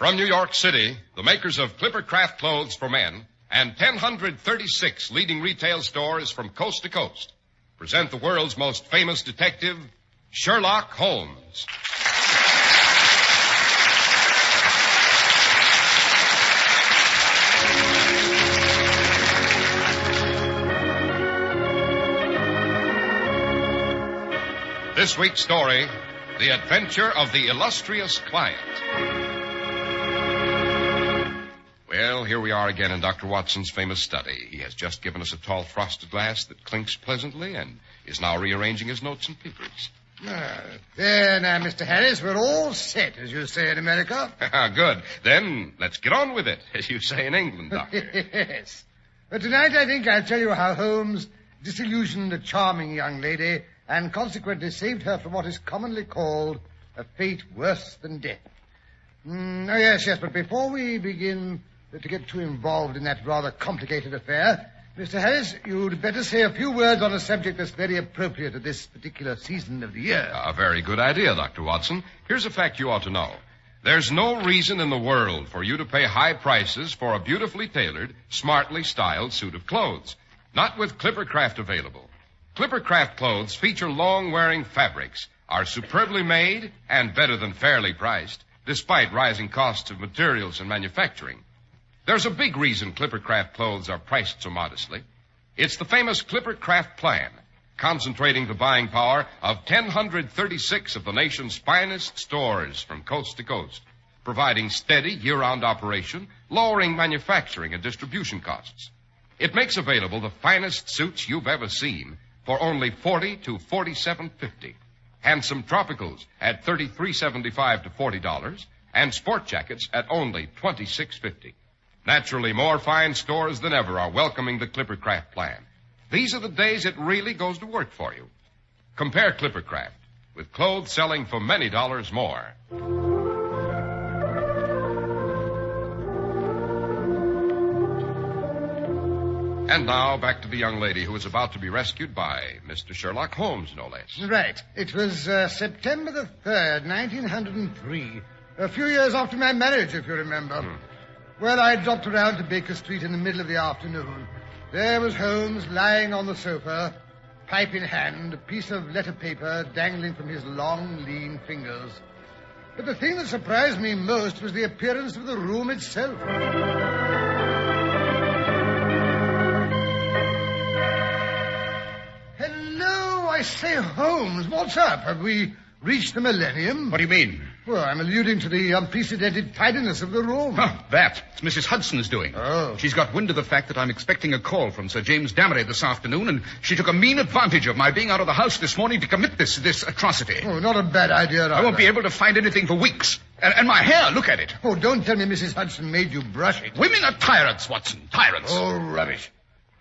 From New York City, the makers of Clippercraft clothes for men and 1,036 leading retail stores from coast to coast present the world's most famous detective, Sherlock Holmes. This week's story, The Adventure of the Illustrious Client. Well, here we are again in Dr. Watson's famous study. He has just given us a tall frosted glass that clinks pleasantly and is now rearranging his notes and papers. There now, Mr. Harris, we're all set, as you say in America. Good. Then let's get on with it, as you say in England, Doctor. Yes. But tonight I think I'll tell you how Holmes disillusioned a charming young lady and consequently saved her from what is commonly called a fate worse than death. Oh, yes, but before we begin to get too involved in that rather complicated affair, Mr. Harris, you'd better say a few words on a subject that's very appropriate at this particular season of the year. A very good idea, Dr. Watson. Here's a fact you ought to know. There's no reason in the world for you to pay high prices for a beautifully tailored, smartly styled suit of clothes. Not with Clippercraft available. Clippercraft clothes feature long-wearing fabrics, are superbly made, and better than fairly priced, despite rising costs of materials and manufacturing. There's a big reason Clippercraft clothes are priced so modestly. It's the famous Clippercraft plan, concentrating the buying power of 1,036 of the nation's finest stores from coast to coast, providing steady year-round operation, lowering manufacturing and distribution costs. It makes available the finest suits you've ever seen for only $40 to $47.50. Handsome tropicals at $33.75 to $40, and sport jackets at only $26.50. Naturally, more fine stores than ever are welcoming the Clippercraft plan. These are the days it really goes to work for you. Compare Clippercraft with clothes selling for many dollars more. And now, back to the young lady who was about to be rescued by Mr. Sherlock Holmes, no less. Right. It was September the 3rd, 1903. A few years after my marriage, if you remember. Well, I dropped around to Baker Street in the middle of the afternoon. There was Holmes lying on the sofa, pipe in hand, a piece of letter paper dangling from his long, lean fingers. But the thing that surprised me most was the appearance of the room itself. I say, Holmes, what's up? Have we reached the millennium? What do you mean? Well, I'm alluding to the unprecedented tidiness of the room. That. It's Mrs. Hudson's doing. Oh. She's got wind of the fact that I'm expecting a call from Sir James Damery this afternoon, and she took a mean advantage of my being out of the house this morning to commit this atrocity. Oh, not a bad idea, either. I won't be able to find anything for weeks. And my hair, look at it. Oh, don't tell me Mrs. Hudson made you brush it. Women are tyrants, Watson. Tyrants. Oh, rubbish.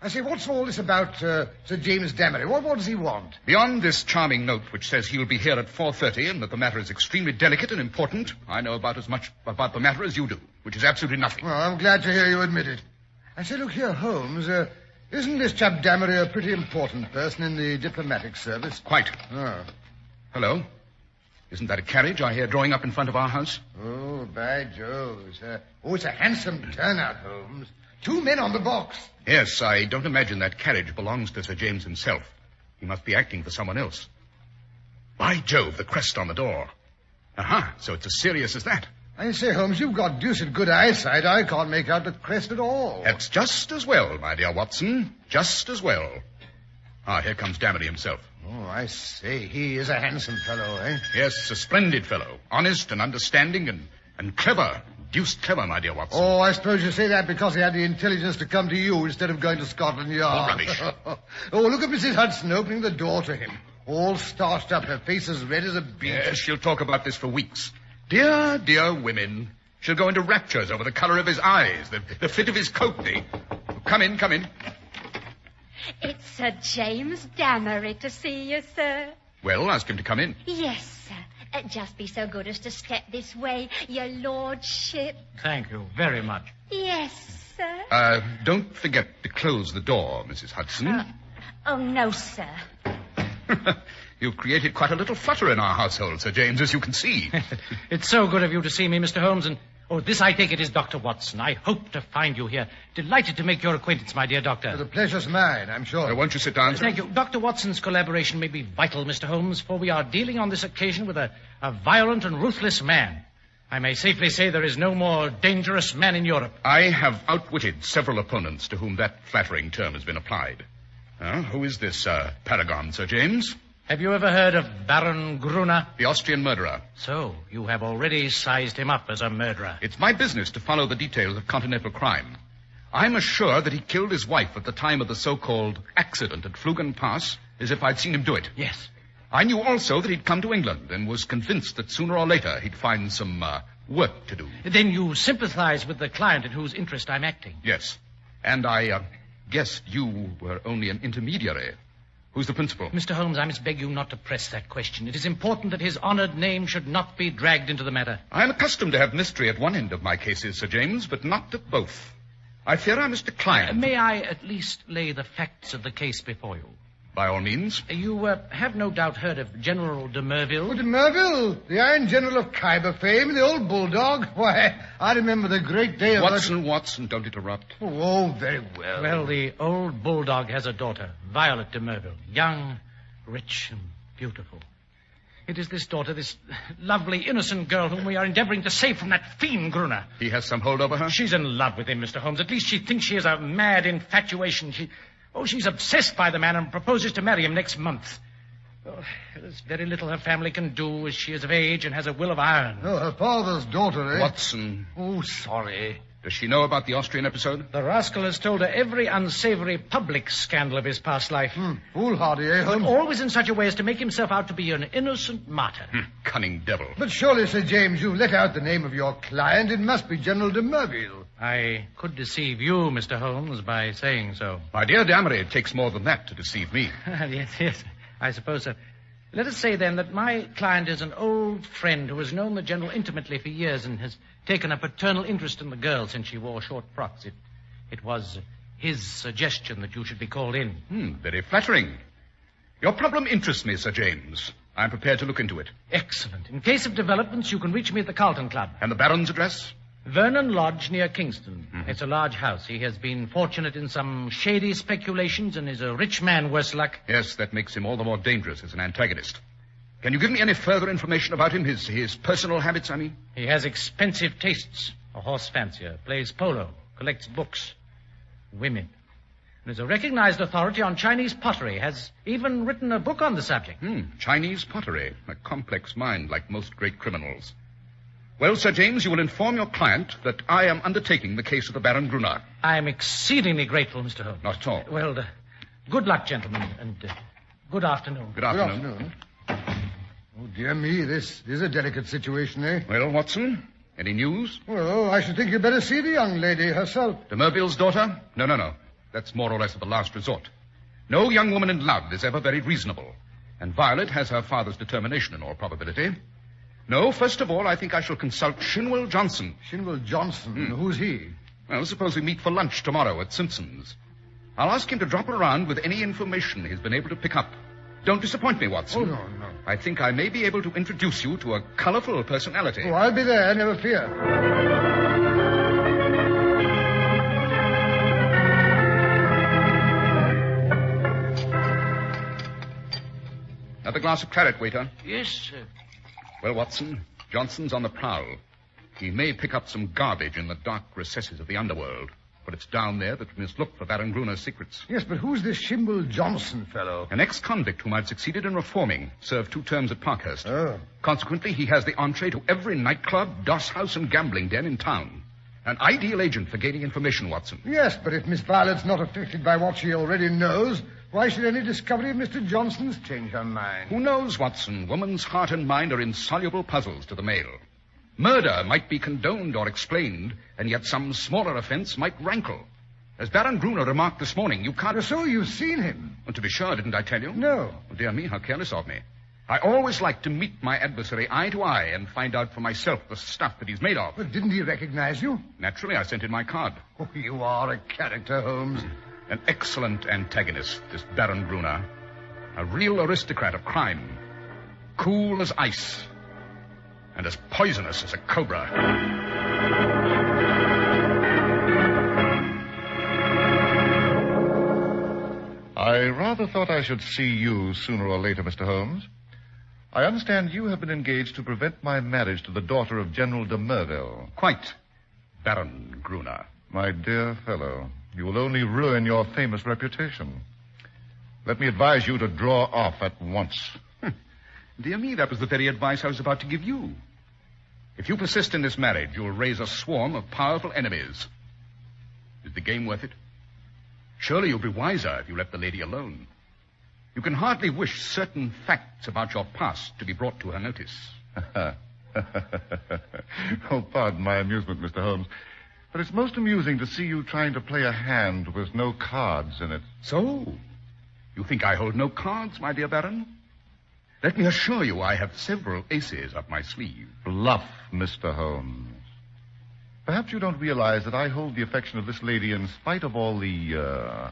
I say, what's all this about Sir James Damery? What does he want? Beyond this charming note which says he'll be here at 4:30 and that the matter is extremely delicate and important, I know about as much about the matter as you do, which is absolutely nothing. Well, I'm glad to hear you admit it. I say, look here, Holmes, isn't this chap Damery a pretty important person in the diplomatic service? Quite. Oh. Hello? Isn't that a carriage I hear drawing up in front of our house? Oh, by Jove. It's a handsome turnout, Holmes. 2 men on the box. Yes, I don't imagine that carriage belongs to Sir James himself. He must be acting for someone else. By Jove, the crest on the door. Aha, so it's as serious as that. I say, Holmes, you've got deuced good eyesight. I can't make out the crest at all. That's just as well, my dear Watson. Just as well. Here comes Damery himself. Oh, I say, he is a handsome fellow, eh? Yes, a splendid fellow. Honest and understanding and clever. Deuced clever, my dear Watson. Oh, I suppose you say that because he had the intelligence to come to you instead of going to Scotland Yard. Oh, rubbish. Oh, look at Mrs. Hudson opening the door to him. All starched up, her face as red as a beet. Yes, she'll talk about this for weeks. Dear, dear women. She'll go into raptures over the colour of his eyes, the fit of his coat, Come in, come in. It's Sir James Damery to see you, sir. Well, ask him to come in. Yes, sir. Just be so good as to step this way, your lordship. Thank you very much. Yes, sir. Don't forget to close the door, Mrs. Hudson. Oh, no, sir. You've created quite a little flutter in our household, Sir James, as you can see. It's so good of you to see me, Mr. Holmes, and Oh, this, I take it, is Dr. Watson. I hope to find you here. Delighted to make your acquaintance, my dear doctor. The pleasure's mine, I'm sure. Won't you sit down, sir? Thank you. Dr. Watson's collaboration may be vital, Mr. Holmes, for we are dealing on this occasion with a violent and ruthless man. I may safely say there is no more dangerous man in Europe. I have outwitted several opponents to whom that flattering term has been applied. Who is this paragon, Sir James? Have you ever heard of Baron Gruner? The Austrian murderer. So, you have already sized him up as a murderer. It's my business to follow the details of continental crime. I'm as sure that he killed his wife at the time of the so-called accident at Flugen Pass as if I'd seen him do it. Yes. I knew also that he'd come to England and was convinced that sooner or later he'd find some work to do. Then you sympathize with the client in whose interest I'm acting? Yes. And I guessed you were only an intermediary. Who's the principal? Mr. Holmes, I must beg you not to press that question. It is important that his honored name should not be dragged into the matter. I'm accustomed to have mystery at one end of my cases, Sir James, but not at both. I fear I must decline. May I at least lay the facts of the case before you? By all means. You have no doubt heard of General de Merville? Oh, de Merville, the Iron General of Khyber fame, the old bulldog. Why, I remember the great day of... Watson, don't interrupt. Oh, very well. Well, the old bulldog has a daughter, Violet de Merville, young, rich, and beautiful. It is this daughter, this lovely, innocent girl whom we are endeavoring to save from that fiend Gruner. He has some hold over her? She's in love with him, Mr. Holmes. At least she thinks she has a mad infatuation. She's obsessed by the man and proposes to marry him next month. Oh, there's very little her family can do as she is of age and has a will of iron. Oh, her father's daughter, eh? Watson. Oh, sorry. Does she know about the Austrian episode? The rascal has told her every unsavory public scandal of his past life. Foolhardy, eh, Holmes? But always in such a way as to make himself out to be an innocent martyr. Cunning devil. But surely, Sir James, you've let out the name of your client. It must be General de Merville. I could deceive you, Mr. Holmes, by saying so. My dear Damery, it takes more than that to deceive me. Yes, I suppose so. Let us say, then, that my client is an old friend who has known the General intimately for years and has taken a paternal interest in the girl since she wore short frocks. It was his suggestion that you should be called in. Very flattering. Your problem interests me, Sir James. I'm prepared to look into it. Excellent. In case of developments, you can reach me at the Carlton Club. And the Baron's address? Vernon Lodge near Kingston. It's a large house. He has been fortunate in some shady speculations and is a rich man, worse luck. Yes, that makes him all the more dangerous as an antagonist. Can you give me any further information about him? His personal habits, I mean? He has expensive tastes. A horse fancier, plays polo, collects books, women. And is a recognized authority on Chinese pottery. Has even written a book on the subject. Chinese pottery. A complex mind, like most great criminals. Well, Sir James, you will inform your client that I am undertaking the case of the Baron Gruner. I am exceedingly grateful, Mr. Holmes. Not at all. Well, good luck, gentlemen, and good afternoon. Good afternoon. Oh, dear me, this is a delicate situation, eh? Well, Watson, any news? Well, I should think you'd better see the young lady herself. De Merville's daughter? No. That's more or less of a last resort. No young woman in love is ever very reasonable. And Violet has her father's determination in all probability. No, first of all, I think I shall consult Shinwell Johnson. Shinwell Johnson? Who's he? Well, suppose we meet for lunch tomorrow at Simpson's. I'll ask him to drop around with any information he's been able to pick up. Don't disappoint me, Watson. Oh, no. I think I may be able to introduce you to a colorful personality. Oh, I'll be there, never fear. Another glass of claret, waiter. Yes, sir. Well, Watson, Johnson's on the prowl. He may pick up some garbage in the dark recesses of the underworld. But it's down there that we must look for Baron Gruner's secrets. Yes, but who's this Shinwell Johnson fellow? An ex-convict whom I've succeeded in reforming. Served 2 terms at Parkhurst. Oh. Consequently, he has the entree to every nightclub, doss house, and gambling den in town. An ideal agent for gaining information, Watson. Yes, but if Miss Violet's not affected by what she already knows, why should any discovery of Mr. Johnson's change her mind? Who knows, Watson? Woman's heart and mind are insoluble puzzles to the male. Murder might be condoned or explained, and yet some smaller offense might rankle. As Baron Gruner remarked this morning, you can't... So you've seen him? Well, to be sure, didn't I tell you? No. Oh, dear me, how careless of me. I always like to meet my adversary eye to eye and find out for myself the stuff that he's made of. But didn't he recognize you? Naturally, I sent in my card. Oh, you are a character, Holmes. An excellent antagonist, this Baron Gruner. A real aristocrat of crime. Cool as ice. And as poisonous as a cobra. I rather thought I should see you sooner or later, Mr. Holmes. I understand you have been engaged to prevent my marriage to the daughter of General de Merville. Quite, Baron Gruner. My dear fellow, you will only ruin your famous reputation. Let me advise you to draw off at once. Dear me, that was the very advice I was about to give you. If you persist in this marriage, you'll raise a swarm of powerful enemies. Is the game worth it? Surely you'll be wiser if you let the lady alone. You can hardly wish certain facts about your past to be brought to her notice. Oh, pardon my amusement, Mr. Holmes. But it's most amusing to see you trying to play a hand with no cards in it. So, you think I hold no cards, my dear Baron? Let me assure you I have several aces up my sleeve. Bluff, Mr. Holmes. Perhaps you don't realize that I hold the affection of this lady in spite of all the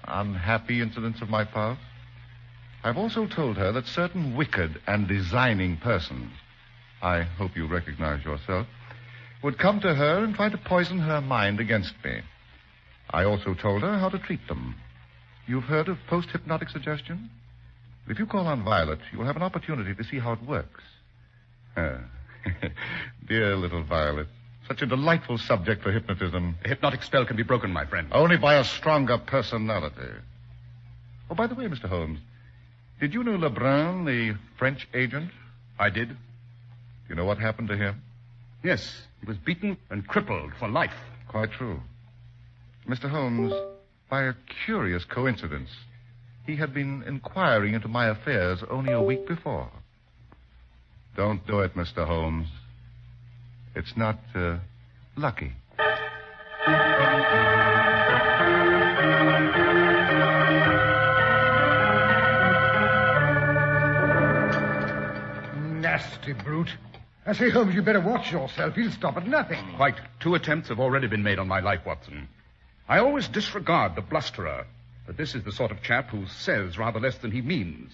unhappy incidents of my past. I've also told her that certain wicked and designing persons, I hope you recognize yourself, would come to her and try to poison her mind against me. I also told her how to treat them. You've heard of post-hypnotic suggestion? If you call on Violet, you'll have an opportunity to see how it works. Dear little Violet. Such a delightful subject for hypnotism. The hypnotic spell can be broken, my friend. Only by a stronger personality. Oh, by the way, Mr. Holmes, did you know Lebrun, the French agent? I did. Do you know what happened to him? Yes, he was beaten and crippled for life. Quite true. Mr. Holmes, by a curious coincidence, he had been inquiring into my affairs only a week before. Don't do it, Mr. Holmes. It's not, lucky. Nasty brute. I say, Holmes, you better watch yourself. He'll stop at nothing. Quite. 2 attempts have already been made on my life, Watson. I always disregard the blusterer, but this is the sort of chap who says rather less than he means.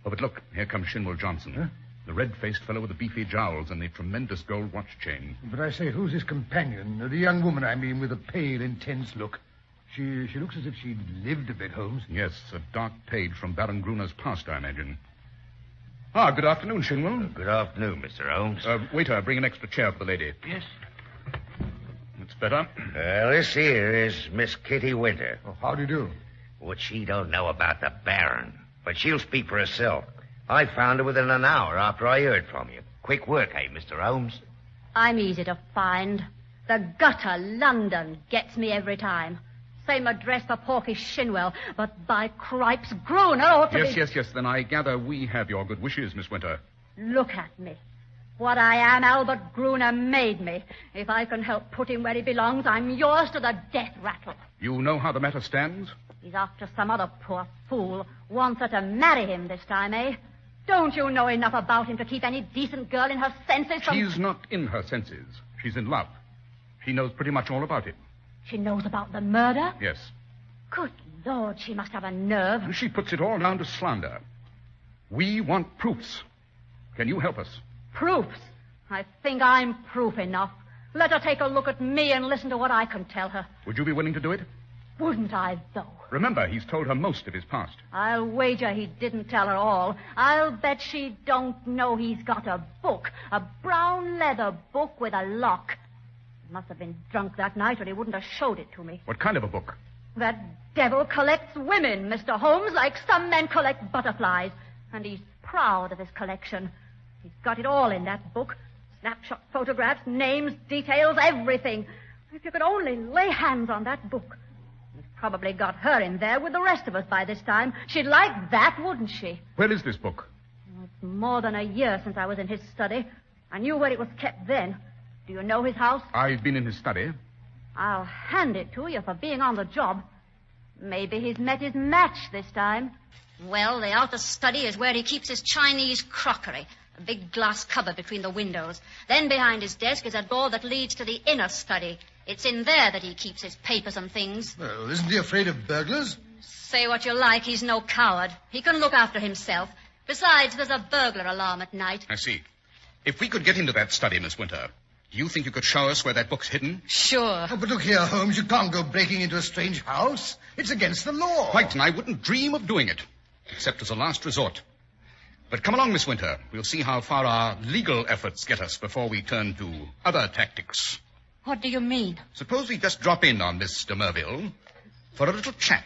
Oh, but look, here comes Shinwell Johnson. Huh? The red-faced fellow with the beefy jowls and the tremendous gold watch chain. But I say, who's his companion? The young woman, I mean, with a pale, intense look. She looks as if she'd lived a bit, Holmes. Yes, a dark page from Baron Gruner's past, I imagine. Ah, good afternoon, Shinwell. Good afternoon, Mr. Holmes. Waiter, bring an extra chair for the lady. Yes. It's better. This here is Miss Kitty Winter. Oh, how do you do? What she don't know about the Baron, but she'll speak for herself. I found her within an hour after I heard from you. Quick work, eh, Mr. Holmes? I'm easy to find. The gutter, London, gets me every time. Same address for Porky Shinwell, but by cripes, Gruner ought to be... Yes. Then I gather we have your good wishes, Miss Winter. Look at me. What I am, Albert Gruner made me. If I can help put him where he belongs, I'm yours to the death rattle. You know how the matter stands? He's after some other poor fool. Wants her to marry him this time, eh? Don't you know enough about him to keep any decent girl in her senses from... She's not in her senses. She's in love. She knows pretty much all about it. She knows about the murder? Yes. Good Lord, she must have a nerve. And she puts it all down to slander. We want proofs. Can you help us? Proofs? I think I'm proof enough. Let her take a look at me and listen to what I can tell her. Would you be willing to do it? Wouldn't I, though? Remember, he's told her most of his past. I'll wager he didn't tell her all. I'll bet she don't know he's got a book. A brown leather book with a lock. He must have been drunk that night or he wouldn't have showed it to me. What kind of a book? That devil collects women, Mr. Holmes, like some men collect butterflies. And he's proud of his collection. He's got it all in that book. Snapshot photographs, names, details, everything. If you could only lay hands on that book. He's probably got her in there with the rest of us by this time. She'd like that, wouldn't she? Where is this book? It's more than a year since I was in his study. I knew where it was kept then. Do you know his house? I've been in his study. I'll hand it to you for being on the job. Maybe he's met his match this time. Well, the outer study is where he keeps his Chinese crockery. A big glass cupboard between the windows. Then behind his desk is a door that leads to the inner study. It's in there that he keeps his papers and things. Well, isn't he afraid of burglars? Say what you like, he's no coward. He can look after himself. Besides, there's a burglar alarm at night. I see. If we could get into that study, Miss Winter, Do you think you could show us where that book's hidden? Sure. Oh, but look here, Holmes, you can't go breaking into a strange house. It's against the law. Right, and I wouldn't dream of doing it, except as a last resort. But come along, Miss Winter. We'll see how far our legal efforts get us before we turn to other tactics. What do you mean? Suppose we just drop in on Miss de Merville for a little chat.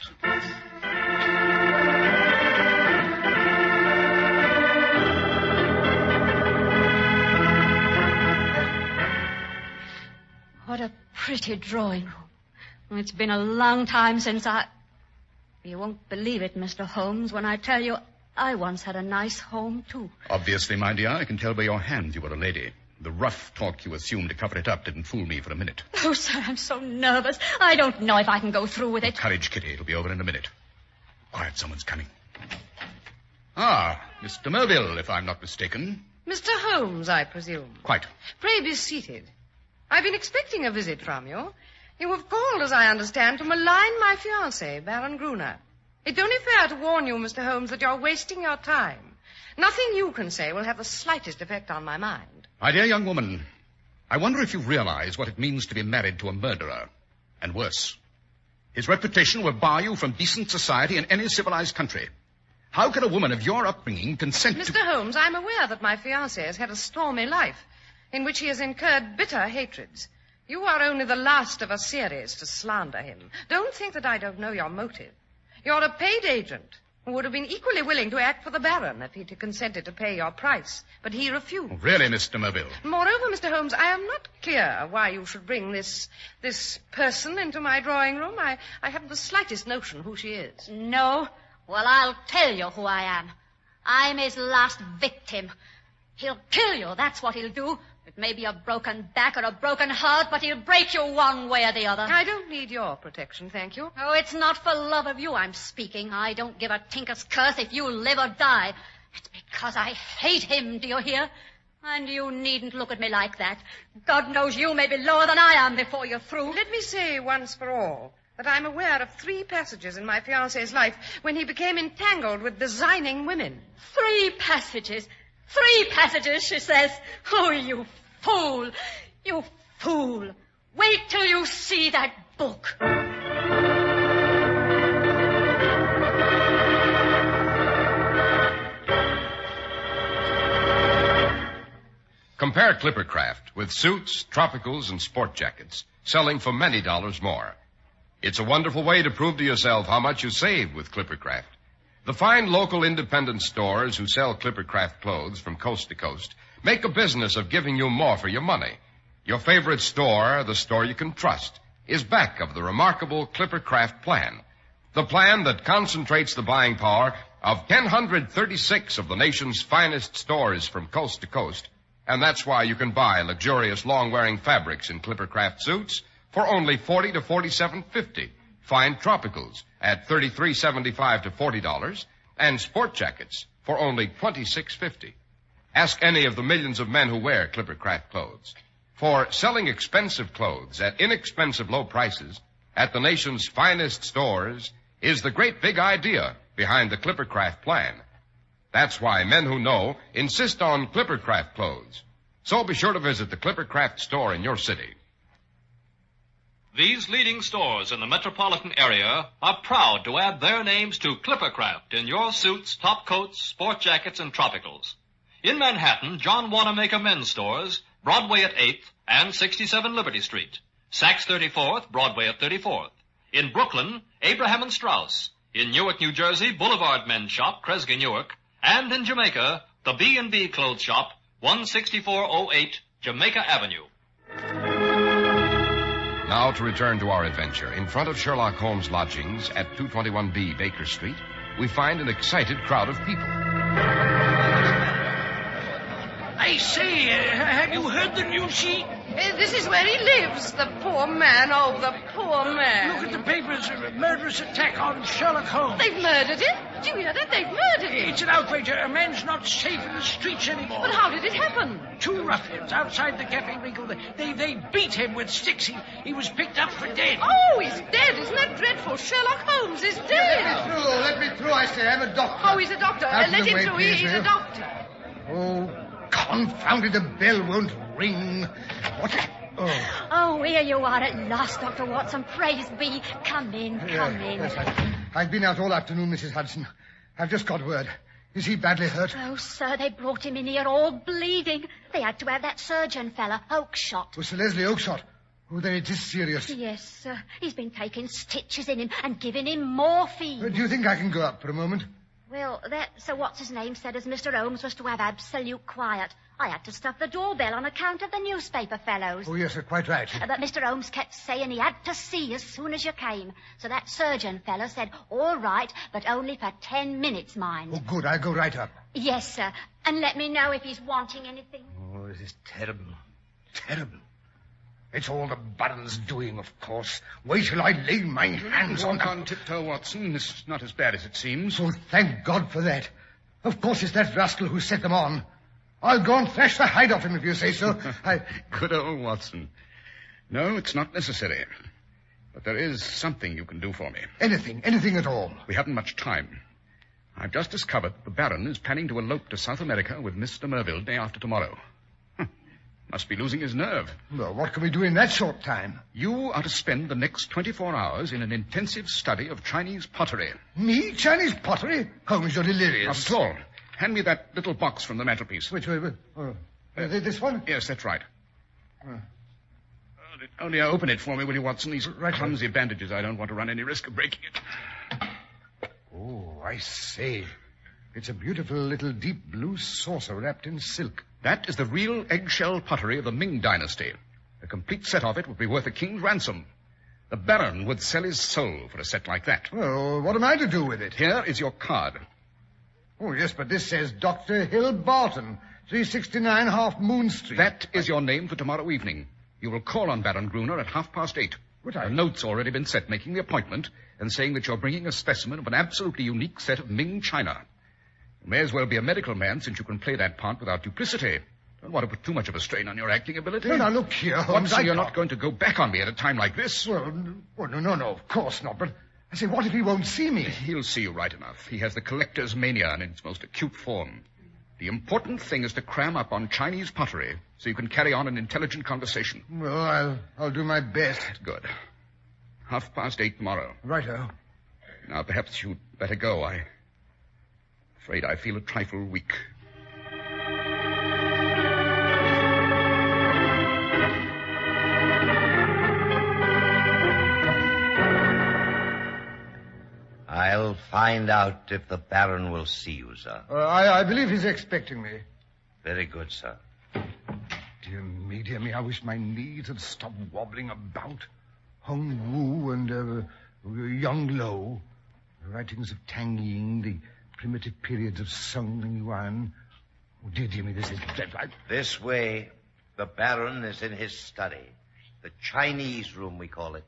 What a pretty drawing room. It's been a long time since You won't believe it, Mr. Holmes, when I tell you I once had a nice home, too. Obviously, my dear, I can tell by your hands you were a lady. The rough talk you assumed to cover it up didn't fool me for a minute. Oh, sir, I'm so nervous. I don't know if I can go through with it. Courage, Kitty. It'll be over in a minute. Quiet, someone's coming. Ah, Miss de Merville, if I'm not mistaken. Mr. Holmes, I presume. Quite. Pray be seated. I've been expecting a visit from you. You have called, as I understand, to malign my fiancé, Baron Gruner. It's only fair to warn you, Mr. Holmes, that you're wasting your time. Nothing you can say will have the slightest effect on my mind. My dear young woman, I wonder if you realize what it means to be married to a murderer. And worse. His reputation will bar you from decent society in any civilized country. How can a woman of your upbringing consent to... Mr. Holmes, I'm aware that my fiancé has had a stormy life, in which he has incurred bitter hatreds. You are only the last of a series to slander him. Don't think that I don't know your motive. You're a paid agent who would have been equally willing to act for the Baron if he'd consented to pay your price. But he refused. Oh, really, Miss de Merville? Moreover, Mr. Holmes, I am not clear why you should bring this person into my drawing room. I haven't the slightest notion who she is. No? Well, I'll tell you who I am. I'm his last victim. He'll kill you, that's what he'll do. It may be a broken back or a broken heart, but he'll break you one way or the other. I don't need your protection, thank you. Oh, it's not for love of you I'm speaking. I don't give a tinker's curse if you live or die. It's because I hate him, do you hear? And you needn't look at me like that. God knows you may be lower than I am before you're through. Let me say once for all that I'm aware of 3 passages in my fiancé's life when he became entangled with designing women. 3 passages. 3 passages, she says. Oh, you fool. You fool. Wait till you see that book. Compare Clippercraft with suits, tropicals, and sport jackets, selling for many dollars more. It's a wonderful way to prove to yourself how much you save with Clippercraft. The fine local independent stores who sell Clippercraft clothes from coast to coast make a business of giving you more for your money. Your favorite store, the store you can trust, is back of the remarkable Clippercraft plan. The plan that concentrates the buying power of 1,036 of the nation's finest stores from coast to coast. And that's why you can buy luxurious long-wearing fabrics in Clippercraft suits for only $40 to $47.50. Fine tropicals at $33.75 to $40, and sport jackets for only $26.50. Ask any of the millions of men who wear Clippercraft clothes. For selling expensive clothes at inexpensive low prices at the nation's finest stores is the great big idea behind the Clippercraft plan. That's why men who know insist on Clippercraft clothes. So be sure to visit the Clippercraft store in your city. These leading stores in the metropolitan area are proud to add their names to Clippercraft in your suits, top coats, sport jackets, and tropicals. In Manhattan, John Wanamaker Men's Stores, Broadway at 8th and 67 Liberty Street. Saks 34th, Broadway at 34th. In Brooklyn, Abraham and Strauss. In Newark, New Jersey, Boulevard Men's Shop, Kresge Newark. And in Jamaica, the B&B Clothes Shop, 16408 Jamaica Avenue. Now to return to our adventure. In front of Sherlock Holmes' lodgings at 221B Baker Street, we find an excited crowd of people. I say, have you heard the news, she? This is where he lives, the poor man. Oh, the poor man. Look at the papers. Murderous attack on Sherlock Holmes. They've murdered him? Do you hear that? They've murdered him. It's an outrage. A man's not safe in the streets anymore. But how did it happen? 2 ruffians outside the Cafe Wrinkle. They beat him with sticks. He was picked up for dead. Oh, he's dead. Isn't that dreadful? Sherlock Holmes is dead. Let me through, I say. I'm a doctor. Oh, he's a doctor. Out of Let the him way, through. please, He's will a you? doctor. Oh, confound it, the bell won't ring. What? Oh, here you are at last, Dr. Watson. Praise be. Come in. Yes, I've been out all afternoon, Mrs. Hudson. I've just got word. Is he badly hurt? Oh, sir, they brought him in here all bleeding. They had to have that surgeon fella, Oakshott. Oh, Sir Leslie Oakshott. Oh, then it is serious. Yes, sir. He's been taking stitches in him and giving him morphine. Do you think I can go up for a moment? Well, that Sir What's-his-name said as Mr. Holmes was to have absolute quiet. I had to stuff the doorbell on account of the newspaper fellows. Oh, yes, sir, quite right. But Mr. Holmes kept saying he had to see as soon as you came. So that surgeon fellow said, all right, but only for 10 minutes, mind. Oh, good. I'll go right up. Yes, sir. And let me know if he's wanting anything. Oh, this is terrible. Terrible. It's all the Baron's doing, of course. Wait till I lay my hands on on tiptoe, Watson. It's not as bad as it seems. Oh, thank God for that. Of course it's that rascal who set them on. I'll go and thrash the hide off him if you say so. Good old Watson. No, it's not necessary. But there is something you can do for me. Anything at all. We haven't much time. I've just discovered the Baron is planning to elope to South America with Miss de Merville day after tomorrow. Must be losing his nerve. Well, what can we do in that short time? You are to spend the next 24 hours in an intensive study of Chinese pottery. Me? Chinese pottery? Holmes, you're delirious. Not at all. Hand me that little box from the mantelpiece. Which way? This one? Yes, that's right. Only open it for me, will you, Watson? These clumsy bandages. I don't want to run any risk of breaking it. Oh, I say. It's a beautiful little deep blue saucer wrapped in silk. That is the real eggshell pottery of the Ming dynasty. A complete set of it would be worth a king's ransom. The Baron would sell his soul for a set like that. Well, what am I to do with it? Here is your card. Oh, yes, but this says Dr. Hill Barton, 369 Half Moon Street. That is your name for tomorrow evening. You will call on Baron Gruner at 8:30. A note's already been set making the appointment and saying that you're bringing a specimen of an absolutely unique set of Ming china. You may as well be a medical man since you can play that part without duplicity. Don't want to put too much of a strain on your acting ability. No, look here, Holmes. Watson, you're not going to go back on me at a time like this. Well, no, of course not. But I say, what if he won't see me? He'll see you right enough. He has the collector's mania in its most acute form. The important thing is to cram up on Chinese pottery so you can carry on an intelligent conversation. Well, I'll do my best. Good. 8:30 tomorrow. Righto. Now, perhaps you'd better go. I'm afraid I feel a trifle weak. I'll find out if the Baron will see you, sir. I believe he's expecting me. Very good, sir. Dear me, I wish my knees had stopped wobbling about. Hung Wu and Young Lo, the writings of Tang Ying, the primitive periods of Sung and Yuan. Oh, dear me, this is dreadful. This way, the Baron is in his study. The Chinese room, we call it.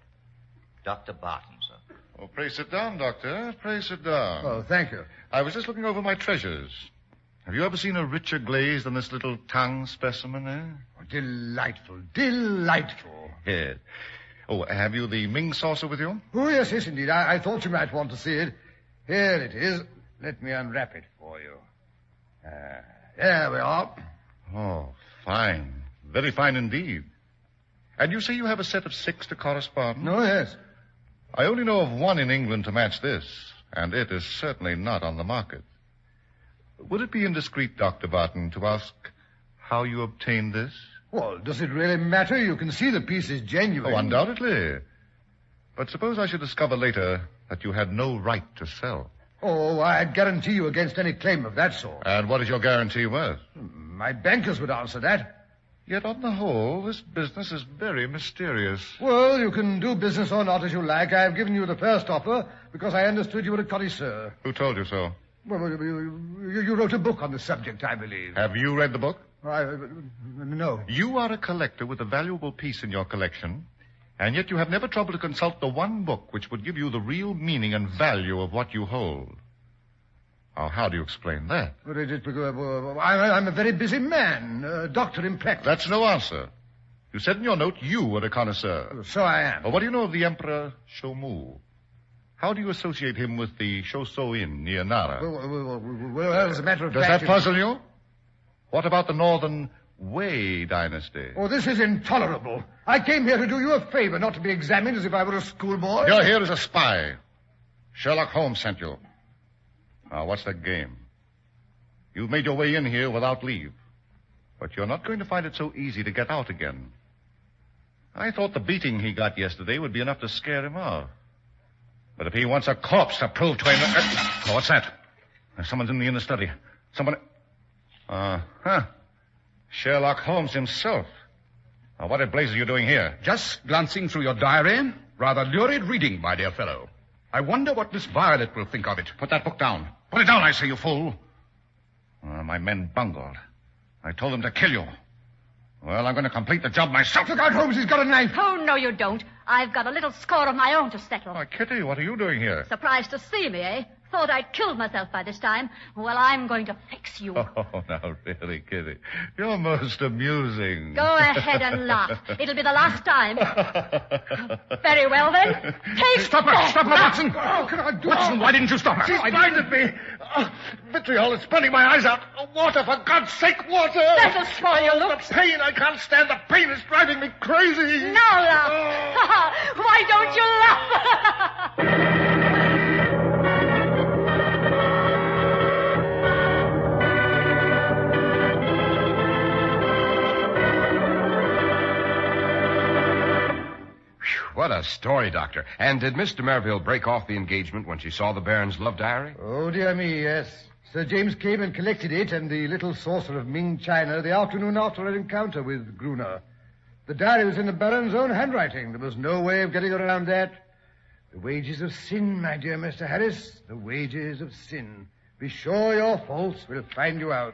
Dr. Barton, sir. Oh, pray sit down, Doctor. Pray sit down. Oh, thank you. I was just looking over my treasures. Have you ever seen a richer glaze than this little Tang specimen, eh? Oh, delightful. Yes. Oh, have you the Ming saucer with you? Oh, yes, indeed. I thought you might want to see it. Here it is. Let me unwrap it for you. There we are. Oh, fine. Very fine indeed. And you say you have a set of 6 to correspond? No, yes. I only know of one in England to match this, and it is certainly not on the market. Would it be indiscreet, Dr. Barton, to ask how you obtained this? Well, does it really matter? You can see the piece is genuine. Oh, undoubtedly. But suppose I should discover later that you had no right to sell. Oh, I'd guarantee you against any claim of that sort. And what is your guarantee worth? My bankers would answer that. Yet on the whole, this business is very mysterious. Well, you can do business or not as you like. I've given you the first offer because I understood you were a connoisseur. Who told you so? Well, you wrote a book on the subject, I believe. Have you read the book? No. You are a collector with a valuable piece in your collection, and yet you have never troubled to consult the one book which would give you the real meaning and value of what you hold. Now, how do you explain that? I'm a very busy man, a doctor in practice. That's no answer. You said in your note you were a connoisseur. So I am. Well, what do you know of the Emperor Shomu? How do you associate him with the Shoso Inn near Nara? Well, as a matter of fact... Does that puzzle you? What about the Northern Wei dynasty? Oh, this is intolerable. I came here to do you a favor, not to be examined as if I were a schoolboy. You're here as a spy. Sherlock Holmes sent you. Now, what's the game? You've made your way in here without leave. But you're not going to find it so easy to get out again. I thought the beating he got yesterday would be enough to scare him off. But if he wants a corpse to prove to him... Oh, what's that? Someone's in the inner study. Someone... Sherlock Holmes himself. Now, what in blazes are you doing here? Just glancing through your diary. Rather lurid reading, my dear fellow. I wonder what Miss Violet will think of it. Put that book down. Put it down, I say, you fool. My men bungled. I told them to kill you. Well, I'm going to complete the job myself. Look out, Holmes, he's got a knife. Oh, no, you don't. I've got a little score of my own to settle. Oh, Kitty, what are you doing here? Surprised to see me, eh? Thought I'd killed myself by this time. Well, I'm going to fix you. Oh, now, really, Kitty. You're most amusing. Go ahead and laugh. It'll be the last time. Very well, then. Take... Stop her, Watson. Oh, can I do Watson, why didn't you stop her? She's blinded me. Vitriol is burning my eyes out. Water, for God's sake, water. That'll spoil your looks. The pain, I can't stand. The pain is driving me crazy. Now laugh. Why don't you laugh? What a story, Doctor. And did Miss de Merville break off the engagement when she saw the Baron's love diary? Oh, dear me, yes. Sir James came and collected it and the little saucer of Ming china the afternoon after her encounter with Gruner. The diary was in the Baron's own handwriting. There was no way of getting around that. The wages of sin, my dear Mr. Harris, the wages of sin. Be sure your faults will find you out.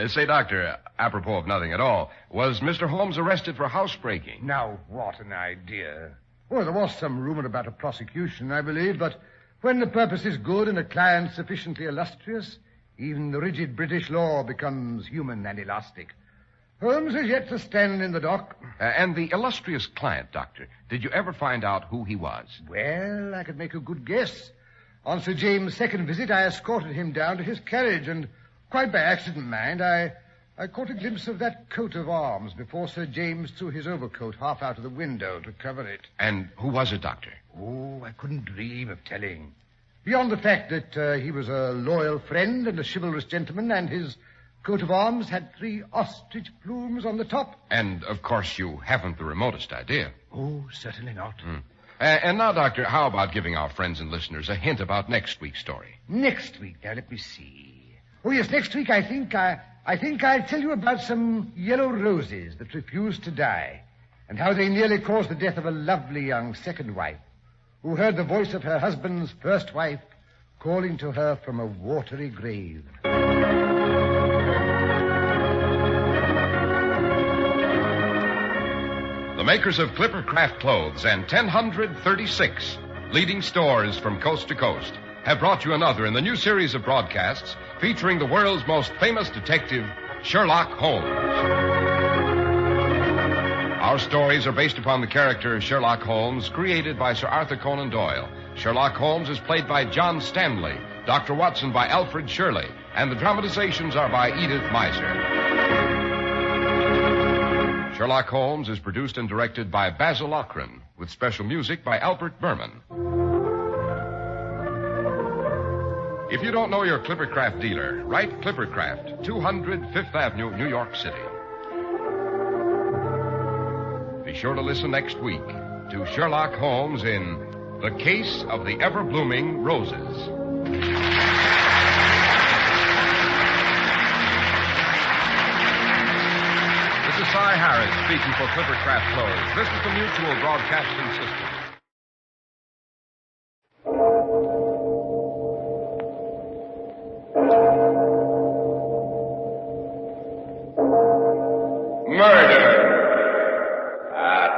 Say, Doctor, apropos of nothing at all, was Mr. Holmes arrested for housebreaking? Now, what an idea. Well, there was some rumor about a prosecution, I believe, but when the purpose is good and a client sufficiently illustrious, even the rigid British law becomes human and elastic. Holmes is yet to stand in the dock. And the illustrious client, Doctor, did you ever find out who he was? Well, I could make a good guess. On Sir James' second visit, I escorted him down to his carriage, and quite by accident, mind, I caught a glimpse of that coat of arms before Sir James threw his overcoat half out of the window to cover it. And who was it, Doctor? Oh, I couldn't dream of telling. Beyond the fact that he was a loyal friend and a chivalrous gentleman, and his coat of arms had 3 ostrich plumes on the top. And, of course, you haven't the remotest idea. Oh, certainly not. And now, Doctor, how about giving our friends and listeners a hint about next week's story? Next week. Now, let me see. Oh, yes, next week I think I'll tell you about some yellow roses that refused to die, and how they nearly caused the death of a lovely young second wife, who heard the voice of her husband's first wife calling to her from a watery grave. The makers of Clippercraft Clothes and 1036 leading stores from coast to coast have brought you another in the new series of broadcasts featuring the world's most famous detective, Sherlock Holmes. Our stories are based upon the character Sherlock Holmes, created by Sir Arthur Conan Doyle. Sherlock Holmes is played by John Stanley, Dr. Watson by Alfred Shirley, and the dramatizations are by Edith Meiser. Sherlock Holmes is produced and directed by Basil Lochran, with special music by Albert Berman. If you don't know your Clippercraft dealer, write Clippercraft, 200 Fifth Avenue, New York City. Be sure to listen next week to Sherlock Holmes in The Case of the Ever-Blooming Roses. This is Cy Harris speaking for Clippercraft Clothes. This is the Mutual Broadcasting System. Murder at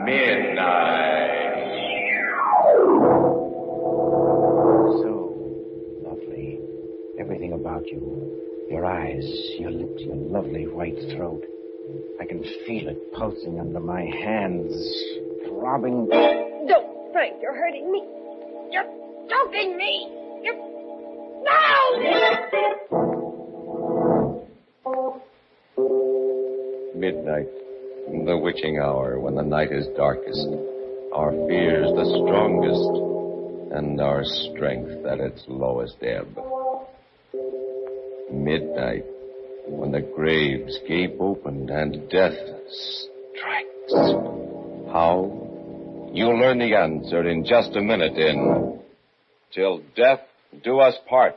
midnight. So lovely. Everything about you. Your eyes, your lips, your lovely white throat. I can feel it pulsing under my hands, throbbing. Don't, Frank, you're hurting me. You're choking me. No! midnight, the witching hour when the night is darkest, our fears the strongest, and our strength at its lowest ebb. Midnight, when the graves gape open and death strikes. How? You'll learn the answer in just a minute in Till Death Do Us Part.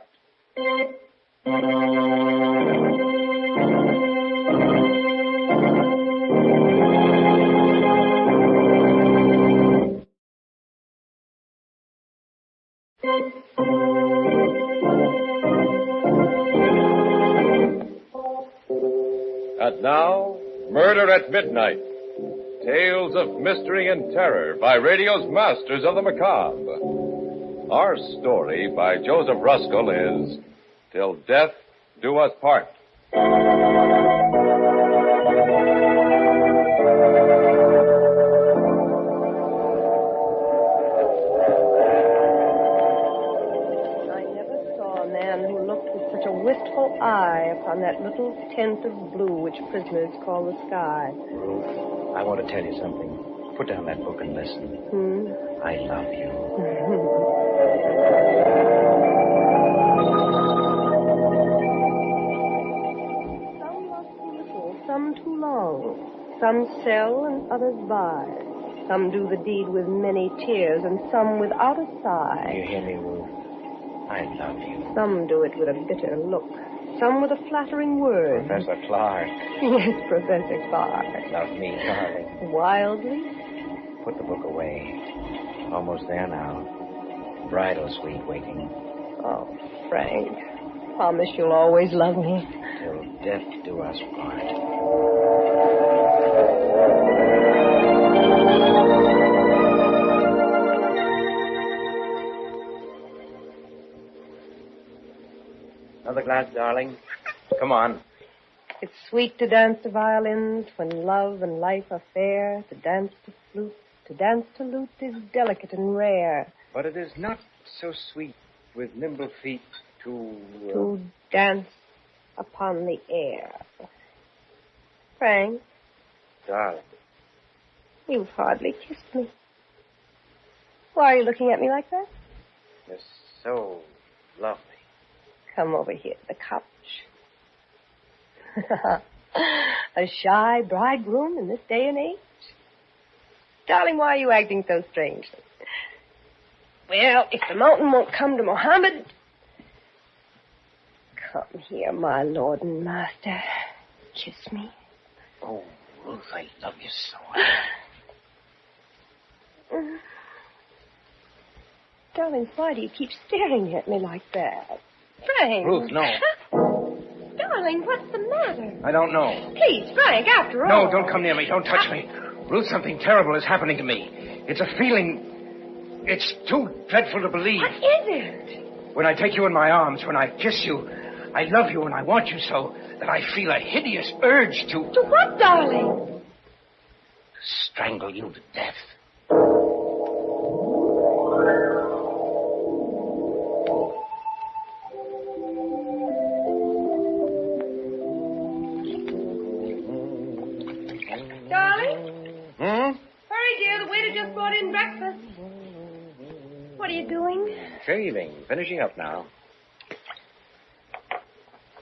And now, Murder at Midnight. Tales of mystery and terror by radio's masters of the macabre. Our story by Joseph Ruskell is Till Death Do Us Part. Wistful eye upon that little tint of blue which prisoners call the sky. Ruth, I want to tell you something. Put down that book and listen. I love you. Some love too little, some too long. Some sell and others buy. Some do the deed with many tears and some without a sigh. Do you hear me, Ruth? I love you. Some do it with a bitter look. Some with a flattering word. Professor Clark. Yes, Professor Clark. Love me, darling. Wildly? Put the book away. Almost there now. Bridal suite waiting. Oh, Frank. Promise you'll always love me. Till death do us part. Another glass, darling. Come on. It's sweet to dance to violins when love and life are fair. To dance to flute, to dance to lute is delicate and rare. But it is not so sweet with nimble feet to dance upon the air. Frank. Darling. You've hardly kissed me. Why are you looking at me like that? You're so lovely. Come over here to the couch. A shy bridegroom in this day and age? Darling, why are you acting so strangely? Well, if the mountain won't come to Mohammed... Come here, my lord and master. Kiss me. Oh, Ruth, I love you so. Darling, why do you keep staring at me like that? Frank. Ruth, no. Darling, what's the matter? I don't know. Please, Frank, after all. No, don't come near me. Don't touch me. Ruth, something terrible is happening to me. It's a feeling... It's too dreadful to believe. What is it? When I take you in my arms, when I kiss you, I love you and I want you so that I feel a hideous urge to... To what, darling? To strangle you to death. What are you doing? Shaving. Finishing up now.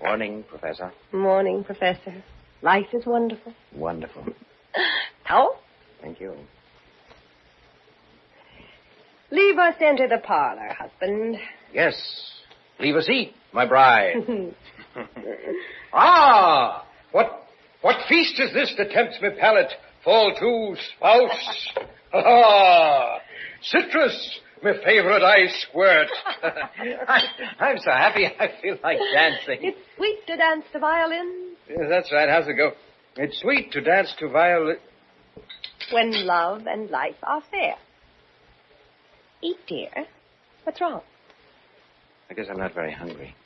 Morning, Professor. Morning, Professor. Life is wonderful. Wonderful. How? Thank you. Leave us enter the parlor, husband. Yes. Leave us eat, my bride. Ah! What feast is this that tempts me palate? Fall to, spouse. Ah! Citrus, my favorite ice squirt. I'm so happy I feel like dancing. It's sweet to dance to violin. Yes, that's right. How's it go? It's sweet to dance to violin. When love and life are fair. Eat, dear. What's wrong? I guess I'm not very hungry.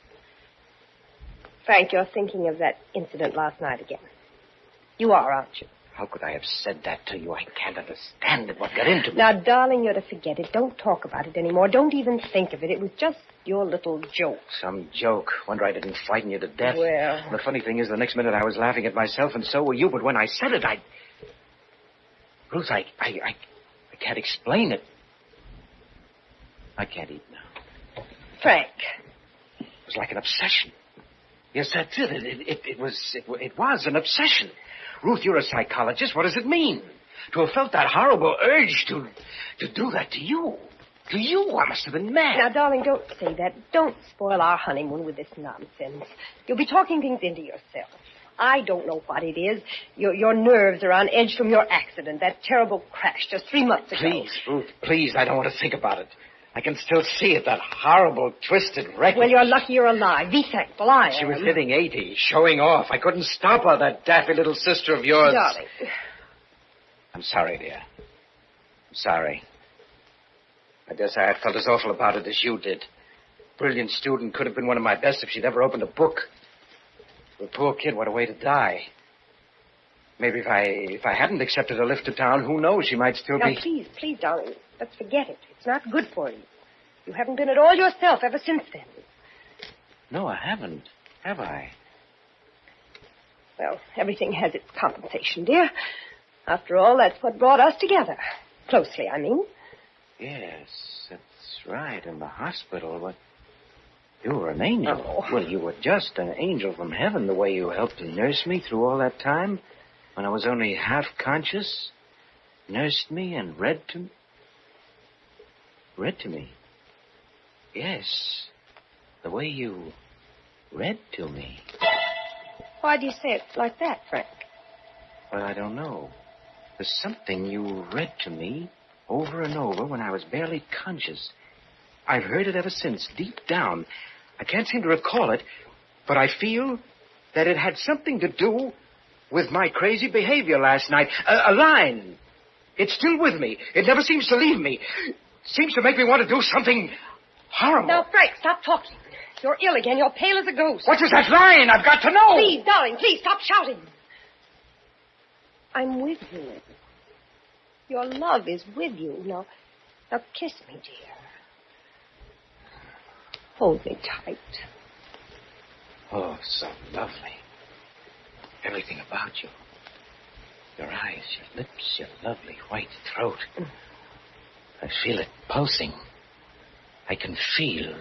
Frank, you're thinking of that incident last night again. You are, aren't you? How could I have said that to you? I can't understand it. What got into me? Now, darling, you're to forget it. Don't talk about it anymore. Don't even think of it. It was just your little joke. Some joke. Wonder I didn't frighten you to death. Well... The funny thing is, the next minute I was laughing at myself, and so were you. But when I said it, Ruth, I can't explain it. I can't eat now. Frank. It was like an obsession. Yes, that's it. It was an obsession. Ruth, you're a psychologist. What does it mean? To have felt that horrible urge to do that to you. To you, I must have been mad. Now, darling, don't say that. Don't spoil our honeymoon with this nonsense. You'll be talking things into yourself. I don't know what it is. Your nerves are on edge from your accident, that terrible crash just 3 months ago. Please, Ruth, please, I don't want to think about it. I can still see it, that horrible, twisted wreckage. Well, you're lucky you're alive. Be thankful I am. She was hitting 80, showing off. I couldn't stop her, that daffy little sister of yours. Darling. I'm sorry, dear. I'm sorry. I guess I felt as awful about it as you did. Brilliant student, could have been one of my best if she'd ever opened a book. The poor kid, what a way to die. Maybe if I hadn't accepted a lift to town, who knows, she might still be... Now, please, darling, let's forget it. It's not good for you. You haven't been at all yourself ever since then. No, I haven't. Have I? Well, everything has its compensation, dear. After all, that's what brought us together. Closely, I mean. Yes, that's right, in the hospital, but... You were an angel. Oh. Well, you were just an angel from heaven, the way you helped to nurse me through all that time, when I was only half conscious. Nursed me and read to me. Read to me? Yes, the way you read to me. Why do you say it like that, Frank? Well, I don't know. There's something you read to me over and over when I was barely conscious. I've heard it ever since, deep down. I can't seem to recall it, but I feel that it had something to do with my crazy behavior last night. A line. It's still with me. It never seems to leave me. It seems to make me want to do something horrible. Now, Frank, stop talking. You're ill again. You're pale as a ghost. What is that line? I've got to know. Please, darling, please, stop shouting. I'm with you. Your love is with you. Now kiss me, dear. Hold me tight. Oh, so lovely. Everything about you. Your eyes, your lips, your lovely white throat. I feel it pulsing. I can feel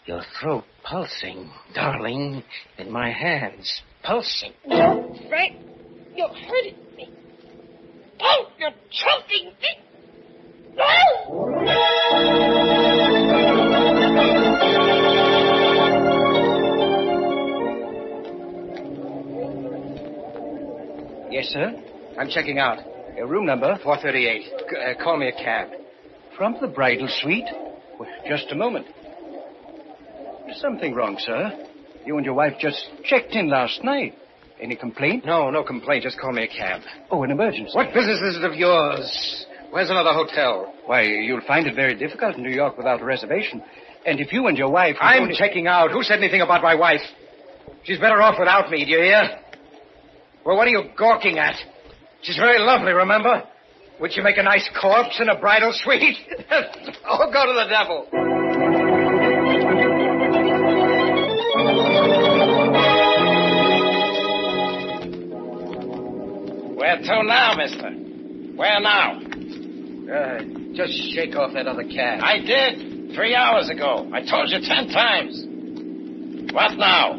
your throat pulsing, darling, in my hands. Pulsing. No, Frank, you're hurting me. Oh, you're choking me. No! Yes, sir. I'm checking out. Room number 438. Call me a cab. From the bridal suite? Well, just a moment. Something wrong, sir. You and your wife just checked in last night. Any complaint? No complaint. Just call me a cab. Oh, an emergency. What business is it of yours? Where's another hotel? Why, you'll find it very difficult in New York without a reservation. And if you and your wife... I'm checking out. Who said anything about my wife? She's better off without me, do you hear? Well, what are you gawking at? She's very lovely, remember? Would she make a nice corpse in a bridal suite? Oh, go to the devil. Where to now, mister? Where now? Just shake off that other cab. I did 3 hours ago. I told you 10 times. What now?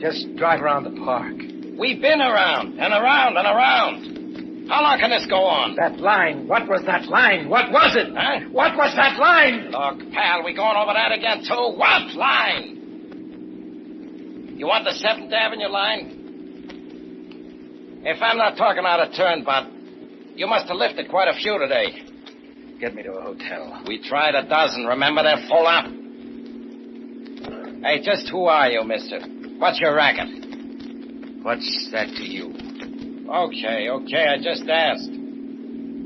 Just drive around the park. We've been around and around and around. How long can this go on? That line. What was that line? What was it? Huh? What was that line? Look, pal, we going over that again, too? What line? You want the 7th Avenue line? If I'm not talking out of turn, Bud, you must have lifted quite a few today. Get me to a hotel. We tried a dozen. Remember, they're full up. Hey, just who are you, mister? What's your racket? What's that to you? Okay, I just asked.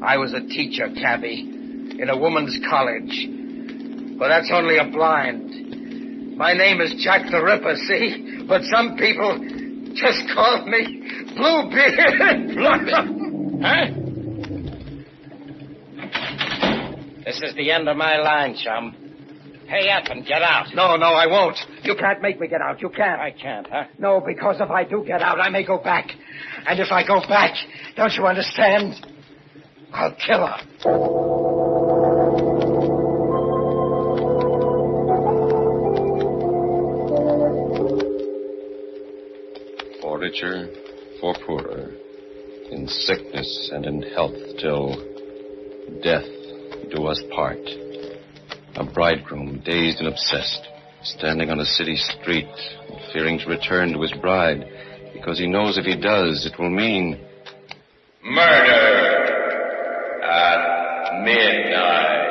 I was a teacher, cabby, in a woman's college. But that's only a blind. My name is Jack the Ripper, see? But some people just call me Bluebeard. is the end of my line, chum. Pay up and get out. No, I won't. You can't make me get out. You can't. I can't, huh? No, because if I do get out, I may go back. And if I go back, don't you understand? I'll kill her. For richer, for poorer, in sickness and in health, till death do us part. A bridegroom, dazed and obsessed, standing on a city street, fearing to return to his bride, because he knows if he does, it will mean murder at midnight.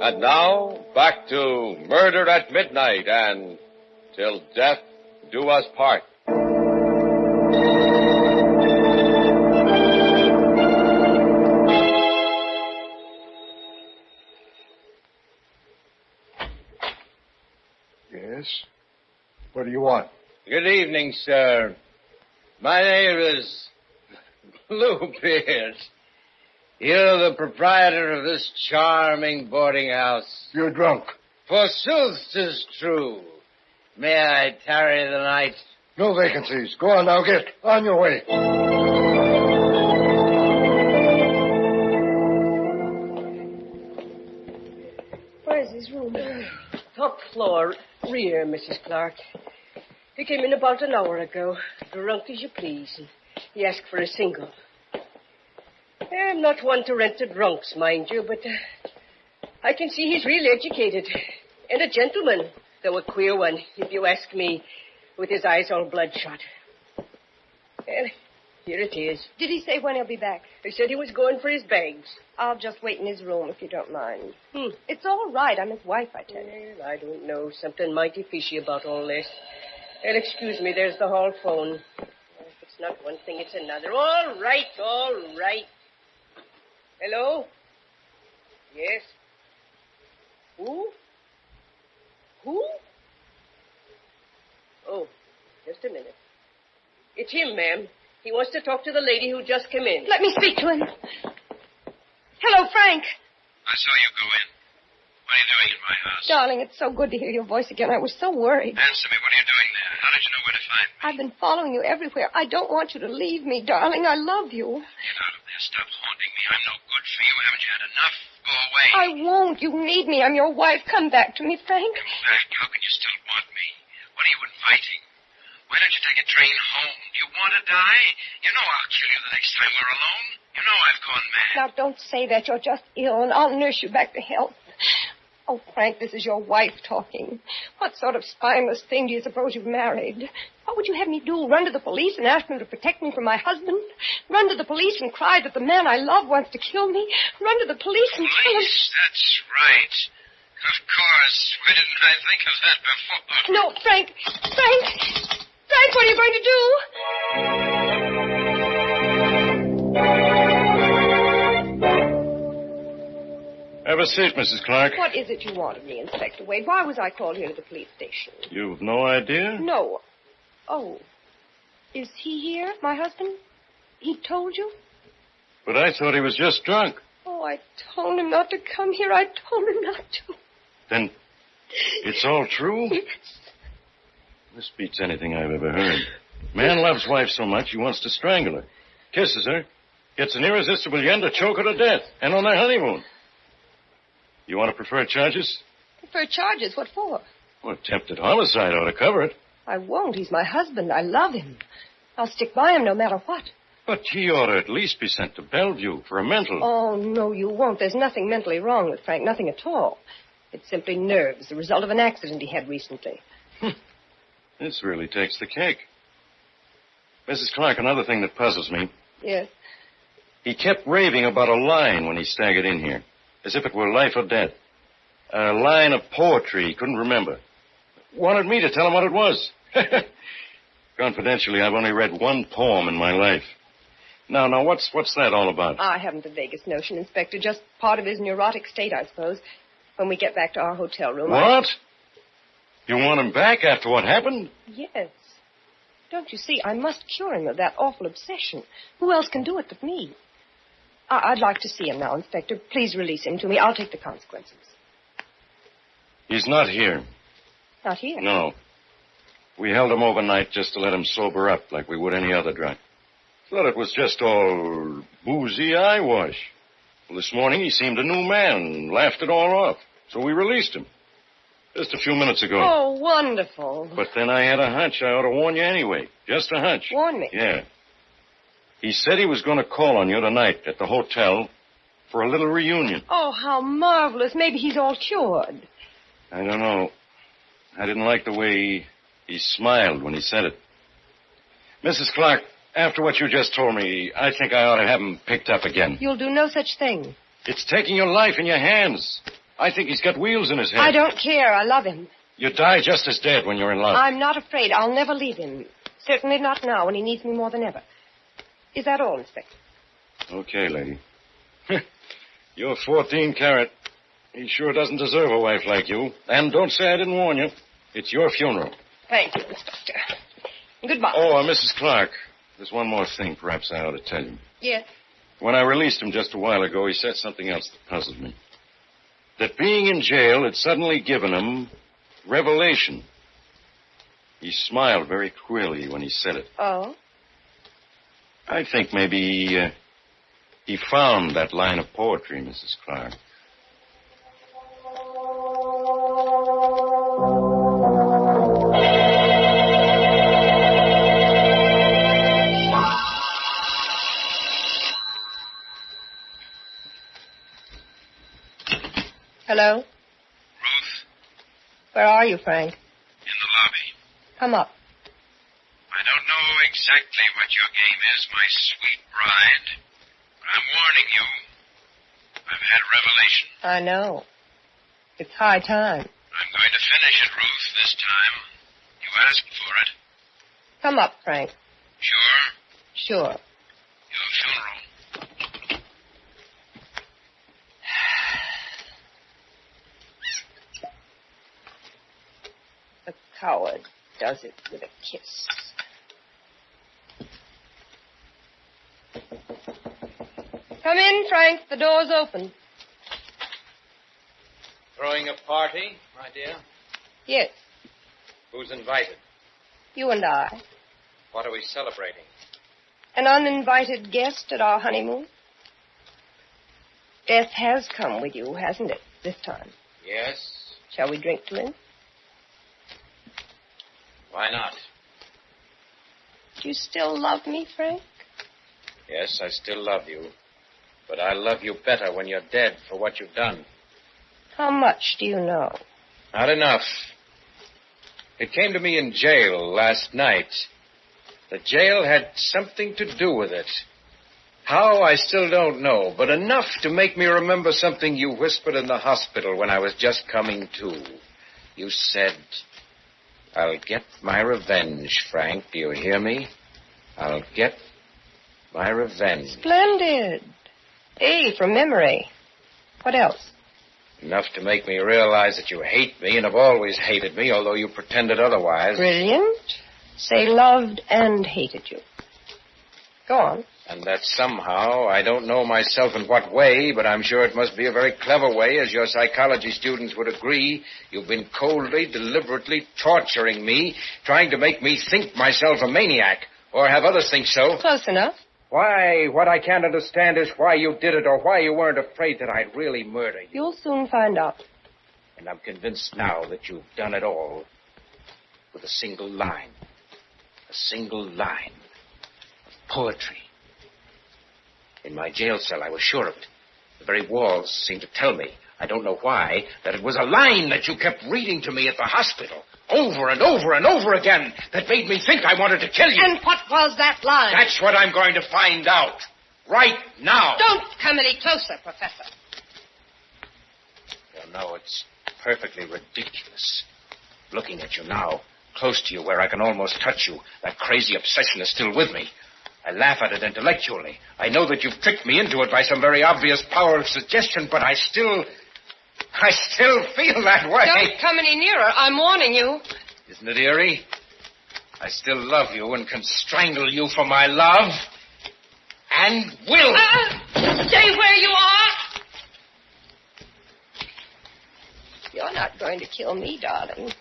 And now, back to Murder at Midnight and Till Death Do Us Part. Yes? What do you want? Good evening, sir. My name is Bluebeard. You're the proprietor of this charming boarding house. You're drunk. Forsooth 'tis true. May I tarry the night? No vacancies. Go on now, get on your way. Where's his room? Top floor, rear, Mrs. Clark. He came in about an hour ago, drunk as you please, and he asked for a single. I'm not one to rent to drunks, mind you, but I can see he's real educated. And a gentleman, though a queer one, if you ask me, with his eyes all bloodshot. And here it is. Did he say when he'll be back? He said he was going for his bags. I'll just wait in his room if you don't mind. It's all right. I'm his wife, I tell you. Well, I don't know. Something mighty fishy about all this. Well, excuse me. There's the hall phone. If it's not one thing, it's another. All right, all right. Hello? Yes? Who? Who? Oh, just a minute. It's him, ma'am. He wants to talk to the lady who just came in. Let me speak to him. Hello, Frank. I saw you go in. What are you doing in my house? Darling, it's so good to hear your voice again. I was so worried. Answer me. What are you doing there? How did you know where to find me? I've been following you everywhere. I don't want you to leave me, darling. I love you. Get out of there. Stop haunting me. I'm no good for you. Haven't you had enough? Go away. I won't. You need me. I'm your wife. Come back to me, Frank. Come back? How can you still want me? What are you inviting? Why don't you take a train home? Do you want to die? You know I'll kill you the next time we're alone. You know I've gone mad. Now, don't say that. You're just ill, and I'll nurse you back to health. Oh, Frank, this is your wife talking. What sort of spineless thing do you suppose you've married? What would you have me do? Run to the police and ask them to protect me from my husband? Run to the police and cry that the man I love wants to kill me? Run to the police and tell them... Police, that's right. Of course. Why didn't I think of that before? No, Frank! Frank, what are you going to do? Have a seat, Mrs. Clark. What is it you want of me, Inspector Wade? Why was I called here to the police station? You've no idea? No. Oh. Is he here, my husband? He told you? But I thought he was just drunk. Oh, I told him not to come here. I told him not to. Then it's all true? Yes. This beats anything I've ever heard. Man loves wife so much he wants to strangle her. Kisses her. Gets an irresistible yen to choke her to death. And on their honeymoon. You want to prefer charges? Prefer charges? What for? Well, attempted homicide ought to cover it. I won't. He's my husband. I love him. I'll stick by him no matter what. But he ought to at least be sent to Bellevue for a mental... Oh, no, you won't. There's nothing mentally wrong with Frank. Nothing at all. It's simply nerves, the result of an accident he had recently. This really takes the cake. Mrs. Clark, another thing that puzzles me. Yes? He kept raving about a line when he staggered in here, as if it were life or death. A line of poetry he couldn't remember. Wanted me to tell him what it was. Confidentially, I've only read one poem in my life. Now, what's that all about? I haven't the vaguest notion, Inspector. Just part of his neurotic state, I suppose. When we get back to our hotel room... What? You want him back after what happened? Yes. Don't you see, I must cure him of that awful obsession. Who else can do it but me? I'd like to see him now, Inspector. Please release him to me. I'll take the consequences. He's not here. Not here? No. We held him overnight just to let him sober up like we would any other drunk. Thought it was just all boozy eyewash. Well, this morning he seemed a new man, laughed it all off. So we released him. Just a few minutes ago. Oh, wonderful. But then I had a hunch I ought to warn you anyway. Just a hunch. Warn me? Yeah. He said he was going to call on you tonight at the hotel for a little reunion. Oh, how marvelous. Maybe he's all cured. I don't know. I didn't like the way he smiled when he said it. Mrs. Clark, after what you just told me, I think I ought to have him picked up again. You'll do no such thing. It's taking your life in your hands. I think he's got wheels in his head. I don't care. I love him. You die just as dead when you're in love. I'm not afraid. I'll never leave him. Certainly not now when he needs me more than ever. Is that all, Inspector? Okay, lady. You're 14 carat. He sure doesn't deserve a wife like you. And don't say I didn't warn you. It's your funeral. Thank you, Inspector. Goodbye. Oh, Mrs. Clark, there's one more thing perhaps I ought to tell you. Yes? When I released him just a while ago, he said something else that puzzled me. That being in jail had suddenly given him revelation. He smiled very queerly when he said it. Oh? I think maybe he found that line of poetry, Mrs. Clark. Hello? Ruth? Where are you, Frank? In the lobby. Come up. I don't know exactly what your game is, my sweet bride. But I'm warning you. I've had a revelation. I know. It's high time. I'm going to finish it, Ruth, this time. You asked for it. Come up, Frank. Sure? Sure. Your funeral. The coward does it with a kiss. Come in, Frank. The door's open. Throwing a party, my dear? Yes, Who's invited? you and I. What are we celebrating? An uninvited guest at our honeymoon. Death has come with you, hasn't it, this time? Yes. Shall we drink to him? Why not? Do you still love me, Frank? Yes, I still love you. But I love you better when you're dead for what you've done. How much do you know? Not enough. It came to me in jail last night. The jail had something to do with it. How, I still don't know, but enough to make me remember something you whispered in the hospital when I was just coming to. You said, "I'll get my revenge, Frank. Do you hear me? I'll get my revenge." Splendid. Hey, from memory. What else? Enough to make me realize that you hate me and have always hated me, although you pretended otherwise. Brilliant. Say loved and hated you. Go on. And that somehow, I don't know myself in what way, but I'm sure it must be a very clever way, as your psychology students would agree, you've been coldly, deliberately torturing me, trying to make me think myself a maniac, or have others think so. Close enough. Why, what I can't understand is why you did it, or why you weren't afraid that I'd really murder you. You'll soon find out. And I'm convinced now that you've done it all with a single line. A single line of poetry. In my jail cell, I was sure of it. The very walls seemed to tell me, I don't know why, that it was a line that you kept reading to me at the hospital, over and over and over again, that made me think I wanted to kill you. And what was that line? That's what I'm going to find out. Right now. Don't come any closer, Professor. You know, it's perfectly ridiculous. Looking at you now, Close to you where I can almost touch you. That crazy obsession is still with me. I laugh at it intellectually. I know that you've tricked me into it by some very obvious power of suggestion, but I still feel that way. Don't come any nearer. I'm warning you. Isn't it eerie? I still love you and can strangle you for my love. And will. Stay where you are. You're not going to kill me, darling.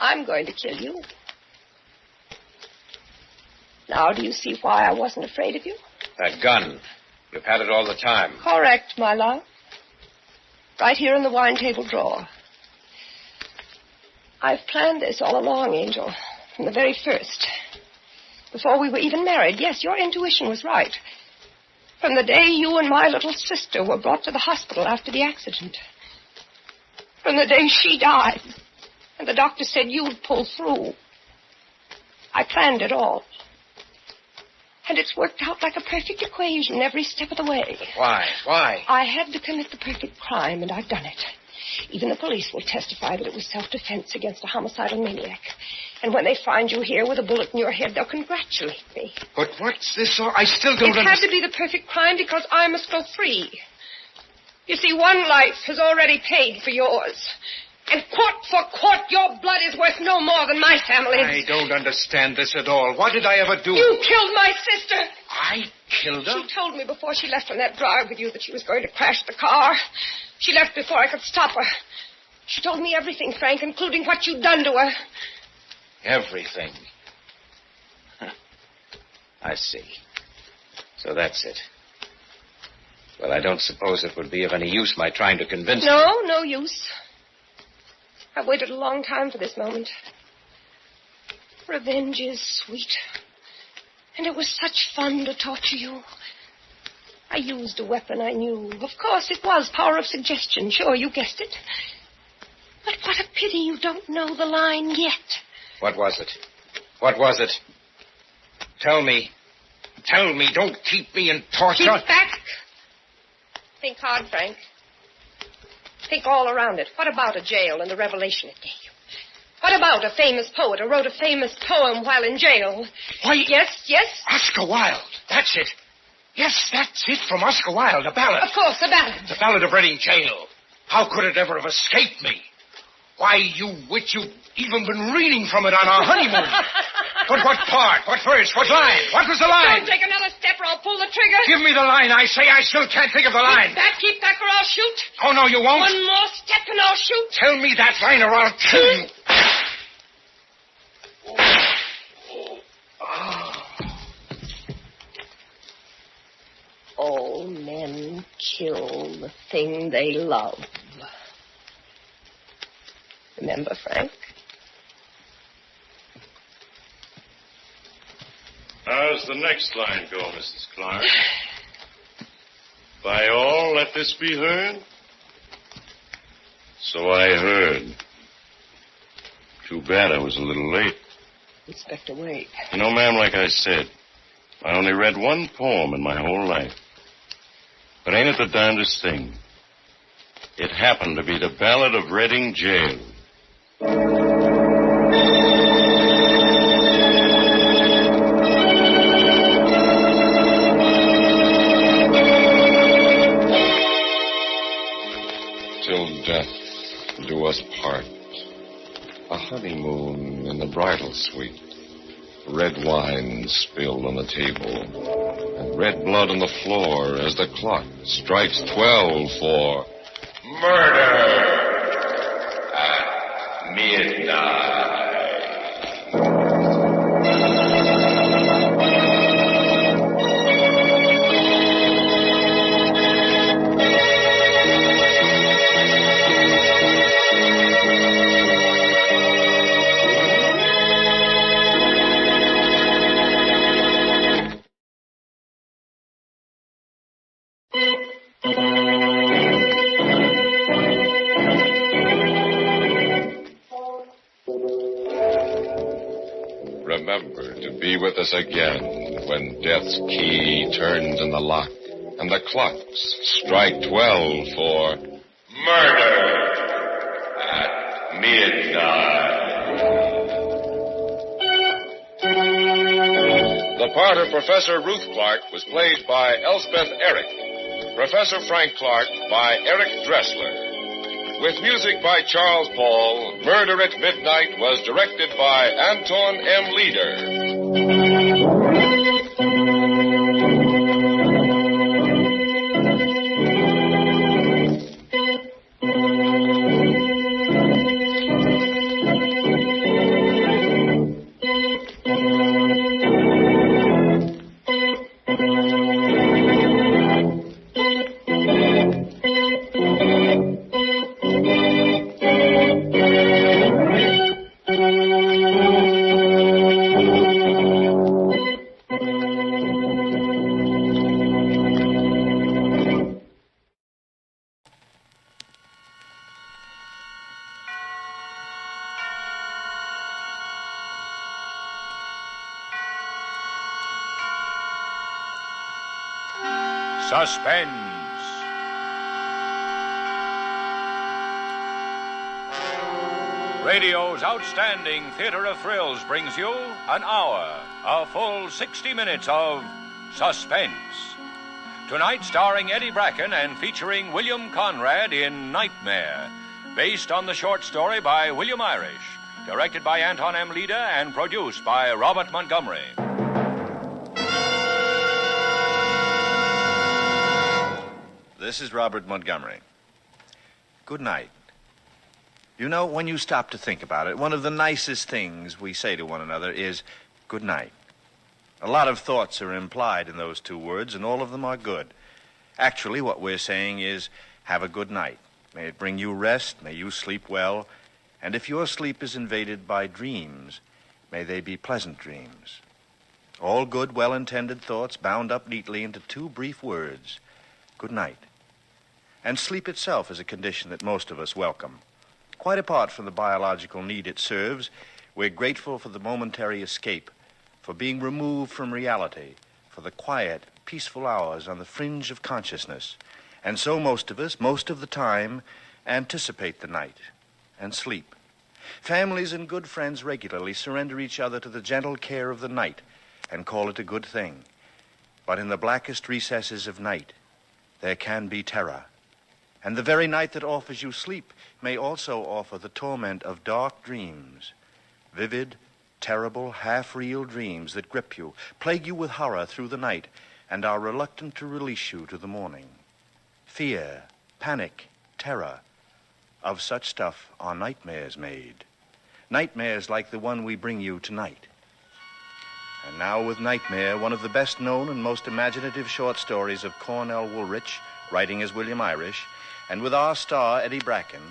I'm going to kill you. Now, do you see why I wasn't afraid of you? That gun. You've had it all the time. Correct, my love. Right here in the wine table drawer. I've planned this all along, Angel, from the very first. Before we were even married. Yes, your intuition was right. From the day you and my little sister were brought to the hospital after the accident. From the day she died, and the doctor said you'd pull through. I planned it all. And it's worked out like a perfect equation every step of the way. Why? Why? I had to commit the perfect crime, and I've done it. Even the police will testify that it was self-defense against a homicidal maniac. And when they find you here with a bullet in your head, they'll congratulate me. But what's this? I still don't It had to be the perfect crime because I must go free. You see, one life has already paid for yours. And quart for quart, your blood is worth no more than my family's. I don't understand this at all. What did I ever do? You killed my sister. I killed her? She told me before she left on that drive with you that she was going to crash the car. She left before I could stop her. She told me everything, Frank, including what you'd done to her. Everything. I see. So that's it. Well, I don't suppose it would be of any use my trying to convince No, no use. I've waited a long time for this moment. Revenge is sweet. And it was such fun to torture you. I used a weapon I knew. Of course, it was power of suggestion. Sure, you guessed it. But what a pity you don't know the line yet. What was it? What was it? Tell me. Tell me. Don't keep me in torture. Keep back. Think hard, Frank. Think all around it. What about a jail and the revelation it gave you? What about a famous poet who wrote a famous poem while in jail? Why? Yes, yes? Oscar Wilde. That's it. Yes, that's it from Oscar Wilde, a ballad. Of course, a ballad. The Ballad of Reading Jail. How could it ever have escaped me? Why, you witch, you've even been reading from it on our honeymoon. But what part? What verse? What line? What was the line? Don't take another step or I'll pull the trigger. Give me the line, I say. I still can't think of the line. Keep back or I'll shoot. Oh, no, you won't. One more step and I'll shoot. Tell me that line or I'll kill you. All men kill the thing they love. Remember, Frank? How's the next line go, Mrs. Clark? By all, let this be heard? So I heard. Too bad I was a little late. Inspector Wade. You know, ma'am, like I said, I only read one poem in my whole life. But ain't it the darndest thing? It happened to be the Ballad of Reading Jail. Till death do us part. A honeymoon in the bridal suite. Red wine spilled on the table. And red blood on the floor as the clock strikes 12 for murder at midnight. Remember to be with us again when death's key turns in the lock and the clocks strike 12 for murder at midnight. part of Professor Ruth Clark was played by Elspeth Eric. Professor Frank Clark by Eric Dressler. With music by Charles Paul, Murder at Midnight was directed by Anton M. Leader. Suspense. Radio's outstanding theater of thrills brings you an hour, a full 60 minutes of Suspense. Tonight starring Eddie Bracken and featuring William Conrad in Nightmare, based on the short story by William Irish, directed by Anton M. Leader and produced by Robert Montgomery. This is Robert Montgomery. Good night. You know, when you stop to think about it, one of the nicest things we say to one another is good night. A lot of thoughts are implied in those two words, and all of them are good. Actually, what we're saying is have a good night. May it bring you rest, may you sleep well, and if your sleep is invaded by dreams, may they be pleasant dreams. All good, well-intended thoughts bound up neatly into two brief words, good night. And sleep itself is a condition that most of us welcome. Quite apart from the biological need it serves, we're grateful for the momentary escape, for being removed from reality, for the quiet, peaceful hours on the fringe of consciousness. And so most of us, most of the time, anticipate the night and sleep. Families and good friends regularly surrender each other to the gentle care of the night and call it a good thing. But in the blackest recesses of night, there can be terror. And the very night that offers you sleep may also offer the torment of dark dreams, vivid, terrible, half-real dreams that grip you, plague you with horror through the night, and are reluctant to release you to the morning. Fear, panic, terror, of such stuff are nightmares made. Nightmares like the one we bring you tonight. And now with Nightmare, one of the best known and most imaginative short stories of Cornell Woolrich, writing as William Irish, and with our star, Eddie Bracken,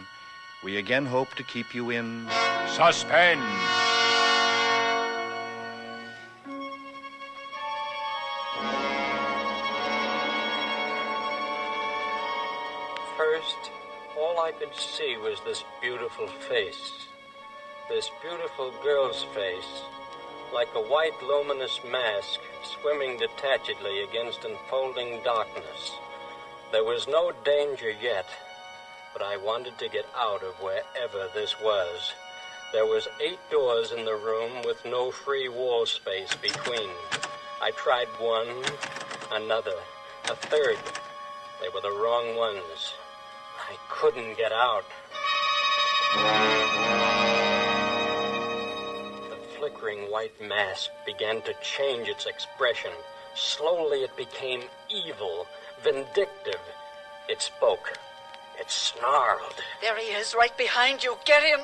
we again hope to keep you in Suspense. First, all I could see was this beautiful face. This beautiful girl's face, like a white luminous mask swimming detachedly against enfolding darkness. There was no danger yet, but I wanted to get out of wherever this was. There was 8 doors in the room with no free wall space between. I tried one, another, a third. They were the wrong ones. I couldn't get out. The flickering white mask began to change its expression. Slowly it became evil, vindictive. It spoke. It snarled. There he is, right behind you. Get him!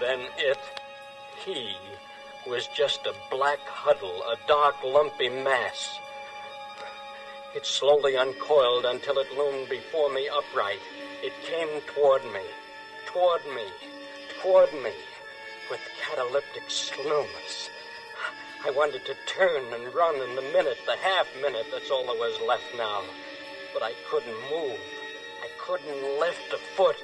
Then he, was just a black huddle, a dark, lumpy mass. It slowly uncoiled until it loomed before me upright. It came toward me, with cataleptic slowness. I wanted to turn and run in the minute, the half-minute, that's all there was left now. But I couldn't move. I couldn't lift a foot.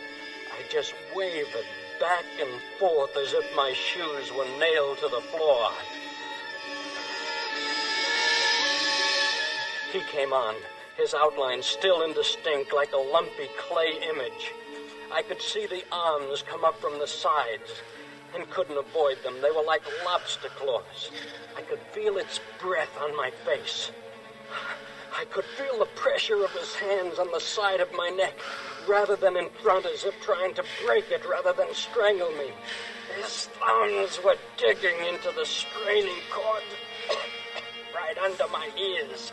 I just wavered back and forth as if my shoes were nailed to the floor. He came on, his outline still indistinct like a lumpy clay image. I could see the arms come up from the sides. and couldn't avoid them. They were like lobster claws. I could feel its breath on my face. I could feel the pressure of his hands on the side of my neck, rather than in front, as if trying to break it rather than strangle me. His thumbs were digging into the straining cord right under my ears,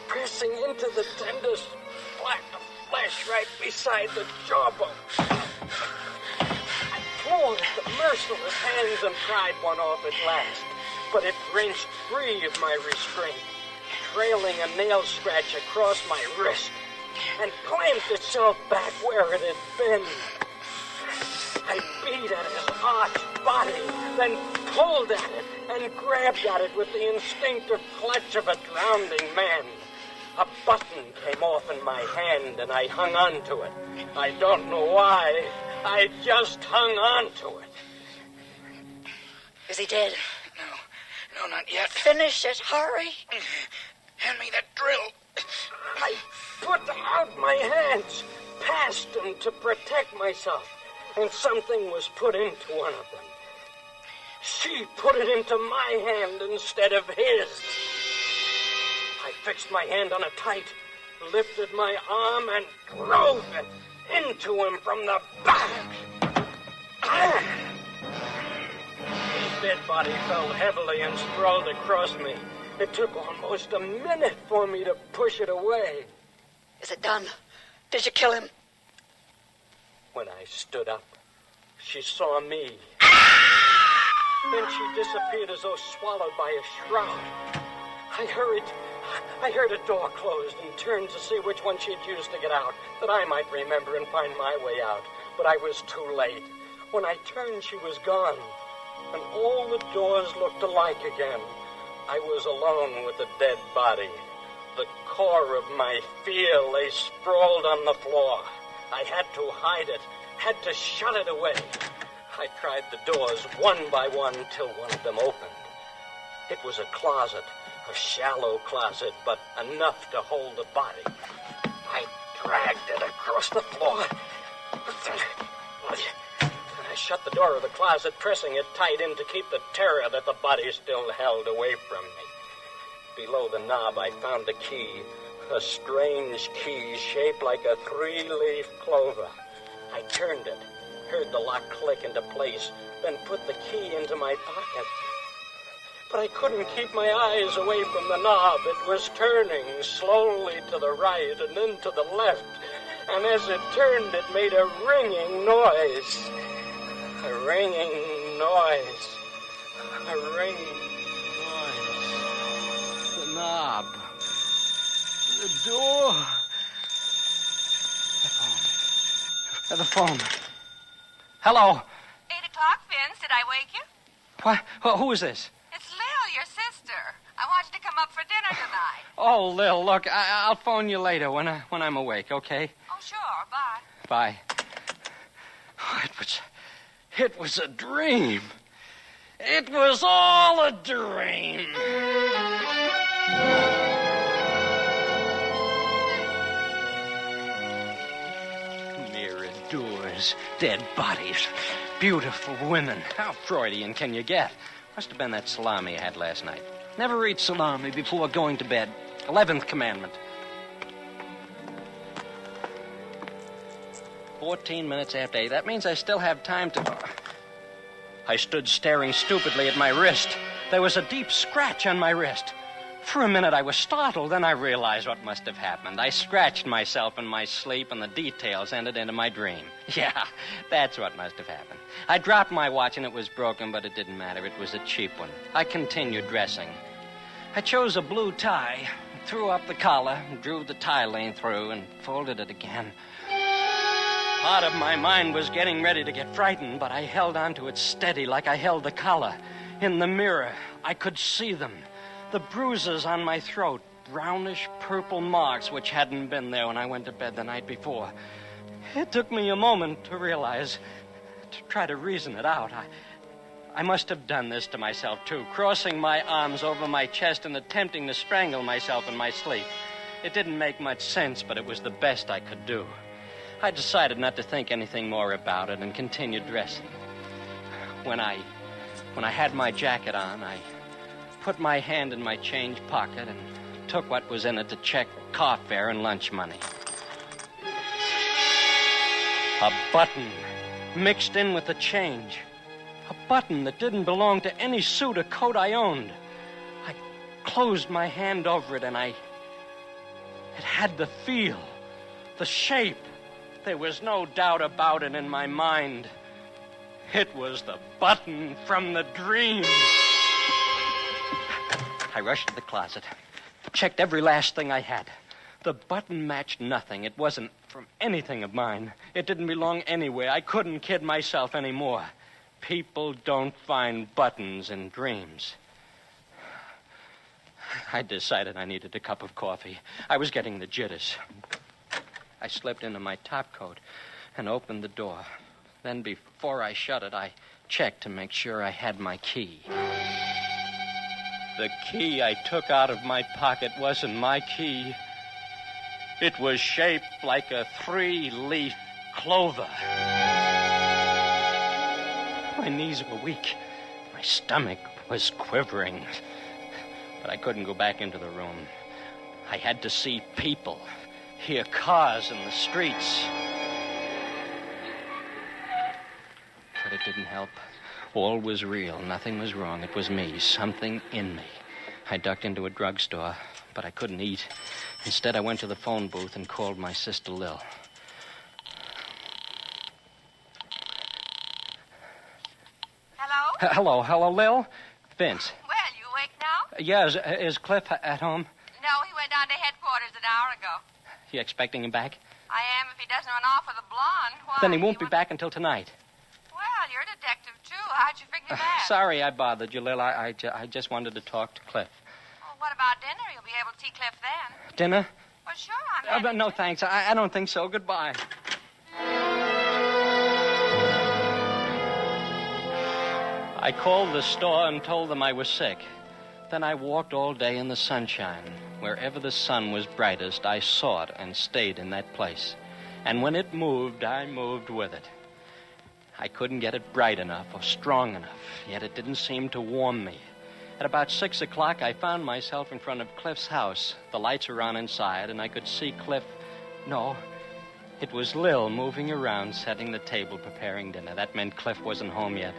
pressing into the tender splat of flesh right beside the jawbone. I clawed at the merciless hands and pried one off at last, but it wrenched free of my restraint, trailing a nail scratch across my wrist, and clamped itself back where it had been. I beat at his arched body, then pulled at it and grabbed at it with the instinctive clutch of a drowning man. A button came off in my hand, and I hung on to it. I don't know why. I just hung on to it. Is he dead? No, not yet. Finish it, hurry. Hand me that drill. I put out my hands, past them to protect myself, and something was put into one of them. She put it into my hand instead of his. I fixed my hand on it tight, lifted my arm, and drove it into him from the back. His dead body fell heavily and sprawled across me. It took almost a minute for me to push it away. Is it done? Did you kill him? When I stood up, she saw me. Then she disappeared as though swallowed by a shroud. I heard a door closed and turned to see which one she had used to get out, that I might remember and find my way out. But I was too late. When I turned, she was gone, and all the doors looked alike again. I was alone with the dead body. The core of my fear lay sprawled on the floor. I had to hide it, had to shut it away. I tried the doors one by one till one of them opened. It was a closet, a shallow closet, but enough to hold the body. I dragged it across the floor. I shut the door of the closet, pressing it tight in to keep the terror that the body still held away from me. Below the knob, I found a key, a strange key shaped like a 3-leaf clover. I turned it, heard the lock click into place, then put the key into my pocket. But I couldn't keep my eyes away from the knob. It was turning slowly to the right and then to the left. And as it turned, it made a ringing noise. A ringing noise. A ringing noise. The knob. The door. The phone. Hello. 8 o'clock, Vince. Did I wake you? What? Who is this? It's Lil, your sister. I want you to come up for dinner tonight. Oh, Lil, look, I'll phone you later when I'm awake, okay? Oh, sure. Bye. Bye. Oh, it was a dream. It was all a dream. Mirrored doors, dead bodies, beautiful women. How Freudian can you get? Must have been that salami I had last night. Never eat salami before going to bed. 11th commandment. 14 minutes after 8. That means I still have time to... I stood staring stupidly at my wrist. There was a deep scratch on my wrist. For a minute I was startled, then I realized what must have happened. I scratched myself in my sleep, and the details entered into my dream. Yeah, that's what must have happened. I dropped my watch, and it was broken, but it didn't matter. It was a cheap one. I continued dressing. I chose a blue tie, threw up the collar, drew the tie lane through, and folded it again. Part of my mind was getting ready to get frightened, but I held onto it steady like I held the collar. In the mirror, I could see them. The bruises on my throat, brownish purple marks which hadn't been there when I went to bed the night before. It took me a moment to realize, to try to reason it out. I must have done this to myself, too, crossing my arms over my chest and attempting to strangle myself in my sleep. It didn't make much sense, but it was the best I could do. I decided not to think anything more about it and continued dressing. When I had my jacket on, I put my hand in my change pocket and took what was in it to check car fare and lunch money. A button mixed in with the change. A button that didn't belong to any suit or coat I owned. I closed my hand over it and it had the feel, the shape. There was no doubt about it in my mind. It was the button from the dream. I rushed to the closet, checked every last thing I had. The button matched nothing. It wasn't from anything of mine. It didn't belong anywhere. I couldn't kid myself anymore. People don't find buttons in dreams. I decided I needed a cup of coffee. I was getting the jitters. I slipped into my topcoat and opened the door. Then before I shut it, I checked to make sure I had my key. The key I took out of my pocket wasn't my key. It was shaped like a 3-leaf clover. My knees were weak. My stomach was quivering. But I couldn't go back into the room. I had to see people, hear cars in the streets. But it didn't help. All was real. Nothing was wrong. It was me, something in me. I ducked into a drugstore, but I couldn't eat. Instead, I went to the phone booth and called my sister Lil. Hello? Hello, Lil? Vince. Well, you awake now? Yeah, is Cliff at home? No, he went down to headquarters an hour ago. You expecting him back? I am if he doesn't run off with a blonde. Why? Then he won't be back until tonight. Well, you're a detective, too. How'd you figure that? Sorry I bothered you, Lil. I just wanted to talk to Cliff. Well, what about dinner? You'll be able to see Cliff then. Dinner? Well, sure, I'm But no, thanks. I don't think so. Goodbye. I called the store and told them I was sick. Then I walked all day in the sunshine. Wherever the sun was brightest, I saw it and stayed in that place. And when it moved, I moved with it. I couldn't get it bright enough or strong enough, yet it didn't seem to warm me. At about 6 o'clock, I found myself in front of Cliff's house. The lights were on inside, and I could see Cliff. No, it was Lil moving around, setting the table, preparing dinner. That meant Cliff wasn't home yet.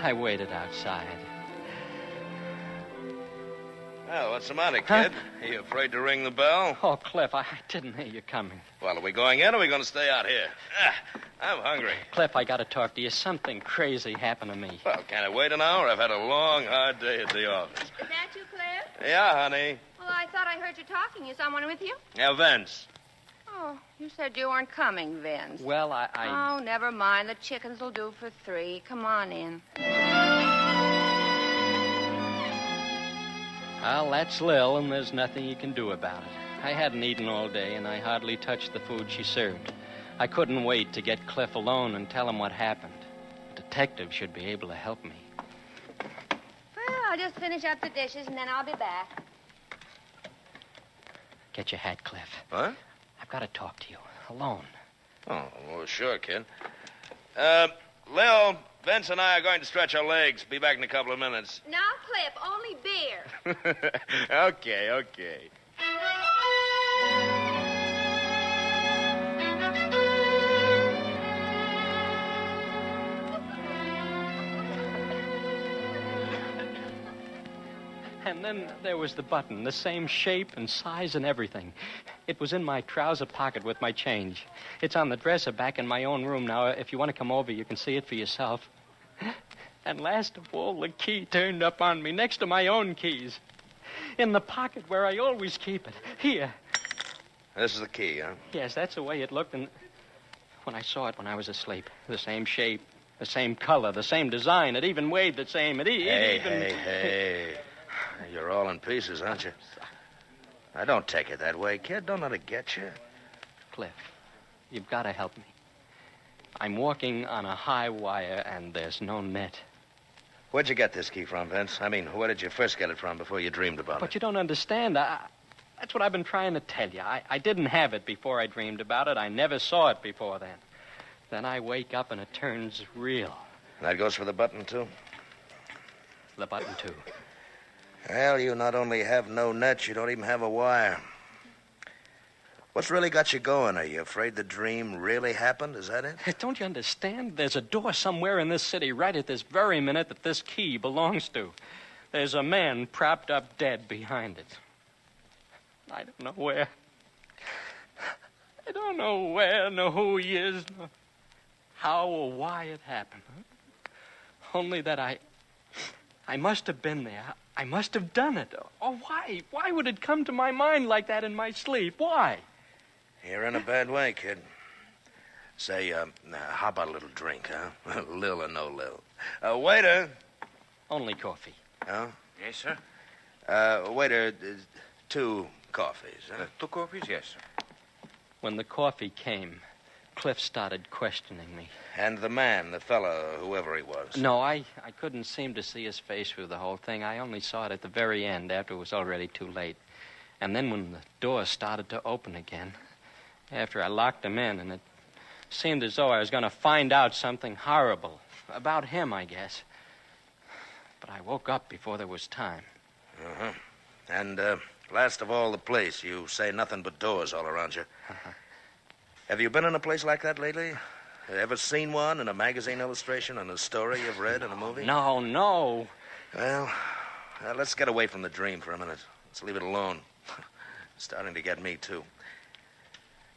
I waited outside. Well, what's the matter, kid? Are you afraid to ring the bell? Oh, Cliff, I didn't hear you coming. Well, are we going in or are we going to stay out here? I'm hungry. Cliff, I got to talk to you. Something crazy happened to me. Well, can I wait an hour? I've had a long, hard day at the office. Is that you, Cliff? Yeah, honey. Well, I thought I heard you talking. Is someone with you? Yeah, Vince. Oh, you said you weren't coming, Vince. Well, I... Oh, never mind. The chickens will do for 3. Come on in. Well, that's Lil, and there's nothing you can do about it. I hadn't eaten all day, and I hardly touched the food she served. I couldn't wait to get Cliff alone and tell him what happened. A detective should be able to help me. Well, I'll just finish up the dishes, and then I'll be back. Get your hat, Cliff. What? I've got to talk to you. Alone. Oh, well, sure, kid. Lil, Vince and I are going to stretch our legs. Be back in a couple of minutes. Now, Cliff, only beer. Okay. And then there was the button, the same shape and size and everything. It was in my trouser pocket with my change. It's on the dresser back in my own room now. If you want to come over, you can see it for yourself. And last of all, the key turned up on me next to my own keys. In the pocket where I always keep it. Here. This is the key, huh? Yes, that's the way it looked. And when I saw it when I was asleep, the same shape, the same color, the same design. It even weighed the same. Hey. You're all in pieces, aren't you? Now, don't take it that way, kid. Don't let it get you. Cliff, you've got to help me. I'm walking on a high wire, and there's no net. Where'd you get this key from, Vince? I mean, where did you first get it from before you dreamed about it? But you don't understand. That's what I've been trying to tell you. I didn't have it before I dreamed about it. I never saw it before then. Then I wake up, and it turns real. That goes for the button, too? The button, too. Well, you not only have no net, you don't even have a wire. What's really got you going? Are you afraid the dream really happened? Is that it? Don't you understand? There's a door somewhere in this city right at this very minute that this key belongs to. There's a man propped up dead behind it. I don't know where. I don't know where, nor who he is, nor how or why it happened. Only that I must have been there. I must have done it. Oh, why? Why would it come to my mind like that in my sleep? Why? You're in a bad way, kid. Say, how about a little drink, huh? Lil or no Lil. Waiter. Only coffee. Huh? Yes, sir. Waiter, 2 coffees, huh? 2 coffees? Yes, sir. When the coffee came, Cliff started questioning me. And the man, the fellow, whoever he was. No, I couldn't seem to see his face through the whole thing. I only saw it at the very end, after it was already too late. And then when the door started to open again, after I locked him in, and it seemed as though I was going to find out something horrible. About him, I guess. But I woke up before there was time. Uh-huh. And, last of all, the place. You say nothing but doors all around you. Uh-huh. Have you been in a place like that lately? Ever seen one in a magazine illustration, in a story you've read, in a movie? No. Well, let's get away from the dream for a minute. Let's leave it alone. It's starting to get me, too.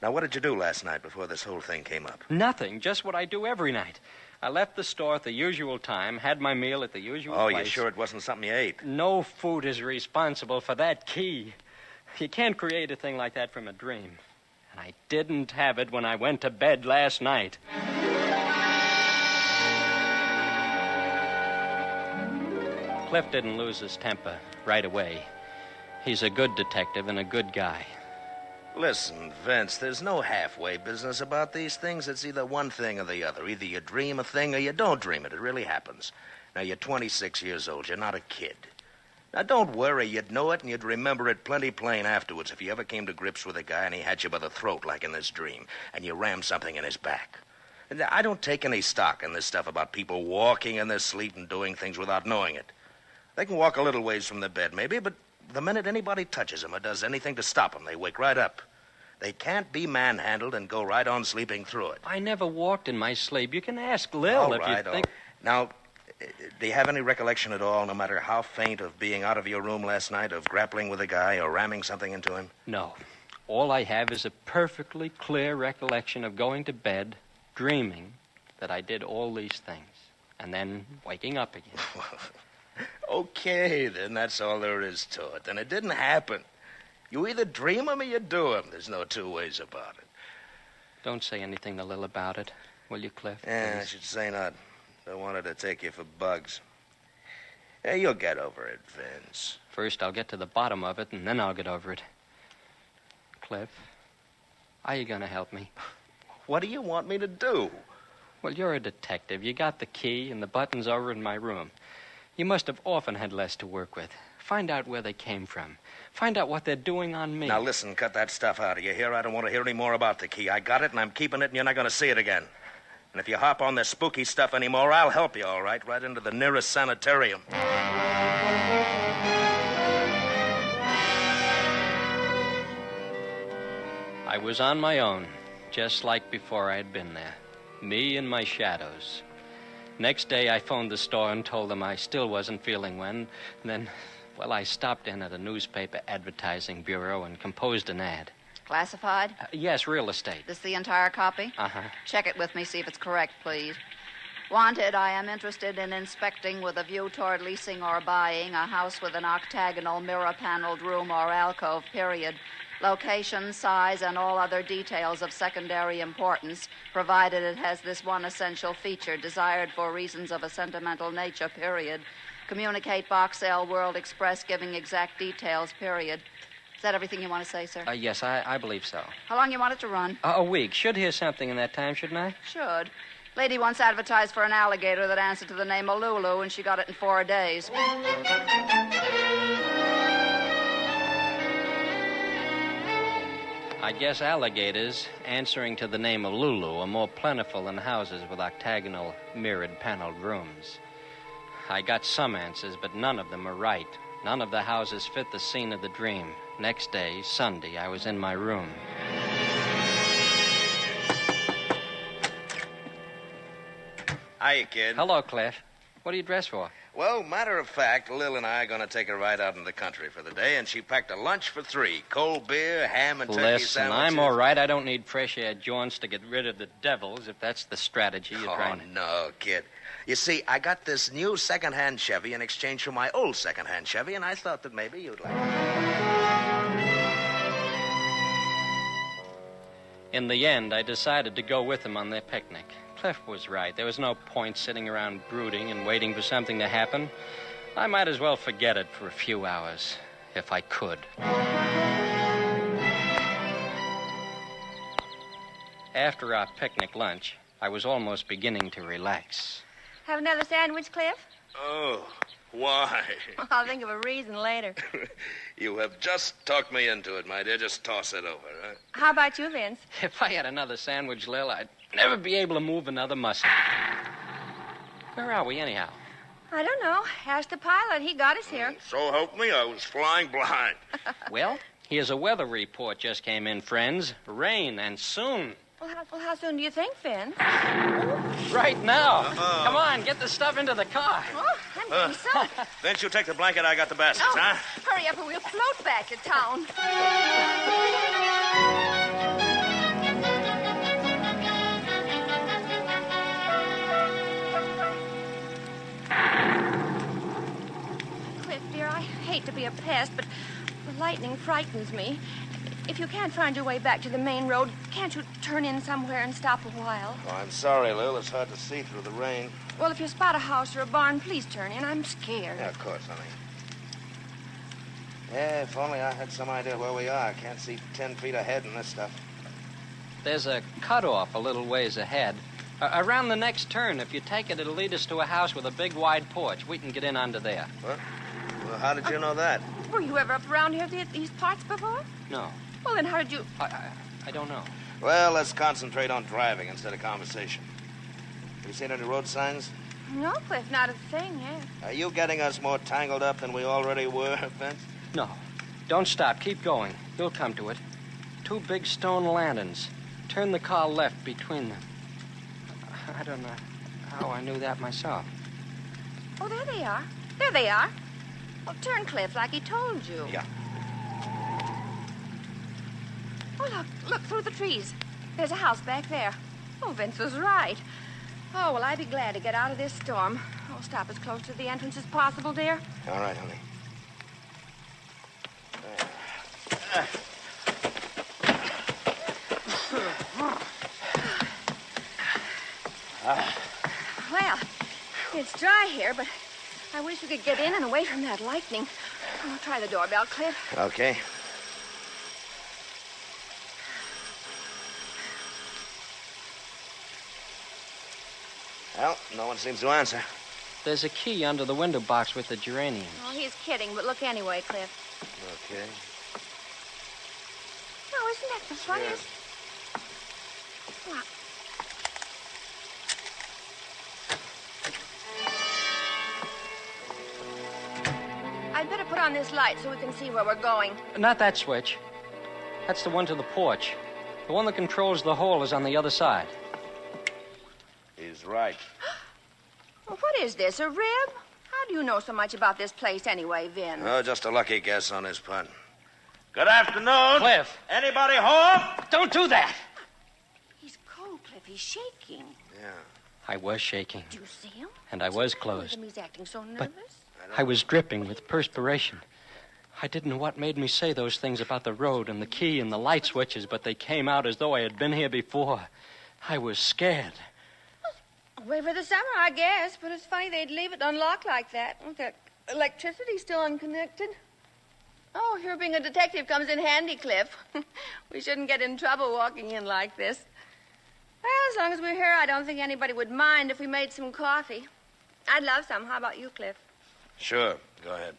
Now, what did you do last night before this whole thing came up? Nothing. Just what I do every night. I left the store at the usual time, had my meal at the usual place. Oh, you sure it wasn't something you ate? No food is responsible for that key. You can't create a thing like that from a dream. And I didn't have it when I went to bed last night. Cliff didn't lose his temper right away. He's a good detective and a good guy. Listen, Vince, there's no halfway business about these things. It's either one thing or the other. Either you dream a thing or you don't dream it. It really happens. Now, you're 26 years old. You're not a kid. Now, don't worry. You'd know it and you'd remember it plenty plain afterwards if you ever came to grips with a guy and he had you by the throat like in this dream and you rammed something in his back. And I don't take any stock in this stuff about people walking in their sleep and doing things without knowing it. They can walk a little ways from the bed, maybe, but the minute anybody touches them or does anything to stop them, they wake right up. They can't be manhandled and go right on sleeping through it. I never walked in my sleep. You can ask Lil All if right, you think... Now, do you have any recollection at all, no matter how faint, of being out of your room last night, of grappling with a guy or ramming something into him? No. All I have is a perfectly clear recollection of going to bed, dreaming that I did all these things, and then waking up again. Okay, then that's all there is to it. Then it didn't happen. You either dream them or you do them. There's no 2 ways about it. Don't say anything to Lil about it, will you, Cliff? Yeah, please? I should say not. Don't want her to take you for bugs. Yeah, you'll get over it, Vince. First, I'll get to the bottom of it, and then I'll get over it. Cliff, are you going to help me? What do you want me to do? Well, you're a detective. You got the key, and the button's over in my room. You must have often had less to work with. Find out where they came from. Find out what they're doing on me. Now, listen, cut that stuff out of you here. I don't want to hear any more about the key. I got it, and I'm keeping it, and you're not going to see it again. And if you hop on this spooky stuff anymore, I'll help you, all right? Right into the nearest sanitarium. I was on my own, just like before I had been there. Me and my shadows. Next day, I phoned the store and told them I still wasn't feeling well. And then, well, I stopped in at a newspaper advertising bureau and composed an ad. Classified? Yes, real estate. This the entire copy? Uh-huh. Check it with me, see if it's correct, please. Wanted, I am interested in inspecting with a view toward leasing or buying a house with an octagonal mirror-paneled room or alcove, period. Location, size, and all other details of secondary importance, provided it has this one essential feature, desired for reasons of a sentimental nature, period. Communicate Box L World Express, giving exact details, period. Is that everything you want to say, sir? Yes, I believe so. How long you want it to run? A week. Should hear something in that time, shouldn't I? Should. Lady once advertised for an alligator that answered to the name of Lulu, and she got it in 4 days. I guess alligators, answering to the name of Lulu, are more plentiful than houses with octagonal, mirrored, paneled rooms. I got some answers, but none of them are right. None of the houses fit the scene of the dream. Next day, Sunday, I was in my room. Hiya, kid. Hello, Cliff. What are you dressed for? Well, matter of fact, Lil and I are going to take a ride out in the country for the day, and she packed a lunch for 3. Cold beer, ham, and turkey Listen, sandwiches. I'm all right. I don't need fresh air joints to get rid of the devils, if that's the strategy you're trying to... no, kid. You see, I got this new second-hand Chevy in exchange for my old second-hand Chevy, and I thought that maybe you'd like it. In the end, I decided to go with them on their picnic. Cliff was right. There was no point sitting around brooding and waiting for something to happen. I might as well forget it for a few hours, if I could. After our picnic lunch, I was almost beginning to relax. Have another sandwich, Cliff? Oh, why? I'll think of a reason later. You have just talked me into it, my dear. Just toss it over, huh? How about you, Vince? If I had another sandwich, Lil, I'd never be able to move another muscle. Where are we, anyhow? I don't know. Ask the pilot. He got us here. So help me, I was flying blind. Well, here's a weather report just came in, friends. Rain, and soon. Well, how soon do you think, Vince? Right now. Come on, get the stuff into the car. Oh, I'm getting soaked. Then you take the blanket, I got the baskets, huh? Hurry up or we'll float back to town. Cliff, dear, I hate to be a pest, but the lightning frightens me. If you can't find your way back to the main road, can't you turn in somewhere and stop a while? Oh, I'm sorry, Lil. It's hard to see through the rain. Well, if you spot a house or a barn, please turn in. I'm scared. Yeah, of course, honey. Yeah, if only I had some idea where we are. I can't see 10 feet ahead in this stuff. There's a cutoff a little ways ahead. Around the next turn, if you take it, it'll lead us to a house with a big, wide porch. We can get in under there. What? Well, how did you know that? Were you ever up around here, these parts before? No. Well, then how did you... I don't know. Well, let's concentrate on driving instead of conversation. Have you seen any road signs? No, Cliff, not a thing, yeah. Are you getting us more tangled up than we already were, Vince? No. Don't stop. Keep going. You'll come to it. 2 big stone lanterns. Turn the car left between them. I don't know how I knew that myself. Oh, there they are. There they are. Well, turn, Cliff, like he told you. Yeah. Oh, look through the trees. There's a house back there. Oh, Vince was right. Oh, well, I'd be glad to get out of this storm. I'll stop as close to the entrance as possible, dear. All right, honey. Well, it's dry here, but I wish we could get in and away from that lightning. I'll try the doorbell, Cliff. Okay. Well, no one seems to answer. There's a key under the window box with the geraniums. Oh, he's kidding, but look anyway, Cliff. Okay. Oh, isn't that the funniest? What? I'd better put on this light so we can see where we're going. Not that switch. That's the one to the porch. The one that controls the hole is on the other side. He's right. Well, what is this, a rib? How do you know so much about this place anyway, Vin? Oh, just a lucky guess on his part. Good afternoon. Cliff. Anybody home? Don't do that. He's cold, Cliff. He's shaking. Yeah. I was shaking. Did you see him? And I was closed. He's acting so nervous. I was dripping with perspiration. I didn't know what made me say those things about the road and the key and the light switches, but they came out as though I had been here before. I was scared. Wait for the summer, I guess, but it's funny they'd leave it unlocked like that. With the electricity still unconnected. Oh, here being a detective comes in handy, Cliff. We shouldn't get in trouble walking in like this. Well, as long as we're here, I don't think anybody would mind if we made some coffee. I'd love some. How about you, Cliff? Sure. Go ahead.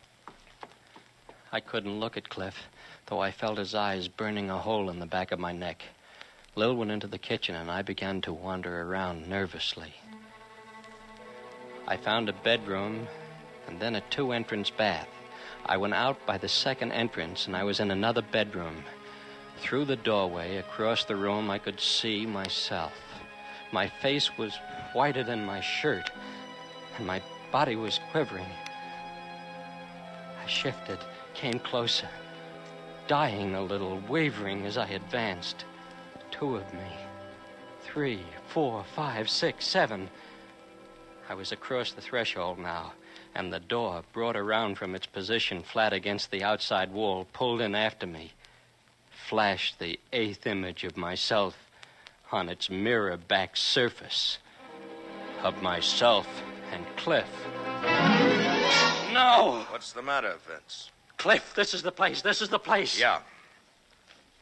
I couldn't look at Cliff, though I felt his eyes burning a hole in the back of my neck. Lil went into the kitchen, and I began to wander around nervously. I found a bedroom and then a 2-entrance bath. I went out by the second entrance, and I was in another bedroom. Through the doorway, across the room, I could see myself. My face was whiter than my shirt, and my body was quivering. I shifted, came closer, dying a little, wavering as I advanced. 2 of me. 3, 4, 5, 6, 7. I was across the threshold now, and the door, brought around from its position flat against the outside wall, pulled in after me, flashed the 8th image of myself on its mirror-back surface. Of myself and Cliff. No! What's the matter, Vince? Cliff, this is the place. This is the place. Yeah.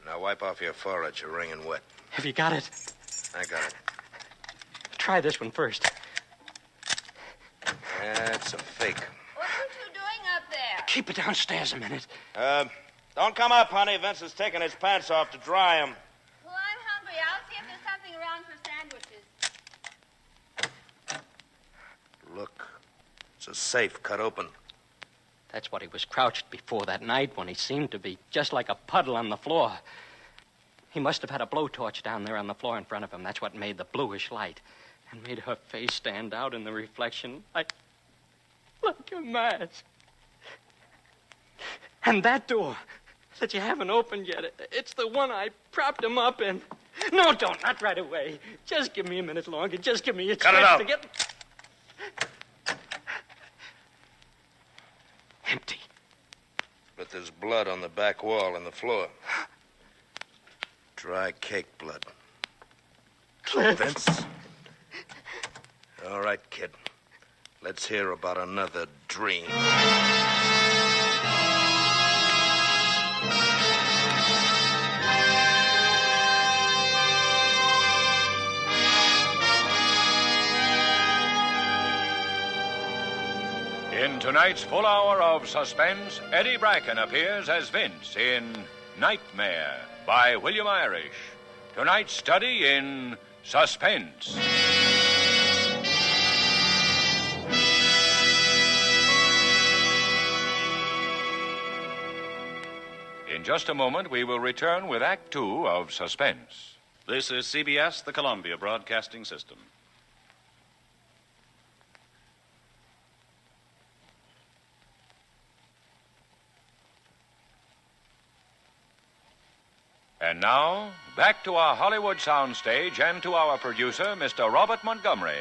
Now wipe off your forehead. You're wringing wet. Have you got it? I got it. Try this one first. That's a fake. What are you doing up there? Keep it downstairs a minute. Don't come up, honey. Vince is taking his pants off to dry them. Well, I'm hungry. I'll see if there's something around for sandwiches. Look. It's a safe cut open. That's what he was crouched before that night when he seemed to be just like a puddle on the floor. He must have had a blowtorch down there on the floor in front of him. That's what made the bluish light and made her face stand out in the reflection like a mask. And that door that you haven't opened yet, it's the one I propped him up in. No, don't. Not right away. Just give me a minute longer. Just give me a Cut it chance out. to get... Empty. But there's blood on the back wall and the floor. Dry cake blood. Cliff. Vince? All right, kid. Let's hear about another dream. In tonight's full hour of suspense, Eddie Bracken appears as Vince in Nightmare by William Irish. Tonight's study in suspense. In just a moment, we will return with Act Two of Suspense. This is CBS, the Columbia Broadcasting System. And now, back to our Hollywood soundstage and to our producer, Mr. Robert Montgomery,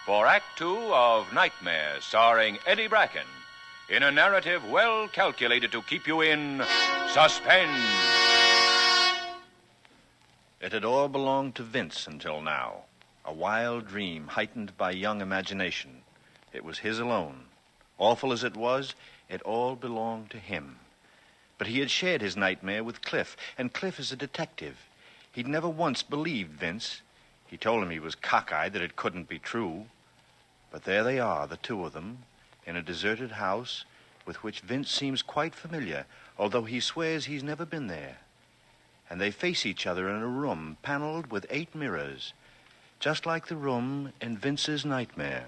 for Act Two of Nightmare, starring Eddie Bracken, in a narrative well calculated to keep you in suspense. It had all belonged to Vince until now. A wild dream heightened by young imagination. It was his alone. Awful as it was, it all belonged to him. But he had shared his nightmare with Cliff, and Cliff is a detective. He'd never once believed Vince. He told him he was cockeyed, that it couldn't be true. But there they are, the two of them, in a deserted house with which Vince seems quite familiar, although he swears he's never been there. And they face each other in a room paneled with 8 mirrors, just like the room in Vince's nightmare.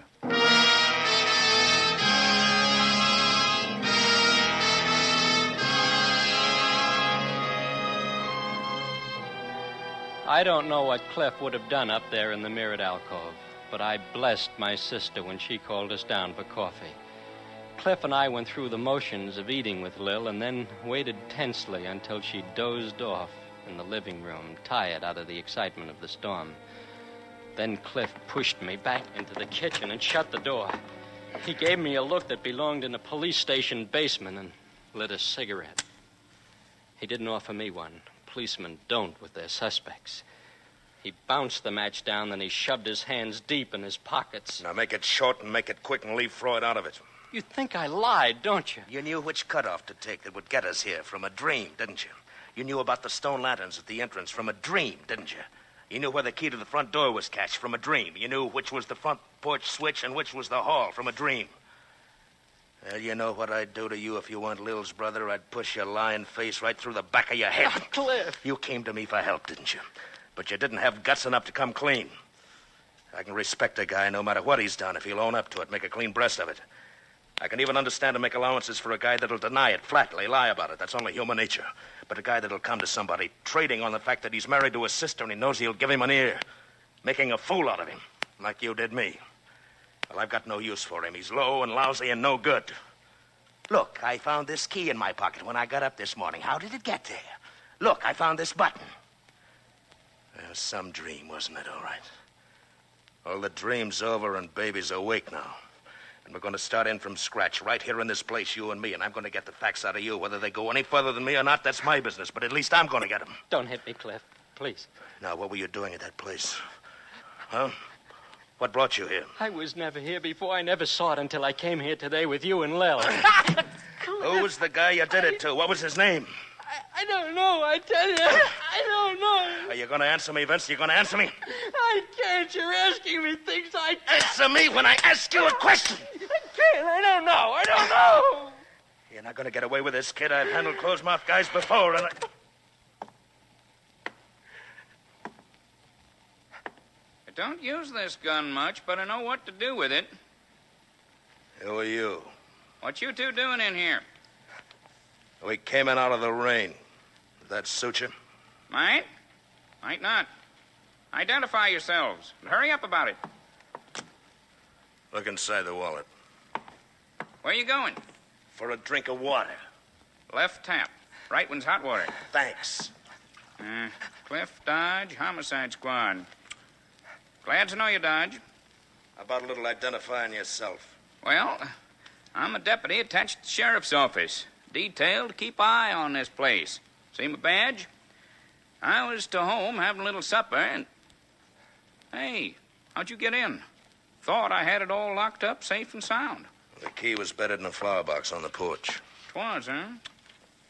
I don't know what Cliff would have done up there in the mirrored alcove, but I blessed my sister when she called us down for coffee. Cliff and I went through the motions of eating with Lil and then waited tensely until she dozed off in the living room, tired out of the excitement of the storm. Then Cliff pushed me back into the kitchen and shut the door. He gave me a look that belonged in a police station basement and lit a cigarette. He didn't offer me one. Policemen don't with their suspects. He bounced the match down, then he shoved his hands deep in his pockets. Now make it short and make it quick and leave Freud out of it. You think I lied, don't you? You knew which cutoff to take that would get us here from a dream, didn't you? You knew about the stone lanterns at the entrance from a dream, didn't you? You knew where the key to the front door was cached from a dream. You knew which was the front porch switch and which was the hall from a dream. Well, you know what I'd do to you if you weren't Lil's brother? I'd push your lying face right through the back of your head. Oh, Cliff. You came to me for help, didn't you? But you didn't have guts enough to come clean. I can respect a guy no matter what he's done if he'll own up to it, make a clean breast of it. I can even understand and make allowances for a guy that'll deny it flatly, lie about it. That's only human nature. But a guy that'll come to somebody trading on the fact that he's married to his sister and he knows he'll give him an ear, making a fool out of him, like you did me. Well, I've got no use for him. He's low and lousy and no good. Look, I found this key in my pocket when I got up this morning. How did it get there? Look, I found this button. Well, some dream, wasn't it, all right? Well, the dream's over and baby's awake now. And we're going to start in from scratch right here in this place, you and me, and I'm going to get the facts out of you. Whether they go any further than me or not, that's my business, but at least I'm going to get them. Don't hit me, Cliff. Please. Now, what were you doing at that place? Huh? What brought you here? I was never here before. I never saw it until I came here today with you and Lil. Who was the guy you did it to? What was his name? I don't know, I tell you. I don't know. Are you going to answer me, Vince? You going to answer me? I can't. You're asking me things I can't. Answer me when I ask you a question. I can't. I don't know. I don't know. You're not going to get away with this, kid. I've handled closed-mouth guys before, and I don't use this gun much, but I know what to do with it. Who are you? What you two doing in here? We came in out of the rain. Does that suit you? Might? Might not. Identify yourselves. And hurry up about it. Look inside the wallet. Where you going? For a drink of water. Left tap. Right one's hot water. Thanks. Cliff Dodge, Homicide Squad. Glad to know you, Dodge. How about a little identifying yourself? Well, I'm a deputy attached to the sheriff's office. Detailed to keep eye on this place. See my badge? I was to home having a little supper and... Hey, how'd you get in? Thought I had it all locked up safe and sound. The key was bedded in a flower box on the porch. 'Twas, huh?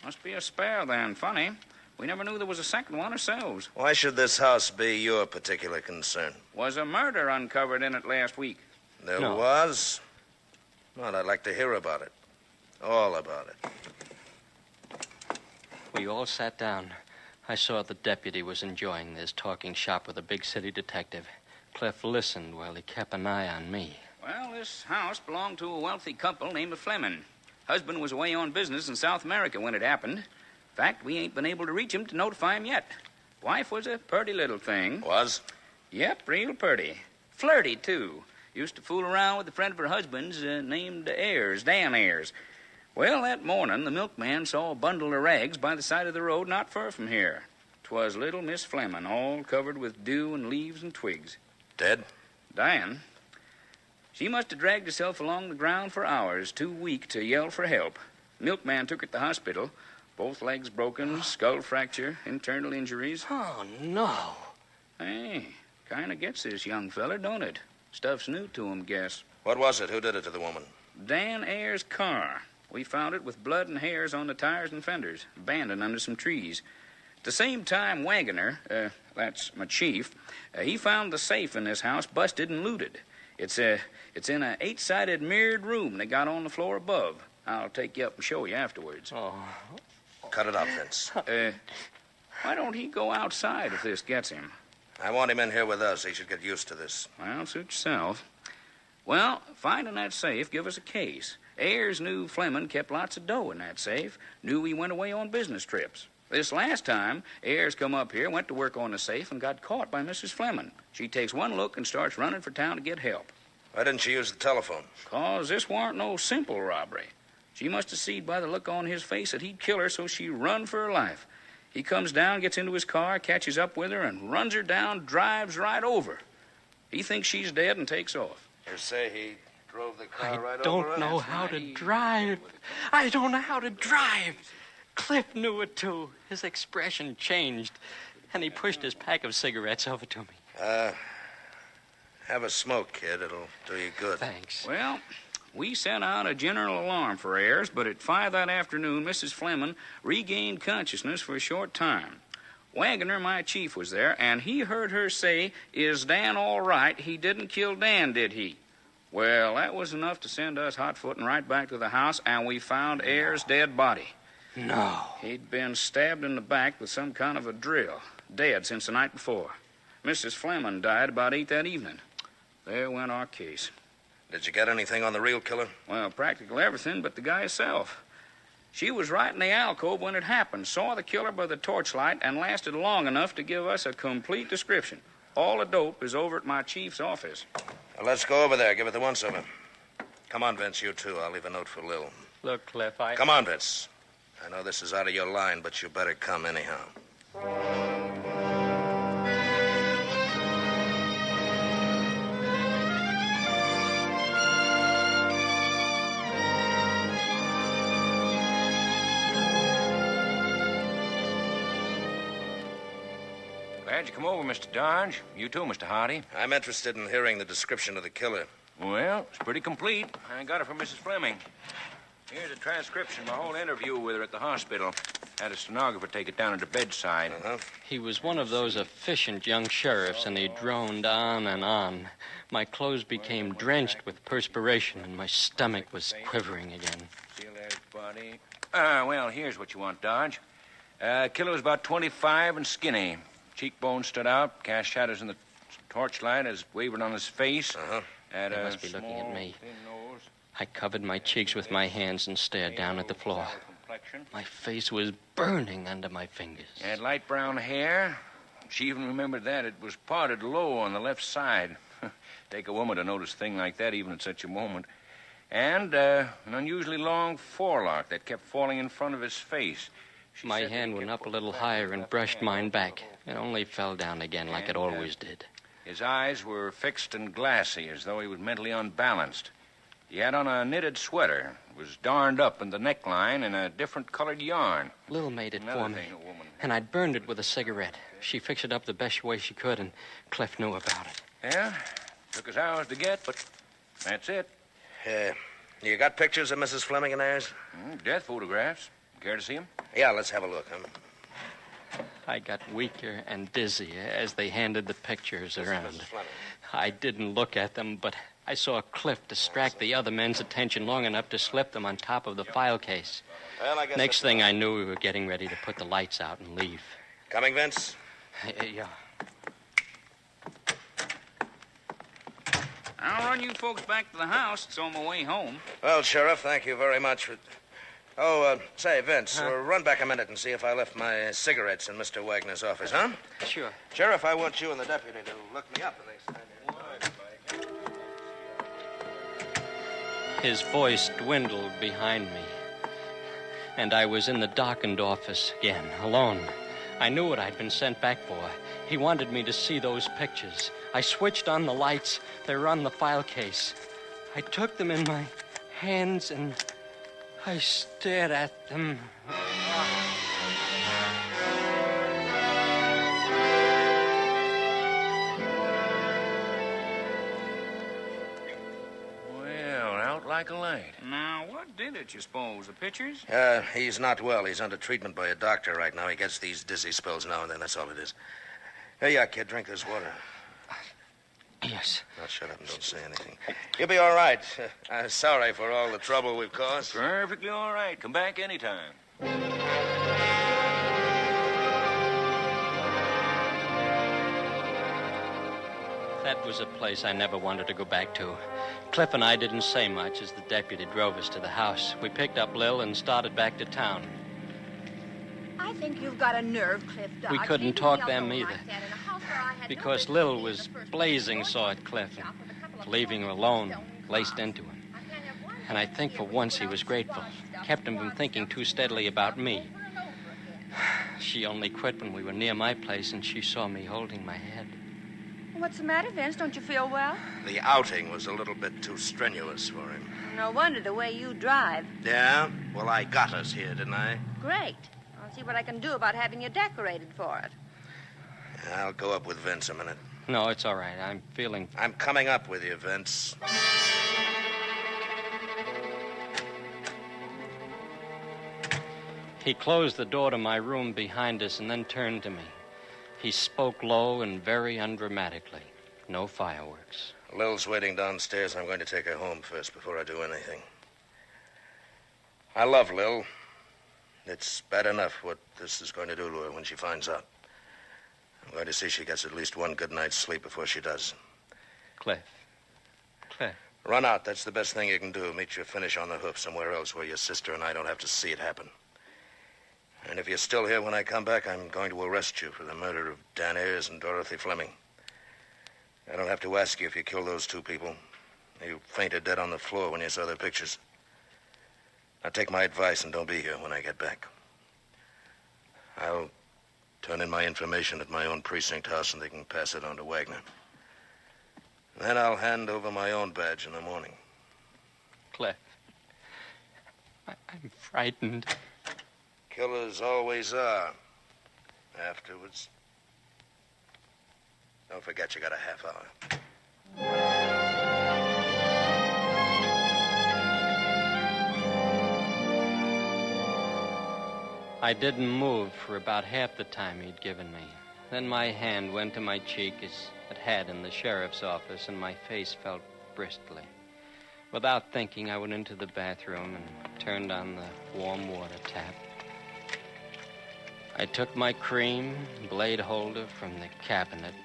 Must be a spare then. Funny. We never knew there was a second one ourselves. Why should this house be your particular concern? Was a murder uncovered in it last week? There was? Well, I'd like to hear about it. All about it. We all sat down. I saw the deputy was enjoying this, talking shop with a big city detective. Cliff listened while he kept an eye on me. Well, this house belonged to a wealthy couple named Fleming. Husband was away on business in South America when it happened. In fact, we ain't been able to reach him to notify him yet. Wife was a purty little thing. Was? Yep, real purty. Flirty, too. Used to fool around with a friend of her husband's named Ayers, Dan Ayers. Well, that morning, the milkman saw a bundle of rags by the side of the road not far from here. 'Twas little Miss Fleming, all covered with dew and leaves and twigs. Dead? Dying. She must have dragged herself along the ground for hours, too weak to yell for help. Milkman took her to the hospital. Both legs broken, skull fracture, internal injuries. Oh, no. Hey, kind of gets this young feller, don't it? Stuff's new to him, guess. What was it? Who did it to the woman? Dan Ayers' car. We found it with blood and hairs on the tires and fenders, abandoned under some trees. At the same time, Wagoner, that's my chief, he found the safe in this house busted and looted. It's in a 8-sided mirrored room they got on the floor above. I'll take you up and show you afterwards. Oh. Cut it out, Vince. Why don't he go outside if this gets him? I want him in here with us. He should get used to this. Well, suit yourself. Well, finding that safe, give us a case. Ayers knew Fleming kept lots of dough in that safe. Knew he went away on business trips. This last time, Ayers come up here, went to work on the safe, and got caught by Mrs. Fleming. She takes one look and starts running for town to get help. Why didn't she use the telephone? 'Cause this warn't no simple robbery. She must have seen by the look on his face that he'd kill her, so she run for her life. He comes down, gets into his car, catches up with her, and runs her down, drives right over. He thinks she's dead and takes off. You say he drove the car right over I don't her? know how to drive. I don't know how to drive. Cliff knew it, too. His expression changed, and he pushed his pack of cigarettes over to me. Have a smoke, kid. It'll do you good. Thanks. Well, we sent out a general alarm for Ayers, but at 5 that afternoon, Mrs. Fleming regained consciousness for a short time. Wagoner, my chief, was there, and he heard her say, "Is Dan all right? He didn't kill Dan, did he?" Well, that was enough to send us hot-footing right back to the house, and we found Ayer's dead body. No. He'd been stabbed in the back with some kind of a drill, dead since the night before. Mrs. Fleming died about 8 that evening. There went our case. Did you get anything on the real killer? Well, practically everything but the guy himself. She was right in the alcove when it happened, saw the killer by the torchlight, and lasted long enough to give us a complete description. All the dope is over at my chief's office. Well, let's go over there. Give it the once-over. Come on, Vince, you too. I'll leave a note for Lil. Look, Cliff, Come on, Vince. I know this is out of your line, but you better come anyhow. Glad you come over, Mr. Dodge. You too, Mr. Hardy. I'm interested in hearing the description of the killer. Well, it's pretty complete. I got it from Mrs. Fleming. Here's a transcription of my whole interview with her at the hospital. Had a stenographer take it down at the bedside. He was one of those efficient young sheriffs, and he droned on and on. My clothes became drenched with perspiration, and my stomach was quivering again. See there's body. Well, here's what you want, Dodge. Killer was about 25 and skinny. Cheekbones stood out, cast shadows in the torchlight as it wavered on his face. They must be looking at me. I covered my cheeks with my hands and stared down at the floor. My face was burning under my fingers. Had light brown hair. She even remembered that. It was parted low on the left side. Take a woman to notice a thing like that, even at such a moment. And an unusually long forelock that kept falling in front of his face. My hand went up a little higher and brushed mine back. It only fell down again like it always did. His eyes were fixed and glassy, as though he was mentally unbalanced. He had on a knitted sweater. It was darned up in the neckline in a different colored yarn. Lil made it Another for me, thing a woman... and I'd burned it with a cigarette. She fixed it up the best way she could, and Cliff knew about it. Yeah, took us hours to get, but that's it. You got pictures of Mrs. Fleming and Ayers? Death photographs. Care to see them? Yeah, let's have a look, huh? I got weaker and dizzy as they handed the pictures around. I didn't look at them, but I saw Cliff distract the other men's attention long enough to slip them on top of the file case. Well, I guess Next thing I knew, we were getting ready to put the lights out and leave. Coming, Vince? Yeah. I'll run you folks back to the house. It's on my way home. Well, Sheriff, thank you very much for... say, Vince, run back a minute and see if I left my cigarettes in Mr. Wagner's office, huh? Sure. Sheriff, I want you and the deputy to look me up the next time. His voice dwindled behind me, and I was in the darkened office again, alone. I knew what I'd been sent back for. He wanted me to see those pictures. I switched on the lights. They were on the file case. I took them in my hands and I stared at them. Well, out like a light. Now, what did it, you suppose? The pictures? He's not well. He's under treatment by a doctor right now. He gets these dizzy spells now and then. That's all it is. Here you are, kid. Drink this water. Yes. Now, shut up and don't say anything. You'll be all right. I'm sorry for all the trouble we've caused. Perfectly all right. Come back anytime. That was a place I never wanted to go back to. Cliff and I didn't say much as the deputy drove us to the house. We picked up Lil and started back to town. I think you've got a nerve, Cliff Dodge. We couldn't Leaving talk me them alone either. like that in a house where I had no Because business Lil being was the first blazing person saw at Cliff and leaving her alone, laced into him. And I think for once he was grateful. Kept him from thinking too steadily about me. She only quit when we were near my place and she saw me holding my head. What's the matter, Vince? Don't you feel well? The outing was a little bit too strenuous for him. No wonder the way you drive. Yeah? Well, I got us here, didn't I? Great. I'll see what I can do about having you decorated for it. I'll go up with Vince a minute. No, it's all right. I'm coming up with you, Vince. He closed the door to my room behind us and then turned to me. He spoke low and very undramatically. No fireworks. Lil's waiting downstairs. I'm going to take her home first before I do anything. I love Lil. It's bad enough what this is going to do to her when she finds out. I'm going to see she gets at least one good night's sleep before she does. Cliff. Run out. That's the best thing you can do. Meet your finish on the hoof somewhere else where your sister and I don't have to see it happen. And if you're still here when I come back, I'm going to arrest you for the murder of Dan Ayers and Dorothy Fleming. I don't have to ask you if you killed those two people. You fainted dead on the floor when you saw their pictures. Now take my advice and don't be here when I get back. I'll turn in my information at my own precinct house and they can pass it on to Wagner. Then I'll hand over my own badge in the morning. Cliff. I'm frightened. Killers always are. Afterwards. Don't forget you got a half hour. I didn't move for about half the time he'd given me. Then my hand went to my cheek as it had in the sheriff's office, and my face felt bristly. Without thinking, I went into the bathroom and turned on the warm water tap. I took my cream blade holder from the cabinet,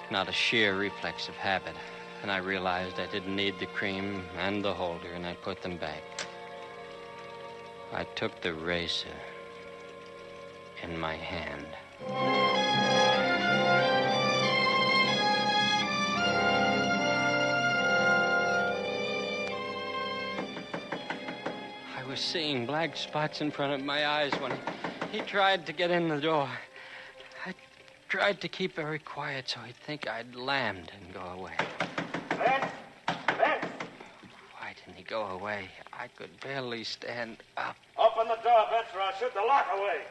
not a sheer reflex of habit, and I realized I didn't need the cream and the holder, and I put them back. I took the razor in my hand. I was seeing black spots in front of my eyes when he tried to get in the door. I tried to keep very quiet so he'd think I'd lammed and go away. Vince! Why didn't he go away? I could barely stand up. Open the door, Vince, or I'll shoot the lock away.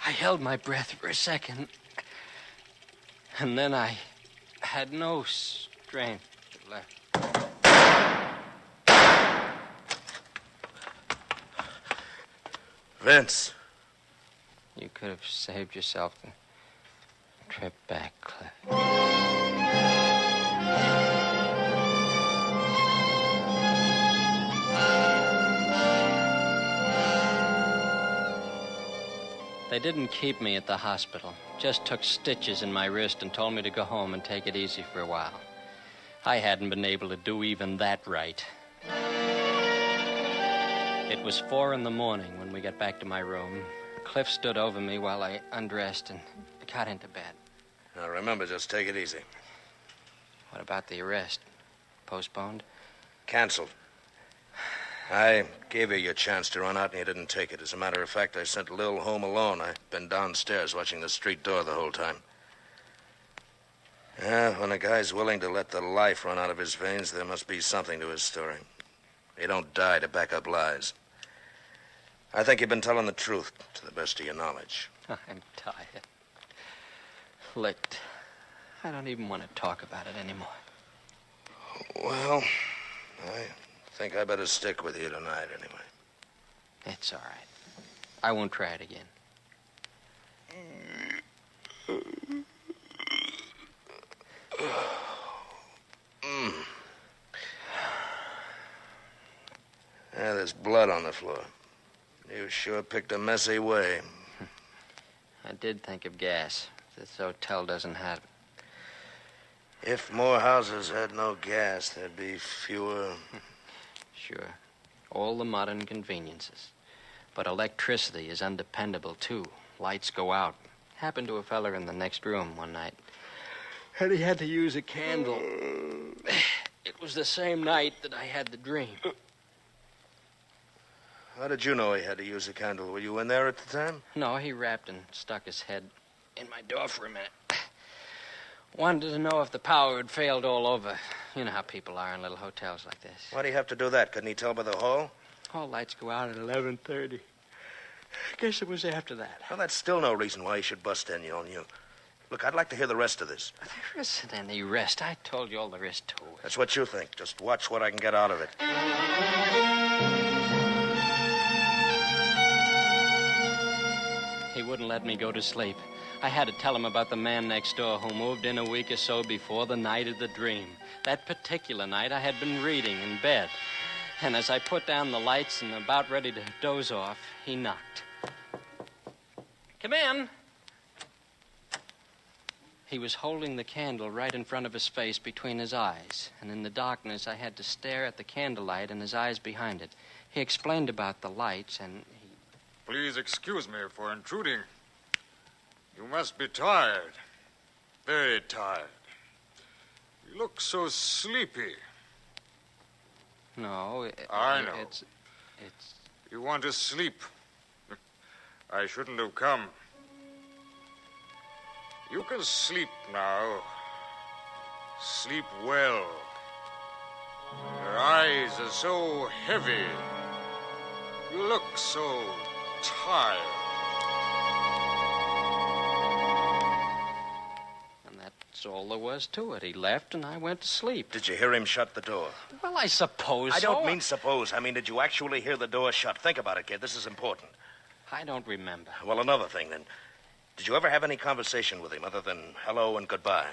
I held my breath for a second, and then I had no strength left. Vince. You could have saved yourself the trip back, Cliff. They didn't keep me at the hospital, just took stitches in my wrist and told me to go home and take it easy for a while. I hadn't been able to do even that right. It was 4 a.m. when we got back to my room. Cliff stood over me while I undressed and got into bed. Now remember, just take it easy. What about the arrest? Postponed? Canceled. I gave you your chance to run out, and you didn't take it. As a matter of fact, I sent Lil home alone. I've been downstairs watching the street door the whole time. Yeah, when a guy's willing to let the life run out of his veins, there must be something to his story. He don't die to back up lies. I think you've been telling the truth, to the best of your knowledge. I'm tired. Licked. I don't even want to talk about it anymore. Well, I think I better stick with you tonight, anyway. It's all right. I won't try it again. Yeah, there's blood on the floor. You sure picked a messy way. I did think of gas. This hotel doesn't have it. If more houses had no gas, there'd be fewer... Sure. All the modern conveniences. But electricity is undependable, too. Lights go out. Happened to a fella in the next room one night. And he had to use a candle. It was the same night that I had the dream. How did you know he had to use a candle? Were you in there at the time? No, he rapped and stuck his head in my door for a minute. Wanted to know if the power had failed all over. You know how people are in little hotels like this. Why'd he have to do that? Couldn't he tell by the hall? All lights go out at 11:30. Guess it was after that. Well, that's still no reason why he should bust in on you. Look, I'd like to hear the rest of this. There isn't any rest. I told you all there is to it. That's what you think. Just watch what I can get out of it. He wouldn't let me go to sleep. I had to tell him about the man next door who moved in a week or so before the night of the dream. That particular night, I had been reading in bed. And as I put down the lights and about ready to doze off, he knocked. Come in. He was holding the candle right in front of his face between his eyes. And in the darkness, I had to stare at the candlelight and his eyes behind it. He explained about the lights and Please excuse me for intruding. You must be tired. Very tired. You look so sleepy. No, I know. It's... You want to sleep. I shouldn't have come. You can sleep now. Sleep well. Your eyes are so heavy. You look so tired. And that's all there was to it. He left and I went to sleep. Did you hear him shut the door? Well, I suppose I so. don't mean suppose. I mean, did you actually hear the door shut? Think about it, kid. This is important. I don't remember. Well, another thing, then. Did you ever have any conversation with him other than hello and goodbye?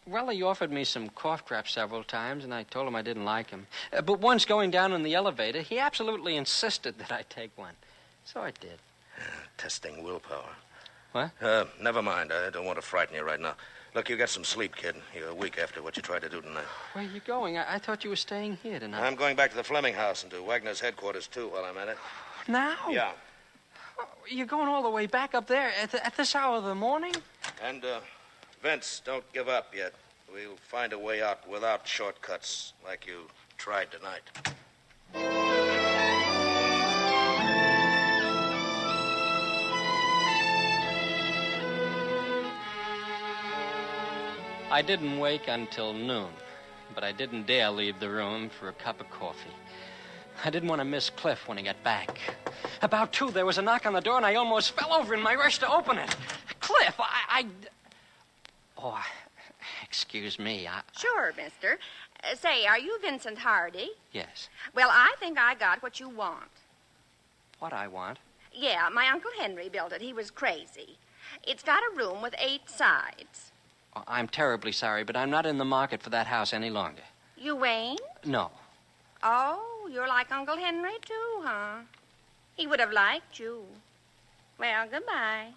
Well, he offered me some cough drops several times, and I told him I didn't like him. But once going down in the elevator, he absolutely insisted that I take one. So I did. Testing willpower. What? Never mind. I don't want to frighten you right now. Look, you got some sleep, kid. You're a week after what you tried to do tonight. Where are you going? I thought you were staying here tonight. I'm going back to the Fleming house and to Wagner's headquarters, too, while I'm at it. Now? Yeah. You're going all the way back up there at this hour of the morning? And, Vince, don't give up yet. We'll find a way out without shortcuts like you tried tonight. I didn't wake until noon, but I didn't dare leave the room for a cup of coffee. I didn't want to miss Cliff when he got back. About 2, there was a knock on the door, and I almost fell over in my rush to open it. Cliff, Oh, excuse me. Sure, mister. Say, are you Vincent Hardy? Yes. Well, I think I got what you want. What I want? Yeah, my Uncle Henry built it. He was crazy. It's got a room with 8 sides. Oh, I'm terribly sorry, but I'm not in the market for that house any longer. You ain't? No. Oh, you're like Uncle Henry, too, huh? He would have liked you. Well, goodbye.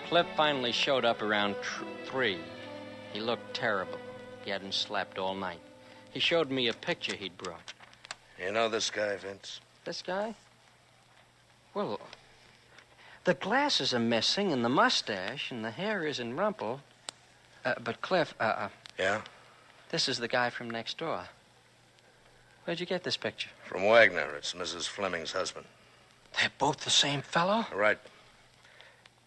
Cliff finally showed up around 3. He looked terrible. He hadn't slept all night. He showed me a picture he'd brought. You know this guy, Vince? This guy? Well, the glasses are missing, and the mustache, and the hair isn't rumpled. But Cliff, Yeah? this is the guy from next door. Where'd you get this picture? From Wagner. It's Mrs. Fleming's husband. They're both the same fellow? Right.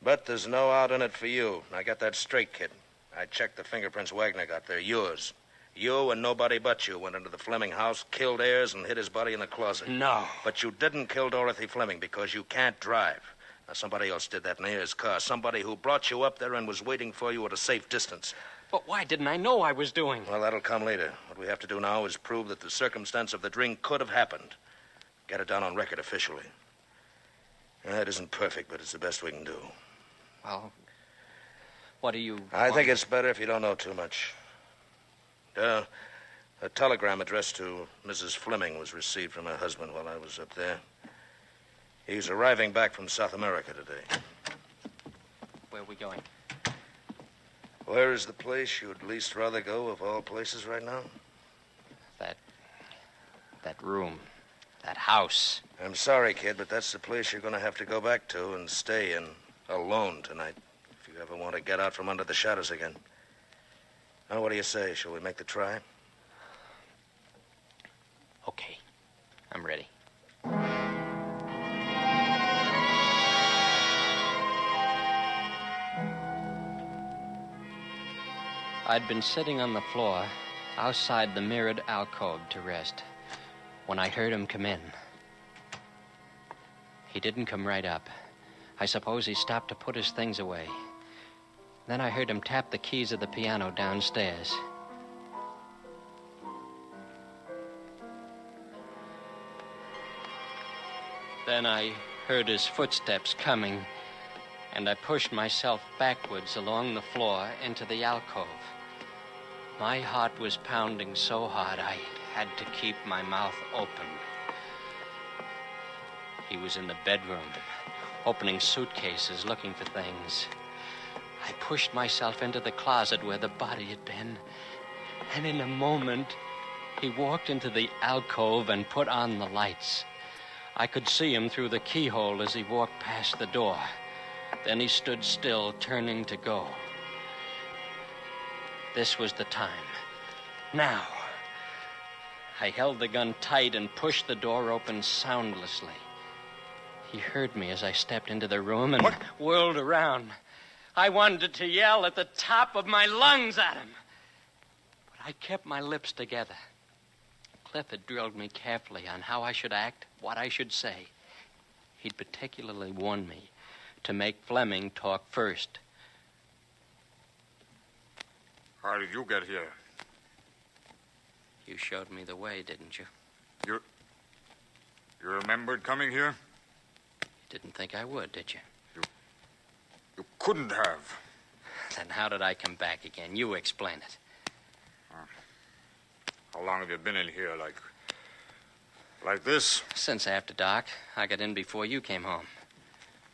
But there's no out in it for you. Now, get that straight, kid. I checked the fingerprints Wagner got. They're yours. You and nobody but you went into the Fleming house, killed Ayers, and hid his body in the closet. No. But you didn't kill Dorothy Fleming because you can't drive. Now, somebody else did that in Ayers' car. Somebody who brought you up there and was waiting for you at a safe distance. But why didn't I know I was doing? Well, that'll come later. What we have to do now is prove that the circumstance of the drink could have happened. Get it down on record officially. It isn't perfect, but it's the best we can do. Well, what do you... I think it's better if you don't know too much. A telegram addressed to Mrs. Fleming was received from her husband while I was up there. He's arriving back from South America today. Where are we going? Where is the place you'd least rather go of all places right now? That room. That house. I'm sorry, kid, but that's the place you're going to have to go back to and stay in alone tonight if you ever want to get out from under the shadows again. Now, what do you say? Shall we make the try? Okay. I'm ready. I'd been sitting on the floor outside the mirrored alcove to rest when I heard him come in. He didn't come right up. I suppose he stopped to put his things away. Then I heard him tap the keys of the piano downstairs. Then I heard his footsteps coming, and I pushed myself backwards along the floor into the alcove. My heart was pounding so hard I had to keep my mouth open. He was in the bedroom, opening suitcases, looking for things. I pushed myself into the closet where the body had been, and in a moment, he walked into the alcove and put on the lights. I could see him through the keyhole as he walked past the door. Then he stood still, turning to go. This was the time. Now. I held the gun tight and pushed the door open soundlessly. He heard me as I stepped into the room and whirled around. I wanted to yell at the top of my lungs at him. But I kept my lips together. Cliff had drilled me carefully on how I should act, what I should say. He'd particularly warned me to make Fleming talk first. How did you get here? You showed me the way, didn't you? You remembered coming here? You didn't think I would, did you? You couldn't have. Then how did I come back again? You explain it. How long have you been in here, like this? Since after dark. I got in before you came home.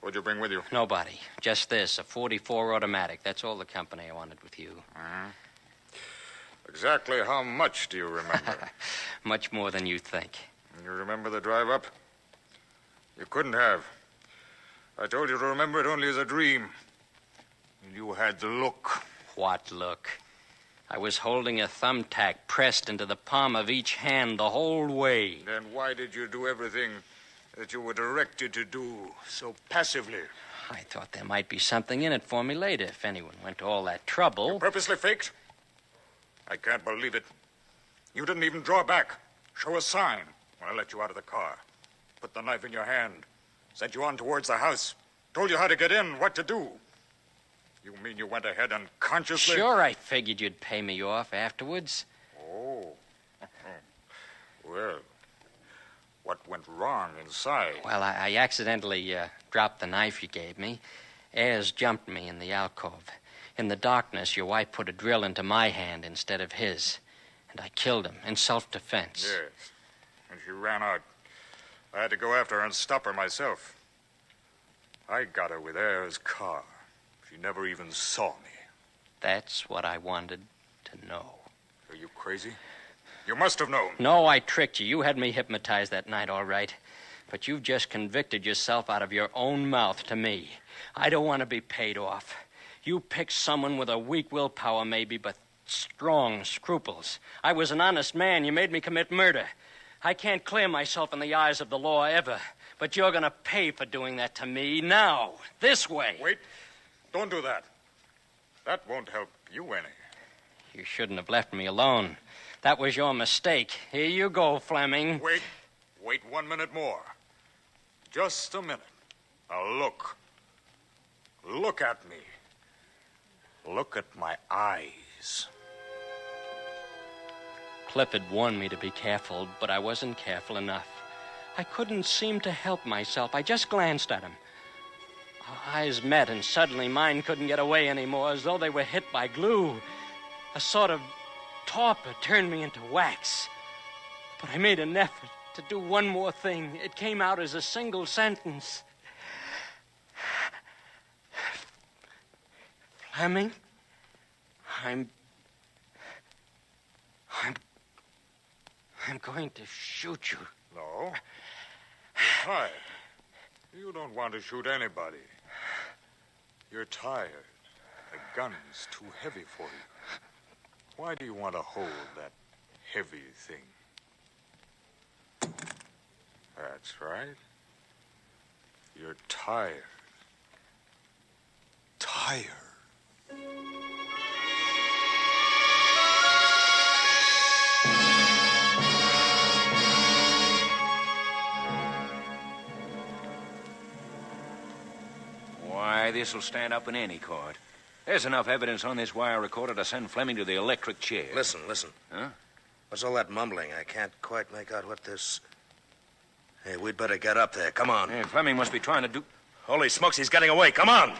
What'd you bring with you? Nobody. Just this, a .44 automatic. That's all the company I wanted with you. Uh-huh. Exactly how much do you remember? Much more than you think. You remember the drive up? You couldn't have. I told you to remember it only as a dream. You had the look. What look? I was holding a thumbtack pressed into the palm of each hand the whole way. Then why did you do everything that you were directed to do so passively? I thought there might be something in it for me later if anyone went to all that trouble. You purposely faked? I can't believe it. You didn't even draw back, show a sign when I let you out of the car. Put the knife in your hand, sent you on towards the house, told you how to get in, what to do. You mean you went ahead unconsciously? Sure, I figured you'd pay me off afterwards. Oh. Well, what went wrong inside? Well, I accidentally dropped the knife you gave me. Ayers jumped me in the alcove. In the darkness, your wife put a drill into my hand instead of his. And I killed him in self-defense. Yes. And she ran out. I had to go after her and stop her myself. I got her with Ayers' car. She never even saw me. That's what I wanted to know. Are you crazy? You must have known. No, I tricked you. You had me hypnotized that night, all right. But you've just convicted yourself out of your own mouth to me. I don't want to be paid off. You picked someone with a weak willpower, maybe, but strong scruples. I was an honest man. You made me commit murder. I can't clear myself in the eyes of the law ever. But you're going to pay for doing that to me now, this way. Wait. Don't do that. That won't help you any. You shouldn't have left me alone. That was your mistake. Here you go, Fleming. Wait 1 minute more. Just a minute. Now look. Look at me. Look at my eyes. Cliff had warned me to be careful, but I wasn't careful enough. I couldn't seem to help myself. I just glanced at him. Our eyes met, and suddenly mine couldn't get away anymore, as though they were hit by glue. A sort of torpor turned me into wax. But I made an effort to do one more thing. It came out as a single sentence. Fleming, I'm going to shoot you. No. You're tired. You don't want to shoot anybody. You're tired. The gun's too heavy for you. Why do you want to hold that heavy thing? That's right. You're tired. Tired. Why, this'll stand up in any court. There's enough evidence on this wire recorder to send Fleming to the electric chair. Listen. Huh? What's all that mumbling? I can't quite make out what this... Hey, we'd better get up there. Come on. Hey, Fleming must be trying to do... Holy smokes, he's getting away. Come on.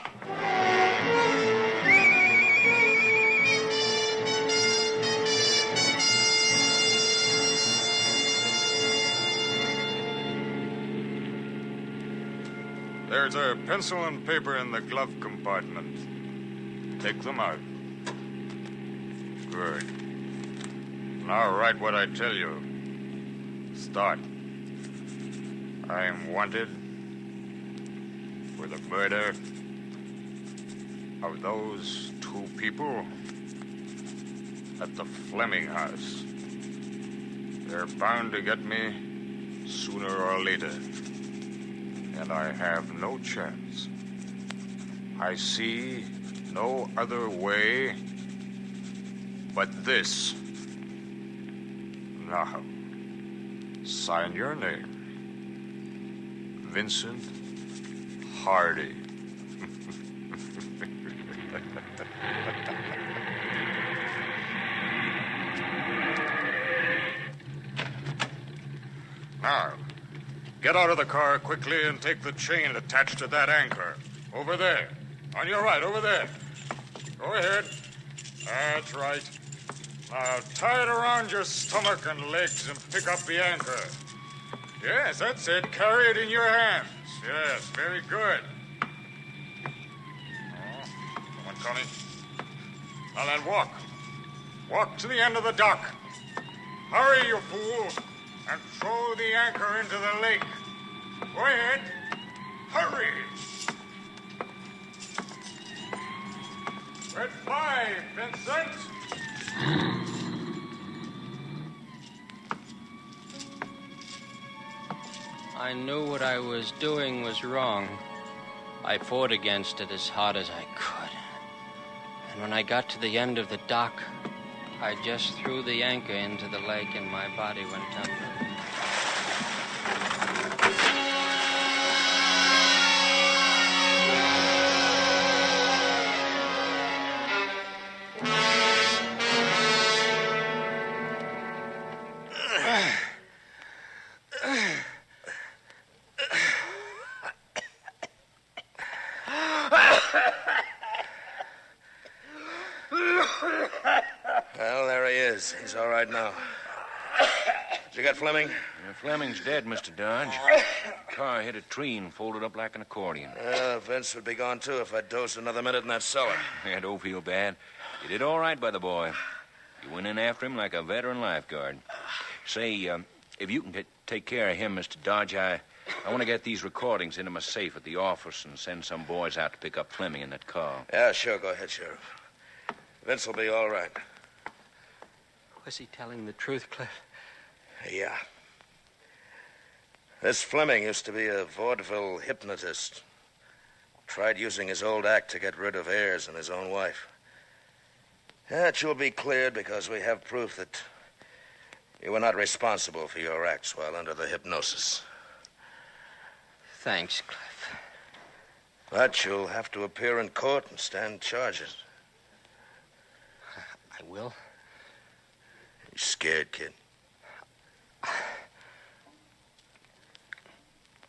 There's a pencil and paper in the glove compartment. Take them out. Good. Now write what I tell you. Start. I am wanted for the murder of those two people at the Fleming house. They're bound to get me sooner or later. And I have no chance. I see no other way but this. Now, sign your name. Vincent Hardy. Now, get out of the car quickly and take the chain attached to that anchor. Over there. On your right, over there. Go ahead. That's right. Now, tie it around your stomach and legs and pick up the anchor. Yes, that's it. Carry it in your hands. Yes, very good. Oh, someone coming. Now then, walk. Walk to the end of the dock. Hurry, you fool, and throw the anchor into the lake. Go ahead. Hurry. Red 5, Vincent. I knew what I was doing was wrong. I fought against it as hard as I could. And when I got to the end of the dock, I just threw the anchor into the lake and my body went tumbling. Well, there he is. He's all right now. Did you get Fleming? Fleming's dead, Mr. Dodge. The car hit a tree and folded up like an accordion. Vince would be gone, too, if I'd dosed another minute in that cellar. Yeah, don't feel bad. You did all right by the boy. You went in after him like a veteran lifeguard. Say, if you can take care of him, Mr. Dodge, I want to get these recordings into my safe at the office and send some boys out to pick up Fleming in that car. Yeah, sure. Go ahead, Sheriff. Vince will be all right. Was he telling the truth, Cliff? Yeah. This Fleming used to be a vaudeville hypnotist. Tried using his old act to get rid of Ayers and his own wife. That will be cleared because we have proof that you were not responsible for your acts while under the hypnosis. Thanks, Cliff. But you'll have to appear in court and stand charges. I will. You scared, kid?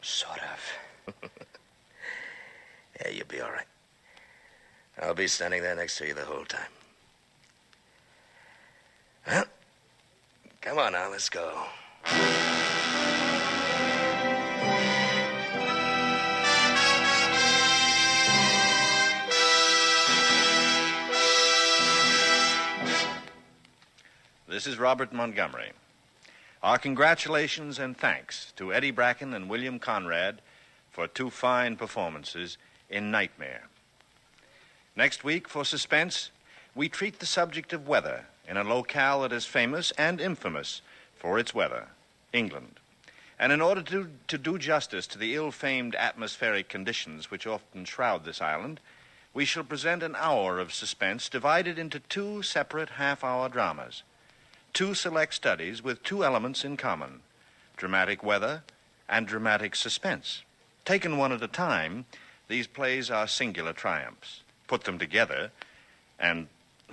Sort of. Yeah, you'll be all right. I'll be standing there next to you the whole time. Well, come on now, let's go. This is Robert Montgomery. Our congratulations and thanks to Eddie Bracken and William Conrad for 2 fine performances in Nightmare. Next week, for Suspense, we treat the subject of weather in a locale that is famous and infamous for its weather, England. And in order to do justice to the ill-famed atmospheric conditions which often shroud this island, we shall present an hour of suspense divided into 2 separate half-hour dramas. 2 select studies with 2 elements in common, dramatic weather and dramatic suspense. Taken one at a time, these plays are singular triumphs. Put them together, and,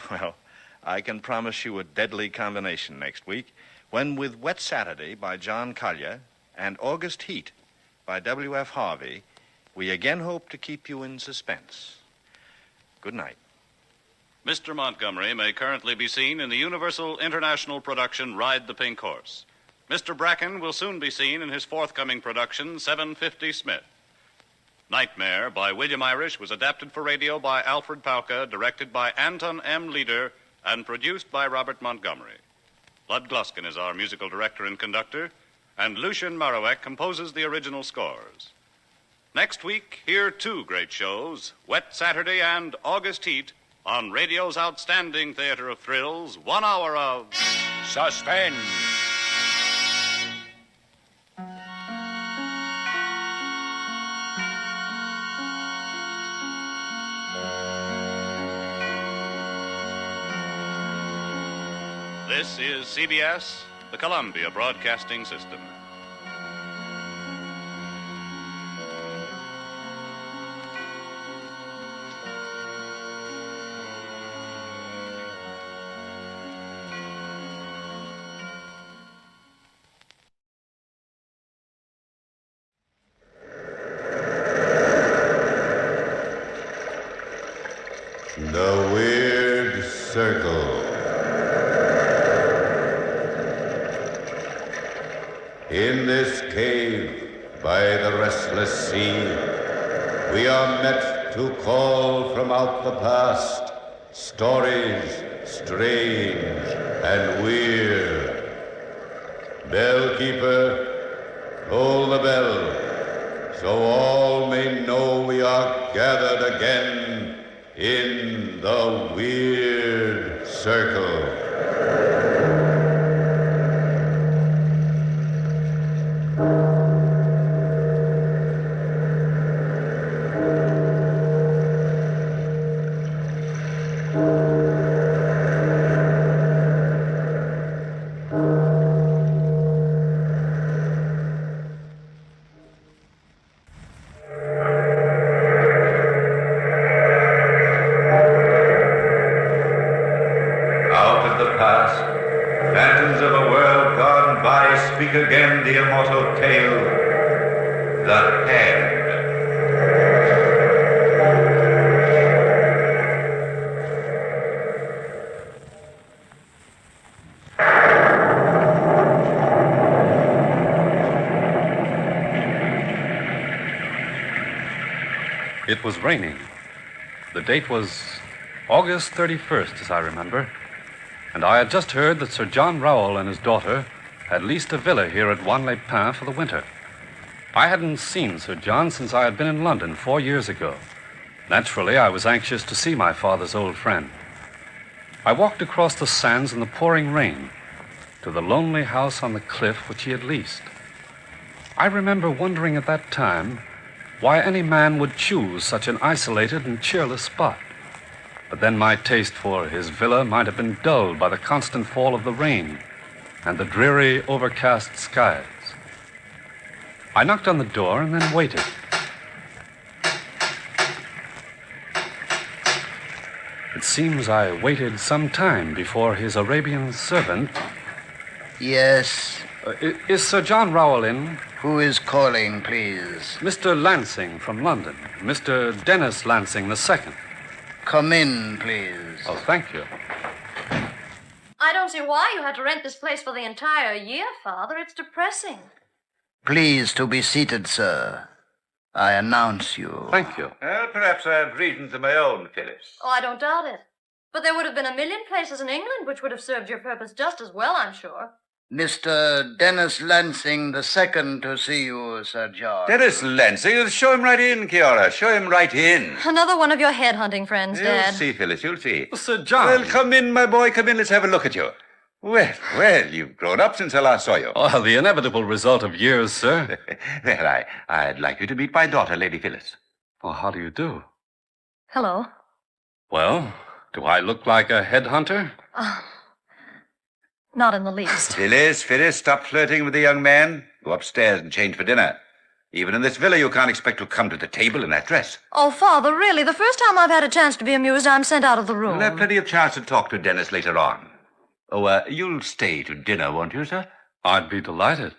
well, I can promise you a deadly combination next week, when with Wet Saturday by John Collier and August Heat by W.F. Harvey, we again hope to keep you in suspense. Good night. Mr. Montgomery may currently be seen in the Universal International production Ride the Pink Horse. Mr. Bracken will soon be seen in his forthcoming production, 750 Smith. Nightmare by William Irish was adapted for radio by Alfred Palka, directed by Anton M. Leader, and produced by Robert Montgomery. Bud Gluskin is our musical director and conductor, and Lucien Marowek composes the original scores. Next week, hear two great shows, Wet Saturday and August Heat, on radio's outstanding theater of thrills, 1 hour of Suspense. This is CBS, the Columbia Broadcasting System. The Weird Circle. In this cave by the restless sea, we are met to call from out the past stories strange and weird. Bellkeeper, toll the bell, so all may know we are gathered again in the Weird Circle. Again the immortal tale, The Hand. It was raining. The date was August 31st, as I remember, and I had just heard that Sir John Rowell and his daughter had leased a villa here at Wanley-Pin for the winter. I hadn't seen Sir John since I had been in London 4 years ago. Naturally, I was anxious to see my father's old friend. I walked across the sands in the pouring rain to the lonely house on the cliff which he had leased. I remember wondering at that time why any man would choose such an isolated and cheerless spot. But then my taste for his villa might have been dulled by the constant fall of the rain and the dreary, overcast skies. I knocked on the door and then waited. It seems I waited some time before his Arabian servant... Yes? Is Sir John Rowell in? Who is calling, please? Mr. Lansing from London. Mr. Dennis Lansing II. Come in, please. Oh, thank you. I don't see why you had to rent this place for the entire year, Father. It's depressing. Please to be seated, sir. I announce you. Thank you. Well, perhaps I have reasons of my own, Phyllis. Oh, I don't doubt it. But there would have been a million places in England which would have served your purpose just as well, I'm sure. Mr. Dennis Lansing II to see you, Sir John. Dennis Lansing? Show him right in, Kiara. Show him right in. Another one of your headhunting friends, Dad. You'll see, Phyllis, you'll see. Sir John. Well, come in, my boy, come in. Let's have a look at you. Well, you've grown up since I last saw you. Oh, the inevitable result of years, sir. Well, I'd like you to meet my daughter, Lady Phyllis. Oh, how do you do? Hello. Well, do I look like a headhunter? Not in the least. Phyllis, stop flirting with the young man. Go upstairs and change for dinner. Even in this villa, you can't expect to come to the table in that dress. Oh, Father, really, the first time I've had a chance to be amused, I'm sent out of the room. We'll have plenty of chance to talk to Dennis later on. Oh, you'll stay to dinner, won't you, sir? I'd be delighted.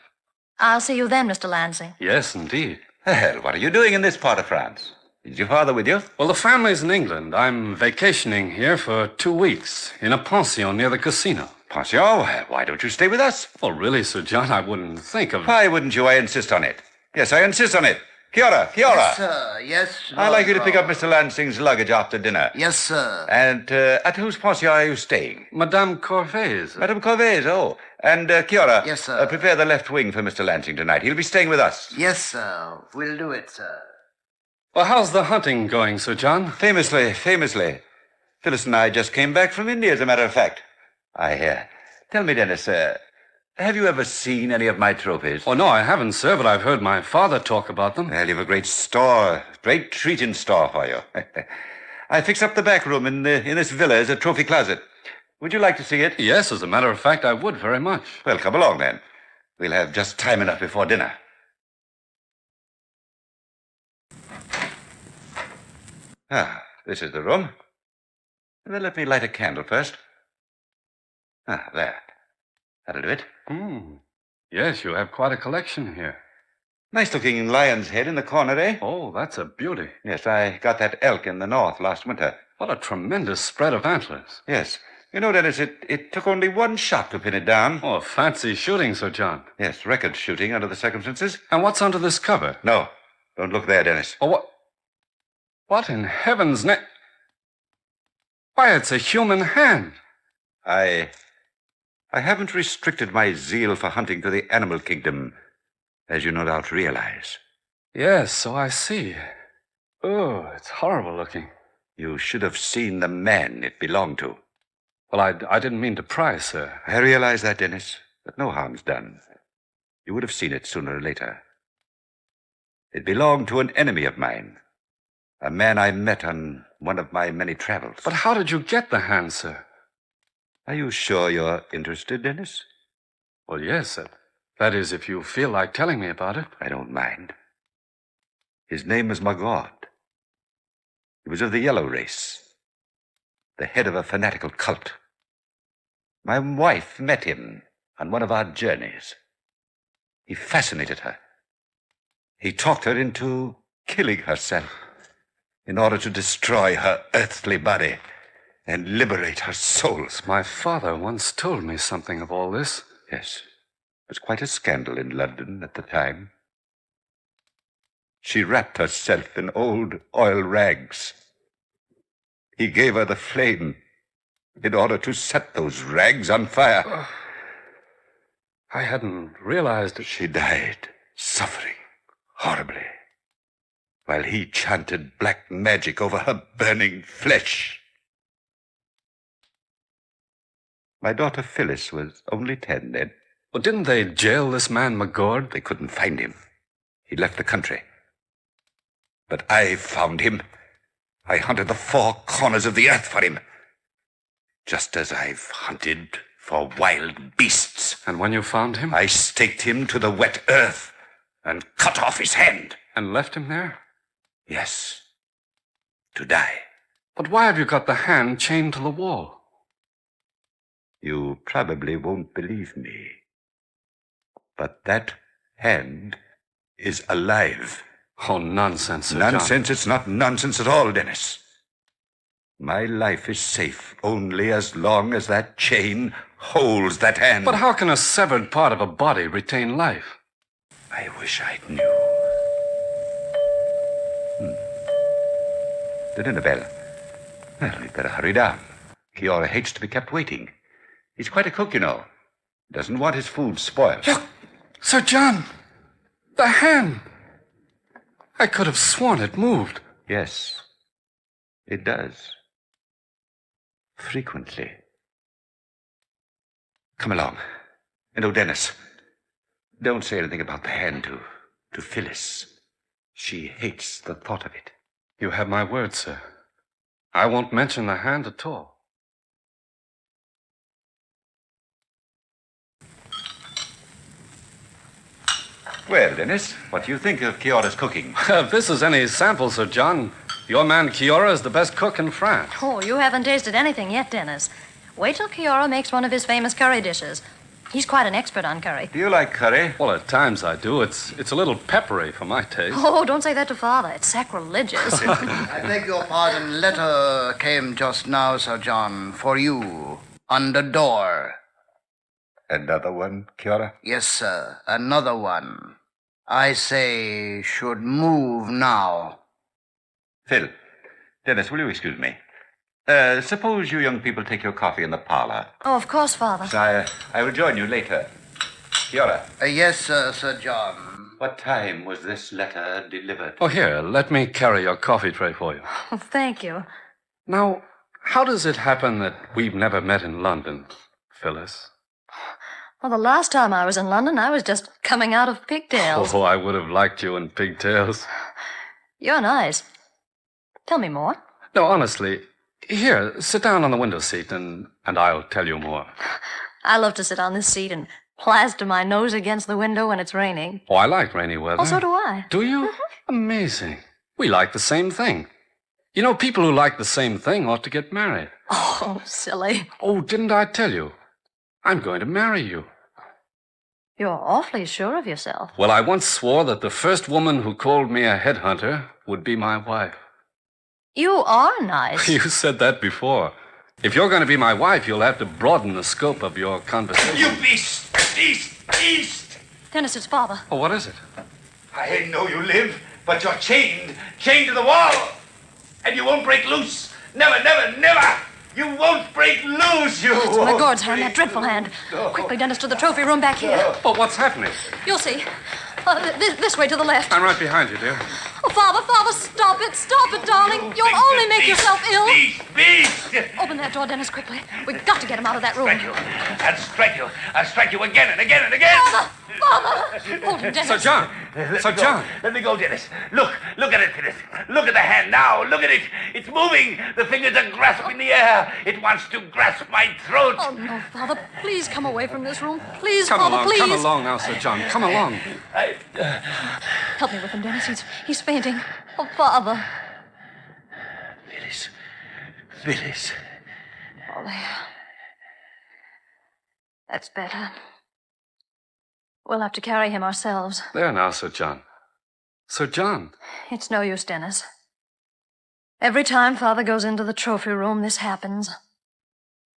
I'll see you then, Mr. Lansing. Yes, indeed. Well, what are you doing in this part of France? Is your father with you? Well, the family's in England. I'm vacationing here for 2 weeks in a pension near the casino. Pension? Why don't you stay with us? Well, really, Sir John, I wouldn't think of... Why wouldn't you? I insist on it. Yes, I insist on it. Kiora! Yes, sir. Yes, I'd like you to pick up Mr. Lansing's luggage after dinner. Yes, sir. And at whose pension are you staying? Madame Corvay's. Madame Corvay's, oh. And, Kiora. Yes, sir. Prepare the left wing for Mr. Lansing tonight. He'll be staying with us. Yes, sir. We'll do it, sir. Well, how's the hunting going, Sir John? Famously. Phyllis and I just came back from India, as a matter of fact. Tell me, Dennis, have you ever seen any of my trophies? Oh, no, I haven't, sir, but I've heard my father talk about them. Well, you've a great treat in store for you. I fixed up the back room in this villa as a trophy closet. Would you like to see it? Yes, as a matter of fact, I would very much. Well, come along, then. We'll have just time enough before dinner. This is the room. Well, let me light a candle first. There. That'll do it. Yes, you have quite a collection here. Nice-looking lion's head in the corner, eh? Oh, that's a beauty. Yes, I got that elk in the north last winter. What a tremendous spread of antlers. Yes. You know, Dennis, it took only one shot to pin it down. Oh, fancy shooting, Sir John. Yes, record shooting under the circumstances. And what's under this cover? No, don't look there, Dennis. Oh, what in heaven's name? Why, it's a human hand. I haven't restricted my zeal for hunting to the animal kingdom, as you no doubt realize. Yes, so I see. Oh, it's horrible looking. You should have seen the man it belonged to. Well, I didn't mean to pry, sir. I realize that, Dennis, but no harm's done. You would have seen it sooner or later. It belonged to an enemy of mine, a man I met on one of my many travels. But how did you get the hand, sir? Are you sure you're interested, Dennis? Well, yes. That is, if you feel like telling me about it. I don't mind. His name was Magord. He was of the yellow race, the head of a fanatical cult. My wife met him on one of our journeys. He fascinated her. He talked her into killing herself in order to destroy her earthly body and liberate her soul. My father once told me something of all this. Yes. It was quite a scandal in London at the time. She wrapped herself in old oil rags. He gave her the flame in order to set those rags on fire. Oh, I hadn't realized it. She died, suffering horribly, while he chanted black magic over her burning flesh. My daughter Phyllis was only 10 then. Well, didn't they jail this man Magord? They couldn't find him. He left the country. But I found him. I hunted the 4 corners of the earth for him, just as I've hunted for wild beasts. And when you found him? I staked him to the wet earth and cut off his hand. And left him there? Yes, to die. But why have you got the hand chained to the wall? You probably won't believe me, but that hand is alive. Oh, nonsense, Sir John. Nonsense? It's not nonsense at all, Dennis. My life is safe only as long as that chain holds that hand. But how can a severed part of a body retain life? I wish I knew. The dinner bell. Well, we'd better hurry down. Kiora hates to be kept waiting. He's quite a cook, you know. Doesn't want his food spoiled. Look, Sir John, the hand. I could have sworn it moved. Yes, it does. Frequently. Come along. And, oh, Dennis, don't say anything about the hand to Phyllis. She hates the thought of it. You have my word, sir. I won't mention the hand at all. Well, Dennis, what do you think of Kiora's cooking? If this is any sample, Sir John, your man Kiora is the best cook in France. Oh, you haven't tasted anything yet, Dennis. Wait till Kiora makes one of his famous curry dishes. He's quite an expert on curry. Do you like curry? Well, at times I do. It's a little peppery for my taste. Oh, don't say that to Father. It's sacrilegious. I beg your pardon. Letter came just now, Sir John, for you, on the door. Another one, Kiora? Yes, sir, another one. I say should move now. Phil, Dennis, will you excuse me? Suppose you young people take your coffee in the parlor. Oh, of course, Father. I will join you later. Kiora. Yes, sir, Sir John. What time was this letter delivered? Oh, here, let me carry your coffee tray for you. Oh, thank you. Now, how does it happen that we've never met in London, Phyllis? Well, the last time I was in London, I was just coming out of pigtails. Oh, I would have liked you in pigtails. You're nice. Tell me more. No, honestly, here, sit down on the window seat and I'll tell you more. I love to sit on this seat and plaster my nose against the window when it's raining. Oh, I like rainy weather. Oh, so do I. Do you? Amazing. We like the same thing. You know, people who like the same thing ought to get married. Oh, silly. Oh, didn't I tell you? I'm going to marry you. You're awfully sure of yourself. Well, I once swore that the first woman who called me a headhunter would be my wife. You are nice. You said that before. If you're going to be my wife, you'll have to broaden the scope of your conversation. You beast! Beast! Dennis, it's Father. Oh, what is it? I know you live, but you're chained to the wall. And you won't break loose. Never! You won't break loose, you It's won't McGord's hand, break that dreadful hand. No. Quickly, Dennis, to the trophy room back here. But what's happening? You'll see. This way to the left. I'm right behind you, dear. Oh, Father, stop it, darling. You'll only make yourself ill. Beast! Open that door, Dennis, quickly. We've got to get him out of that room. I'll strike you again and again and again. Father! Hold him, Dennis. Sir John! Let me go, Dennis. Look at it, Dennis. Look at the hand now. Look at it. It's moving. The fingers are grasping the air. It wants to grasp my throat. Oh, no, Father. Please come away from this room. Please, Come Father, along, please. come along now, Sir John. Come along. Help me with him, Dennis. He's fainting. Oh, Father. Phyllis. Oh, there. That's better. We'll have to carry him ourselves. There now, Sir John. Sir John. It's no use, Dennis. Every time Father goes into the trophy room, this happens.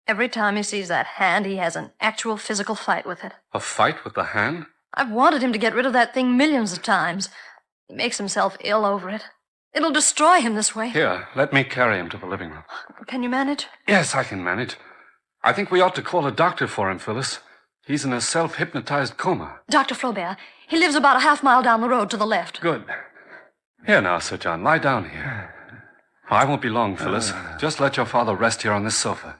Every time he sees that hand, he has an actual physical fight with it. A fight with the hand? I've wanted him to get rid of that thing millions of times. He makes himself ill over it. It'll destroy him this way. Here, let me carry him to the living room. Can you manage? Yes, I can manage. I think we ought to call a doctor for him, Phyllis. He's in a self-hypnotized coma. Dr. Flaubert. He lives about a half-mile down the road to the left. Good. Here now, Sir John. Lie down here. I won't be long, Phyllis. Just let your father rest here on this sofa.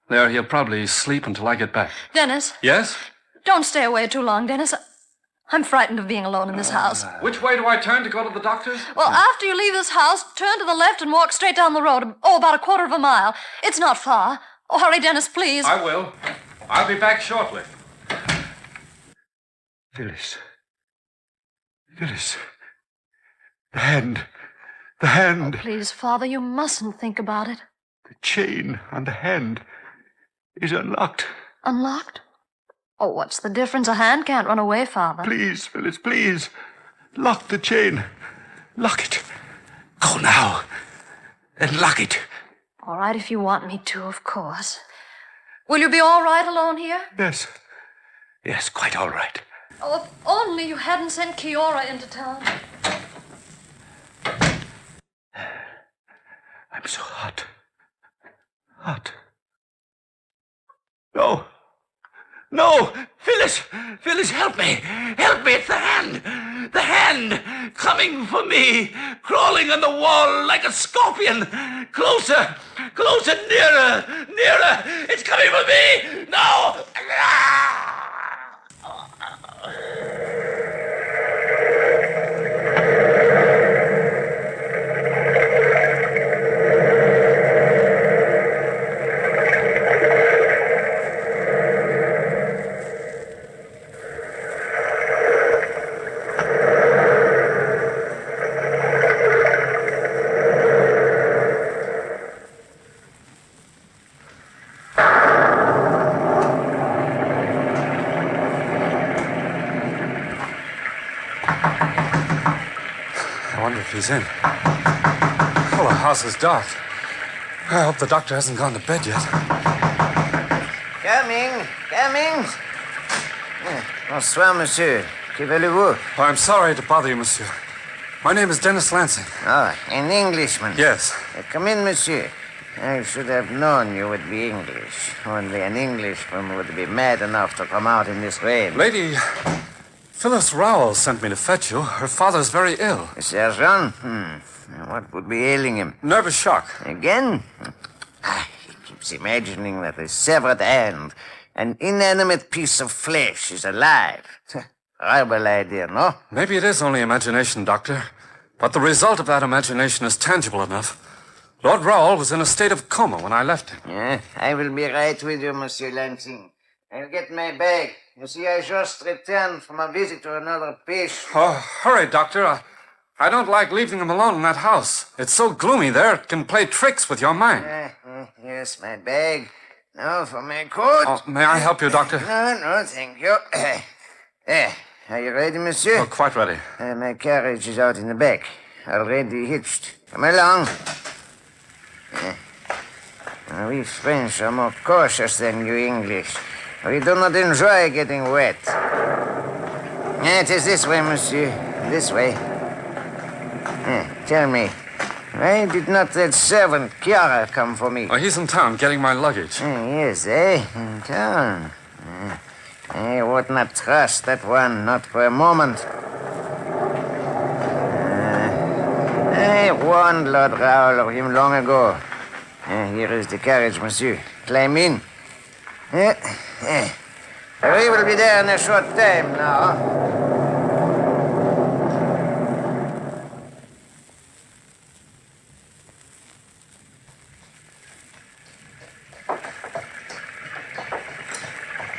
There, he'll probably sleep until I get back. Dennis. Yes? Don't stay away too long, Dennis. I'm frightened of being alone in this house. Which way do I turn to go to the doctor's? Well, after you leave this house, turn to the left and walk straight down the road. Oh, about a quarter of a mile. It's not far. Oh, hurry, Dennis, please. I will. I'll be back shortly. Phyllis. The hand. Oh, please, Father, you mustn't think about it. The chain on the hand is unlocked. Unlocked? Oh, what's the difference? A hand can't run away, Father. Please, Phyllis, please. Lock the chain. Lock it. Go now. And lock it. All right, if you want me to, of course. Will you be all right alone here? Yes. Yes, quite all right. Oh, if only you hadn't sent Kiora into town. I'm so hot. No! Phyllis, help me! It's the hand! The hand! Coming for me! Crawling on the wall like a scorpion! Closer! Nearer! It's coming for me! No! He's in. Well, the house is dark. I hope the doctor hasn't gone to bed yet. Coming. Bonsoir, monsieur. Que voulez-vous? Oh, I'm sorry to bother you, monsieur. My name is Dennis Lansing. Oh, an Englishman. Yes. Come in, monsieur. I should have known you would be English. Only an Englishman would be mad enough to come out in this rain. Lady Phyllis Rowell sent me to fetch you. Her father's very ill. Sergeant? What would be ailing him? Nervous shock. Again? He keeps imagining that a severed hand, an inanimate piece of flesh, is alive. Horrible idea, no? Maybe it is only imagination, Doctor. But the result of that imagination is tangible enough. Lord Rowell was in a state of coma when I left him. Yeah, I will be right with you, Monsieur Lansing. I'll get my bag. You see, I just returned from a visit to another patient. Oh, hurry, Doctor. I don't like leaving him alone in that house. It's so gloomy there, it can play tricks with your mind. Yes, my bag. Now for my coat. Oh, may I help you, Doctor? No, thank you. Are you ready, monsieur? Oh, quite ready. My carriage is out in the back, already hitched. Come along. We French are more cautious than you English. We do not enjoy getting wet. It is this way, monsieur. This way. Tell me, why did not that servant, Chiara, come for me? Oh, he's in town getting my luggage. Yes, In town. I would not trust that one, not for a moment. I warned Lord Rowell of him long ago. Here is the carriage, monsieur. Climb in. We will be there in a short time now.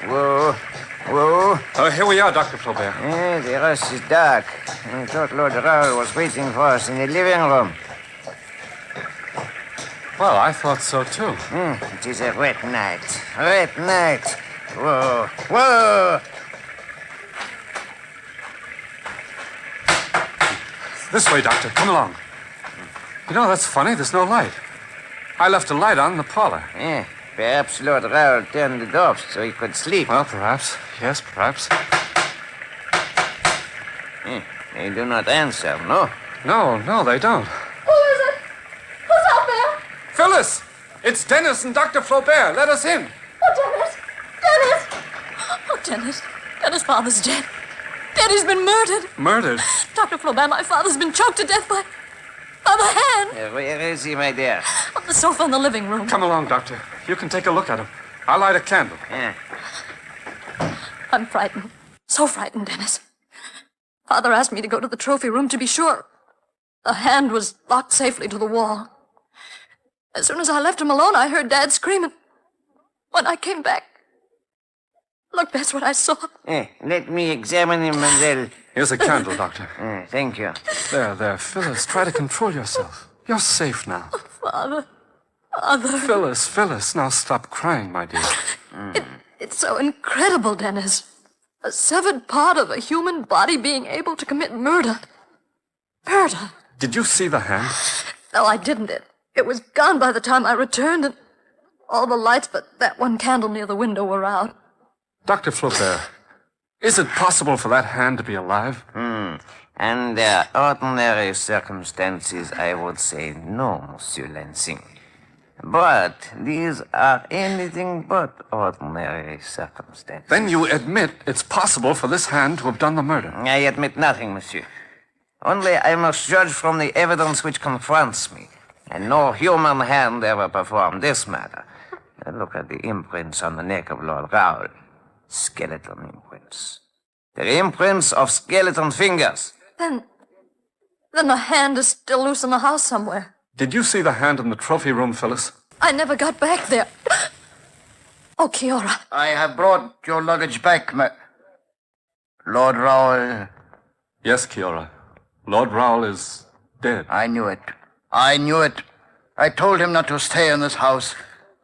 Whoa. Oh, here we are, Dr. Flaubert. The house is dark. I thought Lord Rowell was waiting for us in the living room. Well, I thought so, too. It is a wet night. Whoa. This way, Doctor. Come along. You know, that's funny. There's no light. I left a light on in the parlor. Perhaps Lord Rowell turned it off so he could sleep. Well, perhaps. Yes, perhaps. They do not answer, no? No, they don't. Who is it? Who's out there? Phyllis! It's Dennis and Dr. Flaubert. Let us in. Oh, Dennis! Oh, Dennis. Dennis' father's dead. Daddy's been murdered. Murdered? Dr. Flaubert, my father's been choked to death by the hand. Where is he, my dear? On the sofa in the living room. Come along, Doctor. You can take a look at him. I'll light a candle. I'm frightened. So frightened, Dennis. Father asked me to go to the trophy room to be sure. The hand was locked safely to the wall. As soon as I left him alone, I heard Dad screaming. When I came back, look, that's what I saw. Let me examine him, mademoiselle. Here's a candle, Doctor. Thank you. There, Phyllis. Try to control yourself. You're safe now. Father. Phyllis, now stop crying, my dear. It's so incredible, Dennis. A severed part of a human body being able to commit murder. Murder. Did you see the hand? No, I didn't. It was gone by the time I returned, and all the lights but that one candle near the window were out. Dr. Flaubert, is it possible for that hand to be alive? Under ordinary circumstances, I would say no, Monsieur Lansing. But these are anything but ordinary circumstances. Then you admit it's possible for this hand to have done the murder? I admit nothing, monsieur. Only I must judge from the evidence which confronts me. And no human hand ever performed this murder. Look at the imprints on the neck of Lord Rowell. Skeleton imprints. They're imprints of skeleton fingers. Then the hand is still loose in the house somewhere. Did you see the hand in the trophy room, Phyllis? I never got back there. Oh, Chiara. I have brought your luggage back, Lord Rowell. Yes, Chiara. Lord Rowell is dead. I knew it. I told him not to stay in this house.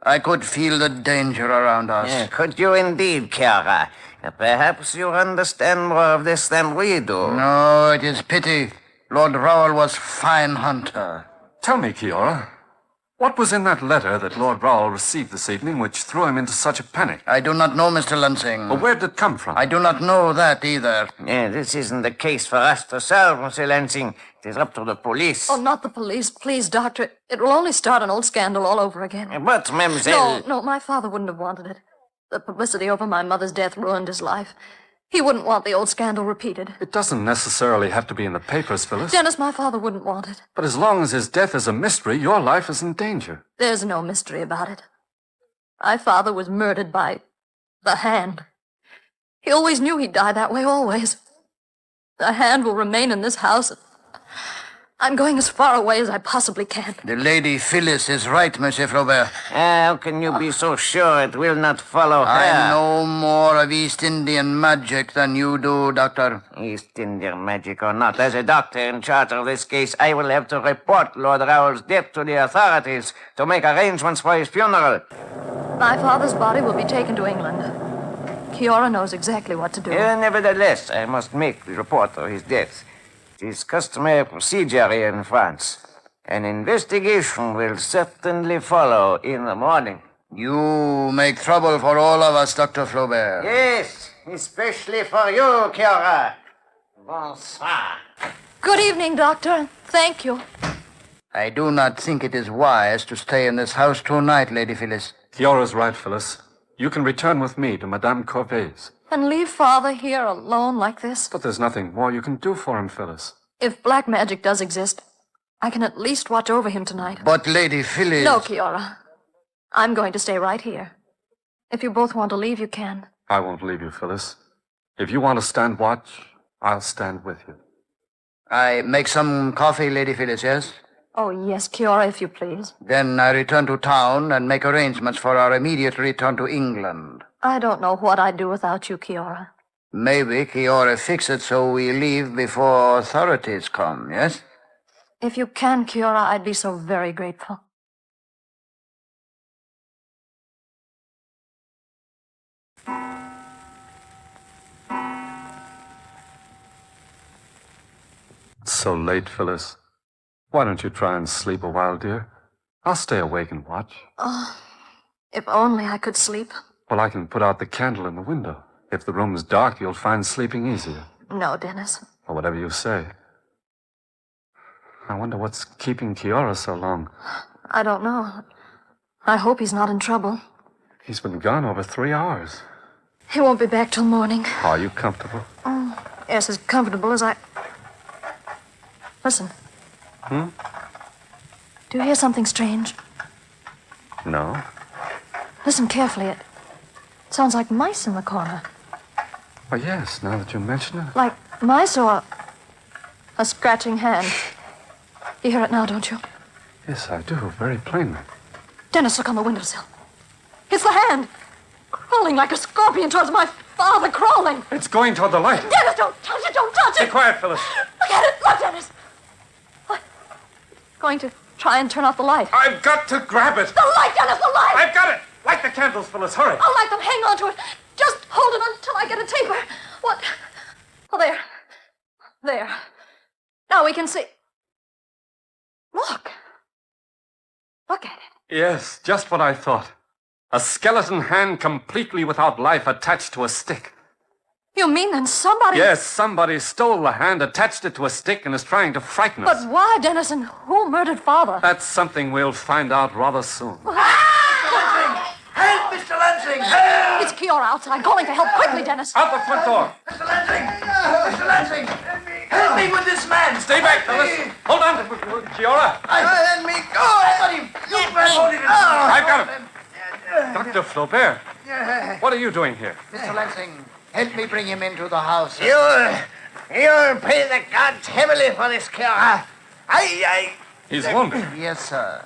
I could feel the danger around us. Could you indeed, Chiara? Perhaps you understand more of this than we do. No, it is pity. Lord Rowell was fine hunter. Tell me, Kiora, what was in that letter that Lord Rowell received this evening which threw him into such a panic? I do not know, Mr. Lansing. Well, where did it come from? I do not know that either. Yeah, this isn't the case for us to solve, Monsieur Lansing. It is up to the police. Oh, not the police. Please, Doctor. It will only start an old scandal all over again. But, mademoiselle... No, my father wouldn't have wanted it. The publicity over my mother's death ruined his life. He wouldn't want the old scandal repeated. It doesn't necessarily have to be in the papers, Phyllis. Dennis, my father wouldn't want it. But as long as his death is a mystery, your life is in danger. There's no mystery about it. My father was murdered by the Hand. He always knew he'd die that way, always. The Hand will remain in this house. I'm going as far away as I possibly can. The Lady Phyllis is right, Monsieur Flaubert. How can you be so sure it will not follow her? I know more of East Indian magic than you do, Doctor. East Indian magic or not, as a doctor in charge of this case, I will have to report Lord Rowell's death to the authorities to make arrangements for his funeral. My father's body will be taken to England. Kiora knows exactly what to do. Nevertheless, I must make the report of his death. It is customary procedure here in France. An investigation will certainly follow in the morning. You make trouble for all of us, Dr. Flaubert. Yes, especially for you, Kiora. Bonsoir. Good evening, Doctor. Thank you. I do not think it is wise to stay in this house tonight, Lady Phyllis. Kiora's right, Phyllis. You can return with me to Madame Corvey's. And leave Father here alone like this? But there's nothing more you can do for him, Phyllis. If black magic does exist, I can at least watch over him tonight. But Lady Phyllis... No, Kiora. I'm going to stay right here. If you both want to leave, you can. I won't leave you, Phyllis. If you want to stand watch, I'll stand with you. I make some coffee, Lady Phyllis, yes? Oh, yes, Kiora, if you please. Then I return to town and make arrangements for our immediate return to England. I don't know what I'd do without you, Kiora. Maybe Kiora fix it so we leave before authorities come, yes? If you can, Kiora, I'd be so very grateful. It's so late, Phyllis. Why don't you try and sleep a while, dear? I'll stay awake and watch. Oh, if only I could sleep. Well, I can put out the candle in the window. If the room's dark, you'll find sleeping easier. No, Dennis. Or whatever you say. I wonder what's keeping Kiora so long. I don't know. I hope he's not in trouble. He's been gone over 3 hours. He won't be back till morning. Are you comfortable? Oh, yes, as comfortable as I... Listen. Do you hear something strange? No. Listen carefully. It sounds like mice in the corner. Oh, yes, now that you mention it. Like mice or a scratching hand. You hear it now, don't you? Yes, I do, very plainly. Dennis, look on the windowsill. It's the Hand. Crawling like a scorpion towards my father, crawling. It's going toward the light. Dennis, don't touch it, don't touch it. Be quiet, Phyllis. Look at it, look, Dennis. What? Going to try and turn off the light. I've got to grab it. The light, Dennis, the light. I've got it. Light the candles, Phyllis, hurry. I'll light them, hang on to it. Just hold it until I get a taper. What? Oh, there. There. Now we can see. Look. Look at it. Yes, just what I thought. A skeleton hand completely without life attached to a stick. You mean then somebody... Yes, somebody stole the hand, attached it to a stick, and is trying to frighten us. But why, Dennis, and who murdered Father? That's something we'll find out rather soon. Help, Mr. Lansing! Help! It's Kiora outside, calling for help. Quickly, Dennis. Out the front door. Mr. Lansing! Mr. Lansing! Help me with this man! Stay back, Phyllis. Hold on, Kiora. Let me go! I got him! You grab hold of him! I've got him. Dr. Flaubert, what are you doing here? Mr. Lansing, help me bring him into the house. You'll pay the gods heavily for this, Kiora. He's wounded. Yes, sir.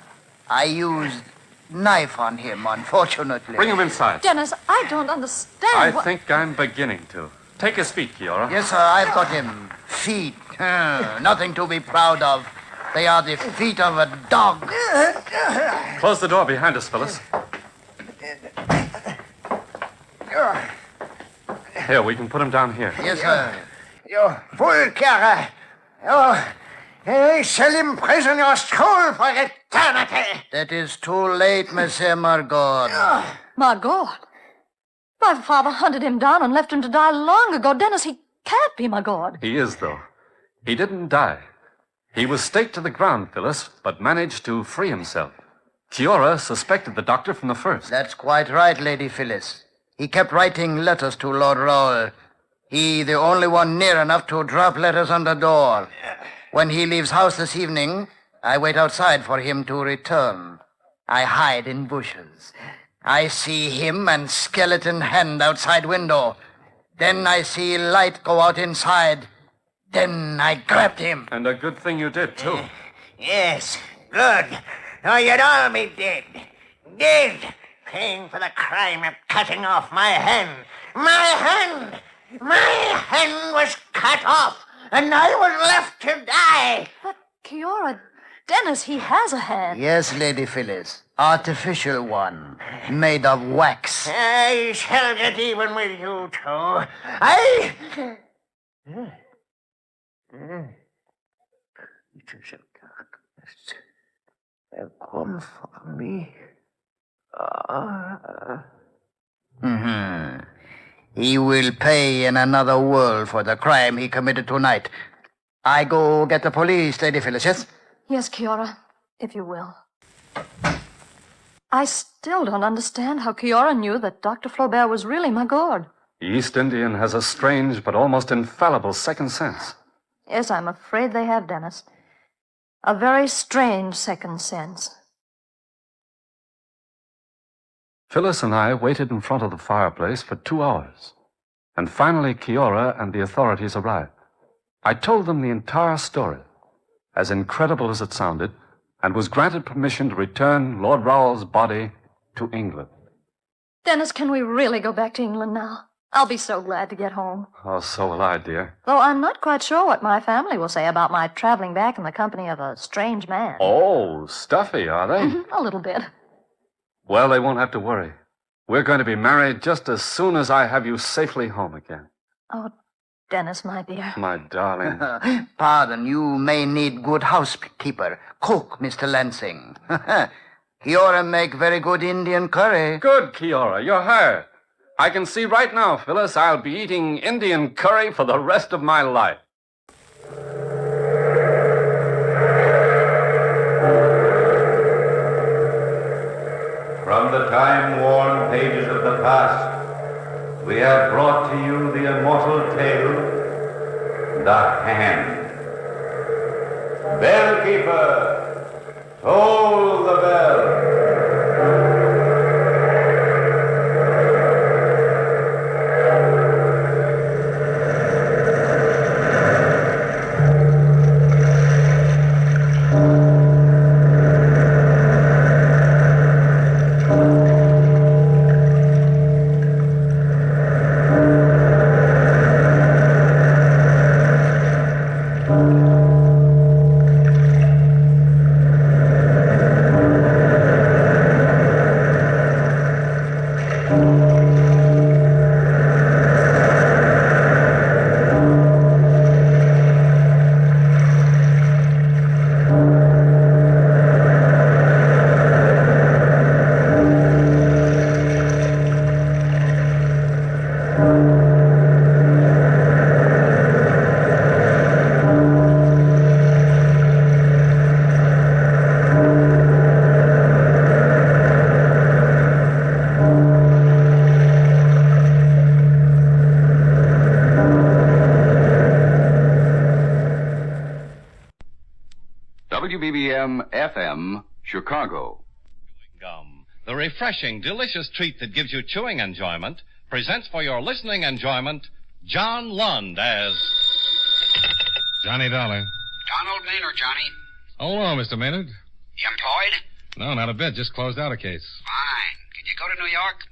I used knife on him, unfortunately. Bring him inside. Dennis, I don't understand. I think I'm beginning to. Take his feet, Kiora. Yes, sir, I've got him. Feet. Nothing to be proud of. They are the feet of a dog. Close the door behind us, Phyllis. Here, we can put him down here. Yes, sir. You fool, Kiora. I shall imprison your soul for eternity. That is too late, Monsieur Margot. Margot? My father hunted him down and left him to die long ago. Dennis, he can't be Margot. He is, though. He didn't die. He was staked to the ground, Phyllis, but managed to free himself. Kiora suspected the doctor from the first. That's quite right, Lady Phyllis. He kept writing letters to Lord Raoul. He, the only one near enough to drop letters on the door. When he leaves house this evening, I wait outside for him to return. I hide in bushes. I see him and skeleton hand outside window. Then I see light go out inside. Then I grabbed him. And a good thing you did, too. Yes, good. Or you'd all be dead. Dead. Paying for the crime of cutting off my hand. My hand! My hand was cut off, and I was left to die. But, Kiora, Dennis, he has a hand. Yes, Lady Phyllis. Artificial one. Made of wax. I shall get even with you two. I... Creatures of darkness have come for me. He will pay in another world for the crime he committed tonight. I go get the police, Lady Phyllis, yes? Yes, Kiora, if you will. I still don't understand how Kiora knew that Dr. Flaubert was really Margot. The East Indian has a strange but almost infallible second sense. Yes, I'm afraid they have, Dennis. A very strange second sense. Phyllis and I waited in front of the fireplace for 2 hours. And finally, Kiora and the authorities arrived. I told them the entire story, as incredible as it sounded, and was granted permission to return Lord Raoul's body to England. Dennis, can we really go back to England now? I'll be so glad to get home. Oh, so will I, dear. Though I'm not quite sure what my family will say about my traveling back in the company of a strange man. Oh, stuffy, are they? A little bit. Well, they won't have to worry. We're going to be married just as soon as I have you safely home again. Oh, Dennis, my dear. My darling. Pardon, you may need good housekeeper. Cook, Mr. Lansing. Kiora make very good Indian curry. Good, Kiora. You're hired. I can see right now, Phyllis, I'll be eating Indian curry for the rest of my life. From the time-worn pages of the past, we have brought to you the immortal tale, The Hand. Bellkeeper, toll the bell. WBBM FM, Chicago. Gum, the refreshing, delicious treat that gives you chewing enjoyment, presents for your listening enjoyment John Lund as Johnny Dollar. Donald Maynard, Johnny. Oh, hello, Mr. Maynard. You employed? No, not a bit. Just closed out a case. Fine. Can you go to New York?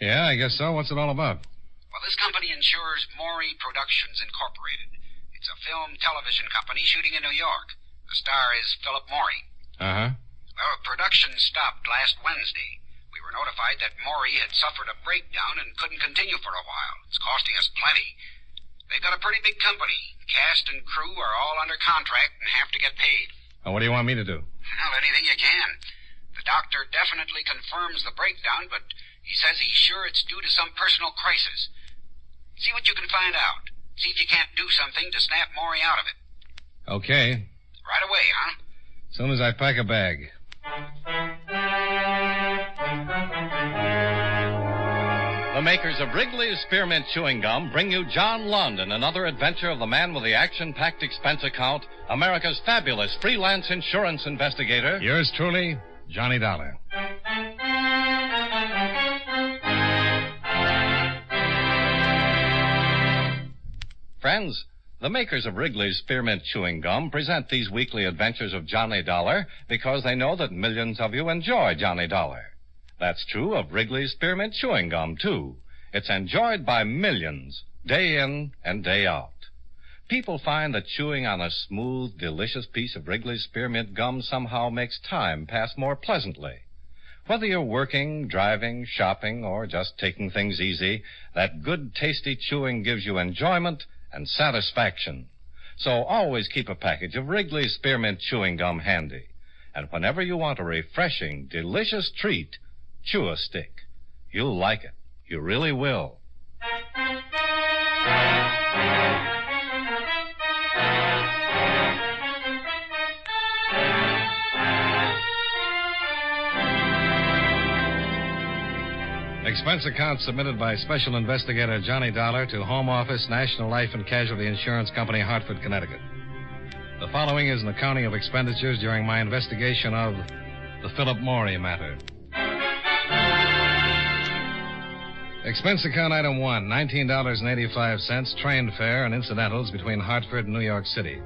Yeah, I guess so. What's it all about? Well, this company insures Maury Productions Incorporated. It's a film television company shooting in New York. The star is Philip Maury. Uh-huh. Well, production stopped last Wednesday. We were notified that Maury had suffered a breakdown and couldn't continue for a while. It's costing us plenty. They've got a pretty big company. Cast and crew are all under contract and have to get paid. Well, what do you want me to do? Well, anything you can. The doctor definitely confirms the breakdown, but he says he's sure it's due to some personal crisis. See what you can find out. See if you can't do something to snap Maury out of it. Okay. Right away, huh? As soon as I pack a bag. The makers of Wrigley's Spearmint Chewing Gum bring you John Lund in another adventure of the man with the action-packed expense account, America's fabulous freelance insurance investigator. Yours truly, Johnny Dollar. Friends, the makers of Wrigley's Spearmint Chewing Gum present these weekly adventures of Johnny Dollar because they know that millions of you enjoy Johnny Dollar. That's true of Wrigley's Spearmint Chewing Gum, too. It's enjoyed by millions, day in and day out. People find that chewing on a smooth, delicious piece of Wrigley's Spearmint Gum somehow makes time pass more pleasantly. Whether you're working, driving, shopping, or just taking things easy, that good, tasty chewing gives you enjoyment and satisfaction. So always keep a package of Wrigley's Spearmint Chewing Gum handy. And whenever you want a refreshing, delicious treat, chew a stick. You'll like it. You really will. Expense account submitted by Special Investigator Johnny Dollar to Home Office, National Life and Casualty Insurance Company, Hartford, Connecticut. The following is an accounting of expenditures during my investigation of the Philip Maury matter. Expense account item 1, $19.85, train fare and incidentals between Hartford and New York City.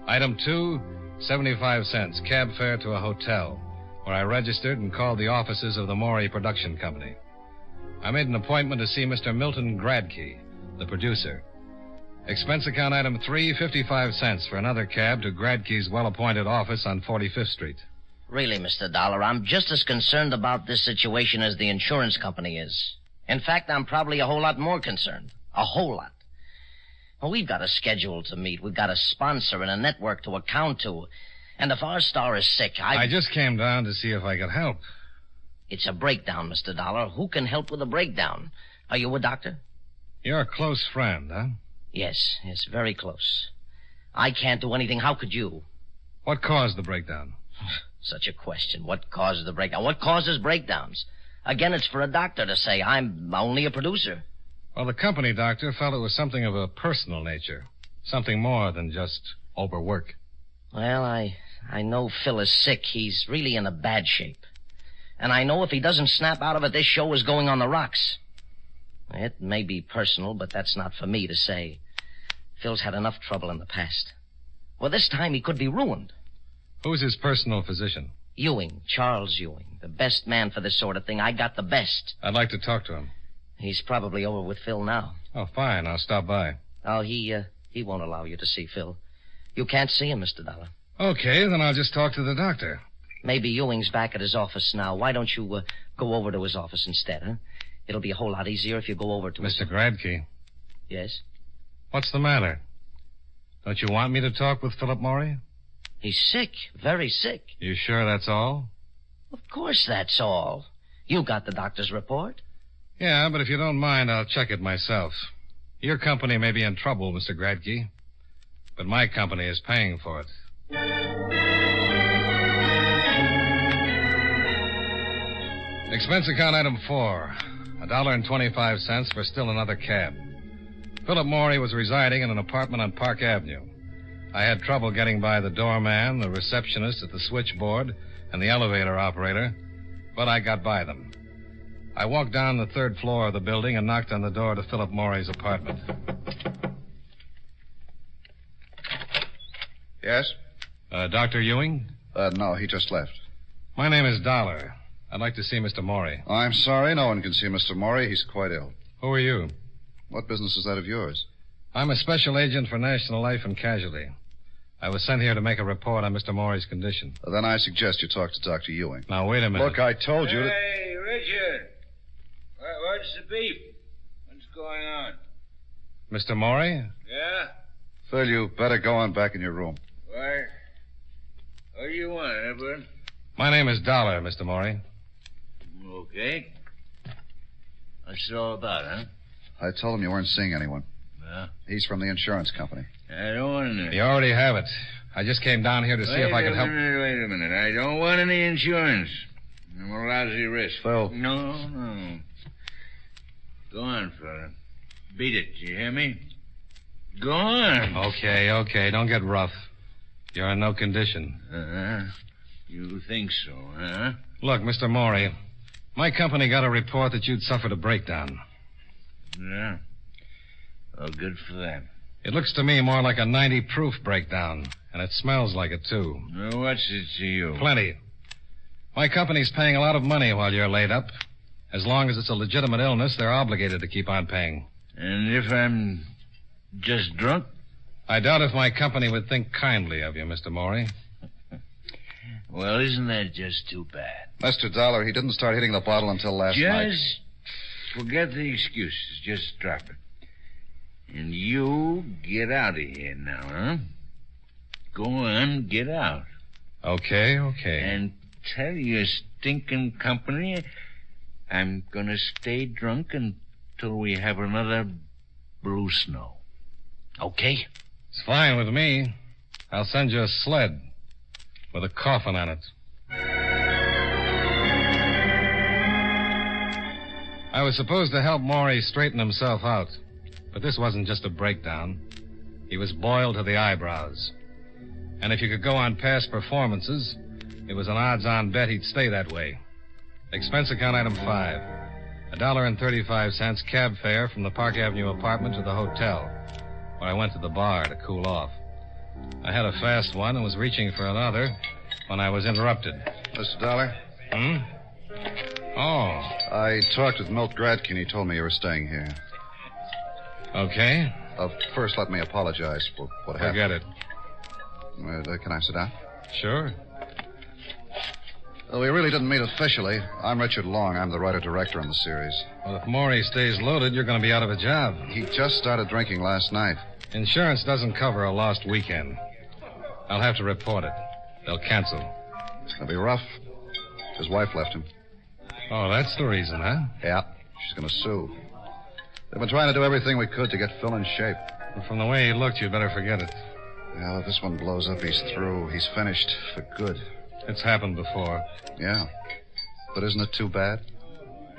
Item 2, 75 cents, cab fare to a hotel, where I registered and called the offices of the Maury Production Company. I made an appointment to see Mr. Milton Gradke, the producer. Expense account item 3, 55 cents for another cab to Gradke's well-appointed office on 45th Street. Really, Mr. Dollar, I'm just as concerned about this situation as the insurance company is. In fact, I'm probably a whole lot more concerned. A whole lot. Well, we've got a schedule to meet. We've got a sponsor and a network to account to. And if our star is sick, I just came down to see if I could help. It's a breakdown, Mr. Dollar. Who can help with a breakdown? Are you a doctor? You're a close friend, huh? Yes, very close. I can't do anything. How could you? What caused the breakdown? Such a question. What causes the breakdown? What causes breakdowns? Again, it's for a doctor to say. I'm only a producer. Well, the company doctor felt it was something of a personal nature. Something more than just overwork. Well, I know Phil is sick. He's really in a bad shape. And I know if he doesn't snap out of it, this show is going on the rocks. It may be personal, but that's not for me to say. Phil's had enough trouble in the past. Well, this time he could be ruined. Who's his personal physician? Ewing, Charles Ewing. The best man for this sort of thing. I got the best. I'd like to talk to him. He's probably over with Phil now. Oh, fine. I'll stop by. Oh, he won't allow you to see Phil. You can't see him, Mr. Dollar. Okay, then I'll just talk to the doctor. Maybe Ewing's back at his office now. Why don't you go over to his office instead, huh? It'll be a whole lot easier if you go over to Mr. Gradke. Yes? What's the matter? Don't you want me to talk with Philip Maury? He's sick. Very sick. You sure that's all? Of course that's all. You got the doctor's report? Yeah, but if you don't mind, I'll check it myself. Your company may be in trouble, Mr. Gradke, but my company is paying for it. Expense account item 4, $1.25 for still another cab. Philip Maury was residing in an apartment on Park Avenue. I had trouble getting by the doorman, the receptionist at the switchboard, and the elevator operator, but I got by them. I walked down the 3rd floor of the building and knocked on the door to Philip Maury's apartment. Yes? Dr. Ewing? No, he just left. My name is Dollar. I'd like to see Mr. Maury. I'm sorry, no one can see Mr. Maury. He's quite ill. Who are you? What business is that of yours? I'm a special agent for National Life and Casualty. I was sent here to make a report on Mr. Maury's condition. Then I suggest you talk to Dr. Ewing. Now, wait a minute. Look, I told you that... Hey, Richard. What's the beef? What's going on? Mr. Morey? Yeah? Phil, you better go on back in your room. Why? What do you want, Edward? My name is Dollar, Mr. Morey. Okay. What's it all about, huh? I told him you weren't seeing anyone. Well, He's from the insurance company. I don't want any. You already have it. I just came down here to see if I could help. Wait a minute. I don't want any insurance. I'm a lousy risk. Phil. No. Go on, fella. Beat it, you hear me? Go on. Okay. Don't get rough. You're in no condition. You think so, huh? Look, Mr. Morey, my company got a report that you'd suffered a breakdown. Yeah. Well, good for them. It looks to me more like a 90-proof breakdown, and it smells like it, too. Well, what's it to you? Plenty. My company's paying a lot of money while you're laid up. As long as it's a legitimate illness, they're obligated to keep on paying. And if I'm just drunk? I doubt if my company would think kindly of you, Mr. Morey. Well, isn't that just too bad? Mr. Dollar, he didn't start hitting the bottle until last night. Just forget the excuses. Just drop it. And you get out of here now, huh? Go on, get out. Okay. And tell your stinking company I'm gonna stay drunk until we have another blue snow. Okay? It's fine with me. I'll send you a sled with a coffin on it. I was supposed to help Morey straighten himself out, but this wasn't just a breakdown. He was boiled to the eyebrows. And if you could go on past performances, it was an odds-on bet he'd stay that way. Expense account item 5. $1.35 cab fare from the Park Avenue apartment to the hotel, where I went to the bar to cool off. I had a fast one and was reaching for another when I was interrupted. Mr. Dollar? Oh. I talked with Milt Gradkin. He told me you were staying here. Okay. First, let me apologize for what happened. Forget it. Can I sit down? Sure. Well, we really didn't meet officially. I'm Richard Long. I'm the writer-director on the series. Well, if Morey stays loaded, you're going to be out of a job. He just started drinking last night. Insurance doesn't cover a lost weekend. I'll have to report it. They'll cancel. It'll be rough. His wife left him. Oh, that's the reason, huh? Yeah. She's going to sue. They've been trying to do everything we could to get Phil in shape. Well, from the way he looked, you'd better forget it. Well, if this one blows up, he's through. He's finished for good. It's happened before. Yeah. But isn't it too bad?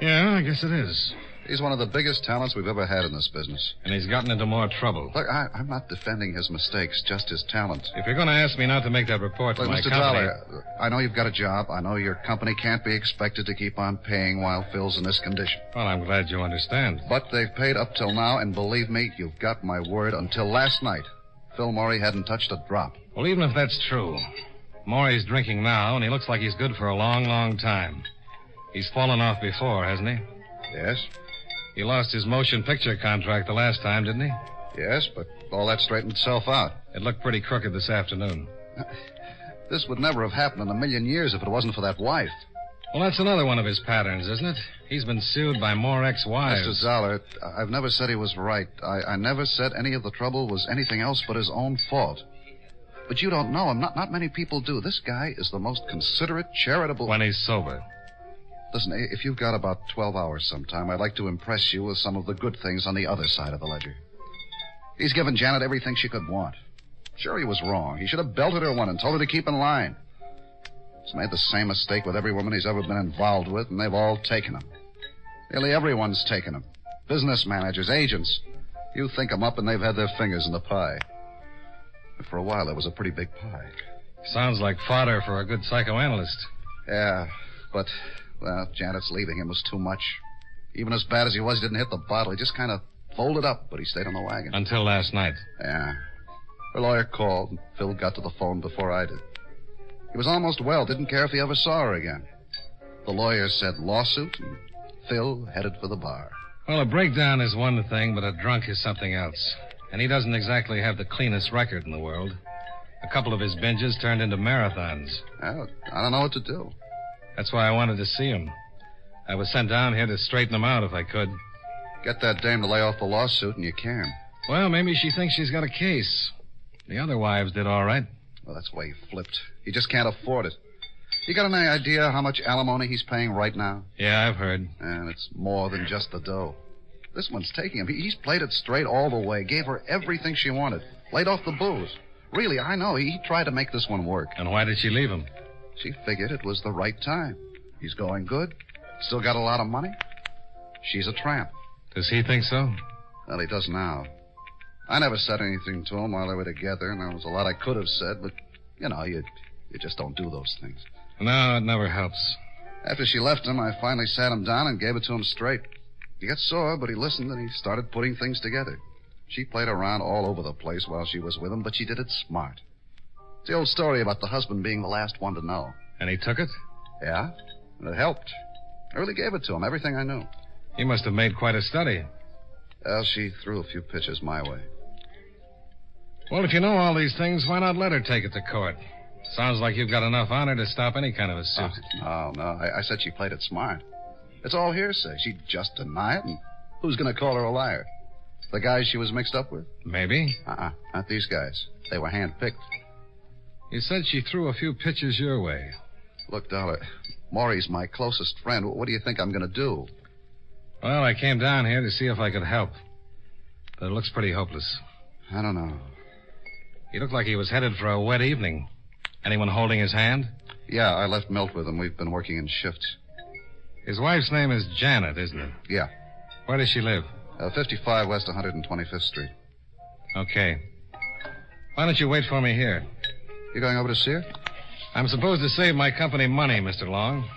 Yeah, I guess it is. He's one of the biggest talents we've ever had in this business. And he's gotten into more trouble. Look, I'm not defending his mistakes, just his talent. If you're going to ask me not to make that report to my Mr. company... Dollar, I know you've got a job. I know your company can't be expected to keep on paying while Phil's in this condition. Well, I'm glad you understand. But they've paid up till now, and believe me, you've got my word, until last night, Phil Morey hadn't touched a drop. Well, even if that's true, Morey's drinking now, and he looks like he's good for a long, long time. He's fallen off before, hasn't he? Yes. He lost his motion picture contract the last time, didn't he? Yes, but all that straightened itself out. It looked pretty crooked this afternoon. This would never have happened in a million years if it wasn't for that wife. Well, that's another one of his patterns, isn't it? He's been sued by more ex-wives. Mr. Zoller, I've never said he was right. I never said any of the trouble was anything else but his own fault. But you don't know him. Not many people do. This guy is the most considerate, charitable... When he's sober. Listen, if you've got about 12 hours sometime, I'd like to impress you with some of the good things on the other side of the ledger. He's given Janet everything she could want. Sure, he was wrong. He should have belted her one and told her to keep in line. He's made the same mistake with every woman he's ever been involved with, and they've all taken him. Nearly everyone's taken him. Business managers, agents. You think them up, and they've had their fingers in the pie. For a while, there was a pretty big pie. Sounds like fodder for a good psychoanalyst. Yeah, but... Well, Janet's leaving him was too much. Even as bad as he was, he didn't hit the bottle. He just kind of folded up, but he stayed on the wagon. Until last night. Yeah. Her lawyer called, and Phil got to the phone before I did. He was almost well, didn't care if he ever saw her again. The lawyer said lawsuit, and Phil headed for the bar. Well, a breakdown is one thing, but a drunk is something else. And he doesn't exactly have the cleanest record in the world. A couple of his binges turned into marathons. Well, I don't know what to do. That's why I wanted to see him. I was sent down here to straighten him out if I could. Get that dame to lay off the lawsuit and you can. Well, maybe she thinks she's got a case. The other wives did all right. Well, that's why he flipped. He just can't afford it. You got any idea how much alimony he's paying right now? Yeah, I've heard. And it's more than just the dough. This one's taking him. He's played it straight all the way, gave her everything she wanted, laid off the booze. Really, I know. He tried to make this one work. And why did she leave him? She figured it was the right time. He's going good. Still got a lot of money. She's a tramp. Does he think so? Well, he does now. I never said anything to him while they were together, and there was a lot I could have said, but, you just don't do those things. No, it never helps. After she left him, I finally sat him down and gave it to him straight. He got sore, but he listened, and he started putting things together. She played around all over the place while she was with him, but she did it smart. It's the old story about the husband being the last one to know. And he took it? Yeah, and it helped. I really gave it to him, everything I knew. He must have made quite a study. Well, she threw a few pitches my way. Well, if you know all these things, why not let her take it to court? Sounds like you've got enough honor to stop any kind of a suit. Oh, no. I said she played it smart. It's all hearsay. She'd just deny it, and who's going to call her a liar? The guys she was mixed up with? Maybe. Not these guys. They were hand-picked. You said she threw a few pitches your way. Look, Dollar, Maury's my closest friend. What do you think I'm going to do? Well, I came down here to see if I could help. But it looks pretty hopeless. I don't know. He looked like he was headed for a wet evening. Anyone holding his hand? Yeah, I left Milt with him. We've been working in shifts. His wife's name is Janet, isn't it? Yeah. Where does she live? 55 West 125th Street. Okay. Why don't you wait for me here? You going over to see her? I'm supposed to save my company money, Mr. Long.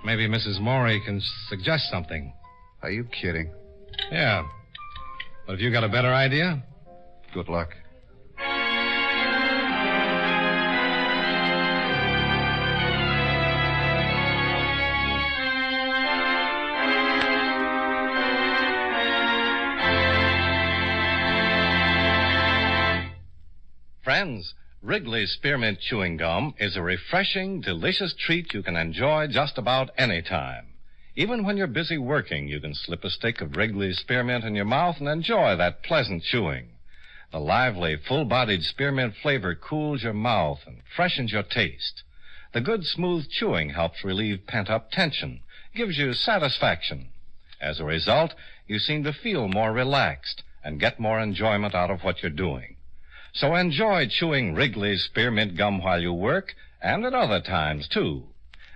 Maybe Mrs. Maury can suggest something. Are you kidding? Yeah. But if you got a better idea? Good luck. Friends, Wrigley's Spearmint Chewing Gum is a refreshing, delicious treat you can enjoy just about any time. Even when you're busy working, you can slip a stick of Wrigley's Spearmint in your mouth and enjoy that pleasant chewing. The lively, full-bodied spearmint flavor cools your mouth and freshens your taste. The good, smooth chewing helps relieve pent-up tension, gives you satisfaction. As a result, you seem to feel more relaxed and get more enjoyment out of what you're doing. So enjoy chewing Wrigley's Spearmint Gum while you work, and at other times, too.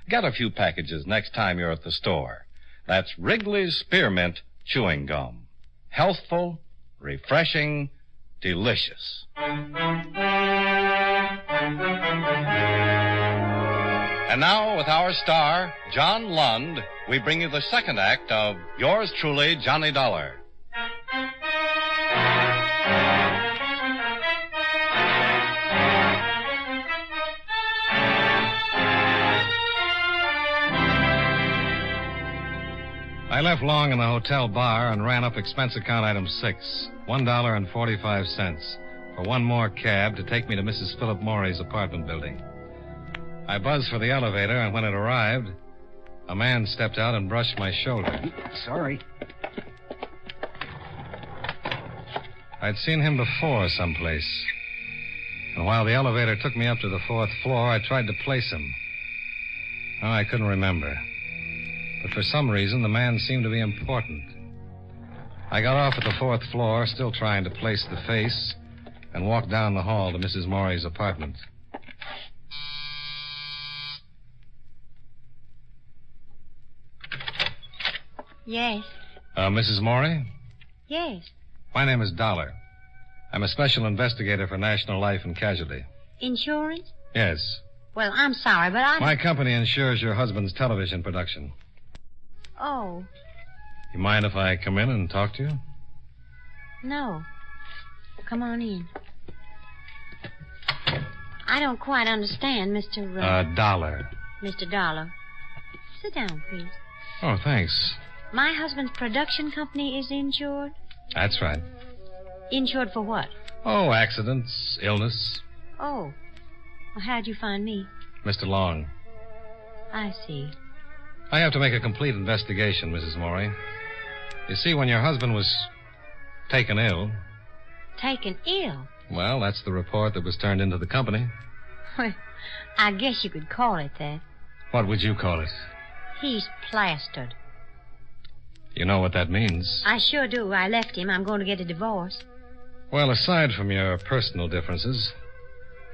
Get a few packages next time you're at the store. That's Wrigley's Spearmint Chewing Gum. Healthful, refreshing, delicious. And now, with our star, John Lund, we bring you the second act of Yours Truly, Johnny Dollar. I left Long in the hotel bar and ran up expense account item 6, $1.45, for one more cab to take me to Mrs. Philip Maury's apartment building. I buzzed for the elevator, and when it arrived, a man stepped out and brushed my shoulder. Sorry. I'd seen him before someplace. And while the elevator took me up to the 4th floor, I tried to place him. Oh, I couldn't remember. But for some reason, the man seemed to be important. I got off at the 4th floor, still trying to place the face, and walked down the hall to Mrs. Maury's apartment. Yes. Mrs. Maury? Yes. My name is Dollar. I'm a special investigator for National Life and Casualty. Insurance? Yes. Well, I'm sorry, but My company insures your husband's television production. Oh, You mind if I come in and talk to you? no. Come on in. I don't quite understand, Mr. Dollar. Mr. Dollar. Sit down, please. Oh, thanks. My husband's production company is insured? That's right. Insured for what? Oh, accidents, illness. Oh. Well, how'd you find me? Mr. Long. I see. I have to make a complete investigation, Mrs. Maury. You see, when your husband was taken ill, taken ill. Well, that's the report that was turned into the company. I guess you could call it that. What would you call it? He's plastered. You know what that means. I sure do. I left him. I'm going to get a divorce. Well, aside from your personal differences,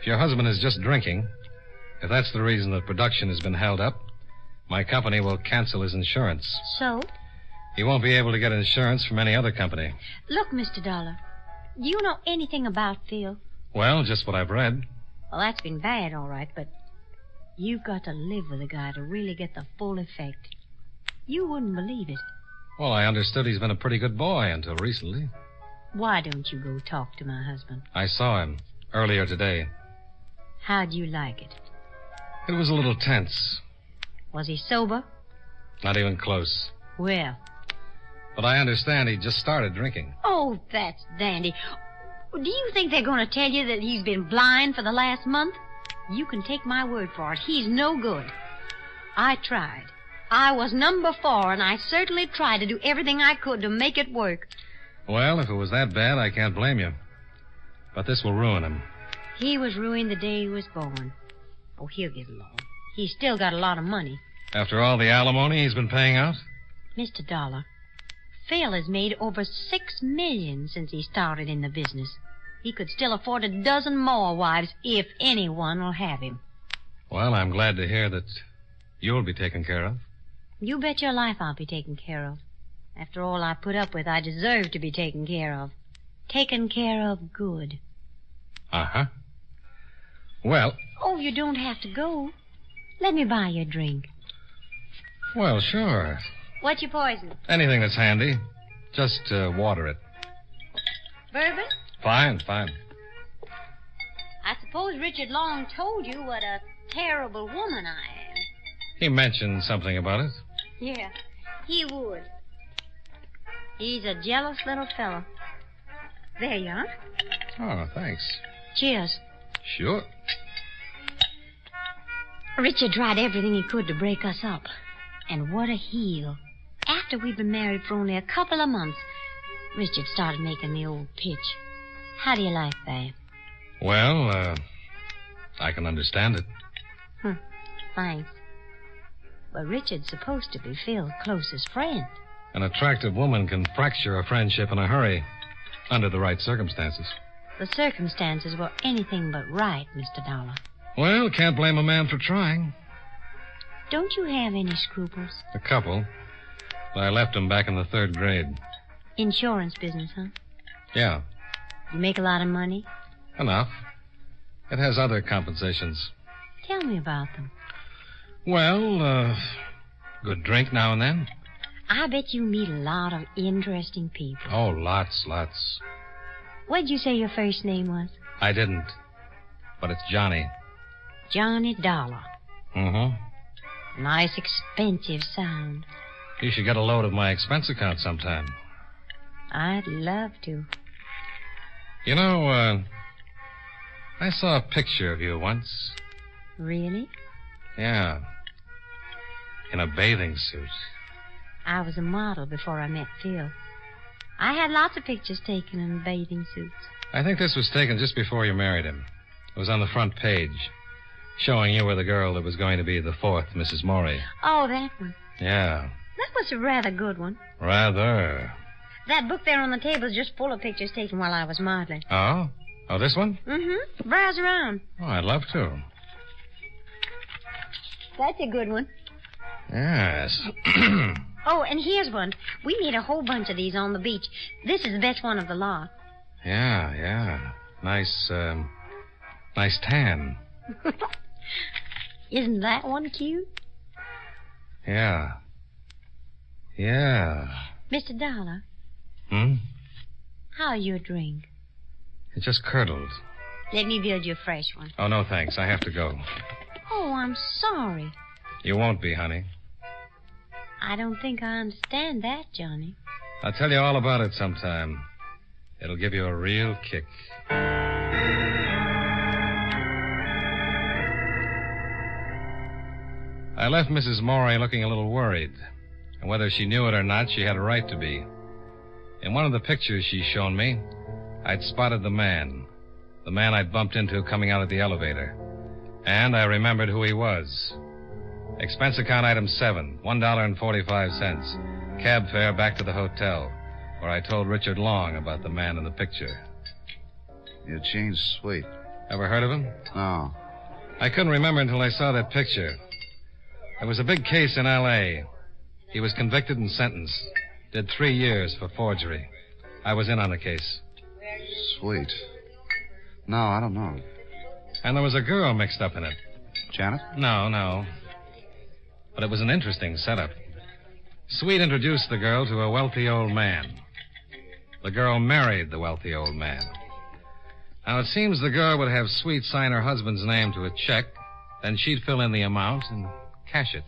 if your husband is just drinking, if that's the reason that production has been held up, my company will cancel his insurance. So? He won't be able to get insurance from any other company. Look, Mr. Dollar, do you know anything about Phil? Well, just what I've read. Well, that's been bad, all right, but you've got to live with a guy to really get the full effect. You wouldn't believe it. Well, I understood he's been a pretty good boy until recently. Why don't you go talk to my husband? I saw him earlier today. How'd you like it? It was a little tense. Was he sober? Not even close. Well. But I understand he just started drinking. Oh, that's dandy. Do you think they're going to tell you that he's been blind for the last month? You can take my word for it. He's no good. I tried. I was number 4, and I certainly tried to do everything I could to make it work. Well, if it was that bad, I can't blame you. But this will ruin him. He was ruined the day he was born. Oh, he'll get along. He's still got a lot of money. After all the alimony he's been paying out? Mr. Dollar, Phil has made over $6 million since he started in the business. He could still afford a dozen more wives if anyone will have him. Well, I'm glad to hear that you'll be taken care of. You bet your life I'll be taken care of. After all I put up with, I deserve to be taken care of. Taken care of good. Uh-huh. Well... Oh, you don't have to go. Let me buy you a drink. Well, sure. What's your poison? Anything that's handy. Just water it. Bourbon? Fine. I suppose Richard Long told you what a terrible woman I am. He mentioned something about it. Yeah, he would. He's a jealous little fellow. There you are. Oh, thanks. Cheers. Sure. Richard tried everything he could to break us up. And what a heel. After we'd been married for only a couple of months, Richard started making the old pitch. How do you like that? Well, I can understand it. Thanks. But Richard's supposed to be Phil's closest friend. An attractive woman can fracture a friendship in a hurry, under the right circumstances. The circumstances were anything but right, Mr. Dollar. Well, can't blame a man for trying. Don't you have any scruples? A couple. But I left them back in the 3rd grade. Insurance business, huh? Yeah. You make a lot of money? Enough. It has other compensations. Tell me about them. Well, good drink now and then. I bet you meet a lot of interesting people. Oh, lots. What'd you say your first name was? I didn't. But it's Johnny. Johnny Dollar. Mm-hmm. Nice, expensive sound. You should get a load of my expense account sometime. I'd love to. You know, I saw a picture of you once. Really? Yeah. In a bathing suit. I was a model before I met Phil. I had lots of pictures taken in bathing suits. I think this was taken just before you married him. It was on the front page, showing you were the girl that was going to be the 4th Mrs. Morey. Oh, that one. Yeah. That was a rather good one. Rather. That book there on the table is just full of pictures taken while I was modeling. Oh? Oh, this one? Mm-hmm. Browse around. Oh, I'd love to. That's a good one. Yes. Oh, and here's one. We made a whole bunch of these on the beach. This is the best one of the lot. Yeah. Nice tan. Isn't that one cute? Yeah. Mr. Dollar. How's your drink? It just curdled. Let me build you a fresh one. Oh, no, thanks. I have to go. Oh, I'm sorry. You won't be, honey. I don't think I understand that, Johnny. I'll tell you all about it sometime. It'll give you a real kick. I left Mrs. Morey looking a little worried. And whether she knew it or not, she had a right to be. In one of the pictures she's shown me, I'd spotted the man I'd bumped into coming out of the elevator. And I remembered who he was. Expense account item 7, $1.45. Cab fare back to the hotel, where I told Richard Long about the man in the picture. Eugene Sweet. Ever heard of him? No. I couldn't remember until I saw that picture. There was a big case in L.A. He was convicted and sentenced. Did 3 years for forgery. I was in on the case. Sweet. No, I don't know. And there was a girl mixed up in it. Janet? No. But it was an interesting setup. Sweet introduced the girl to a wealthy old man. The girl married the wealthy old man. Now, it seems the girl would have Sweet sign her husband's name to a check, then she'd fill in the amount and cash it.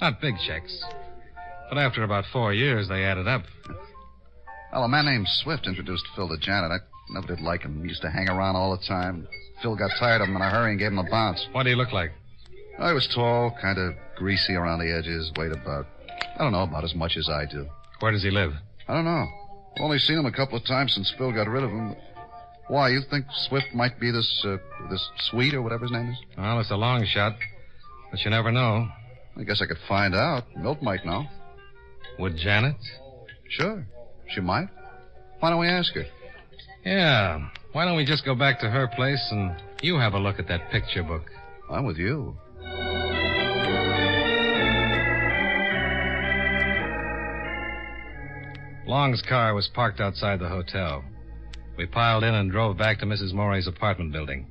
Not big checks. But after about 4 years, they added up. Well, a man named Swift introduced Phil to Janet. I never did like him. He used to hang around all the time. Phil got tired of him in a hurry and gave him a bounce. What did he look like? Oh, he was tall, kind of greasy around the edges, weighed about, I don't know, about as much as I do. Where does he live? I don't know. I've only seen him a couple of times since Phil got rid of him. Why, you think Swift might be this Sweet or whatever his name is? Well, it's a long shot, but you never know. I guess I could find out. Milt might know. Would Janet? Sure. She might. Why don't we ask her? Yeah. Why don't we just go back to her place and you have a look at that picture book? I'm with you. Long's car was parked outside the hotel. We piled in and drove back to Mrs. Morey's apartment building.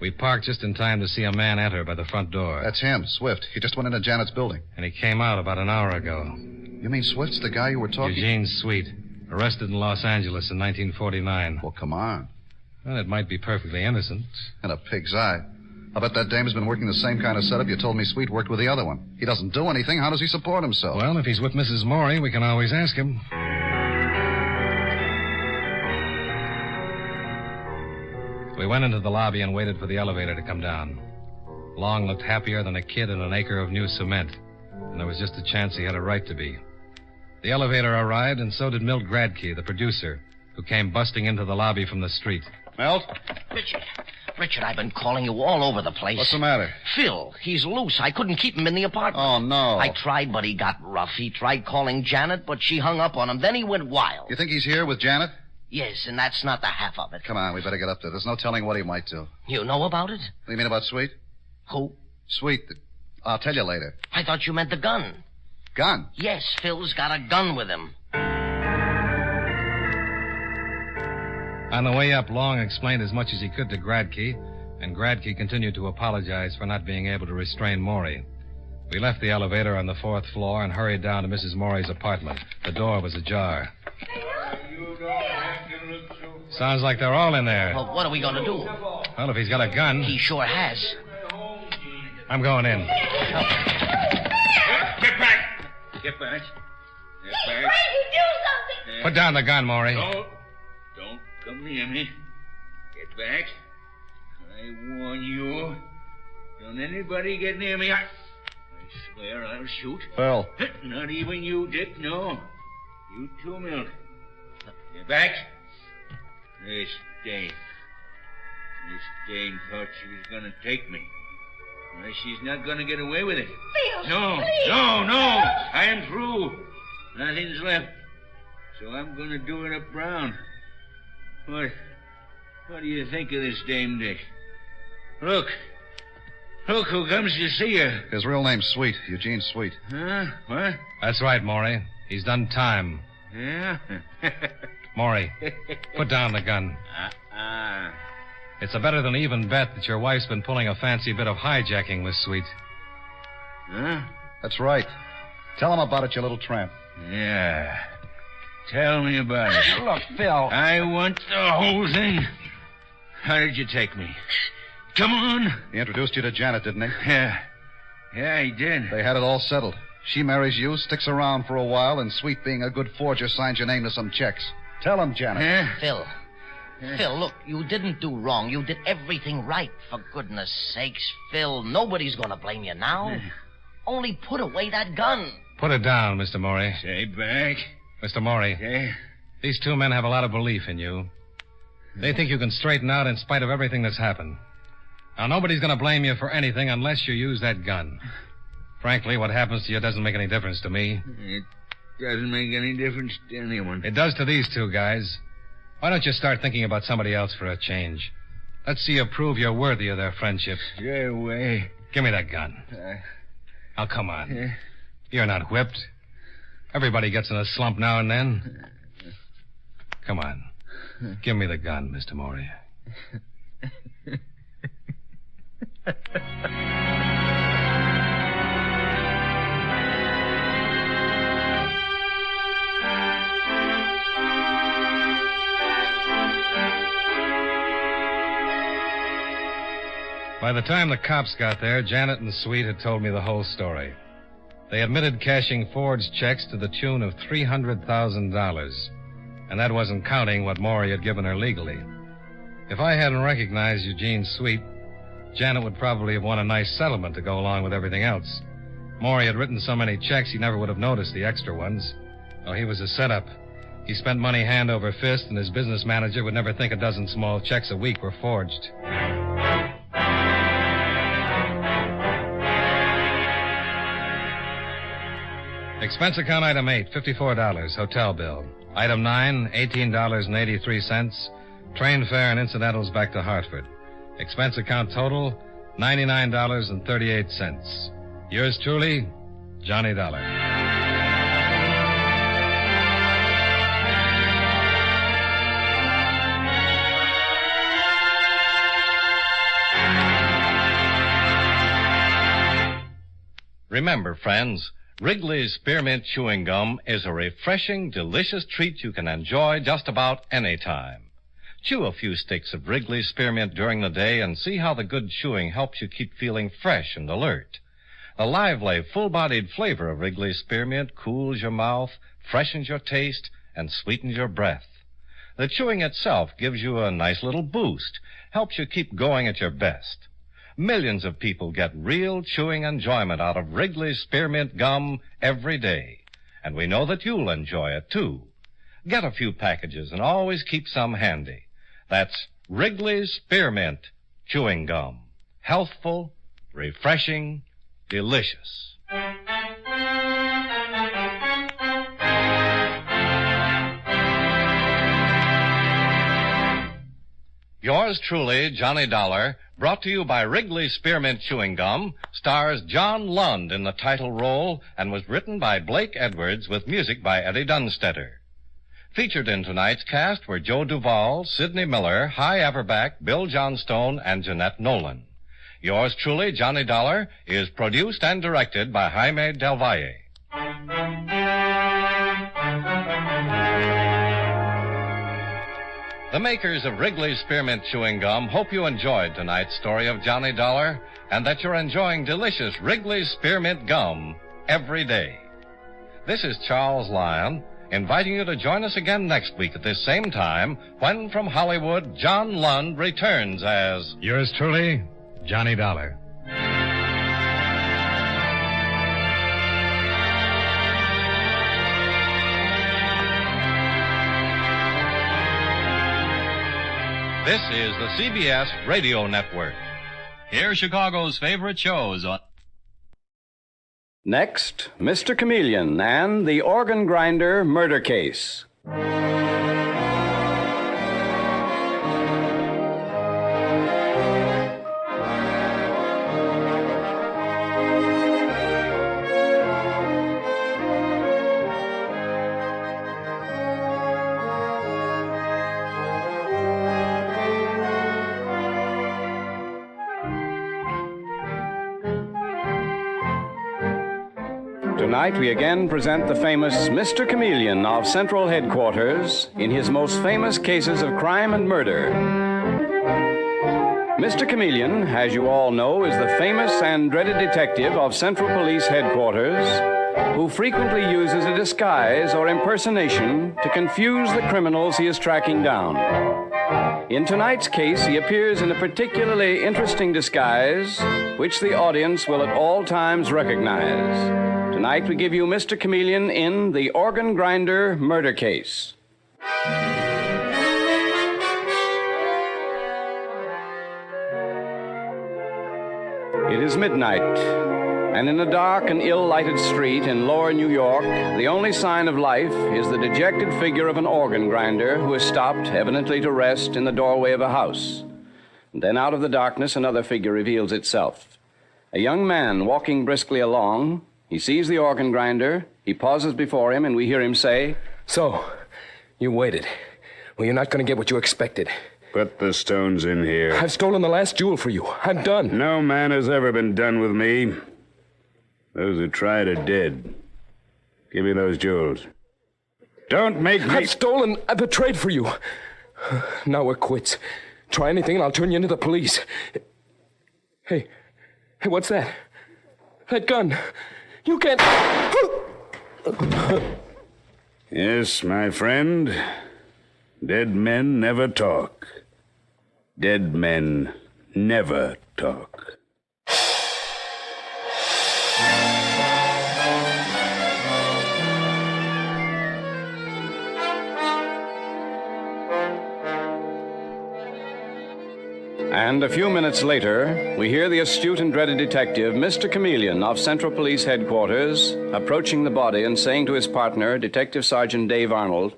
We parked just in time to see a man enter by the front door. That's him, Swift. He just went into Janet's building. And he came out about an hour ago. You mean Swift's the guy you were talking to? Eugene Sweet. Arrested in Los Angeles in 1949. Well, come on. Well, it might be perfectly innocent. In a pig's eye. I bet that dame has been working the same kind of setup you told me Sweet worked with the other one. He doesn't do anything. How does he support himself? Well, if he's with Mrs. Morey, we can always ask him. We went into the lobby and waited for the elevator to come down. Long looked happier than a kid in an acre of new cement, and there was just a chance he had a right to be. The elevator arrived, and so did Milt Gradke, the producer, who came busting into the lobby from the street. Milt? Richard, I've been calling you all over the place. What's the matter? Phil, he's loose. I couldn't keep him in the apartment. Oh, no. I tried, but he got rough. He tried calling Janet, but she hung up on him. Then he went wild. You think he's here with Janet? Yes, and that's not the half of it. Come on, we better get up there. There's no telling what he might do. You know about it? What do you mean about Sweet? Who? Sweet. I'll tell you later. I thought you meant the gun. Gun? Yes, Phil's got a gun with him. On the way up, Long explained as much as he could to Gradke, and Gradke continued to apologize for not being able to restrain Morey. We left the elevator on the 4th floor and hurried down to Mrs. Morey's apartment. The door was ajar. Sounds like they're all in there. Well, what are we going to do? Well, if he's got a gun... He sure has. I'm going in. Get back! Get back. Get back. Frankie, do something! Put down the gun, Morey. Don't come near me. Get back. I warn you. Don't anybody get near me. I swear I'll shoot. Phil. Not even you, Dick, no. You too, Milt. Get back. This Dame. This Dame thought she was going to take me. Well, she's not going to get away with it. Phil, No. please. No. I am through. Nothing's left. So I'm going to do it up brown. What do you think of this Dame, Dick? Look who comes to see her. His real name's Sweet, Eugene Sweet. Huh? What? That's right, Morey. He's done time. Yeah? Morey, put down the gun. It's a better than even bet that your wife's been pulling a fancy bit of hijacking with Sweet. Huh? That's right. Tell him about it, you little tramp. Yeah. Tell me about it. Look, Phil. I want the whole thing. How did you take me? Come on. He introduced you to Janet, didn't he? Yeah, he did. They had it all settled. She marries you, sticks around for a while, and Sweet, being a good forger, signs your name to some checks. Tell him, Janet. Phil. Phil, look, you didn't do wrong. You did everything right. For goodness sakes, Phil, nobody's going to blame you now. Only put away that gun. Put it down, Mr. Morey. Stay back. Mr. Morey, these two men have a lot of belief in you. They think you can straighten out in spite of everything that's happened. Now, nobody's going to blame you for anything unless you use that gun. Frankly, what happens to you doesn't make any difference to me. It doesn't make any difference to anyone. It does to these two guys. Why don't you start thinking about somebody else for a change? Let's see you prove you're worthy of their friendship. Stay away. Give me that gun. Now, come on. You're not whipped. Everybody gets in a slump now and then. Come on. Give me the gun, Mr. Moria. By the time the cops got there, Janet and Sweet had told me the whole story. They admitted cashing forged checks to the tune of $300,000. And that wasn't counting what Maury had given her legally. If I hadn't recognized Eugene Sweet, Janet would probably have won a nice settlement to go along with everything else. Maury had written so many checks he never would have noticed the extra ones. Oh, he was a setup. He spent money hand over fist, and his business manager would never think a dozen small checks a week were forged. Expense account item 8, $54, hotel bill. Item 9, $18.83, train fare and incidentals back to Hartford. Expense account total, $99.38. Yours truly, Johnny Dollar. Remember, friends, Wrigley's Spearmint Chewing Gum is a refreshing, delicious treat you can enjoy just about any time. Chew a few sticks of Wrigley's Spearmint during the day and see how the good chewing helps you keep feeling fresh and alert. The lively, full-bodied flavor of Wrigley's Spearmint cools your mouth, freshens your taste, and sweetens your breath. The chewing itself gives you a nice little boost, helps you keep going at your best. Millions of people get real chewing enjoyment out of Wrigley's Spearmint Gum every day. And we know that you'll enjoy it, too. Get a few packages and always keep some handy. That's Wrigley's Spearmint Chewing Gum. Healthful, refreshing, delicious. Yours truly, Johnny Dollar, brought to you by Wrigley's Spearmint Chewing Gum, stars John Lund in the title role and was written by Blake Edwards with music by Eddie Dunstetter. Featured in tonight's cast were Joe Duvall, Sidney Miller, Hy Averback, Bill Johnstone, and Jeanette Nolan. Yours truly, Johnny Dollar, is produced and directed by Jaime Del Valle. The makers of Wrigley's Spearmint Chewing Gum hope you enjoyed tonight's story of Johnny Dollar and that you're enjoying delicious Wrigley's Spearmint Gum every day. This is Charles Lyon, inviting you to join us again next week at this same time when from Hollywood, John Lund returns as... Yours truly, Johnny Dollar. This is the CBS Radio Network. Here's Chicago's favorite shows on... Next, Mr. Chameleon and the Organ Grinder Murder Case. Tonight, we again present the famous Mr. Chameleon of Central Headquarters in his most famous cases of crime and murder. Mr. Chameleon, as you all know, is the famous and dreaded detective of Central Police Headquarters who frequently uses a disguise or impersonation to confuse the criminals he is tracking down. In tonight's case, he appears in a particularly interesting disguise, which the audience will at all times recognize. Tonight, we give you Mr. Chameleon in the Organ Grinder Murder Case. It is midnight, and in a dark and ill-lighted street in lower New York, the only sign of life is the dejected figure of an organ grinder who has stopped, evidently to rest, in the doorway of a house. And then out of the darkness, another figure reveals itself. A young man walking briskly along. He sees the organ grinder. He pauses before him, and we hear him say, "So, you waited. Well, you're not going to get what you expected. Put the stones in here. I've stolen the last jewel for you. I'm done." No man has ever been done with me. Those who tried are dead. Give me those jewels. Don't make me... I've stolen the trade for you. Now we're quits. Try anything and I'll turn you into the police. Hey, what's that? That gun. You can't... Yes, my friend. Dead men never talk. Dead men never talk. And a few minutes later, we hear the astute and dreaded detective, Mr. Chameleon of Central Police Headquarters, approaching the body and saying to his partner, Detective Sergeant Dave Arnold,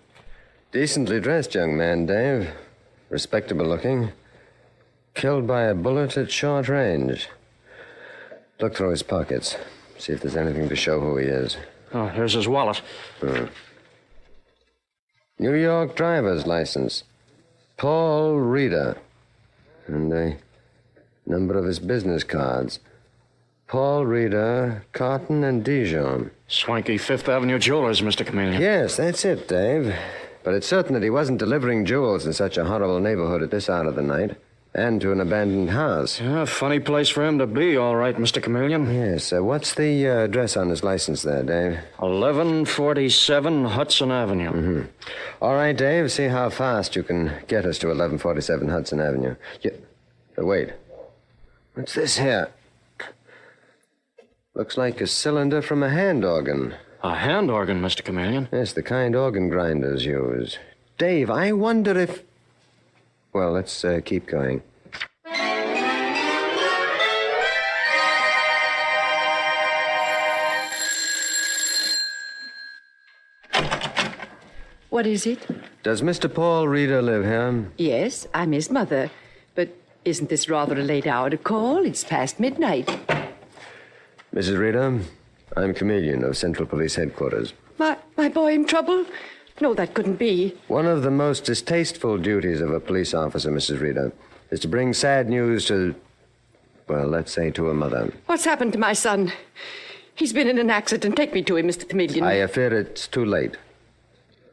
"Decently dressed young man, Dave. Respectable looking. Killed by a bullet at short range. Look through his pockets. See if there's anything to show who he is." Oh, here's his wallet. New York driver's license. Paul Reeder. And a number of his business cards. Paul Reeder, Cotton and Dijon. Swanky Fifth Avenue jewelers, Mr. Chameleon. Yes, that's it, Dave. But it's certain that he wasn't delivering jewels in such a horrible neighborhood at this hour of the night. And to an abandoned house. Yeah, funny place for him to be, all right, Mr. Chameleon. Yes, what's the address on his license there, Dave? 1147 Hudson Avenue. Mm-hmm. All right, Dave, see how fast you can get us to 1147 Hudson Avenue. Wait. What's this here? Looks like a cylinder from a hand organ. A hand organ, Mr. Chameleon? Yes, the kind organ grinders use. Dave, I wonder if... Well, let's keep going. What is it? Does Mr. Paul Reeder live here? Yes, I'm his mother. But isn't this rather a late hour to call? It's past midnight. Mrs. Reeder, I'm Chameleon of Central Police Headquarters. My boy in trouble? No, that couldn't be. One of the most distasteful duties of a police officer, Mrs. Reeder, is to bring sad news to, well, let's say to a mother. What's happened to my son? He's been in an accident. Take me to him, Mr. Chameleon. I fear it's too late.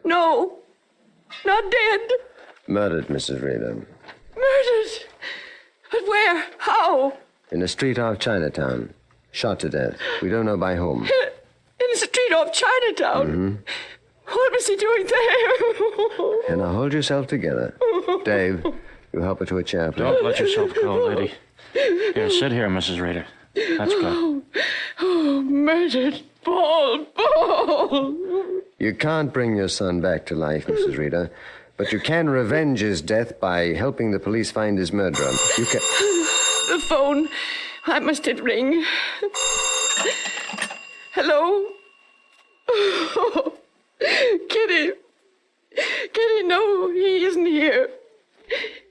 No, not dead. Murdered, Mrs. Reeder. Murdered? But where? How? In a street off Chinatown. Shot to death. We don't know by whom. In a street off Chinatown? Mm-hmm. What was he doing there? And now hold yourself together. Dave, you help her to a chair, please. Don't let yourself go, lady. Here, sit here, Mrs. Reeder. That's good. Oh, murdered Paul. You can't bring your son back to life, Mrs. Reeder, but you can revenge his death by helping the police find his murderer. You can... The phone. I must hit ring. Hello? Oh, Kitty. Kitty, no, he isn't here.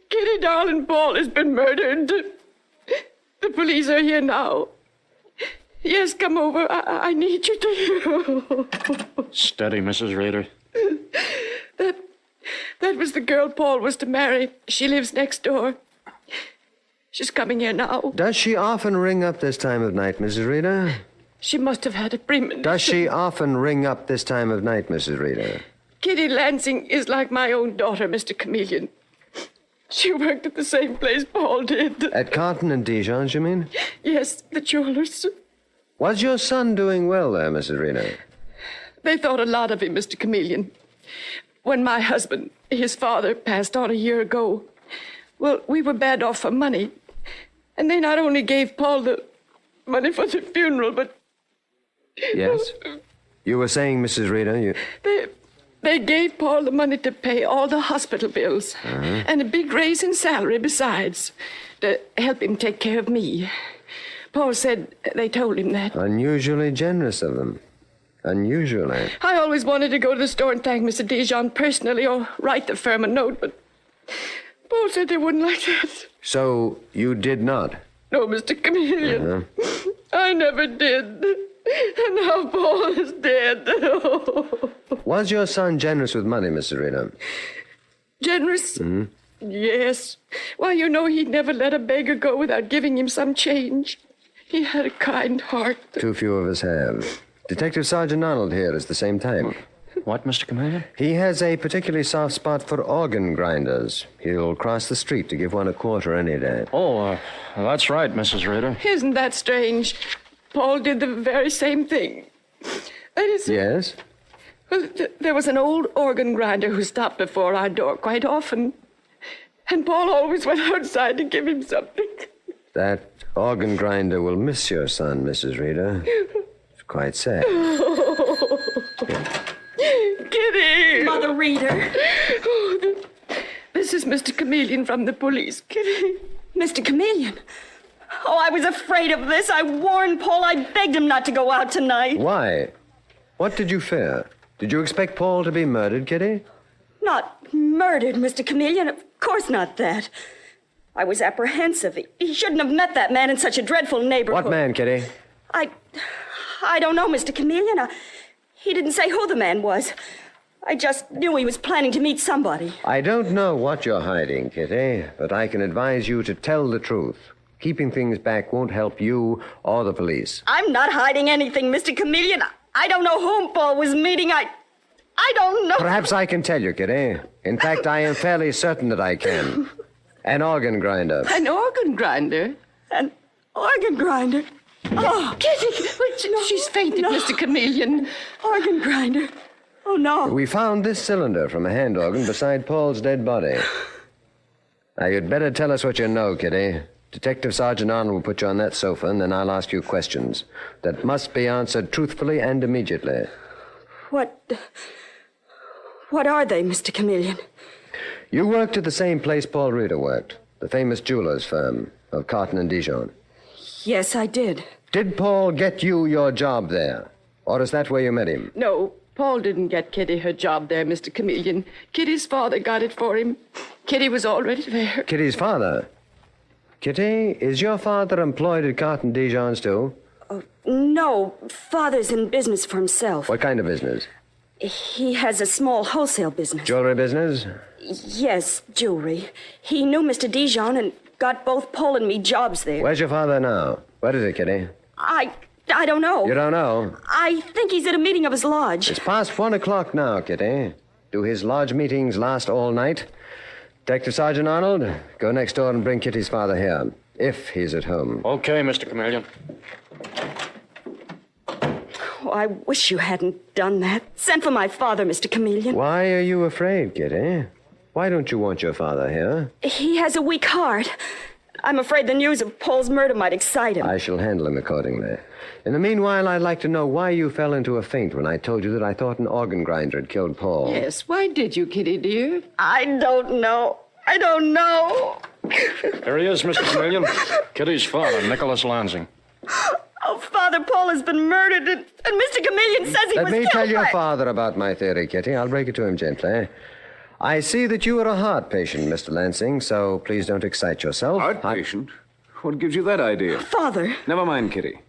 Kitty, darling, Paul has been murdered. The police are here now. Yes, come over. I need you to... Steady, Mrs. Reeder. That was the girl Paul was to marry. She lives next door. She's coming here now. Does she often ring up this time of night, Mrs. Reeder? She must have had a premonition. Does she often ring up this time of night, Mrs. Reeder? Kitty Lansing is like my own daughter, Mr. Chameleon. She worked at the same place Paul did. At Cotton and Dijon's, you mean? Yes, the jewelers. Was your son doing well there, Mrs. Reeder? They thought a lot of him, Mr. Chameleon. When my husband, his father, passed on a year ago, well, we were bad off for money. And they not only gave Paul the money for the funeral, but... Yes? You were saying, Mrs. Reeder, They gave Paul the money to pay all the hospital bills. Uh-huh. And a big raise in salary besides, to help him take care of me. Paul said they told him that. Unusually generous of them. Unusually. I always wanted to go to the store and thank Mr. Dijon personally or write the firm a note, but Paul said they wouldn't like that. So you did not? No, Mr. Chameleon. I never did. And now Paul is dead. Was your son generous with money, Mrs. Rita? Generous? Yes. Why, you know he'd never let a beggar go without giving him some change. He had a kind heart. Too few of us have. Detective Sergeant Arnold here is the same type. What, Mr. Chameleon? He has a particularly soft spot for organ grinders. He'll cross the street to give one a quarter any day. Oh, that's right, Mrs. Ritter. Isn't that strange? Paul did the very same thing. Yes? Well, there was an old organ grinder who stopped before our door quite often. And Paul always went outside to give him something. That organ grinder will miss your son, Mrs. Reader. It's quite sad. Kitty! Mother Reader. This is Mr. Chameleon from the police. Kitty. Mr. Chameleon. Oh, I was afraid of this. I warned Paul. I begged him not to go out tonight. Why? What did you fear? Did you expect Paul to be murdered, Kitty? Not murdered, Mr. Chameleon. Of course not that. I was apprehensive. He shouldn't have met that man in such a dreadful neighborhood. What man, Kitty? I don't know, Mr. Chameleon. He didn't say who the man was. I just knew he was planning to meet somebody. I don't know what you're hiding, Kitty, but I can advise you to tell the truth. Keeping things back won't help you or the police. I'm not hiding anything, Mr. Chameleon. I don't know whom Paul was meeting. I don't know. Perhaps I can tell you, Kitty. In fact, I am fairly certain that I can. An organ grinder. An organ grinder? An organ grinder? Oh, Kitty, she's fainted, Mr. Chameleon. Organ grinder. Oh, no. We found this cylinder from a hand organ beside Paul's dead body. Now, you'd better tell us what you know, Kitty. Detective Sergeant Arnold will put you on that sofa, and then I'll ask you questions that must be answered truthfully and immediately. What are they, Mr. Chameleon? You worked at the same place Paul Reader worked, the famous jeweler's firm of Carton and Dijon. Yes, I did. Did Paul get you your job there? Or is that where you met him? No, Paul didn't get Kitty her job there, Mr. Chameleon. Kitty's father got it for him. Kitty was already there. Kitty's father? Kitty, is your father employed at Carton Dijon's too? No, Father's in business for himself. What kind of business? He has a small wholesale business. Jewelry business? Yes, jewelry. He knew Mr. Dijon and got both Paul and me jobs there. Where's your father now? What is it, Kitty? I don't know. You don't know? I think he's at a meeting of his lodge. It's past 1 o'clock now, Kitty. Do his lodge meetings last all night? Detective Sergeant Arnold, go next door and bring Kitty's father here, if he's at home. Okay, Mr. Chameleon. Oh, I wish you hadn't done that. Send for my father, Mr. Chameleon. Why are you afraid, Kitty? Why don't you want your father here? He has a weak heart. I'm afraid the news of Paul's murder might excite him. I shall handle him accordingly. In the meanwhile, I'd like to know why you fell into a faint when I told you that I thought an organ grinder had killed Paul. Yes, why did you, Kitty, dear? I don't know. I don't know. There he is, Mr. Chameleon. Kitty's father, Nicholas Lansing. Oh, Father Paul has been murdered, and Mr. Chameleon says he was Let me killed tell your by... father about my theory, Kitty. I'll break it to him gently. I see that you are a heart patient, Mr. Lansing, so please don't excite yourself. Heart patient? What gives you that idea? Father. Never mind, Kitty.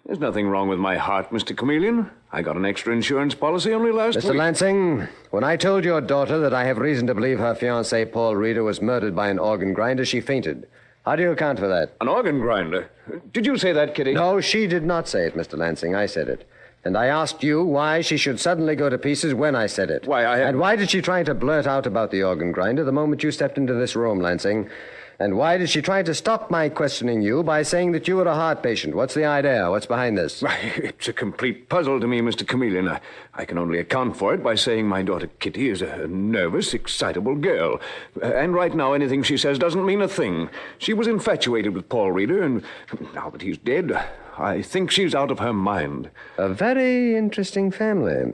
There's nothing wrong with my heart, Mr. Chameleon. I got an extra insurance policy only last week. Mr. Lansing, when I told your daughter that I have reason to believe her fiancé, Paul Reader, was murdered by an organ grinder, she fainted. How do you account for that? An organ grinder? Did you say that, Kitty? No, she did not say it, Mr. Lansing. I said it. And I asked you why she should suddenly go to pieces when I said it. And why did she try to blurt out about the organ grinder the moment you stepped into this room, Lansing? And why did she try to stop my questioning you by saying that you were a heart patient? What's the idea? What's behind this? It's a complete puzzle to me, Mr. Chameleon. I can only account for it by saying my daughter Kitty is a nervous, excitable girl. And right now, anything she says doesn't mean a thing. She was infatuated with Paul Reader, and now that he's dead, I think she's out of her mind. A very interesting family.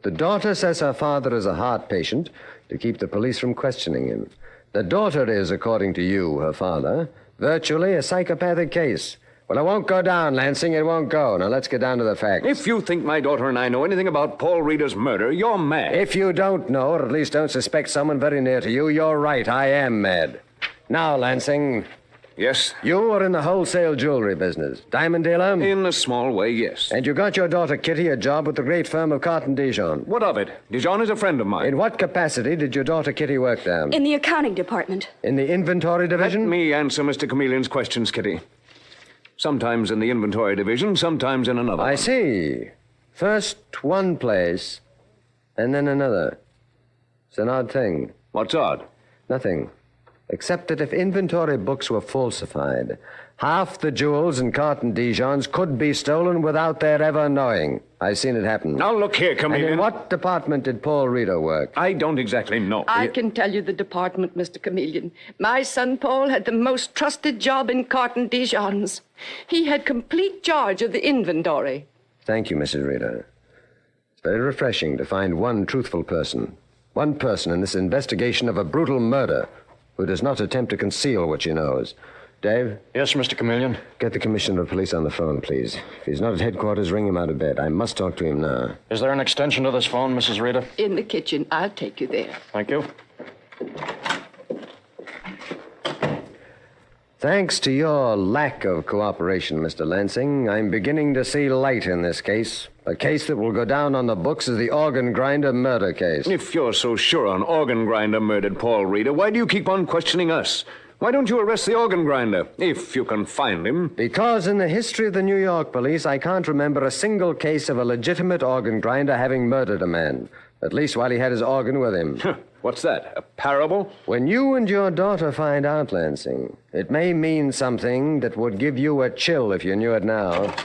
The daughter says her father is a heart patient to keep the police from questioning him. The daughter is, according to you, her father, virtually a psychopathic case. Well, it won't go down, Lansing. It won't go. Now, let's get down to the facts. If you think my daughter and I know anything about Paul Reeder's murder, you're mad. If you don't know, or at least don't suspect someone very near to you, you're right. I am mad. Now, Lansing. Yes? You are in the wholesale jewelry business. Diamond dealer? In a small way, yes. And you got your daughter Kitty a job with the great firm of Carton Dijon. What of it? Dijon is a friend of mine. In what capacity did your daughter Kitty work there? In the accounting department. In the inventory division? Let me answer Mr. Chameleon's questions, Kitty. Sometimes in the inventory division, sometimes in another. I see. First one place, and then another. It's an odd thing. What's odd? Nothing. Except that if inventory books were falsified, half the jewels in Carton Dijons could be stolen without their ever knowing. I've seen it happen. Now, look here, Chameleon. And in what department did Paul Reeder work? I don't exactly know. I can tell you the department, Mr. Chameleon. My son Paul had the most trusted job in Carton Dijons. He had complete charge of the inventory. Thank you, Mrs. Reeder. It's very refreshing to find one truthful person. One person in this investigation of a brutal murder who does not attempt to conceal what she knows. Dave? Yes, Mr. Chameleon? Get the commissioner of police on the phone, please. If he's not at headquarters, ring him out of bed. I must talk to him now. Is there an extension to this phone, Mrs. Reeder? In the kitchen. I'll take you there. Thank you. Thanks to your lack of cooperation, Mr. Lansing, I'm beginning to see light in this case. A case that will go down on the books as the organ grinder murder case. If you're so sure an organ grinder murdered Paul Reeder, why do you keep on questioning us? Why don't you arrest the organ grinder, if you can find him? Because in the history of the New York police, I can't remember a single case of a legitimate organ grinder having murdered a man. At least while he had his organ with him. What's that, a parable? When you and your daughter find out, Lansing, it may mean something that would give you a chill if you knew it now.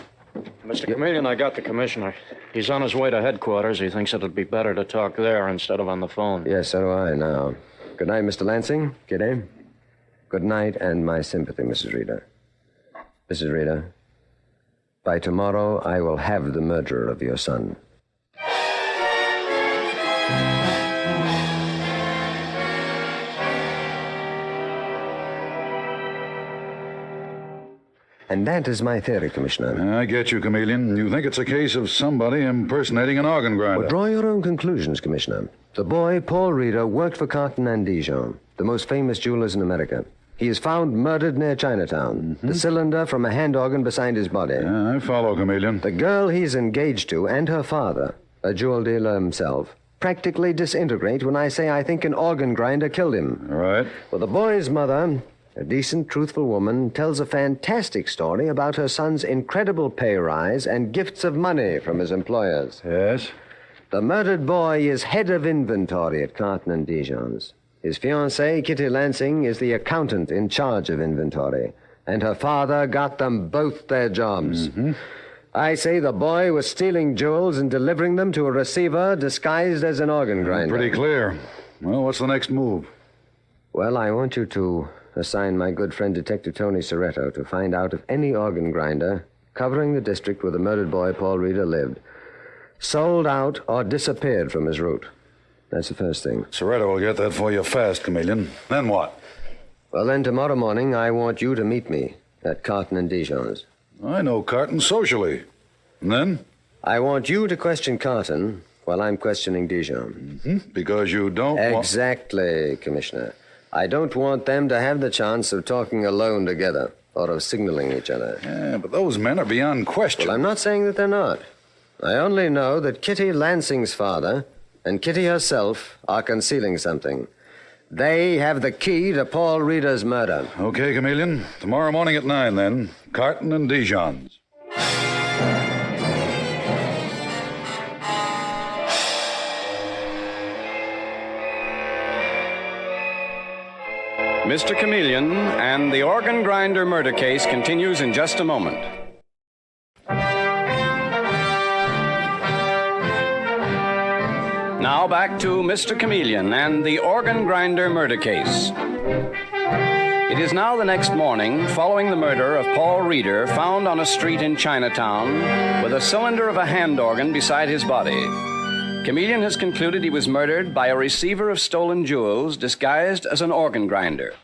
Mr. Chameleon, I got the commissioner. He's on his way to headquarters. He thinks it'd be better to talk there instead of on the phone. Yes, so do I now. Good night, Mr. Lansing. Kitty. Good night, and my sympathy, Mrs. Reeder. Mrs. Reeder, by tomorrow I will have the murderer of your son. And that is my theory, Commissioner. I get you, Chameleon. You think it's a case of somebody impersonating an organ grinder. Well, draw your own conclusions, Commissioner. The boy, Paul Reeder, worked for Carton and Dijon, the most famous jewelers in America. He is found murdered near Chinatown. The cylinder from a hand organ beside his body. Yeah, I follow, Chameleon. The girl he's engaged to and her father, a jewel dealer himself, practically disintegrate when I say I think an organ grinder killed him. All right. Well, the boy's mother, a decent, truthful woman, tells a fantastic story about her son's incredible pay rise and gifts of money from his employers. Yes? The murdered boy is head of inventory at Carton and Dijon's. His fiancée, Kitty Lansing, is the accountant in charge of inventory. And her father got them both their jobs. I say the boy was stealing jewels and delivering them to a receiver disguised as an organ grinder. Pretty clear. Well, what's the next move? Well, I want you to assign my good friend Detective Tony Soretto to find out if any organ grinder covering the district where the murdered boy Paul Reeder lived sold out or disappeared from his route. That's the first thing. Soretto will get that for you fast, Chameleon. Then what? Well, then tomorrow morning I want you to meet me at Carton and Dijon's. I know Carton socially. And then? I want you to question Carton while I'm questioning Dijon. Because you don't Exactly, Commissioner. I don't want them to have the chance of talking alone together or of signaling each other. Yeah, but those men are beyond question. Well, I'm not saying that they're not. I only know that Kitty Lansing's father and Kitty herself are concealing something. They have the key to Paul Reeder's murder. Okay, Chameleon. Tomorrow morning at 9, then. Carton and Dijon's. Mr. Chameleon and the organ grinder murder case continues in just a moment. Now back to Mr. Chameleon and the organ grinder murder case. It is now the next morning, following the murder of Paul Reeder, found on a street in Chinatown with a cylinder of a hand organ beside his body. Chameleon has concluded he was murdered by a receiver of stolen jewels disguised as an organ grinder,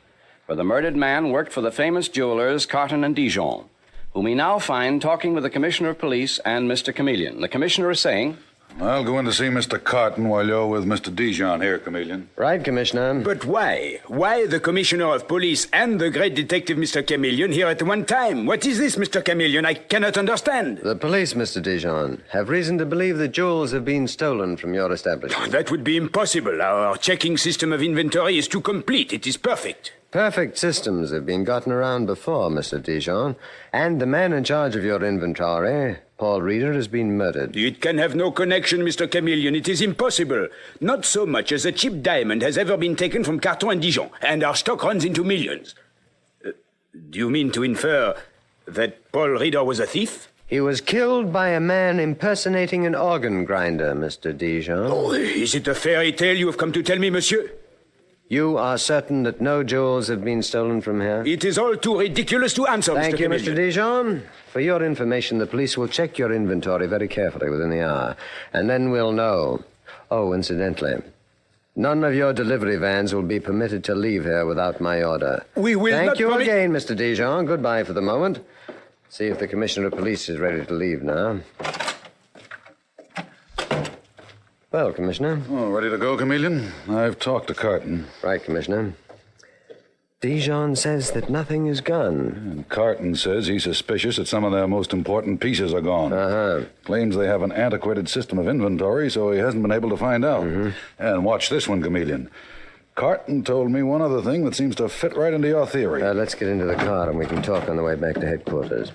for the murdered man worked for the famous jewelers Carton and Dijon, whom we now find talking with the Commissioner of Police and Mr. Chameleon. The Commissioner is saying... I'll go in to see Mr. Carton while you're with Mr. Dijon here, Chameleon. Right, Commissioner. But why? Why the Commissioner of Police and the great detective, Mr. Chameleon, here at one time? What is this, Mr. Chameleon? I cannot understand. The police, Mr. Dijon, have reason to believe the jewels have been stolen from your establishment. That would be impossible. Our checking system of inventory is too complete. It is perfect. Perfect systems have been gotten around before, Mr. Dijon, and the man in charge of your inventory, Paul Reeder, has been murdered. It can have no connection, Mr. Chameleon. It is impossible. Not so much as a cheap diamond has ever been taken from Carton and Dijon, and our stock runs into millions. Do you mean to infer that Paul Reeder was a thief? He was killed by a man impersonating an organ grinder, Mr. Dijon. Oh, is it a fairy tale you have come to tell me, monsieur? You are certain that no jewels have been stolen from here? It is all too ridiculous to answer, Thank Mr. you, Chameleon. Mr. Dijon. For your information, the police will check your inventory very carefully within the hour, and then we'll know. Oh, incidentally, none of your delivery vans will be permitted to leave here without my order. We will Thank not you permit... again, Mr. Dijon. Goodbye for the moment. See if the Commissioner of Police is ready to leave now. Well, Commissioner. Oh, ready to go, Chameleon? I've talked to Carton. Right, Commissioner. Dijon says that nothing is gone. And Carton says he's suspicious that some of their most important pieces are gone. Uh-huh. Claims they have an antiquated system of inventory, so he hasn't been able to find out. Mm-hmm. And watch this one, Chameleon. Carton told me one other thing that seems to fit right into your theory. Let's get into the car and we can talk on the way back to headquarters.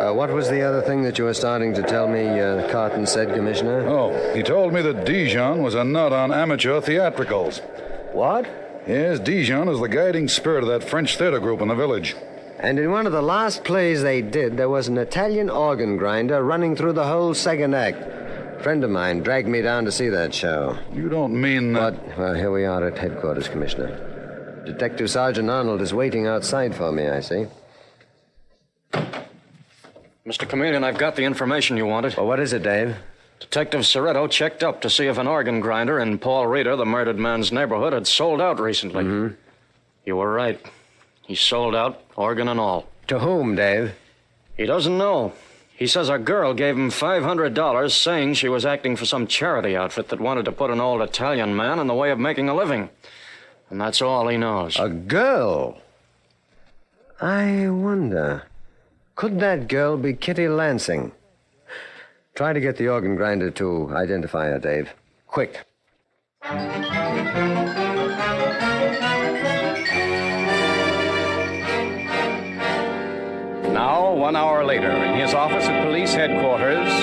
What was the other thing that you were starting to tell me Carton said, Commissioner? Oh, he told me that Dijon was a nut on amateur theatricals. What? Yes, Dijon is the guiding spirit of that French theater group in the village. And in one of the last plays they did, there was an Italian organ grinder running through the whole second act. A friend of mine dragged me down to see that show. You don't mean that... But, well, here we are at headquarters, Commissioner. Detective Sergeant Arnold is waiting outside for me, I see. Mr. Chameleon, I've got the information you wanted. Well, what is it, Dave? Detective Soretto checked up to see if an organ grinder in Paul Reeder, the murdered man's neighborhood, had sold out recently. Mm-hmm. You were right. He sold out, organ and all. To whom, Dave? He doesn't know. He says a girl gave him $500 saying she was acting for some charity outfit that wanted to put an old Italian man in the way of making a living. And that's all he knows. A girl? I wonder... Could that girl be Kitty Lansing? Try to get the organ grinder to identify her, Dave. Quick. Now, 1 hour later, in his office at police headquarters,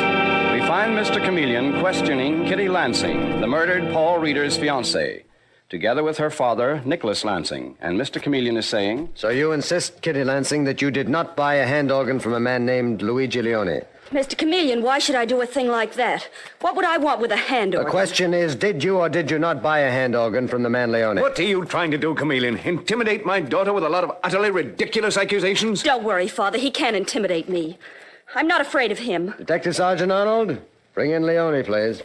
we find Mr. Chameleon questioning Kitty Lansing, the murdered Paul Reeder's fiancée, together with her father, Nicholas Lansing. And Mr. Chameleon is saying... So you insist, Kitty Lansing, that you did not buy a hand organ from a man named Luigi Leone? Mr. Chameleon, why should I do a thing like that? What would I want with a hand organ? The question is, did you or did you not buy a hand organ from the man Leone? What are you trying to do, Chameleon? Intimidate my daughter with a lot of utterly ridiculous accusations? Don't worry, Father. He can't intimidate me. I'm not afraid of him. Detective Sergeant Arnold, bring in Leone, please.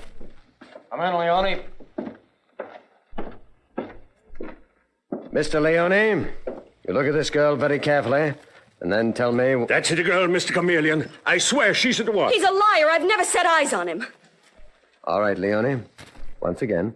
Come in, Leone. Mr. Leone, you look at this girl very carefully, and then tell me... That's the girl, Mr. Chameleon. I swear she's the one. He's a liar. I've never set eyes on him. All right, Leone. Once again.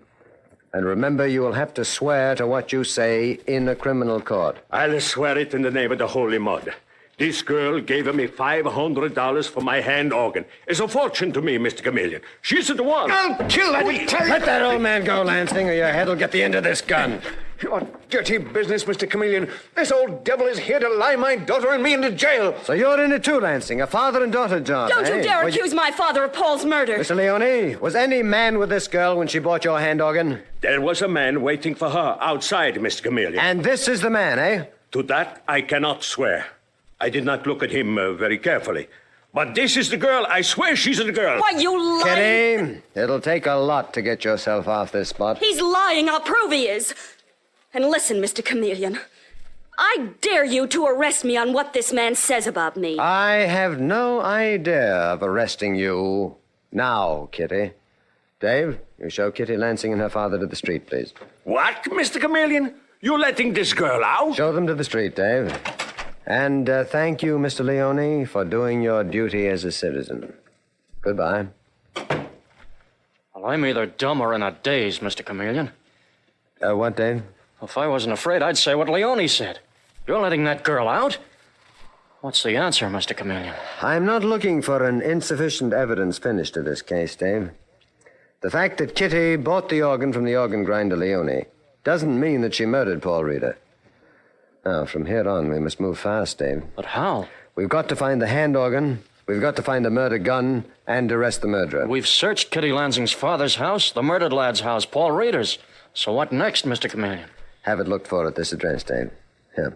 And remember, you will have to swear to what you say in a criminal court. I'll swear it in the name of the Holy Mud. This girl gave me $500 for my hand organ. It's a fortune to me, Mr. Chameleon. She's the one. I'll kill that. Let that old man go, Lansing, or your head will get the end of this gun. Your dirty business, Mr. Chameleon. This old devil is here to lie my daughter and me into jail. So you're in it too, Lansing, a father and daughter job. Don't you dare accuse my father of Paul's murder. Mr. Leone, was any man with this girl when she bought your hand organ? There was a man waiting for her outside, Mr. Chameleon. And this is the man, eh? To that, I cannot swear. I did not look at him very carefully. But this is the girl. I swear she's the girl. Why, you lying... Kitty, it'll take a lot to get yourself off this spot. He's lying. I'll prove he is. And listen, Mr. Chameleon. I dare you to arrest me on what this man says about me. I have no idea of arresting you now, Kitty. Dave, you show Kitty Lansing and her father to the street, please. What, Mr. Chameleon? You're letting this girl out? Show them to the street, Dave. And thank you, Mr. Leone, for doing your duty as a citizen. Goodbye. Well, I'm either dumb or in a daze, Mr. Chameleon. What, Dave? If I wasn't afraid, I'd say what Leone said. You're letting that girl out? What's the answer, Mr. Chameleon? I'm not looking for an insufficient evidence finish to this case, Dave. The fact that Kitty bought the organ from the organ grinder Leone doesn't mean that she murdered Paul Reeder. Now, from here on, we must move fast, Dave. But how? We've got to find the hand organ, we've got to find the murder gun, and arrest the murderer. We've searched Kitty Lansing's father's house, the murdered lad's house, Paul Reeder's. So what next, Mr. Chameleon? Have it looked for at this address, Dave. Here.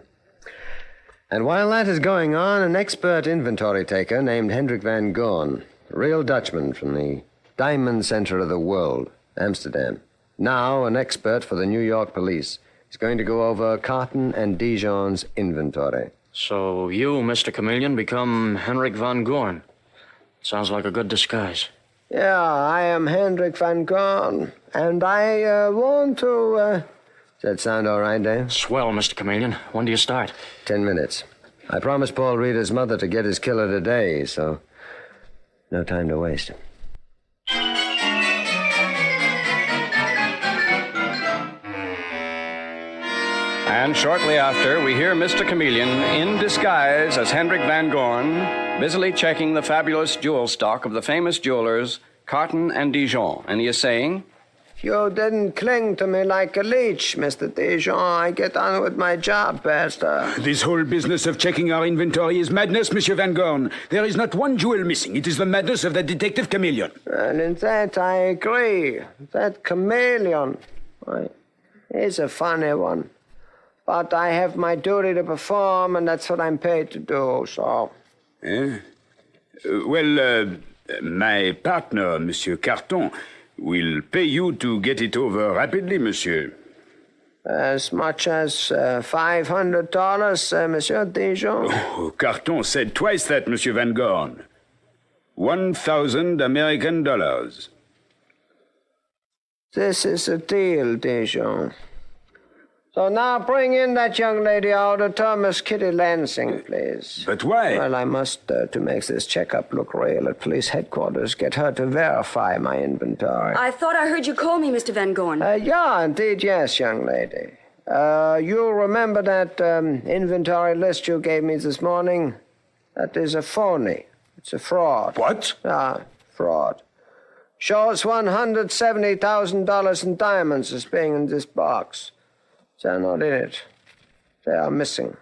And while that is going on, an expert inventory taker named Hendrik van Gorn, a real Dutchman from the diamond center of the world, Amsterdam, now an expert for the New York police, is going to go over Carton and Dijon's inventory. So you, Mr. Chameleon, become Henrik van Gorn. Sounds like a good disguise. Yeah, I am Hendrik van Gorn, and I want to... Does that sound all right, Dave? Swell, Mr. Chameleon. When do you start? 10 minutes. I promised Paul Reeder's mother to get his killer today, so no time to waste. And shortly after, we hear Mr. Chameleon, in disguise as Hendrik van Gorn, busily checking the fabulous jewel stock of the famous jewelers Carton and Dijon. And he is saying... You didn't cling to me like a leech, Mr. Dijon. I get on with my job, Pastor. This whole business of checking our inventory is madness, Monsieur Van Gorn. There is not one jewel missing. It is the madness of that detective Chameleon. And in that I agree. That Chameleon, he's a funny one. But I have my duty to perform, and that's what I'm paid to do, so... My partner, Monsieur Carton, will pay you to get it over rapidly, monsieur. As much as $500, Monsieur Dijon? Oh, Carton said twice that, Monsieur Van Gorn. 1,000 American dollars. This is a deal, Dijon. So now bring in that young lady auditor, Miss Kitty Lansing, please. But why? Well, I must, to make this checkup look real at police headquarters, get her to verify my inventory. I thought I heard you call me Mr. Van Gorn. Yeah, indeed, yes, young lady. You remember that inventory list you gave me this morning? That is a phony. It's a fraud. What? Fraud. Shows $170,000 in diamonds as being in this box. They're not in it. They are missing.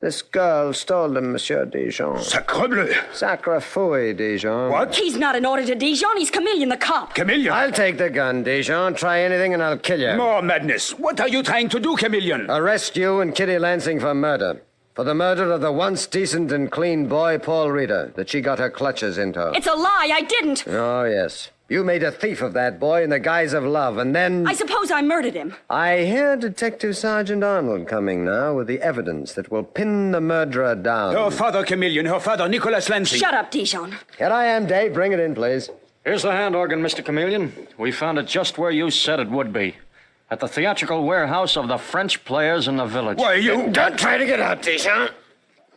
This girl stole them, Monsieur Dijon. Sacrebleu! Sacre fouille, Dijon. What? He's not an auditor, Dijon. He's Chameleon, the cop. Chameleon? I'll take the gun, Dijon. Try anything and I'll kill you. More madness. What are you trying to do, Chameleon? Arrest you and Kitty Lansing for murder. For the murder of the once decent and clean boy, Paul Reeder, that she got her clutches into. It's a lie. I didn't. Oh, yes. You made a thief of that boy in the guise of love, and then... I suppose I murdered him. I hear Detective Sergeant Arnold coming now with the evidence that will pin the murderer down. Her father, Chameleon. Her father, Nicholas Lansing. Shut up, Dijon. Here I am, Dave. Bring it in, please. Here's the hand organ, Mr. Chameleon. We found it just where you said it would be. At the theatrical warehouse of the French players in the village. Why, you... Don't try to get out, Dijon.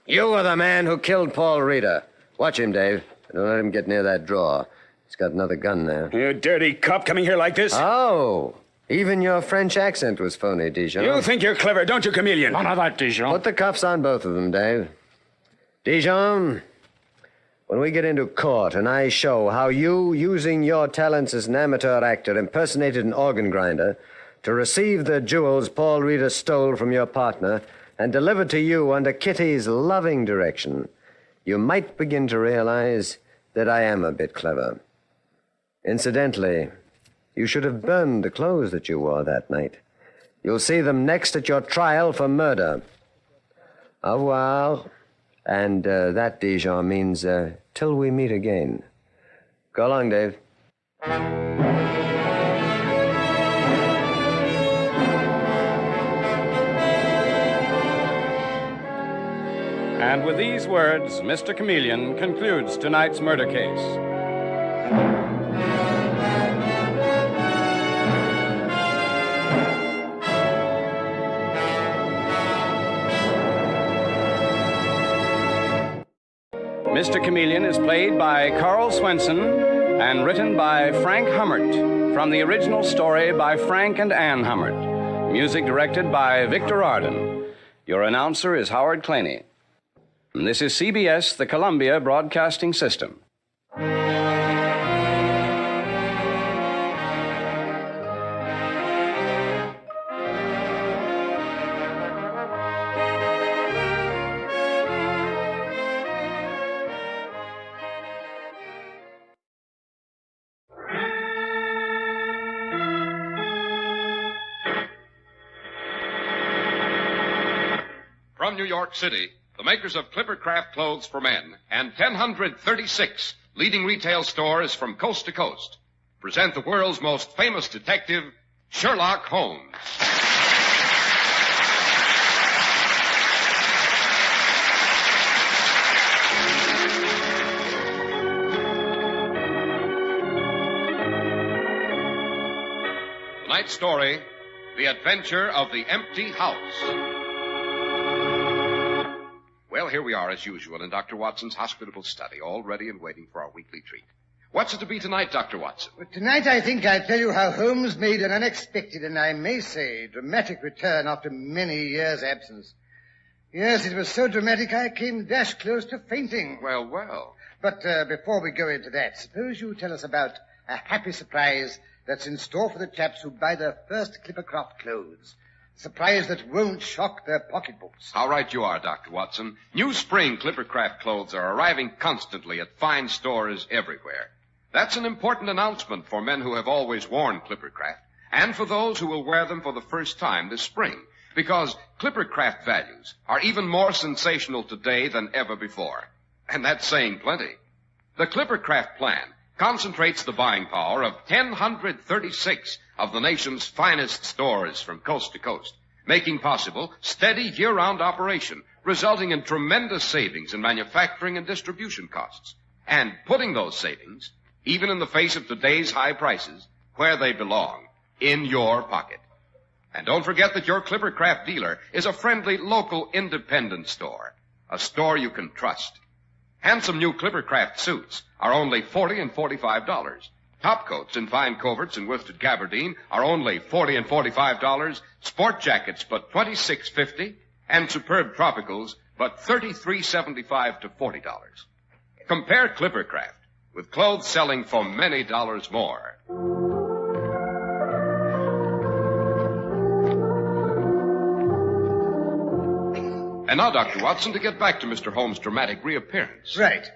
You are the man who killed Paul Reeder. Watch him, Dave. Don't let him get near that drawer. He's got another gun there. You dirty cop coming here like this? Oh, even your French accent was phony, Dijon. You think you're clever, don't you, Chameleon? None of that, Dijon. Put the cuffs on both of them, Dave. Dijon, when we get into court and I show how you, using your talents as an amateur actor, impersonated an organ grinder to receive the jewels Paul Reeder stole from your partner and delivered to you under Kitty's loving direction, you might begin to realize that I am a bit clever. Incidentally, you should have burned the clothes that you wore that night. You'll see them next at your trial for murder. Au revoir. And that, Dijon, means till we meet again. Go along, Dave. And with these words, Mr. Chameleon concludes tonight's murder case. Mr. Chameleon is played by Carl Swenson and written by Frank Hummert from the original story by Frank and Ann Hummert. Music directed by Victor Arden. Your announcer is Howard Claney. This is CBS, the Columbia Broadcasting System. From New York City, the makers of Clippercraft Clothes for Men and 1,036 leading retail stores from coast to coast present the world's most famous detective, Sherlock Holmes. Tonight's story, The Adventure of the Empty House. Well, here we are, as usual, in Dr. Watson's hospitable study, all ready and waiting for our weekly treat. What's it to be tonight, Dr. Watson? Well, tonight, I think I'll tell you how Holmes made an unexpected and, I may say, dramatic return after many years' absence. Yes, it was so dramatic I came dash close to fainting. Well, well. But before we go into that, suppose you tell us about a happy surprise that's in store for the chaps who buy their first Clippercraft clothes. Surprise that won't shock their pocketbooks. How right you are, Dr. Watson. New spring Clippercraft clothes are arriving constantly at fine stores everywhere. That's an important announcement for men who have always worn Clippercraft, and for those who will wear them for the first time this spring, because Clippercraft values are even more sensational today than ever before. And that's saying plenty. The Clippercraft plan concentrates the buying power of 1,036 of the nation's finest stores from coast to coast, making possible steady year-round operation, resulting in tremendous savings in manufacturing and distribution costs, and putting those savings, even in the face of today's high prices, where they belong, in your pocket. And don't forget that your Clippercraft dealer is a friendly local independent store, a store you can trust. Handsome new Clippercraft suits are only $40 and $45. Top coats in fine coverts and worsted gabardine are only $40 and $45. Sport jackets but $26.50, and superb tropicals but $33.75 to $40. Compare Clippercraft with clothes selling for many dollars more. And now, Dr. Watson, to get back to Mr. Holmes' dramatic reappearance. Right.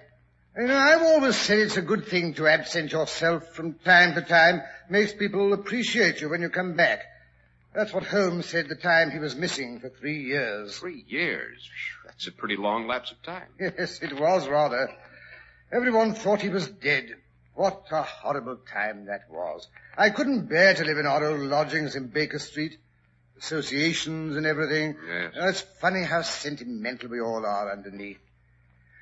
You know, I've always said it's a good thing to absent yourself from time to time. Makes people appreciate you when you come back. That's what Holmes said the time he was missing for 3 years. 3 years? That's a pretty long lapse of time. Yes, it was rather. Everyone thought he was dead. What a horrible time that was. I couldn't bear to live in our old lodgings in Baker Street. Associations and everything. Yes. It's funny how sentimental we all are underneath.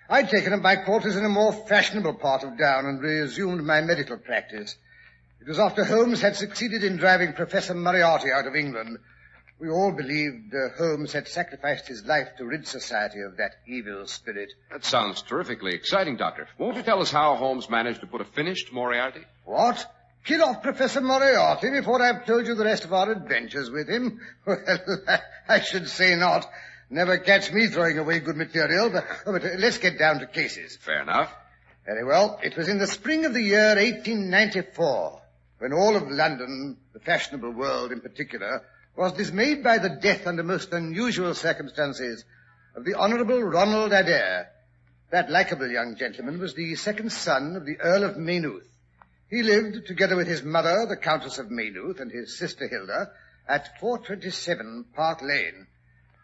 I'd taken up my quarters in a more fashionable part of town and resumed my medical practice. It was after Holmes had succeeded in driving Professor Moriarty out of England. We all believed Holmes had sacrificed his life to rid society of that evil spirit. That sounds terrifically exciting, Doctor. Won't you tell us how Holmes managed to put a finish to Moriarty? What? Kill off Professor Moriarty before I've told you the rest of our adventures with him? Well, I should say not. Never catch me throwing away good material, but let's get down to cases. Fair enough. Very well. It was in the spring of the year 1894, when all of London, the fashionable world in particular, was dismayed by the death under most unusual circumstances of the Honourable Ronald Adair. That likeable young gentleman was the second son of the Earl of Maynooth. He lived, together with his mother, the Countess of Maynooth, and his sister Hilda, at 427 Park Lane.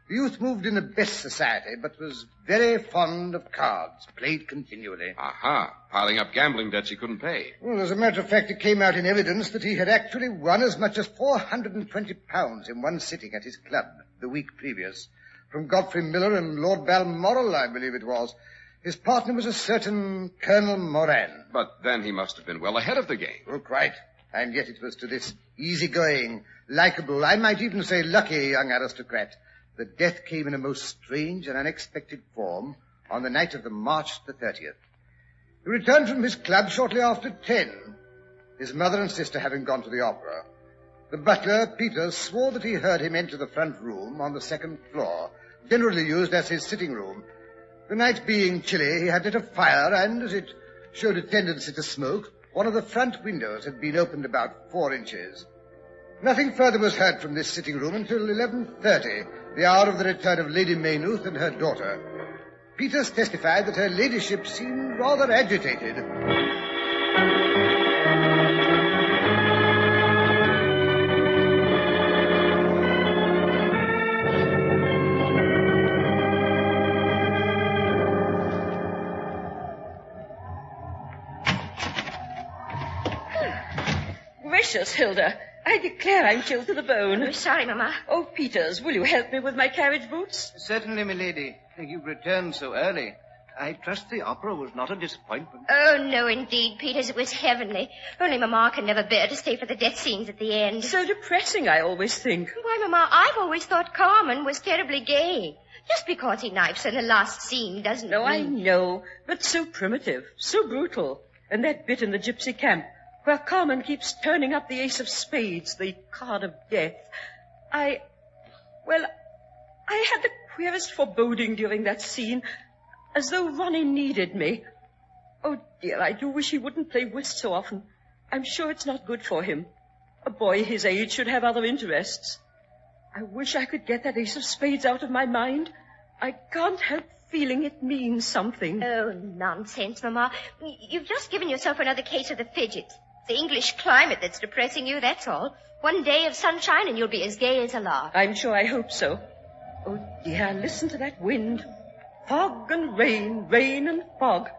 The youth moved in the best society, but was very fond of cards, played continually. Aha, piling up gambling debts he couldn't pay. Well, as a matter of fact, it came out in evidence that he had actually won as much as £420 in one sitting at his club the week previous, from Godfrey Miller and Lord Balmoral, I believe it was. His partner was a certain Colonel Moran. But then he must have been well ahead of the game. Oh, quite. And yet it was to this easygoing, likeable, I might even say lucky young aristocrat that death came in a most strange and unexpected form on the night of the March the 30th. He returned from his club shortly after 10, his mother and sister having gone to the opera. The butler, Peters, swore that he heard him enter the front room on the second floor, generally used as his sitting room. The night being chilly, he had lit a fire, and as it showed a tendency to smoke, one of the front windows had been opened about 4 inches. Nothing further was heard from this sitting room until 11:30, the hour of the return of Lady Maynooth and her daughter. Peters testified that her ladyship seemed rather agitated. Gracious, Hilda. I declare I'm chilled to the bone. Oh, sorry, Mama. Oh, Peters, will you help me with my carriage boots? Certainly, milady. You've returned so early. I trust the opera was not a disappointment. Oh, no, indeed, Peters. It was heavenly. Only Mama can never bear to stay for the death scenes at the end. So depressing, I always think. Why, Mama, I've always thought Carmen was terribly gay. Just because he knifes in the last scene doesn't No, I mean... know, but so primitive, so brutal. And that bit in the gypsy camp, where Carmen keeps turning up the ace of spades, the card of death. I had the queerest foreboding during that scene, as though Ronnie needed me. Oh, dear, I do wish he wouldn't play whist so often. I'm sure it's not good for him. A boy his age should have other interests. I wish I could get that ace of spades out of my mind. I can't help feeling it means something. Oh, nonsense, Mama. You've just given yourself another case of the fidgets. The English climate that's depressing you, that's all. One day of sunshine and you'll be as gay as a lark. I'm sure I hope so. Oh, dear, listen to that wind. Fog and rain, rain and fog.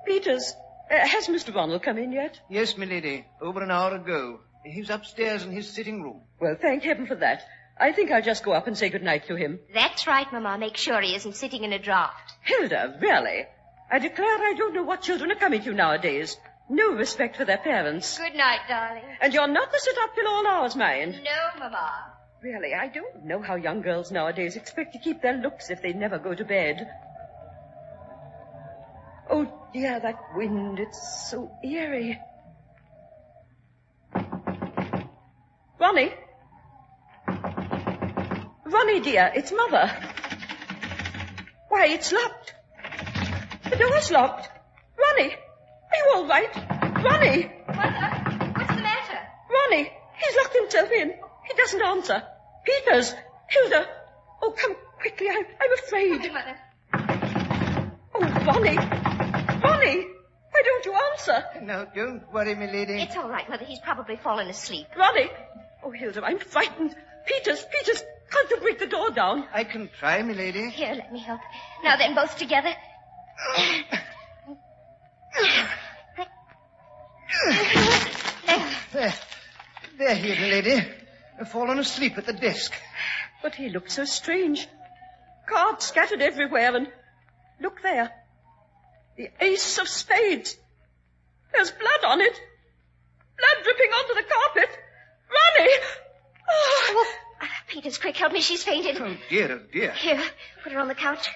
Peters, has Mr. Ronald come in yet? Yes, milady. Over an hour ago. He's upstairs in his sitting room. Well, thank heaven for that. I think I'll just go up and say good night to him. That's right, Mama. Make sure he isn't sitting in a draught. Hilda, really? I declare I don't know what children are coming to nowadays. No respect for their parents. Good night, darling. And you're not to sit up till all hours, mind. No, Mama. Really, I don't know how young girls nowadays expect to keep their looks if they never go to bed. Oh, dear, that wind, it's so eerie. Ronnie? Ronnie, dear, it's Mother. Why, it's locked. The door's locked. Ronnie, are you all right? Ronnie! Mother, what's the matter? Ronnie, he's locked himself in. He doesn't answer. Peters, Hilda. Oh, come quickly. I'm afraid. Okay, Mother. Oh, Ronnie. Ronnie, why don't you answer? No, don't worry, milady. It's all right, Mother. He's probably fallen asleep. Ronnie. Oh, Hilda, I'm frightened. Peters, can't you break the door down? I can try, milady. Here, let me help. Now then, both together. There he is, milady. Fallen asleep at the desk. But he looked so strange. Cards scattered everywhere, and look there. The ace of spades. There's blood on it. Blood dripping onto the carpet. Ronnie! Oh, Peters, quick, help me. She's fainted. Oh, dear, oh, dear. Here, put her on the couch.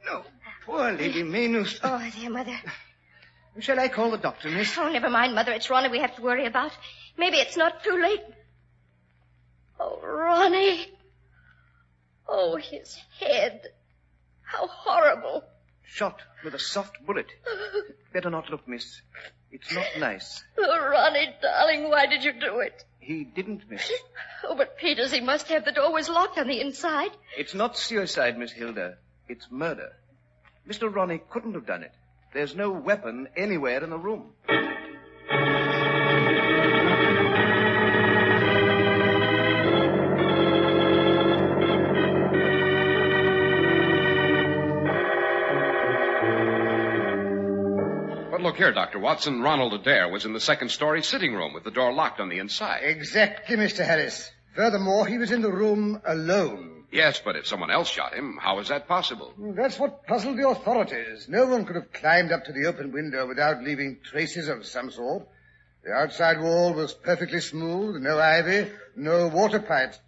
No, poor Lady Maynooth. Oh, dear, Mother. Shall I call the doctor, miss? Oh, never mind, Mother. It's Ronnie we have to worry about. Maybe it's not too late. Oh, Ronnie. Oh, his head. How horrible. Shot with a soft bullet. Better not look, miss. It's not nice. Oh, Ronnie, darling, why did you do it? He didn't, miss. Oh, but Peters, he must have. The door was locked on the inside. It's not suicide, Miss Hilda. It's murder. Mr. Ronnie couldn't have done it. There's no weapon anywhere in the room. But look here, Dr. Watson. Ronald Adair was in the second-story sitting room with the door locked on the inside. Exactly, Mr. Harris. Furthermore, he was in the room alone. Yes, but if someone else shot him, how is that possible? That's what puzzled the authorities. No one could have climbed up to the open window without leaving traces of some sort. The outside wall was perfectly smooth, no ivy, no water pipes.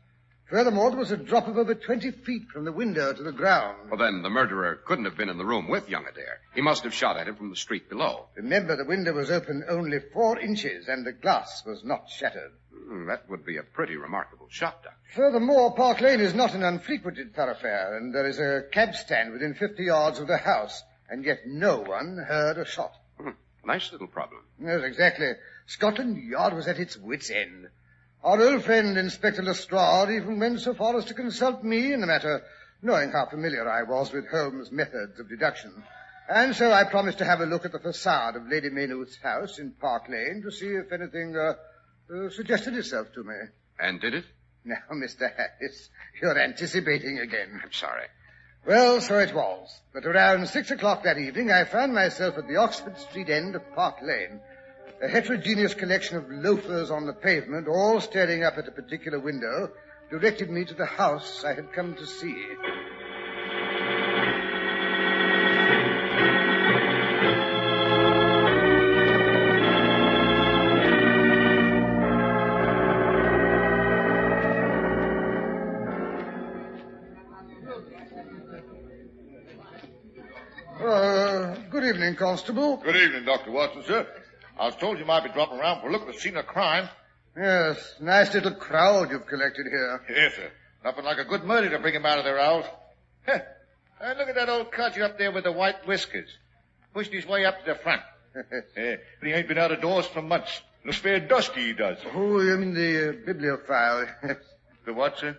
Furthermore, there was a drop of over 20 feet from the window to the ground. Well, then, the murderer couldn't have been in the room with young Adair. He must have shot at him from the street below. Remember, the window was open only 4 inches, and the glass was not shattered. That would be a pretty remarkable shot, Doctor. Furthermore, Park Lane is not an unfrequented thoroughfare, and there is a cab stand within 50 yards of the house, and yet no one heard a shot. Nice little problem. Yes, exactly. Scotland Yard was at its wits' end. Our old friend, Inspector Lestrade, even went so far as to consult me in the matter, knowing how familiar I was with Holmes' methods of deduction. And so I promised to have a look at the facade of Lady Maynooth's house in Park Lane to see if anything suggested itself to me. And did it? Now, Mr. Harris, you're anticipating again. I'm sorry. Well, so it was. But around 6 o'clock that evening, I found myself at the Oxford Street end of Park Lane. A heterogeneous collection of loafers on the pavement, all staring up at a particular window, directed me to the house I had come to see. Good evening, Constable. Good evening, Dr. Watson, sir. I was told you might be dropping around for a look at the scene of crime. Yes, nice little crowd you've collected here. Yes, sir. Nothing like a good murder to bring him out of their owls. Hey, look at that old codger up there with the white whiskers. Pushed his way up to the front. But he ain't been out of doors for months. Looks fair dusty, he does. Oh, you mean the bibliophile. The what, sir?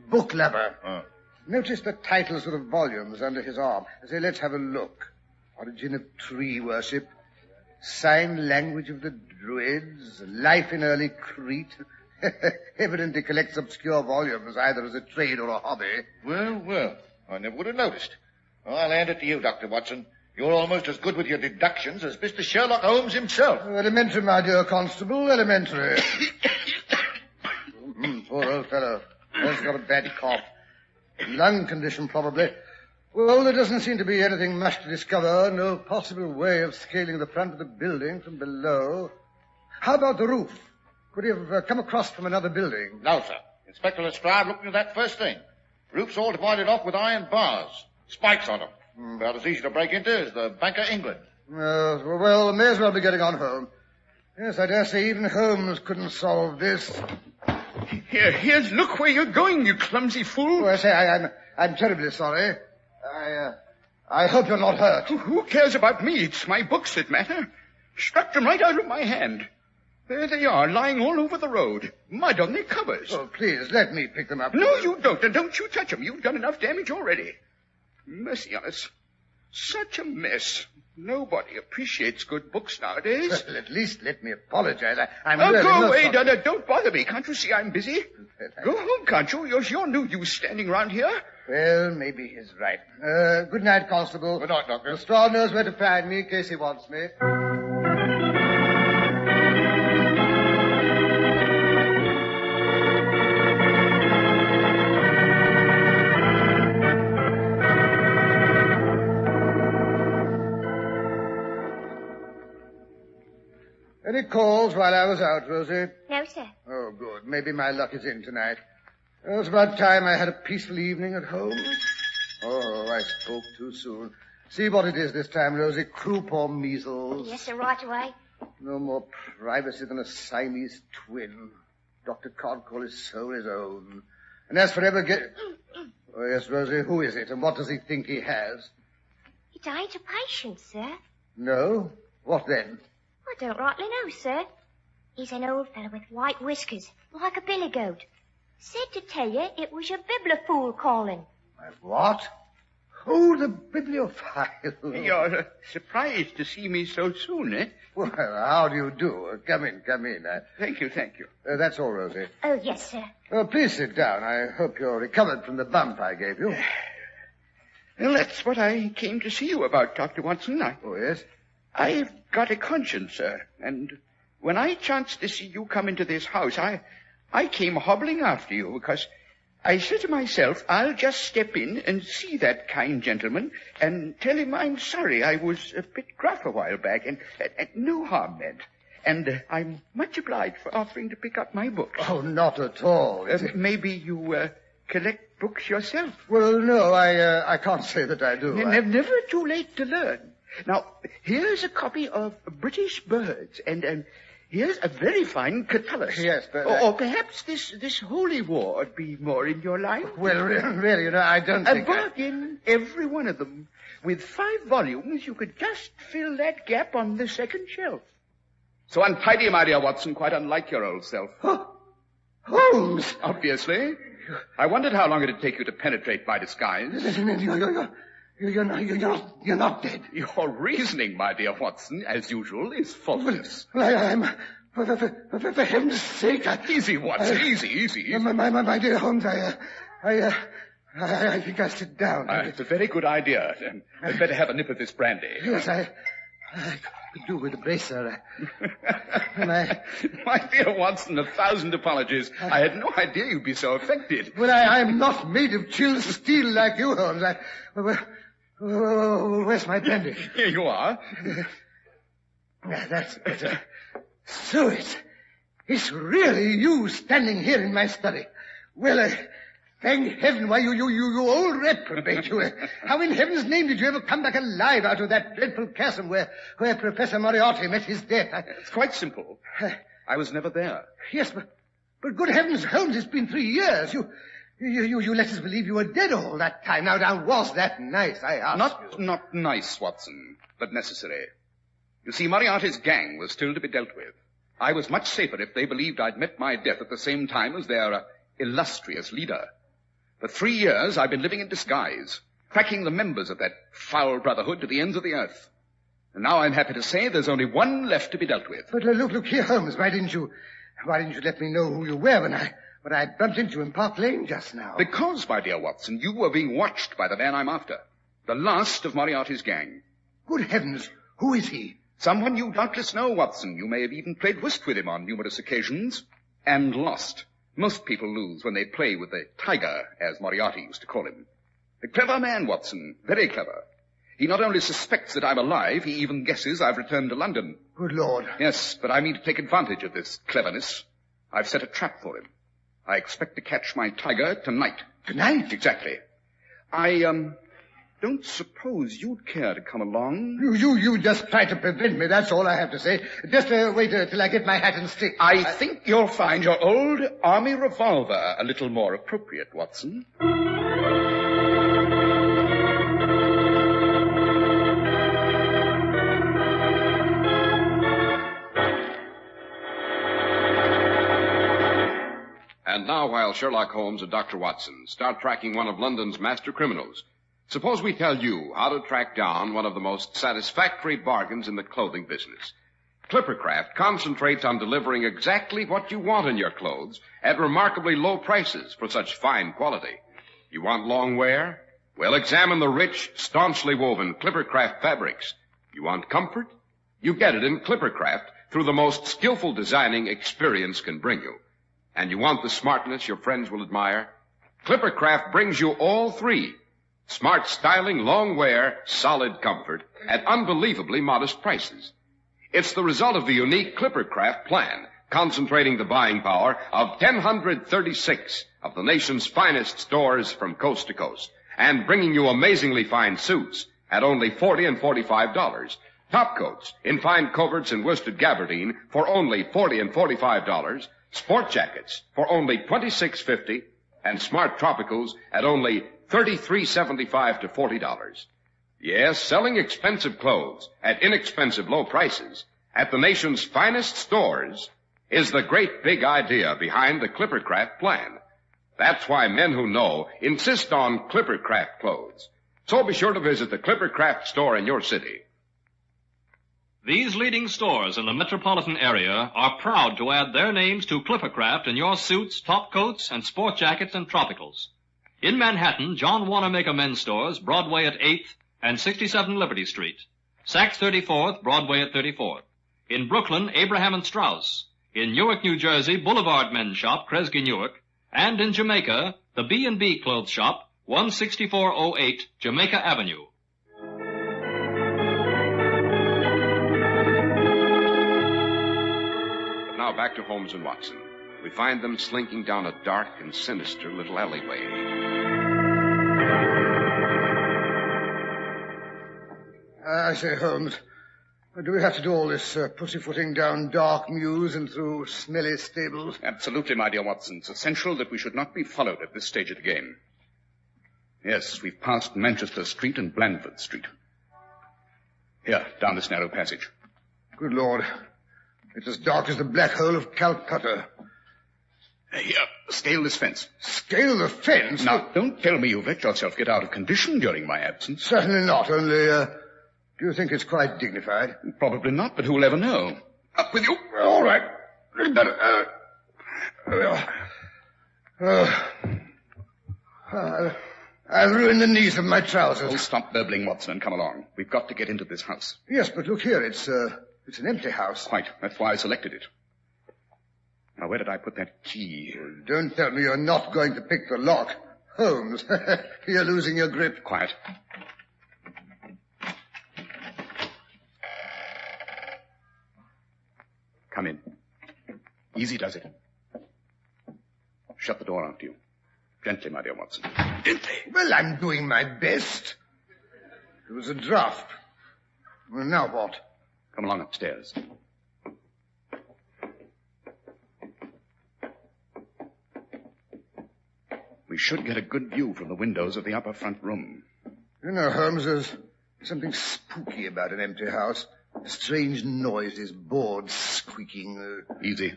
Book lover. Oh. Notice the titles of the volumes under his arm. Say, let's have a look. Origin of Tree Worship. Sign Language of the Druids. Life in Early Crete. Evidently collects obscure volumes, either as a trade or a hobby. Well, I never would have noticed. I'll hand it to you, Dr. Watson. You're almost as good with your deductions as Mr. Sherlock Holmes himself. Elementary, my dear Constable, elementary. Poor old fellow. He's got a bad cough. Lung condition, probably. Well, there doesn't seem to be anything much to discover. No possible way of scaling the front of the building from below. How about the roof? Could he have come across from another building? No, sir. Inspector Lestrade looked into that first thing. Roof's all divided off with iron bars. Spikes on them. About as easy to break into as the Bank of England. Well, may as well be getting on home. Yes, I dare say even Holmes couldn't solve this. Here's look where you're going, you clumsy fool. Oh, I say, I'm terribly sorry. I hope you're not hurt. Who cares about me? It's my books that matter. Struck them right out of my hand. There they are, lying all over the road. Mud on their covers. Oh, please, let me pick them up. No, you don't. And don't you touch them. You've done enough damage already. Mercy on us. Such a mess. Nobody appreciates good books nowadays. Well, at least let me apologize. I'm really go away, Donna. Don't bother me. Can't you see I'm busy? Go home, can't you? You're no use standing around here. Well, maybe he's right. Good night, Constable. Good night, Doctor. Lestrade knows where to find me in case he wants me. Any calls while I was out, Rosie? No, sir. Oh, good. Maybe my luck is in tonight. It was about time I had a peaceful evening at home. Oh, I spoke too soon. See what it is this time, Rosie. Croup or measles? Yes, sir, right away. No more privacy than a Siamese twin. Dr. Codcall is so his own. And as for ever Oh, yes, Rosie, who is it, and what does he think he has? It ain't a patient, sir. No? What then? I don't rightly know, sir. He's an old fellow with white whiskers, like a billy goat. Said to tell you it was your bibliophile calling. What? Oh, the bibliophile. You're surprised to see me so soon, eh? Well, how do you do? Come in. Thank you. That's all, Rosie. Oh, yes, sir. Please sit down. I hope you're recovered from the bump I gave you. Well, that's what I came to see you about, Dr. Watson. Oh, yes? I've got a conscience, sir, and when I chanced to see you come into this house, I came hobbling after you because I said to myself, I'll just step in and see that kind gentleman and tell him I'm sorry I was a bit gruff a while back and no harm meant. And I'm much obliged for offering to pick up my books. Oh, not at all. Maybe you collect books yourself? Well, no, I can't say that I do. Never too late to learn. Now, here's a copy of British Birds, and here's a very fine Catullus. Yes, but... Or perhaps this Holy War would be more in your line. Well, really, you know, I don't think... A bargain, every one of them. With 5 volumes, you could just fill that gap on the second shelf. So untidy, my dear Watson, quite unlike your old self. Holmes! Obviously. I wondered how long it'd take you to penetrate my disguise. You're not dead. Your reasoning, my dear Watson, as usual, is faultless. Well, I'm... For heaven's sake, Easy, Watson, easy. My dear Holmes, I think I'll sit down. It's a very good idea. I'd better have a nip of this brandy. Yes, I could do with a bracer. My dear Watson, 1,000 apologies. I had no idea you'd be so affected. Well, I'm not made of chilled steel like you, Holmes. Where's my brandy? Here you are. That's better. So it's really you standing here in my study. Well, thank heaven, why, you old reprobate, you. How in heaven's name did you ever come back alive out of that dreadful chasm where Professor Moriarty met his death? It's quite simple. I was never there. Yes, but good heavens, Holmes, it's been 3 years. You let us believe you were dead all that time. Now, was that nice, I ask you? Not nice, Watson, but necessary. You see, Moriarty's gang was still to be dealt with. I was much safer if they believed I'd met my death at the same time as their illustrious leader. For 3 years, I've been living in disguise, tracking the members of that foul brotherhood to the ends of the earth. And now I'm happy to say there's only one left to be dealt with. But look here, Holmes, why didn't you let me know who you were when I bumped into you in Park Lane just now? Because, my dear Watson, you were being watched by the man I'm after. The last of Moriarty's gang. Good heavens, who is he? Someone you doubtless know, Watson. You may have even played whist with him on numerous occasions. And lost. Most people lose when they play with the tiger, as Moriarty used to call him. A clever man, Watson. Very clever. He not only suspects that I'm alive, he even guesses I've returned to London. Good Lord. Yes, but I mean to take advantage of this cleverness. I've set a trap for him. I expect to catch my tiger tonight. Tonight? Exactly. I, don't suppose you'd care to come along? You just try to prevent me, that's all I have to say. Just wait till I get my hat and stick. I think you'll find your old army revolver a little more appropriate, Watson. And now, while Sherlock Holmes and Dr. Watson start tracking one of London's master criminals, suppose we tell you how to track down one of the most satisfactory bargains in the clothing business. Clippercraft concentrates on delivering exactly what you want in your clothes at remarkably low prices for such fine quality. You want long wear? Well, examine the rich, staunchly woven Clippercraft fabrics. You want comfort? You get it in Clippercraft through the most skillful designing experience can bring you. And you want the smartness your friends will admire? Clippercraft brings you all three. Smart styling, long wear, solid comfort, at unbelievably modest prices. It's the result of the unique Clippercraft plan, concentrating the buying power of 1,036 of the nation's finest stores from coast to coast, and bringing you amazingly fine suits at only $40 and $45. Top coats in fine coverts and worsted gabardine for only $40 and $45. Sport jackets for only $26.50, and smart tropicals at only $33.75 to $40. Yes, selling expensive clothes at inexpensive low prices at the nation's finest stores is the great big idea behind the Clippercraft plan. That's why men who know insist on Clippercraft clothes. So be sure to visit the Clippercraft store in your city. These leading stores in the metropolitan area are proud to add their names to Clippercraft in your suits, top coats, and sport jackets and tropicals. In Manhattan, John Wanamaker Men's Stores, Broadway at 8th and 67 Liberty Street. Saks 34th, Broadway at 34th. In Brooklyn, Abraham and Strauss. In Newark, New Jersey, Boulevard Men's Shop, Kresge Newark. And in Jamaica, the B&B Clothes Shop, 16408 Jamaica Avenue. now back to Holmes and Watson. We find them slinking down a dark and sinister little alleyway. I say, Holmes, do we have to do all this pussyfooting down dark mews and through smelly stables? Absolutely, my dear Watson. It's essential that we should not be followed at this stage of the game. Yes, we've passed Manchester Street and Blandford Street. Here, down this narrow passage. Good Lord. It's as dark as the black hole of Calcutta. Here, scale this fence. Scale the fence? Now, don't tell me you've let yourself get out of condition during my absence. Certainly not, only, do you think it's quite dignified? Probably not, but who'll ever know? Up with you. All right. I've ruined the knees of my trousers. Oh, stop burbling, Watson, and come along. We've got to get into this house. Yes, but look here, it's an empty house. Quite. That's why I selected it. Now, where did I put that key? Don't tell me you're not going to pick the lock. Holmes, you're losing your grip. Quiet. Come in. Easy does it. Shut the door after you. Gently, my dear Watson. Gently. Well, I'm doing my best. It was a draft. Well, now what? Come along upstairs. We should get a good view from the windows of the upper front room. You know, Holmes, there's something spooky about an empty house. Strange noises, boards squeaking. Easy.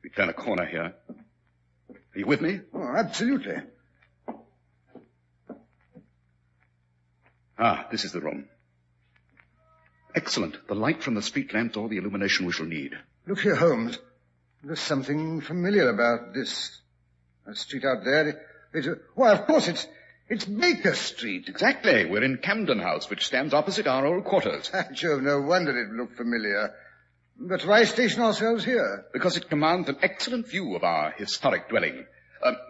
We turn a corner here. Are you with me? Oh, absolutely. Ah, this is the room. Excellent. The light from the street lamps, all the illumination we shall need. Look here, Holmes. There's something familiar about this street out there. Why, of course, it's Baker Street. Exactly. We're in Camden House, which stands opposite our old quarters. Jove, no wonder it looked familiar. But why station ourselves here? Because it commands an excellent view of our historic dwelling.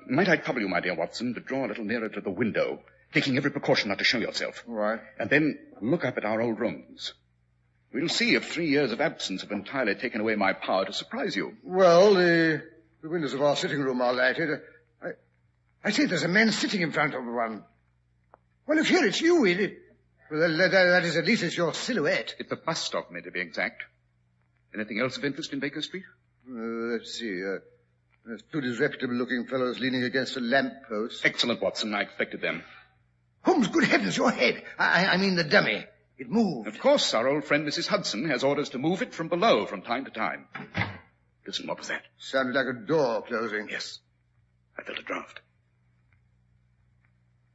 Might I trouble you, my dear Watson, to draw a little nearer to the window, taking every precaution not to show yourself. All right. And then look up at our old rooms. We'll see if 3 years of absence have entirely taken away my power to surprise you. Well, the windows of our sitting room are lighted. I see there's a man sitting in front of one. Well, look here, it's you. Well, that is, at least it's your silhouette. It's a bust of me, to be exact. Anything else of interest in Baker Street? Let's see. There's two disreputable-looking fellows leaning against a lamp-post. Excellent, Watson. I expected them. Holmes, good heavens, your head. I mean the dummy. It moved. Of course, our old friend Mrs. Hudson has orders to move it from below from time to time. Listen, what was that? Sounded like a door closing. Yes. I felt a draft.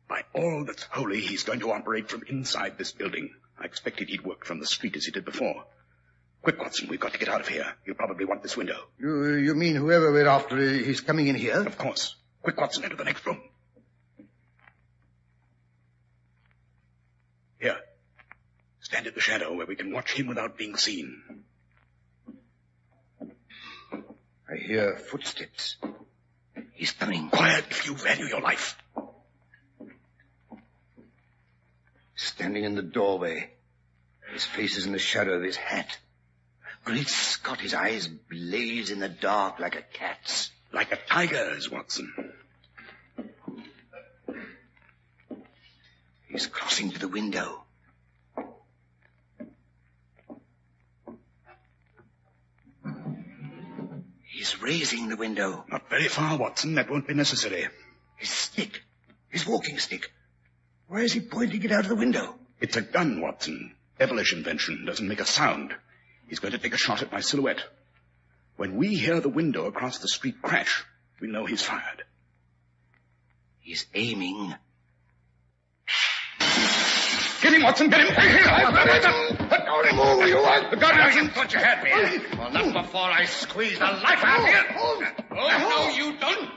By all that's holy, he's going to operate from inside this building. I expected he'd work from the street as he did before. Quick, Watson, we've got to get out of here. You'll probably want this window. You mean whoever we're after, he's coming in here? Of course. Quick, Watson, into the next room. Here. Stand in the shadow where we can watch him without being seen. I hear footsteps. He's coming. Quiet if you value your life. Standing in the doorway. His face is in the shadow of his hat. Great Scott, his eyes blaze in the dark like a cat's. Like a tiger's, Watson. He's crossing to the window. He's raising the window. Not very far, Watson. That won't be necessary. His stick. His walking stick. Why is he pointing it out of the window? It's a gun, Watson. Devilish invention. Doesn't make a sound. He's going to take a shot at my silhouette. When we hear the window across the street crash, we know he's fired. He's aiming. Get him, Watson, get him! Don't move, you want... The gun doesn't put your head me. Well, not before I squeeze the life out of you. Oh, no, you don't.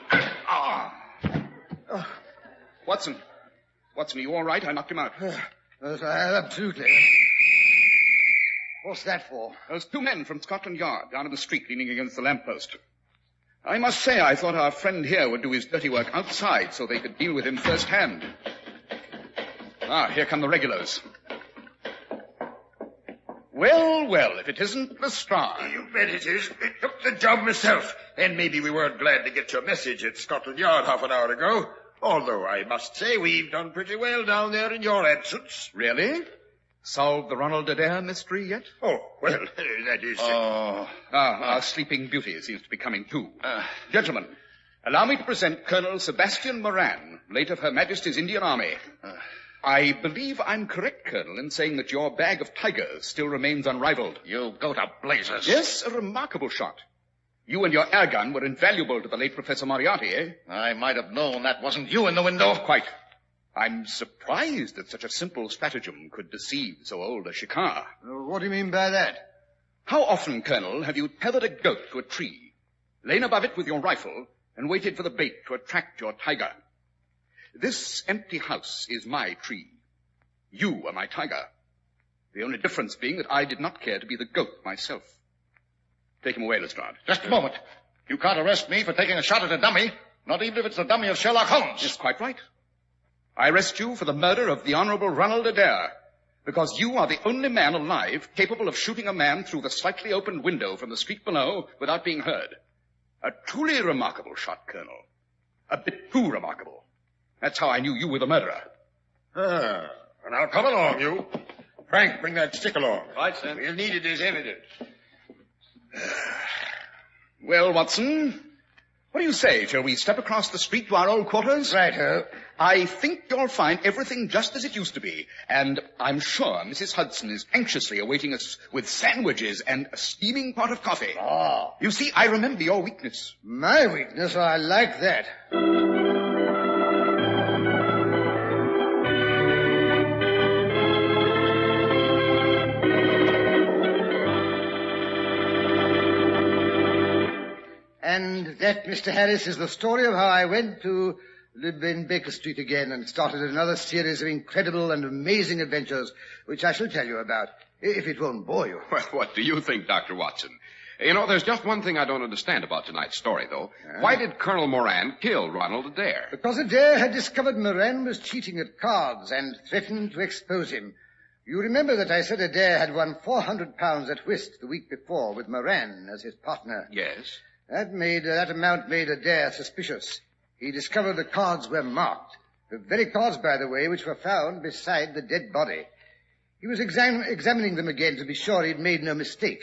Watson, are you all right? I knocked him out. Absolutely. What's that for? There's two men from Scotland Yard down in the street leaning against the lamppost. I must say I thought our friend here would do his dirty work outside so they could deal with him firsthand. Ah, here come the regulars. Well, well, if it isn't Lestrade. You bet it is. It took the job myself. And maybe we weren't glad to get your message at Scotland Yard half an hour ago. Although I must say we've done pretty well down there in your absence. Really? Solved the Ronald Adair mystery yet? Oh, well, that is... our Sleeping Beauty seems to be coming too. Gentlemen, allow me to present Colonel Sebastian Moran, late of Her Majesty's Indian Army. I believe I'm correct, Colonel, in saying that your bag of tigers still remains unrivaled. You go to blazes. Yes, a remarkable shot. You and your air gun were invaluable to the late Professor Moriarty, eh? I might have known that wasn't you in the window. Quite. I'm surprised that such a simple stratagem could deceive so old a shikar. What do you mean by that? How often, Colonel, have you tethered a goat to a tree, lain above it with your rifle, and waited for the bait to attract your tiger? This empty house is my tree. You are my tiger. The only difference being that I did not care to be the goat myself. Take him away, Lestrade. Just a moment. You can't arrest me for taking a shot at a dummy, not even if it's the dummy of Sherlock Holmes. Yes, quite right. I arrest you for the murder of the Honorable Ronald Adair, because you are the only man alive capable of shooting a man through the slightly opened window from the street below without being heard. A truly remarkable shot, Colonel. A bit too remarkable. That's how I knew you were the murderer. Now come along, you. Frank, bring that stick along. Right, sir. We'll need it as evidence. Well, Watson, what do you say? Shall we step across the street to our old quarters? Right-o. I think you'll find everything just as it used to be. And I'm sure Mrs. Hudson is anxiously awaiting us with sandwiches and a steaming pot of coffee. Ah. You see, I remember your weakness. My weakness? I like that. And that, Mr. Harris, is the story of how I went to live in Baker Street again and started another series of incredible and amazing adventures, which I shall tell you about, if it won't bore you. Well, what do you think, Dr. Watson? You know, there's just one thing I don't understand about tonight's story, though. Why did Colonel Moran kill Ronald Adair? Because Adair had discovered Moran was cheating at cards and threatened to expose him. You remember that I said Adair had won £400 at whist the week before with Moran as his partner. Yes. That amount made Adair suspicious. He discovered the cards were marked. The very cards, by the way, which were found beside the dead body. He was examining them again to be sure he'd made no mistake.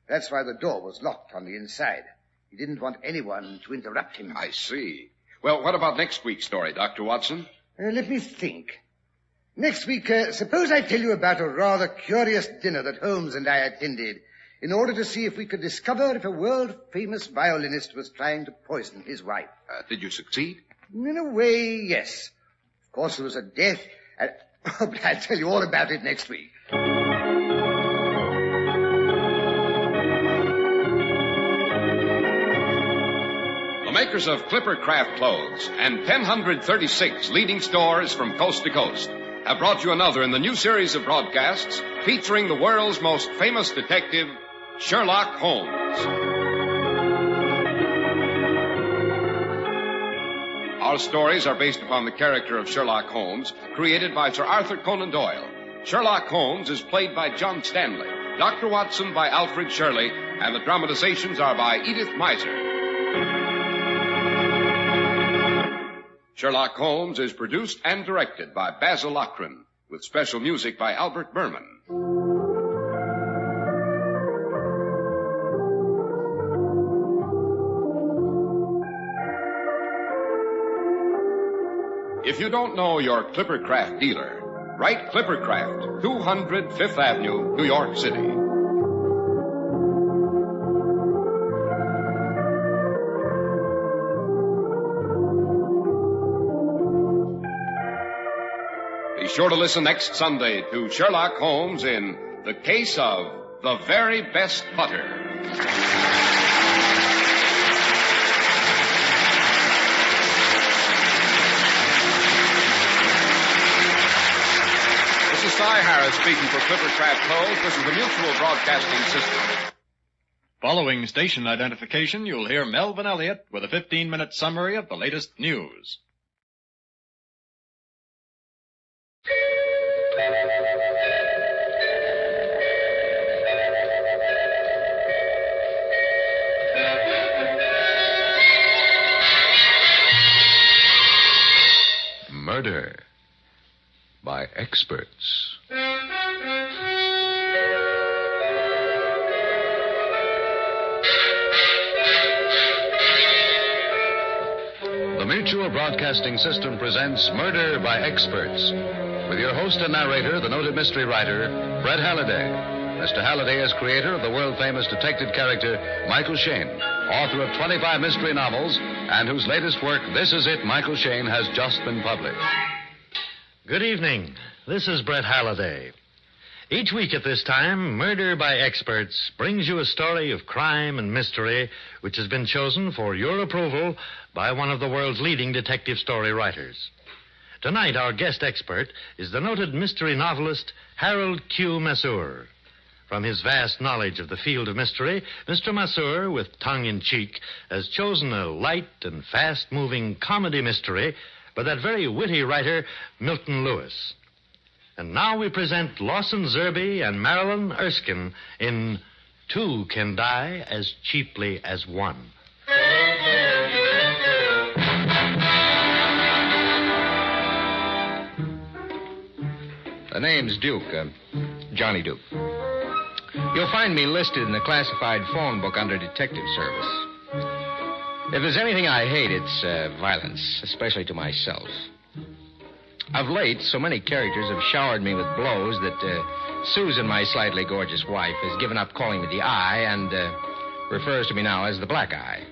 That's why the door was locked on the inside. He didn't want anyone to interrupt him. I see. Well, what about next week's story, Dr. Watson? Let me think. Next week, suppose I tell you about a rather curious dinner that Holmes and I attended in order to see if we could discover if a world-famous violinist was trying to poison his wife. Did you succeed? In a way, yes. Of course, there was a death, but I'll tell you all about it next week. The makers of Clipper Craft Clothes and 1,036 leading stores from coast to coast have brought you another in the new series of broadcasts featuring the world's most famous detective, Sherlock Holmes. Our stories are based upon the character of Sherlock Holmes, created by Sir Arthur Conan Doyle. Sherlock Holmes is played by John Stanley, Dr. Watson by Alfred Shirley, and the dramatizations are by Edith Meiser. Sherlock Holmes is produced and directed by Basil Lochran, with special music by Albert Berman. If you don't know your Clippercraft dealer, write Clippercraft, 200 Fifth Avenue, New York City. Be sure to listen next Sunday to Sherlock Holmes in The Case of the Very Best Butter. This is Cy Harris speaking for Clippercraft Clothes. This is the Mutual Broadcasting System. Following station identification, you'll hear Melvin Elliott with a 15-minute summary of the latest news. experts. The Mutual Broadcasting System presents Murder by Experts, with your host and narrator, the noted mystery writer, Brett Halliday. Mr. Halliday is creator of the world-famous detective character, Michael Shayne, author of 25 mystery novels, and whose latest work, This Is It, Michael Shayne, has just been published. Good evening. This is Brett Halliday. Each week at this time, Murder by Experts brings you a story of crime and mystery which has been chosen for your approval by one of the world's leading detective story writers. Tonight, our guest expert is the noted mystery novelist Harold Q. Masur. From his vast knowledge of the field of mystery, Mr. Masur, with tongue in cheek, has chosen a light and fast-moving comedy mystery by that very witty writer, Milton Lewis. And now we present Lawson Zerby and Marilyn Erskine in Two Can Die as Cheaply as One. The name's Duke, Johnny Duke. You'll find me listed in the classified phone book under Detective Service. If there's anything I hate, it's violence, especially to myself. Of late, so many characters have showered me with blows that Susan, my slightly gorgeous wife, has given up calling me the Eye and refers to me now as the Black Eye.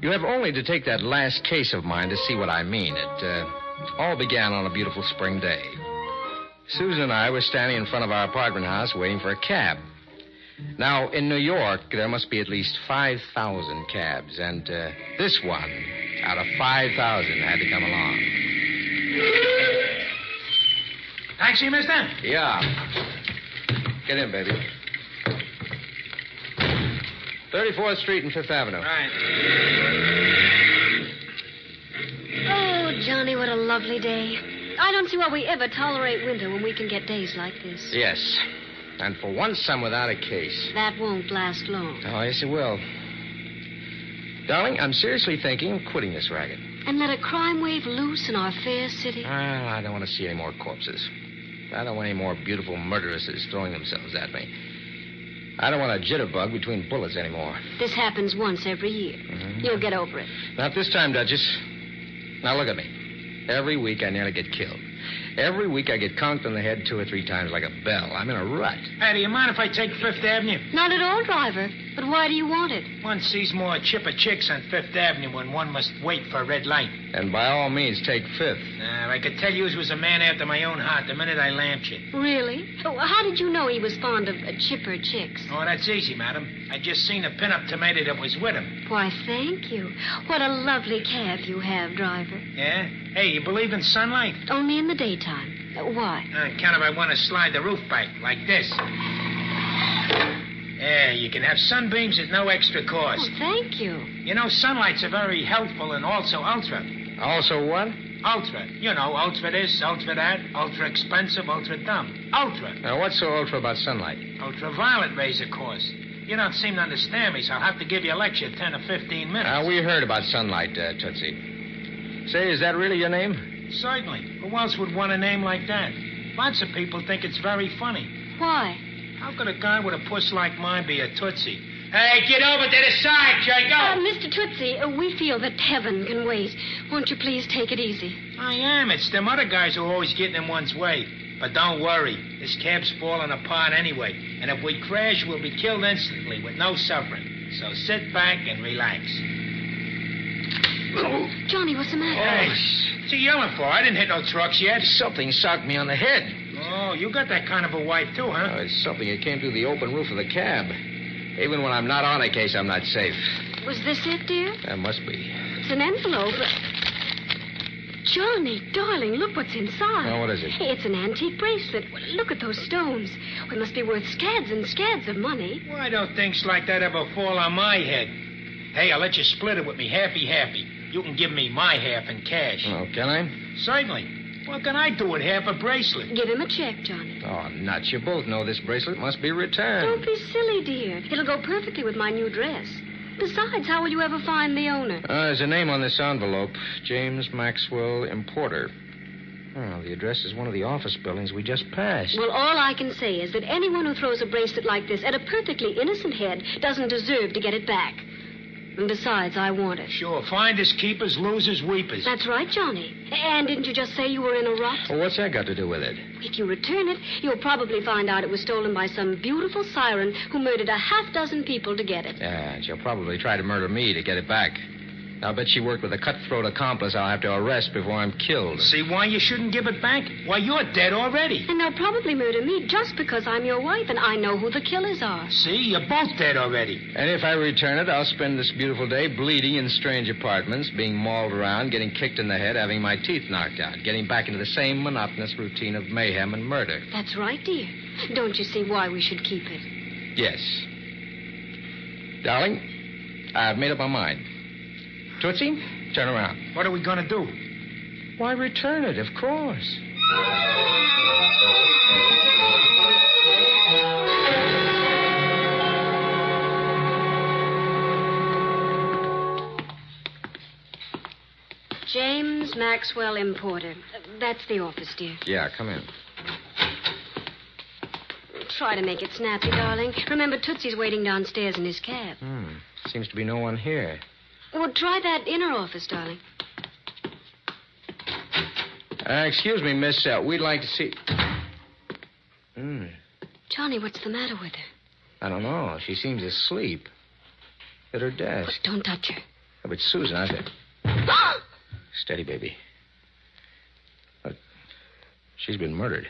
You have only to take that last case of mine to see what I mean. It all began on a beautiful spring day. Susan and I were standing in front of our apartment house waiting for a cab. Now, in New York, there must be at least 5,000 cabs, and this one, out of 5,000, had to come along. Taxi, mister? Yeah. Get in, baby. 34th Street and 5th Avenue. Right. Oh, Johnny, what a lovely day. I don't see why we ever tolerate winter when we can get days like this. Yes. And for once, I'm without a case. That won't last long. Oh, yes, it will. Darling, I'm seriously thinking of quitting this racket. And let a crime wave loose in our fair city? I don't want to see any more corpses. I don't want any more beautiful murderesses throwing themselves at me. I don't want a jitterbug between bullets anymore. This happens once every year. Mm-hmm. You'll get over it. Not this time, Duchess. Now, look at me. Every week I nearly get killed. Every week I get conked on the head 2 or 3 times like a bell. I'm in a rut. Hey, do you mind if I take 5th Avenue? Not at all, driver. But why do you want it? One sees more chipper chicks on 5th Avenue when one must wait for a red light. And by all means, take 5th. I could tell you he was a man after my own heart the minute I lamped you. Really? Oh, how did you know he was fond of chipper chicks? Oh, that's easy, madam. I just seen a pin-up tomato that was with him. Why, thank you. What a lovely cab you have, driver. Yeah? Hey, you believe in sunlight? Only in the daytime. Why? On account of I want to slide the roof back, like this. Yeah, you can have sunbeams at no extra cost. Oh, thank you. You know, sunlight's a very helpful and also ultra. Also what? Ultra. You know, ultra this, ultra that, ultra expensive, ultra dumb. Ultra. Now, what's so ultra about sunlight? Ultraviolet rays, of course. You don't seem to understand me, so I'll have to give you a lecture 10 or 15 minutes. We heard about sunlight, Tootsie. Say, is that really your name? Certainly. Who else would want a name like that? Lots of people think it's very funny. Why? How could a guy with a puss like mine be a Tootsie? Hey, get over to the side, Jacob! Mr. Tootsie, we feel that heaven can wait. Won't you please take it easy? I am. It's them other guys who are always getting in one's way. But don't worry. This cab's falling apart anyway. And if we crash, we'll be killed instantly with no suffering. So sit back and relax. Johnny, what's the matter? Hey, what's he yelling for? I didn't hit no trucks yet. Something socked me on the head. Oh, you got that kind of a wife, too, huh? Oh, it's something that came through the open roof of the cab. Even when I'm not on a case, I'm not safe. Was this it, dear? That must be. It's an envelope. Johnny, darling, look what's inside. Oh, what is it? It's an antique bracelet. Look at those stones. It must be worth scads and scads of money. Why don't things like that ever fall on my head? Hey, I'll let you split it with me happy. You can give me my half in cash. Oh, can I? Certainly. What can I do with half a bracelet? Give him a check, Johnny. Oh, nuts. You both know this bracelet must be returned. Don't be silly, dear. It'll go perfectly with my new dress. Besides, how will you ever find the owner? There's a name on this envelope. James Maxwell, importer. Oh, the address is one of the office buildings we just passed. Well, all I can say is that anyone who throws a bracelet like this at a perfectly innocent head doesn't deserve to get it back. And besides, I want it. Sure, finders keepers, losers weepers. That's right, Johnny. And didn't you just say you were in a rut? Well, what's that got to do with it? If you return it, you'll probably find out it was stolen by some beautiful siren who murdered a half-dozen people to get it. Yeah, she'll probably try to murder me to get it back. I'll bet she worked with a cutthroat accomplice I'll have to arrest before I'm killed. See why you shouldn't give it back? Why, you're dead already. And they'll probably murder me just because I'm your wife and I know who the killers are. See, you're both dead already. And if I return it, I'll spend this beautiful day bleeding in strange apartments, being mauled around, getting kicked in the head, having my teeth knocked out, getting back into the same monotonous routine of mayhem and murder. That's right, dear. Don't you see why we should keep it? Yes. Darling, I've made up my mind. Tootsie, turn around. What are we going to do? Why, return it, of course. James Maxwell Importer. That's the office, dear. Yeah, come in. Try to make it snappy, darling. Remember, Tootsie's waiting downstairs in his cab. Seems to be no one here. Well, try that inner office, darling. Excuse me, miss. We'd like to see... Johnny, what's the matter with her? I don't know. She seems asleep. At her desk. But don't touch her. Oh, but Susan, I said... Steady, baby. Look, she's been murdered.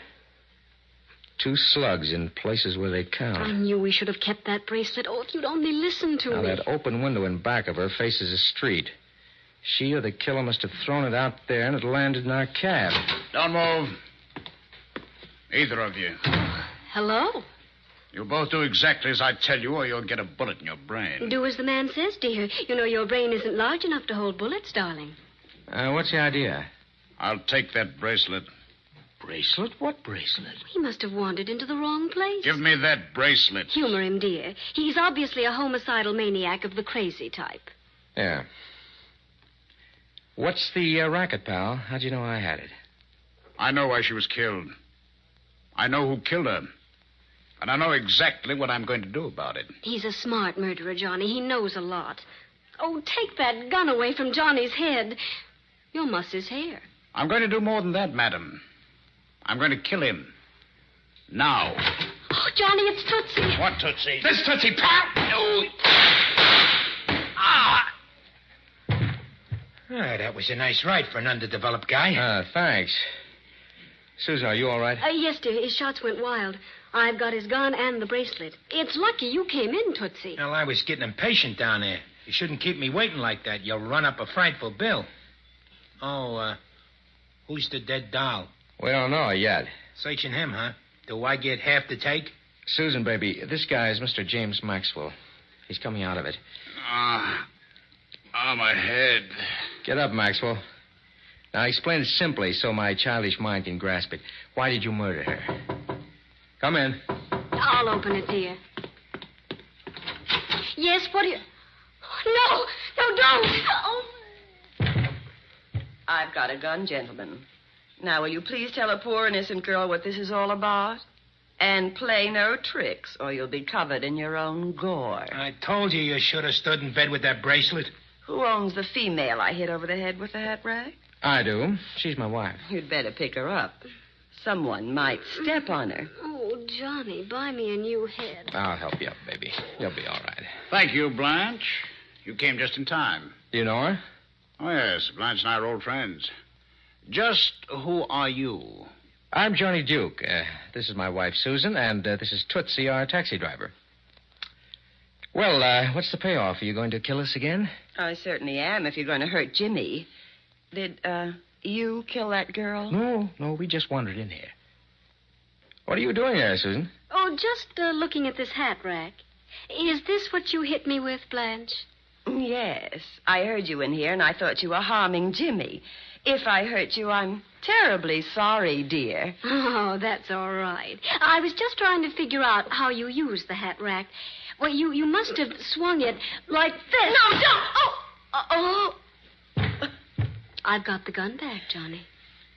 2 slugs in places where they count. I knew we should have kept that bracelet. Oh, if you'd only listened to Now, me. that open window in back of her faces a street. She or the killer must have thrown it out there and it landed in our cab. Don't move. Either of you. Hello? You both do exactly as I tell you, or you'll get a bullet in your brain. Do as the man says, dear. You know your brain isn't large enough to hold bullets, darling. What's the idea? I'll take that bracelet. Bracelet? What bracelet? He must have wandered into the wrong place. Give me that bracelet. Humor him, dear. He's obviously a homicidal maniac of the crazy type. Yeah. What's the racket, pal? How'd you know I had it? I know why she was killed. I know who killed her. And I know exactly what I'm going to do about it. He's a smart murderer, Johnny. He knows a lot. Oh, take that gun away from Johnny's head. You'll muss his hair. I'm going to do more than that, madam. I'm going to kill him. Now. Oh, Johnny, it's Tootsie. What Tootsie? This Tootsie, pal! Oh. That was a nice ride for an underdeveloped guy. Thanks. Susan, are you all right? Yes, dear. His shots went wild. I've got his gun and the bracelet. It's lucky you came in, Tootsie. Well, I was getting impatient down there. You shouldn't keep me waiting like that. You'll run up a frightful bill. Oh, who's the dead doll? We don't know yet. Searching him, huh? Do I get half the take? Susan, baby, this guy is Mr. James Maxwell. He's coming out of it. My head. Get up, Maxwell. Now, explain it simply so my childish mind can grasp it. Why did you murder her? Come in. I'll open it, dear. Yes, what do you... No, don't. Oh. I've got a gun, gentlemen. Now, will you please tell a poor innocent girl what this is all about? And play no tricks, or you'll be covered in your own gore. I told you you should have stood in bed with that bracelet. Who owns the female I hit over the head with the hat rack? I do. She's my wife. You'd better pick her up. Someone might step on her. Oh, Johnny, buy me a new head. I'll help you up, baby. You'll be all right. Thank you, Blanche. You came just in time. Do you know her? Oh, yes. Blanche and I are old friends. Just who are you? I'm Johnny Duke. This is my wife, Susan, and this is Tootsie, our taxi driver. Well, what's the payoff? Are you going to kill us again? I certainly am, if you're going to hurt Jimmy. Did, you kill that girl? No, we just wandered in here. What are you doing there, Susan? Oh, just looking at this hat rack. Is this what you hit me with, Blanche? Yes. I heard you in here, and I thought you were harming Jimmy. If I hurt you, I'm terribly sorry, dear. Oh, that's all right. I was just trying to figure out how you use the hat rack. Well, you must have swung it like this. No, don't! Oh! I've got the gun back, Johnny.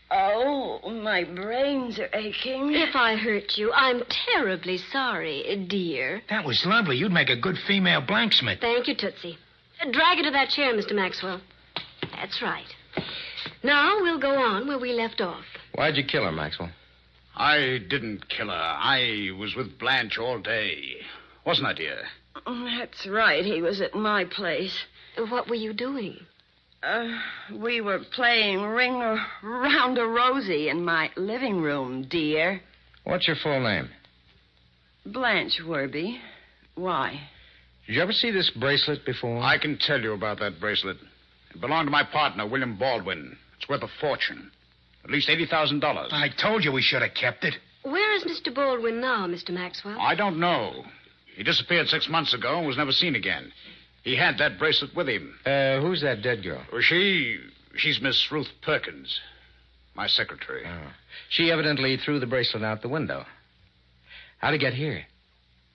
Oh, my brains are aching. If I hurt you, I'm terribly sorry, dear. That was lovely. You'd make a good female blanksmith. Thank you, Tootsie. Drag her to that chair, Mr. Maxwell. That's right. Now we'll go on where we left off. Why'd you kill her, Maxwell? I didn't kill her. I was with Blanche all day. Wasn't I, dear? That's right. He was at my place. What were you doing? We were playing Ring Around a Rosie in my living room, dear. What's your full name? Blanche Werby. Why? Did you ever see this bracelet before? I can tell you about that bracelet. It belonged to my partner, William Baldwin. It's worth a fortune. At least $80,000. I told you we should have kept it. Where is Mr. Baldwin now, Mr. Maxwell? I don't know. He disappeared 6 months ago and was never seen again. He had that bracelet with him. Who's that dead girl? She's Miss Ruth Perkins, my secretary. Oh. She evidently threw the bracelet out the window. How'd it get here?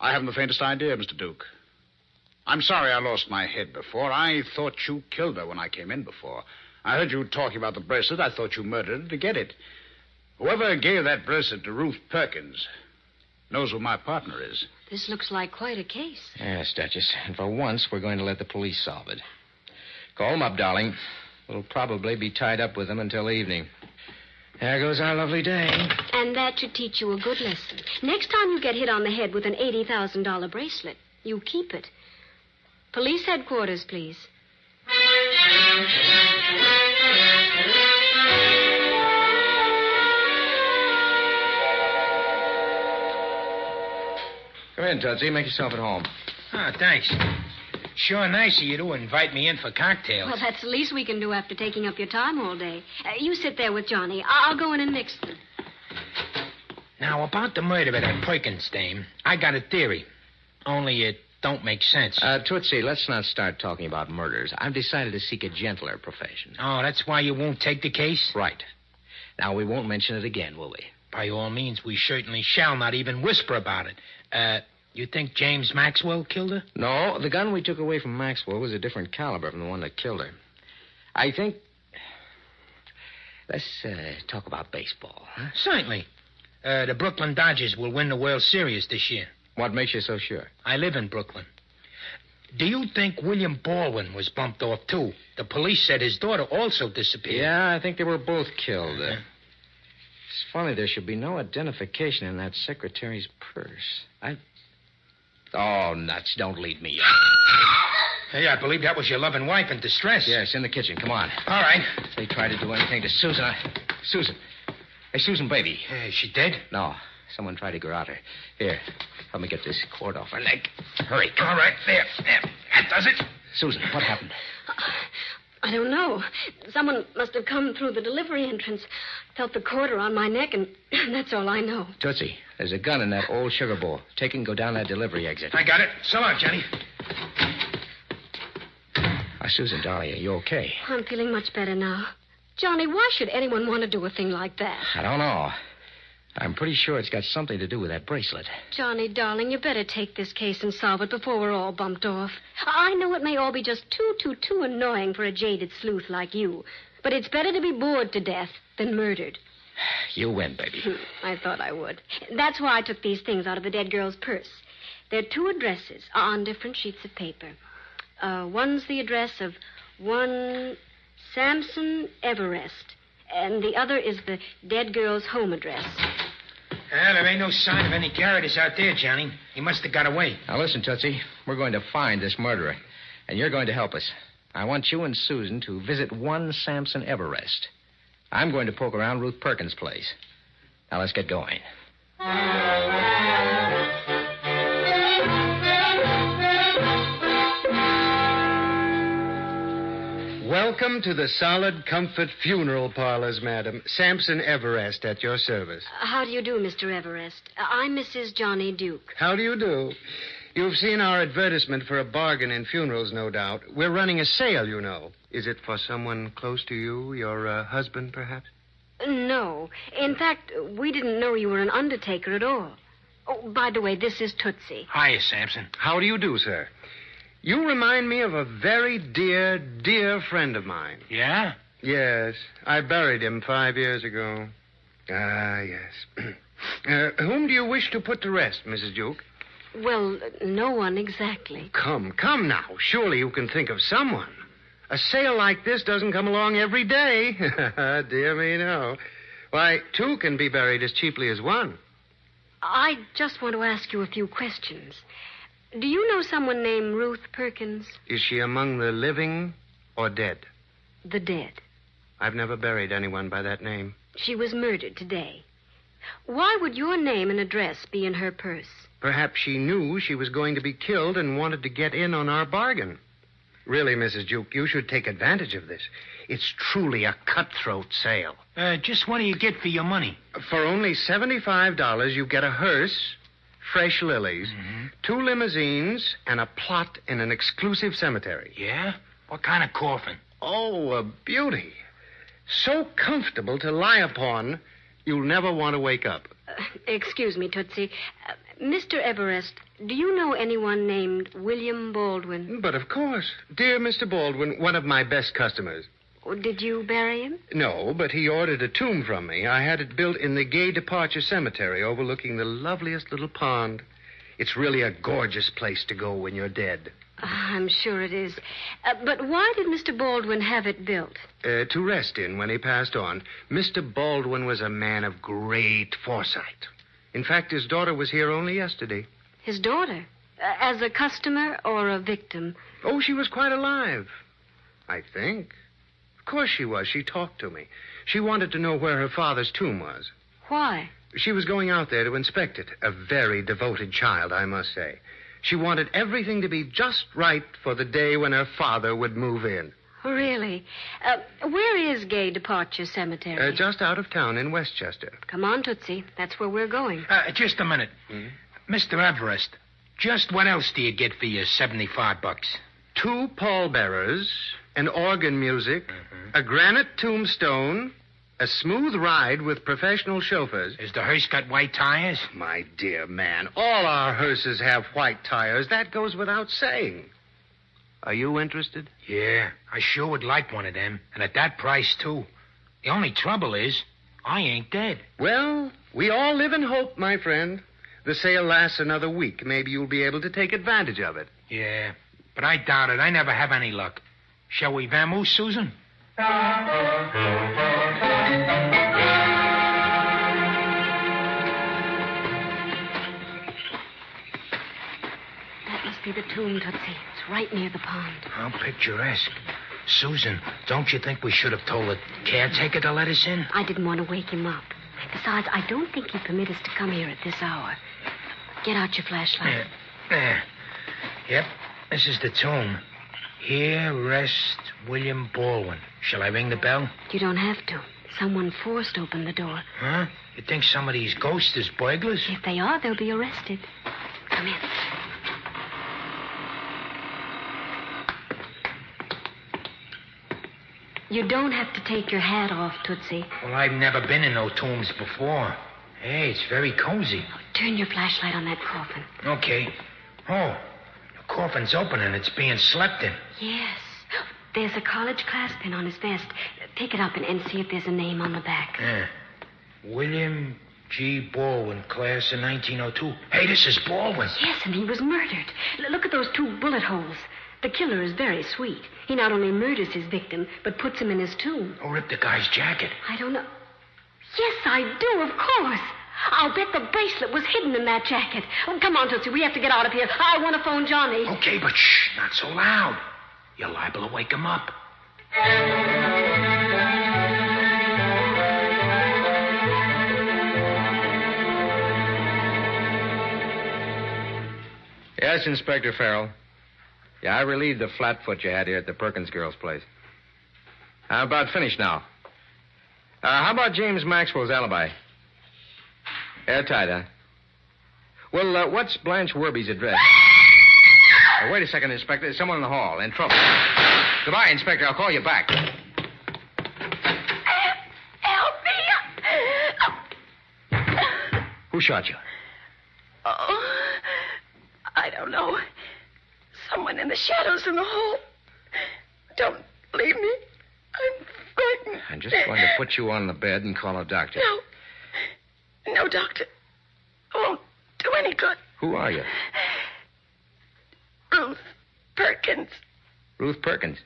I haven't the faintest idea, Mr. Duke. I'm sorry I lost my head before. I thought you killed her when I came in before. I heard you talking about the bracelet. I thought you murdered her to get it. Whoever gave that bracelet to Ruth Perkins knows who my partner is. This looks like quite a case. Yes, Duchess. And for once, we're going to let the police solve it. Call them up, darling. We'll probably be tied up with them until evening. There goes our lovely day. And that should teach you a good lesson. Next time you get hit on the head with an $80,000 bracelet, you keep it. Police headquarters, please. Come in, Tootsie. Make yourself at home. Oh, thanks. Sure nice of you to invite me in for cocktails. Well, that's the least we can do after taking up your time all day. You sit there with Johnny. I'll go in and mix them. Now, about the murder of that Perkins dame, I got a theory. Only it don't make sense. Tootsie, let's not start talking about murders. I've decided to seek a gentler profession. Oh, that's why you won't take the case? Right. Now, we won't mention it again, will we? By all means, we certainly shall not even whisper about it. You think James Maxwell killed her? No, the gun we took away from Maxwell was a different caliber from the one that killed her. I think... Let's talk about baseball, huh? Certainly. The Brooklyn Dodgers will win the World Series this year. What makes you so sure? I live in Brooklyn. Do you think William Baldwin was bumped off, too? The police said his daughter also disappeared. Yeah, I think they were both killed. It's funny there should be no identification in that secretary's purse. Oh, nuts. Don't lead me. Hey, I believe that was your loving wife in distress. Yes, in the kitchen. Come on. All right. If they tried to do anything to Susan, Susan. Hey, Susan, baby. Is she dead? No. Someone tried to garrote her. Here, help me get this cord off her leg. Hurry. Come All right, there. That does it. Susan, what happened? I don't know. Someone must have come through the delivery entrance. Felt the cord around my neck, and that's all I know. Tootsie, there's a gun in that old sugar bowl. Take it and go down that delivery exit. I got it. So long, Johnny. Susan, darling, are you okay? I'm feeling much better now. Johnny, why should anyone want to do a thing like that? I don't know. I'm pretty sure it's got something to do with that bracelet. Johnny, darling, you better take this case and solve it before we're all bumped off. I know it may all be just too annoying for a jaded sleuth like you. But it's better to be bored to death than murdered. You win, baby. I thought I would. That's why I took these things out of the dead girl's purse. There are 2 addresses on different sheets of paper. One's the address of one Samson Everest, and the other is the dead girl's home address. There ain't no sign of any garroters out there, Johnny. He must have got away. Now, listen, Tootsie. We're going to find this murderer, and you're going to help us. I want you and Susan to visit one Samson Everest. I'm going to poke around Ruth Perkins' place. Now, let's get going. Welcome to the Solid Comfort Funeral Parlors, madam. Samson Everest at your service. How do you do, Mr. Everest? I'm Mrs. Johnny Duke. How do you do? You've seen our advertisement for a bargain in funerals, no doubt. We're running a sale, you know. Is it for someone close to you, your husband, perhaps? No. In fact, we didn't know you were an undertaker at all. Oh, by the way, this is Tootsie. Hiya, Samson. How do you do, sir? You remind me of a very dear, dear friend of mine. Yeah? Yes, I buried him 5 years ago. Ah, yes. Whom do you wish to put to rest, Mrs. Duke? Well, no one exactly. Come now. Surely you can think of someone. A sale like this doesn't come along every day. Dear me, no. Why, two can be buried as cheaply as one. I just want to ask you a few questions. Do you know someone named Ruth Perkins? Is she among the living or dead? The dead. I've never buried anyone by that name. She was murdered today. Why would your name and address be in her purse? Perhaps she knew she was going to be killed and wanted to get in on our bargain. Really, Mrs. Duke, you should take advantage of this. It's truly a cutthroat sale. Just what do you get for your money? For only $75, you get a hearse, fresh lilies, 2 limousines, and a plot in an exclusive cemetery. Yeah? What kind of coffin? Oh, a beauty. So comfortable to lie upon, you'll never want to wake up. Excuse me, Tootsie. Mr. Everest, do you know anyone named William Baldwin? But of course. Dear Mr. Baldwin, one of my best customers. Did you bury him? No, but he ordered a tomb from me. I had it built in the Gay Departure Cemetery overlooking the loveliest little pond. It's really a gorgeous place to go when you're dead. I'm sure it is. But why did Mr. Baldwin have it built? To rest in when he passed on. Mr. Baldwin was a man of great foresight. In fact, his daughter was here only yesterday. His daughter? As a customer or a victim? Oh, she was quite alive. I think. Of course she was. She talked to me. She wanted to know where her father's tomb was. Why? She was going out there to inspect it. A very devoted child, I must say. She wanted everything to be just right for the day when her father would move in. Really? Where is Gay Departure Cemetery? Just out of town in Westchester. Come on, Tootsie. That's where we're going. Just a minute. Mr. Everest, just what else do you get for your $75? 2 pallbearers, an organ music, a granite tombstone, a smooth ride with professional chauffeurs. Is the hearse got white tires? My dear man, all our hearses have white tires. That goes without saying. Are you interested? Yeah, I sure would like one of them. And at that price, too. The only trouble is, I ain't dead. Well, we all live in hope, my friend. The sale lasts another week. Maybe you'll be able to take advantage of it. Yeah, but I doubt it. I never have any luck. Shall we vamoose, Susan? That must be the tomb, Tootsie. It's right near the pond. How picturesque. Susan, don't you think we should have told the caretaker to let us in? I didn't want to wake him up. Besides, I don't think he'd permit us to come here at this hour. Get out your flashlight. There. Yep, this is the tomb. Here rests William Baldwin. Shall I ring the bell? You don't have to. Someone forced open the door. Huh? You think some of these ghosts is burglars? If they are, they'll be arrested. Come in. You don't have to take your hat off, Tootsie. Well, I've never been in no tombs before. Hey, it's very cozy. Turn your flashlight on that coffin. Okay. Oh, the coffin's open and it's being slept in. Yes. There's a college classpin on his vest. Pick it up and see if there's a name on the back. Yeah. William G. Baldwin, class of 1902. Hey, this is Baldwin. Yes, and he was murdered. Look at those 2 bullet holes. The killer is very sweet. He not only murders his victim, but puts him in his tomb. Who ripped the guy's jacket? I don't know. Yes, I do, of course. I'll bet the bracelet was hidden in that jacket. Oh, come on, Tootsie. We have to get out of here. I want to phone Johnny. Okay, but shh, not so loud. You're liable to wake him up. Yes, Inspector Farrell. Yeah, I relieved the flatfoot you had here at the Perkins girl's place. How about finished now? How about James Maxwell's alibi? Airtight, huh? Well, what's Blanche Werby's address? Wait a second, Inspector. There's someone in the hall. In trouble. Goodbye, Inspector. I'll call you back. Help me! Who shot you? Oh, I don't know. Someone in the shadows in the hall. Don't leave me. I'm frightened. I'm just going to put you on the bed and call a doctor. No. No, doctor. It won't do any good. Who are you? Ruth Perkins. Ruth Perkins?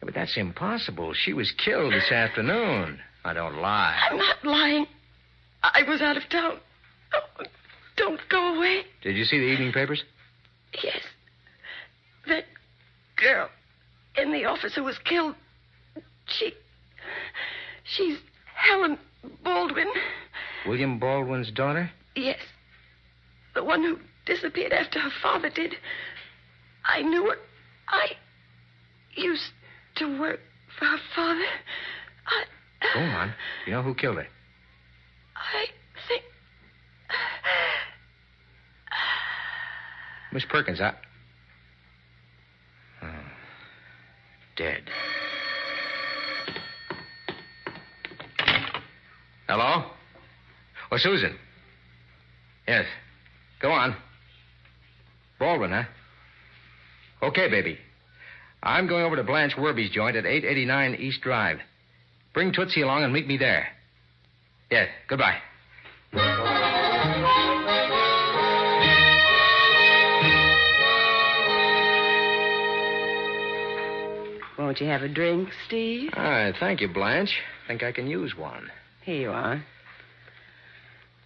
But that's impossible. She was killed this afternoon. I don't lie. I'm not lying. I was out of town. Oh, don't go away. Did you see the evening papers? Yes. That girl in the office who was killed. She's Helen Baldwin. William Baldwin's daughter? Yes. The one who disappeared after her father did. I knew her. I used to work for her father. Go on. Do you know who killed her? I think... Miss Perkins, dead. Hello? Oh, Susan. Yes. Go on. Baldwin, huh? Okay, baby. I'm going over to Blanche Werby's joint at 889 East Drive. Bring Tootsie along and meet me there. Yes, goodbye. Won't you have a drink, Steve? All right, thank you, Blanche. Think I can use one. Here you are.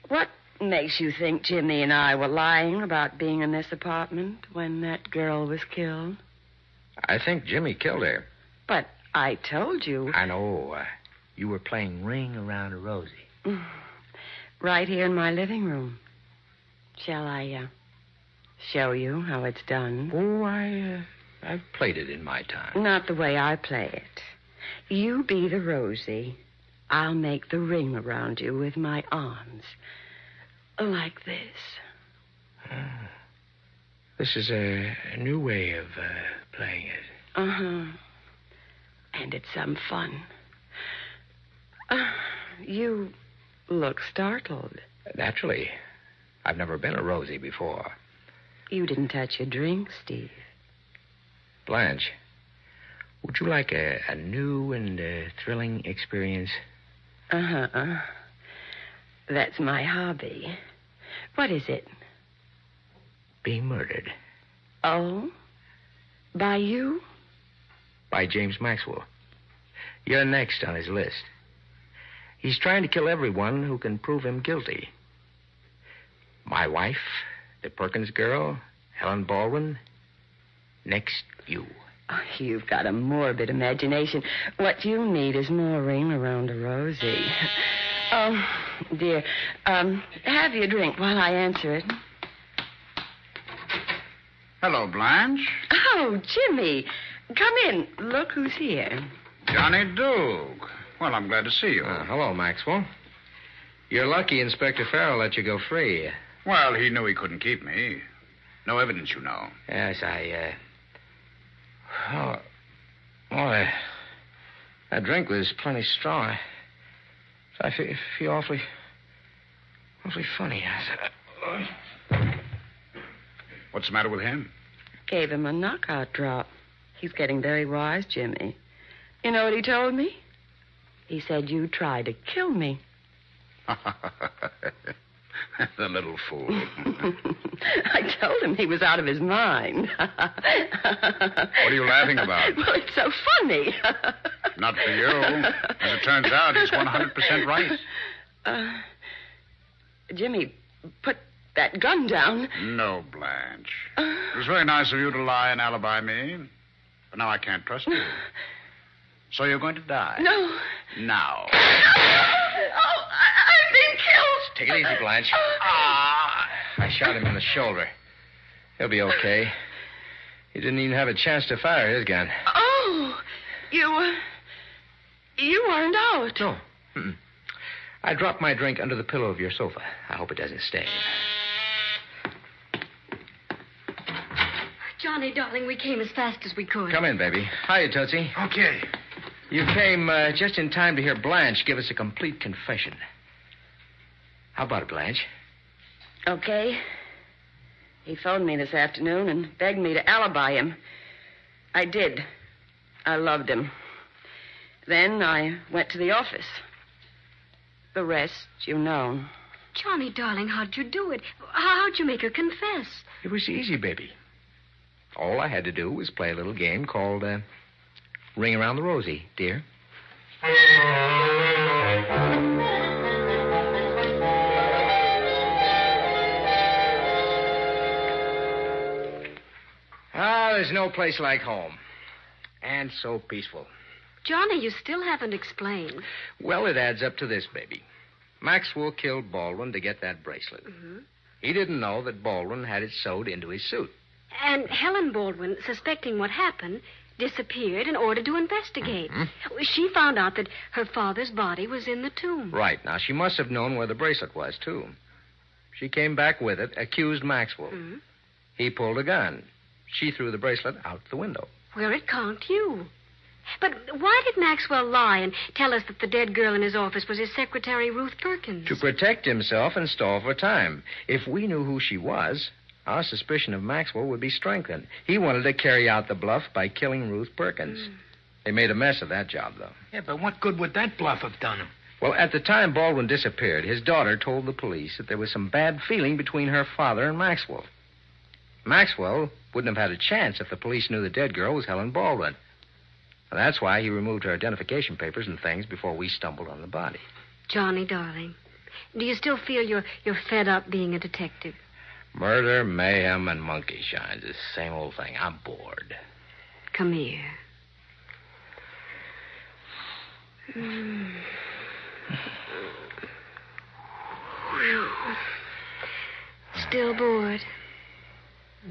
What makes you think Jimmy and I were lying about being in this apartment when that girl was killed? I think Jimmy killed her. But I told you. I know. You were playing Ring Around a Rosie. Right here in my living room. Shall I show you how it's done? Oh, I've played it in my time. Not the way I play it. You be the Rosie. I'll make the ring around you with my arms. Like this. This is a new way of playing it. Uh-huh. And it's some fun. You look startled. Naturally. I've never been a Rosie before. You didn't touch your drink, Steve. Blanche, would you like a new and thrilling experience? Uh-huh. That's my hobby. What is it? Being murdered. Oh? By you? By James Maxwell. You're next on his list. He's trying to kill everyone who can prove him guilty. My wife, the Perkins girl, Helen Baldwin. Next, you. Oh, you've got a morbid imagination. What you need is more ring around a Rosie. Oh, dear. Have your drink while I answer it. Hello, Blanche. Oh, Jimmy. Come in. Look who's here. Johnny Duke. Well, I'm glad to see you. Hello, Maxwell. You're lucky Inspector Farrell let you go free. Well, he knew he couldn't keep me. No evidence, you know. Yes, that drink was plenty strong. I feel awfully funny. What's the matter with him? Gave him a knockout drop. He's getting very wise, Jimmy. You know what he told me? He said you tried to kill me. The little fool. I told him he was out of his mind. What are you laughing about? Well, it's so funny. Not for you. As it turns out, he's 100% right. Jimmy, put that gun down. No, Blanche. It was very nice of you to lie and alibi me. But now I can't trust you. So you're going to die. No. Now. Oh, I've been killed. Take it easy, Blanche. I shot him in the shoulder. He'll be okay. He didn't even have a chance to fire his gun. Oh, you weren't out. No. Mm-mm. I dropped my drink under the pillow of your sofa. I hope it doesn't stain. Johnny, darling, we came as fast as we could. Come in, baby. Hiya, Tootsie. Okay. You came just in time to hear Blanche give us a complete confession. How about it, Blanche? Okay. He phoned me this afternoon and begged me to alibi him. I did. I loved him. Then I went to the office. The rest, you know. Johnny, darling, how'd you do it? How'd you make her confess? It was easy, baby. All I had to do was play a little game called Ring Around the Rosie, dear. There's no place like home. And so peaceful. Johnny, you still haven't explained. Well, it adds up to this, baby. Maxwell killed Baldwin to get that bracelet. Mm-hmm. He didn't know that Baldwin had it sewed into his suit. And Helen Baldwin, suspecting what happened, disappeared in order to investigate. Mm-hmm. She found out that her father's body was in the tomb. Right. Now, she must have known where the bracelet was, too. She came back with it, accused Maxwell. Mm-hmm. He pulled a gun. She threw the bracelet out the window. Where it conked you. But why did Maxwell lie and tell us that the dead girl in his office was his secretary, Ruth Perkins? To protect himself and stall for time. If we knew who she was, our suspicion of Maxwell would be strengthened. He wanted to carry out the bluff by killing Ruth Perkins. They made a mess of that job, though. Yeah, but what good would that bluff have done him? Well, at the time Baldwin disappeared, his daughter told the police that there was some bad feeling between her father and Maxwell. Maxwell wouldn't have had a chance if the police knew the dead girl was Helen Baldwin. And that's why he removed her identification papers and things before we stumbled on the body. Johnny, darling, do you still feel you're fed up being a detective? Murder, mayhem, and monkey shines. It's the same old thing. I'm bored. Come here. Still bored.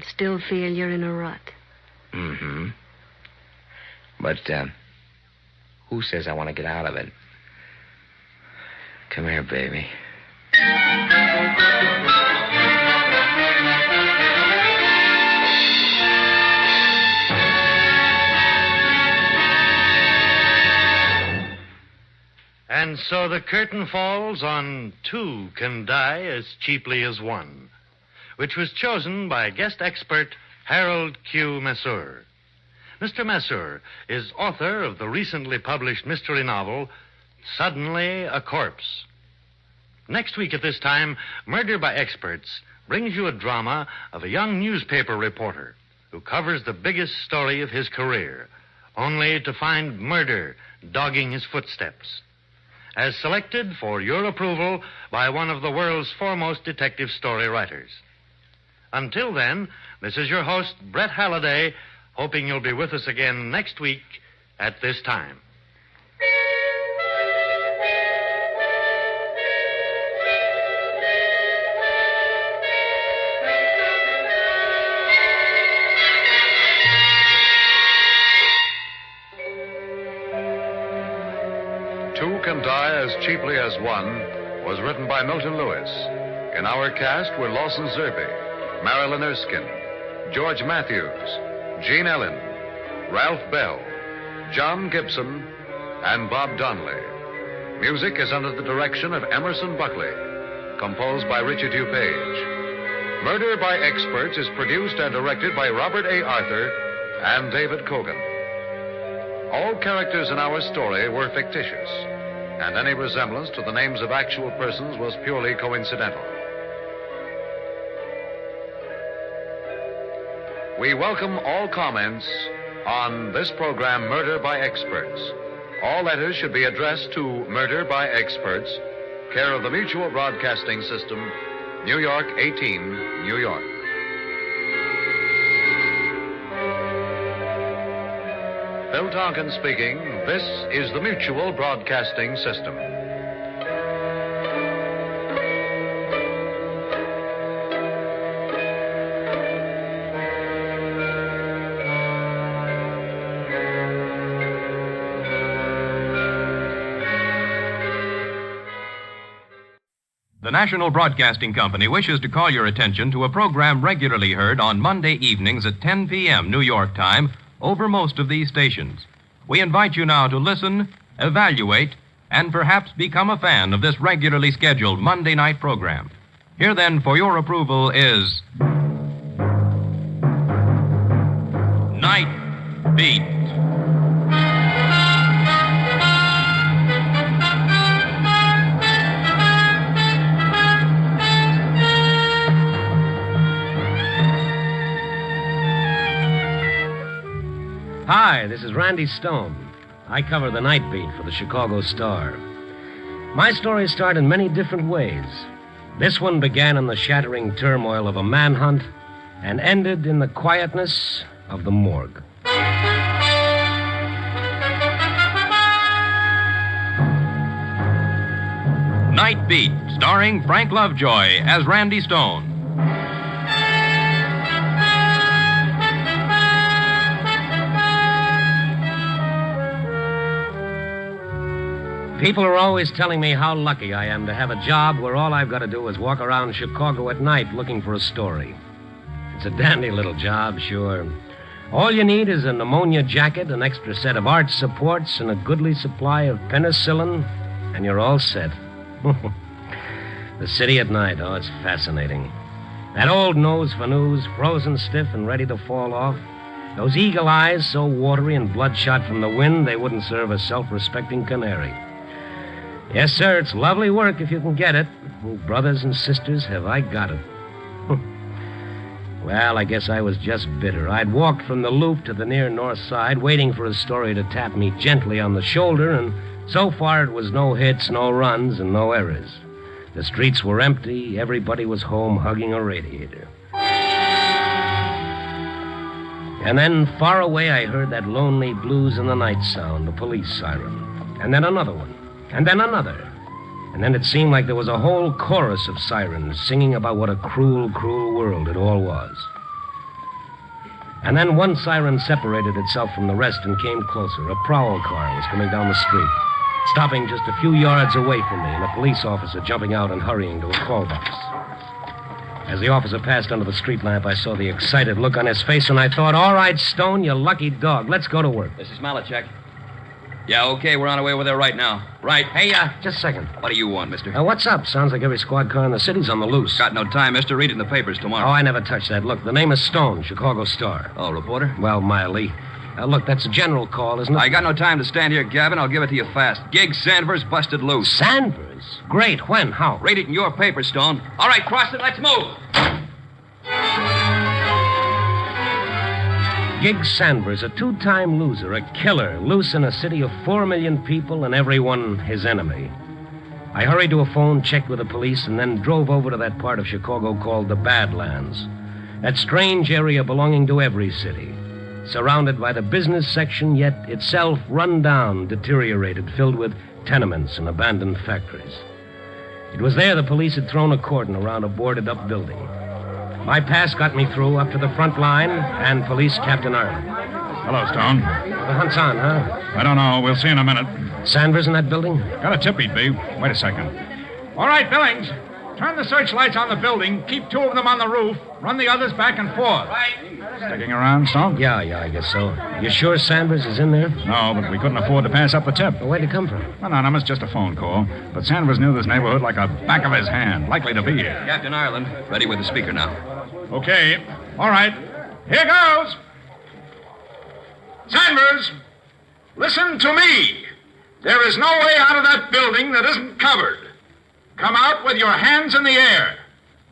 Still feel you're in a rut. Mm-hmm. But, who says I want to get out of it? Come here, baby. And so the curtain falls on Two Can Die as Cheaply as One, which was chosen by guest expert Harold Q. Masseur. Mr. Masseur is author of the recently published mystery novel, Suddenly a Corpse. Next week at this time, Murder by Experts brings you a drama of a young newspaper reporter who covers the biggest story of his career, only to find murder dogging his footsteps. As selected for your approval by one of the world's foremost detective story writers. Until then, this is your host, Brett Halliday, hoping you'll be with us again next week at this time. Two Can Die as Cheaply as One was written by Milton Lewis. In our cast were Lawson Zerbe, Marilyn Erskine, George Matthews, Gene Ellen, Ralph Bell, John Gibson, and Bob Donnelly. Music is under the direction of Emerson Buckley, composed by Richard DuPage. Murder by Experts is produced and directed by Robert A. Arthur and David Cogan. All characters in our story were fictitious, and any resemblance to the names of actual persons was purely coincidental. We welcome all comments on this program, Murder by Experts. All letters should be addressed to Murder by Experts, care of the Mutual Broadcasting System, New York 18, New York. Phil Tonkin speaking. This is the Mutual Broadcasting System. The National Broadcasting Company wishes to call your attention to a program regularly heard on Monday evenings at 10 p.m. New York time over most of these stations. We invite you now to listen, evaluate, and perhaps become a fan of this regularly scheduled Monday night program. Here then, for your approval, is Nightbeat. Hi, this is Randy Stone. I cover the Nightbeat for the Chicago Star. My stories start in many different ways. This one began in the shattering turmoil of a manhunt and ended in the quietness of the morgue. Nightbeat, starring Frank Lovejoy as Randy Stone. People are always telling me how lucky I am to have a job where all I've got to do is walk around Chicago at night looking for a story. It's a dandy little job, sure. All you need is a pneumonia jacket, an extra set of arch supports, and a goodly supply of penicillin, and you're all set. The city at night, oh, it's fascinating. That old nose for news, frozen stiff and ready to fall off. Those eagle eyes so watery and bloodshot from the wind they wouldn't serve a self-respecting canary. Yes, sir, it's lovely work if you can get it. Oh, brothers and sisters, have I got it. Well, I guess I was just bitter. I'd walked from the Loop to the near north side, waiting for a story to tap me gently on the shoulder, and so far it was no hits, no runs, and no errors. The streets were empty. Everybody was home hugging a radiator. And then, far away, I heard that lonely blues in the night sound, the police siren. And then another one. And then another. And then it seemed like there was a whole chorus of sirens singing about what a cruel, cruel world it all was. And then one siren separated itself from the rest and came closer. A prowl car was coming down the street, stopping just a few yards away from me, and a police officer jumping out and hurrying to a call box. As the officer passed under the street lamp, I saw the excited look on his face, and I thought, all right, Stone, you lucky dog. Let's go to work. This is Malachek. Yeah, okay, we're on our way over there right now. Right. Hey, just a second. What do you want, mister? What's up? Sounds like every squad car in the city's on the loose. Got no time, mister. Read it in the papers tomorrow. Oh, I never touched that. Look, the name is Stone, Chicago Star. Oh, reporter? Well, mildly. Look, that's a general call, isn't it? I got no time to stand here gabbing. I'll give it to you fast. Gig Sandvers busted loose. Sandvers? Great. When? How? Read it in your paper, Stone. All right, cross it. Let's move. Gig Sandvers, a two-time loser, a killer, loose in a city of 4 million people and everyone his enemy. I hurried to a phone, checked with the police, and then drove over to that part of Chicago called the Badlands. That strange area belonging to every city. Surrounded by the business section, yet itself run down, deteriorated, filled with tenements and abandoned factories. It was there the police had thrown a cordon around a boarded-up building. My pass got me through up to the front line and Police Captain Ireland. Hello, Stone. The hunt's on, huh? I don't know. We'll see in a minute. Sandvers in that building? Got a tip he'd be. Wait a second. All right, Billings. Turn the searchlights on the building. Keep 2 of them on the roof. Run the others back and forth. Right. Sticking around, Stone? Yeah, I guess so. You sure Sandvers is in there? No, but we couldn't afford to pass up the tip. Well, where'd it come from? Anonymous, just a phone call. But Sandvers knew this neighborhood like a back of his hand. Likely to be here. Captain Ireland, ready with the speaker now. Okay. All right. Here goes. Sandvers, listen to me. There is no way out of that building that isn't covered. Come out with your hands in the air.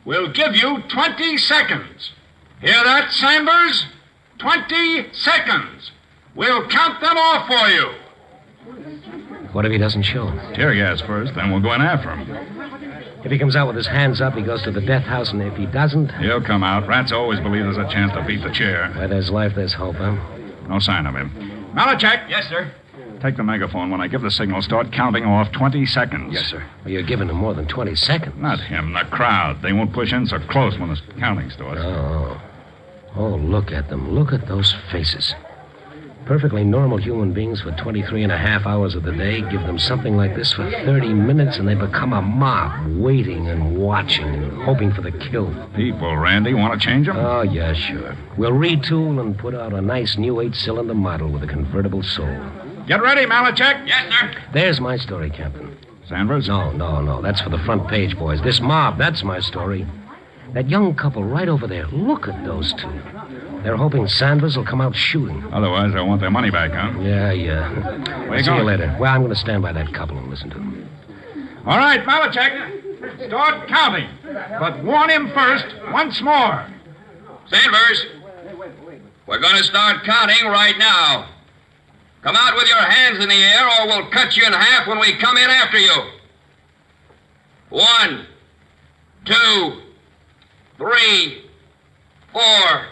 We'll give you 20 seconds. Hear that, Sandvers? 20 seconds. We'll count them off for you. What if he doesn't show? Tear gas first, then we'll go in after him. If he comes out with his hands up, he goes to the death house, and if he doesn't... He'll come out. Rats always believe there's a chance to beat the chair. Where there's life, there's hope, huh? No sign of him. Malachek! Yes, sir. Take the megaphone. When I give the signal, start counting off 20 seconds. Yes, sir. Well, you're giving him more than 20 seconds. Not him, the crowd. They won't push in so close when the counting starts. Oh, look at them. Look at those faces. Perfectly normal human beings for 23 and a half hours of the day. Give them something like this for 30 minutes and they become a mob, waiting and watching and hoping for the kill. People, Randy, want to change them? Oh, yeah, sure. We'll retool and put out a nice new 8-cylinder model with a convertible soul. Get ready, Malachek. Yes, sir. There's my story, Captain. Sandvers? No. That's for the front page, boys. This mob, that's my story. That young couple right over there. Look at those two. They're hoping Sandvers will come out shooting. Otherwise, they'll want their money back, huh? Yeah. Where you See going? you later. Well, I'm going to stand by that couple and listen to them. All right, Malachek. Start counting. But warn him first once more. Sandvers. We're going to start counting right now. Come out with your hands in the air or we'll cut you in half when we come in after you. 1, 2, 3, 4, 5.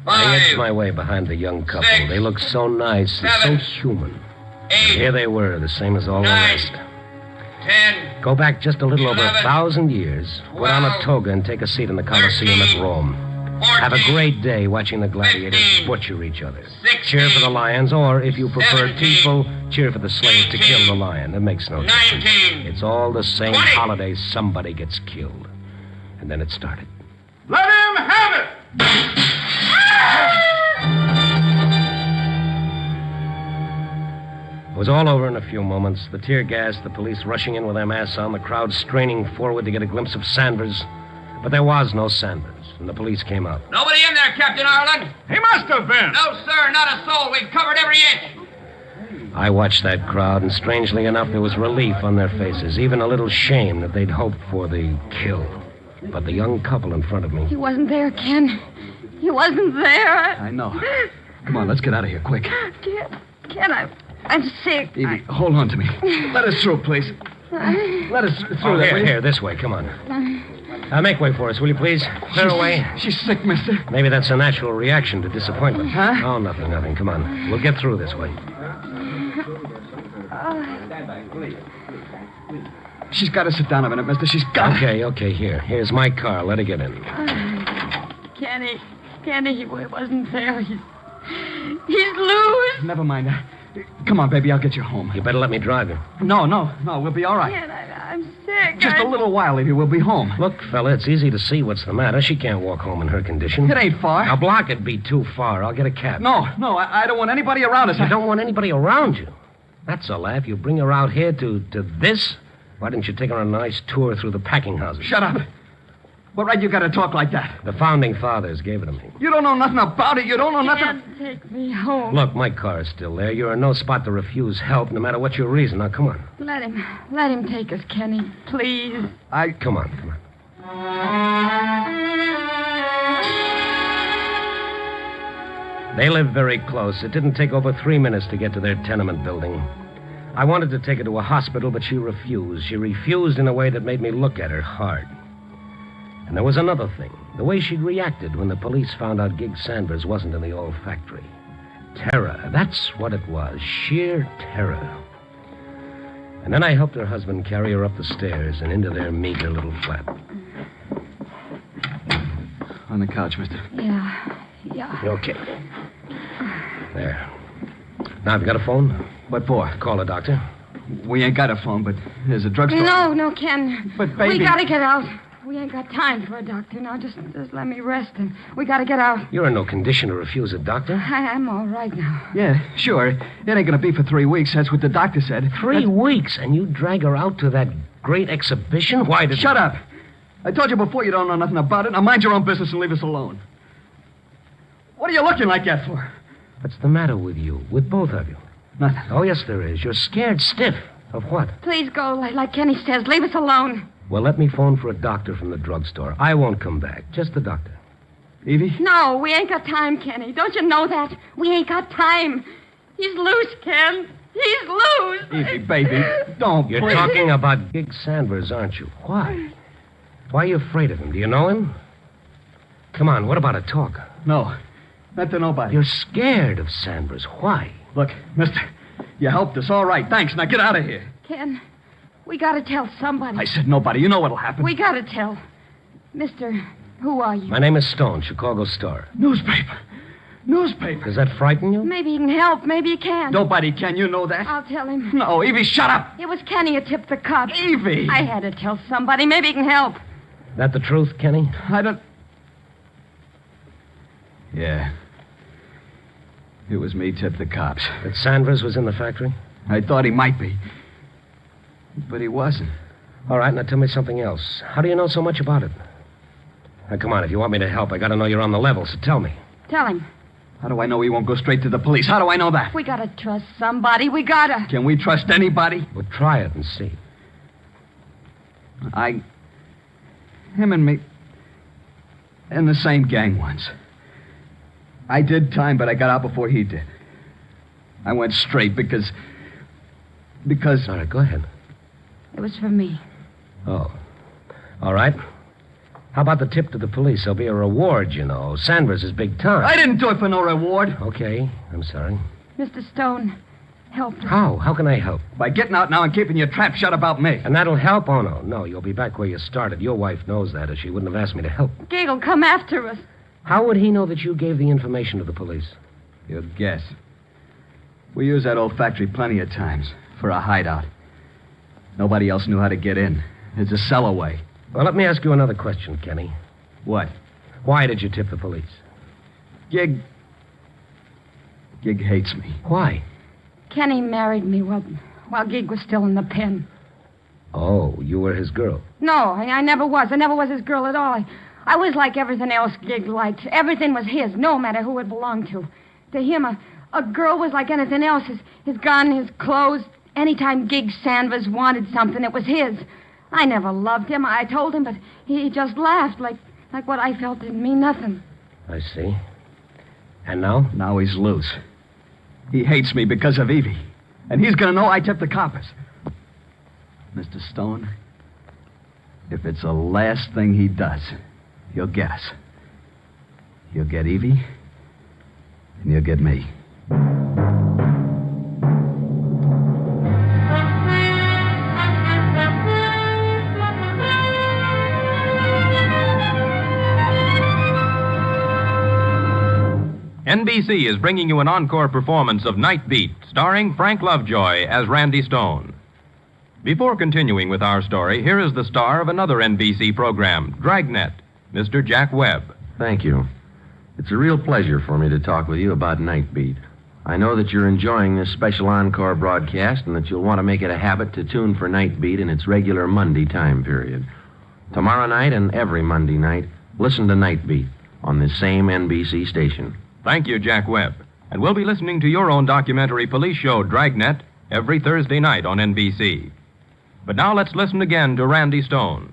I edged my way behind the young couple. 6, they looked so nice and 7, so human. 8, And here they were, the same as all 9, the rest. 10. Go back just a little over 11, 1,000 years, put on a toga and take a seat in the Colosseum at Rome. Have a great day watching the gladiators butcher each other. Cheer for the lions, or if you prefer Tifo, cheer for the slave to kill the lion. It makes no difference. It's all the same holiday. Somebody gets killed. And then it started. Let him have it! It was all over in a few moments. The tear gas, the police rushing in with their masks on, the crowd straining forward to get a glimpse of Sanders. But there was no Sanders, and the police came out. Nobody in there, Captain Ireland. He must have been. No, sir, not a soul. We've covered every inch. I watched that crowd, and strangely enough, there was relief on their faces, even a little shame that they'd hoped for the kill. But the young couple in front of me... He wasn't there, Ken. He wasn't there. I know. Come on, let's get out of here, quick. Ken, I'm sick. Evie, hold on to me. Let us through, please. Let us through there, will you? Here, this way, come on. Make way for us, will you, please? Clear away. She's sick, mister. Maybe that's a natural reaction to disappointment. Huh? Oh, nothing. Come on. We'll get through this way. She's got to sit down a minute, mister. She's got Okay, here. Here's my car. Let her get in. Kenny, he wasn't there. He's loose. Never mind. Come on, baby, I'll get you home. You better let me drive you. No, we'll be all right. Ken, I'm sick. Just a little while, Evie. We'll be home. Look, fella, it's easy to see what's the matter. She can't walk home in her condition. It ain't far. A block would be too far. I'll get a cab. No, I don't want anybody around us. You don't want anybody around you? That's a laugh. You bring her out here to this? Why didn't you take her on a nice tour through the packing houses? Shut up. What right you got to talk like that? The founding fathers gave it to me. You don't know nothing about it. You don't know nothing. Can't take me home. Look, my car is still there. You're in no spot to refuse help, no matter what your reason. Now, come on. Let him take us, Kenny, please. Come on. They lived very close. It didn't take over 3 minutes to get to their tenement building. I wanted to take her to a hospital, but she refused. She refused in a way that made me look at her hard. And there was another thing. The way she'd reacted when the police found out Gig Sanders wasn't in the old factory. Terror. That's what it was. Sheer terror. And then I helped her husband carry her up the stairs and into their meager little flat. On the couch, mister. Yeah. Okay. There. Now, have you got a phone? What for? Call a doctor. We ain't got a phone, but there's a drugstore. No, Ken. But, baby... We gotta get out. We ain't got time for a doctor now. Just let me rest, and we gotta get out. You're in no condition to refuse a doctor. I'm all right now. Yeah, sure. It ain't gonna be for 3 weeks. That's what the doctor said. 3 weeks, and you drag her out to that great exhibition? Why did... Shut up. I told you before you don't know nothing about it. Now mind your own business and leave us alone. What are you looking like that for? What's the matter with you? With both of you? Nothing. Oh, yes, there is. You're scared stiff. Of what? Please go, like Kenny says. Leave us alone. Well, let me phone for a doctor from the drugstore. I won't come back. Just the doctor. Evie? No, we ain't got time, Kenny. Don't you know that? We ain't got time. He's loose, Ken. He's loose. Evie, baby, don't. You're please. talking about Gig Sanders, aren't you? Why? Why are you afraid of him? Do you know him? Come on, what about a talk? No, not to nobody. You're scared of Sanders. Why? Look, mister, you helped us. All right, thanks. Now get out of here. Ken, we gotta tell somebody. I said nobody. You know what'll happen. We gotta tell. Mister, who are you? My name is Stone, Chicago Star. Newspaper. Does that frighten you? Maybe he can help. Maybe he can. Nobody can. You know that. I'll tell him. No, Evie, shut up. It was Kenny who tipped the cops. Evie. I had to tell somebody. Maybe he can help. That the truth, Kenny? I don't... Yeah. It was me tipped the cops. That Sanders was in the factory? I thought he might be. But he wasn't. All right, now tell me something else. How do you know so much about it? Now, come on, if you want me to help, I gotta know you're on the level, so tell me. Tell him. How do I know he won't go straight to the police? How do I know that? We gotta trust somebody. We gotta. Can we trust anybody? Well, try it and see. Him and me... in the same gang once. I did time, but I got out before he did. I went straight because... All right, go ahead. It was for me. Oh. All right. How about the tip to the police? There'll be a reward, you know. Sanders is big time. I didn't do it for no reward. Okay, I'm sorry. Mr. Stone, help us. How? How can I help? By getting out now and keeping your trap shut about me. And that'll help? Oh, no. No, you'll be back where you started. Your wife knows that, or she wouldn't have asked me to help. Gig will come after us. How would he know that you gave the information to the police? You'll guess. We used that old factory plenty of times for a hideout. Nobody else knew how to get in. It's a cellarway. Well, let me ask you another question, Kenny. What? Why did you tip the police? Gig hates me. Why? Kenny married me while Gig was still in the pen. Oh, you were his girl. No, I never was. I never was his girl at all. I was like everything else Gig liked. Everything was his, no matter who it belonged to. To him, a girl was like anything else. His gun, his clothes. Anytime Gig Sanders wanted something, it was his. I never loved him. I told him, but he just laughed like what I felt didn't mean nothing. I see. And now? Now he's loose. He hates me because of Evie. And he's going to know I tipped the coppers. Mr. Stone, if it's the last thing he does, he'll get us. He'll get Evie, and he'll get me. NBC is bringing you an encore performance of Nightbeat, starring Frank Lovejoy as Randy Stone. Before continuing with our story, here is the star of another NBC program, Dragnet, Mr. Jack Webb. Thank you. It's a real pleasure for me to talk with you about Nightbeat. I know that you're enjoying this special encore broadcast and that you'll want to make it a habit to tune for Nightbeat in its regular Monday time period. Tomorrow night and every Monday night, listen to Nightbeat on this same NBC station. Thank you, Jack Webb. And we'll be listening to your own documentary police show, Dragnet, every Thursday night on NBC. But now let's listen again to Randy Stone.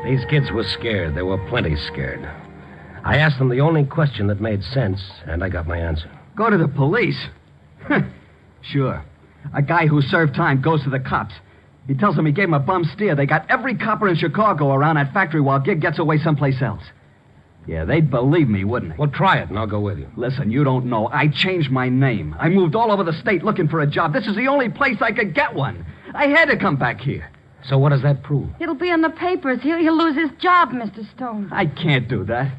These kids were scared. They were plenty scared. I asked them the only question that made sense, and I got my answer. Go to the police? Sure. A guy who served time goes to the cops. He tells them he gave him a bum steer. They got every copper in Chicago around that factory while Gig gets away someplace else. Yeah, they'd believe me, wouldn't they? Well, try it, and I'll go with you. Listen, you don't know. I changed my name. I moved all over the state looking for a job. This is the only place I could get one. I had to come back here. So what does that prove? It'll be in the papers. He'll lose his job, Mr. Stone. I can't do that.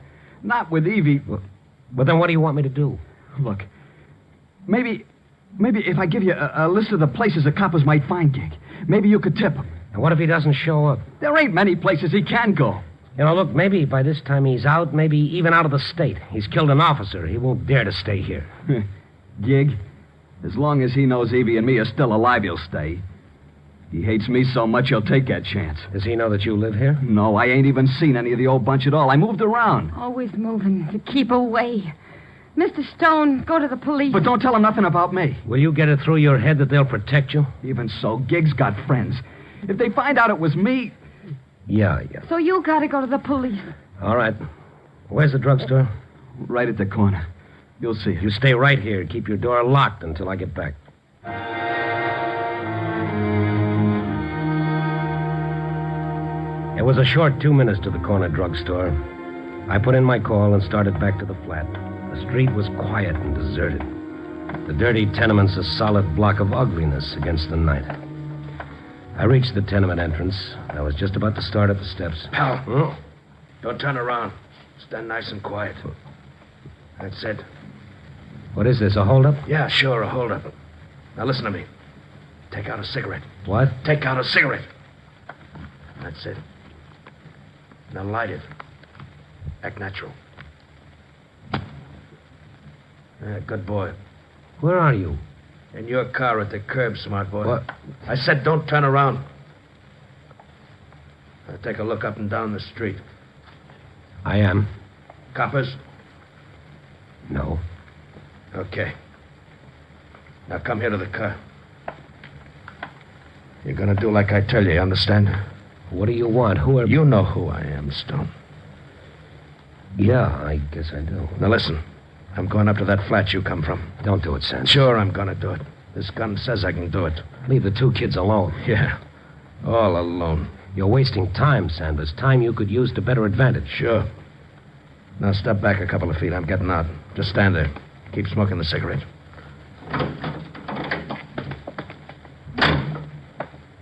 Not with Evie. Well, then what do you want me to do? Look, maybe if I give you a list of the places the coppers might find Gig, maybe you could tip him. And what if he doesn't show up? There ain't many places he can go. You know, look, maybe by this time he's out, maybe even out of the state. He's killed an officer. He won't dare to stay here. Gig, as long as he knows Evie and me are still alive, he'll stay. He hates me so much he'll take that chance. Does he know that you live here? No, I ain't even seen any of the old bunch at all. I moved around. Always moving to keep away. Mr. Stone, go to the police. But don't tell them nothing about me. Will you get it through your head that they'll protect you? Even so, Gig's got friends. If they find out it was me... Yeah. So you gotta go to the police. All right. Where's the drugstore? Right at the corner. You'll see it. You stay right here. Keep your door locked until I get back. It was a short 2 minutes to the corner drugstore. I put in my call and started back to the flat. The street was quiet and deserted. The dirty tenements a solid block of ugliness against the night. I reached the tenement entrance. I was just about to start up the steps. Pal, don't turn around. Stand nice and quiet. That's it. What is this, a holdup? Yeah, sure, a holdup. Now listen to me. Take out a cigarette. What? Take out a cigarette. That's it. Now light it. Act natural. Good boy. Where are you? In your car at the curb, smart boy. What? I said don't turn around. Now take a look up and down the street. I am. Coppers? No. Okay. Now come here to the car. You're going to do like I tell you understand? What do you want? Who are... You know who I am, Stone. Yeah, I guess I do. Now listen, I'm going up to that flat you come from. Don't do it, Sanders. Sure, I'm going to do it. This gun says I can do it. Leave the 2 kids alone. Yeah, all alone. You're wasting time, Sanders. Time you could use to better advantage. Sure. Now step back a couple of feet. I'm getting out. Just stand there. Keep smoking the cigarette.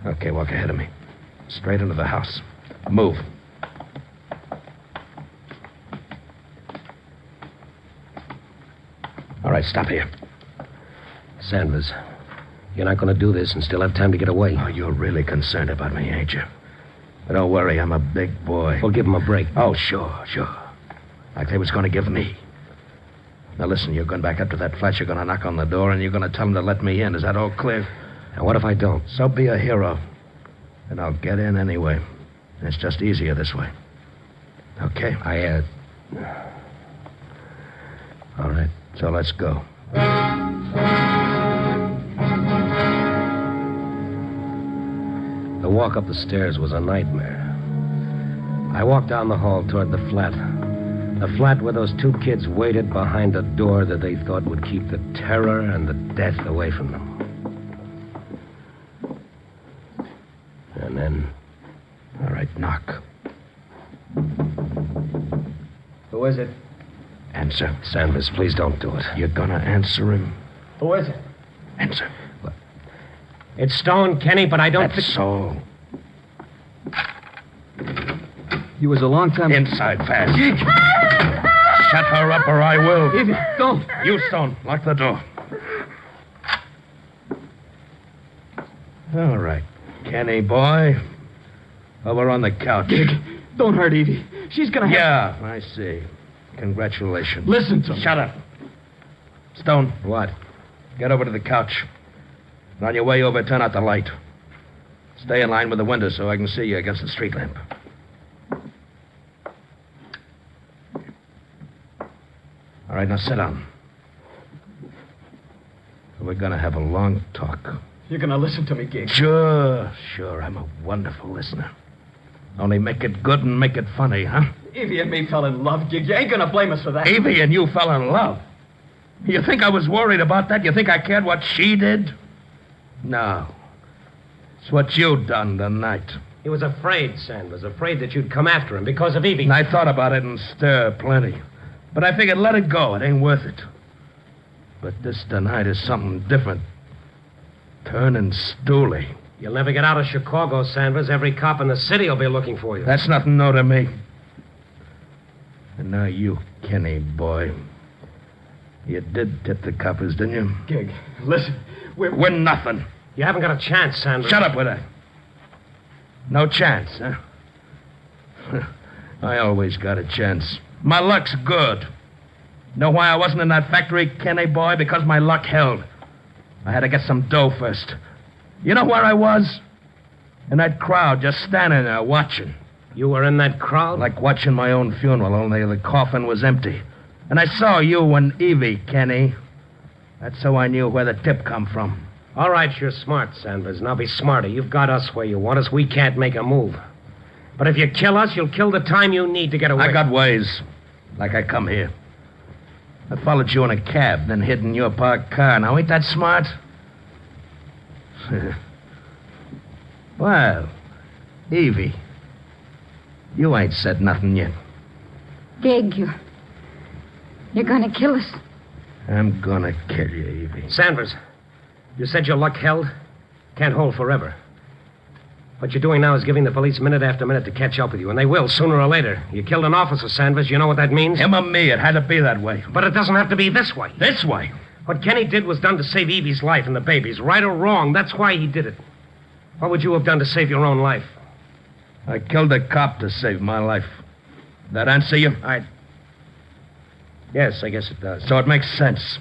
Okay, walk ahead of me. Straight into the house. Move. All right, stop here. Sanders, you're not going to do this and still have time to get away. Oh, you're really concerned about me, ain't you? But don't worry, I'm a big boy. Well, give him a break. Oh, sure. Like they was going to give me. Now, listen, you're going back up to that flat. You're going to knock on the door, and you're going to tell them to let me in. Is that all clear? And what if I don't? So be a hero. And I'll get in anyway. It's just easier this way. Okay? All right, so let's go. The walk up the stairs was a nightmare. I walked down the hall toward the flat. The flat where those 2 kids waited behind a door that they thought would keep the terror and the death away from them. And then... All right, knock. Who is it? Answer. Sanders, please don't do it. You're gonna answer him? Who is it? Answer. What? It's Stone, Kenny, but I don't... That's so. You was a long time... Inside, fast. Shut her up or I will. Evie, don't. You, Stone, lock the door. All right, Kenny boy. Over on the couch. Dick, don't hurt Evie. She's gonna have... Yeah, I see. Congratulations. Listen to me. Shut up. Stone. What? Get over to the couch. And on your way over, turn out the light. Stay in line with the window so I can see you against the street lamp. All right, now sit down. We're going to have a long talk. You're gonna listen to me, Gig. Sure. I'm a wonderful listener. Only make it good and make it funny, huh? Evie and me fell in love, Gig. You ain't gonna blame us for that. Evie and you fell in love? You think I was worried about that? You think I cared what she did? No. It's what you done tonight. He was afraid, Sanders, afraid that you'd come after him because of Evie. And I thought about it and stir plenty. But I figured let it go. It ain't worth it. But this tonight is something different. Turning stooly. You'll never get out of Chicago, Sanders. Every cop in the city will be looking for you. That's nothing new to me. And now you, Kenny boy. You did tip the coppers, didn't you? Gig, listen. We're nothing. You haven't got a chance, Sanders. Shut up with that. No chance, huh? I always got a chance. My luck's good. Know why I wasn't in that factory, Kenny boy? Because my luck held. I had to get some dough first. You know where I was? In that crowd, just standing there watching. You were in that crowd? Like watching my own funeral, only the coffin was empty. And I saw you and Evie, Kenny. That's how I knew where the tip come from. All right, you're smart, Sanders. Now be smarter. You've got us where you want us. We can't make a move. But if you kill us, you'll kill the time you need to get away. I got ways. Like I come here. I followed you in a cab, then hid in your parked car. Now, ain't that smart? Well, Evie, you ain't said nothing yet. Gig, you're gonna kill us. I'm gonna kill you, Evie. Sanders, you said your luck held? Can't hold forever. What you're doing now is giving the police minute after minute to catch up with you, and they will sooner or later. You killed an officer, Sanders. You know what that means? Him or me, it had to be that way. But it doesn't have to be this way. This way? What Kenny did was done to save Evie's life and the baby's. Right or wrong, that's why he did it. What would you have done to save your own life? I killed a cop to save my life. That answer you? Yes, I guess it does. So it makes sense.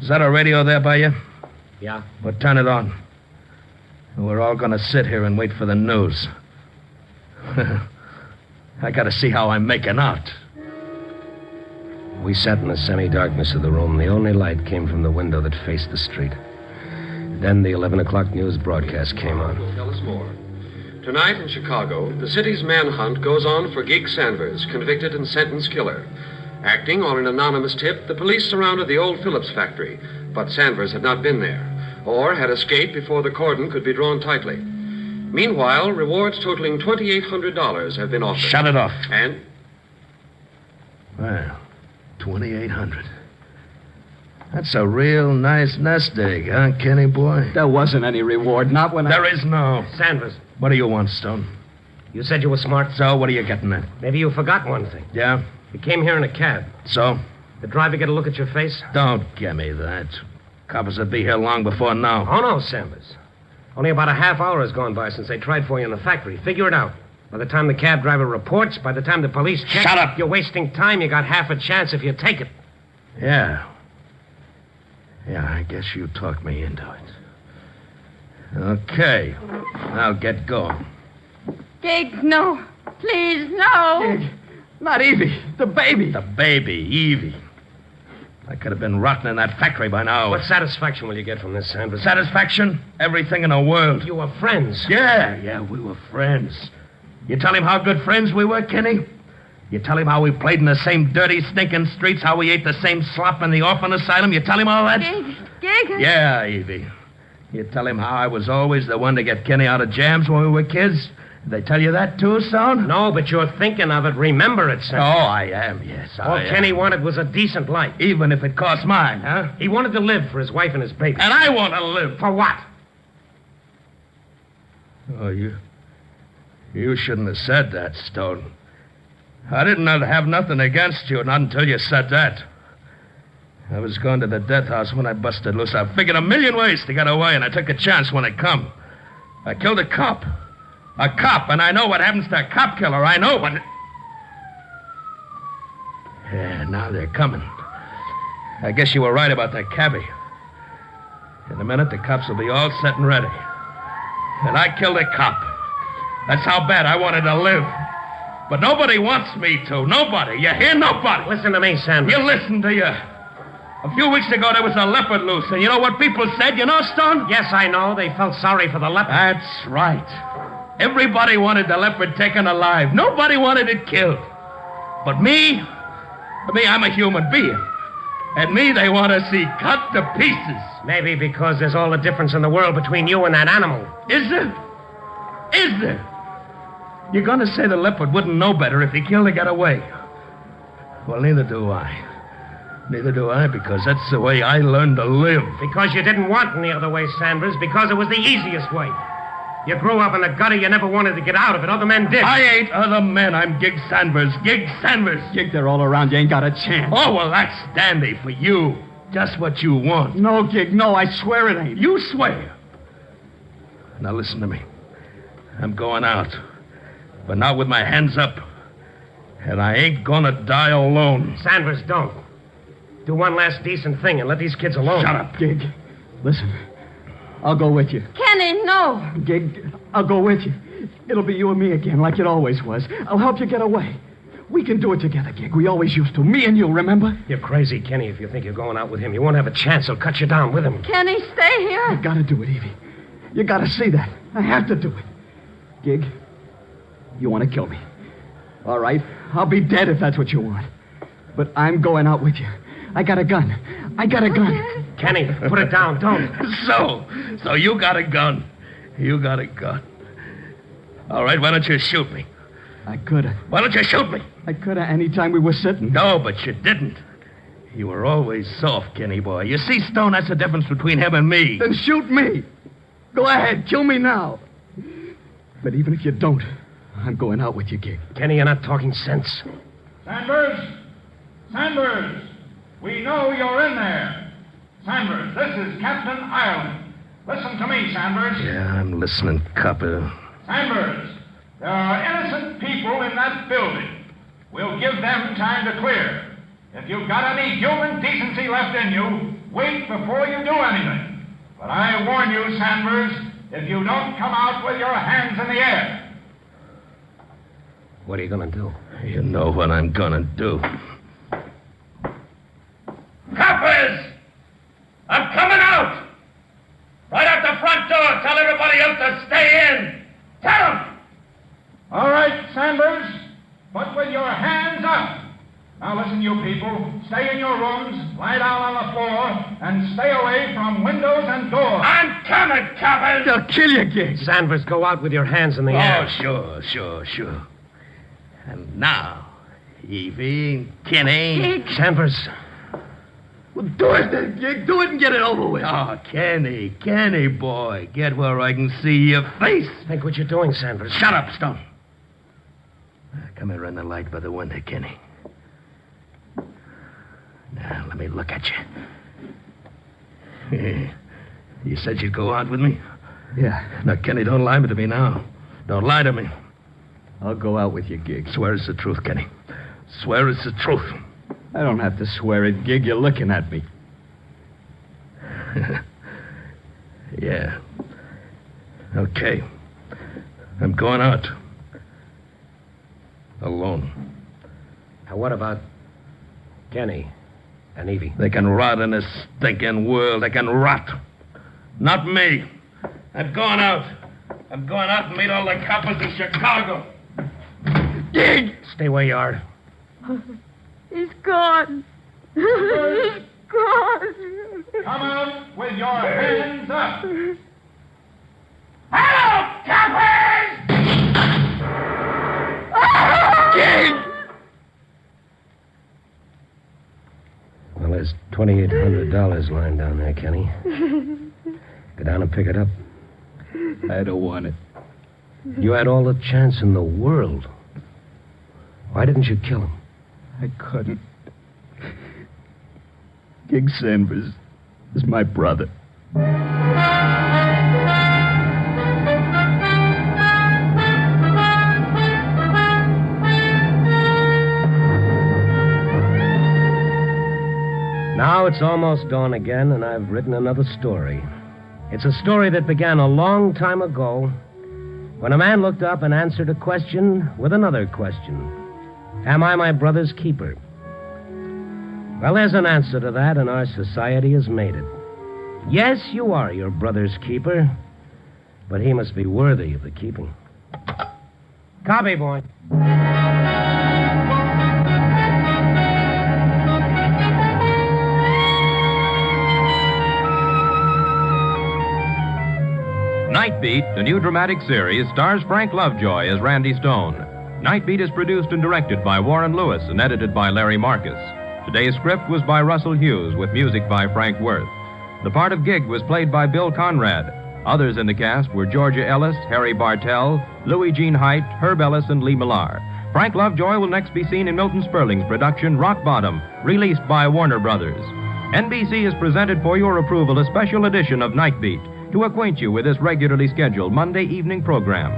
Is that a radio there by you? Yeah. Well, turn it on. We're all going to sit here and wait for the news. I got to see how I'm making out. We sat in the semi-darkness of the room. The only light came from the window that faced the street. Then the 11 o'clock news broadcast came on. Tell us more. Tonight in Chicago, the city's manhunt goes on for Gig Sanders, convicted and sentenced killer. Acting on an anonymous tip, the police surrounded the old Phillips factory, but Sanders had not been there, or had escaped before the cordon could be drawn tightly. Meanwhile, rewards totaling $2,800 have been offered. Shut it off. And? Well, 2,800. That's a real nice nest egg, huh, Kenny boy? There wasn't any reward, not when There is no. Sanders. What do you want, Stone? You said you were smart. So, what are you getting at? Maybe you forgot one thing. Yeah? You came here in a cab. So? The driver get a look at your face? Don't give me that. Coppers will be here long before now. Oh, no, Sanders. Only about a half hour has gone by since they tried for you in the factory. Figure it out. By the time the cab driver reports, by the time the police check... Shut up! You're wasting time. You got half a chance if you take it. Yeah. Yeah, I guess you talked me into it. Okay. Now get going. Gig, no. Please, no. Gig. Not Evie. The baby. The baby, Evie. I could have been rotting in that factory by now. What satisfaction will you get from this, Sanders? Satisfaction? Everything in the world. You were friends. Yeah, we were friends. You tell him how good friends we were, Kenny? You tell him how we played in the same dirty, stinking streets, how we ate the same slop in the orphan asylum? You tell him all that? Gig. Yeah, Evie. You tell him how I was always the one to get Kenny out of jams when we were kids? Did they tell you that too, Stone? No, but you're thinking of it. Remember it, Sanders. Oh, I am, yes. All Kenny wanted was a decent life. Even if it cost mine, huh? He wanted to live for his wife and his baby. And I want to live. For what? Oh, you shouldn't have said that, Stone. I didn't have nothing against you, not until you said that. I was going to the death house when I busted loose. I figured a million ways to get away, and I took a chance when it come. I killed a cop. A cop, and I know what happens to a cop killer. I know what... Yeah, now they're coming. I guess you were right about that cabbie. In a minute, the cops will be all set and ready. And I killed a cop. That's how bad I wanted to live. But nobody wants me to. Nobody. You hear? Nobody. Listen to me, Sanders. You listen to you. A few weeks ago, there was a leopard loose. And you know what people said? You know, Stone? Yes, I know. They felt sorry for the leopard. That's right. Everybody wanted the leopard taken alive. Nobody wanted it killed. But me, I'm a human being. And me, they want to see cut to pieces. Maybe because there's all the difference in the world between you and that animal. Is there? Is there? You're going to say the leopard wouldn't know better if he killed to get away. Well, neither do I. Neither do I, because that's the way I learned to live. Because you didn't want any other way, Sanders. Because it was the easiest way. You grew up in the gutter. You never wanted to get out of it. Other men did. I ain't other men. I'm Gig Sanders. Gig Sanders. Gig, they're all around. You ain't got a chance. Oh, well, that's dandy for you. Just what you want. No, Gig, no. I swear it ain't. You swear. Now listen to me. I'm going out. But not with my hands up. And I ain't gonna die alone. Sanders, don't. Do one last decent thing and let these kids alone. Shut up. Gig, listen. I'll go with you. Kenny, no. Gig, I'll go with you. It'll be you and me again, like it always was. I'll help you get away. We can do it together, Gig. We always used to. Me and you, remember? You're crazy, Kenny, if you think you're going out with him. You won't have a chance. He'll cut you down with him. Kenny, stay here. You gotta do it, Evie. You gotta see that. I have to do it. Gig, you want to kill me. All right, I'll be dead if that's what you want. But I'm going out with you. I got a gun. Kenny, put it down. Don't. So you got a gun. You got a gun. All right, why don't you shoot me? I coulda. Why don't you shoot me? I coulda any time we were sitting. No, but you didn't. You were always soft, Kenny boy. You see, Stone, that's the difference between him and me. Then shoot me. Go ahead, kill me now. But even if you don't, I'm going out with you, Gig. Kenny, you're not talking sense. Sanders! We know you're in there. Sanders, this is Captain Ireland. Listen to me, Sanders. Yeah, I'm listening, copper. Sanders, there are innocent people in that building. We'll give them time to clear. If you've got any human decency left in you, wait before you do anything. But I warn you, Sanders, if you don't come out with your hands in the air. What are you going to do? You know what I'm going to do. Coppers! I'm coming out! Right up listen, you people. Stay in your rooms, lie down on the floor, and stay away from windows and doors. I'm coming, coppers! They'll kill you, Gig. Sanford, go out with your hands in the air. Oh, sure. And now, Evie, Kenny. Sanford. Well, do it then, Gig. Do it and get it over with. Oh, Kenny, boy. Get where I can see your face. Think what you're doing, Sanford. Shut up, Stone. Come here, run the light by the window, Kenny. Now, let me look at you. You said you'd go out with me? Yeah. Now, Kenny, don't lie to me now. Don't lie to me. I'll go out with you, Gig. Swear it's the truth, Kenny. Swear it's the truth. I don't have to swear it, Gig. You're looking at me. Yeah. Okay. I'm going out. Alone. Now, what about Kenny and Evie? They can rot in this stinking world. They can rot. Not me. I'm going out. I'm going out and meet all the coppers in Chicago. Gig! Stay where you are. He's gone. He's gone. Come out with your hands up. Hello, coppers! Gig! Well, there's $2,800 lying down there, Kenny. Go down and pick it up. I don't want it. You had all the chance in the world. Why didn't you kill him? I couldn't. Gig Sanford is my brother. Now it's almost dawn again, and I've written another story. It's a story that began a long time ago when a man looked up and answered a question with another question. Am I my brother's keeper? Well, there's an answer to that, and our society has made it. Yes, you are your brother's keeper, but he must be worthy of the keeping. Copy, boy. Nightbeat, the new dramatic series, stars Frank Lovejoy as Randy Stone. Nightbeat is produced and directed by Warren Lewis and edited by Larry Marcus. Today's script was by Russell Hughes with music by Frank Worth. The part of Gig was played by Bill Conrad. Others in the cast were Georgia Ellis, Harry Bartell, Louis Jean Height, Herb Ellis, and Lee Millar. Frank Lovejoy will next be seen in Milton Sperling's production Rock Bottom, released by Warner Brothers. NBC has presented for your approval a special edition of Nightbeat to acquaint you with this regularly scheduled Monday evening program.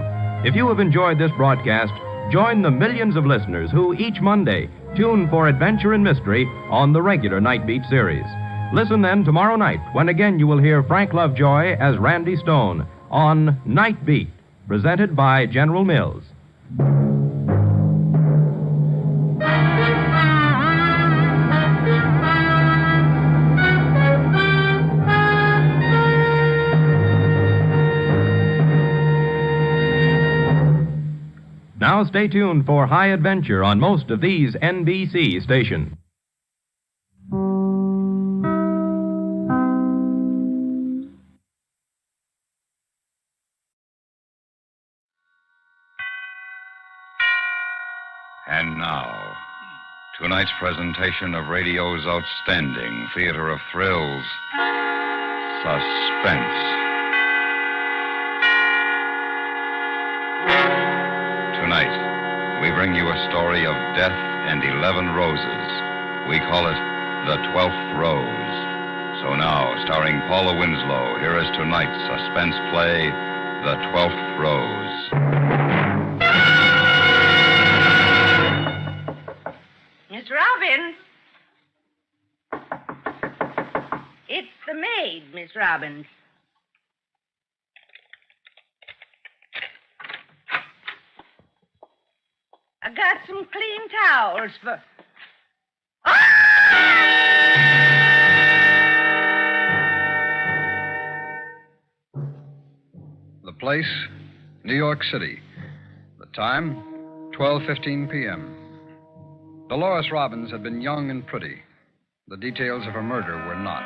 If you have enjoyed this broadcast, join the millions of listeners who each Monday tune for adventure and mystery on the regular Nightbeat series. Listen then tomorrow night when again you will hear Frank Lovejoy as Randy Stone on Nightbeat, presented by General Mills. Now stay tuned for high adventure on most of these NBC stations. And now, tonight's presentation of radio's outstanding theater of thrills, Suspense. Tonight, we bring you a story of death and 11 roses. We call it The 12th Rose. So now, starring Paula Winslow, here is tonight's suspense play, The 12th Rose. Miss Robbins. It's the maid, Miss Robbins. I got some clean towels for... The place, New York City. The time, 12:15 p.m. Dolores Robbins had been young and pretty. The details of her murder were not.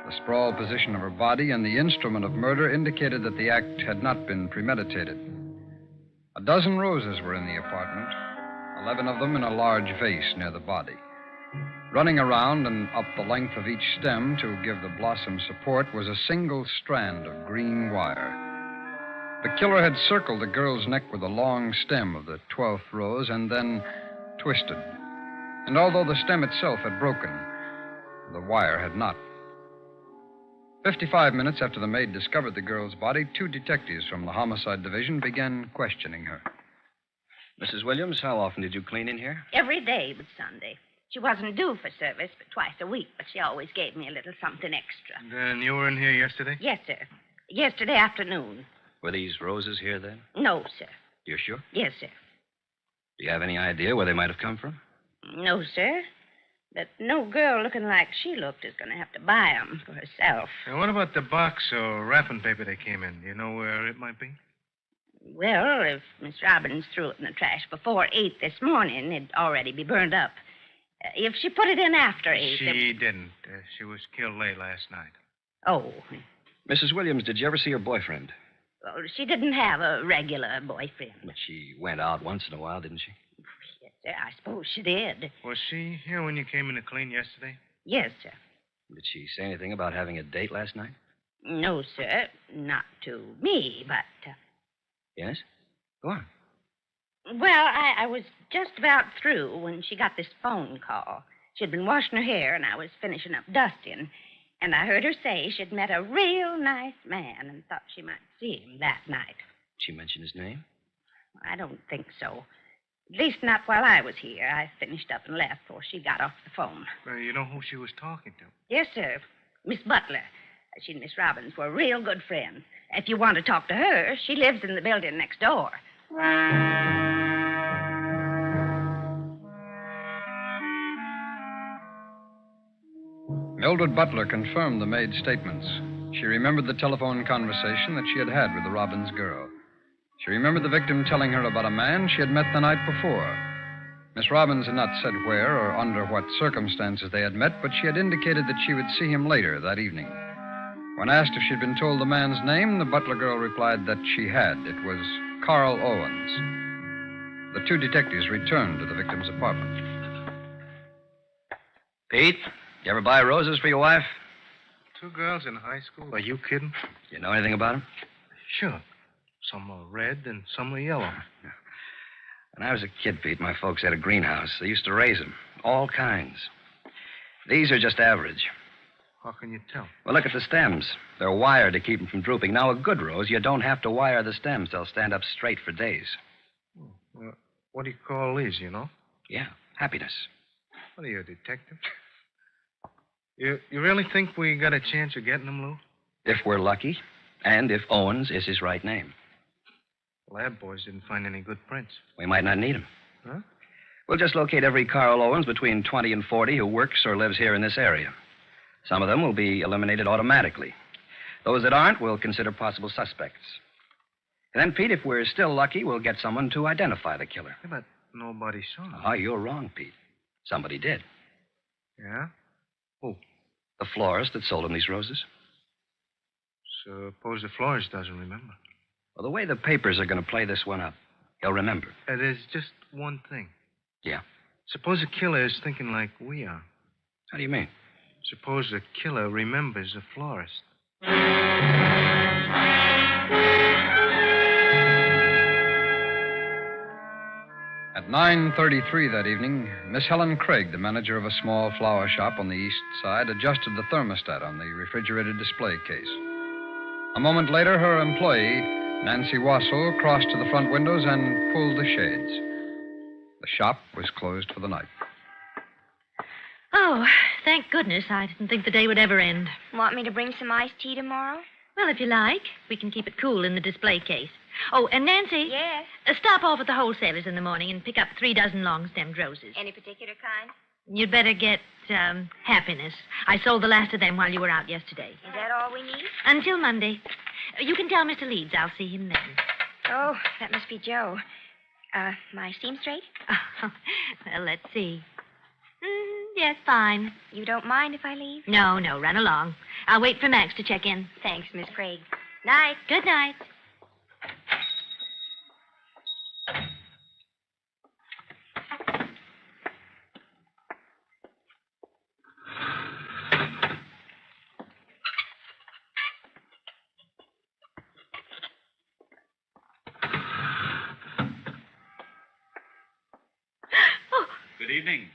The sprawled position of her body and the instrument of murder indicated that the act had not been premeditated. 12 roses were in the apartment, 11 of them in a large vase near the body. Running around and up the length of each stem to give the blossom support was a single strand of green wire. The killer had circled the girl's neck with a long stem of the 12th rose and then twisted. And although the stem itself had broken, the wire had not. 55 minutes after the maid discovered the girl's body, 2 detectives from the homicide division began questioning her. Mrs. Williams, how often did you clean in here? Every day but Sunday. She wasn't due for service but twice a week, but she always gave me a little something extra. Then you were in here yesterday? Yes, sir. Yesterday afternoon. Were these roses here then? No, sir. You're sure? Yes, sir. Do you have any idea where they might have come from? No, sir. But no girl looking like she looked is going to have to buy 'em for herself. And what about the box or wrapping paper they came in? Do you know where it might be? Well, if Miss Robbins threw it in the trash before 8 this morning, it'd already be burned up. If she put it in after 8... She didn't. She was killed late last night. Oh. Mrs. Williams, did you ever see her boyfriend? Well, she didn't have a regular boyfriend. But she went out once in a while, didn't she? Yes, sir. I suppose she did. Was she here when you came in to clean yesterday? Yes, sir. Did she say anything about having a date last night? No, sir. Not to me, but... Yes? Go on. Well, I was just about through when she got this phone call. She'd been washing her hair, and I was finishing up dusting. And I heard her say she'd met a real nice man and thought she might see him that night. She mentioned his name? I don't think so. At least not while I was here. I finished up and left before she got off the phone. You know who she was talking to? Yes, sir. Miss Butler. She and Miss Robbins were real good friends. If you want to talk to her, she lives in the building next door. Mildred Butler confirmed the maid's statements. She remembered the telephone conversation that she had had with the Robbins girl. She remembered the victim telling her about a man she had met the night before. Miss Robbins had not said where or under what circumstances they had met, but she had indicated that she would see him later that evening. When asked if she'd been told the man's name, the Butler girl replied that she had. It was Carl Owens. The 2 detectives returned to the victim's apartment. Pete, you ever buy roses for your wife? 2 girls in high school? Are you kidding? You know anything about them? Sure. Some are red and some are yellow. When I was a kid, Pete, my folks had a greenhouse. They used to raise them, all kinds. These are just average. How can you tell? Well, look at the stems. They're wired to keep them from drooping. Now, a good rose, you don't have to wire the stems. They'll stand up straight for days. Well, what do you call these, you know? Yeah, happiness. What are you, a detective? You really think we got a chance of getting them, Lou? If we're lucky, and if Owens is his right name. Lab boys didn't find any good prints. We might not need them. Huh? We'll just locate every Carl Owens between 20 and 40 who works or lives here in this area. Some of them will be eliminated automatically. Those that aren't, we'll consider possible suspects. And then, Pete, if we're still lucky, we'll get someone to identify the killer. Yeah, but nobody saw him. Oh, you're wrong, Pete. Somebody did. Yeah? Who? The florist that sold him these roses. Suppose the florist doesn't remember. Well, the way the papers are going to play this one up, he'll remember. There's just one thing. Yeah? Suppose the killer is thinking like we are. How do you mean? Suppose the killer remembers the florist. At 9:33 that evening, Miss Helen Craig, the manager of a small flower shop on the east side, adjusted the thermostat on the refrigerated display case. A moment later, her employee, Nancy Wassell, crossed to the front windows and pulled the shades. The shop was closed for the night. Oh, thank goodness. I didn't think the day would ever end. Want me to bring some iced tea tomorrow? Well, if you like. We can keep it cool in the display case. Oh, and Nancy. Yes? Stop off at the wholesalers in the morning and pick up 3 dozen long-stemmed roses. Any particular kind? You'd better get, happiness. I sold the last of them while you were out yesterday. Is that all we need? Until Monday. You can tell Mr. Leeds I'll see him then. Oh, that must be Joe. My seam straight? Well, let's see. Yes, fine. You don't mind if I leave? No, run along. I'll wait for Max to check in. Thanks, Miss Craig. Night. Good night. Good evening.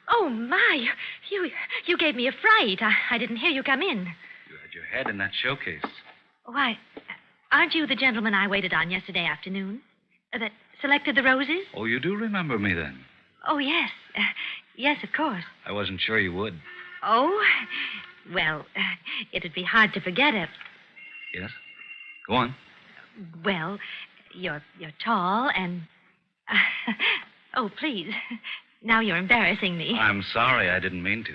Oh, my. You gave me a fright. I didn't hear you come in. You had your head in that showcase. Why, aren't you the gentleman I waited on yesterday afternoon? That selected the roses? Oh, you do remember me then? Oh, yes. Yes, of course. I wasn't sure you would. Oh, well, it'd be hard to forget it. Yes? Go on. Well, you're tall and... oh, please. Now you're embarrassing me. I'm sorry. I didn't mean to.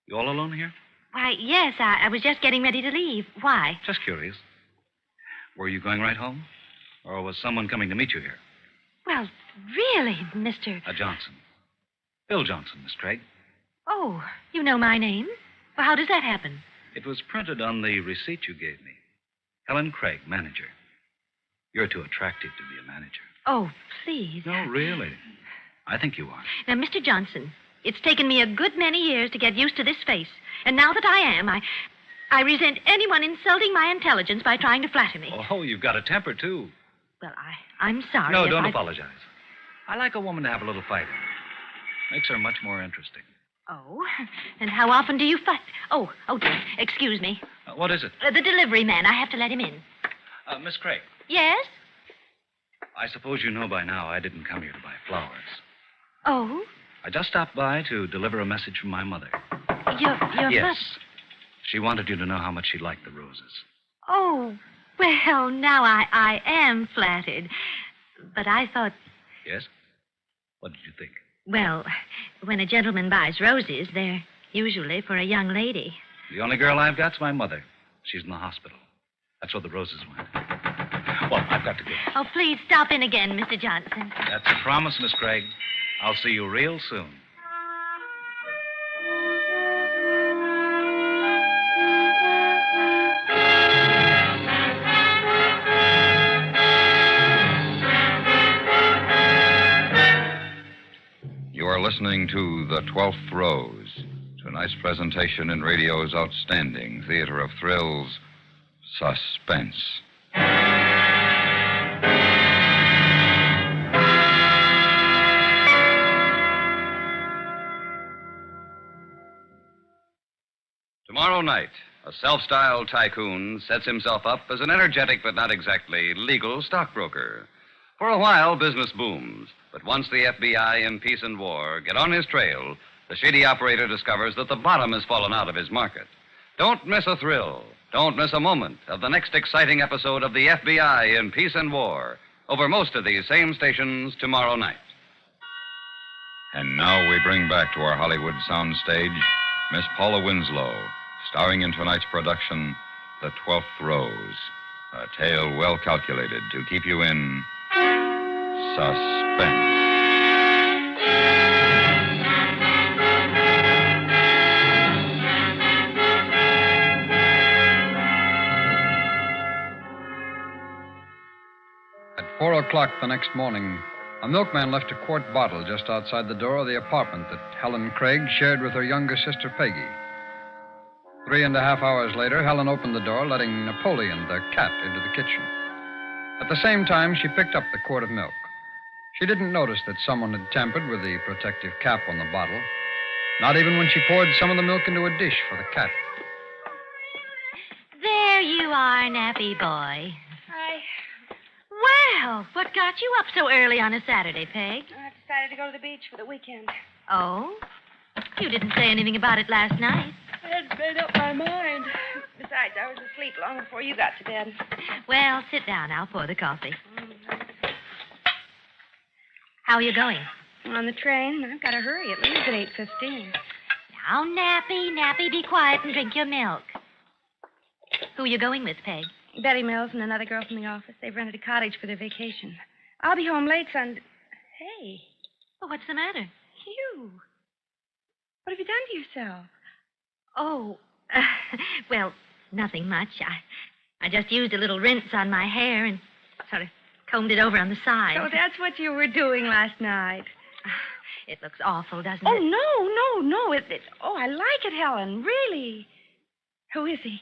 You all alone here? Why, yes, I was just getting ready to leave. Why? Just curious. Were you going right home? Or was someone coming to meet you here? Well, really, Mr. Johnson. Bill Johnson, Miss Craig. Oh, you know my name? Well, how does that happen? It was printed on the receipt you gave me. Helen Craig, manager. You're too attractive to be a manager. Oh, please. No, really. I think you are. Now, Mr. Johnson, it's taken me a good many years to get used to this face. And now that I am, I resent anyone insulting my intelligence by trying to flatter me. Oh, you've got a temper, too. Well, I'm sorry. No, don't apologize. I like a woman to have a little fighting. Makes her much more interesting. Oh, and how often do you fight? Oh, dear. Excuse me. What is it? The delivery man. I have to let him in. Miss Craig. Yes? I suppose you know by now I didn't come here to buy flowers. Oh? I just stopped by to deliver a message from my mother. Your Yes. She wanted you to know how much she liked the roses. Oh, well, now I am flattered. But I thought... Yes? What did you think? Well, when a gentleman buys roses, they're usually for a young lady. The only girl I've got's my mother. She's in the hospital. That's where the roses went. Well, I've got to go. Oh, please stop in again, Mr. Johnson. That's a promise, Miss Craig. I'll see you real soon. You are listening to The 12th Rose, tonight's presentation in radio's outstanding theater of thrills, Suspense. Tomorrow night, a self-styled tycoon sets himself up as an energetic but not exactly legal stockbroker. For a while, business booms. But once the FBI in peace and war get on his trail, the shady operator discovers that the bottom has fallen out of his market. Don't miss a thrill. Don't miss a moment of the next exciting episode of the FBI in peace and war over most of these same stations tomorrow night. And now we bring back to our Hollywood soundstage Miss Paula Winslow, starring in tonight's production, The 12th Rose, a tale well calculated to keep you in suspense. At 4 o'clock the next morning, a milkman left a quart bottle just outside the door of the apartment that Helen Craig shared with her younger sister, Peggy. 3.5 hours later, Helen opened the door, letting Napoleon, the cat, into the kitchen. At the same time, she picked up the quart of milk. She didn't notice that someone had tampered with the protective cap on the bottle, not even when she poured some of the milk into a dish for the cat. There you are, nappy boy. Hi. Well, what got you up so early on a Saturday, Peg? I decided to go to the beach for the weekend. Oh? You didn't say anything about it last night. I had made up my mind. Besides, I was asleep long before you got to bed. Well, sit down. I'll pour the coffee. How are you going? On the train. I've got to hurry. It leaves at 8:15. Now, Nappy, be quiet and drink your milk. Who are you going with, Peg? Betty Mills and another girl from the office. They've rented a cottage for their vacation. I'll be home late Sunday. Hey, Oh, what's the matter? you. What have you done to yourself? Oh, well, nothing much. I just used a little rinse on my hair and sort of combed it over on the side. So that's what you were doing last night. It looks awful, doesn't Oh, it? no. Oh, I like it, Helen. Really. Who is he?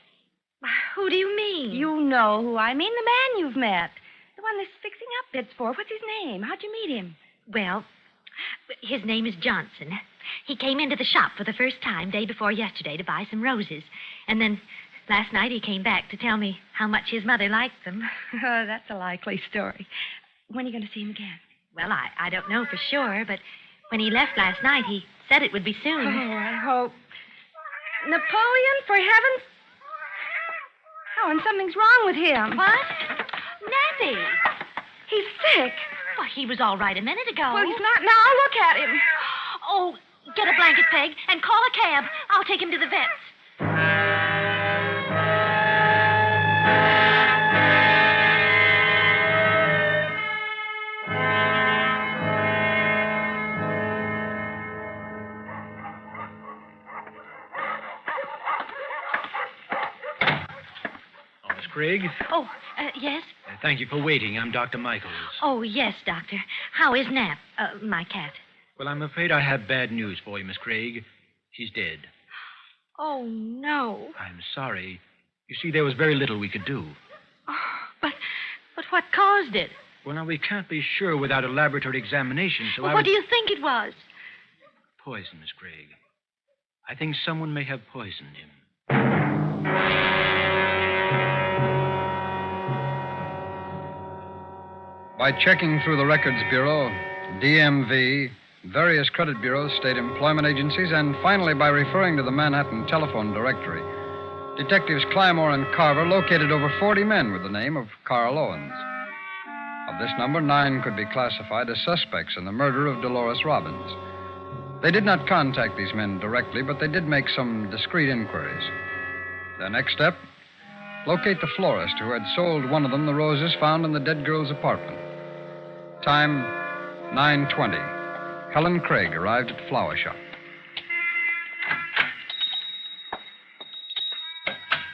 Who do you mean? You know who I mean. The man you've met. The one that's fixing up bits for. What's his name? How'd you meet him? Well, his name is Johnson. He came into the shop for the first time day before yesterday to buy some roses. And then last night he came back to tell me how much his mother liked them. Oh, that's a likely story. When are you going to see him again? Well, I don't know for sure, but when he left last night, he said it would be soon. Oh, I hope. Napoleon, for heaven's... Oh, and something's wrong with him. What? Nancy! He's sick. Well, he was all right a minute ago. Well, he's not now. Look at him. Oh, get a blanket, Peg, and call a cab. I'll take him to the vet's. Craig? Oh, yes? Thank you for waiting. I'm Dr. Michaels. Oh, yes, Doctor. How is Nap, my cat? Well, I'm afraid I have bad news for you, Miss Craig. She's dead. Oh, no. I'm sorry. You see, there was very little we could do. Oh, but what caused it? Well, now, we can't be sure without a laboratory examination, so Well, what do you think it was? Poison, Miss Craig. I think someone may have poisoned him. By checking through the Records Bureau, DMV, various credit bureaus, state employment agencies, and finally by referring to the Manhattan telephone directory, Detectives Claremore and Carver located over 40 men with the name of Carl Owens. Of this number, 9 could be classified as suspects in the murder of Dolores Robbins. They did not contact these men directly, but they did make some discreet inquiries. Their next step, locate the florist who had sold one of them the roses found in the dead girl's apartment. Time, 9:20. Helen Craig arrived at the flower shop.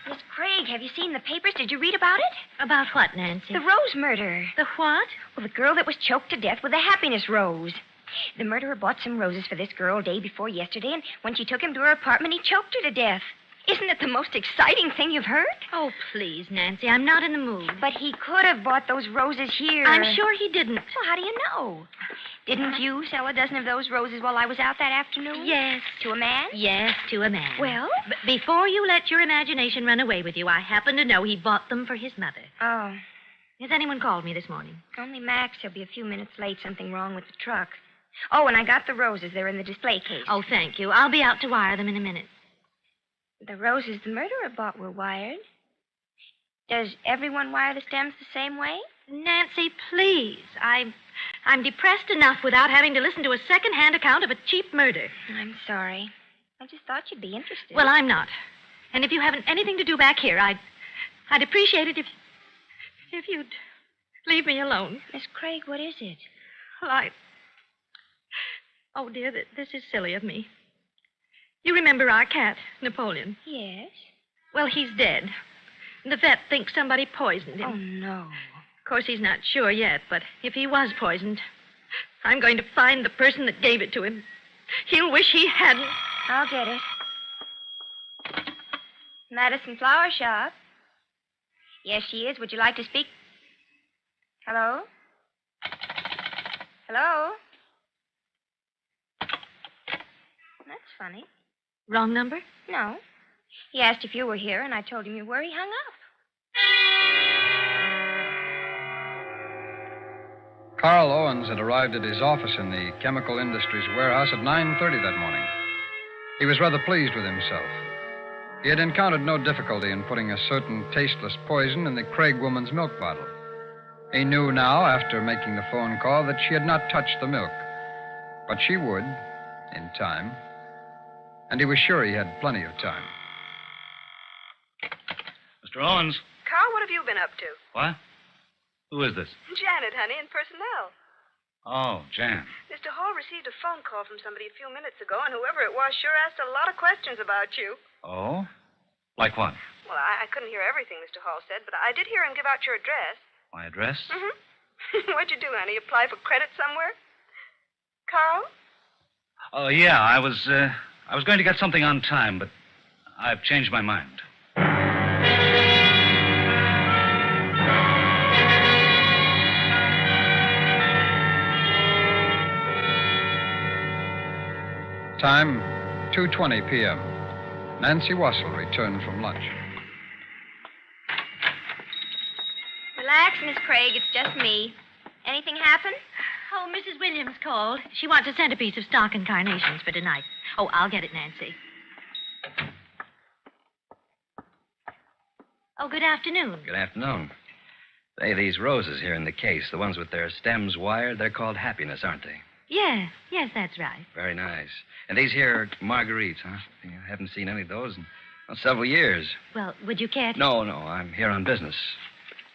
Miss Craig, have you seen the papers? Did you read about it? About what, Nancy? The rose murder. The what? Well, the girl that was choked to death with a happiness rose. The murderer bought some roses for this girl day before yesterday, and when she took him to her apartment, he choked her to death. Isn't it the most exciting thing you've heard? Oh, please, Nancy, I'm not in the mood. But he could have bought those roses here. I'm sure he didn't. Well, how do you know? Didn't you sell a dozen of those roses while I was out that afternoon? Yes. To a man? Yes, to a man. Well? Before you let your imagination run away with you, I happen to know he bought them for his mother. Oh. Has anyone called me this morning? Only Max. He'll be a few minutes late. Something wrong with the truck. Oh, and I got the roses. They're in the display case. Oh, thank you. I'll be out to wire them in a minute. The roses the murderer bought were wired. Does everyone wire the stems the same way? Nancy, please. I'm depressed enough without having to listen to a second-hand account of a cheap murder. I'm sorry. I just thought you'd be interested. Well, I'm not. And if you haven't anything to do back here, I'd appreciate it if you'd leave me alone. Miss Craig, what is it? Well, Oh, dear, this is silly of me. You remember our cat, Napoleon? Yes. Well, he's dead. The vet thinks somebody poisoned him. Oh, no. Of course, he's not sure yet, but if he was poisoned, I'm going to find the person that gave it to him. He'll wish he hadn't. I'll get it. Madison Flower Shop. Yes, she is. Would you like to speak? Hello? Hello? That's funny. Wrong number? No. He asked if you were here, and I told him you were. He hung up. Carl Owens had arrived at his office in the chemical industries warehouse at 9:30 that morning. He was rather pleased with himself. He had encountered no difficulty in putting a certain tasteless poison in the Craig woman's milk bottle. He knew now, after making the phone call, that she had not touched the milk. But she would, in time. And he was sure he had plenty of time. Mr. Owens. Carl, what have you been up to? What? Who is this? Janet, honey, in personnel. Oh, Jan. Mr. Hall received a phone call from somebody a few minutes ago, and whoever it was sure asked a lot of questions about you. Oh? Like what? Well, I couldn't hear everything Mr. Hall said, but I did hear him give out your address. My address? Mm-hmm. What'd you do, honey? Apply for credit somewhere? Carl? Oh, yeah. I was going to get something on time, but I've changed my mind. Time, 2:20 p.m. Nancy Wassell returned from lunch. Relax, Miss Craig. It's just me. Anything happen? Oh, Mrs. Williams called. She wants a centerpiece of stock and carnations for tonight. Oh, I'll get it, Nancy. Oh, good afternoon. Good afternoon. Say, these roses here in the case, the ones with their stems wired, they're called happiness, aren't they? Yes, that's right. Very nice. And these here are marguerites, huh? I haven't seen any of those in several years. Well, would you care to... No, I'm here on business.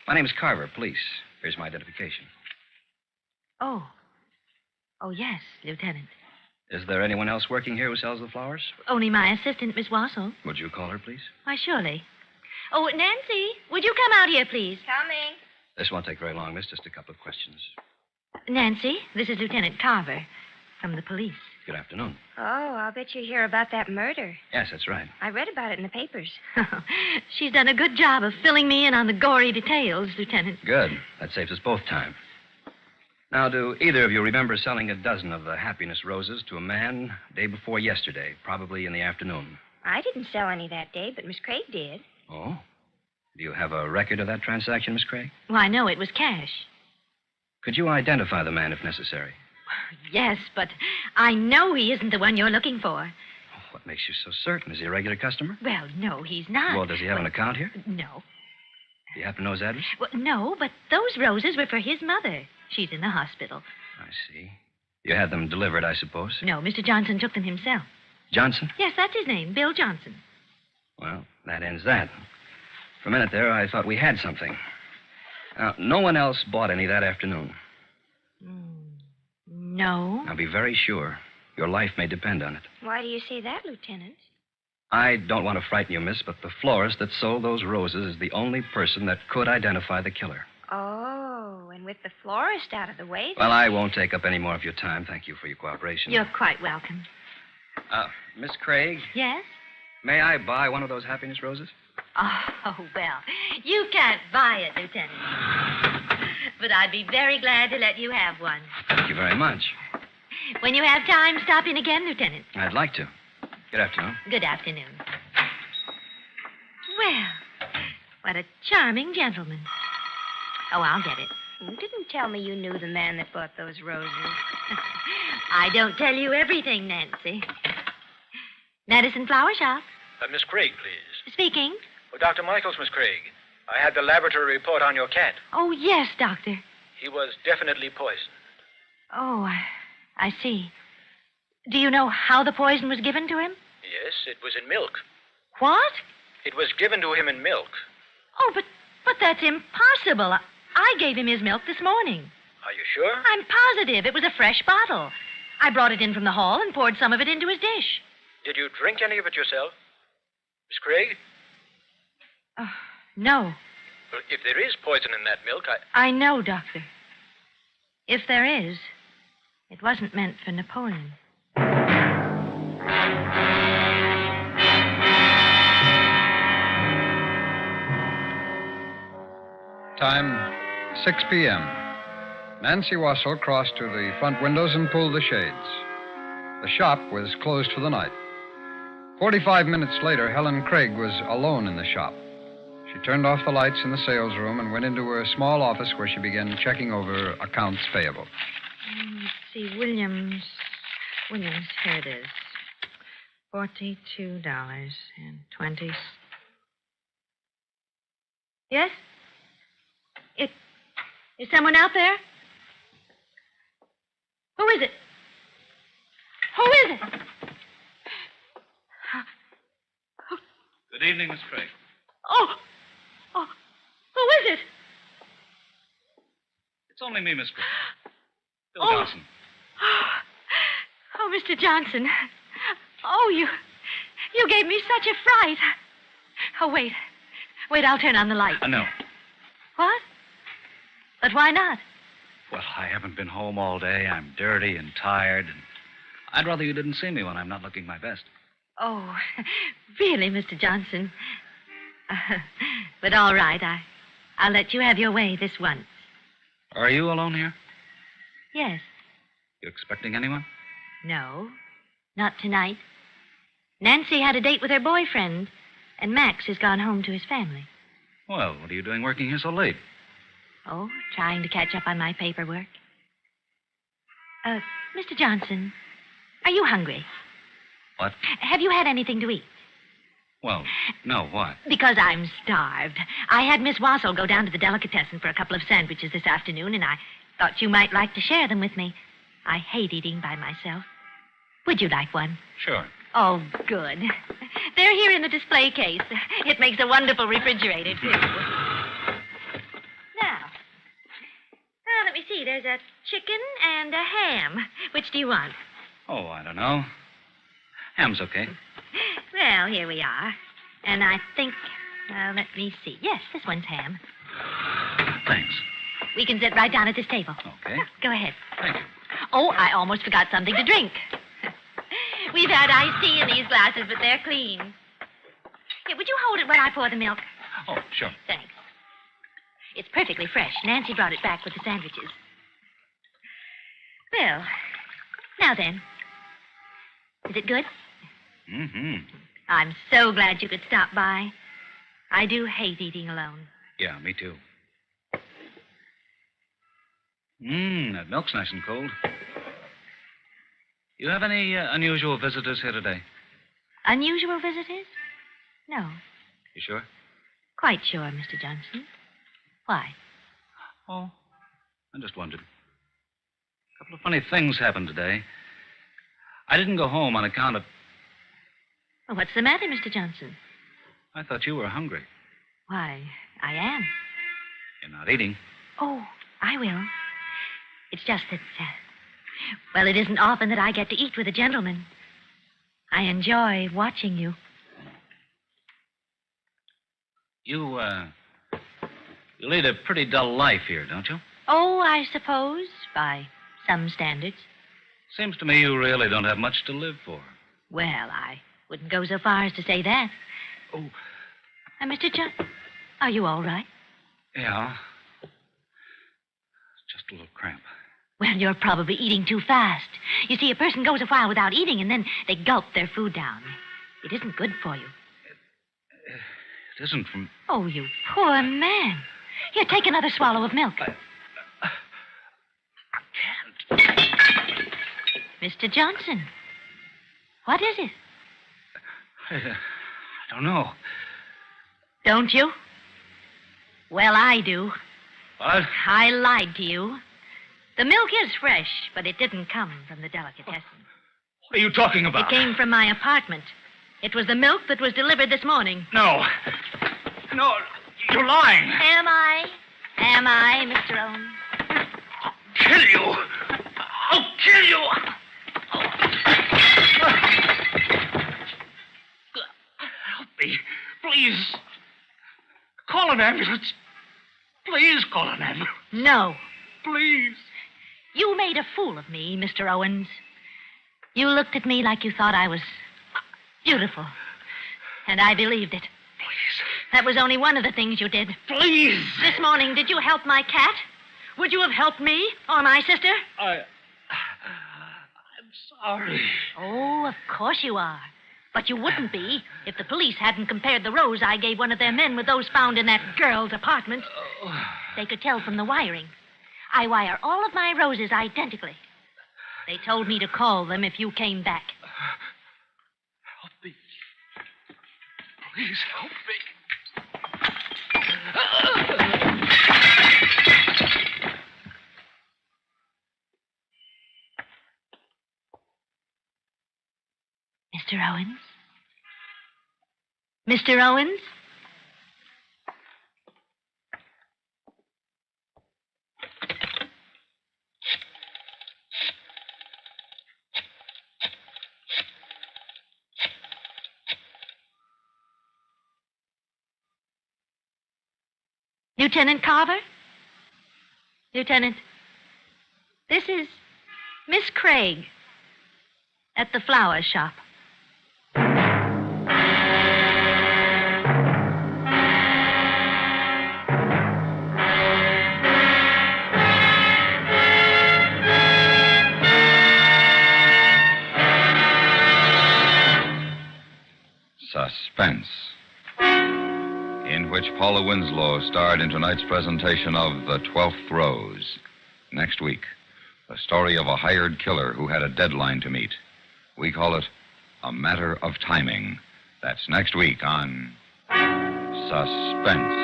My name's Carver, police. Here's my identification. Oh, yes, Lieutenant. Is there anyone else working here who sells the flowers? Only my assistant, Miss Wassell. Would you call her, please? Why, surely. Oh, Nancy, would you come out here, please? Coming. This won't take very long, miss. Just a couple of questions. Nancy, this is Lieutenant Carver from the police. Good afternoon. Oh, I'll bet you hear about that murder. Yes, that's right. I read about it in the papers. She's done a good job of filling me in on the gory details, Lieutenant. Good. That saves us both time. Now, do either of you remember selling a dozen of the happiness roses to a man day before yesterday, probably in the afternoon? I didn't sell any that day, but Miss Craig did. Oh? Do you have a record of that transaction, Miss Craig? Why, no, it was cash. Could you identify the man if necessary? Yes, but I know he isn't the one you're looking for. Oh, what makes you so certain? Is he a regular customer? Well, no, he's not. Well, does he have an account here? No. Do you happen to know his address? Well, no, but those roses were for his mother. She's in the hospital. I see. You had them delivered, I suppose? No, Mr. Johnson took them himself. Johnson? Yes, that's his name, Bill Johnson. Well, that ends that. For a minute there, I thought we had something. Now, no one else bought any that afternoon. No. Now, be very sure. Your life may depend on it. Why do you say that, Lieutenant? I don't want to frighten you, miss, but the florist that sold those roses is the only person that could identify the killer. Oh, and with the florist out of the way... Well, I won't take up any more of your time. Thank you for your cooperation. You're quite welcome. Miss Craig? Yes? May I buy one of those happiness roses? Oh, well, you can't buy it, Lieutenant. But I'd be very glad to let you have one. Thank you very much. When you have time, stop in again, Lieutenant. I'd like to. Good afternoon. Good afternoon. Well, what a charming gentleman. Oh, I'll get it. You didn't tell me you knew the man that bought those roses. I don't tell you everything, Nancy. Medicine Flower Shop. Miss Craig, please. Speaking. Oh, Dr. Michaels, Miss Craig. I had the laboratory report on your cat. Oh, yes, Doctor. He was definitely poisoned. Oh, I see. Do you know how the poison was given to him? Yes, it was in milk. What? It was given to him in milk. Oh, but that's impossible. I gave him his milk this morning. Are you sure? I'm positive. It was a fresh bottle. I brought it in from the hall and poured some of it into his dish. Did you drink any of it yourself? Miss Craig? No. Well, if there is poison in that milk, I know, Doctor. If there is, it wasn't meant for Napoleon. Time, 6 p.m. Nancy Wassell crossed to the front windows and pulled the shades. The shop was closed for the night. 45 minutes later, Helen Craig was alone in the shop. She turned off the lights in the sales room and went into her small office where she began checking over accounts payable. Let's see, Williams, here it is. $42.20. Yes? Is someone out there? Who is it? Who is it? Good evening, Miss Craig. Oh, who is it? It's only me, Miss Gray. Bill Oh. Johnson. Oh, Mr. Johnson. Oh, you gave me such a fright. Oh, wait. Wait, I'll turn on the light. No. What? But why not? Well, I haven't been home all day. I'm dirty and tired, and I'd rather you didn't see me when I'm not looking my best. Oh, really, Mr. Johnson? But all right, I'll let you have your way this once. Are you alone here? Yes. You expecting anyone? No, not tonight. Nancy had a date with her boyfriend, and Max has gone home to his family. Well, what are you doing working here so late? Oh, trying to catch up on my paperwork. Mr. Johnson, are you hungry? What? Have you had anything to eat? Well, no, what? Because I'm starved. I had Miss Wassel go down to the delicatessen for a couple of sandwiches this afternoon, and I thought you might like to share them with me. I hate eating by myself. Would you like one? Sure. Oh, good. They're here in the display case. It makes a wonderful refrigerator, too. Now, let me see. There's a chicken and a ham. Which do you want? Oh, I don't know. Ham's okay. Well, here we are. And I think, let me see. Yes, this one's ham. Thanks. We can sit right down at this table. Okay. Go ahead. Thank you. Oh, I almost forgot something to drink. We've had iced tea in these glasses, but they're clean. Here, would you hold it when I pour the milk? Oh, sure. Thanks. It's perfectly fresh. Nancy brought it back with the sandwiches. Well, now then. Is it good? Mm-hmm. I'm so glad you could stop by. I do hate eating alone. Yeah, me too. That milk's nice and cold. You have any unusual visitors here today? Unusual visitors? No. You sure? Quite sure, Mr. Johnson. Why? Oh, I just wondered. A couple of funny things happened today. I didn't go home on account of... Well, what's the matter, Mr. Johnson? I thought you were hungry. Why, I am. You're not eating. Oh, I will. It's just that, well, it isn't often that I get to eat with a gentleman. I enjoy watching you. You lead a pretty dull life here, don't you? Oh, I suppose, by some standards. Seems to me you really don't have much to live for. Well, I wouldn't go so far as to say that. Oh. Mr. Are you all right? Yeah. Just a little cramp. Well, you're probably eating too fast. You see, a person goes a while without eating, and then they gulp their food down. It isn't good for you. It isn't from... Oh, you poor man. Here, take another swallow of milk. I can't. Mr. Johnson, what is it? I don't know. Don't you? Well, I do. What? I lied to you. The milk is fresh, but it didn't come from the delicatessen. What are you talking about? It came from my apartment. It was the milk that was delivered this morning. No. No, you're lying. Am I? Am I, Mr. Owen? I'll kill you. I'll kill you. Help me, please. Call an ambulance. Please call an ambulance. No. Please. You made a fool of me, Mr. Owens. You looked at me like you thought I was beautiful. And I believed it. Please. That was only one of the things you did. Please. This morning, did you help my cat? Would you have helped me or my sister? I'm sorry. Oh, of course you are. But you wouldn't be if the police hadn't compared the rose I gave one of their men with those found in that girl's apartment. They could tell from the wiring. I wire all of my roses identically. They told me to call them if you came back. Help me. Please help me. Mr. Owens? Mr. Owens? Lieutenant Carver? Lieutenant, this is Miss Craig at the flower shop. Suspense, in which Paula Winslow starred in tonight's presentation of The 12th Rose. Next week, the story of a hired killer who had a deadline to meet. We call it A Matter of Timing. That's next week on Suspense.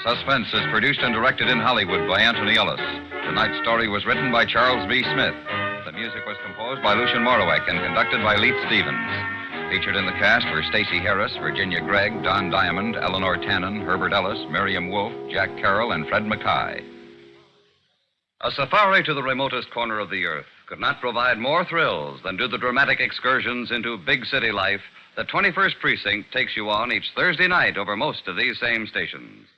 Suspense is produced and directed in Hollywood by Anthony Ellis. Tonight's story was written by Charles B. Smith. The music was composed by Lucian Morowek and conducted by Leith Stevens. Featured in the cast were Stacey Harris, Virginia Gregg, Don Diamond, Eleanor Tannen, Herbert Ellis, Miriam Wolfe, Jack Carroll, and Fred Mackay. A safari to the remotest corner of the earth could not provide more thrills than do the dramatic excursions into big city life that 21st Precinct takes you on each Thursday night over most of these same stations.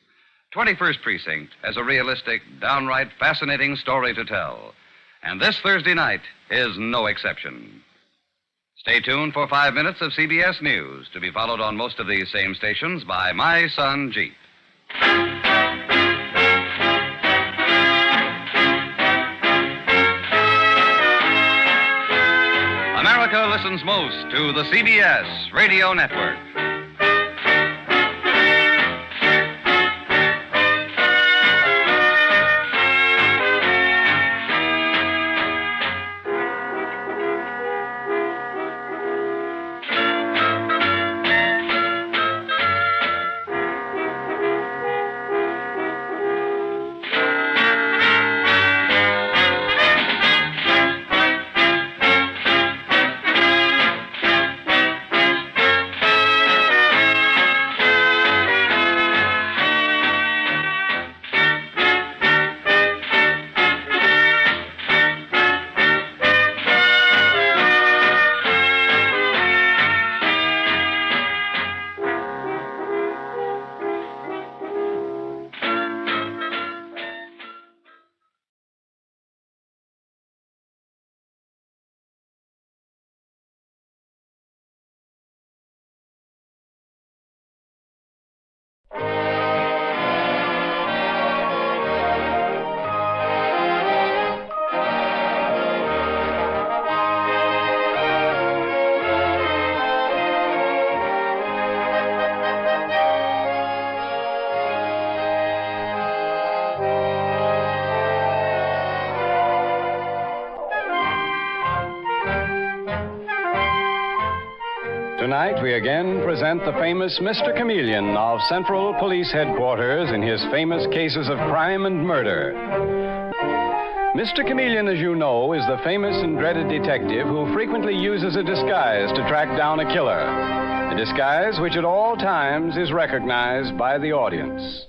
21st Precinct has a realistic, downright fascinating story to tell. And this Thursday night is no exception. Stay tuned for 5 minutes of CBS News, to be followed on most of these same stations by My Son Jeep. America listens most to the CBS Radio Network. Tonight, we again present the famous Mr. Chameleon of Central Police Headquarters in his famous cases of crime and murder. Mr. Chameleon, as you know, is the famous and dreaded detective who frequently uses a disguise to track down a killer. A disguise which at all times is recognized by the audience.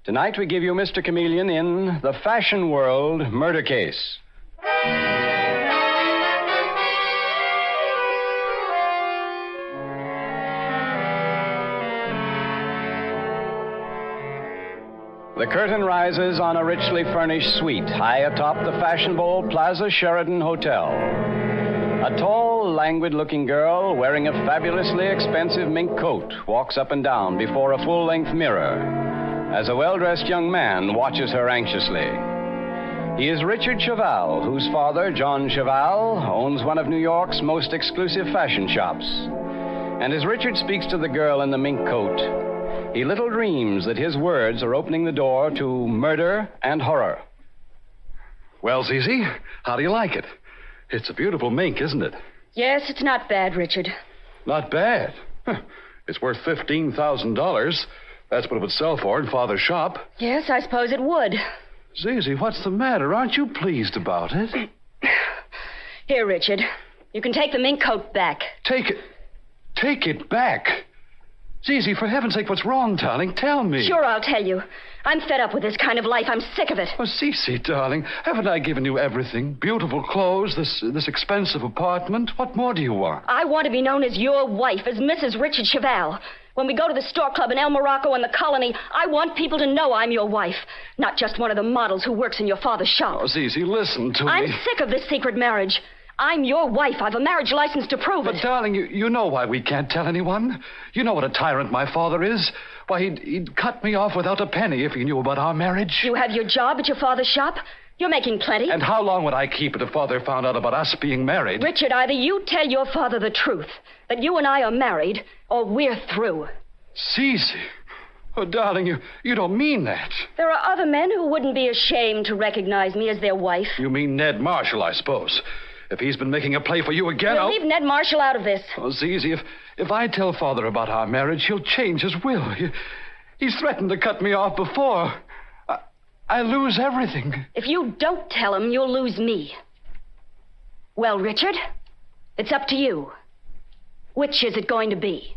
Tonight, we give you Mr. Chameleon in The Fashion World Murder Case. The curtain rises on a richly furnished suite high atop the fashionable Plaza Sheraton Hotel. A tall, languid-looking girl wearing a fabulously expensive mink coat walks up and down before a full-length mirror as a well-dressed young man watches her anxiously. He is Richard Cheval, whose father, John Cheval, owns one of New York's most exclusive fashion shops. And as Richard speaks to the girl in the mink coat, he little dreams that his words are opening the door to murder and horror. Well, Zizi, how do you like it? It's a beautiful mink, isn't it? Yes, it's not bad, Richard. Not bad. Huh. It's worth $15,000. That's what it would sell for in Father's shop. Yes, I suppose it would. Zizi, what's the matter? Aren't you pleased about it? Here, Richard. You can take the mink coat back. Take it back? Zizi, for heaven's sake, what's wrong, darling? Tell me. Sure, I'll tell you. I'm fed up with this kind of life. I'm sick of it. Oh, Zizi, darling, haven't I given you everything? Beautiful clothes, this expensive apartment. What more do you want? I want to be known as your wife, as Mrs. Richard Cheval. When we go to the Stork Club in El Morocco and the Colony, I want people to know I'm your wife, not just one of the models who works in your father's shop. Oh, Zizi, listen to me. I'm sick of this secret marriage. I'm your wife. I've a marriage license to prove it. But, darling, you know why we can't tell anyone. You know what a tyrant my father is. Why, he'd cut me off without a penny if he knew about our marriage. You have your job at your father's shop? You're making plenty. And how long would I keep it if Father found out about us being married? Richard, either you tell your father the truth, that you and I are married, or we're through. Zizi. Oh, darling, you don't mean that. There are other men who wouldn't be ashamed to recognize me as their wife. You mean Ned Marshall, I suppose. If he's been making a play for you again, We'll leave Ned Marshall out of this. Oh, Zizi, if I tell Father about our marriage, he'll change his will. He's threatened to cut me off before. I lose everything. If you don't tell him, you'll lose me. Well, Richard, it's up to you. Which is it going to be?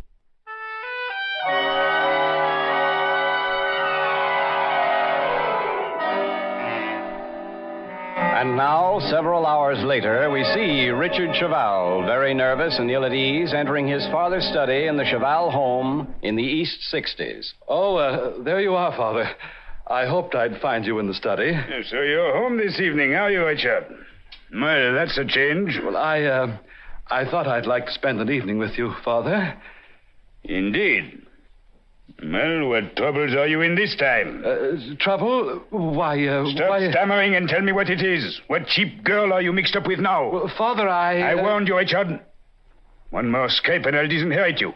And now, several hours later, we see Richard Cheval, very nervous and ill at ease, entering his father's study in the Cheval home in the East 60s. Oh, there you are, Father. I hoped I'd find you in the study. So you're home this evening, are you, Richard? Well, that's a change. Well, I thought I'd like to spend an evening with you, Father. Indeed. Well, what troubles are you in this time? Trouble? Why, Stop stammering and tell me what it is. What cheap girl are you mixed up with now? Well, Father, I warned you, Richard. One more scrape and I'll disinherit you.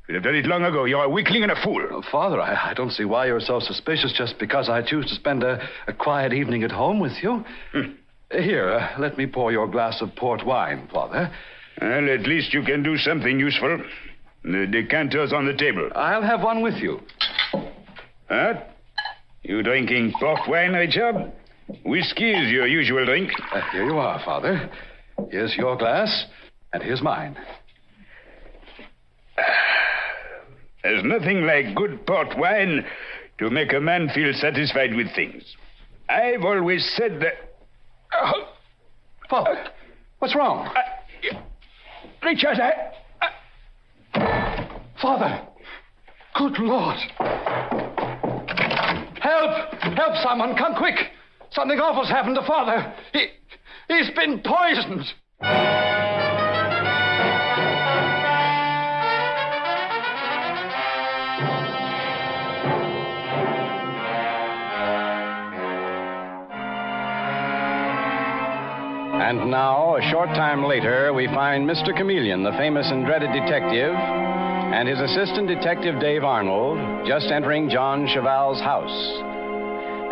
You'd have done it long ago. You're a weakling and a fool. Father, I don't see why you're so suspicious just because I choose to spend a quiet evening at home with you. Here, let me pour your glass of port wine, Father. Well, at least you can do something useful. The decanter's on the table. I'll have one with you. What? You drinking port wine, Richard? Whiskey is your usual drink. Here you are, Father. Here's your glass, and here's mine. There's nothing like good port wine to make a man feel satisfied with things. I've always said that... Father, what's wrong? Richard, Father! Good Lord! Help! Help someone! Come quick! Something awful's happened to Father. He's been poisoned. And now, a short time later, we find Mr. Chameleon, the famous and dreaded detective, and his assistant detective, Dave Arnold, just entering John Cheval's house.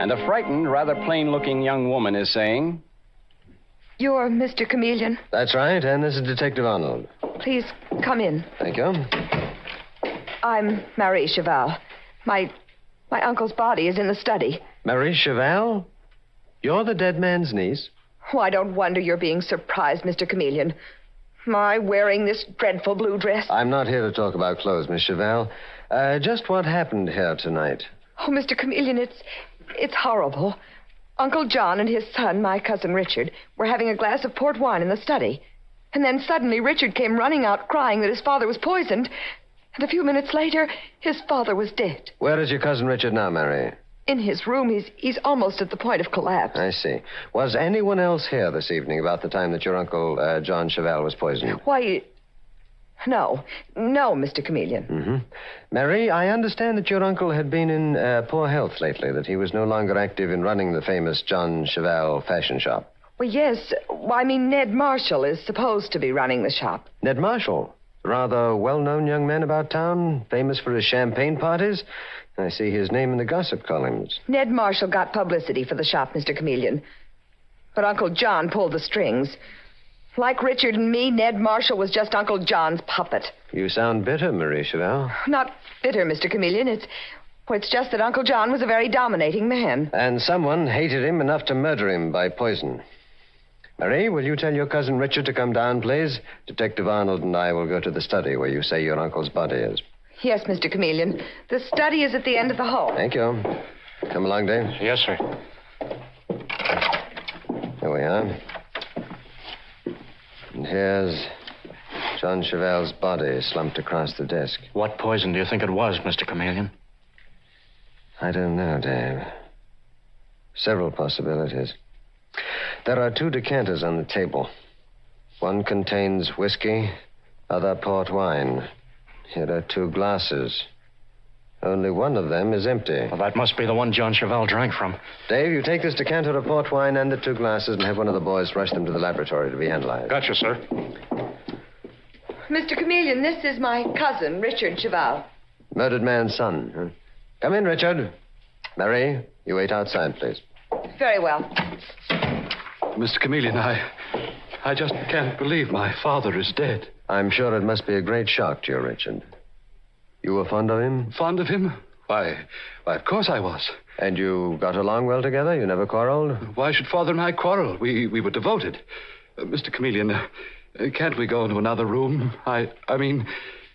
And a frightened, rather plain-looking young woman is saying... You're Mr. Chameleon? That's right, and this is Detective Arnold. Please, come in. Thank you. I'm Marie Cheval. My uncle's body is in the study. Marie Cheval? You're the dead man's niece? Oh, I don't wonder you're being surprised, Mr. Chameleon. My wearing this dreadful blue dress. I'm not here to talk about clothes, Miss Cheval. Just what happened here tonight? Oh, Mr. Chameleon, it's horrible. Uncle John and his son, my cousin Richard, were having a glass of port wine in the study. And then suddenly Richard came running out crying that his father was poisoned. And a few minutes later, his father was dead. Where is your cousin Richard now, Mary? In his room. He's almost at the point of collapse. I see. Was anyone else here this evening about the time that your uncle, John Cheval, was poisoned? Why, no, Mr. Chameleon. Mm-hmm. Mary, I understand that your uncle had been in poor health lately, that he was no longer active in running the famous John Cheval fashion shop. Well, yes. Ned Marshall is supposed to be running the shop. Ned Marshall? Rather well-known young man about town, famous for his champagne parties. I see his name in the gossip columns. Ned Marshall got publicity for the shop, Mr. Chameleon. But Uncle John pulled the strings. Like Richard and me, Ned Marshall was just Uncle John's puppet. You sound bitter, Marie Cheval. Not bitter, Mr. Chameleon. It's just that Uncle John was a very dominating man. And someone hated him enough to murder him by poison. Marie, will you tell your cousin Richard to come down, please? Detective Arnold and I will go to the study where you say your uncle's body is. Yes, Mr. Chameleon. The study is at the end of the hall. Thank you. Come along, Dave. Yes, sir. Here we are. And here's John Cheval's body slumped across the desk. What poison do you think it was, Mr. Chameleon? I don't know, Dave. Several possibilities. There are 2 decanters on the table. One contains whiskey, other port wine. Here are 2 glasses. Only one of them is empty. Well, that must be the one John Cheval drank from. Dave, you take this decanter of port wine and the 2 glasses and have one of the boys rush them to the laboratory to be analyzed. Gotcha, sir. Mr. Chameleon, this is my cousin, Richard Cheval. Murdered man's son. Huh? Come in, Richard. Mary, you wait outside, please. Very well. Mr. Chameleon, I just can't believe my father is dead. I'm sure it must be a great shock to you, Richard. You were fond of him? Fond of him? Why, of course I was. And you got along well together? You never quarreled? Why should Father and I quarrel? We were devoted. Mr. Chameleon, can't we go into another room? I mean,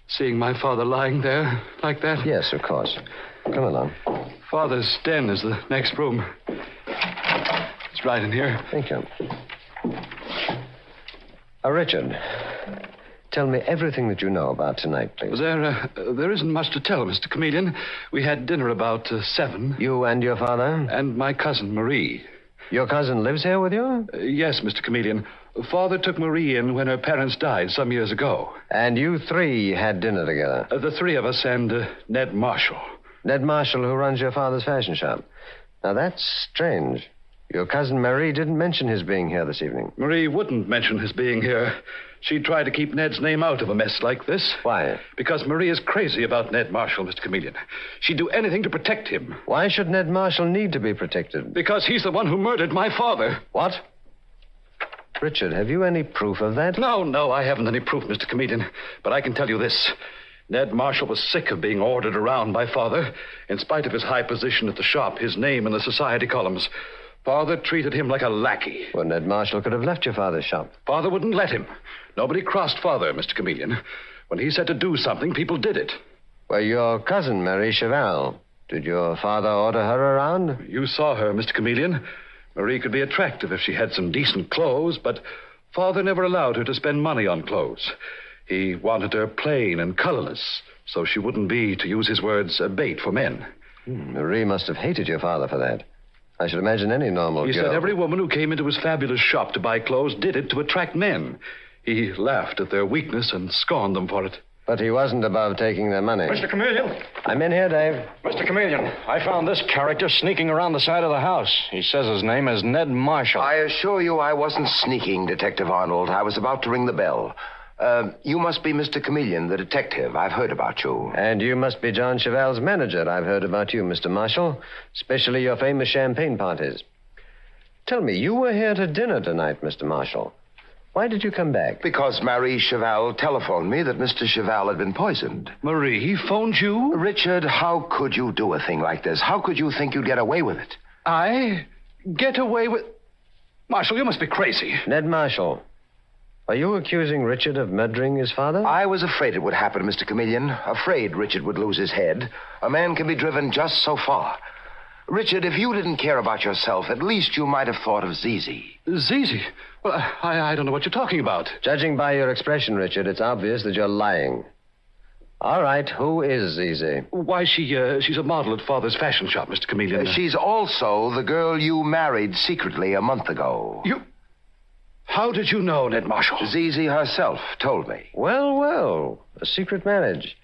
seeing my father lying there like that? Yes, of course. Come along. Father's den is the next room. It's right in here. Thank you. Richard, tell me everything that you know about tonight, please. There isn't much to tell, Mr. Chameleon. We had dinner about 7. You and your father? And my cousin, Marie. Your cousin lives here with you? Yes, Mr. Chameleon. Father took Marie in when her parents died some years ago. And you 3 had dinner together? The 3 of us and Ned Marshall. Ned Marshall, who runs your father's fashion shop. Now, that's strange. Your cousin Marie didn't mention his being here this evening. Marie wouldn't mention his being here. She tried to keep Ned's name out of a mess like this. Why? Because Marie is crazy about Ned Marshall, Mr. Chameleon. She'd do anything to protect him. Why should Ned Marshall need to be protected? Because he's the one who murdered my father. What? Richard, have you any proof of that? No, I haven't any proof, Mr. Chameleon. But I can tell you this. Ned Marshall was sick of being ordered around by Father. In spite of his high position at the shop, his name in the society columns, Father treated him like a lackey. Well, Ned Marshall could have left your father's shop. Father wouldn't let him. Nobody crossed Father, Mr. Chameleon. When he said to do something, people did it. Well, your cousin, Marie Cheval, did your father order her around? You saw her, Mr. Chameleon. Marie could be attractive if she had some decent clothes, but Father never allowed her to spend money on clothes. He wanted her plain and colorless, so she wouldn't be, to use his words, a bait for men. Marie must have hated your father for that. I should imagine any normal girl. He said every woman who came into his fabulous shop to buy clothes did it to attract men. He laughed at their weakness and scorned them for it. But he wasn't above taking their money. Mr. Chameleon? I'm in here, Dave. Mr. Chameleon, I found this character sneaking around the side of the house. He says his name is Ned Marshall. I assure you I wasn't sneaking, Detective Arnold. I was about to ring the bell. You must be Mr. Chameleon, the detective. I've heard about you. And you must be John Cheval's manager. I've heard about you, Mr. Marshall, especially your famous champagne parties. Tell me, you were here to dinner tonight, Mr. Marshall. Why did you come back? Because Marie Cheval telephoned me that Mr. Cheval had been poisoned. Marie phoned you? Richard, how could you do a thing like this? How could you think you'd get away with it? I? Get away with... Marshall, you must be crazy. Ned Marshall, are you accusing Richard of murdering his father? I was afraid it would happen, Mr. Chameleon. Afraid Richard would lose his head. A man can be driven just so far. Richard, if you didn't care about yourself, at least you might have thought of Zizi. Zizi? Well, I don't know what you're talking about. Judging by your expression, Richard, it's obvious that you're lying. All right, who is Zizi? Why, she's a model at Father's fashion shop, Mr. Chameleon. She's also the girl you married secretly a month ago. You... How did you know, Ned Marshall? Zizi herself told me. Well, a secret marriage.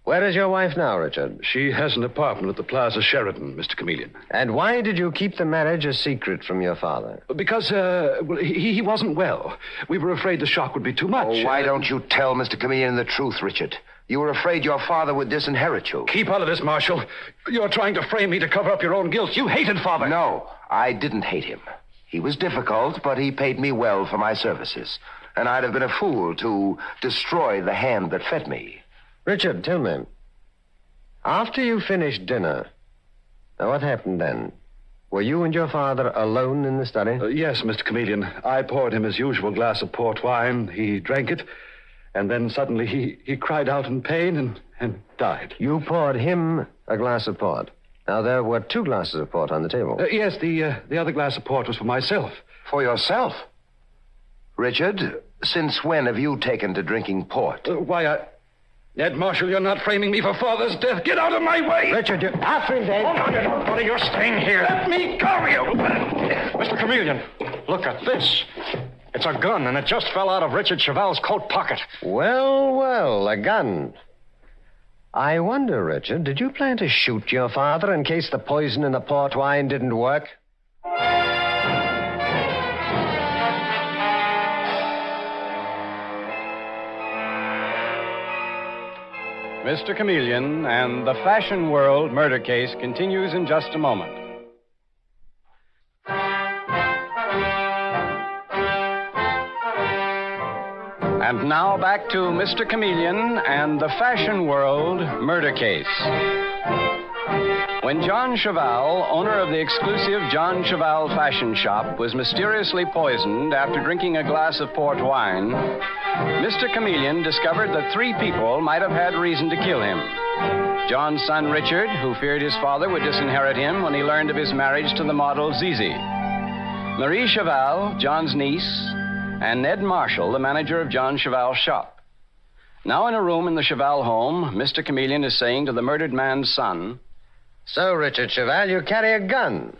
Where is your wife now, Richard? She has an apartment at the Plaza Sheridan, Mr. Chameleon. And why did you keep the marriage a secret from your father? Because, he wasn't well. We were afraid the shock would be too much. Oh, why don't you tell Mr. Chameleon the truth, Richard? You were afraid your father would disinherit you. Keep out of this, Marshall. You're trying to frame me to cover up your own guilt. You hated Father. No, I didn't hate him. He was difficult, but he paid me well for my services. And I'd have been a fool to destroy the hand that fed me. Richard, tell me. After you finished dinner, now what happened then? Were you and your father alone in the study? Yes, Mr. Chameleon. I poured him his usual glass of port wine. He drank it. And then suddenly he cried out in pain and died. You poured him a glass of port. Now, there were 2 glasses of port on the table. Yes, the other glass of port was for myself. For yourself? Richard, since when have you taken to drinking port? Ned Marshall, you're not framing me for father's death. Get out of my way! Richard, you're after him, Dave. Oh, no, you don't, buddy. You're staying here. Let me go, you! Mr. Chameleon, look at this. It's a gun, and it just fell out of Richard Cheval's coat pocket. Well, a gun. I wonder, Richard, did you plan to shoot your father in case the poison in the port wine didn't work? Mr. Chameleon and the Fashion World murder case continues in just a moment. And now back to Mr. Chameleon and the Fashion World murder case. When John Cheval, owner of the exclusive John Cheval fashion shop, was mysteriously poisoned after drinking a glass of port wine, Mr. Chameleon discovered that 3 people might have had reason to kill him. John's son, Richard, who feared his father would disinherit him when he learned of his marriage to the model Zizi. Marie Cheval, John's niece, and Ned Marshall, the manager of John Cheval's shop. Now in a room in the Cheval home, Mr. Chameleon is saying to the murdered man's son, So, Richard Cheval, you carry a gun.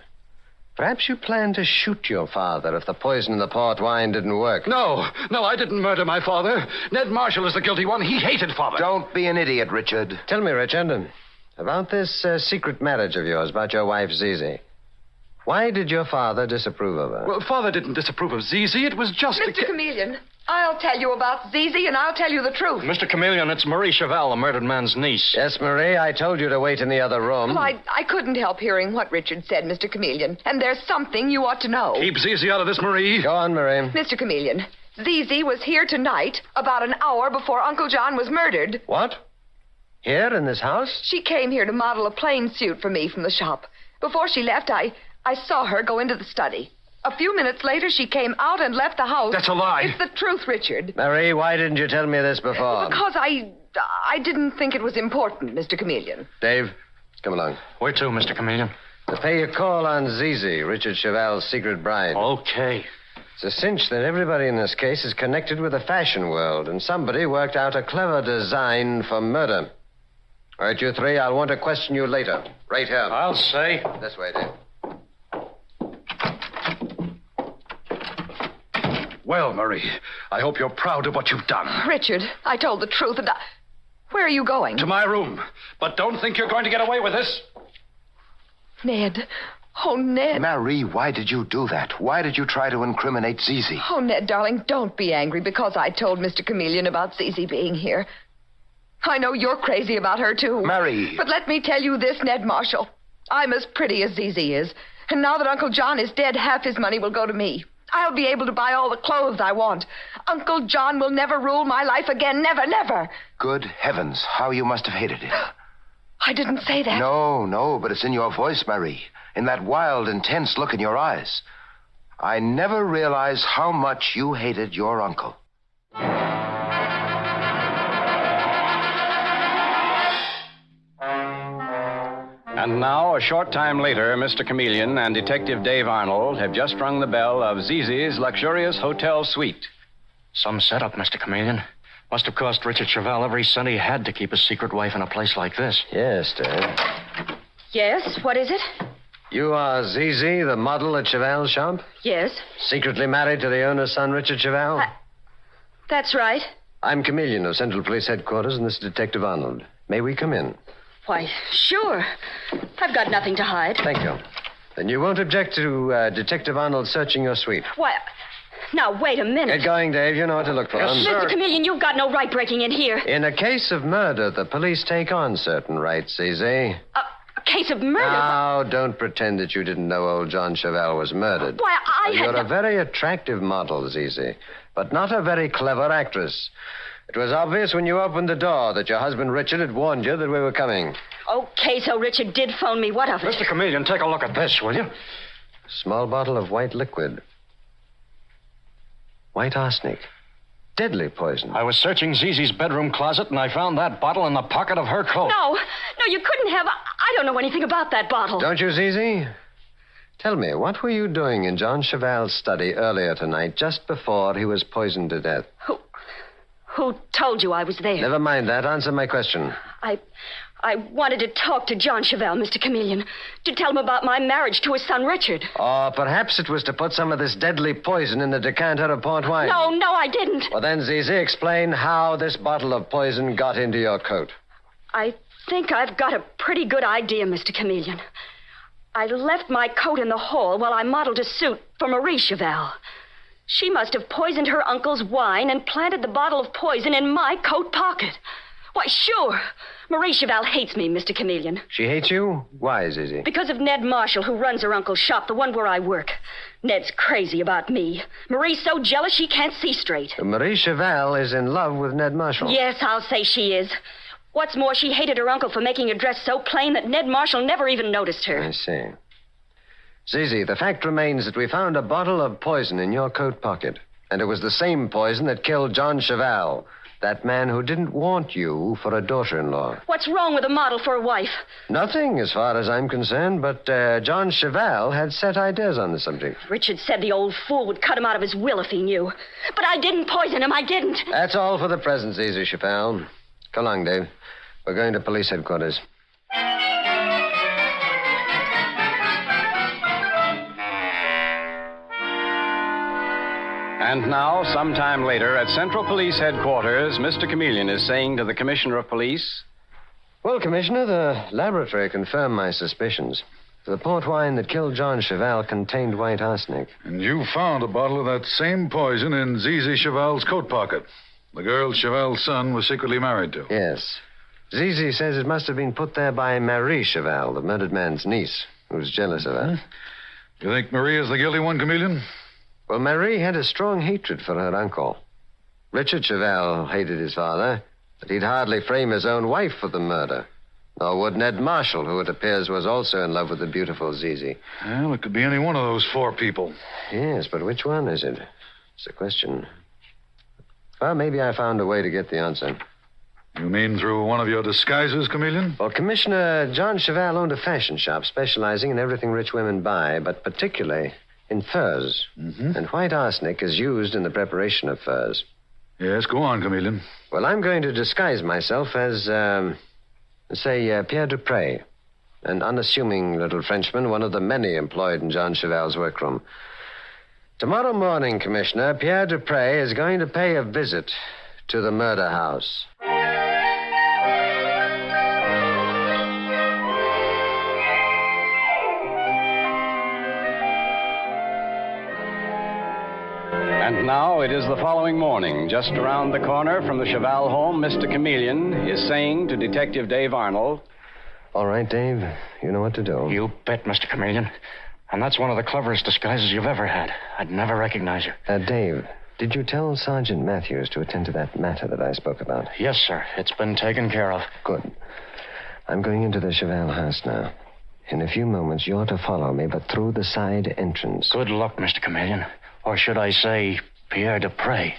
Perhaps you planned to shoot your father if the poison in the port wine didn't work. No, I didn't murder my father. Ned Marshall is the guilty one. He hated father. Don't be an idiot, Richard. Tell me, Richard, about this secret marriage of yours, about your wife, Zizi. Why did your father disapprove of her? Well, father didn't disapprove of Zizi. It was just... Mr. Chameleon, I'll tell you about Zizi, and I'll tell you the truth. Mr. Chameleon, it's Marie Cheval, the murdered man's niece. Yes, Marie, I told you to wait in the other room. Well, I couldn't help hearing what Richard said, Mr. Chameleon, and there's something you ought to know. Keep Zizi out of this, Marie. Go on, Marie. Mr. Chameleon, Zizi was here tonight about an hour before Uncle John was murdered. What? Here in this house? She came here to model a plain suit for me from the shop. Before she left, I saw her go into the study. A few minutes later, she came out and left the house. That's a lie. It's the truth, Richard. Marie, why didn't you tell me this before? Because I didn't think it was important, Mr. Chameleon. Dave, come along. Where to, Mr. Chameleon? To pay your call on Zizi, Richard Cheval's secret bride. Okay. It's a cinch that everybody in this case is connected with the fashion world, and somebody worked out a clever design for murder. All right, you 3, I'll want to question you later. Right here. I'll say. This way, Dave. Well, Marie, I hope you're proud of what you've done. Richard, I told the truth, and where are you going? To my room. But don't think you're going to get away with this. Ned. Oh, Ned. Marie, why did you do that? Why did you try to incriminate Zizi? Oh, Ned, darling, don't be angry because I told Mr. Chameleon about Zizi being here. I know you're crazy about her, too. Marie. But let me tell you this, Ned Marshall. I'm as pretty as Zizi is. And now that Uncle John is dead, half his money will go to me. I'll be able to buy all the clothes I want. Uncle John will never rule my life again. Never, never. Good heavens, how you must have hated it. I didn't say that. No, but it's in your voice, Marie. In that wild, intense look in your eyes. I never realized how much you hated your uncle. And now, a short time later, Mr. Chameleon and Detective Dave Arnold have just rung the bell of Zizi's luxurious hotel suite. Some setup, Mr. Chameleon. Must have cost Richard Cheval every cent he had to keep his secret wife in a place like this. Yes, Dave. Yes, what is it? You are Zizi, the model at Cheval's shop? Yes. Secretly married to the owner's son, Richard Cheval? That's right. I'm Chameleon of Central Police Headquarters, and this is Detective Arnold. May we come in? Why, sure. I've got nothing to hide. Thank you. Then you won't object to Detective Arnold searching your suite? Why, now, wait a minute. Get going, Dave. You know what to look for. Yes, sir. Mr. Chameleon, you've got no right breaking in here. In a case of murder, the police take on certain rights, Zizi. A case of murder? Now, don't pretend that you didn't know old John Cheval was murdered. Why, You're a very attractive model, Zizi, but not a very clever actress. It was obvious when you opened the door that your husband Richard had warned you that we were coming. Okay, so Richard did phone me. What of it? Mr. Chameleon, take a look at this, will you? Small bottle of white liquid. White arsenic. Deadly poison. I was searching Zizi's bedroom closet, and I found that bottle in the pocket of her coat. No, you couldn't have. I don't know anything about that bottle. Don't you, Zizi? Tell me, what were you doing in John Cheval's study earlier tonight, just before he was poisoned to death? Who told you I was there? Never mind that. Answer my question. I wanted to talk to John Cheval, Mr. Chameleon, to tell him about my marriage to his son, Richard. Or perhaps it was to put some of this deadly poison in the decanter of port wine. No, I didn't. Well, then, Zizi, explain how this bottle of poison got into your coat. I think I've got a pretty good idea, Mr. Chameleon. I left my coat in the hall while I modeled a suit for Marie Cheval. She must have poisoned her uncle's wine and planted the bottle of poison in my coat pocket. Why, sure. Marie Cheval hates me, Mr. Chameleon. She hates you? Why, Zizi? Because of Ned Marshall, who runs her uncle's shop, the one where I work. Ned's crazy about me. Marie's so jealous she can't see straight. Marie Cheval is in love with Ned Marshall. Yes, I'll say she is. What's more, she hated her uncle for making her dress so plain that Ned Marshall never even noticed her. I see. Zizi, the fact remains that we found a bottle of poison in your coat pocket. And it was the same poison that killed John Cheval, that man who didn't want you for a daughter-in-law. What's wrong with a model for a wife? Nothing, as far as I'm concerned, but John Cheval had set ideas on the subject. Richard said the old fool would cut him out of his will if he knew. But I didn't poison him, I didn't. That's all for the present, Zizi Cheval. Come along, Dave. We're going to police headquarters. And now, sometime later, at Central Police Headquarters, Mr. Chameleon is saying to the Commissioner of Police, Well, Commissioner, the laboratory confirmed my suspicions. The port wine that killed John Cheval contained white arsenic. And you found a bottle of that same poison in Zizi Cheval's coat pocket. The girl Cheval's son was secretly married to. Yes. Zizi says it must have been put there by Marie Cheval, the murdered man's niece, who was jealous of her. You think Marie is the guilty one, Chameleon? Well, Marie had a strong hatred for her uncle. Richard Cheval hated his father, but he'd hardly frame his own wife for the murder. Nor would Ned Marshall, who it appears was also in love with the beautiful Zizi. Well, it could be any one of those four people. Yes, but which one is it? It's the question. Well, maybe I found a way to get the answer. You mean through one of your disguises, Chameleon? Well, Commissioner, John Cheval owned a fashion shop specializing in everything rich women buy, but particularly in furs. Mm-hmm. And white arsenic is used in the preparation of furs. Yes, go on, Chameleon. Well, I'm going to disguise myself as, Pierre Dupre, an unassuming little Frenchman, one of the many employed in John Cheval's workroom. Tomorrow morning, Commissioner, Pierre Dupre is going to pay a visit to the murder house. And now it is the following morning. Just around the corner from the Cheval home, Mr. Chameleon is saying to Detective Dave Arnold, All right, Dave. You know what to do. You bet, Mr. Chameleon. And that's one of the cleverest disguises you've ever had. I'd never recognize you. Dave, did you tell Sergeant Matthews to attend to that matter that I spoke about? Yes, sir. It's been taken care of. Good. I'm going into the Cheval house now. In a few moments, you're to follow me, but through the side entrance. Good luck, Mr. Chameleon. Or should I say, Pierre Dupre.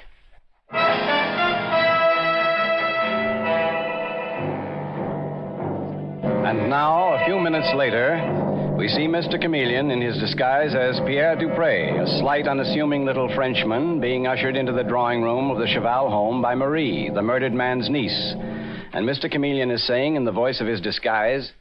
And now, a few minutes later, we see Mr. Chameleon in his disguise as Pierre Dupre, a slight, unassuming little Frenchman, being ushered into the drawing room of the Cheval home by Marie, the murdered man's niece. And Mr. Chameleon is saying in the voice of his disguise,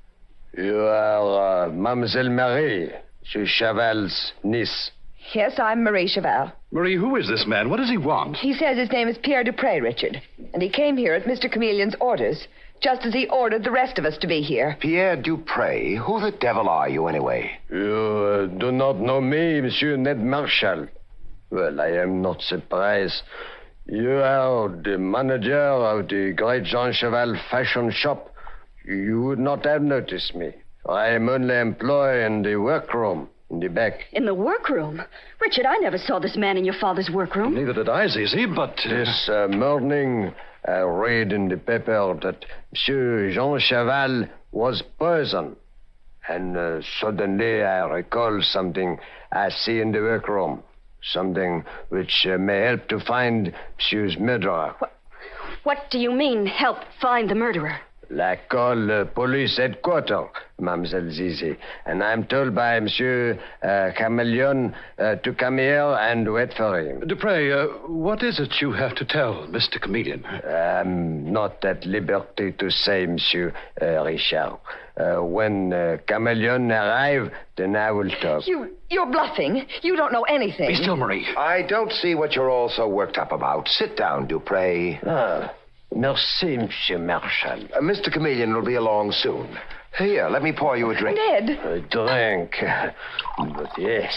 You are Mademoiselle Marie, Cheval's niece. Yes, I'm Marie Cheval. Marie, who is this man? What does he want? He says his name is Pierre Dupre, Richard. And he came here at Mr. Chameleon's orders, just as he ordered the rest of us to be here. Pierre Dupre? Who the devil are you, anyway? You do not know me, Monsieur Ned Marshall. Well, I am not surprised. You are the manager of the great Jean Cheval fashion shop. You would not have noticed me. I am only employed in the workroom. In the back. In the workroom? Richard, I never saw this man in your father's workroom. Neither did I, Zizi, but... This morning, I read in the paper that Monsieur Jean Cheval was poisoned. And suddenly I recall something I see in the workroom. Something which may help to find Monsieur's murderer. What do you mean, help find the murderer? Like all police headquarters, Mademoiselle Zizi. And I'm told by Monsieur Chameleon to come here and wait for him. Dupre, what is it you have to tell Mr. Chameleon? I'm not at liberty to say, Monsieur Richard. When Chameleon arrive, then I will talk. You're bluffing. You don't know anything. Be still, Marie. I don't see what you're all so worked up about. Sit down, Dupre. Merci, Monsieur Marshal. Mr. Chameleon will be along soon. Here, let me pour you a drink. Ned. A drink. But yes,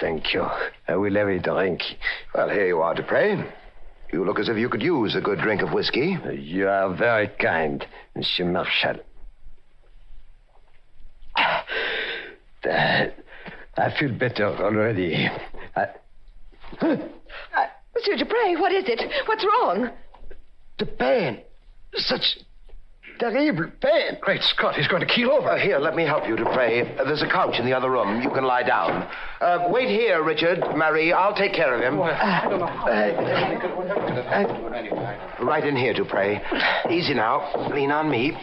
thank you. I will have a drink. Well, here you are, Dupre. You look as if you could use a good drink of whiskey. You are very kind, Monsieur Marshal. I feel better already. Monsieur Dupre, what is it? What's wrong? The pain. Such terrible pain. Great Scott, he's going to keel over. Here, let me help you, Dupre. There's a couch in the other room. You can lie down. Wait here, Richard. Marie, I'll take care of him. Right in here, Dupre. Easy now. Lean on me.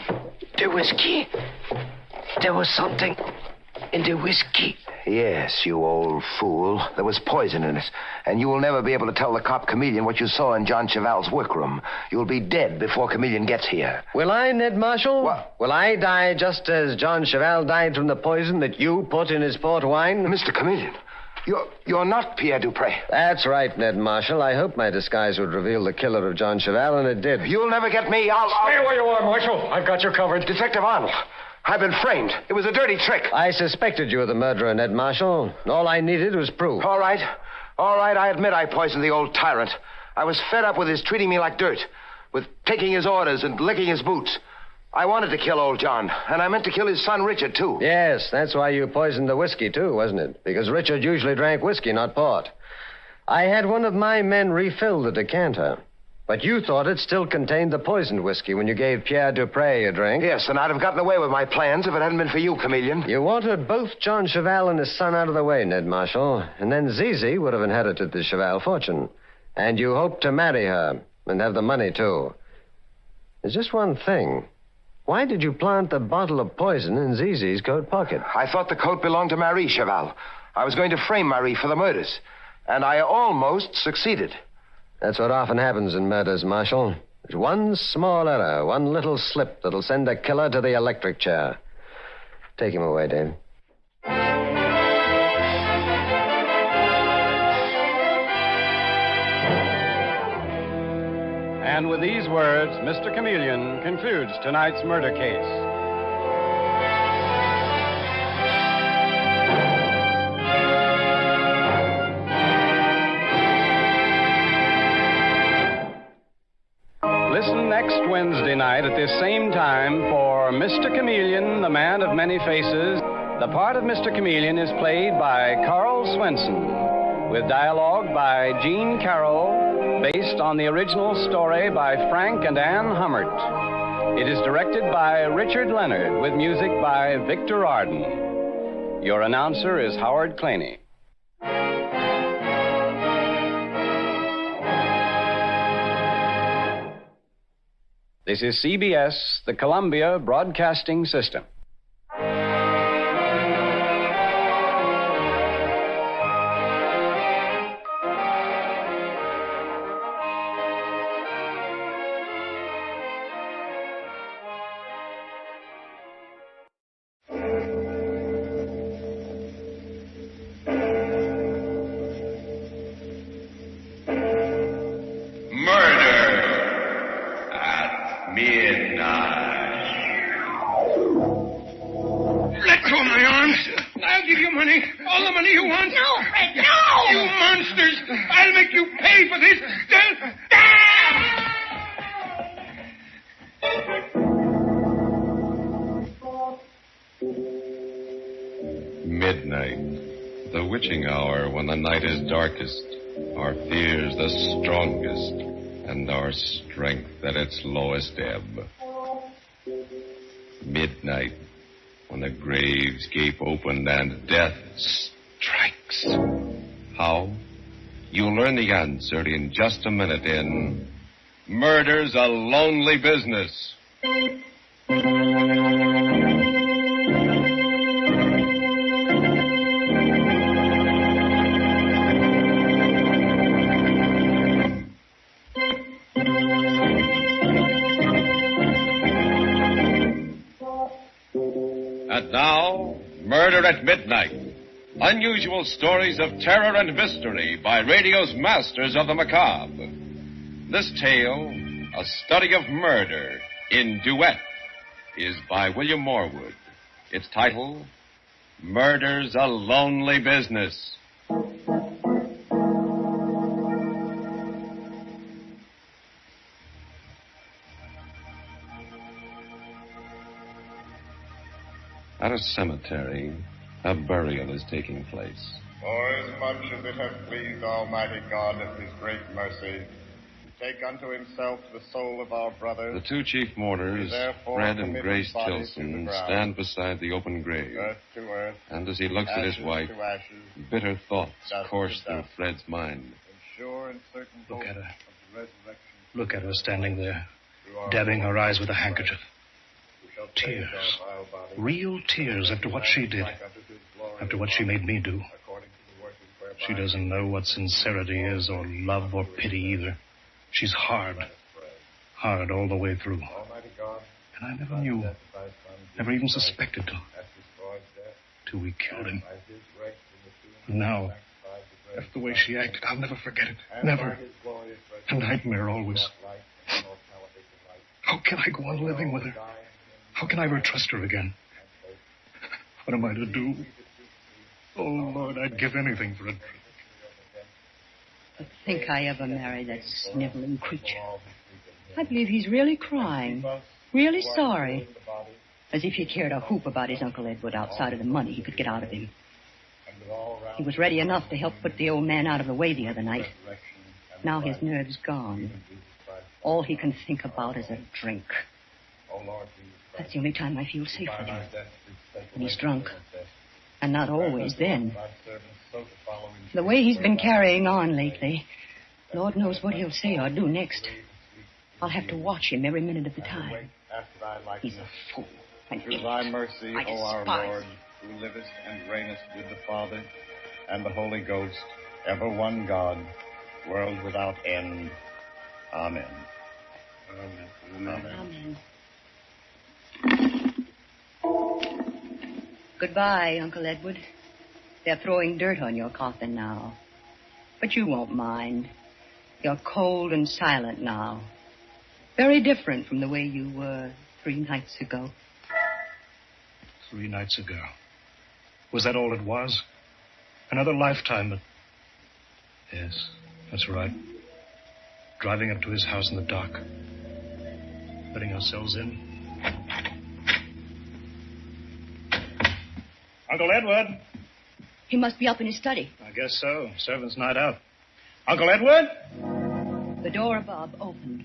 The whiskey. There was something in the whiskey. Yes, you old fool. There was poison in it. And you will never be able to tell the cop Chameleon what you saw in John Cheval's workroom. You'll be dead before Chameleon gets here. Will I, Ned Marshall? What? Will I die just as John Cheval died from the poison that you put in his port wine? Mr. Chameleon, you're not Pierre Dupre. That's right, Ned Marshall. I hope my disguise would reveal the killer of John Cheval, and it did. You'll never get me. I'll... Stay where you are, Marshal. I've got you covered. Detective Arnold. I've been framed. It was a dirty trick. I suspected you of the murderer, Ned Marshall. All I needed was proof. All right. I admit I poisoned the old tyrant. I was fed up with his treating me like dirt, with taking his orders and licking his boots. I wanted to kill old John, and I meant to kill his son, Richard, too. Yes, that's why you poisoned the whiskey, too, wasn't it? Because Richard usually drank whiskey, not port. I had one of my men refill the decanter. But you thought it still contained the poisoned whiskey when you gave Pierre Dupre a drink. Yes, and I'd have gotten away with my plans if it hadn't been for you, Chameleon. You wanted both John Cheval and his son out of the way, Ned Marshall. And then Zizi would have inherited the Cheval fortune. And you hoped to marry her and have the money, too. There's just one thing. Why did you plant the bottle of poison in Zizi's coat pocket? I thought the coat belonged to Marie Cheval. I was going to frame Marie for the murders. And I almost succeeded. That's what often happens in murders, Marshal. There's one small error, one little slip that'll send a killer to the electric chair. Take him away, Dave. And with these words, Mr. Chameleon concludes tonight's murder case. Listen next Wednesday night at this same time for Mr. Chameleon, the Man of Many Faces. The part of Mr. Chameleon is played by Carl Swenson, with dialogue by Gene Carroll, based on the original story by Frank and Ann Hummert. It is directed by Richard Leonard, with music by Victor Arden. Your announcer is Howard Claney. This is CBS, the Columbia Broadcasting System. Midnight, the witching hour when the night is darkest, our fears the strongest, and our strength at its lowest ebb. Midnight, when the graves gape open and death strikes. How? You'll learn the answer in just a minute in Murder's a Lonely Business. And now, Murder at Midnight. Unusual stories of terror and mystery by radio's masters of the macabre. This tale, a study of murder in duet, is by William Morwood. Its title, Murder's a Lonely Business. At a cemetery, a burial is taking place. Forasmuch as it hath pleased Almighty God of his great mercy to take unto himself the soul of our brother. The two chief mourners, Fred and Grace Tilson, stand beside the open grave. Earth to earth, and as he looks at his wife, bitter thoughts course through Fred's mind. Sure and certain Look at her. of the resurrection. Look at her standing there, dabbing her eyes with a handkerchief. Tears. Real tears after what she did. After what she made me do. She doesn't know what sincerity is, or love, or pity either. She's hard. Hard all the way through. And I never knew. Never even suspected till we killed him. Now, that's the way she acted. I'll never forget it. Never. A nightmare always. How can I go on living with her? How can I ever trust her again? What am I to do? Oh, Lord, I'd give anything for a drink. To think I ever married that sniveling creature. I believe he's really crying. Really sorry. As if he cared a hoop about his Uncle Edward outside of the money he could get out of him. He was ready enough to help put the old man out of the way the other night. Now his nerve's gone. All he can think about is a drink. That's the only time I feel safe with him. When he's drunk. And not always then. The way he's been carrying on lately, Lord knows what he'll say or do next. I'll have to watch him every minute of the time. He's a fool. Through thy mercy, O our Lord, who livest and reignest with the Father and the Holy Ghost, ever one God, world without end. Amen. Amen. Amen. Amen. Goodbye, Uncle Edward. They're throwing dirt on your coffin now. But you won't mind. You're cold and silent now. Very different from the way you were 3 nights ago. 3 nights ago. Was that all it was? Another lifetime, but... Yes, that's right. Driving up to his house in the dark. Letting ourselves in. Uncle Edward? He must be up in his study. I guess so. Servant's night out. Uncle Edward? The door above opened,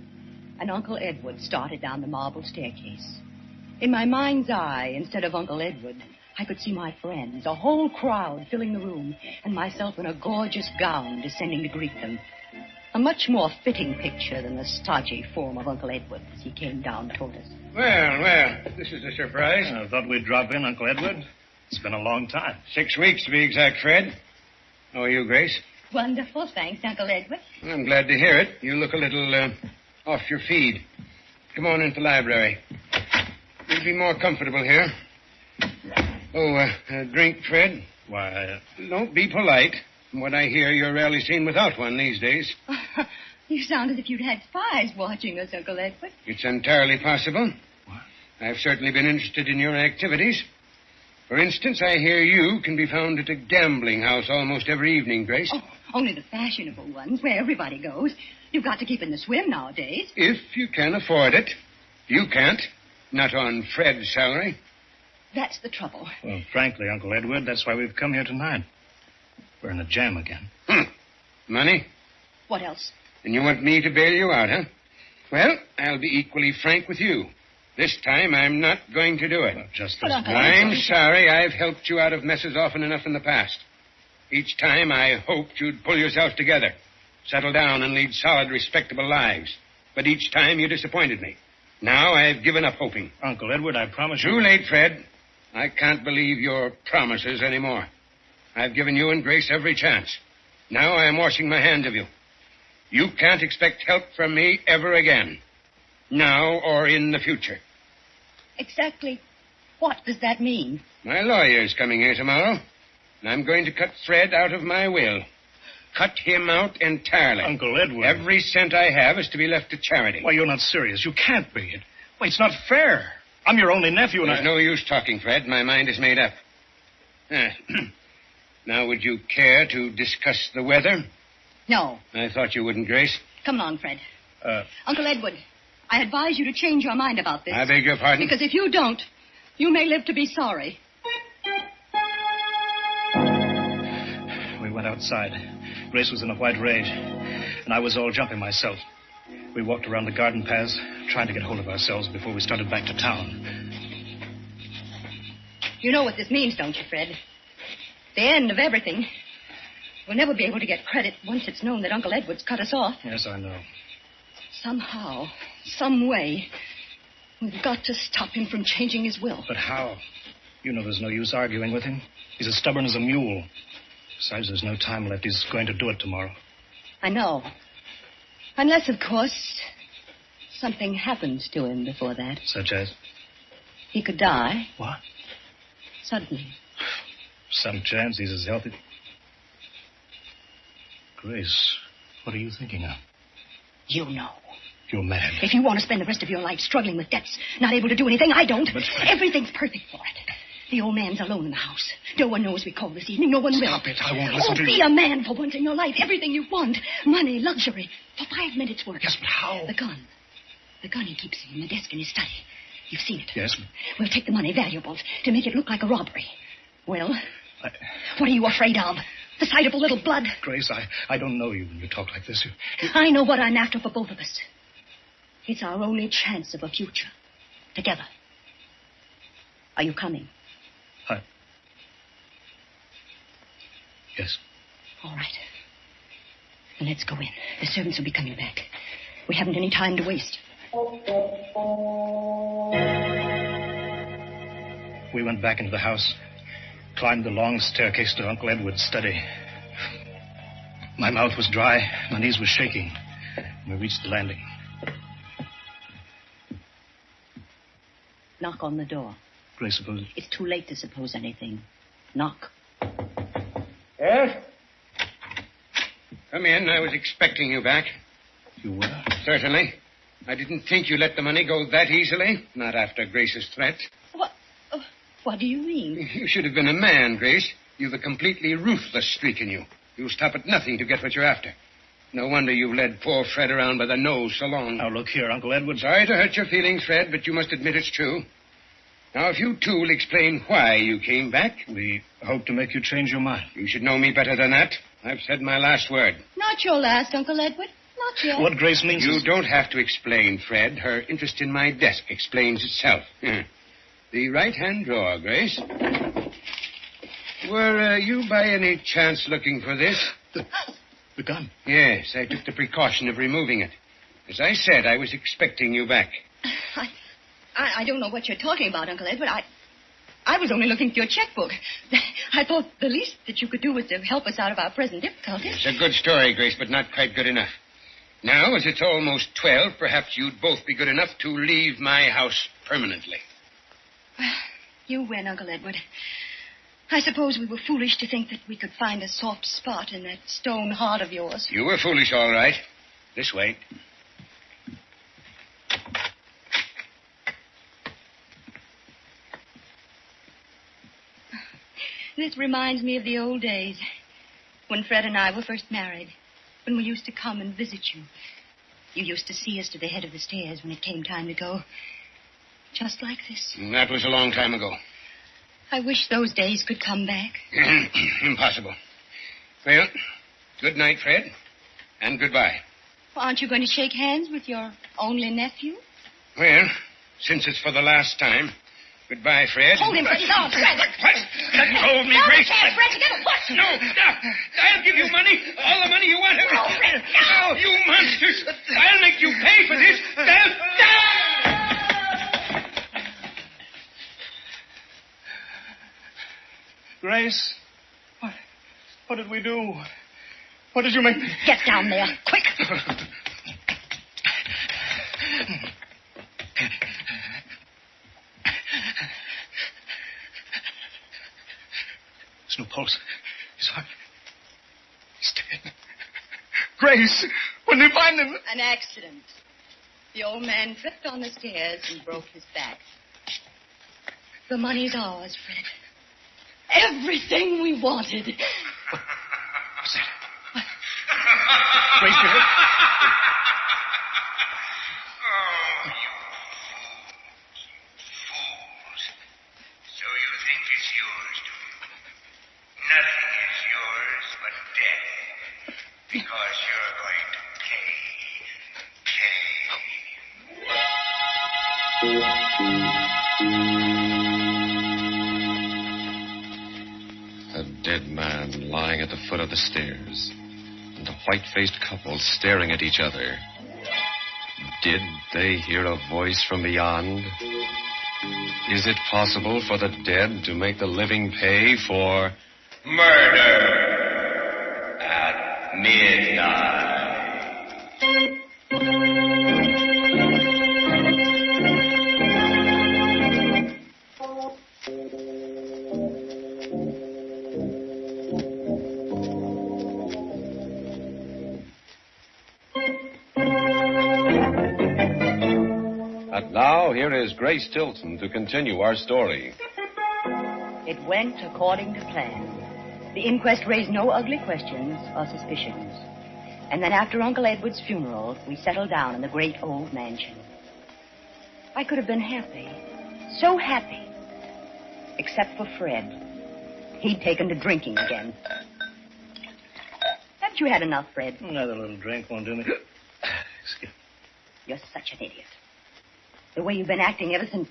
and Uncle Edward started down the marble staircase. In my mind's eye, instead of Uncle Edward, I could see my friends, a whole crowd filling the room, and myself in a gorgeous gown descending to greet them. A much more fitting picture than the stodgy form of Uncle Edward as he came down toward us. Well, this is a surprise. I thought we'd drop in, Uncle Edward. It's been a long time. 6 weeks, to be exact, Fred. How are you, Grace? Wonderful, thanks, Uncle Edward. I'm glad to hear it. You look a little off your feed. Come on into the library. You'll be more comfortable here. Oh, a drink, Fred? Why, Don't be polite. From what I hear, you're rarely seen without one these days. You sound as if you'd had spies watching us, Uncle Edward. It's entirely possible. What? I've certainly been interested in your activities. For instance, I hear you can be found at a gambling house almost every evening, Grace. Oh, only the fashionable ones, where everybody goes. You've got to keep in the swim nowadays. If you can afford it. You can't. Not on Fred's salary. That's the trouble. Well, frankly, Uncle Edward, that's why we've come here tonight. We're in a jam again. Money? What else? And you want me to bail you out, huh? Well, I'll be equally frank with you. This time, I'm not going to do it. Just But, as Uncle I'm Edward... sorry. I've helped you out of messes often enough in the past. Each time I hoped you'd pull yourself together, settle down and lead solid, respectable lives. But each time you disappointed me. Now I've given up hoping. Uncle Edward, I promise you... Too late, Fred. I can't believe your promises anymore. I've given you and Grace every chance. Now I am washing my hands of you. You can't expect help from me ever again. Now or in the future. Exactly what does that mean? My lawyer's coming here tomorrow, and I'm going to cut Fred out of my will. Cut him out entirely. Uncle Edward. Every cent I have is to be left to charity. Why, you're not serious. You can't be. Wait, it's not fair. I'm your only nephew, and There's no use talking, Fred. My mind is made up. Now, would you care to discuss the weather? No. I thought you wouldn't, Grace. Come along, Fred. Uncle Edward, I advise you to change your mind about this. I beg your pardon? Because if you don't, you may live to be sorry. We went outside. Grace was in a white rage, and I was all jumping myself. We walked around the garden paths, trying to get hold of ourselves before we started back to town. You know what this means, don't you, Fred? The end of everything. We'll never be able to get credit once it's known that Uncle Edward's cut us off. Yes, I know. Somehow, some way, we've got to stop him from changing his will. But how? You know there's no use arguing with him. He's as stubborn as a mule. Besides, there's no time left. He's going to do it tomorrow. I know. Unless, of course, something happens to him before that. Such as? He could die. What? Suddenly. Some chance he's as healthy. Grace, what are you thinking of? You know. You're mad. If you want to spend the rest of your life struggling with debts, not able to do anything, I don't. But everything's perfect for it. The old man's alone in the house. No one knows we called this evening. No one will. Stop it. I won't listen to you. Be a man for once in your life. Everything you want. Money, luxury. For 5 minutes' work. Yes, but how? The gun. The gun he keeps in the desk in his study. You've seen it. Yes. We'll take the money, valuables, to make it look like a robbery. Well, what are you afraid of? The sight of a little blood? Grace, I don't know you when you talk like this. I know what I'm after for both of us. It's our only chance of a future. Together. Are you coming? Yes. All right. Then let's go in. The servants will be coming back. We haven't any time to waste. We went back into the house, climbed the long staircase to Uncle Edward's study. My mouth was dry, my knees were shaking. We reached the landing. Knock on the door. Grace, suppose... It's too late to suppose anything. Knock. Yes? Come in. I was expecting you back. You were? Certainly. I didn't think you let the money go that easily. Not after Grace's threat. What do you mean? You should have been a man, Grace. You've a completely ruthless streak in you. You'll stop at nothing to get what you're after. No wonder you've led poor Fred around by the nose so long. Now, look here, Uncle Edward. Sorry to hurt your feelings, Fred, but you must admit it's true. Now, if you two will explain why you came back... We hope to make you change your mind. You should know me better than that. I've said my last word. Not your last, Uncle Edward. Not yet. What Grace means You don't have to explain, Fred. Her interest in my desk explains itself. The right-hand drawer, Grace. Were you by any chance looking for this? The gun? Yes, I took the precaution of removing it. As I said, I was expecting you back. I don't know what you're talking about, Uncle Edward. I was only looking at your checkbook. I thought the least that you could do was to help us out of our present difficulties. It's a good story, Grace, but not quite good enough. Now, as it's almost 12, perhaps you'd both be good enough to leave my house permanently. Well, you win, Uncle Edward. I suppose we were foolish to think that we could find a soft spot in that stone heart of yours. You were foolish, all right. This way. This reminds me of the old days, when Fred and I were first married, when we used to come and visit you. You used to see us to the head of the stairs when it came time to go. Just like this. That was a long time ago. I wish those days could come back. Impossible. Well, good night, Fred, and goodbye. Well, aren't you going to shake hands with your only nephew? Well, since it's for the last time, Goodbye, Fred. Hold him, Fred. He's on, Fred. Let go of me, Grace. Fred, you gotta watch him. No, I'll give you money. All the money you want. No, Fred, no. You monsters. I'll make you pay for this. Grace, what did we do? What did you make me... Get down there, quick. There's no pulse. He's dead. Grace, when did you find him? An accident. The old man tripped on the stairs and broke his back. The money's ours, Fred. Everything we wanted. What's that? Grace, you hurt? So you think it's yours, do you? Nothing is yours but death. Because you're going to A dead man lying at the foot of the stairs, and a white-faced couple staring at each other. Did they hear a voice from beyond? Is it possible for the dead to make the living pay for murder at midnight? And now, here is Grace Tilton to continue our story. It went according to plan. The inquest raised no ugly questions or suspicions. And then after Uncle Edward's funeral, we settled down in the great old mansion. I could have been happy. So happy. Except for Fred. He'd taken to drinking again. Haven't you had enough, Fred? Another little drink won't do me. Excuse me. You're such an idiot. The way you've been acting ever since...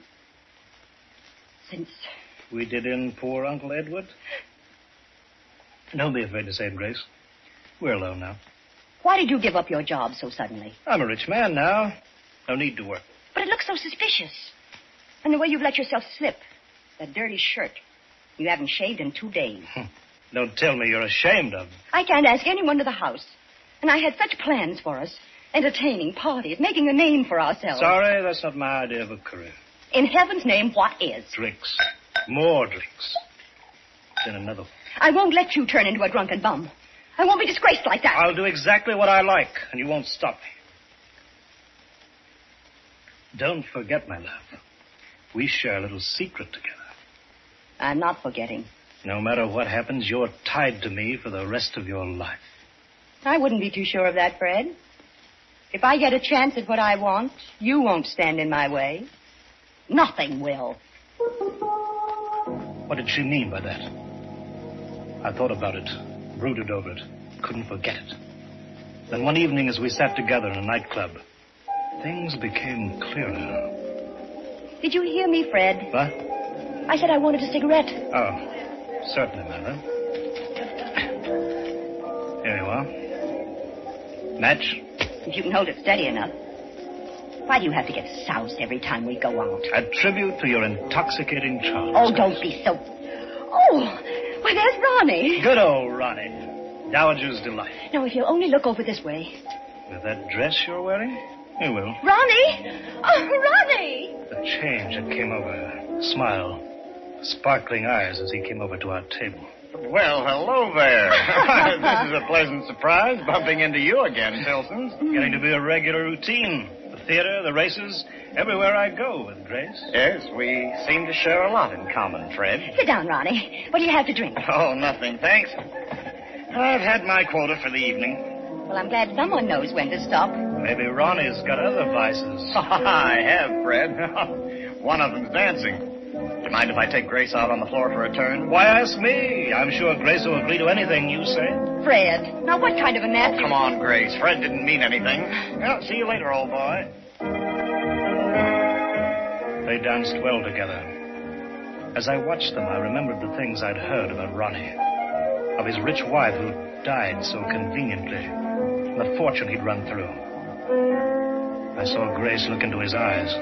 We did in poor Uncle Edward? Don't be afraid to say it, Grace. We're alone now. Why did you give up your job so suddenly? I'm a rich man now. No need to work. But it looks so suspicious. And the way you've let yourself slip. That dirty shirt. You haven't shaved in 2 days. Don't tell me you're ashamed of me. I can't ask anyone to the house. And I had such plans for us. Entertaining, parties, making a name for ourselves. Sorry, that's not my idea of a career. In heaven's name, what is? Drinks. More drinks. Then another one. I won't let you turn into a drunken bum. I won't be disgraced like that. I'll do exactly what I like, and you won't stop me. Don't forget, my love. We share a little secret together. I'm not forgetting. No matter what happens, you're tied to me for the rest of your life. I wouldn't be too sure of that, Fred. If I get a chance at what I want, you won't stand in my way. Nothing will. What did she mean by that? I thought about it, brooded over it, couldn't forget it. Then one evening as we sat together in a nightclub, things became clearer. Did you hear me, Fred? What? I said I wanted a cigarette. Oh, certainly, my love. Here you are. Match? If you can hold it steady enough. Why do you have to get soused every time we go out? A tribute to your intoxicating charms. Oh, don't be so... Oh, why, there's Ronnie. Good old Ronnie. Dowager's delight. Now, if you'll only look over this way. With that dress you're wearing? You will. Ronnie! Oh, Ronnie! The change that came over her. Smile. Sparkling eyes as he came over to our table. Well, hello there. This is a pleasant surprise, bumping into you again, Tilson. Getting to be a regular routine. The theater, the races, everywhere I go with Grace. Yes, we seem to share a lot in common, Fred. Sit down, Ronnie. What do you have to drink? Oh, nothing, thanks. I've had my quota for the evening. Well, I'm glad someone knows when to stop. Maybe Ronnie's got other vices. I have, Fred. One of them's dancing. Do you mind if I take Grace out on the floor for a turn? Why ask me? I'm sure Grace will agree to anything you say. Fred, now what kind of a nap... Oh, come on, Grace. Fred didn't mean anything. Well, see you later, old boy. They danced well together. As I watched them, I remembered the things I'd heard about Ronnie. Of his rich wife who died so conveniently, and the fortune he'd run through. I saw Grace look into his eyes.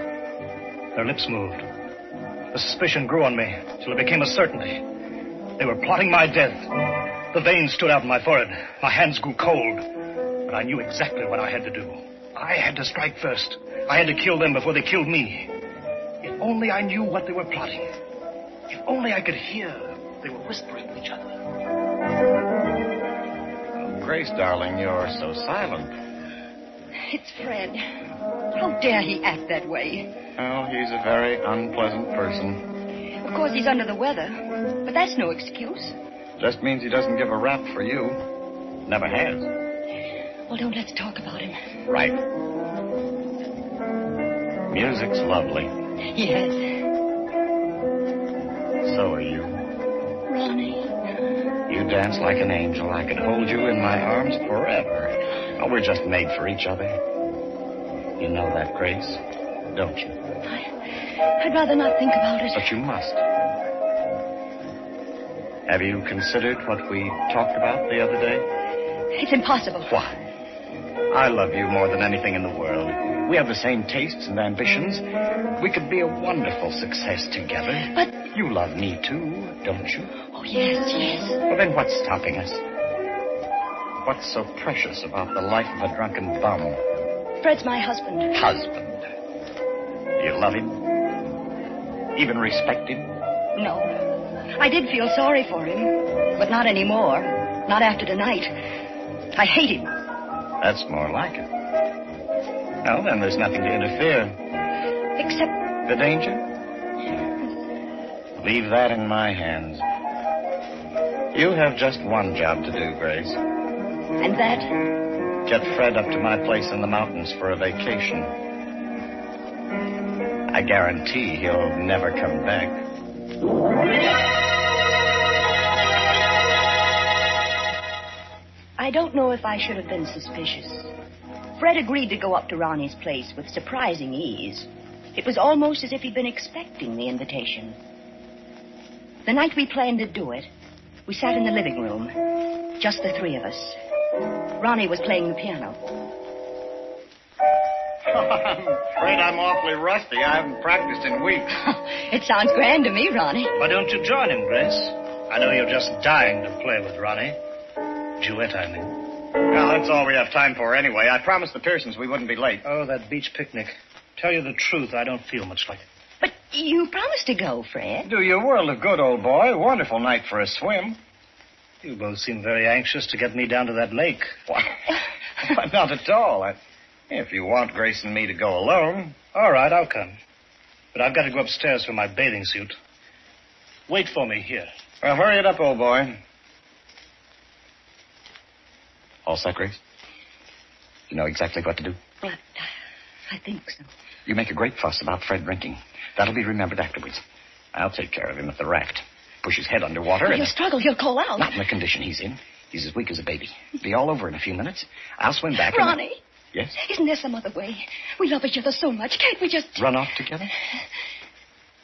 Her lips moved. The suspicion grew on me till it became a certainty. They were plotting my death. The veins stood out in my forehead. My hands grew cold. But I knew exactly what I had to do. I had to strike first. I had to kill them before they killed me. If only I knew what they were plotting. If only I could hear they were whispering to each other. Oh, Grace, darling, you're so silent. It's Fred. How dare he act that way? Oh, he's a very unpleasant person. Of course, he's under the weather, but that's no excuse. Just means he doesn't give a rap for you. Never has. Well, don't let's talk about him. Right. Music's lovely. Yes. So are you. Ronnie. You dance like an angel. I could hold you in my arms forever. Oh, we're just made for each other. You know that, Grace, don't you? I'd rather not think about it. But you must. Have you considered what we talked about the other day? It's impossible. Why? I love you more than anything in the world. We have the same tastes and ambitions. We could be a wonderful success together. But... You love me, too, don't you? Oh, yes, yes. Well, then what's stopping us? What's so precious about the life of a drunken bum? Fred's my husband. Husband? You love him? Even respect him? No. I did feel sorry for him, but not anymore. Not after tonight. I hate him. That's more like it. Well, then there's nothing to interfere. Except... The danger? Leave that in my hands. You have just one job to do, Grace. And that? Get Fred up to my place in the mountains for a vacation. I guarantee he'll never come back. I don't know if I should have been suspicious. Fred agreed to go up to Ronnie's place with surprising ease. It was almost as if he'd been expecting the invitation. The night we planned to do it, we sat in the living room, just the three of us. Ronnie was playing the piano. I'm afraid I'm awfully rusty. I haven't practiced in weeks. It sounds grand to me, Ronnie. Why don't you join him, Grace? I know you're just dying to play with Ronnie. Duet, I mean. Well, that's all we have time for anyway. I promised the Pearsons we wouldn't be late. Oh, that beach picnic. Tell you the truth, I don't feel much like it. But you promised to go, Fred. Do you a world of good, old boy. Wonderful night for a swim. You both seem very anxious to get me down to that lake. Why, not at all. If you want Grace and me to go alone. All right, I'll come. But I've got to go upstairs for my bathing suit. Wait for me here. Well, hurry it up, old boy. All set, Grace? You know exactly what to do? Well, I think so. You make a great fuss about Fred drinking. That'll be remembered afterwards. I'll take care of him at the raft. Push his head underwater and... He'll struggle. He'll call out. Not in the condition he's in. He's as weak as a baby. Be all over in a few minutes. I'll swim back Ronnie. And... Yes? Isn't there some other way? We love each other so much. Can't we just... Run off together?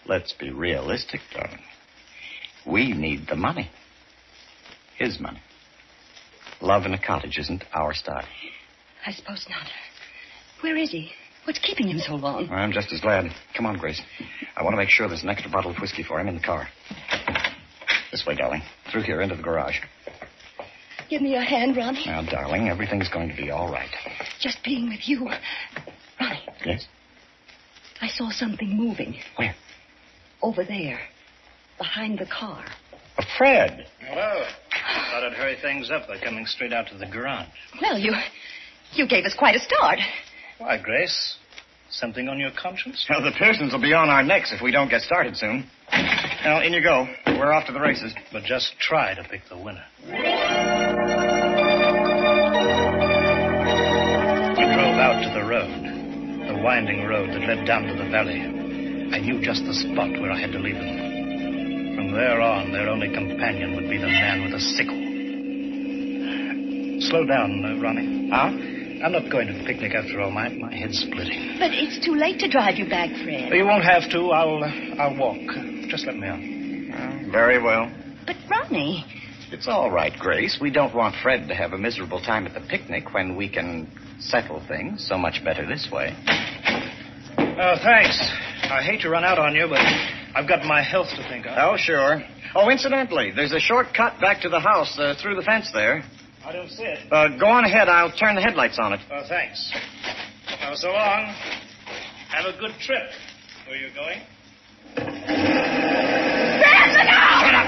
Let's be realistic, darling. We need the money. His money. Love in a cottage isn't our style. I suppose not. Where is he? What's keeping him so long? I'm just as glad. Come on, Grace. I want to make sure there's an extra bottle of whiskey for him in the car. This way, darling. Through here, into the garage. Give me your hand, Ronnie. Now, darling, everything's going to be all right. Just being with you. Ronnie. Yes? I saw something moving. Where? Over there. Behind the car. Fred. Hello. Thought I'd hurry things up by coming straight out to the garage. Well, you gave us quite a start. Why, Grace? Something on your conscience? Well, the Pearsons will be on our necks if we don't get started soon. Now, in you go. We're off to the races. But just try to pick the winner. We drove out to the road, the winding road that led down to the valley. I knew just the spot where I had to leave them. From there on, their only companion would be the man with a sickle. Slow down, Ronnie. Huh? I'm not going to the picnic after all. My head's splitting. But it's too late to drive you back, Fred. You won't have to. I'll walk. Just let me on. Very well. But, Ronnie... It's all right, Grace. We don't want Fred to have a miserable time at the picnic when we can settle things so much better this way. Thanks. I hate to run out on you, but I've got my health to think of. Oh, sure. Oh, incidentally, there's a short cut back to the house through the fence there. I don't see it. Go on ahead. I'll turn the headlights on it. Thanks. So long. Have a good trip. Where are you going? Fred, look out! Shut up!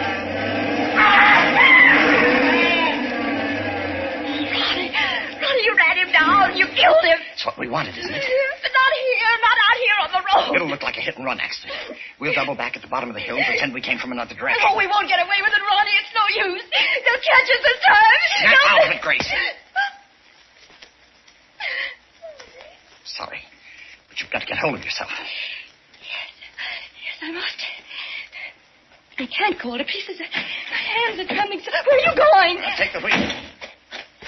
Ronnie, you ran him down. You killed him. That's what we wanted, isn't it? But not here, not out here on the road. It'll look like a hit-and-run accident. We'll double back at the bottom of the hill and pretend we came from another direction. Oh, we won't get away with it, Ronnie. It's no use. They'll catch us this time. Snap out of it, Grace. Sorry, but you've got to get hold of yourself. Yes, I must. I can't go to pieces. My hands are trembling. Where are you going? Take the wheel.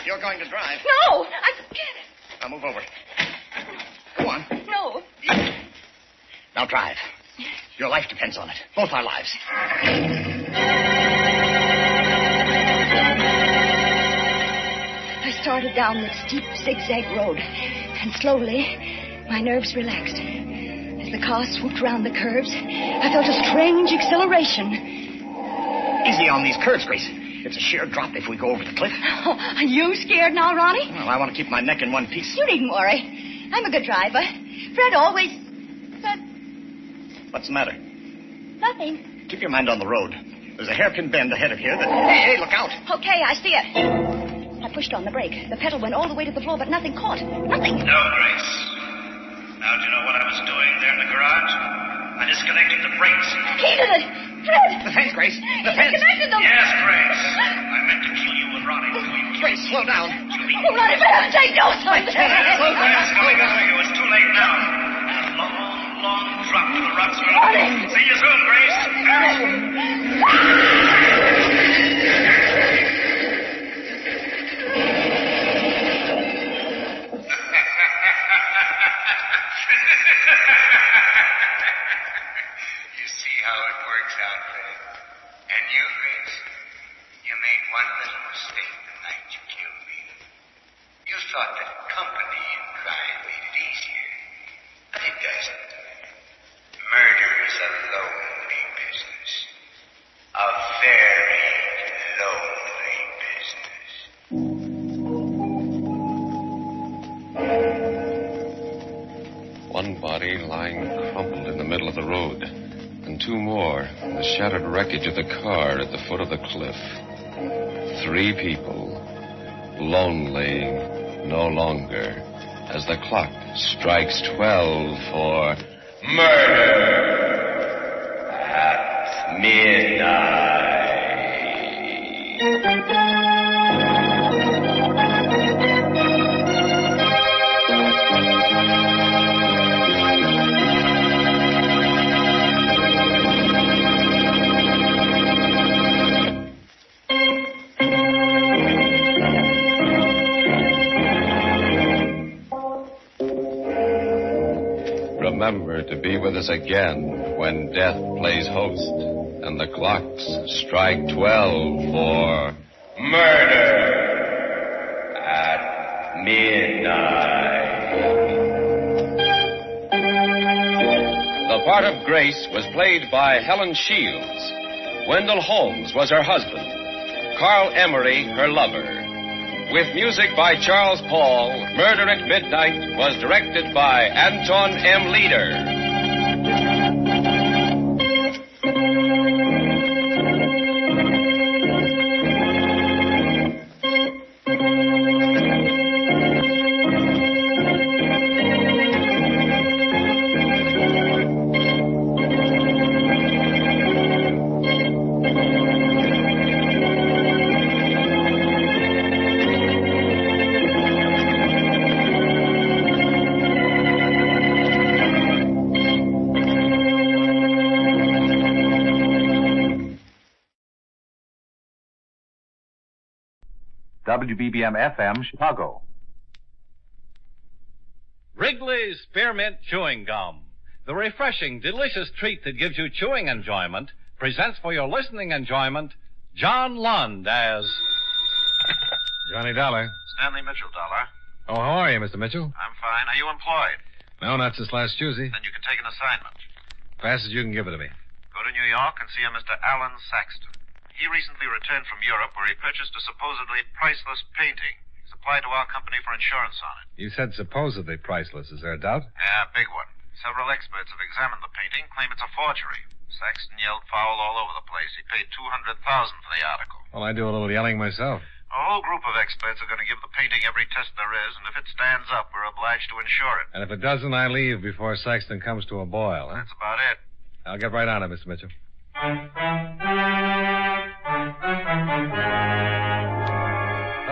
You're going to drive. No, I can't. Now move over. Go on. No. Now drive. Your life depends on it. Both our lives. I started down the steep zigzag road, and slowly my nerves relaxed. As the car swooped round the curves, I felt a strange exhilaration. Easy on these curves, Grace. It's a sheer drop if we go over the cliff. Oh, are you scared now, Ronnie? Well, I want to keep my neck in one piece. You needn't worry. I'm a good driver. Fred always... What's the matter? Nothing. Keep your mind on the road. There's a hairpin bend ahead of here that... Hey, look out. Okay, I see it. I pushed on the brake. The pedal went all the way to the floor, but nothing caught. Nothing. No, Grace. Now, do you know what I was doing there in the garage? I disconnected the brakes. He did it! Fred! The fence, Grace. The He fence. disconnected them! Yes, Grace. I meant to kill you and Ronnie. Grace, slow down. Oh, Ronnie, for heaven's sake, do something! Slow down. It's too late now. A long drop to the rocks. Ronnie! See you soon, Grace. You see how it works out, Fred. And you, Grace, you made one little mistake the night you killed me. You thought that company in crime made it easier. But it doesn't. Murder is a lonely business. A very lonely business. One body lying crumpled in the middle of the road, and two more in the shattered wreckage of the car at the foot of the cliff. 3 people, lonely no longer, as the clock strikes 12 for murder at midnight. Remember to be with us again when death plays host and the clocks strike 12 for murder at midnight. The part of Grace was played by Helen Shields. Wendell Holmes was her husband. Carl Emery, her lover. With music by Charles Paul, Murder at Midnight was directed by Anton M. Leader. WBBM FM, Chicago. Wrigley's Spearmint Chewing Gum. The refreshing, delicious treat that gives you chewing enjoyment presents for your listening enjoyment John Lund as Johnny Dollar. Stanley Mitchell, Dollar. Oh, how are you, Mr. Mitchell? I'm fine. Are you employed? No, not since last Tuesday. Then you can take an assignment. Fast as you can give it to me. Go to New York and see a Mr. Alan Saxton. He recently returned from Europe where he purchased a supposedly priceless painting. He's applied to our company for insurance on it. You said supposedly priceless. Is there a doubt? Yeah, big one. Several experts have examined the painting, claim it's a forgery. Saxton yelled foul all over the place. He paid $200,000 for the article. Well, I do a little yelling myself. A whole group of experts are going to give the painting every test there is, and if it stands up, we're obliged to insure it. And if it doesn't, I leave before Saxton comes to a boil, huh? That's about it. I'll get right on it, Mr. Mitchell.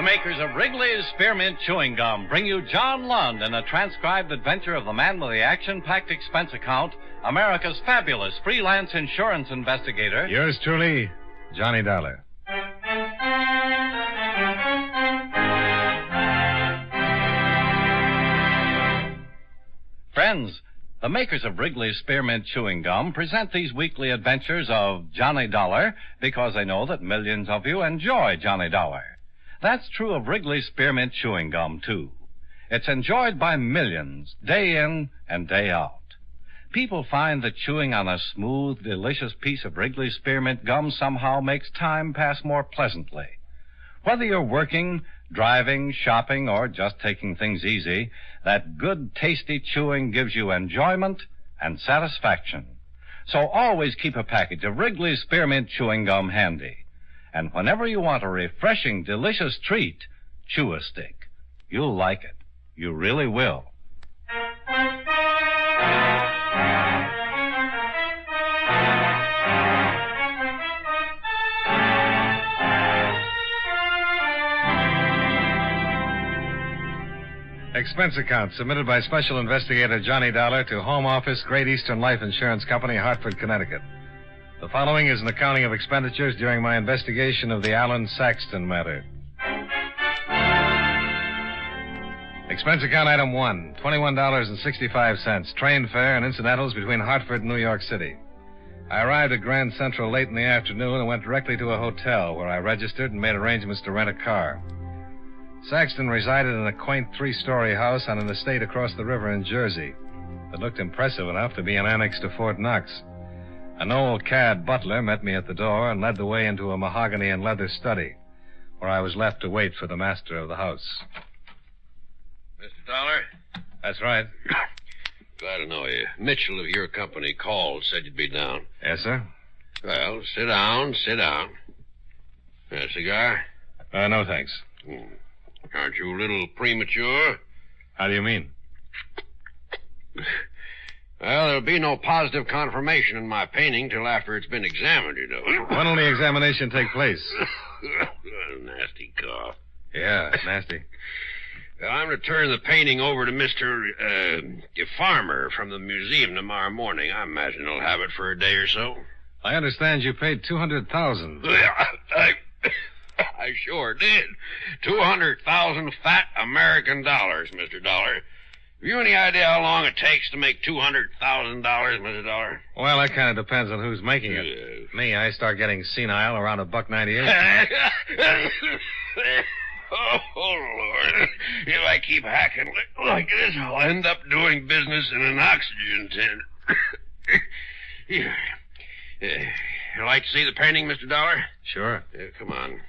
the makers of Wrigley's Spearmint Chewing Gum bring you John Lund in a transcribed adventure of the man with the action-packed expense account, America's fabulous freelance insurance investigator. Yours truly, Johnny Dollar. Friends, the makers of Wrigley's Spearmint Chewing Gum present these weekly adventures of Johnny Dollar because they know that millions of you enjoy Johnny Dollar. That's true of Wrigley's Spearmint Chewing Gum, too. It's enjoyed by millions, day in and day out. People find that chewing on a smooth, delicious piece of Wrigley's Spearmint Gum somehow makes time pass more pleasantly. Whether you're working, driving, shopping, or just taking things easy, that good, tasty chewing gives you enjoyment and satisfaction. So always keep a package of Wrigley's Spearmint Chewing Gum handy. And whenever you want a refreshing, delicious treat, chew a stick. You'll like it. You really will. Expense account submitted by Special Investigator Johnny Dollar to Home Office, Great Eastern Life Insurance Company, Hartford, Connecticut. The following is an accounting of expenditures during my investigation of the Alan Saxton matter. Expense account item 1, $21.65, train fare and incidentals between Hartford and New York City. I arrived at Grand Central late in the afternoon and went directly to a hotel where I registered and made arrangements to rent a car. Saxton resided in a quaint three-story house on an estate across the river in Jersey that looked impressive enough to be an annex to Fort Knox. An old cad butler met me at the door and led the way into a mahogany and leather study, where I was left to wait for the master of the house. Mr. Dollar? That's right. Glad to know you. Mitchell of your company called, said you'd be down. Yes, sir? Well, sit down. A cigar? No, thanks. Aren't you a little premature? How do you mean? Well, there'll be no positive confirmation in my painting till after it's been examined, you know. When will the examination take place? Nasty cough. Yeah, nasty. Well, I'm to turn the painting over to Mr. Farmer from the museum tomorrow morning. I imagine he'll have it for a day or so. I understand you paid $200,000. I sure did. 200,000 fat American dollars, Mr. Dollar. Have you any idea how long it takes to make $200,000, Mr. Dollar? Well, that kind of depends on who's making it. Me, I start getting senile around $1.98. Oh, Lord. If I keep hacking like this, I'll end up doing business in an oxygen tent. You like to see the painting, Mr. Dollar? Sure. Come on.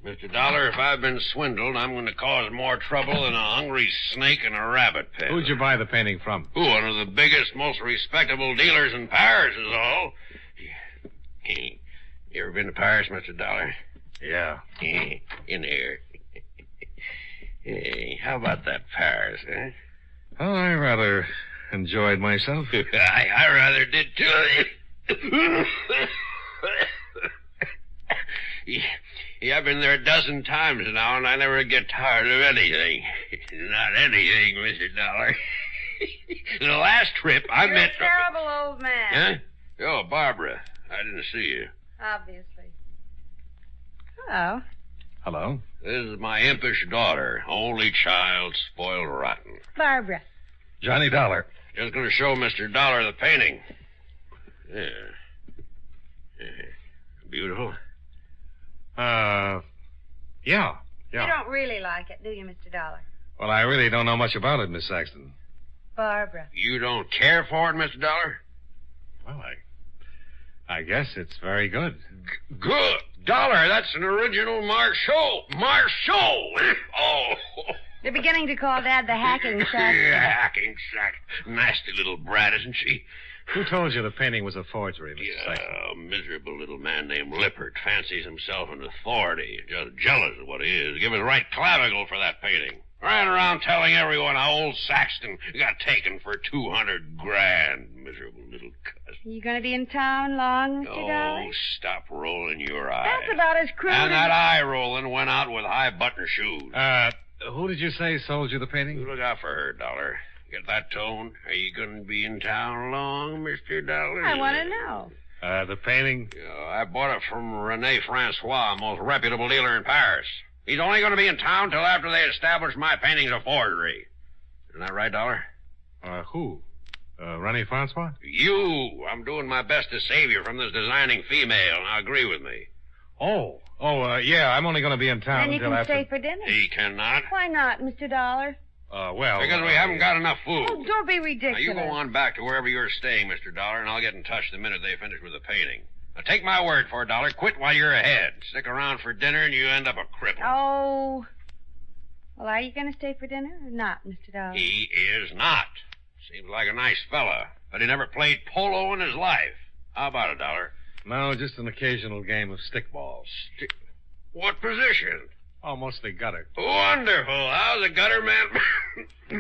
Mr. Dollar, if I've been swindled, I'm going to cause more trouble than a hungry snake in a rabbit pen. Who'd you buy the painting from? One of the biggest, most respectable dealers in Paris is all. You ever been to Paris, Mr. Dollar? Yeah. In here. Hey, how about that Paris, eh? Oh, I rather enjoyed myself. I rather did, too. Yeah, I've been there a dozen times now, and I never get tired of anything. Not anything, Mr. Dollar. The last trip, I met... You're a terrible old man. Huh? Oh, Barbara. I didn't see you. Obviously. Hello. Hello. This is my impish daughter, only child, spoiled rotten. Barbara. Johnny Dollar. Just going to show Mr. Dollar the painting. Yeah. Beautiful? Yeah. You don't really like it, do you, Mr. Dollar? Well, I really don't know much about it, Miss Saxton. Barbara. You don't care for it, Mr. Dollar? Well, I guess it's very good. Good. Dollar, that's an original Marceau. Marceau! Oh. They're beginning to call Dad the hacking sack. Yeah, hacking sack. Nasty little brat, isn't she? Who told you the painting was a forgery, Mr. Saxton? A miserable little man named Lippert fancies himself an authority. Just jealous of what he is. Give his right clavicle for that painting. Ran around telling everyone how old Saxton got taken for $200,000. Miserable little cuss. Are you going to be in town long, Mr. Dollar? Oh, stop rolling your eyes. That's about as crude And as... that eye rolling went out with high button shoes. Who did you say sold you the painting? You look out for her, Dollar. Get that tone? Are you going to be in town long, Mr. Dollar? I want to know. The painting? I bought it from Rene Francois, most reputable dealer in Paris. He's only going to be in town till after they establish my painting's a forgery. Isn't that right, Dollar? Who? Rene Francois? You. I'm doing my best to save you from this designing female. Now, agree with me. Yeah, I'm only going to be in town Then you until can after... stay for dinner. He cannot. Why not, Mr. Dollar? Because we haven't got enough food. Oh, don't be ridiculous. Now, you go on back to wherever you're staying, Mr. Dollar, and I'll get in touch the minute they finish with the painting. Now, take my word for it, Dollar. Quit while you're ahead. Stick around for dinner, and you end up a cripple. Oh. Well, are you going to stay for dinner or not, Mr. Dollar? He is not. Seems like a nice fella, but he never played polo in his life. How about it, Dollar? No, just an occasional game of stickball. What position? Oh, mostly gutter. Wonderful. I was a gutter man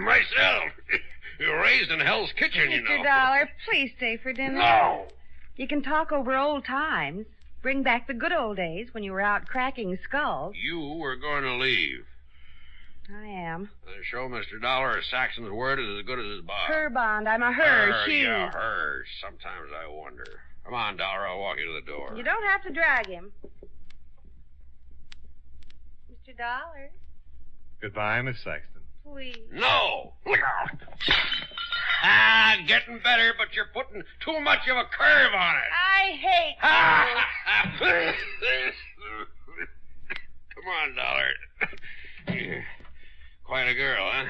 myself. You're raised in Hell's Kitchen, you know. Mr. Dollar, please stay for dinner. No. You can talk over old times. Bring back the good old days when you were out cracking skulls. You were going to leave. I am. Show Mr. Dollar Saxon's word is as good as his bond. Her bond. I'm a her. She. Yeah, her. Sometimes I wonder. Come on, Dollar. I'll walk you to the door. You don't have to drag him. Mr. Dollar. Goodbye, Miss Saxton. Please. No. Look out. Getting better, but you're putting too much of a curve on it. I hate you. Come on, Dollar. Quite a girl, huh?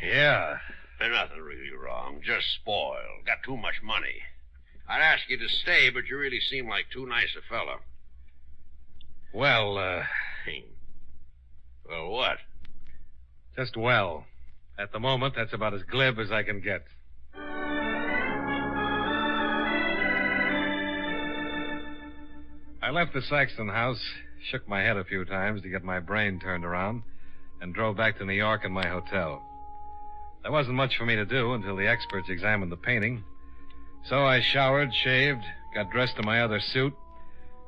Yeah. There's nothing really wrong. Just spoiled. Got too much money. I'd ask you to stay, but you really seem like too nice a fella. Well, Well, what? Just well. At the moment, that's about as glib as I can get. I left the Saxton house, shook my head a few times to get my brain turned around, and drove back to New York in my hotel. There wasn't much for me to do until the experts examined the painting. So I showered, shaved, got dressed in my other suit,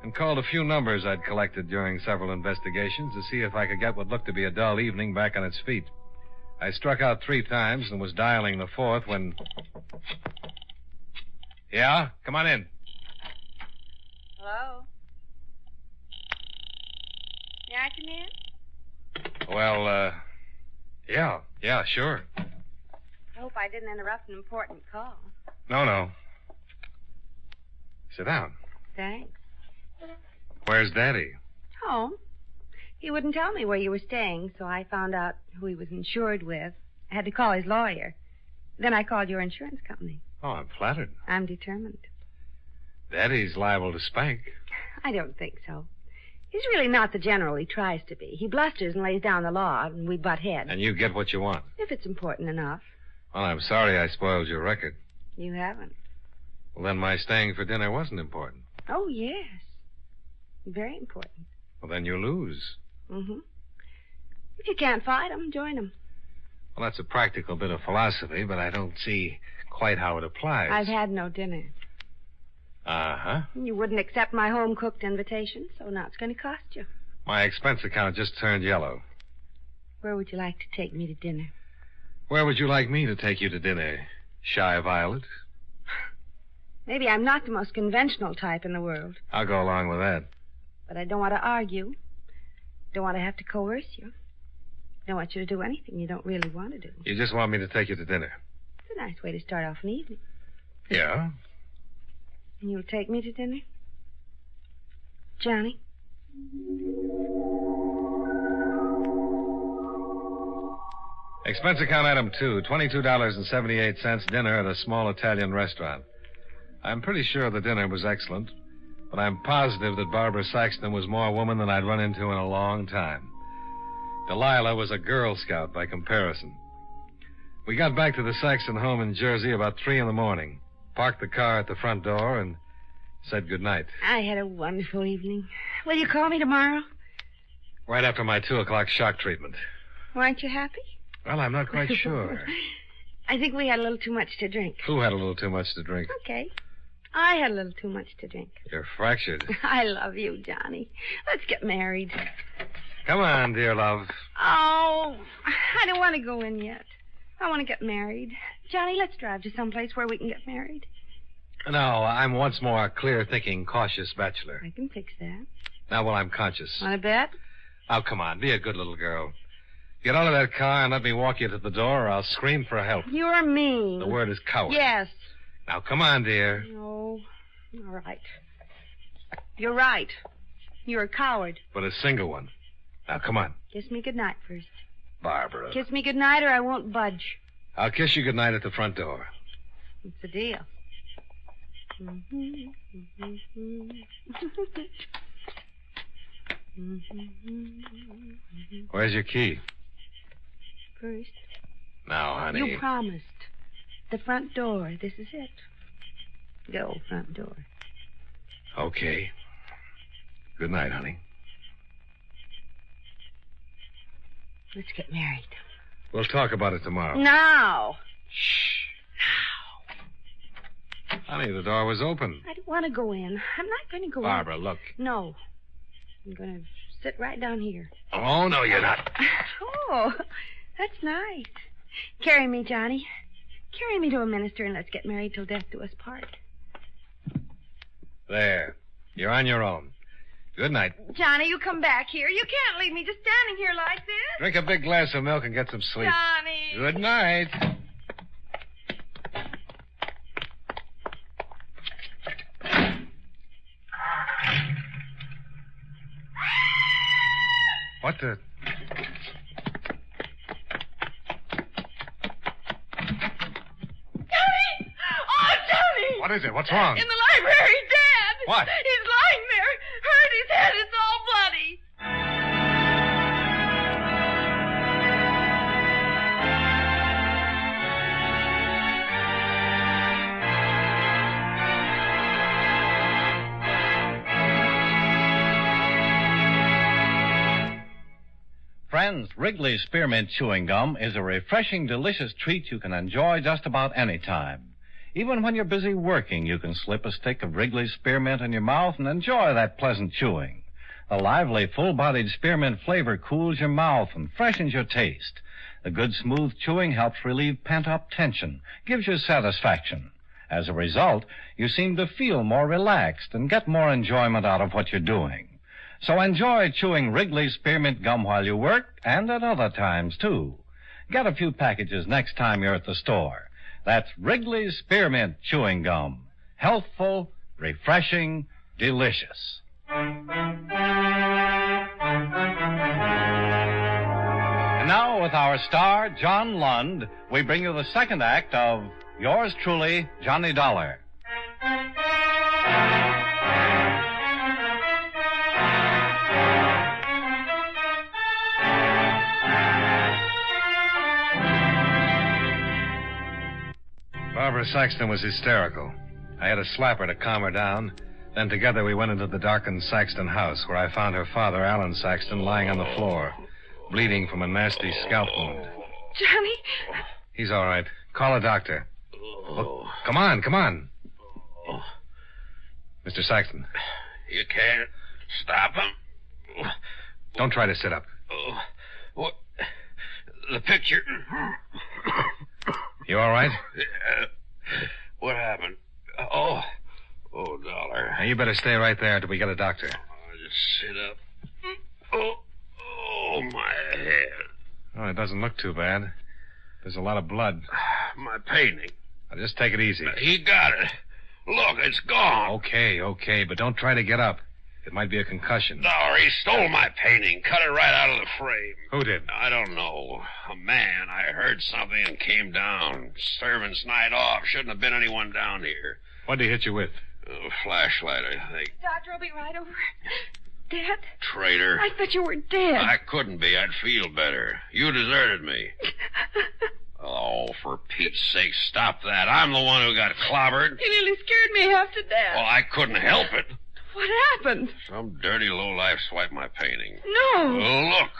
and called a few numbers I'd collected during several investigations to see if I could get what looked to be a dull evening back on its feet. I struck out 3 times and was dialing the 4th when... Yeah? Come on in. Hello? May I come in? Well, yeah, sure. I hope I didn't interrupt an important call. No. Sit down. Thanks. Where's Daddy? Home. He wouldn't tell me where you were staying, so I found out who he was insured with. I had to call his lawyer. Then I called your insurance company. Oh, I'm flattered. I'm determined. Daddy's liable to spank. I don't think so. He's really not the general he tries to be. He blusters and lays down the law, and we butt heads. And you get what you want. If it's important enough. Well, I'm sorry I spoiled your record. You haven't. Well, then my staying for dinner wasn't important. Oh, yes. Very important. Well, then you lose. Mm-hmm. If you can't fight him, join him. Well, that's a practical bit of philosophy, but I don't see quite how it applies. I've had no dinner. Uh-huh. You wouldn't accept my home-cooked invitation, so now it's going to cost you. My expense account just turned yellow. Where would you like to take me to dinner? Where would you like me to take you to dinner, Shy Violet? Maybe I'm not the most conventional type in the world. I'll go along with that. But I don't want to argue. Don't want to have to coerce you. Don't want you to do anything you don't really want to do. You just want me to take you to dinner? It's a nice way to start off an evening. Yeah. And you'll take me to dinner? Johnny? Expense account item 2, $22.78 dinner at a small Italian restaurant. I'm pretty sure the dinner was excellent, but I'm positive that Barbara Saxton was more woman than I'd run into in a long time. Delilah was a Girl Scout by comparison. We got back to the Saxton home in Jersey about 3 in the morning, parked the car at the front door, and said goodnight. I had a wonderful evening. Will you call me tomorrow? Right after my 2 o'clock shock treatment. Weren't you happy? Well, I'm not quite sure. I think we had a little too much to drink. Who had a little too much to drink? Okay. I had a little too much to drink. You're fractured. I love you, Johnny. Let's get married. Come on, dear love. Oh, I don't want to go in yet. I want to get married. Johnny, let's drive to someplace where we can get married. No, I'm once more a clear-thinking, cautious bachelor. I can fix that. Now, while I'm conscious. Want to bet? Oh, come on. Be a good little girl. Get out of that car and let me walk you to the door, or I'll scream for help. You're mean. The word is coward. Yes. Now, come on, dear. No. All right. You're right. You're a coward. But a single one. Now, come on. Kiss me goodnight first. Barbara. Kiss me goodnight or I won't budge. I'll kiss you goodnight at the front door. It's a deal. Where's your key? First. Now, honey. You promised. The front door. This is it. Go, front door. Okay. Good night, honey. Let's get married. We'll talk about it tomorrow. Now. Shh. Now. Honey, the door was open. I don't want to go in. I'm not going to go Barbara, in. look. No. I'm going to sit right down here. Oh, no, you're not. Oh, that's nice. Carry me, Johnny. Carry me to a minister and let's get married till death do us part. There. You're on your own. Good night. Johnny, you come back here. You can't leave me just standing here like this. Drink a big glass of milk and get some sleep. Johnny. Good night. What the... Johnny! Oh, Johnny! What is it? What's wrong? In the library, Dad! What? He's lying there. Hurt his head. It's all bloody. Friends, Wrigley's Spearmint Chewing Gum is a refreshing, delicious treat you can enjoy just about any time. Even when you're busy working, you can slip a stick of Wrigley's Spearmint in your mouth and enjoy that pleasant chewing. The lively, full-bodied spearmint flavor cools your mouth and freshens your taste. The good, smooth chewing helps relieve pent-up tension, gives you satisfaction. As a result, you seem to feel more relaxed and get more enjoyment out of what you're doing. So enjoy chewing Wrigley's Spearmint Gum while you work and at other times, too. Get a few packages next time you're at the store. That's Wrigley's Spearmint Chewing Gum. Healthful, refreshing, delicious. And now, with our star, John Lund, we bring you the second act of Yours Truly, Johnny Dollar. Barbara Saxton was hysterical. I had to slap her to calm her down. Then together we went into the darkened Saxton house, where I found her father, Alan Saxton, lying on the floor, bleeding from a nasty scalp wound. Johnny? He's all right. Call a doctor. Look, come on, come on. Mr. Saxton. You can't stop him. Don't try to sit up. What? The picture. You all right? What happened? Oh, Dollar. Now, you better stay right there until we get a doctor. I'll just sit up. Oh, my head. Oh, it doesn't look too bad. There's a lot of blood. My painting. Now, just take it easy. He got it. Look, it's gone. Okay, but don't try to get up. It might be a concussion. No, he stole my painting. Cut it right out of the frame. Who did? I don't know. A man. I heard something and came down. Servant's night off. Shouldn't have been anyone down here. What did he hit you with? A flashlight, I think. Doctor, I'll be right over. Dead? Traitor. I thought you were dead. I couldn't be. I'd feel better. You deserted me. Oh, for Pete's sake, stop that. I'm the one who got clobbered. You nearly scared me half to death. Well, I couldn't help it. What happened? Some dirty lowlife swiped my painting. No. Oh, look.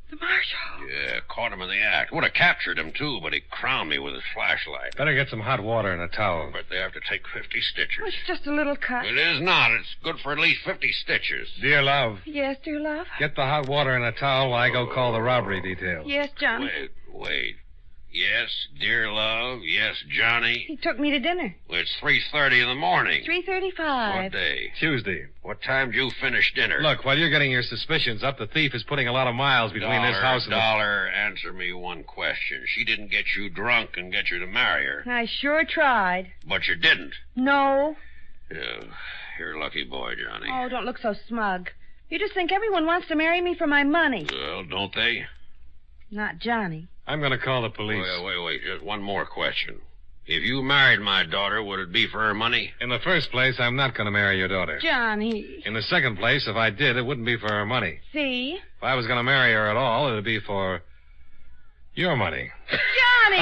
The marshal. Yeah, caught him in the act. Would have captured him, too, but he crowned me with his flashlight. Better get some hot water and a towel. But they have to take 50 stitches. It's just a little cut. It is not. It's good for at least 50 stitches. Dear love. Yes, dear love? Get the hot water and a towel while I go call the robbery detail. Yes, John. Wait. Yes, dear love. Yes, Johnny. He took me to dinner. Well, it's 3:30 in the morning. 3:35. What day? Tuesday. What time did you finish dinner? Look, while you're getting your suspicions up, the thief is putting a lot of miles between this house and Answer me one question. She didn't get you drunk and get you to marry her. I sure tried. But you didn't. No. Yeah, you're a lucky boy, Johnny. Oh, don't look so smug. You just think everyone wants to marry me for my money. Well, don't they? Not Johnny. I'm going to call the police. Wait. Just one more question. If you married my daughter, would it be for her money? In the first place, I'm not going to marry your daughter. Johnny. In the second place, if I did, it wouldn't be for her money. See? If I was going to marry her at all, it would be for your money. Johnny!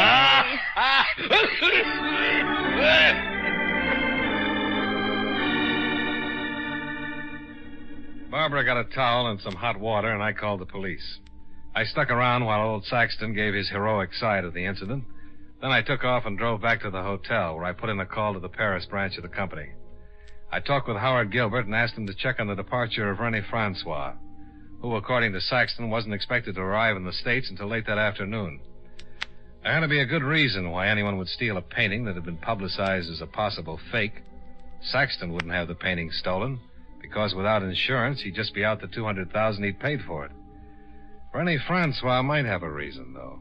Barbara got a towel and some hot water, and I called the police. I stuck around while old Saxton gave his heroic side of the incident. Then I took off and drove back to the hotel, where I put in a call to the Paris branch of the company. I talked with Howard Gilbert and asked him to check on the departure of Rene Francois, who, according to Saxton, wasn't expected to arrive in the States until late that afternoon. There had to be a good reason why anyone would steal a painting that had been publicized as a possible fake. Saxton wouldn't have the painting stolen, because without insurance, he'd just be out the $200,000 he'd paid for it. Rene Francois might have a reason, though.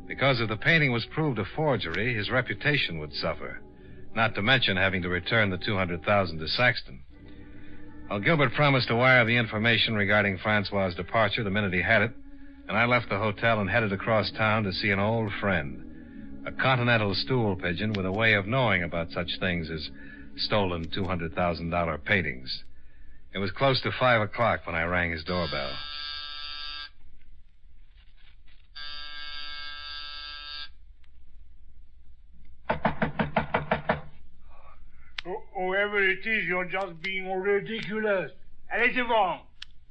Because if the painting was proved a forgery, his reputation would suffer, not to mention having to return the $200,000 to Saxton. Well, Gilbert promised to wire the information regarding Francois' departure the minute he had it, and I left the hotel and headed across town to see an old friend, a continental stool pigeon with a way of knowing about such things as stolen $200,000 paintings. It was close to 5 o'clock when I rang his doorbell. Whoever it is, you're just being ridiculous. Allez-y-vous.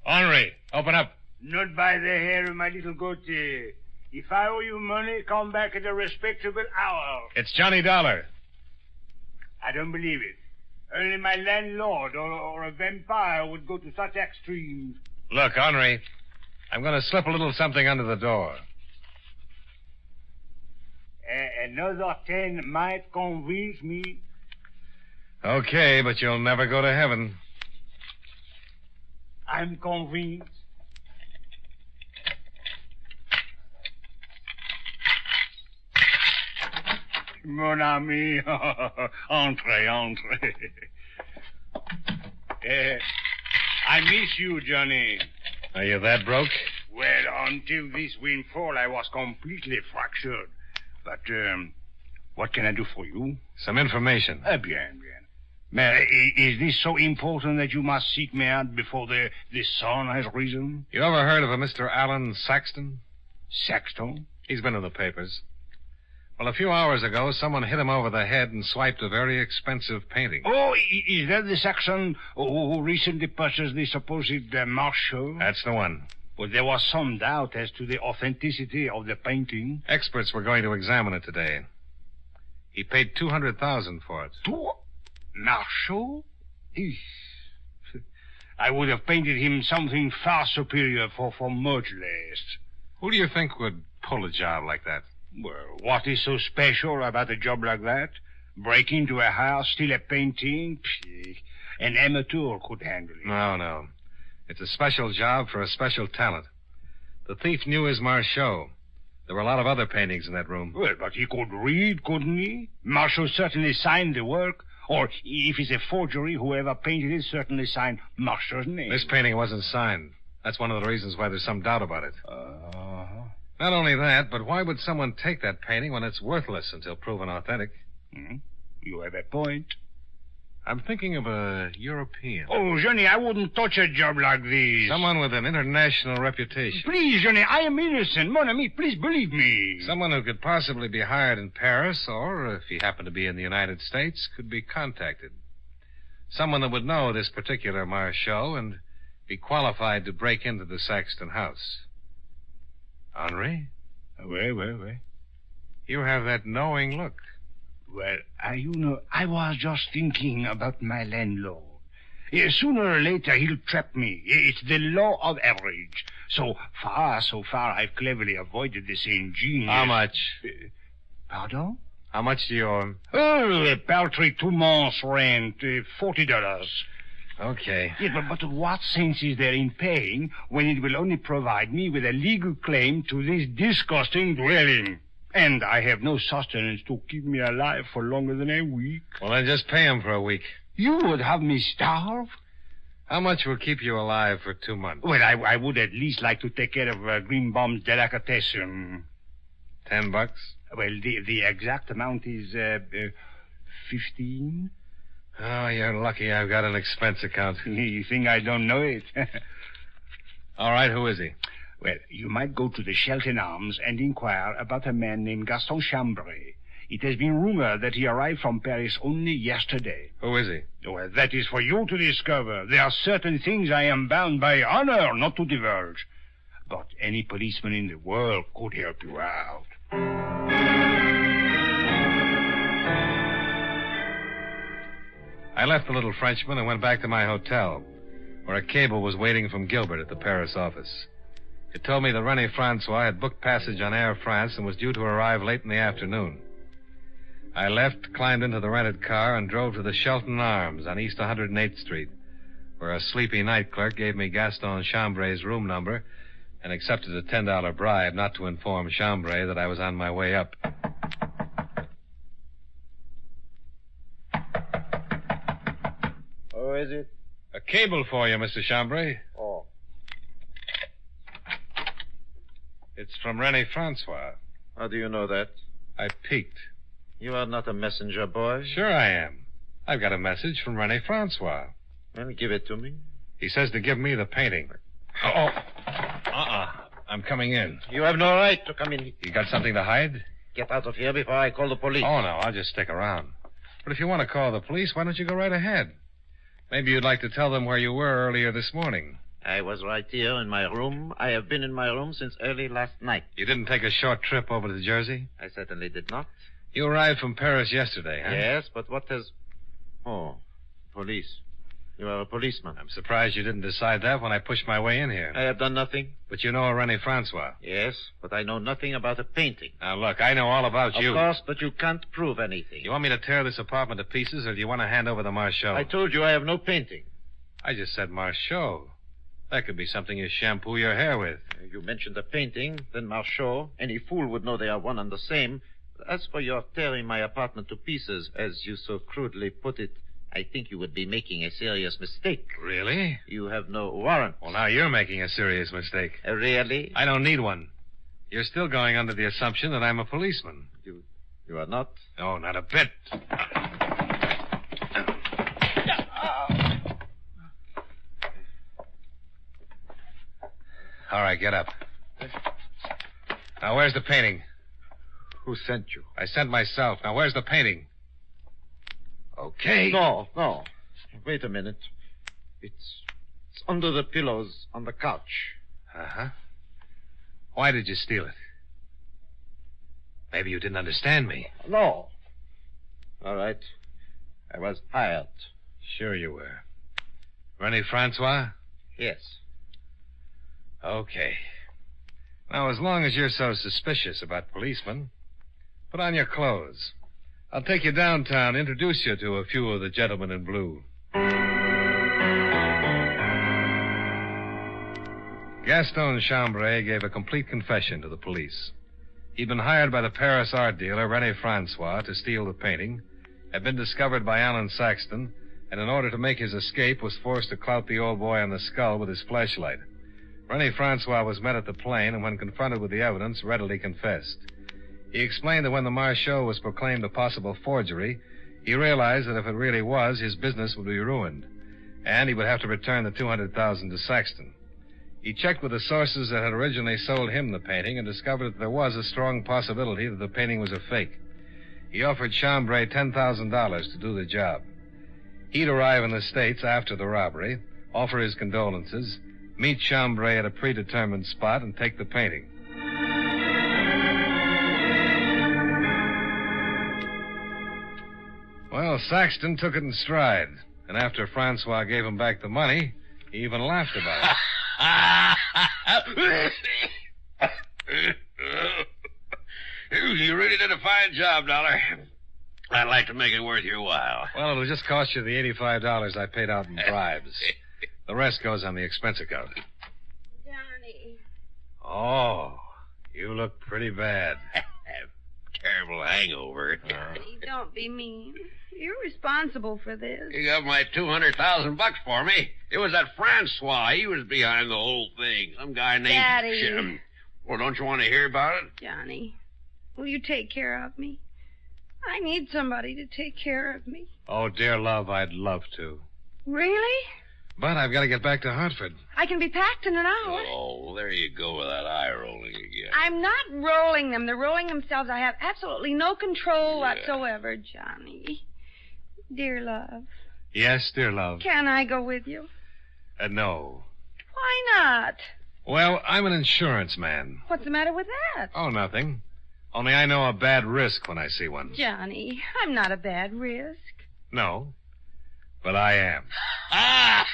Henri, open up. Not by the hair of my little goatee. If I owe you money, come back at a respectable hour. It's Johnny Dollar. I don't believe it. Only my landlord or a vampire would go to such extremes. Look, Henri, I'm going to slip a little something under the door. Another 10 might convince me. Okay, but you'll never go to heaven. I'm convinced. Mon ami, entrez. I miss you, Johnny. Are you that broke? Well, until this windfall, I was completely fractured. But, what can I do for you? Some information. Bien. Mais is this so important that you must seek me out before the sun has risen? You ever heard of a Mr. Alan Saxton? Saxton? He's been in the papers. Well, a few hours ago, someone hit him over the head and swiped a very expensive painting. Oh, is that the Saxon who recently purchased the supposed Marshall? That's the one. Well, there was some doubt as to the authenticity of the painting. Experts were going to examine it today. He paid $200,000 for it. Marshall? I would have painted him something far superior for much less. Who do you think would pull a job like that? Well, what is so special about a job like that? Break into a house, steal a painting? An amateur could handle it. No. It's a special job for a special talent. The thief knew his Marchot. There were a lot of other paintings in that room. Well, but he could read, couldn't he? Marshall certainly signed the work. Or, if it's a forgery, whoever painted it certainly signed Marshall's name. This painting wasn't signed. That's one of the reasons why there's some doubt about it. Not only that, but why would someone take that painting when it's worthless until proven authentic? You have a point. I'm thinking of a European. Oh, Johnny, I wouldn't touch a job like this. Someone with an international reputation. Please, Johnny, I am innocent. Mon ami, please believe me. Someone who could possibly be hired in Paris, or, if he happened to be in the United States, could be contacted. Someone that would know this particular Marchot and be qualified to break into the Saxton house. Henri? Well. You have that knowing look. Well, I was just thinking about my landlord. Sooner or later, he'll trap me. It's the law of average. So far, I've cleverly avoided the St. Jean. How much? Pardon? How much do you owe him? Oh, a paltry 2 months' rent, $40. Okay. Yeah, but what sense is there in paying when it will only provide me with a legal claim to this disgusting dwelling? And I have no sustenance to keep me alive for longer than a week. Well, then just pay him for a week. You would have me starve? How much will keep you alive for 2 months? Well, I would at least like to take care of Greenbaum's delicatessen. $10? Well, the exact amount is 15. Oh, you're lucky I've got an expense account. You think I don't know it? All right, who is he? Well, you might go to the Shelton Arms and inquire about a man named Gaston Chambray. It has been rumored that he arrived from Paris only yesterday. Who is he? Well, that is for you to discover. There are certain things I am bound by honor not to divulge. But any policeman in the world could help you out. I left the little Frenchman and went back to my hotel, where a cable was waiting from Gilbert at the Paris office. It told me that René Francois had booked passage on Air France and was due to arrive late in the afternoon. I left, climbed into the rented car, and drove to the Shelton Arms on East 108th Street, where a sleepy night clerk gave me Gaston Chambray's room number and accepted a $10 bribe not to inform Chambray that I was on my way up. Who is it? A cable for you, Mr. Chambray. Oh. It's from René Francois. How do you know that? I peeked. You are not a messenger boy. Sure I am. I've got a message from René Francois. Well, give it to me. He says to give me the painting. I'm coming in. You have no right to come in. You got something to hide? Get out of here before I call the police. Oh, no, I'll just stick around. But if you want to call the police, why don't you go right ahead? Maybe you'd like to tell them where you were earlier this morning. I was right here in my room. I have been in my room since early last night. You didn't take a short trip over to Jersey? I certainly did not. You arrived from Paris yesterday, huh? Yes, but what has... Oh, police. You are a policeman. I'm surprised you didn't decide that when I pushed my way in here. I have done nothing. But you know a René Francois. Yes, but I know nothing about a painting. Now, look, I know all about you. Of course, but you can't prove anything. You want me to tear this apartment to pieces, or do you want to hand over the Marchot? I told you I have no painting. I just said Marchot. That could be something you shampoo your hair with. You mentioned a painting, then Marchot. Any fool would know they are one and the same. As for your tearing my apartment to pieces, as you so crudely put it, I think you would be making a serious mistake. Really? You have no warrant. Well, now you're making a serious mistake. Really? I don't need one. You're still going under the assumption that I'm a policeman. You are not? No, not a bit. All right, get up. Now, where's the painting? Who sent you? I sent myself. Now, where's the painting? Okay. No. Wait a minute. It's under the pillows on the couch. Uh-huh. Why did you steal it? Maybe you didn't understand me. No. All right. I was hired. Sure you were. René Francois? Yes. Okay. Now, as long as you're so suspicious about policemen, put on your clothes. I'll take you downtown, introduce you to a few of the gentlemen in blue. Gaston Chambray gave a complete confession to the police. He'd been hired by the Paris art dealer, René Francois, to steal the painting, had been discovered by Alan Saxton, and in order to make his escape was forced to clout the old boy on the skull with his flashlight. René Francois was met at the plane, and when confronted with the evidence, readily confessed. He explained that when the Marchot was proclaimed a possible forgery, he realized that if it really was, his business would be ruined, and he would have to return the $200,000 to Saxton. He checked with the sources that had originally sold him the painting and discovered that there was a strong possibility that the painting was a fake. He offered Chambray $10,000 to do the job. He'd arrive in the States after the robbery, offer his condolences, meet Chambray at a predetermined spot, and take the painting. Well, Saxton took it in stride, and after Francois gave him back the money, he even laughed about it. You really did a fine job, Dollar. I'd like to make it worth your while. Well, it'll just cost you the $85 I paid out in bribes. The rest goes on the expense account. Johnny. Oh, you look pretty bad. Terrible hangover. Johnny, don't be mean. You're responsible for this. You got my $200,000 for me. It was that Francois. He was behind the whole thing. Some guy named Daddy. Well, don't you want to hear about it? Johnny, will you take care of me? I need somebody to take care of me. Oh, dear love, I'd love to. Really? But I've got to get back to Hartford. I can be packed in an hour. Oh, there you go with that eye rolling again. I'm not rolling them. They're rolling themselves. I have absolutely no control whatsoever, Johnny. Dear love. Yes, dear love. Can I go with you? No. Why not? Well, I'm an insurance man. What's the matter with that? Oh, nothing. Only I know a bad risk when I see one. Johnny, I'm not a bad risk. No, but I am. Bad.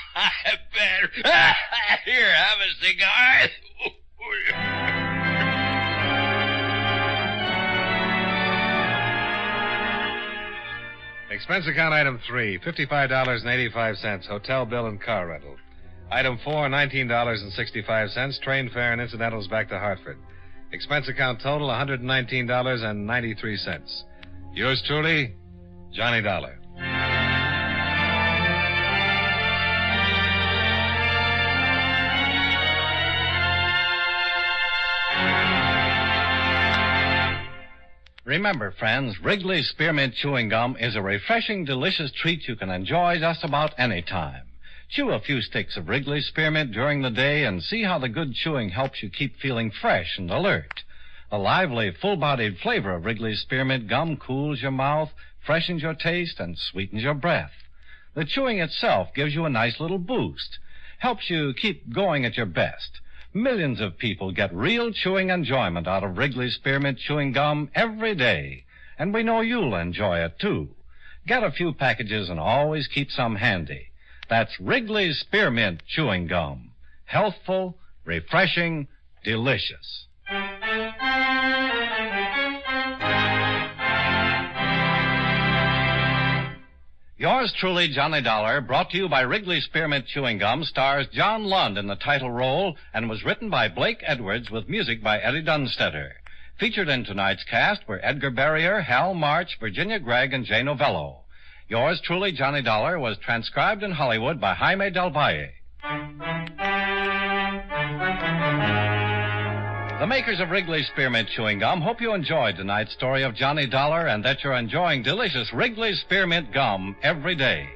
Here, have a cigar. Expense account item 3, $55.85, hotel bill and car rental. Item 4, $19.65, train fare and incidentals back to Hartford. Expense account total, $119.93. Yours truly, Johnny Dollar. Remember, friends, Wrigley's Spearmint Chewing Gum is a refreshing, delicious treat you can enjoy just about any time. Chew a few sticks of Wrigley's Spearmint during the day and see how the good chewing helps you keep feeling fresh and alert. The lively, full-bodied flavor of Wrigley's Spearmint Gum cools your mouth, freshens your taste, and sweetens your breath. The chewing itself gives you a nice little boost, helps you keep going at your best. Millions of people get real chewing enjoyment out of Wrigley's Spearmint Chewing Gum every day, and we know you'll enjoy it, too. Get a few packages and always keep some handy. That's Wrigley's Spearmint Chewing Gum. Healthful, refreshing, delicious. Yours truly, Johnny Dollar, brought to you by Wrigley's Spearmint Chewing Gum, stars John Lund in the title role and was written by Blake Edwards with music by Eddie Dunstetter. Featured in tonight's cast were Edgar Barrier, Hal March, Virginia Gregg, and Jay Novello. Yours truly, Johnny Dollar, was transcribed in Hollywood by Jaime Del Valle. The makers of Wrigley's Spearmint Chewing Gum hope you enjoyed tonight's story of Johnny Dollar and that you're enjoying delicious Wrigley's Spearmint Gum every day.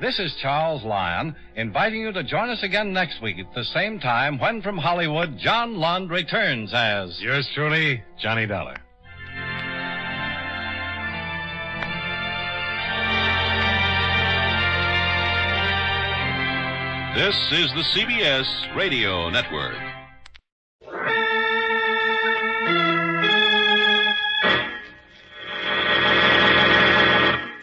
This is Charles Lyon, inviting you to join us again next week at the same time when from Hollywood, John Lund returns as... Yours truly, Johnny Dollar. This is the CBS Radio Network.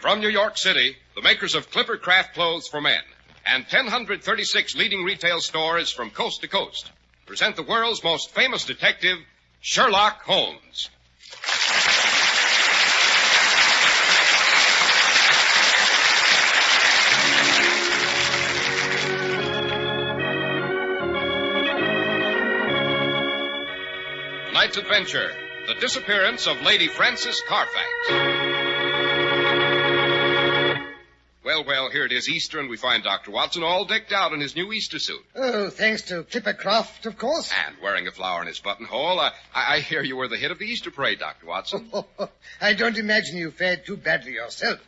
From New York City, the makers of Clipper Craft Clothes for Men and 1,036 leading retail stores from coast to coast present the world's most famous detective, Sherlock Holmes. Tonight's adventure, The Disappearance of Lady Frances Carfax. Well, here it is, Easter, and we find Dr. Watson all decked out in his new Easter suit. Oh, thanks to Clippercraft, of course. And wearing a flower in his buttonhole. I hear you were the hit of the Easter parade, Dr. Watson. I don't imagine you fared too badly yourself.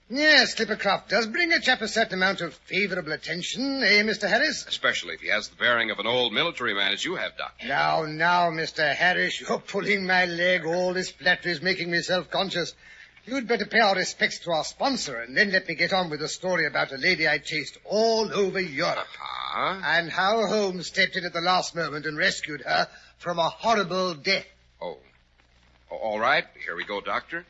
Yes, Clippercraft does bring a chap a certain amount of favorable attention, eh, Mr. Harris? Especially if he has the bearing of an old military man as you have, Doctor. Now, Mr. Harris, you're pulling my leg. All this flattery is making me self-conscious. You'd better pay our respects to our sponsor, and then let me get on with the story about a lady I chased all over Europe. Uh-huh. And how Holmes stepped in at the last moment and rescued her from a horrible death. Oh, all right. Here we go, Doctor.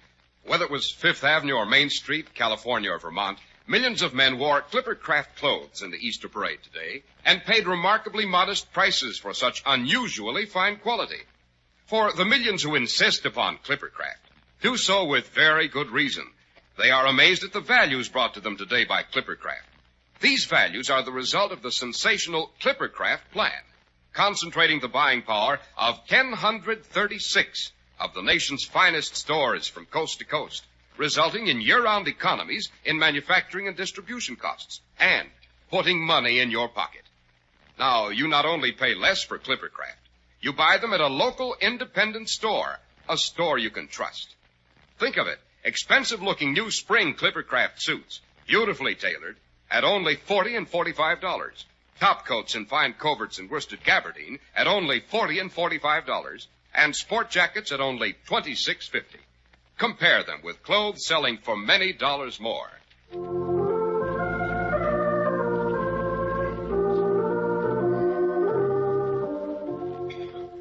Whether it was Fifth Avenue or Main Street, California or Vermont, millions of men wore Clippercraft clothes in the Easter parade today and paid remarkably modest prices for such unusually fine quality. For the millions who insist upon Clippercraft do so with very good reason. They are amazed at the values brought to them today by Clippercraft. These values are the result of the sensational Clippercraft plan, concentrating the buying power of 1,036 of the nation's finest stores from coast to coast, resulting in year-round economies in manufacturing and distribution costs, and putting money in your pocket. Now, you not only pay less for Clippercraft, you buy them at a local independent store, a store you can trust. Think of it, expensive-looking new spring Clippercraft suits, beautifully tailored, at only $40 and $45. Top coats in fine coverts and worsted gabardine at only $40 and $45, and sport jackets at only $26.50. Compare them with clothes selling for many dollars more.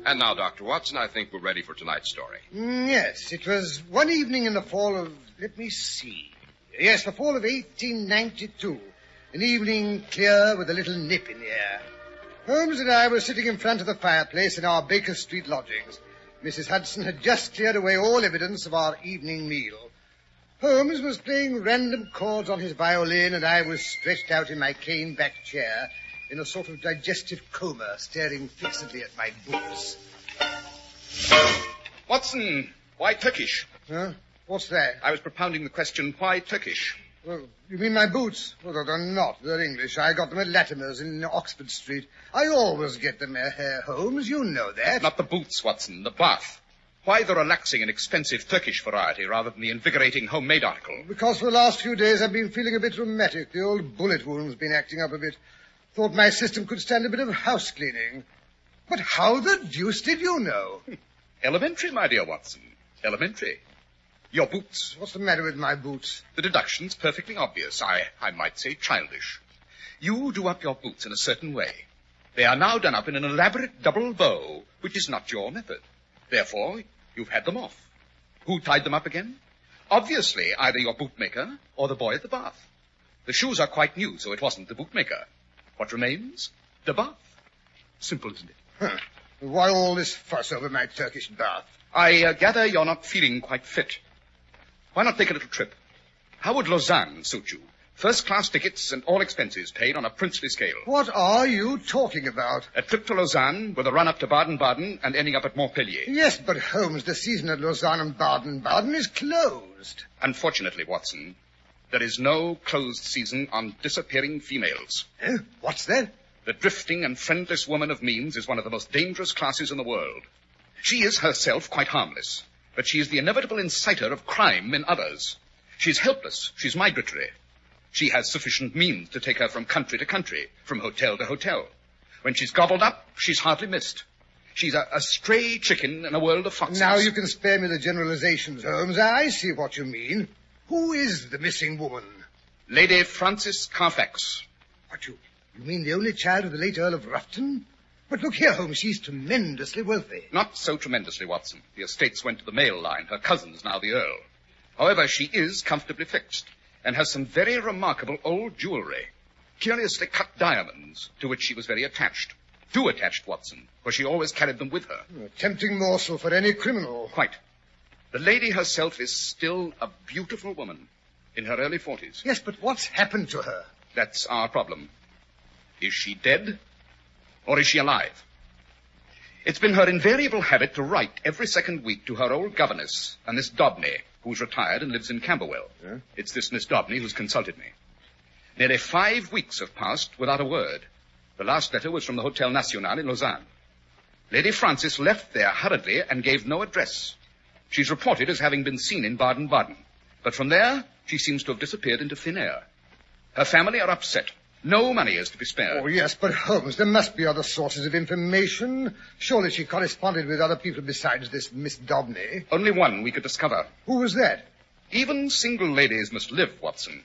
And now, Dr. Watson, I think we're ready for tonight's story. Yes, it was one evening in the fall of, let me see. Yes, the fall of 1892. An evening clear with a little nip in the air. Holmes and I were sitting in front of the fireplace in our Baker Street lodgings. Mrs. Hudson had just cleared away all evidence of our evening meal. Holmes was playing random chords on his violin, and I was stretched out in my cane-backed chair in a sort of digestive coma, staring fixedly at my boots. Watson, why Turkish? Huh? What's that? I was propounding the question, why Turkish? Well, you mean my boots? Well, they're not. They're English. I got them at Latimer's in Oxford Street. I always get them, Herr Holmes. You know that. Not the boots, Watson, the bath. Why the relaxing and expensive Turkish variety rather than the invigorating homemade article? Because for the last few days I've been feeling a bit rheumatic. The old bullet wound's been acting up a bit. Thought my system could stand a bit of house cleaning. But how the deuce did you know? Elementary, my dear Watson. Elementary. Your boots. What's the matter with my boots? The deduction's perfectly obvious. I might say childish. You do up your boots in a certain way. They are now done up in an elaborate double bow, which is not your method. Therefore, you've had them off. Who tied them up again? Obviously, either your bootmaker or the boy at the bath. The shoes are quite new, so it wasn't the bootmaker. What remains? The bath. Simple, isn't it? Huh. Why all this fuss over my Turkish bath? I gather you're not feeling quite fit. Why not take a little trip? How would Lausanne suit you? First-class tickets and all expenses paid on a princely scale. What are you talking about? A trip to Lausanne with a run up to Baden-Baden and ending up at Montpellier. Yes, but Holmes, the season at Lausanne and Baden-Baden is closed. Unfortunately, Watson, there is no closed season on disappearing females. Eh? What's that? The drifting and friendless woman of means is one of the most dangerous classes in the world. She is herself quite harmless, but she is the inevitable inciter of crime in others. She's helpless. She's migratory. She has sufficient means to take her from country to country, from hotel to hotel. When she's gobbled up, she's hardly missed. She's a stray chicken in a world of foxes. Now you can spare me the generalizations, Holmes. I see what you mean. Who is the missing woman? Lady Frances Carfax. What, you mean the only child of the late Earl of Rufton? But look here, Holmes, she's tremendously wealthy. Not so tremendously, Watson. The estates went to the male line. Her cousin's now the Earl. However, she is comfortably fixed and has some very remarkable old jewelry. Curiously cut diamonds, to which she was very attached. Too attached, Watson, for she always carried them with her. A tempting morsel for any criminal. Quite. The lady herself is still a beautiful woman in her early 40s. Yes, but what's happened to her? That's our problem. Is she dead, or is she alive? It's been her invariable habit to write every second week to her old governess, a Miss Dobney, who's retired and lives in Camberwell. Yeah? It's this Miss Dobney who's consulted me. Nearly 5 weeks have passed without a word. The last letter was from the Hotel National in Lausanne. Lady Frances left there hurriedly and gave no address. She's reported as having been seen in Baden-Baden. But from there, she seems to have disappeared into thin air. Her family are upset. No money is to be spared. Oh, yes, but Holmes, there must be other sources of information. Surely she corresponded with other people besides this Miss Dobney. Only one we could discover. Who was that? Even single ladies must live, Watson.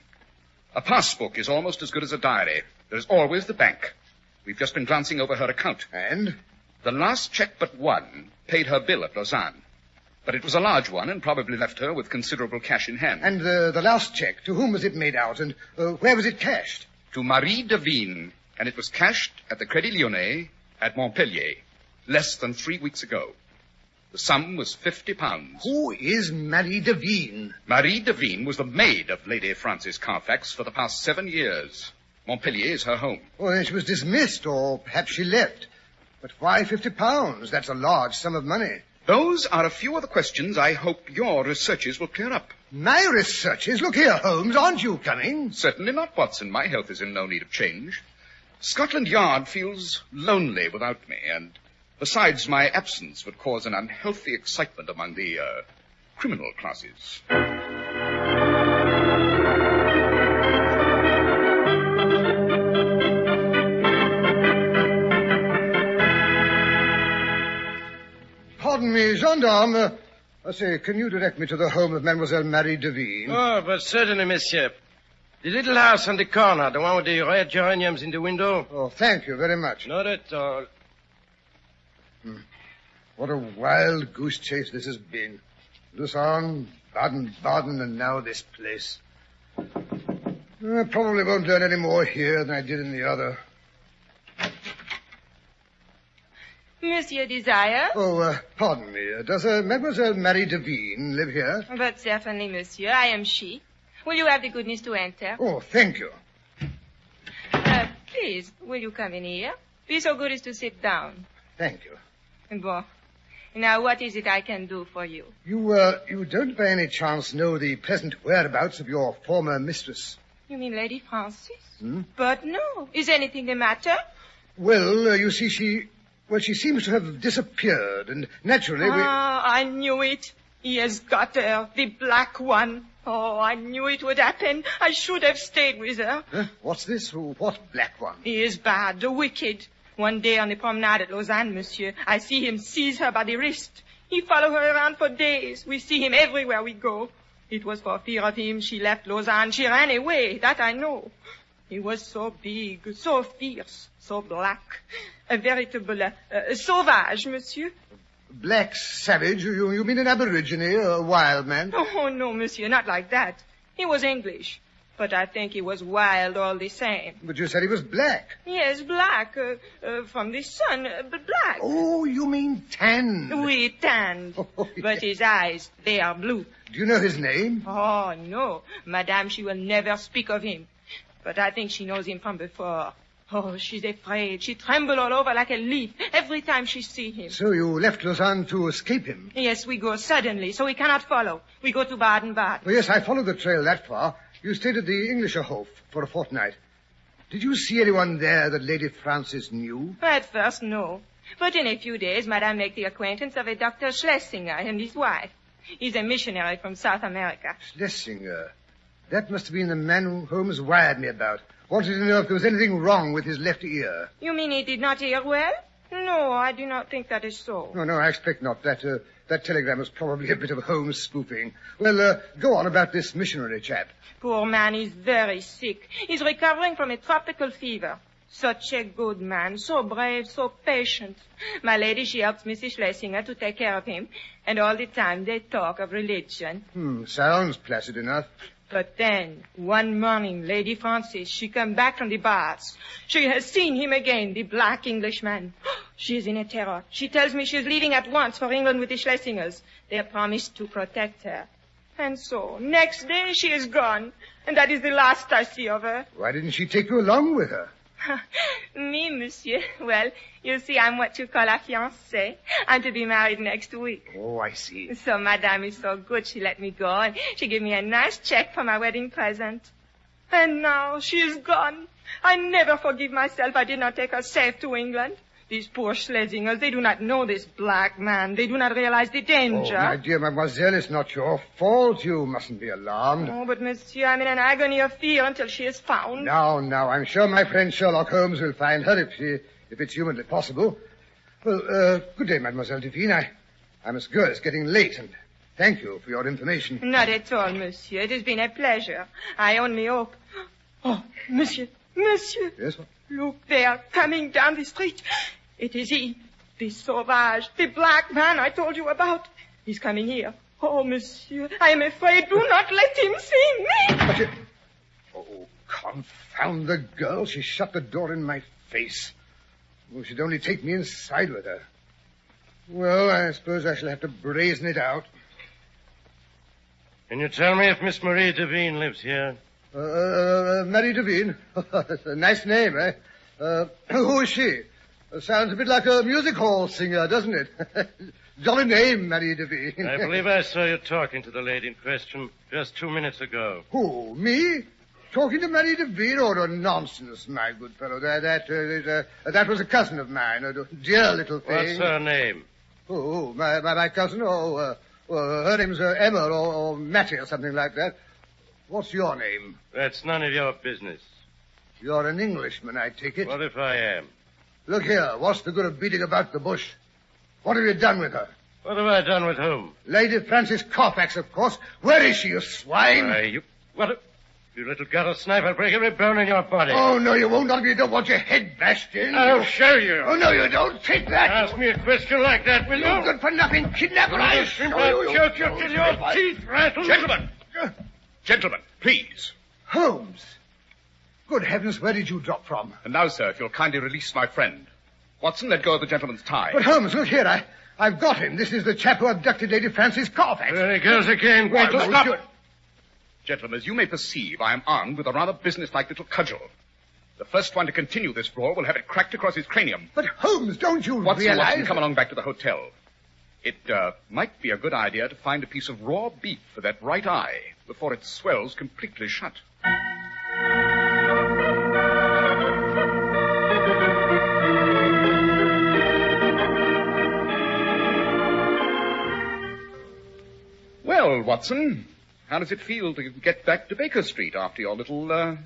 A passbook is almost as good as a diary. There's always the bank. We've just been glancing over her account. And? The last check but one paid her bill at Lausanne. But it was a large one and probably left her with considerable cash in hand. And the last check, to whom was it made out and where was it cashed? To Marie Devine, and it was cashed at the Crédit Lyonnais at Montpellier, less than 3 weeks ago. The sum was £50. Who is Marie Devine? Marie Devine was the maid of Lady Frances Carfax for the past 7 years. Montpellier is her home. Oh, then she was dismissed, or perhaps she left. But why £50? That's a large sum of money. Those are a few of the questions I hope your researches will clear up. My researches? Look here, Holmes, aren't you coming? Certainly not, Watson. My health is in no need of change. Scotland Yard feels lonely without me, and besides, my absence would cause an unhealthy excitement among the criminal classes. Pardon me, gendarme. I say, can you direct me to the home of Mademoiselle Marie Devine? Oh, but certainly, monsieur. The little house on the corner, the one with the red geraniums in the window. Oh, thank you very much. Not at all. What a wild goose chase this has been. Lausanne, Baden-Baden, and now this place. I probably won't learn any more here than I did in the other. Monsieur Desire? Oh, pardon me. Does Mademoiselle Marie Devine live here? But certainly, monsieur. I am she. Will you have the goodness to enter? Oh, thank you. Please, will you come in here? Be so good as to sit down. Thank you. Bon. Now, what is it I can do for you? You don't by any chance know the present whereabouts of your former mistress? You mean Lady Frances? Hmm? But no. Is anything the matter? Well, you see, she seems to have disappeared, and naturally I knew it. He has got her, the black one. Oh, I knew it would happen. I should have stayed with her. What's this? What black one? He is bad, wicked. One day on the promenade at Lausanne, monsieur, I see him seize her by the wrist. He follow her around for days. We see him everywhere we go. It was for fear of him she left Lausanne. She ran away, that I know. He was so big, so fierce, so black. A veritable sauvage, monsieur. Black savage? You mean an aborigine, a wild man? Oh, no, monsieur, not like that. He was English, but I think he was wild all the same. But you said he was black. Yes, black, from the sun, but black. Oh, you mean tanned. Oui, tanned. Oh, yeah. But his eyes, they are blue. Do you know his name? Oh, no. Madame, she will never speak of him. But I think she knows him from before. Oh, she's afraid. She trembles all over like a leaf every time she sees him. So you left Lausanne to escape him? Yes, we go suddenly, so we cannot follow. We go to Baden-Baden. Oh, yes, I followed the trail that far. You stayed at the Englischerhof for a fortnight. Did you see anyone there that Lady Frances knew? At first, no. But in a few days, Madame made the acquaintance of a Dr. Schlesinger and his wife. He's a missionary from South America. Schlesinger? That must have been the man who Holmes wired me about. Wanted to know if there was anything wrong with his left ear. You mean he did not hear well? No, I do not think that is so. No, I expect not. That telegram was probably a bit of Holmes spoofing. Well, go on about this missionary chap. Poor man, he's very sick. He's recovering from a tropical fever. Such a good man, so brave, so patient. My lady, she helps Mrs. Schlesinger to take care of him, and all the time they talk of religion. Sounds placid enough. But then, one morning, Lady Frances, she come back from the baths. She has seen him again, the black Englishman. She is in a terror. She tells me she is leaving at once for England with the Schlesingers. They have promised to protect her. And so, next day, she is gone. And that is the last I see of her. Why didn't she take you along with her? Me, monsieur? Well, you see, I'm what you call a fiancée. I'm to be married next week. Oh, I see. So Madame is so good, she let me go, and she gave me a nice check for my wedding present. And now she is gone. I never forgive myself I did not take her safe to England. These poor Schlesingers, they do not know this black man. They do not realize the danger. Oh, my dear mademoiselle, it's not your fault. You mustn't be alarmed. Oh, but monsieur, I'm in an agony of fear until she is found. Now, I'm sure my friend Sherlock Holmes will find her if it's humanly possible. Well, good day, Mademoiselle Devine. I must go. It's getting late, and thank you for your information. Not at all, monsieur. It has been a pleasure. I only hope... Oh, monsieur. Yes, what? Look, they are coming down the street. It is he, the sauvage, the black man I told you about. He's coming here. Oh, monsieur, I am afraid. Do not let him see me. Oh, confound the girl. She shut the door in my face. Oh, she'd only take me inside with her. Well, I suppose I shall have to brazen it out. Can you tell me if Miss Marie Devine lives here? Marie Devine. That's a nice name, eh? Who is she? Sounds a bit like a music hall singer, doesn't it? Jolly name, Marie Devine. I believe I saw you talking to the lady in question just 2 minutes ago. Who, me? Talking to Marie Devine? Oh, no, nonsense, my good fellow. That was a cousin of mine, a dear little thing. What's her name? Oh, my cousin? Oh, her name's Emma or Mattie or something like that. What's your name? That's none of your business. You're an Englishman, I take it. What if I am? Look here, what's the good of beating about the bush? What have you done with her? What have I done with whom? Lady Frances Carfax, of course. Where is she, you swine? You little gutter snipe, I'll break every bone in your body. Oh, no, you won't. You don't want your head bashed in. I'll show you. Oh, no, you don't. Take that. Ask me a question like that, will you? No good for nothing, kidnapper. I'll choke you till your teeth rattle. Gentlemen, please. Holmes. Good heavens, where did you drop from? And now, sir, if you'll kindly release my friend. Watson, let go of the gentleman's tie. But, Holmes, look here. I've got him. This is the chap who abducted Lady Frances Carfax. There he goes again. Wait, stop. Gentlemen, as you may perceive, I am armed with a rather businesslike little cudgel. The first one to continue this brawl will have it cracked across his cranium. But, Holmes, don't you realize... Watson, come along back to the hotel. It might be a good idea to find a piece of raw beef for that right eye before it swells completely shut. Well, Watson, how does it feel to get back to Baker Street after your little,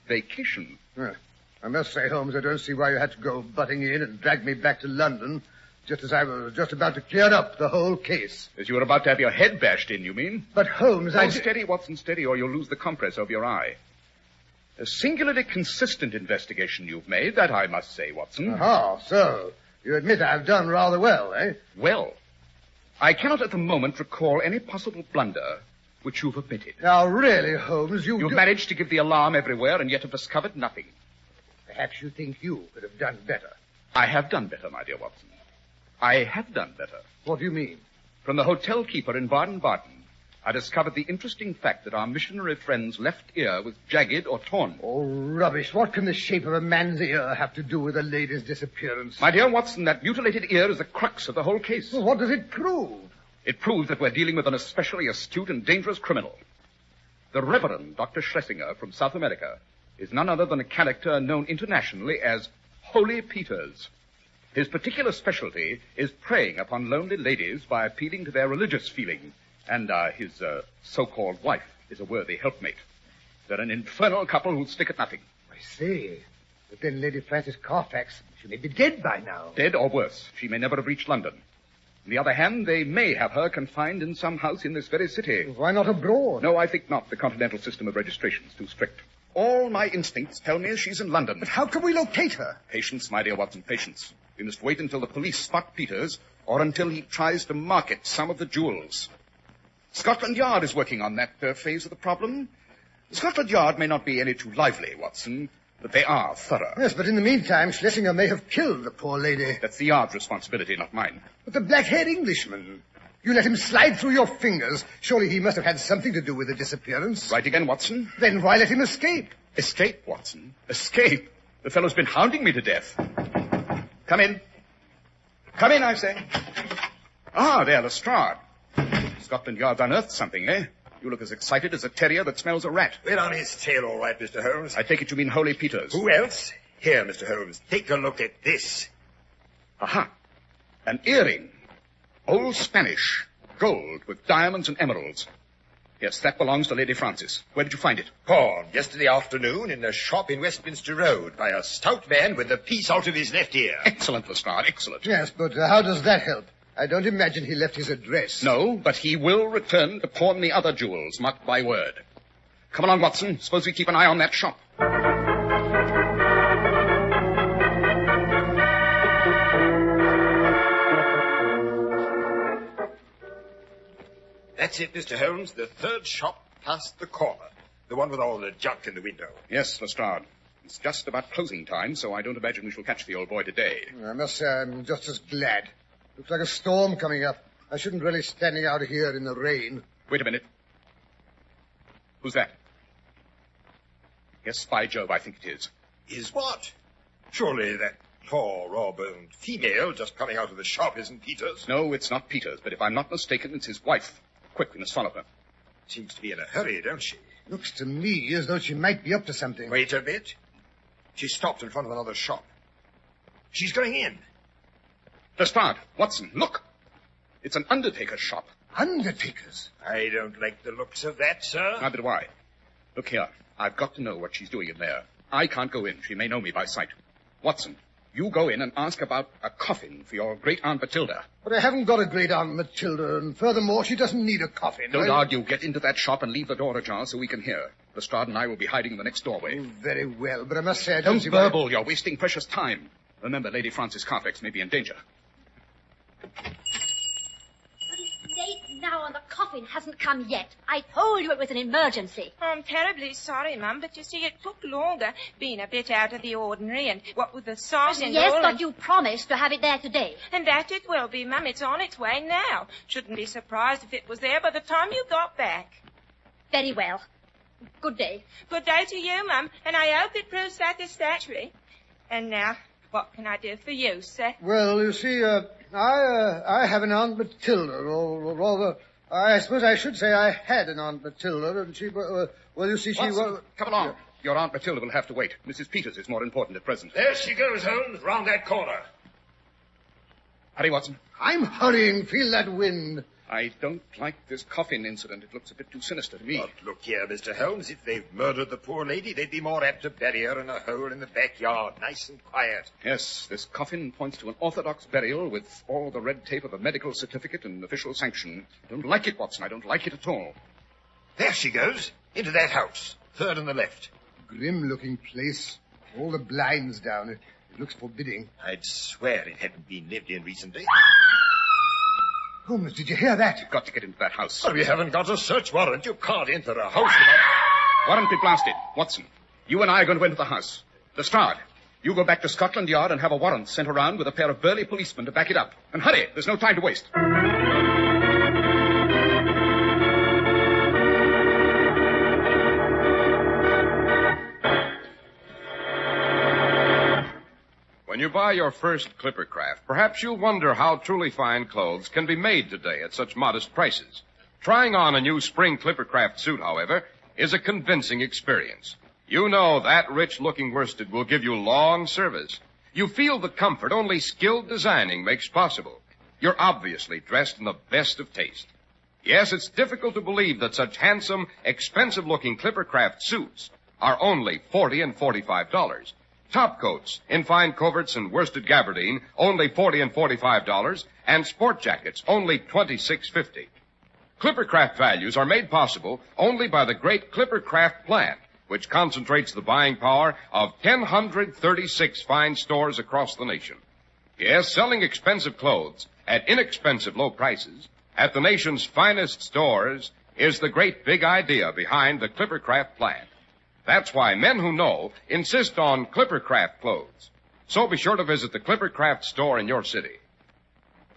vacation? Well, I must say, Holmes, I don't see why you had to go butting in and drag me back to London just as I was just about to clear up the whole case. As you were about to have your head bashed in, you mean? But, Holmes, Steady, Watson, steady, or you'll lose the compress over your eye. A singularly consistent investigation you've made, that I must say, Watson. Aha, so you admit I've done rather well, eh? Well, I cannot at the moment recall any possible blunder which you've omitted. Now, really, Holmes, You've managed to give the alarm everywhere and yet have discovered nothing. Perhaps you think you could have done better. I have done better, my dear Watson. I have done better. What do you mean? From the hotel keeper in Baden-Baden, I discovered the interesting fact that our missionary friend's left ear was jagged or torn. Oh, rubbish. What can the shape of a man's ear have to do with a lady's disappearance? My dear Watson, that mutilated ear is the crux of the whole case. Well, what does it prove? It proves that we're dealing with an especially astute and dangerous criminal. The Reverend Dr. Schlesinger from South America is none other than a character known internationally as Holy Peters. His particular specialty is preying upon lonely ladies by appealing to their religious feeling, and his so-called wife is a worthy helpmate. They're an infernal couple who'll stick at nothing. I see. But then Lady Frances Carfax, she may be dead by now. Dead or worse. She may never have reached London. On the other hand, they may have her confined in some house in this very city. Why not abroad? No, I think not. The continental system of registration is too strict. All my instincts tell me she's in London. But how can we locate her? Patience, my dear Watson, patience. We must wait until the police spot Peters, or until he tries to market some of the jewels. Scotland Yard is working on that phase of the problem. Scotland Yard may not be any too lively, Watson, but they are thorough. Yes, but in the meantime, Schlesinger may have killed the poor lady. That's the Yard's responsibility, not mine. But the black-haired Englishman, you let him slide through your fingers. Surely he must have had something to do with the disappearance. Right again, Watson. Then why let him escape? Escape, Watson? Escape? The fellow's been hounding me to death. Come in. Come in, I say. Ah, there, Lestrade. Scotland Yard's unearthed something, eh? You look as excited as a terrier that smells a rat. We're on his tail, all right, Mr. Holmes. I take it you mean Holy Peter's. Who else? Here, Mr. Holmes, take a look at this. Aha. An earring. Old Spanish. Gold with diamonds and emeralds. Yes, that belongs to Lady Francis. Where did you find it? Pawned yesterday afternoon in a shop in Westminster Road by a stout man with a piece out of his left ear. Excellent, Lestrade, excellent. Yes, but how does that help? I don't imagine he left his address. No, but he will return to pawn the other jewels, mark my word. Come along, Watson. Suppose we keep an eye on that shop. That's it, Mr. Holmes. The third shop past the corner. The one with all the junk in the window. Yes, Lestrade. It's just about closing time, so I don't imagine we shall catch the old boy today. I must say I'm just as glad. Looks like a storm coming up. I shouldn't really standing out here in the rain. Wait a minute. Who's that? Yes, by Jove, I think it is. Is what? Surely that poor, raw-boned female just coming out of the shop isn't Peters? No, it's not Peters, but if I'm not mistaken, it's his wife. Quick, we must follow her. Seems to be in a hurry, don't she? Looks to me as though she might be up to something. Wait a bit. She stopped in front of another shop. She's going in. Lestrade, Watson, look. It's an undertaker's shop. Undertaker's? I don't like the looks of that, sir. Neither do I. Look here. I've got to know what she's doing in there. I can't go in. She may know me by sight. Watson, you go in and ask about a coffin for your great-aunt Matilda. But I haven't got a great-aunt Matilda, and furthermore, she doesn't need a coffin. Don't argue. Get into that shop and leave the door ajar so we can hear. Lestrade and I will be hiding in the next doorway. Oh, very well, but I must say I don't see burble. Why... You're wasting precious time. Remember, Lady Francis Carfax may be in danger. But it's late now and the coffin hasn't come yet. I told you it was an emergency. Oh, I'm terribly sorry, Mum, but you see, it took longer, being a bit out of the ordinary, and what with the sauce and yes, all... but you promised to have it there today. And that it will be, Mum. It's on its way now. Shouldn't be surprised if it was there by the time you got back. Very well. Good day. Good day to you, Mum, and I hope it proves satisfactory. And now, what can I do for you, sir? Well, you see, I have an Aunt Matilda, or rather, I suppose I should say I had an Aunt Matilda, and she, well, you see, she was... Come along. Your Aunt Matilda will have to wait. Mrs. Peters is more important at present. There she goes, Holmes, round that corner. Hurry, Watson. I'm hurrying. Feel that wind. I don't like this coffin incident. It looks a bit too sinister to me. But look here, Mr. Holmes. If they've murdered the poor lady, they'd be more apt to bury her in a hole in the backyard, nice and quiet. Yes, this coffin points to an orthodox burial with all the red tape of a medical certificate and official sanction. I don't like it, Watson. I don't like it at all. There she goes. Into that house. Third on the left. Grim-looking place. All the blinds down. It looks forbidding. I'd swear it hadn't been lived in recently. Holmes, did you hear that? You've got to get into that house. Well, we haven't got a search warrant. You can't enter a house without... Warrant be blasted. Watson, you and I are going to enter the house. Lestrade, you go back to Scotland Yard and have a warrant sent around with a pair of burly policemen to back it up. And hurry, there's no time to waste. When you buy your first Clipper Craft, perhaps you'll wonder how truly fine clothes can be made today at such modest prices. Trying on a new spring Clipper Craft suit, however, is a convincing experience. You know that rich-looking worsted will give you long service. You feel the comfort only skilled designing makes possible. You're obviously dressed in the best of taste. Yes, it's difficult to believe that such handsome, expensive-looking Clipper Craft suits are only $40 and $45. Top coats in fine coverts and worsted gabardine, only $40 and $45, and sport jackets, only $26.50. Clippercraft values are made possible only by the great Clippercraft plant, which concentrates the buying power of 1,036 fine stores across the nation. Yes, selling expensive clothes at inexpensive low prices at the nation's finest stores is the great big idea behind the Clippercraft plant. That's why men who know insist on Clippercraft clothes. So be sure to visit the Clippercraft store in your city.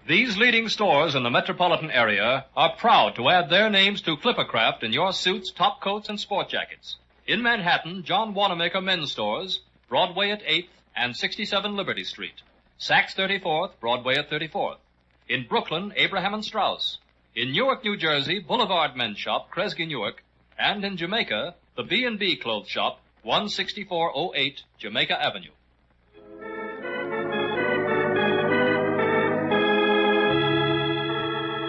These leading stores in the metropolitan area are proud to add their names to Clippercraft in your suits, top coats, and sport jackets. In Manhattan, John Wanamaker Men's Stores, Broadway at 8th and 67 Liberty Street. Saks 34th, Broadway at 34th. In Brooklyn, Abraham and Strauss. In Newark, New Jersey, Boulevard Men's Shop, Kresge, Newark. And in Jamaica, the B&B Clothes Shop, 16408 Jamaica Avenue.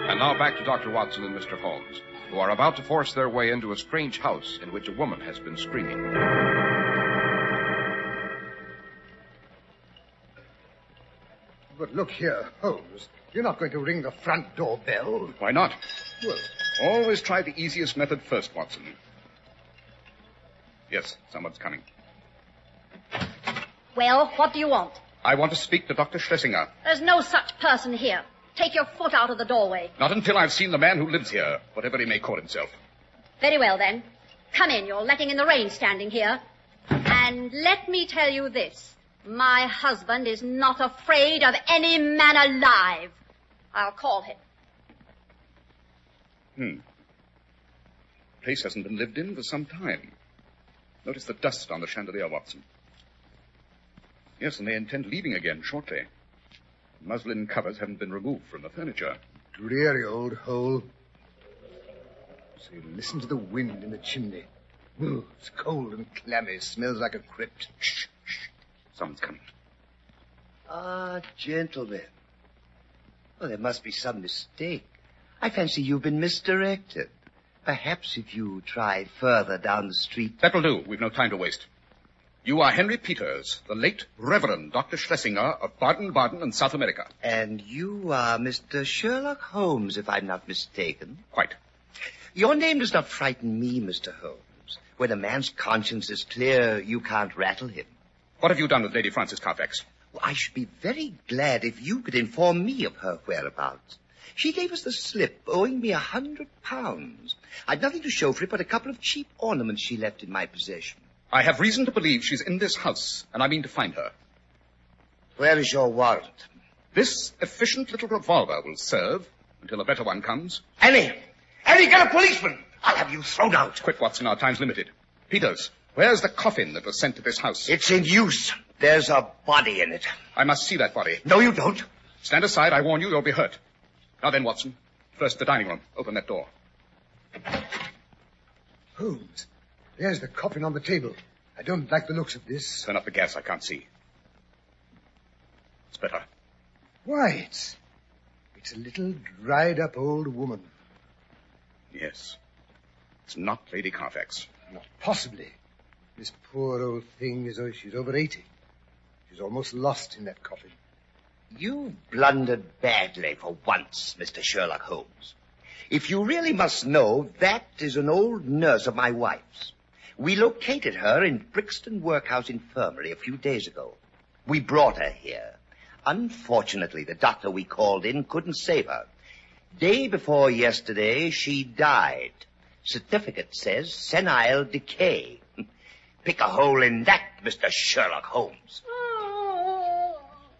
And now back to Dr. Watson and Mr. Holmes, who are about to force their way into a strange house in which a woman has been screaming. But look here, Holmes. You're not going to ring the front door bell. Why not? Well, Always try the easiest method first, Watson. Yes, someone's coming. Well, what do you want? I want to speak to Dr. Schlesinger. There's no such person here. Take your foot out of the doorway. Not until I've seen the man who lives here, whatever he may call himself. Very well, then. Come in. You're letting in the rain standing here. And let me tell you this. My husband is not afraid of any man alive. I'll call him. The place hasn't been lived in for some time. Notice the dust on the chandelier, Watson. Yes, and they intend leaving again shortly. Muslin covers haven't been removed from the furniture. dreary old hole. So you listen to the wind in the chimney. Ooh, it's cold and clammy. Smells like a crypt. Shh, shh. Someone's coming. Ah, gentlemen. Well, there must be some mistake. I fancy you've been misdirected. Perhaps if you try further down the street... That will do. We've no time to waste. You are Henry Peters, the late Reverend Dr. Schlesinger of Baden-Baden in South America. And you are Mr. Sherlock Holmes, if I'm not mistaken. Quite. Your name does not frighten me, Mr. Holmes. When a man's conscience is clear, you can't rattle him. What have you done with Lady Frances Carfax? Well, I should be very glad if you could inform me of her whereabouts. She gave us the slip, owing me £100. I've nothing to show for it but a couple of cheap ornaments she left in my possession. I have reason to believe she's in this house, and I mean to find her. Where is your warrant? This efficient little revolver will serve until a better one comes. Annie! Annie, get a policeman! I'll have you thrown out. Quick, Watson, our time's limited. Peters, where's the coffin that was sent to this house? It's in use. There's a body in it. I must see that body. No, you don't. Stand aside, I warn you, you'll be hurt. Now then, Watson, first the dining room. Open that door. Holmes, there's the coffin on the table. I don't like the looks of this. Turn up the gas, I can't see. It's better. Why, it's a little dried-up old woman. Yes. It's not Lady Carfax. Not possibly. This poor old thing she's over 80. She's almost lost in that coffin. You blundered badly for once, Mr. Sherlock Holmes. If you really must know, that is an old nurse of my wife's. We located her in Brixton Workhouse Infirmary a few days ago. We brought her here. Unfortunately, the doctor we called in couldn't save her. Day before yesterday, she died. Certificate says senile decay. Pick a hole in that, Mr. Sherlock Holmes.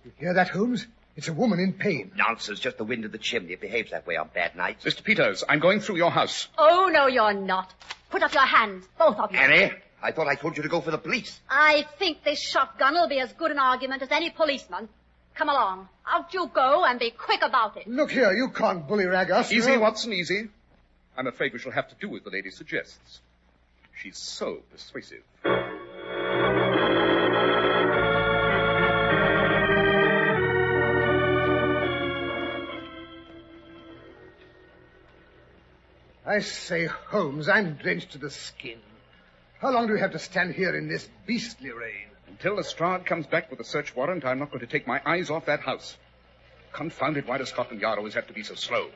You hear that, Holmes? It's a woman in pain. Nonsense, just the wind of the chimney. It behaves that way on bad nights. Mr. Peters, I'm going through your house. Oh, no, you're not. Put up your hands, both of you. Annie, I thought I told you to go for the police. I think this shotgun will be as good an argument as any policeman. Come along. Out you go and be quick about it. Look here, you can't bully-rag us. Easy, Watson, easy. I'm afraid we shall have to do as the lady suggests. She's so persuasive. I say, Holmes, I'm drenched to the skin. How long do we have to stand here in this beastly rain? Until Lestrade comes back with a search warrant, I'm not going to take my eyes off that house. Confound it, why does Scotland Yard always have to be so slow?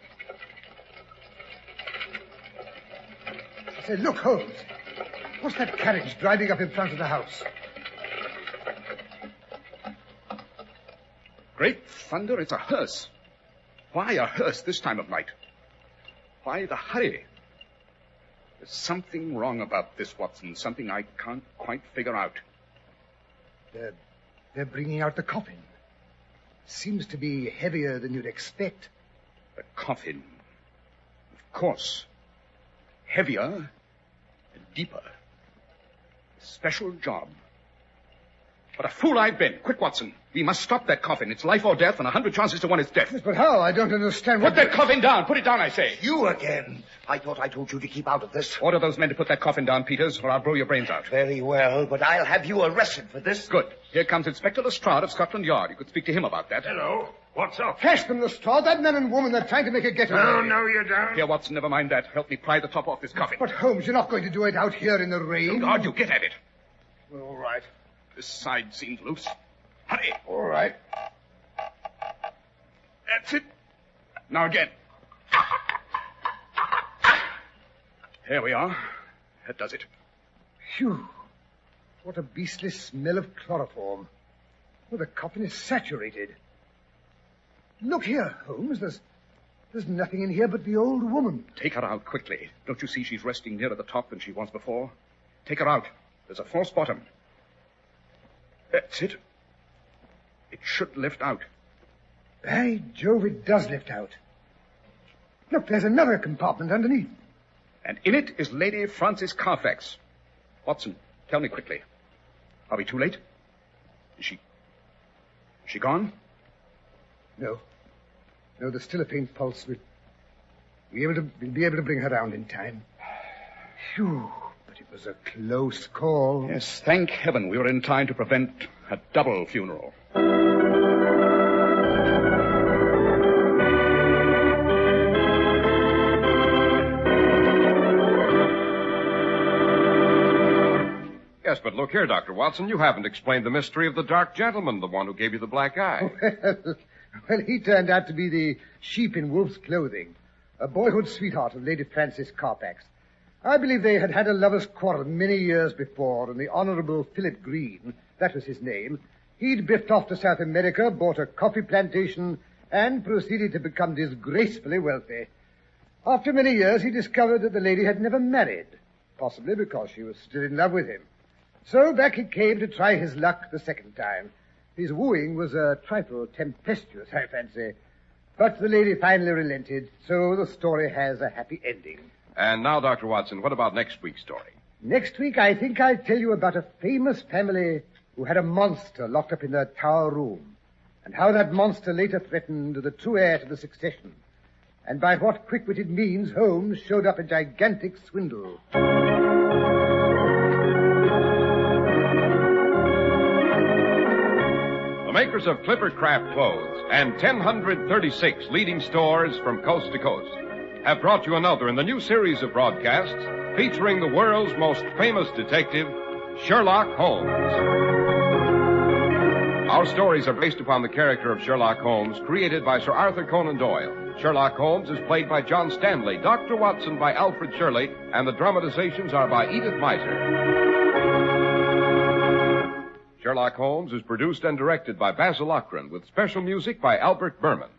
I say, look, Holmes. What's that carriage driving up in front of the house? Great thunder, it's a hearse. Why a hearse this time of night? Why the hurry? There's something wrong about this, Watson. Something I can't quite figure out. They're bringing out the coffin. Seems to be heavier than you'd expect. The coffin. Of course. Heavier and deeper. A special job. What a fool I've been. Quick, Watson. We must stop that coffin. It's life or death, and 100 chances to 1 it's death. Yes, but how? I don't understand what... Put that coffin down. Put it down, I say. You again. I thought I told you to keep out of this. Order those men to put that coffin down, Peters, or I'll blow your brains out. Very well, but I'll have you arrested for this. Good. Here comes Inspector Lestrade of Scotland Yard. You could speak to him about that. Hello. What's up? Catch them, Lestrade. That man and woman are trying to make a getaway. No, you don't. Here, Watson, never mind that. Help me pry the top off this coffin. But, Holmes, you're not going to do it out here in the rain. Don't argue. Get at it. Well, all right. This side seems loose. Hurry. All right. That's it. Now again. Here we are. That does it. Phew. What a beastly smell of chloroform. Well, the coffin is saturated. Look here, Holmes. There's nothing in here but the old woman. Take her out quickly. Don't you see she's resting nearer the top than she was before? Take her out. There's a false bottom. That's it. It should lift out. By Jove, it does lift out. Look, there's another compartment underneath. And in it is Lady Frances Carfax. Watson, tell me quickly. Are we too late? Is she gone? No. No, there's still a faint pulse. We'll be able to bring her round in time. Phew, but it was a close call. Yes, thank heaven we were in time to prevent a double funeral. Yes, but look here, Dr. Watson, you haven't explained the mystery of the dark gentleman, the one who gave you the black eye. Well, he turned out to be the sheep in wolf's clothing, a boyhood sweetheart of Lady Frances Carfax. I believe they had had a lover's quarrel many years before, and the Honorable Philip Green, that was his name, he'd biffed off to South America, bought a coffee plantation, and proceeded to become disgracefully wealthy. After many years, he discovered that the lady had never married, possibly because she was still in love with him. So back he came to try his luck the second time. His wooing was a trifle tempestuous, I fancy. But the lady finally relented, so the story has a happy ending. And now, Dr. Watson, what about next week's story? Next week, I think I'll tell you about a famous family who had a monster locked up in their tower room, and how that monster later threatened the true heir to the succession, and by what quick-witted means Holmes showed up a gigantic swindle. Makers of Clippercraft clothes and 1,036 leading stores from coast to coast have brought you another in the new series of broadcasts featuring the world's most famous detective, Sherlock Holmes. Our stories are based upon the character of Sherlock Holmes, created by Sir Arthur Conan Doyle. Sherlock Holmes is played by John Stanley, Dr. Watson by Alfred Shirley, and the dramatizations are by Edith Meiser. Sherlock Holmes is produced and directed by Basil Lochran, with special music by Albert Berman.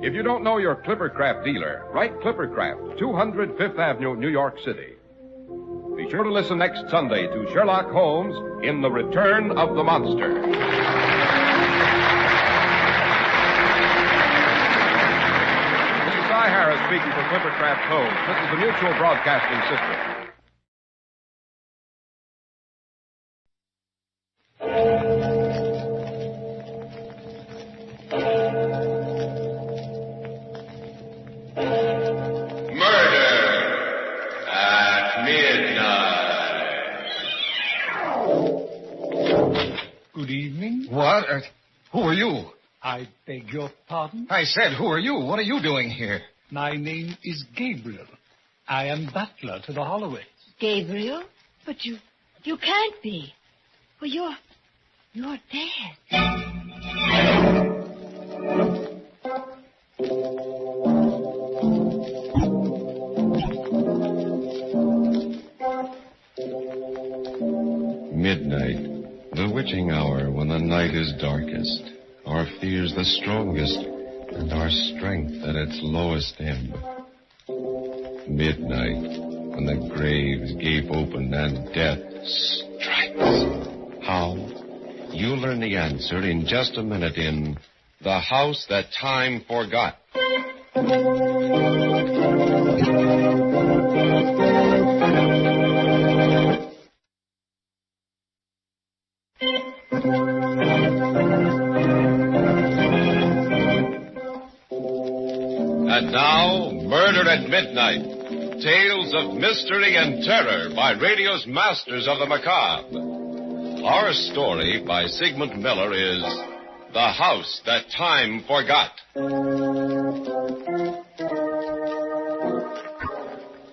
If you don't know your Clippercraft dealer, write Clippercraft, 200 Fifth Avenue, New York City. Be sure to listen next Sunday to Sherlock Holmes in The Return of the Monster. Cy Harris speaking for Clippercraft Holmes. This is the Mutual Broadcasting System. Murder at midnight. Good evening. What? Who are you? I beg your pardon? I said, who are you? What are you doing here? My name is Gabriel. I am butler to the Holloways. Gabriel? But you can't be. Well, you're dead. Midnight, the witching hour when the night is darkest, our fears the strongest, and our strength at its lowest ebb. Midnight, when the graves gape open and death strikes. How? You'll learn the answer in just a minute in The House That Time Forgot. And now, Murder at Midnight. Tales of mystery and terror by radio's masters of the macabre. Our story by Sigmund Miller is The House That Time Forgot.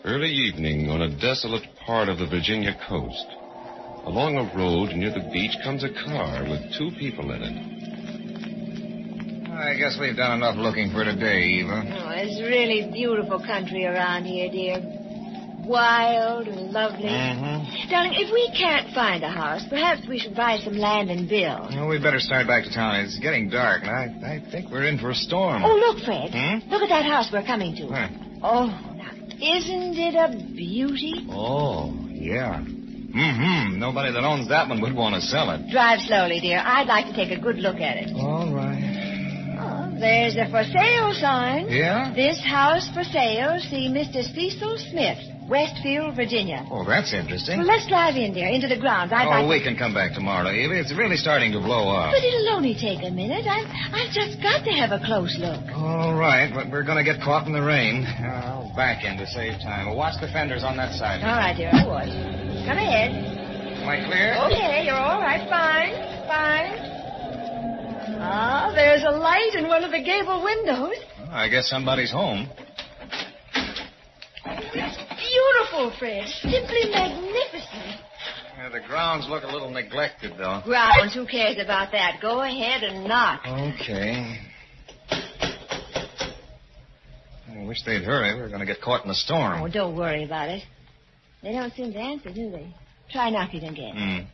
Early evening on a desolate part of the Virginia coast. Along a road near the beach comes a car with two people in it. I guess we've done enough looking for today, Eva. Oh, it's really beautiful country around here, dear. Wild and lovely. Mm-hmm. Darling, if we can't find a house, perhaps we should buy some land and build. Well, we'd better start back to town. It's getting dark, and I think we're in for a storm. Oh, look, Fred. Hmm? Look at that house we're coming to. Where? Oh, now, isn't it a beauty? Oh, yeah. Mm-hmm. Nobody that owns that one would want to sell it. Drive slowly, dear. I'd like to take a good look at it. All right. There's a for sale sign. Yeah? This house for sale. See Mr. Cecil Smith, Westfield, Virginia. Oh, that's interesting. Well, let's drive in, dear, into the grounds. We can come back tomorrow, Eva. It's really starting to blow up. But it'll only take a minute. I've just got to have a close look. All right, but we're going to get caught in the rain. I'll back in to save time. Well, watch the fenders on that side. All right, dear, I would. Come ahead. Am I clear? Okay, you're all right. Fine. Ah, there's a light in one of the gable windows. Well, I guess somebody's home. It's beautiful, Fred. Simply magnificent. Yeah, the grounds look a little neglected, though. Grounds, who cares about that? Go ahead and knock. Okay. I wish they'd hurry. We're going to get caught in a storm. Oh, don't worry about it. They don't seem to answer, do they? Try knocking again.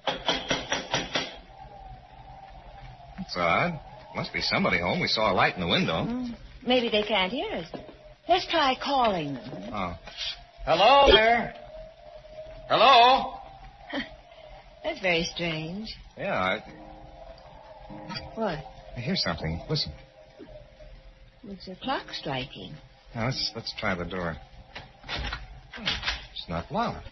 That's odd. Must be somebody home. We saw a light in the window. Maybe they can't hear us. Let's try calling them. Oh. Hello there. Hello? That's very strange. Yeah, What? I hear something. Listen. It's a clock striking. Now, let's try the door. It's not locked.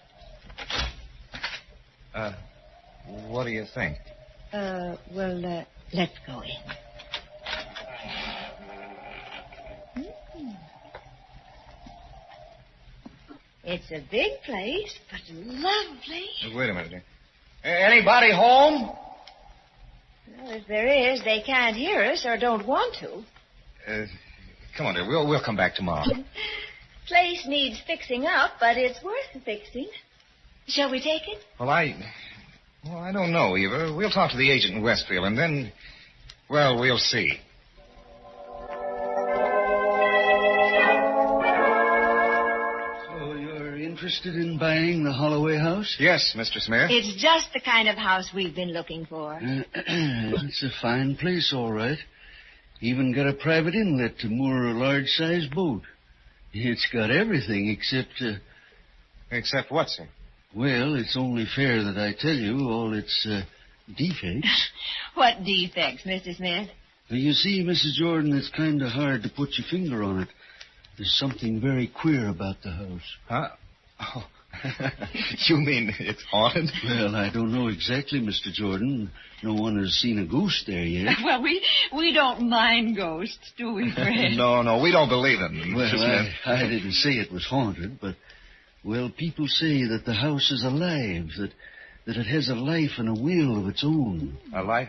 What do you think? Let's go in. It's a big place, but lovely. Wait a minute, dear. Anybody home? Well, if there is, they can't hear us or don't want to. Come on, dear. We'll come back tomorrow. Place needs fixing up, but it's worth fixing. Shall we take it? Well, I don't know, Eva. We'll talk to the agent in Westfield, and then, well, we'll see. So you're interested in buying the Holloway house? Yes, Mr. Smith. It's just the kind of house we've been looking for. It's a fine place, all right. Even got a private inlet to moor a large-sized boat. It's got everything except... Except what, sir? Well, it's only fair that I tell you all its defects. What defects, Mr. Smith? You see, Mrs. Jordan, it's kind of hard to put your finger on it. There's something very queer about the house. Huh? Oh. You mean it's haunted? Well, I don't know exactly, Mr. Jordan. No one has seen a ghost there yet. Well, we don't mind ghosts, do we, Fred? No, we don't believe in them. Well, I didn't say it was haunted, but, well, people say that the house is alive, that it has a life and a will of its own. A life?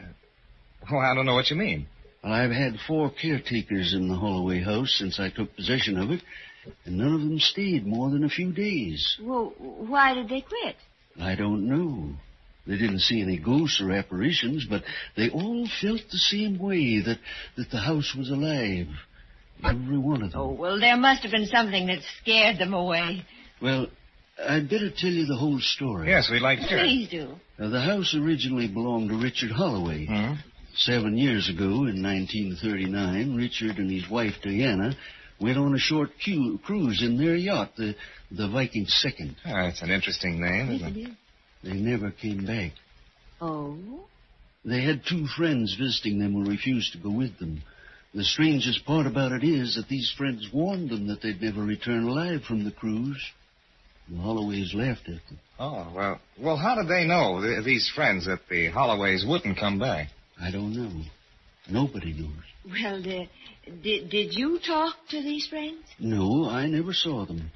Well, I don't know what you mean. Well, I've had 4 caretakers in the Holloway house since I took possession of it, and none of them stayed more than a few days. Well, why did they quit? I don't know. They didn't see any ghosts or apparitions, but they all felt the same way, that the house was alive. Every one of them. Oh, well, there must have been something that scared them away. Well, I'd better tell you the whole story. Yes, we'd like to hear it. Please do. Now, the house originally belonged to Richard Holloway. 7 years ago, in 1939, Richard and his wife, Diana, went on a short cruise in their yacht, the Viking Second. Oh, that's an interesting name, isn't it? They never came back. Oh? They had 2 friends visiting them who refused to go with them. The strangest part about it is that these friends warned them that they'd never return alive from the cruise. The Holloways laughed at them. Oh, well, how did they know, these friends, that the Holloways wouldn't come back? I don't know. Nobody knows. Well, did you talk to these friends? No, I never saw them.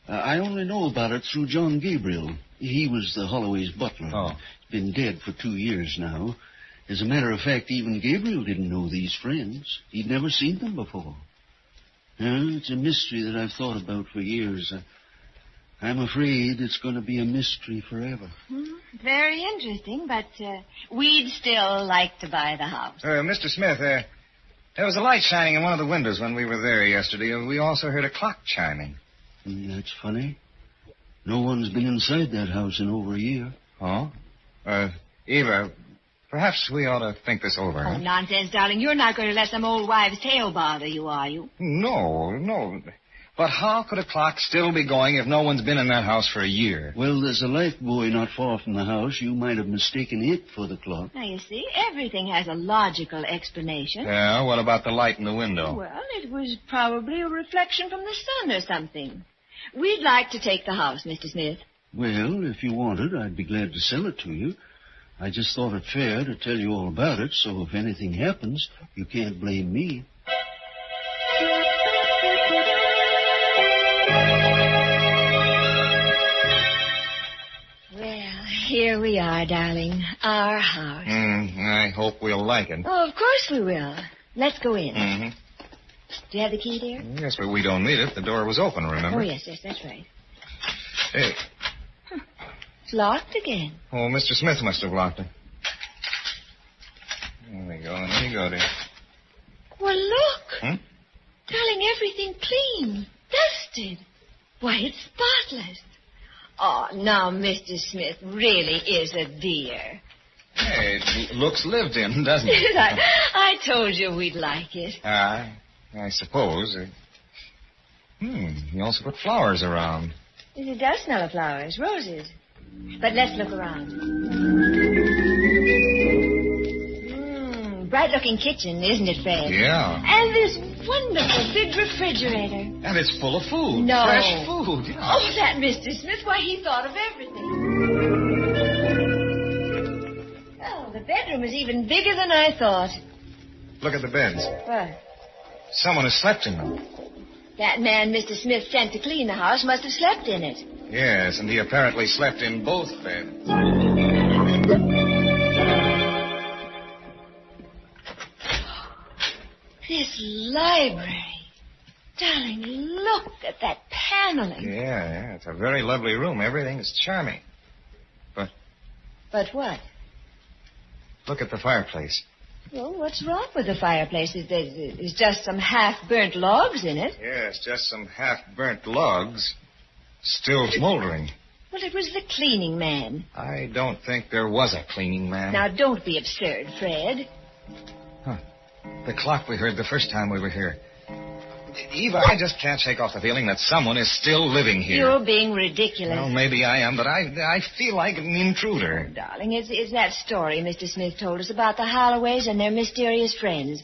I only know about it through John Gabriel. He was the Holloway's butler. Oh. He's been dead for 2 years now. As a matter of fact, even Gabriel didn't know these friends. He'd never seen them before. It's a mystery that I've thought about for years. I'm afraid it's going to be a mystery forever. Very interesting, but we'd still like to buy the house. Mr. Smith, there was a light shining in one of the windows when we were there yesterday. We also heard a clock chiming. That's funny. No one's been inside that house in over a year. Oh? Eva, perhaps we ought to think this over. Oh, nonsense, darling. You're not going to let some old wives' tale bother you, are you? No. But how could a clock still be going if no one's been in that house for a year? Well, there's a light buoy not far from the house. You might have mistaken it for the clock. Now, you see, everything has a logical explanation. Yeah, what about the light in the window? Well, it was probably a reflection from the sun or something. We'd like to take the house, Mr. Smith. Well, if you wanted, I'd be glad to sell it to you. I just thought it fair to tell you all about it, so if anything happens, you can't blame me. Well, here we are, darling. Our house. I hope we'll like it. Oh, of course we will. Let's go in. Mm-hmm. Do you have the key, dear? Yes, but we don't need it. The door was open, remember? Oh, yes, that's right. Hey. It's locked again. Oh, Mr. Smith must have locked it. There we go. There you go, dear. Well, look. Darling, everything clean. Dusted. Why, it's spotless. Oh, now, Mr. Smith really is a dear. Hey, it looks lived in, doesn't it? I told you we'd like it. I suppose. You also put flowers around. It does smell of flowers, roses. But let's look around. Bright-looking kitchen, isn't it, Fred? Yeah. And this wonderful big refrigerator. And it's full of food. No. Fresh food. Yeah. Oh, that Mr. Smith, why, he thought of everything. Oh, the bedroom is even bigger than I thought. Look at the beds. What? Someone has slept in them. That man Mr. Smith sent to clean the house must have slept in it. Yes, and he apparently slept in both beds. This library. Darling, look at that paneling. Yeah, it's a very lovely room. Everything is charming. But what? Look at the fireplace. Well, what's wrong with the fireplace? There's just some half-burnt logs in it. Yes, just some half-burnt logs. Still smoldering. Well, it was the cleaning man. I don't think there was a cleaning man. Now, don't be absurd, Fred. The clock we heard the first time we were here. Eva, I just can't shake off the feeling that someone is still living here. You're being ridiculous. Well, maybe I am, but I feel like an intruder. Darling, it's that story Mr. Smith told us about the Holloways and their mysterious friends.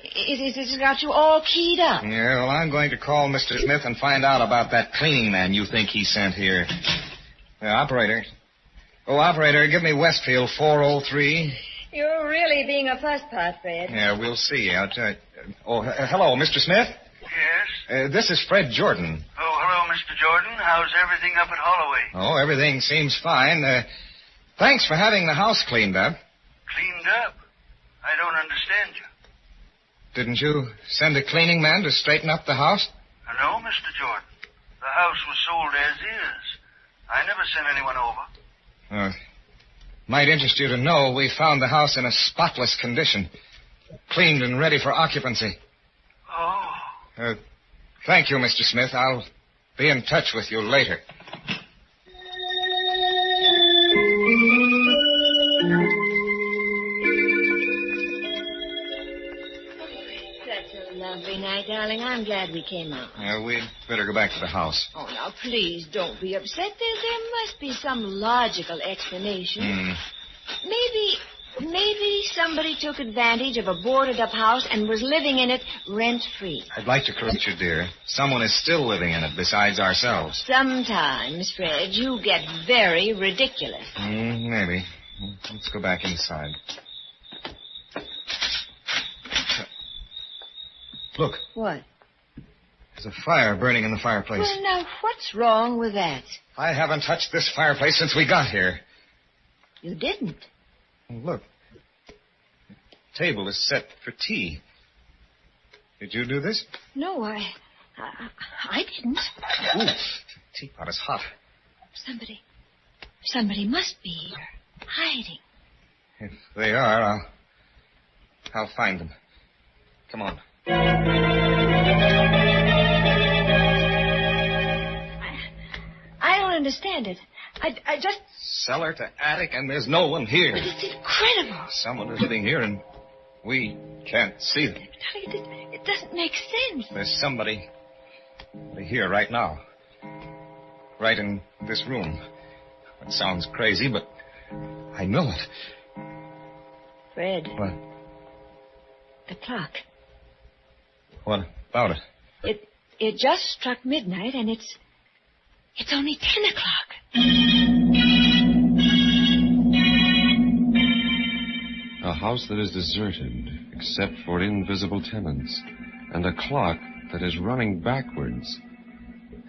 It's got you all keyed up. Yeah, well, I'm going to call Mr. Smith and find out about that cleaning man you think he sent here. Operator. Oh, operator, give me Westfield 403. You're really being a fuss-pot, Fred. Yeah, we'll see. Hello, Mr. Smith? Yes? This is Fred Jordan. Oh, hello, Mr. Jordan. How's everything up at Holloway? Oh, everything seems fine. Thanks for having the house cleaned up. Cleaned up? I don't understand you. Didn't you send a cleaning man to straighten up the house? No, Mr. Jordan. The house was sold as is. I never sent anyone over. Might interest you to know we found the house in a spotless condition. Cleaned and ready for occupancy. Oh. Thank you, Mr. Smith. I'll be in touch with you later. Such a lovely night, darling. I'm glad we came out. We'd better go back to the house. Oh, now, please don't be upset. There must be some logical explanation. Maybe somebody took advantage of a boarded-up house and was living in it rent-free. I'd like to correct you, dear. Someone is still living in it besides ourselves. Sometimes, Fred, you get very ridiculous. Maybe. Let's go back inside. Look. What? There's a fire burning in the fireplace. Well, now, what's wrong with that? I haven't touched this fireplace since we got here. You didn't. Look. The table is set for tea. Did you do this? No, I didn't. Ooh, the teapot is hot. Somebody must be here, hiding. If they are, I'll find them. Come on. I don't understand it. I just... Cellar to attic, and there's no one here. But it's incredible. Someone is living here, and we can't see them. It doesn't make sense. There's somebody here right now. Right in this room. It sounds crazy, but I know it. Fred. What? The clock. What about it? It just struck midnight, and it's only 10 o'clock. A house that is deserted, except for invisible tenants, and a clock that is running backwards.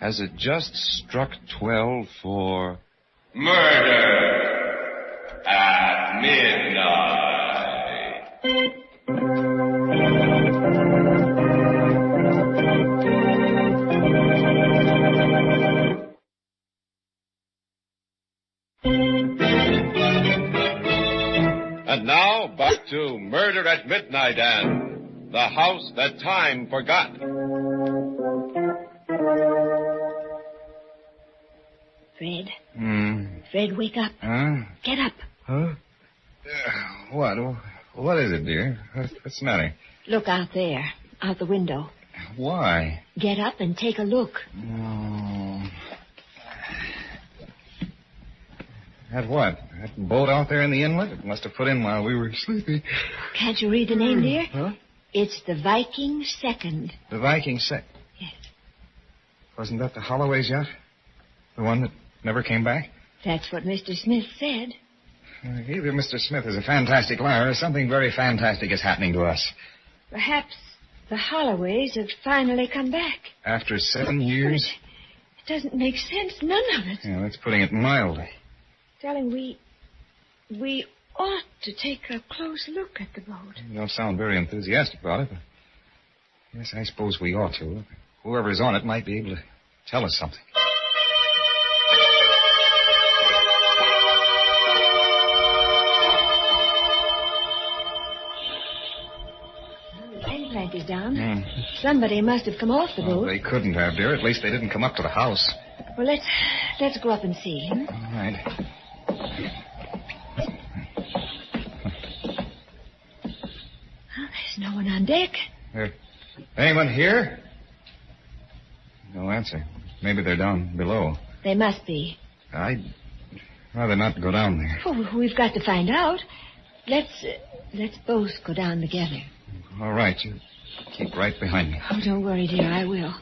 Has it just struck 12 for... Murder at midnight. And now, back to Murder at Midnight and The House That Time Forgot. Fred? Fred, wake up. Huh? Get up. Huh? What? What is it, dear? What's the matter? Look out there, out the window. Why? Get up and take a look. Oh. That what? That boat out there in the inlet? It must have put in while we were sleeping. Can't you read the name, dear? Huh? It's the Viking Second. The Viking Second? Yes. Wasn't that the Holloway's yacht? The one that never came back? That's what Mr. Smith said. Either Mr. Smith is a fantastic liar or something very fantastic is happening to us. Perhaps the Holloways have finally come back. After 7 years? It doesn't make sense, none of it. Yeah, that's putting it mildly. Darling, we ought to take a close look at the boat. You don't sound very enthusiastic about it, but yes, I suppose we ought to. Whoever's on it might be able to tell us something. The gangplank is down. Somebody must have come off the boat. They couldn't have, dear. At least they didn't come up to the house. Well, let's go up and see. All right. There's no one on deck. Anyone here? No answer. Maybe they're down below. They must be. I'd rather not go down there. Oh, we've got to find out. Let's both go down together. All right. You keep right behind me. Oh, don't worry, dear. I will.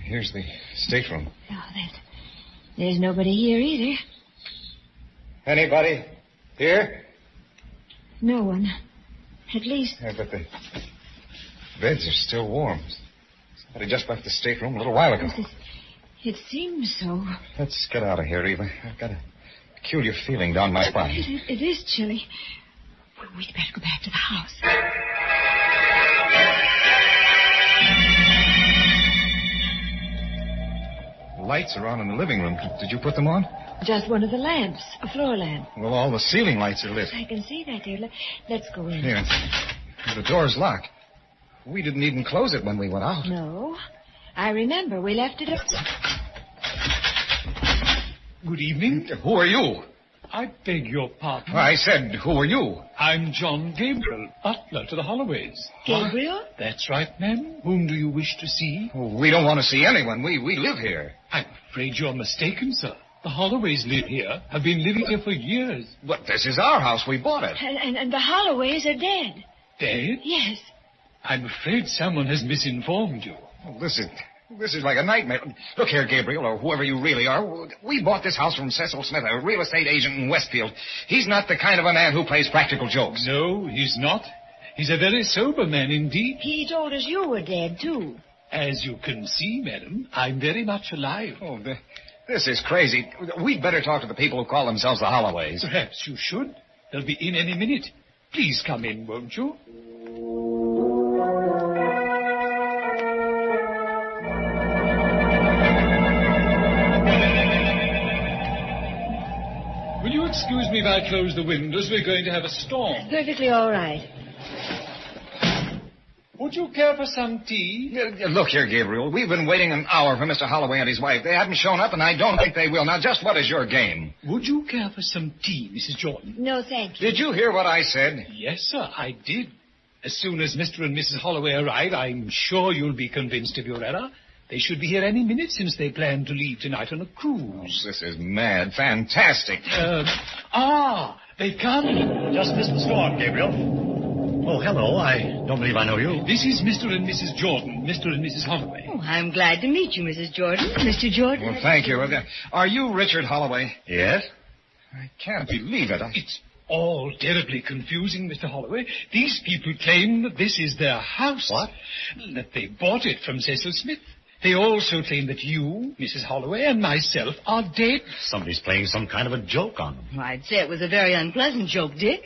Here's the stateroom. Oh, there's nobody here either. Anybody here? No one. At least... Yeah, but the beds are still warm. Somebody just left the stateroom a little while ago. It seems so. Let's get out of here, Eva. I've got a peculiar feeling down my spine. It is chilly. We'd better go back to the house. The lights are on in the living room. Did you put them on? Just one of the lamps, a floor lamp. Well, all the ceiling lights are lit. I can see that, dear. Let's go in. Here. The door's locked. We didn't even close it when we went out. No. I remember we left it up. Good evening. Who are you? I beg your pardon. I said, who are you? I'm John Gabriel, butler to the Holloways. Gabriel? That's right, ma'am. Whom do you wish to see? We don't want to see anyone. We live here. I'm afraid you're mistaken, sir. The Holloways live here, have been living here for years. But this is our house. We bought it. And the Holloways are dead. Dead? Yes. I'm afraid someone has misinformed you. Oh, this is like a nightmare. Look here, Gabriel, or whoever you really are. We bought this house from Cecil Smith, a real estate agent in Westfield. He's not the kind of a man who plays practical jokes. No, he's not. He's a very sober man indeed. He told us you were dead, too. As you can see, madam, I'm very much alive. Oh, this is crazy. We'd better talk to the people who call themselves the Holloways. Perhaps you should. They'll be in any minute. Please come in, won't you? Will you excuse me if I close the windows? We're going to have a storm. Perfectly all right. Would you care for some tea? Look here, Gabriel. We've been waiting an hour for Mr. Holloway and his wife. They haven't shown up, and I don't think they will. Now, just what is your game? Would you care for some tea, Mrs. Jordan? No, thank you. Did you hear what I said? Yes, sir, I did. As soon as Mr. and Mrs. Holloway arrive, I'm sure you'll be convinced of your error. They should be here any minute since they plan to leave tonight on a cruise. Oh, this is mad. Fantastic. They've come. Just missed the storm, Gabriel. Oh, hello. I don't believe I know you. This is Mr. and Mrs. Jordan, Mr. and Mrs. Holloway. Oh, I'm glad to meet you, Mrs. Jordan. Mr. Jordan. Well, thank you. Are you Richard Holloway? Yes. I can't believe it. It's all terribly confusing, Mr. Holloway. These people claim that this is their house. What? That they bought it from Cecil Smith. They also claim that you, Mrs. Holloway, and myself are dead. Somebody's playing some kind of a joke on them. Well, I'd say it was a very unpleasant joke, Dick.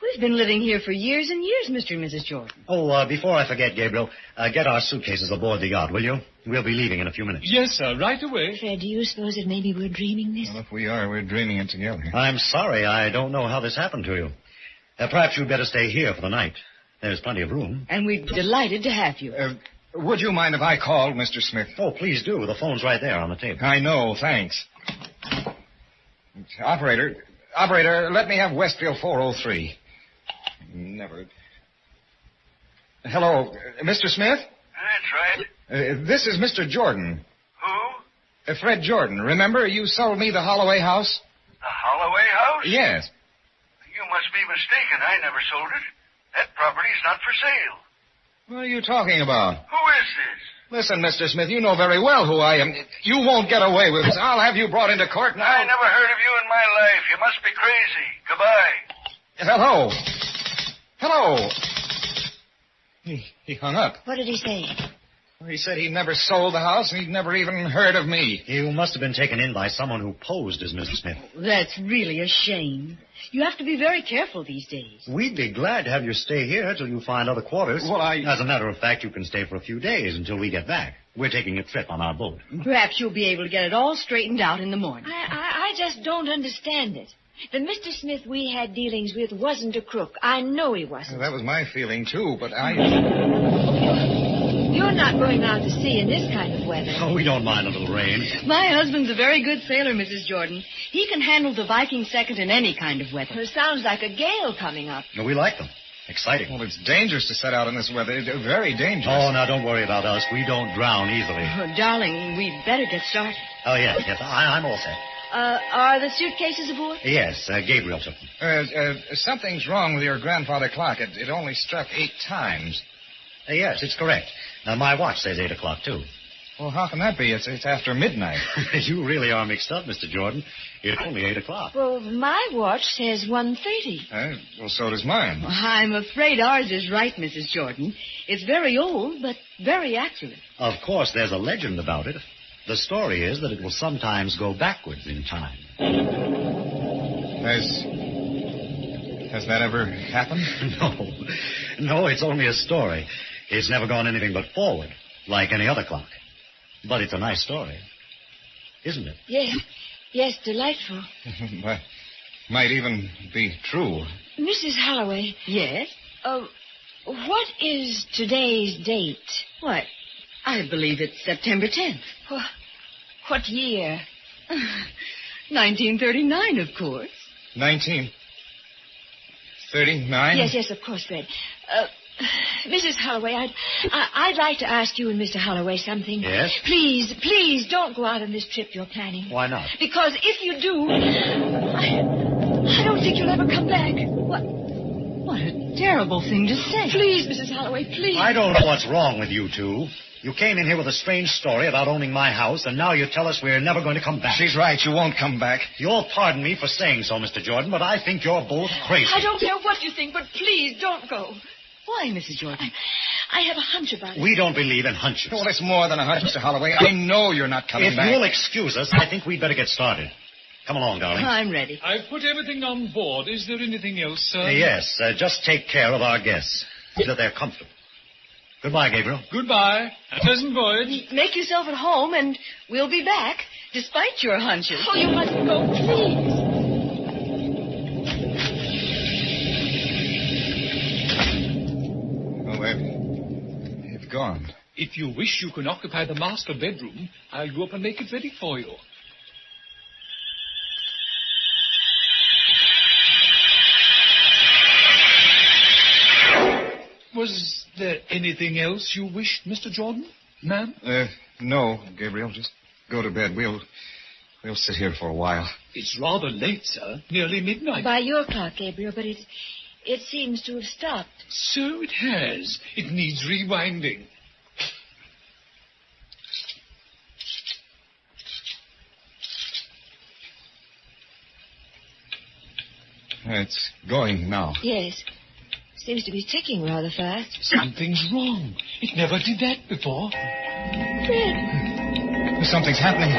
We've been living here for years and years, Mr. and Mrs. Jordan. Oh, before I forget, Gabriel, get our suitcases aboard the yacht, will you? We'll be leaving in a few minutes. Yes, sir, right away. Fred, do you suppose that maybe we're dreaming this? Well, if we are, we're dreaming it together. I'm sorry. I don't know how this happened to you. Perhaps you'd better stay here for the night. There's plenty of room. And we're delighted to have you. Would you mind if I called, Mr. Smith? Oh, please do. The phone's right there on the table. I know, thanks. Operator, let me have Westfield 403. Never. Hello, Mr. Smith? That's right. This is Mr. Jordan. Who? Fred Jordan. Remember, you sold me the Holloway house? The Holloway house? Yes. You must be mistaken. I never sold it. That property's not for sale. What are you talking about? Who is this? Listen, Mr. Smith, you know very well who I am. You won't get away with this. I'll have you brought into court now. I never heard of you in my life. You must be crazy. Goodbye. Hello. He hung up. What did he say? He said he never sold the house and he'd never even heard of me. You must have been taken in by someone who posed as Mr. Smith. That's really a shame. You have to be very careful these days. We'd be glad to have you stay here till you find other quarters. Well, As a matter of fact, you can stay for a few days until we get back. We're taking a trip on our boat. Perhaps you'll be able to get it all straightened out in the morning. I just don't understand it. The Mr. Smith we had dealings with wasn't a crook. I know he wasn't. Well, that was my feeling, too, but You're not going out to sea in this kind of weather. Oh, we don't mind a little rain. My husband's a very good sailor, Mrs. Jordan. He can handle the Viking second in any kind of weather. It sounds like a gale coming up. No, we like them. Exciting. Well, it's dangerous to set out in this weather. It's very dangerous. Oh, now, don't worry about us. We don't drown easily. Oh, darling, we'd better get started. Oh, yes. I'm all set. Are the suitcases aboard? Yes, Gabriel took them. Something's wrong with your grandfather clock. It only struck 8 times. Yes, it's correct. Now, my watch says 8 o'clock, too. Well, how can that be? It's after midnight. You really are mixed up, Mr. Jordan. It's only 8 o'clock. Well, my watch says 1:30. Well, so does mine. I'm afraid ours is right, Mrs. Jordan. It's very old, but very accurate. Of course, there's a legend about it. The story is that it will sometimes go backwards in time. Has that ever happened? No, it's only a story. It's never gone anything but forward, like any other clock. But it's a nice story, isn't it? Yes, delightful. Might even be true. Mrs. Holloway. Yes? What is today's date? What? I believe it's September 10th. What year? 1939, of course. 1939? Yes, of course, Fred. Mrs. Holloway, I'd like to ask you and Mr. Holloway something. Yes? Please, don't go out on this trip you're planning. Why not? Because if you do, I don't think you'll ever come back. What a terrible thing to say. Please, Mrs. Holloway, please. I don't know what's wrong with you two. You came in here with a strange story about owning my house, and now you tell us we're never going to come back. She's right. You won't come back. You'll pardon me for saying so, Mr. Jordan, but I think you're both crazy. I don't care what you think, but please don't go. Why, Mrs. Jordan? I have a hunch about it. We don't believe in hunches. Well, it's more than a hunch, Mr. Holloway. I know you're not coming back. If you'll excuse us, I think we'd better get started. Come along, darling. I'm ready. I've put everything on board. Is there anything else, sir? Yes, just take care of our guests. See that they're comfortable. Goodbye, Gabriel. Goodbye. A pleasant voyage. Make yourself at home, and we'll be back, despite your hunches. Oh, you mustn't go, please. Oh, they've gone. If you wish, you can occupy the master bedroom. I'll go up and make it ready for you. Was there anything else you wished, Mr. Jordan? Ma'am? No, Gabriel. Just go to bed. We'll sit here for a while. It's rather late, sir. Nearly midnight. By your clock, Gabriel, but it seems to have stopped. So it has. It needs rewinding. It's going now. Yes. Seems to be ticking rather fast. Something's wrong. It never did that before. Fred. Something's happening.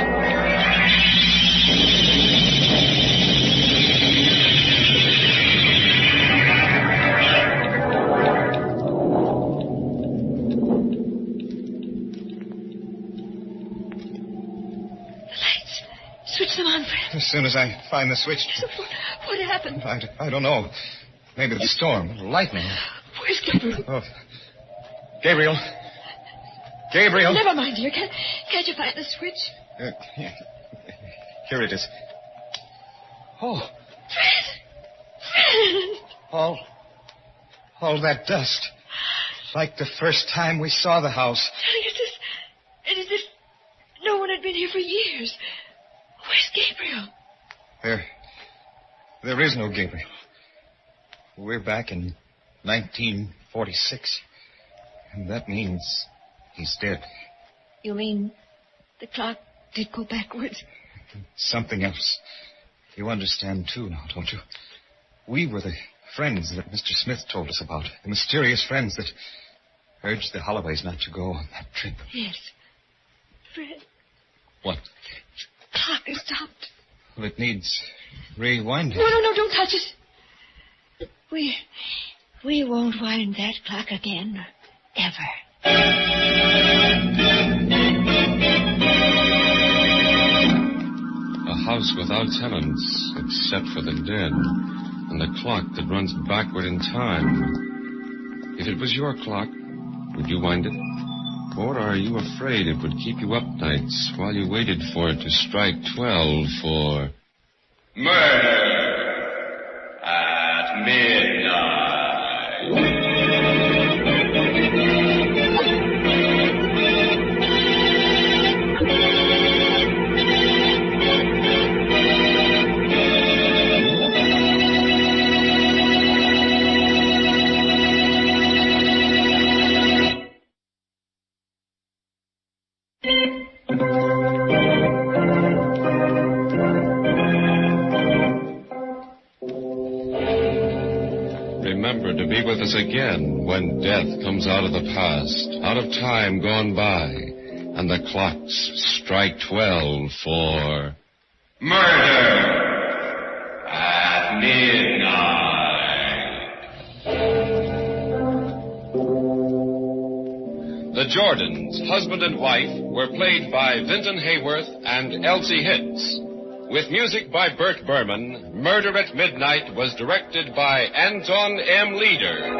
Switch them on, Fred. As soon as I find the switch. What happened? I don't know. Maybe the storm, lightning. Where's Gabriel? Oh. Gabriel. Gabriel. Never mind, dear. Can't you find the switch? Here it is. Oh. Fred. All that dust. Like the first time we saw the house. It's as if no one had been here for years. Where's Gabriel? There is no Gabriel. We're back in 1946. And that means he's dead. You mean the clock did go backwards? Something else. You understand, too, now, don't you? We were the friends that Mr. Smith told us about. The mysterious friends that urged the Holloways not to go on that trip. Yes. Fred. What? The clock has stopped. Well, it needs rewinding. No, don't touch it. We won't wind that clock again. Ever. A house without tenants, except for the dead, and a clock that runs backward in time. If it was your clock, would you wind it? Or are you afraid it would keep you up nights while you waited for it to strike 12 for murder at midnight? Remember to be with us again when death comes out of the past, out of time gone by, and the clocks strike 12 for murder at midnight. The Jordans, husband and wife, were played by Vinton Hayworth and Elsie Hitz. With music by Bert Berman, Murder at Midnight was directed by Anton M. Leader.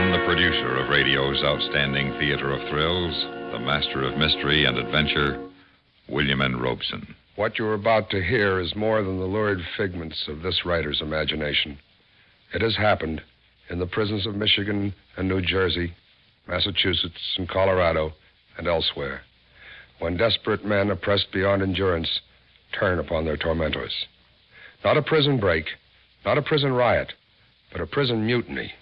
And the producer of radio's outstanding theater of thrills, the master of mystery and adventure, William N. Robeson. What you're about to hear is more than the lurid figments of this writer's imagination. It has happened in the prisons of Michigan and New Jersey, Massachusetts and Colorado, and elsewhere, when desperate men oppressed beyond endurance turn upon their tormentors. Not a prison break, not a prison riot, but a prison mutiny.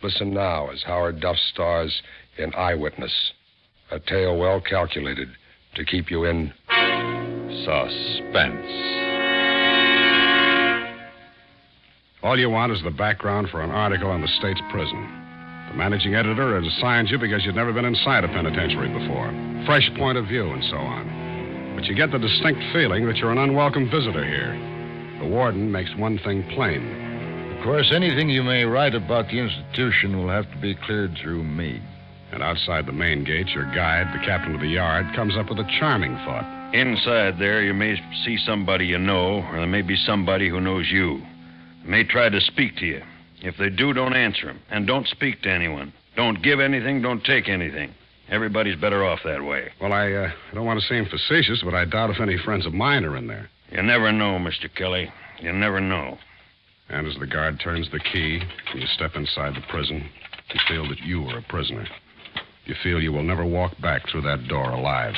Listen now as Howard Duff stars in Eyewitness, a tale well calculated to keep you in suspense. All you want is the background for an article on the state's prison. The managing editor has assigned you because you've never been inside a penitentiary before. Fresh point of view and so on. But you get the distinct feeling that you're an unwelcome visitor here. The warden makes one thing plain. Of course, anything you may write about the institution will have to be cleared through me. And outside the main gate, your guide, the captain of the yard, comes up with a charming thought. Inside there, you may see somebody you know, or there may be somebody who knows you. They may try to speak to you. If they do, don't answer them. And don't speak to anyone. Don't give anything, don't take anything. Everybody's better off that way. Well, I don't want to seem facetious, but I doubt if any friends of mine are in there. You never know, Mr. Kelly. You never know. And as the guard turns the key and you step inside the prison, you feel that you are a prisoner. You feel you will never walk back through that door alive.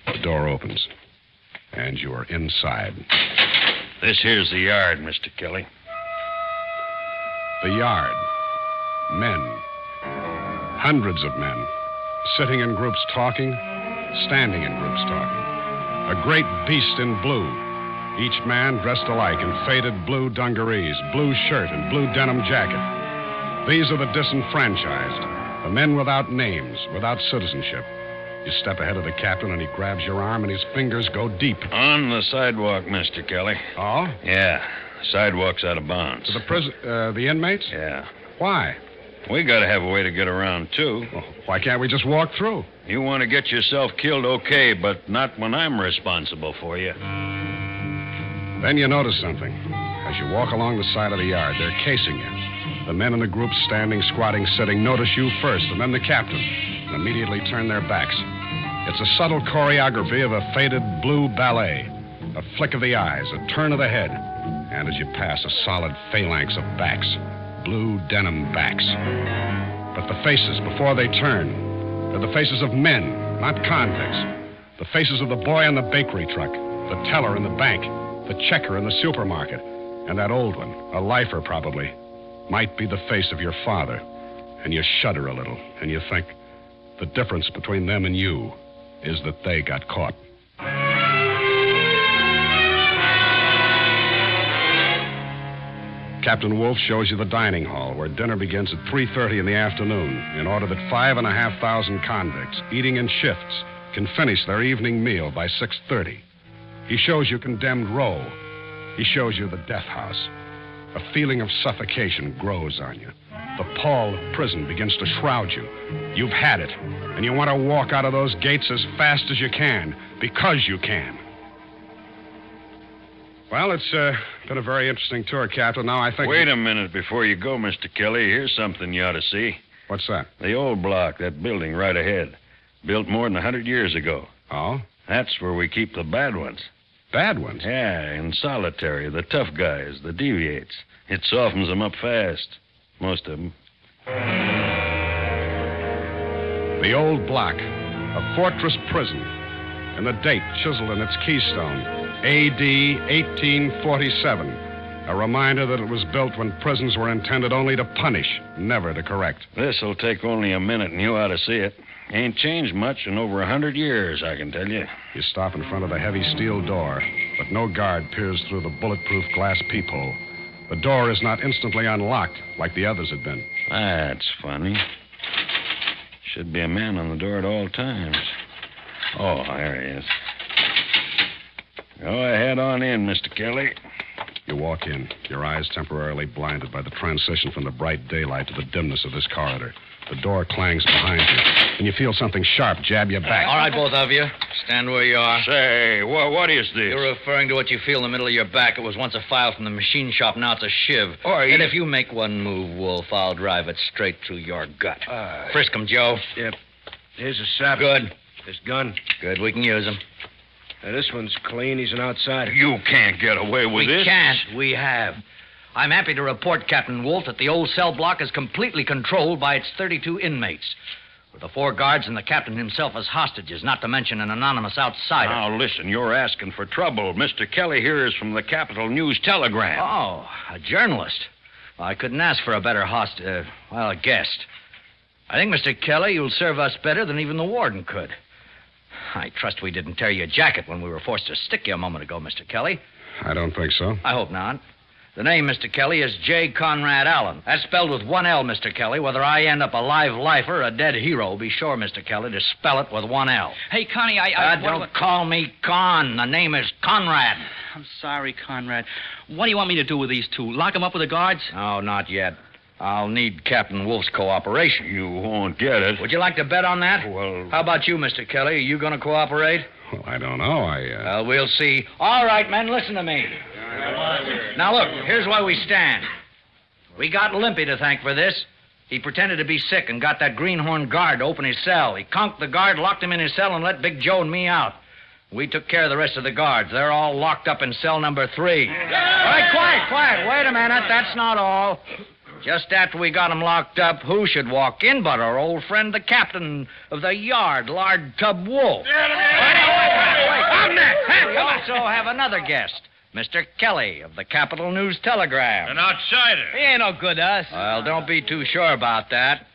The door opens, and you are inside. This here's the yard, Mr. Kelly. The yard. Men. Hundreds of men. Sitting in groups talking, standing in groups talking. A great beast in blue. Each man dressed alike in faded blue dungarees, blue shirt, and blue denim jacket. These are the disenfranchised, the men without names, without citizenship. You step ahead of the captain, and he grabs your arm, and his fingers go deep. On the sidewalk, Mr. Kelly. Oh? Yeah. Sidewalk's out of bounds. To the inmates? Yeah. Why? We gotta have a way to get around, too. Well, why can't we just walk through? You want to get yourself killed, okay, but not when I'm responsible for you. Then you notice something. As you walk along the side of the yard, they're casing you. The men in the group standing, squatting, sitting notice you first, and then the captain, and immediately turn their backs. It's a subtle choreography of a faded blue ballet. A flick of the eyes, a turn of the head, and as you pass, a solid phalanx of backs. Blue denim backs. But the faces, before they turn, they're the faces of men, not convicts. The faces of the boy in the bakery truck, the teller in the bank, the checker in the supermarket, and that old one, a lifer probably, might be the face of your father. And you shudder a little, and you think, the difference between them and you is that they got caught. Captain Wolf shows you the dining hall, where dinner begins at 3:30 in the afternoon, in order that 5,500 convicts, eating in shifts, can finish their evening meal by 6:30. He shows you condemned row. He shows you the death house. A feeling of suffocation grows on you. The pall of prison begins to shroud you. You've had it, and you want to walk out of those gates as fast as you can, because you can. Well, it's been a very interesting tour, Captain. Now I think... Wait a minute before you go, Mr. Kelly. Here's something you ought to see. What's that? The old block, that building right ahead. Built more than 100 years ago. Oh? That's where we keep the bad ones. Bad ones? Yeah, in solitary. The tough guys, the deviates. It softens them up fast. Most of them. The old block. A fortress prison. And the date chiseled in its keystone. A.D. 1847. A reminder that it was built when prisons were intended only to punish, never to correct. This'll take only a minute, and you ought to see it. Ain't changed much in over 100 years, I can tell you. You stop in front of the heavy steel door, but no guard peers through the bulletproof glass peephole. The door is not instantly unlocked like the others had been. That's funny. Should be a man on the door at all times. Oh, there he is. Go ahead on in, Mr. Kelly. You walk in, your eyes temporarily blinded by the transition from the bright daylight to the dimness of this corridor. The door clangs behind you, and you feel something sharp jab your back. All right, both of you. Stand where you are. Say, what is this? You're referring to what you feel in the middle of your back. It was once a file from the machine shop, now it's a shiv. And if you make one move, Wolf, I'll drive it straight through your gut. Frisk him, Joe. Yep. Here's a sap. Good. This gun. Good, we can use him. This one's clean. He's an outsider. You can't get away with this. We can't. We have. I'm happy to report, Captain Wolf, that the old cell block is completely controlled by its 32 inmates, with the 4 guards and the captain himself as hostages, not to mention an anonymous outsider. Now, listen, you're asking for trouble. Mr. Kelly here is from the Capital News Telegram. Oh, a journalist. Well, I couldn't ask for a better a guest. I think, Mr. Kelly, you'll serve us better than even the warden could. I trust we didn't tear your jacket when we were forced to stick you a moment ago, Mr. Kelly. I don't think so. I hope not. The name, Mr. Kelly, is J. Conrad Allen. That's spelled with 1 L, Mr. Kelly. Whether I end up a live lifer or a dead hero, be sure, Mr. Kelly, to spell it with 1 L. Hey, Connie, don't call me Con. The name is Conrad. I'm sorry, Conrad. What do you want me to do with these 2? Lock them up with the guards? No, not yet. I'll need Captain Wolf's cooperation. You won't get it. Would you like to bet on that? Well... How about you, Mr. Kelly? Are you going to cooperate? Well, I don't know. Well, we'll see. All right, men, listen to me. Now, look, here's where we stand. We got Limpy to thank for this. He pretended to be sick and got that greenhorn guard to open his cell. He conked the guard, locked him in his cell, and let Big Joe and me out. We took care of the rest of the guards. They're all locked up in cell number 3. All right, quiet. Wait a minute. That's not all. Just after we got them locked up, who should walk in but our old friend, the captain of the yard, Lard Tub Wolf. Wait. I'm next. We also have another guest, Mr. Kelly of the Capital News Telegram. An outsider. He ain't no good to us. Well, don't be too sure about that.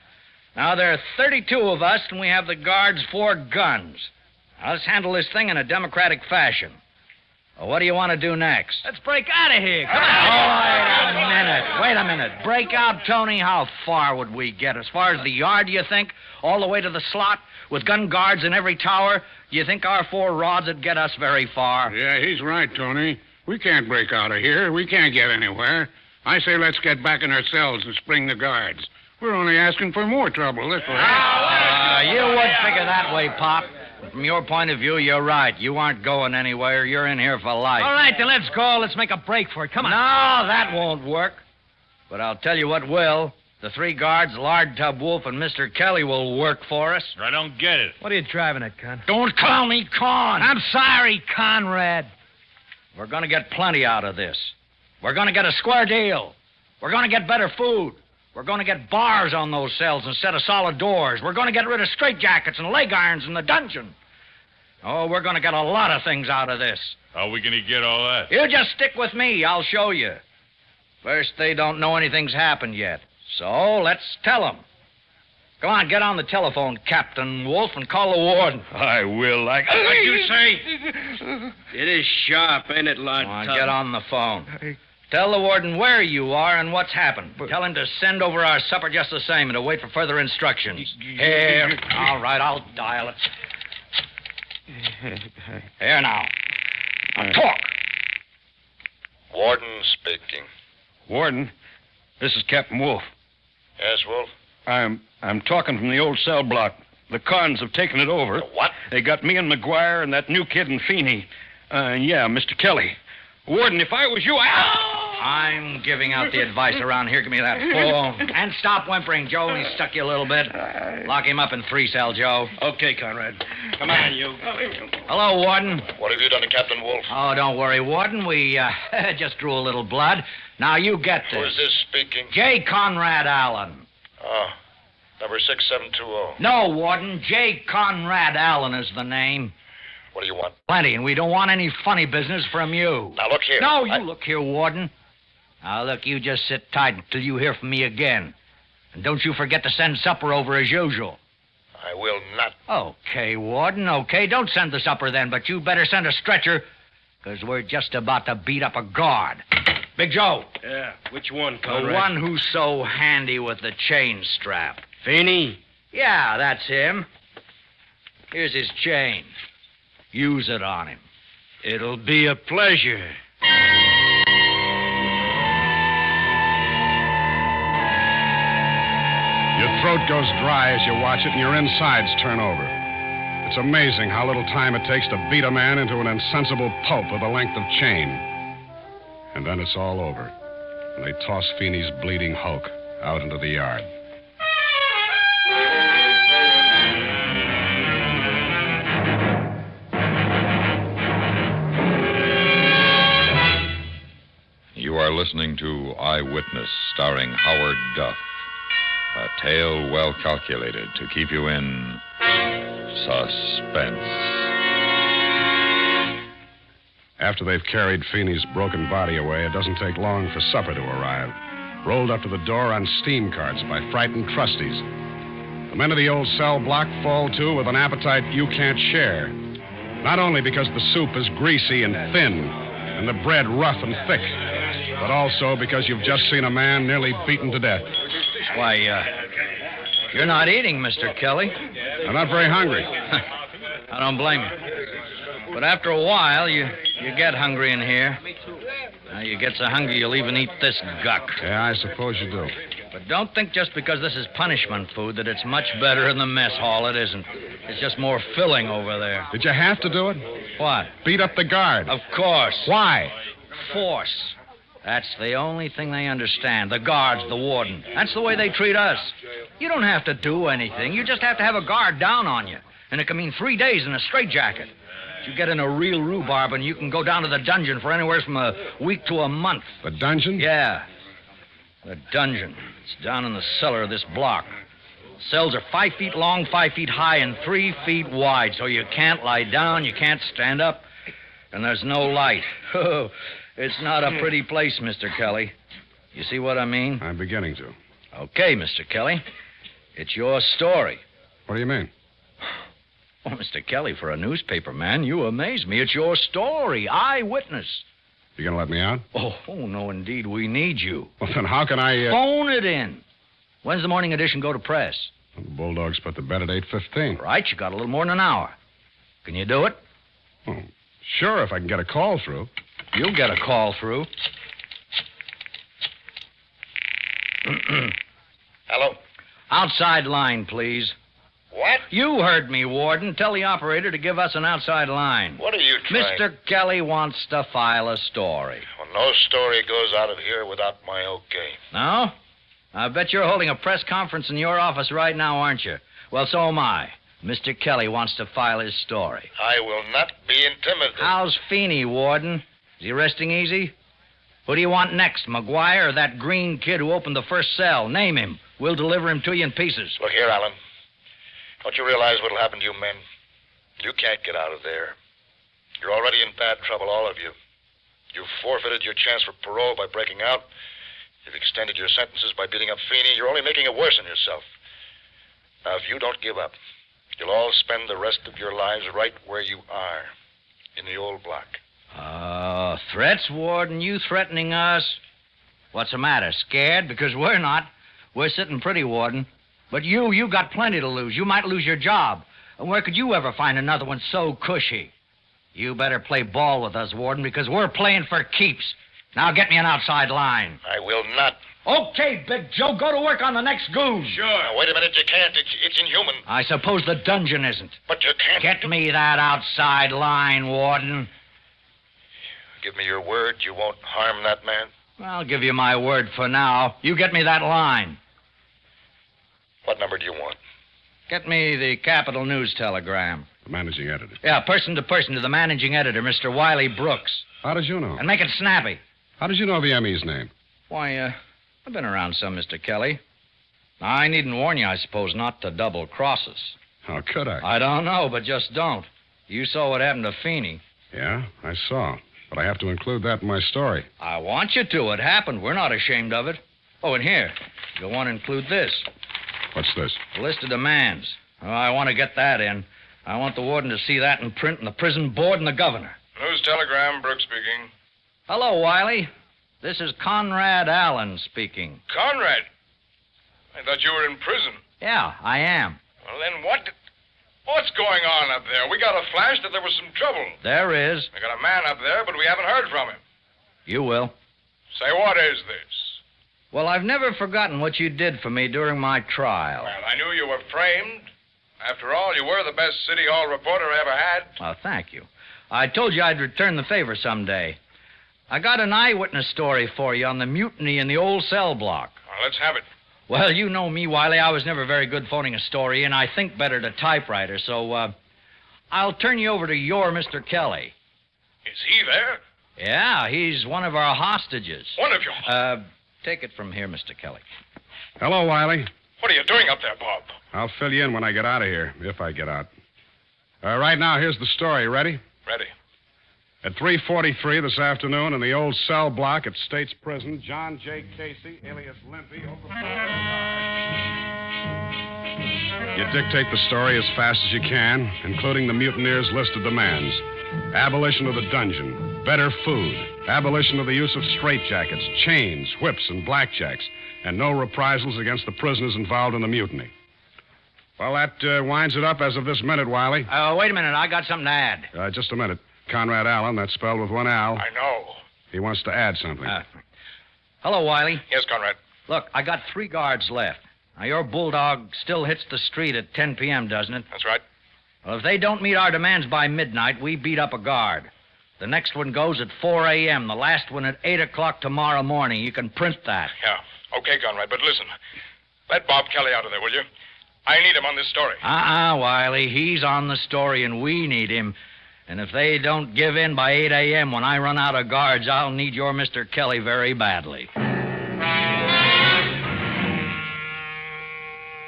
Now, there are 32 of us, and we have the guards 4 guns. Now, let's handle this thing in a democratic fashion. Well, what do you want to do next? Let's break out of here. Come on. Wait a minute. Break out, Tony? How far would we get? As far as the yard, do you think? All the way to the slot? With gun guards in every tower? Do you think our 4 rods would get us very far? Yeah, he's right, Tony. We can't break out of here. We can't get anywhere. I say let's get back in our cells and spring the guards. We're only asking for more trouble this way. You would figure that way, Pop. From your point of view, you're right. You aren't going anywhere. You're in here for life. All right, then let's go. Let's make a break for it. Come on. No, that won't work. But I'll tell you what will. The 3 guards, Lard Tub Wolf and Mr. Kelly, will work for us. I don't get it. What are you driving at, Con? Don't call me Con. I'm sorry, Conrad. We're going to get plenty out of this. We're going to get a square deal. We're going to get better food. We're going to get bars on those cells instead of solid doors. We're going to get rid of straitjackets and leg irons in the dungeon. Oh, we're going to get a lot of things out of this. How are we going to get all that? You just stick with me. I'll show you. First, they don't know anything's happened yet. So, let's tell them. Come on, get on the telephone, Captain Wolf, and call the warden. I will, like... What'd you say? It is sharp, ain't it, Lard? Come on, get on the phone. Tell the warden where you are and what's happened. Tell him to send over our supper just the same and to wait for further instructions. Here. All right, I'll dial it. Here now. Now talk. Warden speaking. Warden, this is Captain Wolf. Yes, Wolf? I'm talking from the old cell block. The Cons have taken it over. What? They got me and McGuire and that new kid and Feeney. Yeah, Mr. Kelly. Warden, if I was you, I'm giving out the advice around here. Give me that phone. And stop whimpering, Joe. He stuck you a little bit. Lock him up in 3-cell, Joe. Okay, Conrad. Come on, you. Hello, Warden. What have you done to Captain Wolf? Oh, don't worry, Warden. We just drew a little blood. Now, you get this. Who is this speaking? J. Conrad Allen. Oh, number 6720. No, Warden. J. Conrad Allen is the name. What do you want? Plenty, and we don't want any funny business from you. Now, look here. No, you look here, Warden. Now, look, you just sit tight until you hear from me again. And don't you forget to send supper over as usual. I will not. Okay, Warden, okay. Don't send the supper then, but you better send a stretcher, because we're just about to beat up a guard. Big Joe. Yeah, which one, Conrad? The one who's so handy with the chain strap. Feeney? Yeah, that's him. Here's his chain. Use it on him. It'll be a pleasure. You throat goes dry as you watch it, and your insides turn over. It's amazing how little time it takes to beat a man into an insensible pulp of the length of chain. And then it's all over, and they toss Feeney's bleeding hulk out into the yard. You are listening to Eyewitness, starring Howard Duff. A tale well calculated to keep you in suspense. After they've carried Feeney's broken body away, it doesn't take long for supper to arrive. Rolled up to the door on steam carts by frightened trustees. The men of the old cell block fall to with an appetite you can't share. Not only because the soup is greasy and thin, and the bread rough and thick, but also because you've just seen a man nearly beaten to death. Why, you're not eating, Mr. Kelly. I'm not very hungry. I don't blame you. But after a while, you get hungry in here. You get so hungry you'll even eat this guck. Yeah, I suppose you do. But don't think just because this is punishment food that it's much better in the mess hall. It isn't. It's just more filling over there. Did you have to do it? What? Beat up the guard. Of course. Why? Force. That's the only thing they understand. The guards, the warden. That's the way they treat us. You don't have to do anything. You just have to have a guard down on you. And it can mean 3 days in a straitjacket. You get in a real rhubarb and you can go down to the dungeon for anywhere from a week to a month. The dungeon? Yeah. The dungeon. It's down in the cellar of this block. Cells are 5 feet long, 5 feet high, and 3 feet wide. So you can't lie down, you can't stand up, and there's no light. Oh, it's not a pretty place, Mr. Kelly. You see what I mean? I'm beginning to. Okay, Mr. Kelly. It's your story. What do you mean? Oh, Mr. Kelly, for a newspaper man, you amaze me. It's your story. Eyewitness. You gonna let me out? Oh, no, indeed. We need you. Well, then how can I... Phone it in. When's the morning edition go to press? Well, the Bulldogs put the bed at 8:15. Right, you got a little more than an hour. Can you do it? Oh, sure, if I can get a call through. You'll get a call through. Hello? Outside line, please. What? You heard me, Warden. Tell the operator to give us an outside line. What are you trying... Mr. Kelly wants to file a story. Well, no story goes out of here without my okay. No? I bet you're holding a press conference in your office right now, aren't you? Well, so am I. Mr. Kelly wants to file his story. I will not be intimidated. How's Feeney, Warden? Is he resting easy? Who do you want next, McGuire or that green kid who opened the first cell? Name him. We'll deliver him to you in pieces. Look here, Alan. Don't you realize what'll happen to you men? You can't get out of there. You're already in bad trouble, all of you. You've forfeited your chance for parole by breaking out. You've extended your sentences by beating up Feeney. You're only making it worse on yourself. Now, if you don't give up, you'll all spend the rest of your lives right where you are, in the old block. Threats, Warden? You threatening us? What's the matter? Scared? Because we're not. We're sitting pretty, Warden. But you got plenty to lose. You might lose your job. And where could you ever find another one so cushy? You better play ball with us, Warden, because we're playing for keeps. Now get me an outside line. I will not. Okay, Big Joe, go to work on the next goon. Sure. Now, wait a minute, you can't. It's inhuman. I suppose the dungeon isn't. But you can't. Get me that outside line, Warden. Give me your word you won't harm that man. I'll give you my word for now. You get me that line. What number do you want? Get me the Capital News telegram. The managing editor. Yeah, person to the managing editor, Mr. Wiley Brooks. How did you know? And make it snappy. How did you know the ME's name? Why, I've been around some, Mr. Kelly. Now, I needn't warn you, I suppose, not to double-cross us. How could I? I don't know, but just don't. You saw what happened to Feeney. Yeah, I saw. But I have to include that in my story. I want you to. It happened. We're not ashamed of it. Oh, and here, you'll want to include this. What's this? A list of demands. Oh, I want to get that in. I want the warden to see that in print, and the prison board, and the governor. News telegram, Brooks speaking. Hello, Wiley. This is Conrad Allen speaking. Conrad? I thought you were in prison. Yeah, I am. Well, then what's going on up there? We got a flash that there was some trouble. There is. We got a man up there, but we haven't heard from him. You will. Say, what is this? Well, I've never forgotten what you did for me during my trial. Well, I knew you were framed. After all, you were the best City Hall reporter I ever had. Well, thank you. I told you I'd return the favor someday. I got an eyewitness story for you on the mutiny in the old cell block. Well, let's have it. Well, you know me, Wiley. I was never very good phoning a story, and I think better to typewriter, so, I'll turn you over to your Mr. Kelly. Is he there? Yeah, he's one of our hostages. One of you? Take it from here, Mr. Kelly. Hello, Wiley. What are you doing up there, Bob? I'll fill you in when I get out of here, if I get out. Right now, here's the story. Ready? Ready. At 3:43 this afternoon in the old cell block at State's Prison, John J. Casey, alias Limpy, You dictate the story as fast as you can, including the mutineers' listed demands. Abolition of the dungeon, better food, abolition of the use of straitjackets, chains, whips, and blackjacks, and no reprisals against the prisoners involved in the mutiny. Well, that winds it up as of this minute, Wiley. Wait a minute. I got something to add. Just a minute. Conrad Allen, that's spelled with one L. I know. He wants to add something. Hello, Wiley. Yes, Conrad. Look, I got 3 guards left. Now, your bulldog still hits the street at 10 p.m., doesn't it? That's right. Well, if they don't meet our demands by midnight, we beat up a guard. The next one goes at 4 a.m., the last one at 8 o'clock tomorrow morning. You can print that. Yeah. Okay, Conrad, but listen. Let Bob Kelly out of there, will you? I need him on this story. Wiley. He's on the story, and we need him. And if they don't give in by 8 a.m. when I run out of guards, I'll need your Mr. Kelly very badly.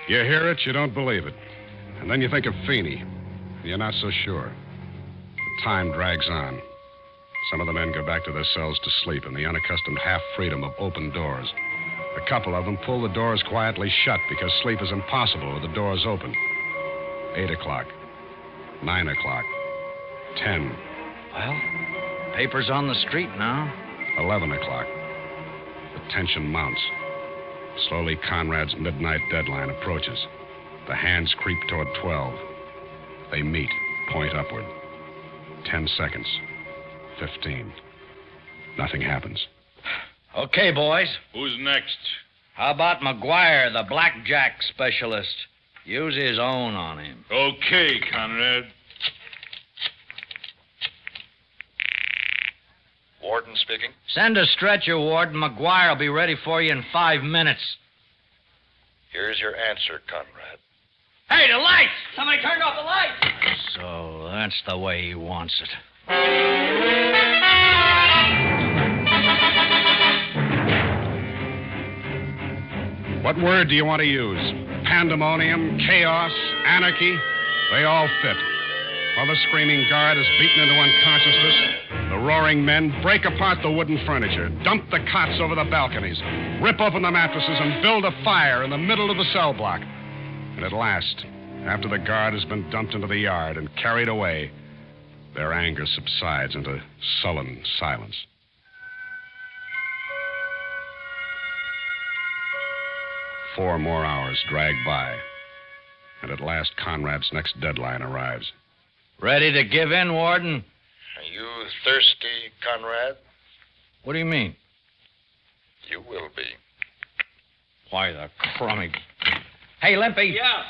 You hear it, you don't believe it. And then you think of Feeney. You're not so sure. The time drags on. Some of the men go back to their cells to sleep in the unaccustomed half-freedom of open doors. A couple of them pull the doors quietly shut because sleep is impossible with the doors open. 8 o'clock. 9 o'clock. 10. Well, paper's on the street now. 11 o'clock. The tension mounts. Slowly, Conrad's midnight deadline approaches. The hands creep toward 12. They meet, point upward. 10 seconds. 15. Nothing happens. Okay, boys. Who's next? How about McGuire, the blackjack specialist? Use his own on him. Okay, Conrad. Warden speaking. Send a stretcher, Warden. McGuire will be ready for you in 5 minutes. Here's your answer, Conrad. Hey, the lights! Somebody turned off the lights! So that's the way he wants it. What word do you want to use? Pandemonium, chaos, anarchy? They all fit. While the screaming guard is beaten into unconsciousness, the roaring men break apart the wooden furniture, dump the cots over the balconies, rip open the mattresses, and build a fire in the middle of the cell block. And at last, after the guard has been dumped into the yard and carried away, their anger subsides into sullen silence. Four more hours drag by, and at last Conrad's next deadline arrives. Ready to give in, Warden? Are you thirsty, Conrad? What do you mean? You will be. Why, the crummy... Hey, Limpy. Yeah?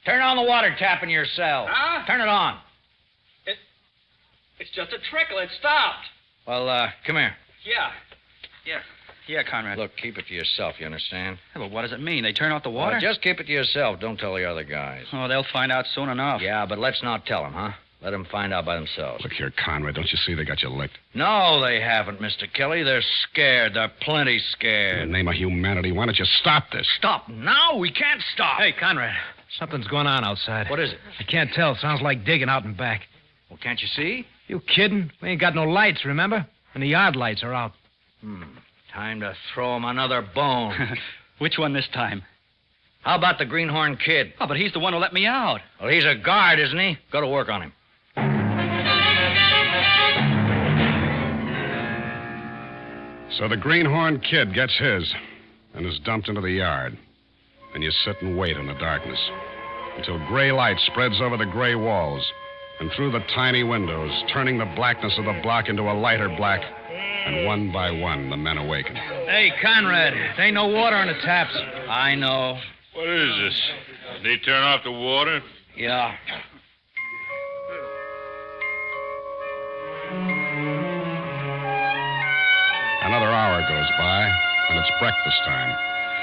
Turn on the water tap in your cell. Huh? Turn it on. It's just a trickle. It stopped. Well, come here. Yeah, Conrad. Look, keep it to yourself, you understand? Yeah, but what does it mean? They turn off the water? Well, just keep it to yourself. Don't tell the other guys. Oh, they'll find out soon enough. Yeah, but let's not tell them, huh? Let them find out by themselves. Look here, Conrad, don't you see they got you licked? No, they haven't, Mr. Kelly. They're scared. They're plenty scared. In the name of humanity, why don't you stop this? Stop now? We can't stop. Hey, Conrad, something's going on outside. What is it? I can't tell. Sounds like digging out and back. Well, can't you see? You kidding? We ain't got no lights, remember? And the yard lights are out. Time to throw him another bone. Which one this time? How about the greenhorn kid? Oh, but he's the one who let me out. Well, he's a guard, isn't he? Go to work on him. So the greenhorn kid gets his and is dumped into the yard. And you sit and wait in the darkness until gray light spreads over the gray walls and through the tiny windows, turning the blackness of the block into a lighter black, and one by one, the men awakened. Hey, Conrad, there ain't no water on the taps. I know. What is this? Did they turn off the water? Yeah. Another hour goes by, and it's breakfast time.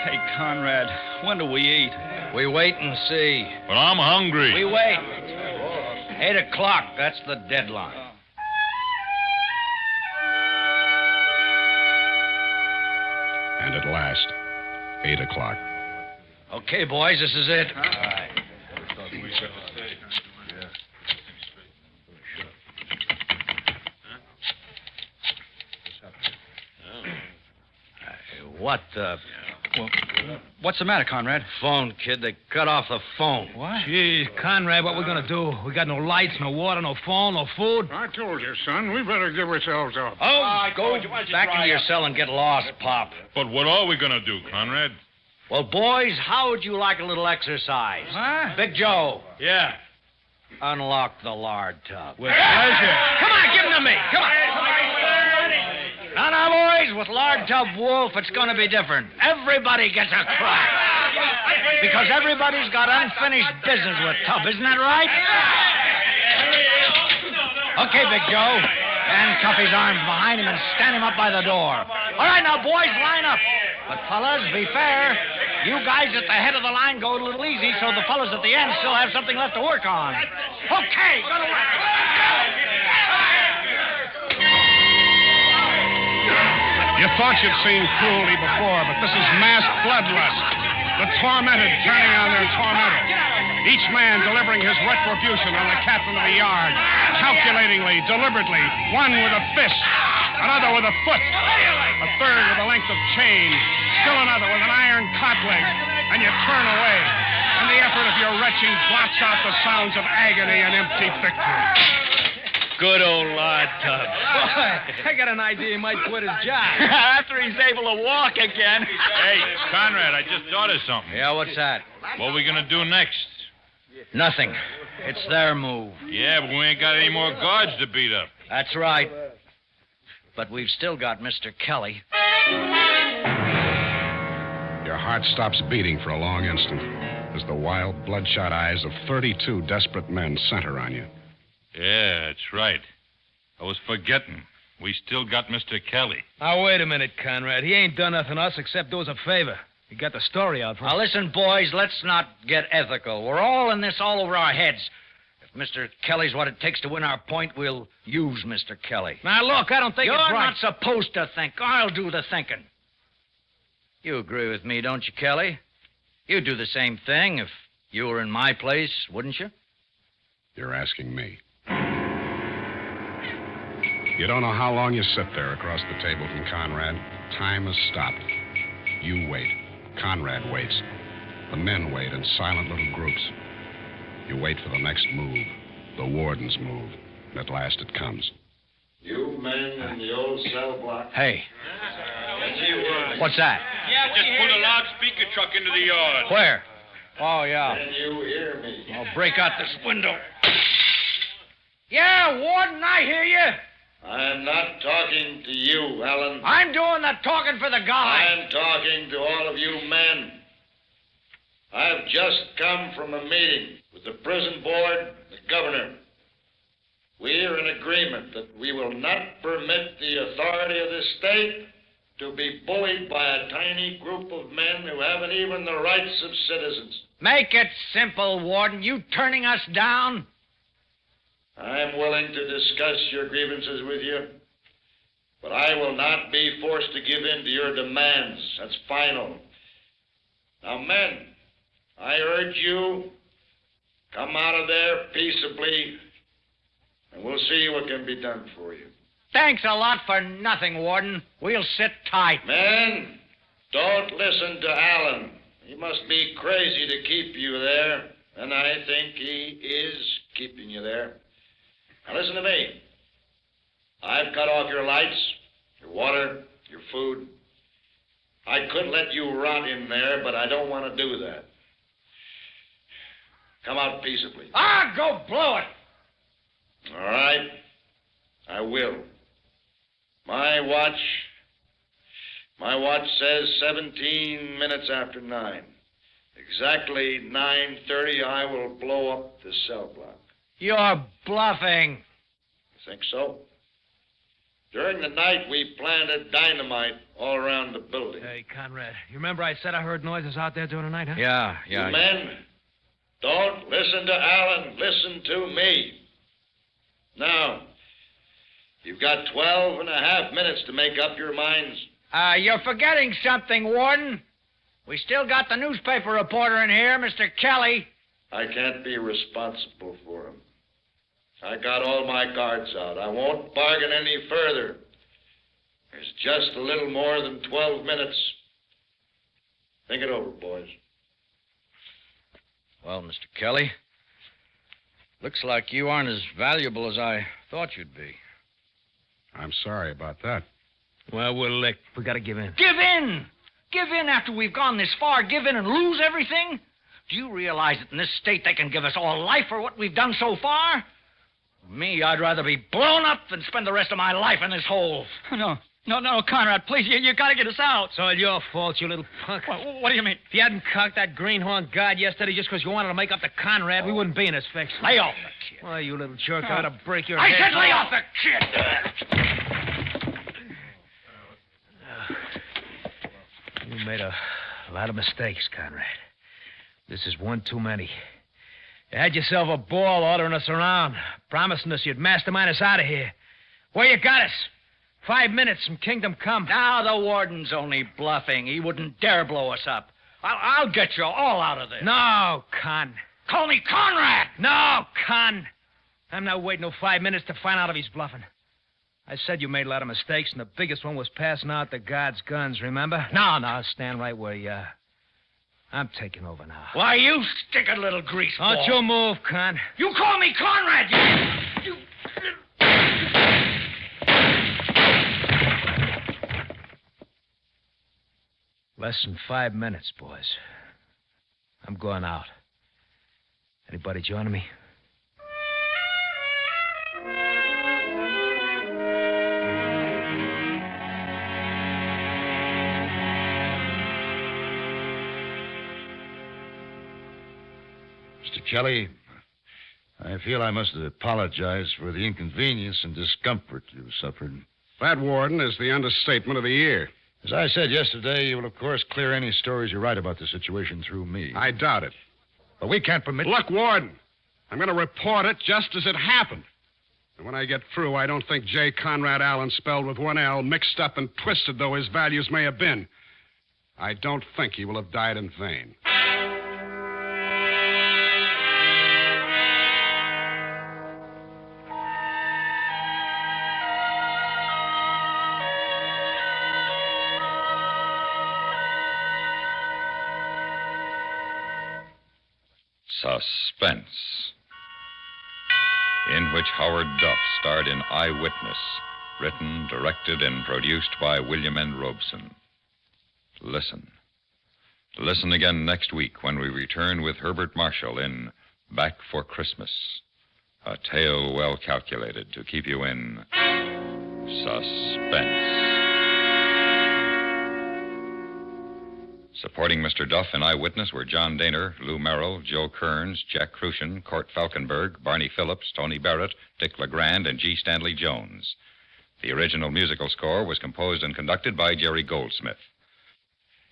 Hey, Conrad, when do we eat? We wait and see. But I'm hungry. We wait. 8 o'clock, that's the deadline. And at last, 8 o'clock. Okay, boys, this is it. All right. What the... Well, what's the matter, Conrad? Phone, kid. They cut off the phone. What? Gee, Conrad, what we gonna do? We got no lights, no water, no phone, no food. I told you, son, we better give ourselves up. Oh, go back into your cell and get lost, Pop. But what are we going to do, Conrad? Well, boys, how would you like a little exercise? Huh? Big Joe. Yeah. Unlock the lard tub. With pleasure. Come on, give him to me. Come on. Now, boys, with Lard Tub Wolf, it's going to be different. Everybody gets a crack. Because everybody's got unfinished business with Tub, isn't that right? Okay, Big Joe. Handcuff his arms behind him and stand him up by the door. All right, now, boys, line up. But, fellas, be fair. You guys at the head of the line go a little easy so the fellas at the end still have something left to work on. Okay, go to work. You thought you'd seen cruelty before, but this is mass bloodlust. The tormented turning on their tormentor. Each man delivering his retribution on the captain of the yard. Calculatingly, deliberately, one with a fist, another with a foot, a third with a length of chain, still another with an iron cot leg, and you turn away. And the effort of your retching blots out the sounds of agony and empty victory. Good old Lard Tub. Boy, I got an idea he might quit his job. After he's able to walk again. Hey, Conrad, I just thought of something. Yeah, what's that? What are we going to do next? Nothing. It's their move. Yeah, but we ain't got any more guards to beat up. That's right. But we've still got Mr. Kelly. Your heart stops beating for a long instant as the wild, bloodshot eyes of 32 desperate men center on you. Yeah, that's right. I was forgetting. We still got Mr. Kelly. Now, wait a minute, Conrad. He ain't done nothing to us except do us a favor. He got the story out for us. Now, listen, boys, let's not get ethical. We're all in this all over our heads. If Mr. Kelly's what it takes to win our point, we'll use Mr. Kelly. Now, look, I don't think You're it's right. not supposed to think. I'll do the thinking. You agree with me, don't you, Kelly? You'd do the same thing if you were in my place, wouldn't you? You're asking me. You don't know how long you sit there across the table from Conrad. Time has stopped. You wait. Conrad waits. The men wait in silent little groups. You wait for the next move, the warden's move. And at last it comes. You men in the old cell block. Hey. What's that? Yeah, just pulled a loudspeaker truck into the yard. Where? Oh, yeah. Can you hear me? I'll break out this window. Yeah, Warden, I hear you. I'm not talking to you, Alan. I'm doing the talking for the guy. I'm talking to all of you men. I've just come from a meeting with the prison board, the governor. We're in agreement that we will not permit the authority of this state to be bullied by a tiny group of men who haven't even the rights of citizens. Make it simple, Warden. You turning us down? I'm willing to discuss your grievances with you, but I will not be forced to give in to your demands. That's final. Now, men, I urge you, come out of there peaceably, and we'll see what can be done for you. Thanks a lot for nothing, Warden. We'll sit tight. Men, don't listen to Alan. He must be crazy to keep you there, and I think he is keeping you there. Now, listen to me. I've cut off your lights, your water, your food. I could let you rot in there, but I don't want to do that. Come out peaceably. Ah, go blow it. All right. I will. My watch says 17 minutes after 9. Exactly 9:30, I will blow up the cell block. You're bluffing. Think so? During the night, we planted dynamite all around the building. Hey, Conrad, you remember I said I heard noises out there during the night, huh? Yeah. You men, don't listen to Alan. Listen to me. Now, you've got 12 and a half minutes to make up your minds. You're forgetting something, Warden. We still got the newspaper reporter in here, Mr. Kelly. I can't be responsible for him. I got all my guards out. I won't bargain any further. There's just a little more than 12 minutes. Think it over, boys. Well, Mr. Kelly, looks like you aren't as valuable as I thought you'd be. I'm sorry about that. Well, we're licked. We gotta give in. Give in! Give in after we've gone this far? Give in and lose everything? Do you realize that in this state they can give us all life for what we've done so far? Me, I'd rather be blown up than spend the rest of my life in this hole. No, Conrad, please, you gotta get us out. It's all your fault, you little punk. What do you mean? If you hadn't cocked that greenhorn guard yesterday just because you wanted to make up to Conrad, we wouldn't be in this fix. Lay off the kid. Why, you little jerk, I ought to break your I head. said lay off the kid! You made a lot of mistakes, Conrad. This is one too many. You had yourself a ball ordering us around, promising us you'd mastermind us out of here. Where you got us? 5 minutes from Kingdom Come. Now the warden's only bluffing. He wouldn't dare blow us up. I'll get you all out of this. No, Con. Call me Conrad! No, Con. I'm not waiting no 5 minutes to find out if he's bluffing. I said you made a lot of mistakes, and the biggest one was passing out the guards' guns, remember? No, stand right where you are. I'm taking over now. Why, you stick a little grease ball. Don't you move, Con. You call me Conrad, you... Less than 5 minutes, boys. I'm going out. Anybody joining me? Mr. Kelly, I feel I must apologize for the inconvenience and discomfort you've suffered. That, Warden, is the understatement of the year. As I said yesterday, you will, of course, clear any stories you write about the situation through me. I doubt it. But we can't permit... Look, Warden, I'm going to report it just as it happened. And when I get through, I don't think J. Conrad Allen, spelled with one L, mixed up and twisted though his values may have been, I don't think he will have died in vain. Suspense, in which Howard Duff starred in Eyewitness, written, directed, and produced by William N. Robeson. Listen. Listen again next week when we return with Herbert Marshall in Back for Christmas, a tale well calculated to keep you in suspense. Supporting Mr. Duff in Eyewitness were John Daner, Lou Merrill, Joe Kearns, Jack Crucian, Court Falkenberg, Barney Phillips, Tony Barrett, Dick LeGrand, and G. Stanley Jones. The original musical score was composed and conducted by Jerry Goldsmith.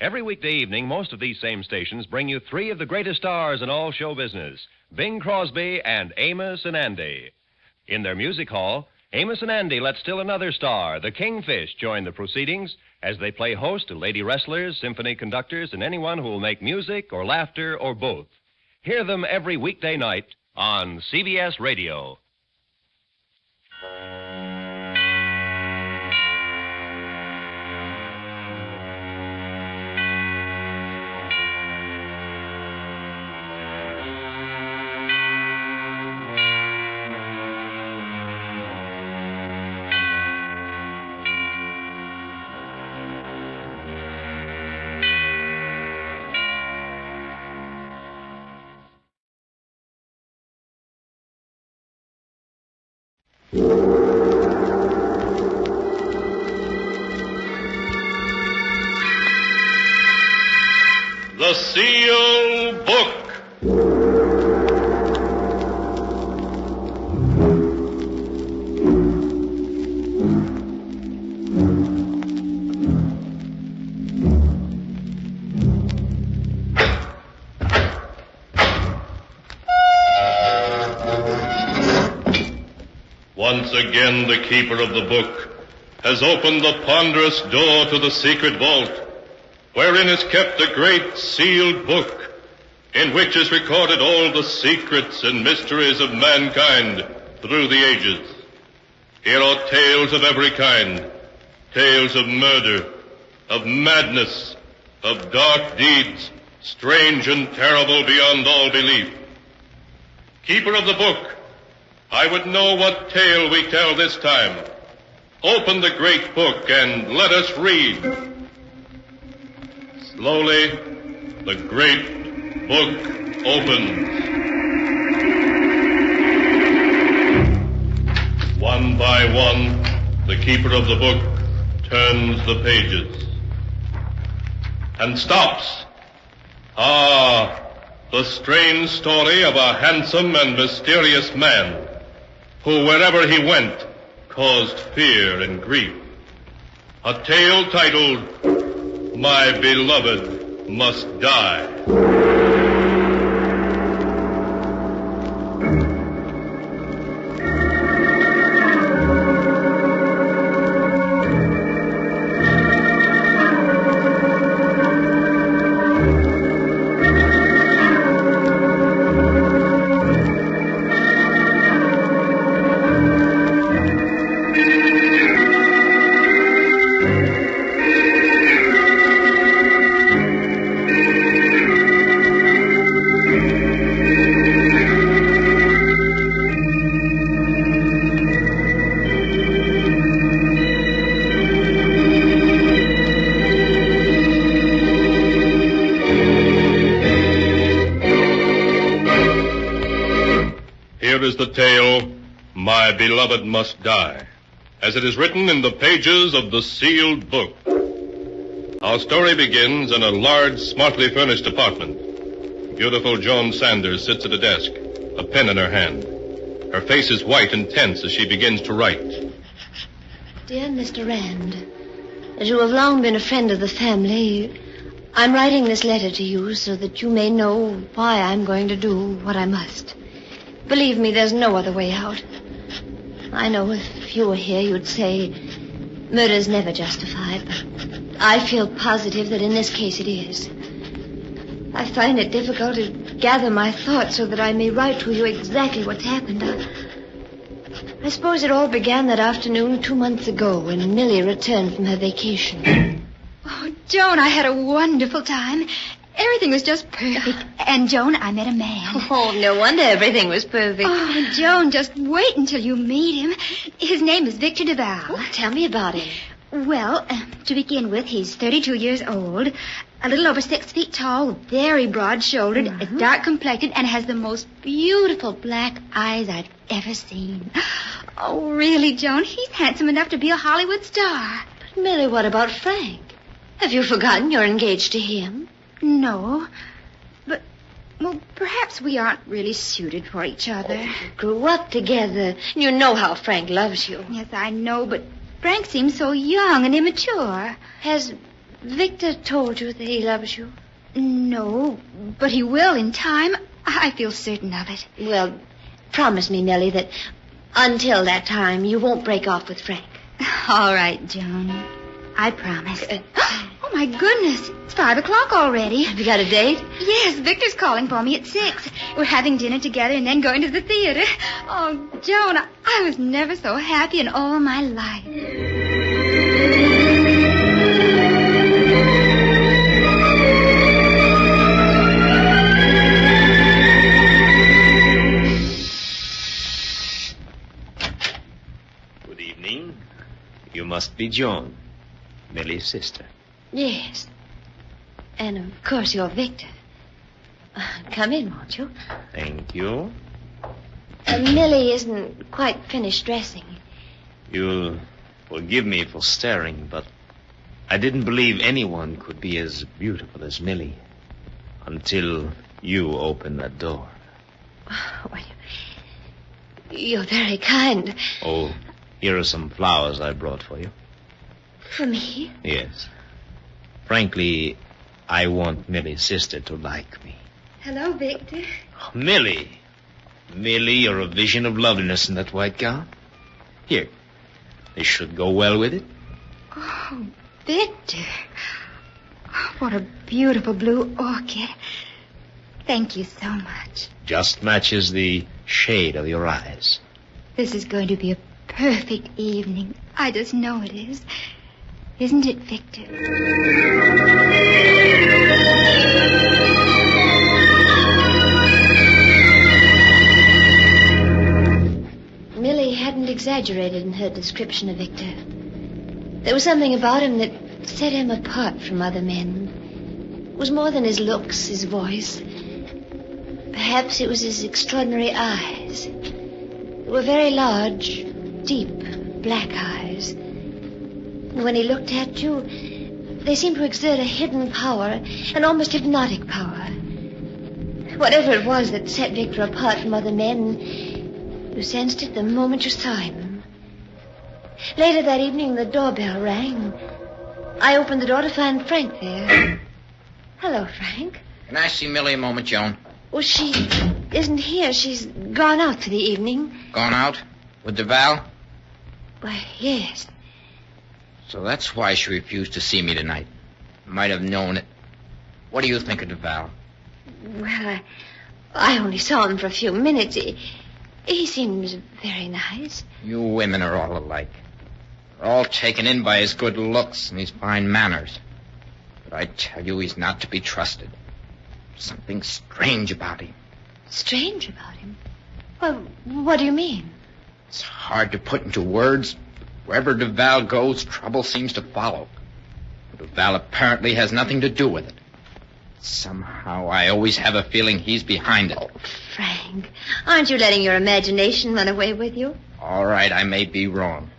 Every weekday evening, most of these same stations bring you three of the greatest stars in all show business, Bing Crosby and Amos and Andy. In their music hall, Amos and Andy let still another star, the Kingfish, join the proceedings as they play host to lady wrestlers, symphony conductors, and anyone who will make music or laughter or both. Hear them every weekday night on CBS Radio. The Sealed Book. Once again, the keeper of the book has opened the ponderous door to the secret vault, wherein is kept a great sealed book, in which is recorded all the secrets and mysteries of mankind through the ages. Here are tales of every kind, tales of murder, of madness, of dark deeds, strange and terrible beyond all belief. Keeper of the book, I would know what tale we tell this time. Open the great book and let us read. Slowly, the great book opens. One by one, the keeper of the book turns the pages and stops. Ah, the strange story of a handsome and mysterious man who, wherever he went, caused fear and grief. A tale titled, My Beloved Must Die. Here is the tale, My Beloved Must Die, as it is written in the pages of the sealed book. Our story begins in a large, smartly furnished apartment. Beautiful Joan Sanders sits at a desk, a pen in her hand. Her face is white and tense as she begins to write. Dear Mr. Rand, as you have long been a friend of the family, I'm writing this letter to you so that you may know why I'm going to do what I must. Believe me, there's no other way out. I know if you were here, you'd say murder's never justified, but I feel positive that in this case it is. I find it difficult to gather my thoughts so that I may write to you exactly what's happened. I suppose it all began that afternoon 2 months ago when Millie returned from her vacation. Oh, Joan, I had a wonderful time. Everything was just perfect. And, Joan, I met a man. Oh, no wonder everything was perfect. Oh, Joan, just wait until you meet him. His name is Victor Duval. Oh, tell me about him. Well, to begin with, he's 32 years old, a little over 6 feet tall, very broad-shouldered, dark complected, and has the most beautiful black eyes I've ever seen. Oh, really, Joan, he's handsome enough to be a Hollywood star. But, Millie, what about Frank? Have you forgotten you're engaged to him? No, but, well, perhaps we aren't really suited for each other. Oh, you grew up together. You know how Frank loves you. Yes, I know, but Frank seems so young and immature. Has Victor told you that he loves you? No, but he will in time. I feel certain of it. Well, promise me, Millie, that until that time you won't break off with Frank. All right, Joan. I promise. Oh, my goodness. It's 5 o'clock already. Have you got a date? Yes, Victor's calling for me at 6. We're having dinner together and then going to the theater. Oh, Joan, I was never so happy in all my life. Good evening. You must be Joan, Millie's sister. Yes. And, of course, you're Victor. Come in, won't you? Thank you. Millie isn't quite finished dressing. You'll forgive me for staring, but I didn't believe anyone could be as beautiful as Millie until you opened that door. Oh, you're very kind. Oh, here are some flowers I brought for you. For me? Yes. Frankly, I want Millie's sister to like me. Hello, Victor. Oh, Millie. Millie, you're a vision of loveliness in that white gown. Here. This should go well with it. Oh, Victor. Oh, what a beautiful blue orchid. Thank you so much. Just matches the shade of your eyes. This is going to be a perfect evening. I just know it is. Isn't it, Victor? Millie hadn't exaggerated in her description of Victor. There was something about him that set him apart from other men. It was more than his looks, his voice. Perhaps it was his extraordinary eyes. They were very large, deep, black eyes. And when he looked at you, they seemed to exert a hidden power, an almost hypnotic power. Whatever it was that set Victor apart from other men, you sensed it the moment you saw him. Later that evening, the doorbell rang. I opened the door to find Frank there. Hello, Frank. Can I see Millie a moment, Joan? Well, she isn't here. She's gone out for the evening. Gone out? With Duval? Why, yes. So that's why she refused to see me tonight. Might have known it. What do you think of Duval? Well, I only saw him for a few minutes. He seems very nice. You women are all alike. We're all taken in by his good looks and his fine manners. But I tell you, he's not to be trusted. Something strange about him. Strange about him? Well, what do you mean? It's hard to put into words. Wherever Duval goes, trouble seems to follow. Duval apparently has nothing to do with it. Somehow I always have a feeling he's behind it. Oh, Frank, aren't you letting your imagination run away with you? All right, I may be wrong.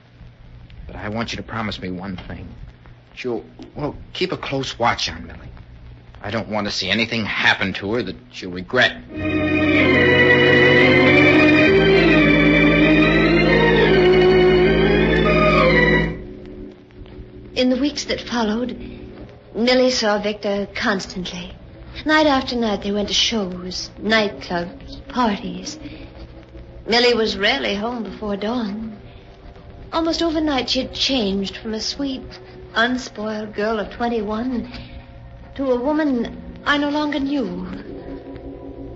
But I want you to promise me one thing. You'll, keep a close watch on Millie. I don't want to see anything happen to her that she'll regret. In the weeks that followed, Millie saw Victor constantly. Night after night, they went to shows, nightclubs, parties. Millie was rarely home before dawn. Almost overnight, she had changed from a sweet, unspoiled girl of 21 to a woman I no longer knew.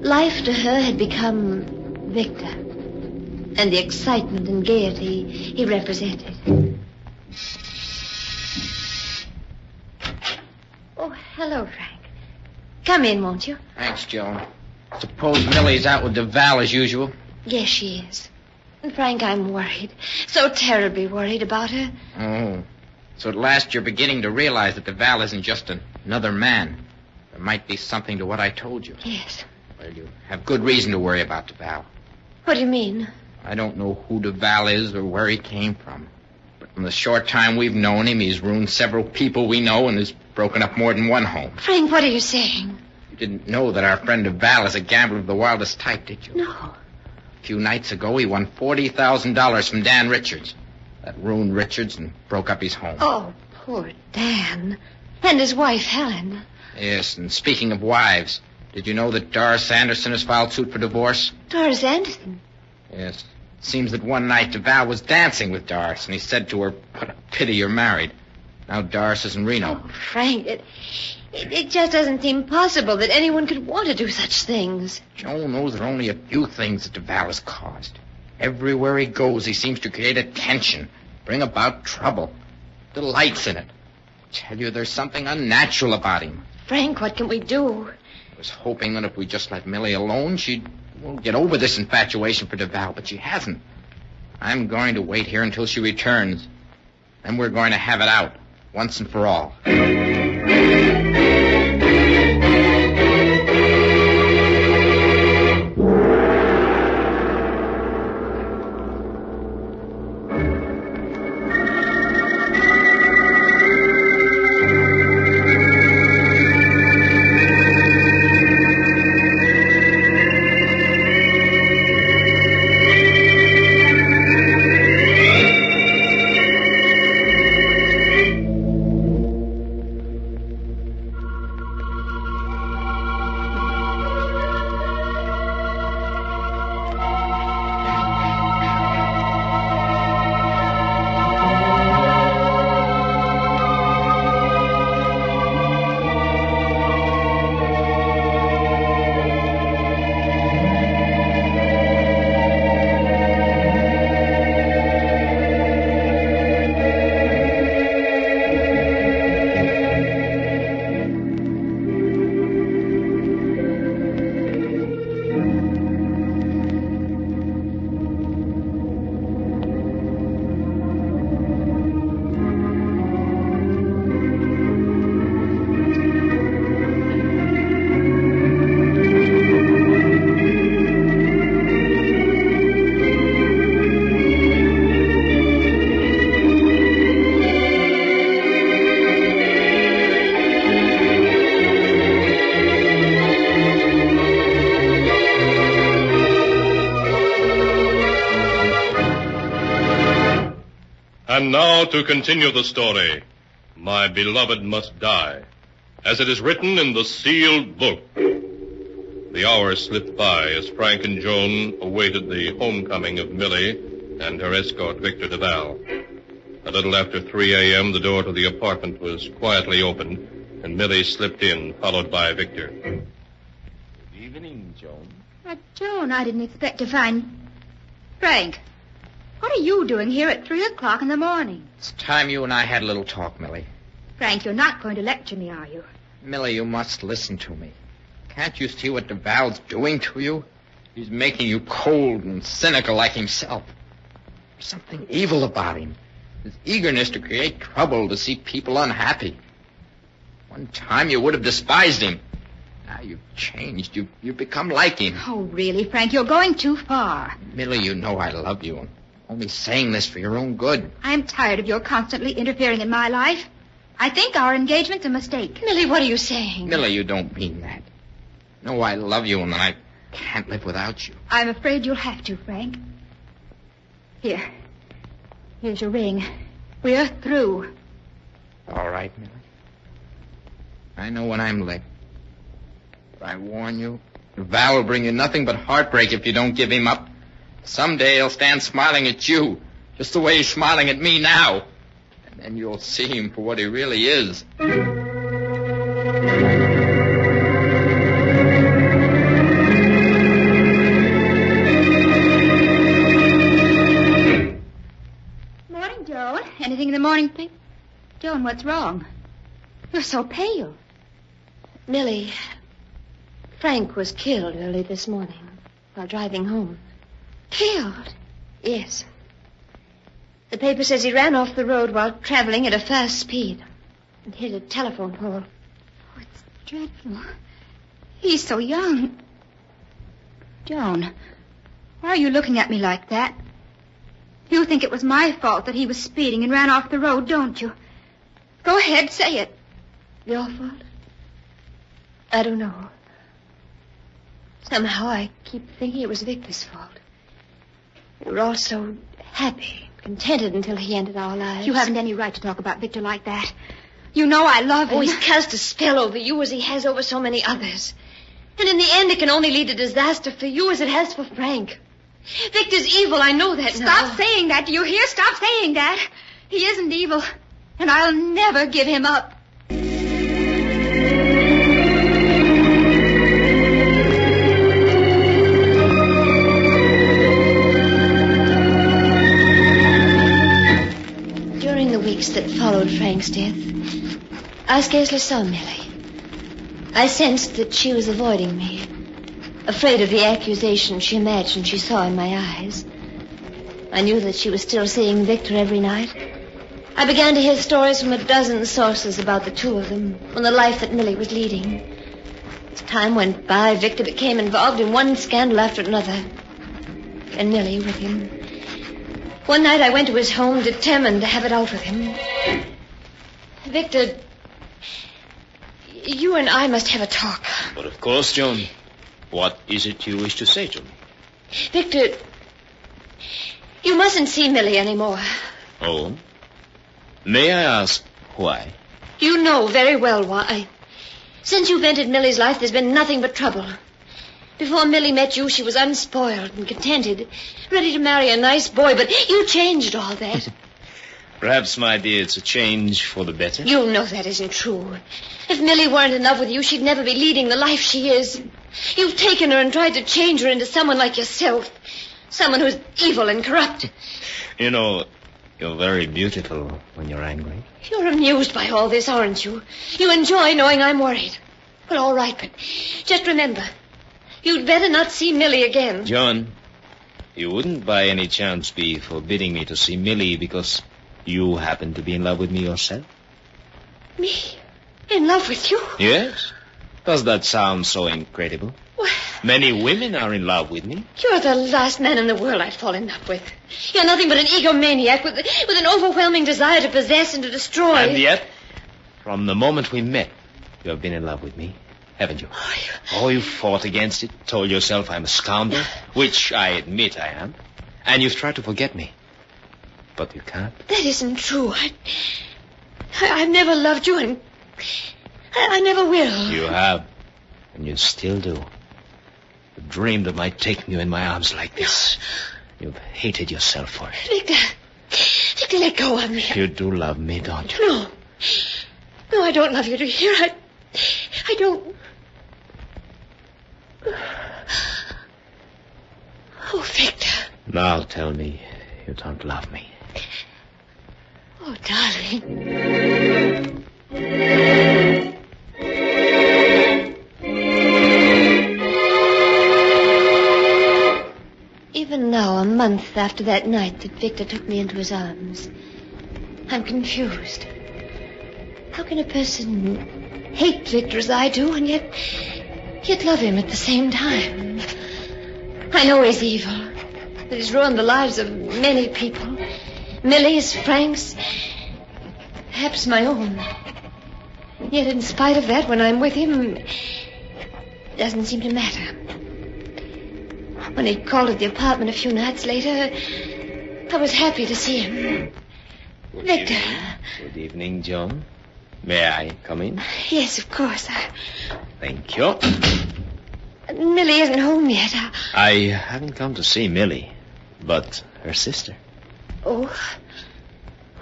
Life to her had become Victor and the excitement and gaiety he represented. Oh, hello, Frank. Come in, won't you? Thanks, Joan. Suppose Millie's out with Duval as usual? Yes, she is. And, Frank, I'm worried. So terribly worried about her. Oh. So at last you're beginning to realize that Duval isn't just another man. There might be something to what I told you. Yes. Well, you have good reason to worry about Duval. What do you mean? I don't know who Duval is or where he came from. But from the short time we've known him, he's ruined several people we know and has broken up more than one home. Frank, what are you saying? You didn't know that our friend Duval is a gambler of the wildest type, did you? No. A few nights ago, he won $40,000 from Dan Richards. That ruined Richards and broke up his home. Oh, poor Dan. And his wife, Helen. Yes, and speaking of wives, did you know that Doris Anderson has filed suit for divorce? Doris Anderson? Yes. It seems that one night Duval was dancing with Doris, and he said to her, "What a pity you're married." Now Doris is in Reno. Oh, Frank, it just doesn't seem possible that anyone could want to do such things. Joan knows there are only a few things that Duval has caused. Everywhere he goes, he seems to create attention, bring about trouble. Delights in it. I tell you, there's something unnatural about him. Frank, what can we do? I was hoping that if we just let Millie alone, she'd get over this infatuation for Duval, but she hasn't. I'm going to wait here until she returns. Then we're going to have it out, once and for all. And now to continue the story. My beloved must die, as it is written in the sealed book. The hours slipped by as Frank and Joan awaited the homecoming of Millie and her escort, Victor Duval. A little after 3 a.m., the door to the apartment was quietly opened, and Millie slipped in, followed by Victor. Good evening, Joan. Joan, I didn't expect to find... Frank, what are you doing here at 3 o'clock in the morning? It's time you and I had a little talk, Millie. Frank, you're not going to lecture me, are you? Millie, you must listen to me. Can't you see what Duval's doing to you? He's making you cold and cynical like himself. There's something evil about him. His eagerness to create trouble, to see people unhappy. One time you would have despised him. Now you've changed. You've become like him. Oh, really, Frank? You're going too far. Millie, you know I love you. I'm only saying this for your own good. I'm tired of your constantly interfering in my life. I think our engagement's a mistake. Millie, what are you saying? Millie, you don't mean that. No, I love you and I can't live without you. I'm afraid you'll have to, Frank. Here's your ring. We're through. All right, Millie. I know when I'm licked. But I warn you, Val will bring you nothing but heartbreak if you don't give him up. Someday he'll stand smiling at you, just the way he's smiling at me now. And then you'll see him for what he really is. Morning, Joan. Anything in the morning, please? Joan, what's wrong? You're so pale. Millie, Frank was killed early this morning while driving home. Killed? Yes. The paper says he ran off the road while traveling at a fast speed and hit a telephone pole. Oh, it's dreadful. He's so young. Joan, why are you looking at me like that? You think it was my fault that he was speeding and ran off the road, don't you? Go ahead, say it. Your fault? I don't know. Somehow I keep thinking it was Victor's fault. We were all so happy, contented until he ended our lives. You haven't any right to talk about Victor like that. You know I love him. Oh, he's cast a spell over you as he has over so many others. And in the end, it can only lead to disaster for you as it has for Frank. Victor's evil, I know that now. Stop saying that, do you hear? Stop saying that. He isn't evil, and I'll never give him up. During the weeks that followed Frank's death, I scarcely saw Millie. I sensed that she was avoiding me, afraid of the accusation she imagined she saw in my eyes. I knew that she was still seeing Victor every night. I began to hear stories from a dozen sources about the two of them, from the life that Millie was leading. As time went by, Victor became involved in one scandal after another, and Millie with him. One night I went to his home, determined to have it out with him. Victor, you and I must have a talk. But of course, Joan. What is it you wish to say to me? Victor, you mustn't see Millie anymore. Oh? May I ask why? You know very well why. Since you've entered Millie's life, there's been nothing but trouble. Before Millie met you, she was unspoiled and contented, ready to marry a nice boy, but you changed all that. Perhaps, my dear, it's a change for the better. You know that isn't true. If Millie weren't in love with you, she'd never be leading the life she is. You've taken her and tried to change her into someone like yourself. Someone who's evil and corrupt. You know, you're very beautiful when you're angry. You're amused by all this, aren't you? You enjoy knowing I'm worried. Well, all right, but just remember, you'd better not see Millie again. John, you wouldn't by any chance be forbidding me to see Millie because you happen to be in love with me yourself? Me? In love with you? Yes. Does that sound so incredible? Well, many women are in love with me. You're the last man in the world I'd fall in love with. You're nothing but an egomaniac with an overwhelming desire to possess and to destroy. And yet, from the moment we met, you have been in love with me, haven't you? Oh, you fought against it, told yourself I'm a scoundrel, which I admit I am, and you've tried to forget me. but you can't. That isn't true. I've never loved you, and I never will. You have, and you still do. You dreamed of my taking you in my arms like this. You've hated yourself for it. Victor, let go of me. You do love me, don't you? No. No, I don't love you to hear. I don't. Oh, Victor. Now tell me you don't love me. Oh, darling. Even now, a month after that night that Victor took me into his arms, I'm confused. How can a person hate Victor as I do and yet love him at the same time? I know he's evil, that he's ruined the lives of many people. Millie's, Frank's, perhaps my own. Yet in spite of that, when I'm with him, it doesn't seem to matter. When he called at the apartment a few nights later, I was happy to see him. Victor. Good evening, John. May I come in? Yes, of course. Thank you. Millie isn't home yet. I haven't come to see Millie, but her sister. Oh.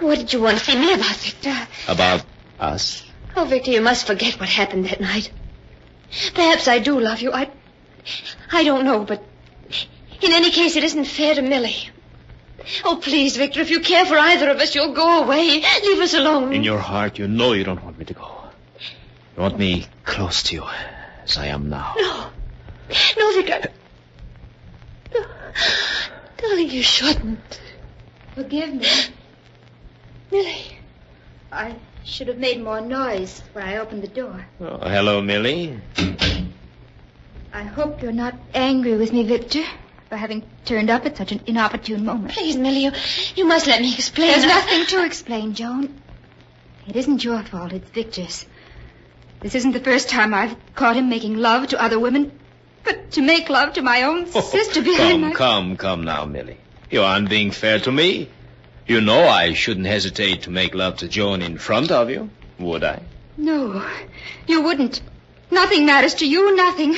What did you want to see me about, Victor? About us? Oh, Victor, you must forget what happened that night. Perhaps I do love you. I don't know, but in any case, it isn't fair to Millie. Oh, please, Victor, if you care for either of us, you'll go away. Leave us alone. In your heart, you know you don't want me to go. You want me close to you, as I am now. No. No, Victor. No. Darling, you shouldn't. Forgive me. Millie. I should have made more noise when I opened the door. Oh, hello, Millie. I hope you're not angry with me, Victor, for having turned up at such an inopportune moment. Please, Millie, you must let me explain. There's nothing to explain, Joan. It isn't your fault, it's Victor's. This isn't the first time I've caught him making love to other women. But to make love to my own sister behind my... Come now, Millie. You aren't being fair to me. You know I shouldn't hesitate to make love to Joan in front of you, would I? No, you wouldn't. Nothing matters to you, nothing.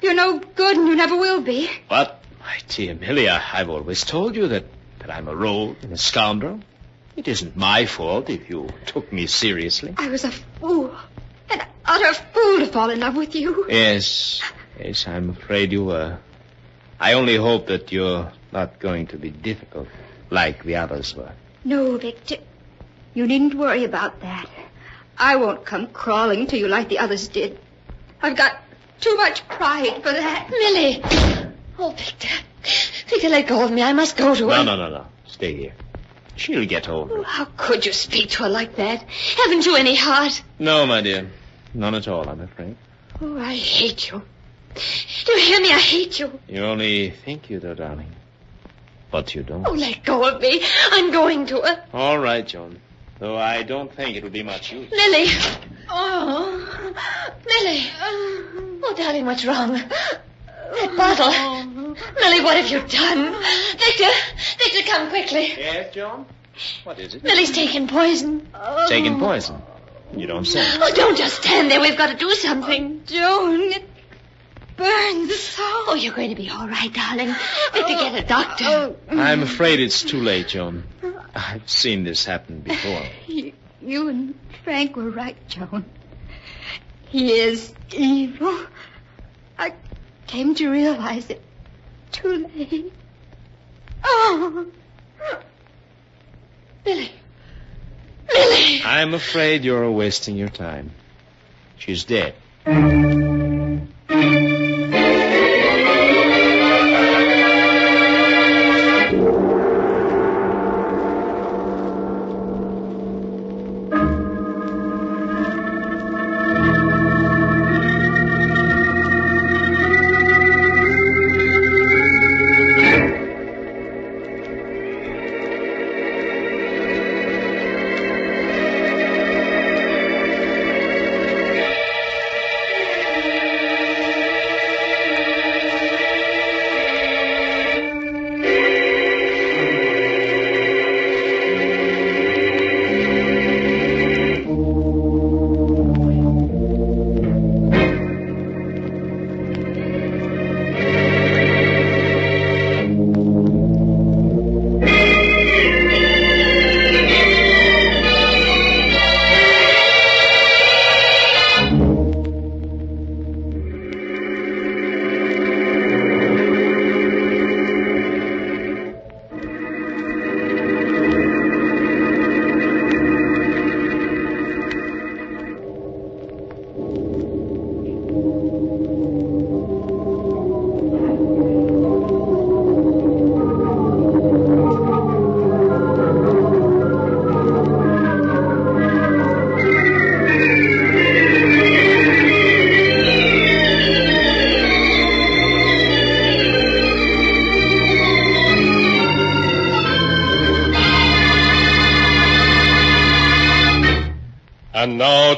You're no good and you never will be. But, my dear Millie, I've always told you that I'm a rogue and a scoundrel. It isn't my fault if you took me seriously. I was a fool. An utter fool to fall in love with you. Yes, I'm afraid you were. I only hope that you're not going to be difficult like the others were. No, Victor. You needn't worry about that. I won't come crawling to you like the others did. I've got too much pride for that. Millie. Oh, Victor. Victor, let go of me. I must go to her. No. Stay here. She'll get over it. Oh, how could you speak to her like that? Haven't you any heart? No, my dear. None at all, I'm afraid. Oh, I hate you. Do you hear me? I hate you. You only think you do, darling. But you don't. Oh, let go of me. I'm going to her. All right, Joan. Though I don't think it'll be much use. Lily. Oh, Lily. Oh, darling, what's wrong? That bottle. Lily, what have you done? Victor, come quickly. Yes, Joan? What is it? Lily's taken poison. Taken poison? You don't say. Oh, don't just stand there. We've got to do something. Joan, it burns so. Oh, you're going to be all right, darling. Victor, get a doctor. I'm afraid it's too late, Joan. I've seen this happen before. You and Frank were right, Joan. He is evil. I came to realize it too late. Oh. Millie. I'm afraid you're wasting your time. She's dead.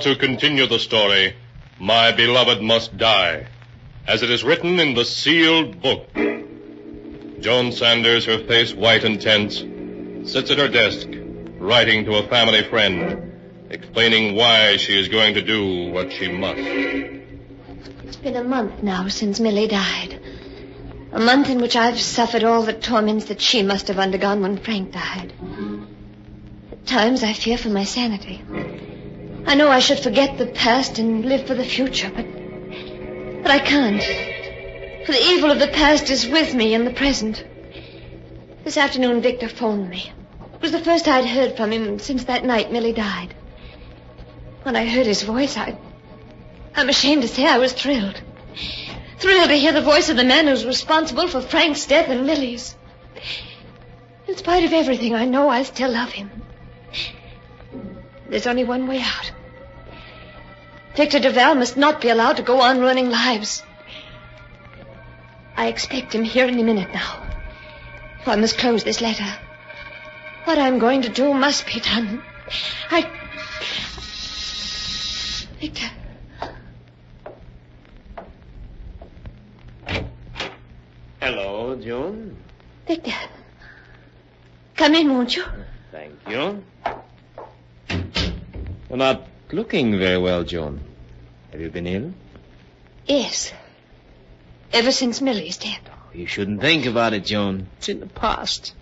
to continue the story, My Beloved Must Die, as it is written in the sealed book. Joan Sanders, her face white and tense, sits at her desk, writing to a family friend, explaining why she is going to do what she must. It's been a month now since Millie died. A month in which I've suffered all the torments that she must have undergone when Frank died. At times I fear for my sanity. I know I should forget the past and live for the future, but I can't. For the evil of the past is with me in the present. This afternoon Victor phoned me. It was the first I'd heard from him since that night Millie died. When I heard his voice, I'm ashamed to say I was thrilled. Thrilled to hear the voice of the man who's responsible for Frank's death and Millie's. In spite of everything, I know I still love him. There's only one way out. Victor DeVal must not be allowed to go on ruining lives. I expect him here any minute now. So I must close this letter. What I'm going to do must be done. Victor. Hello, Joan. Victor. Come in, won't you? Thank you. You're not looking very well, Joan. Have you been ill? Yes. Ever since Millie's death. You shouldn't think about it, Joan. It's in the past.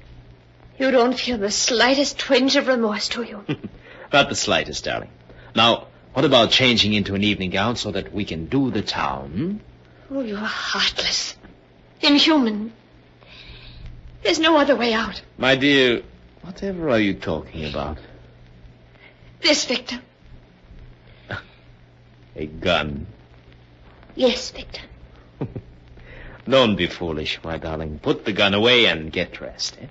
You don't feel the slightest twinge of remorse, do you? Not the slightest, darling. Now, what about changing into an evening gown so that we can do the town? Oh, you're heartless. Inhuman. There's no other way out. My dear, whatever are you talking about? This, Victor. A gun. Yes, Victor. Don't be foolish, my darling. Put the gun away and get dressed, eh?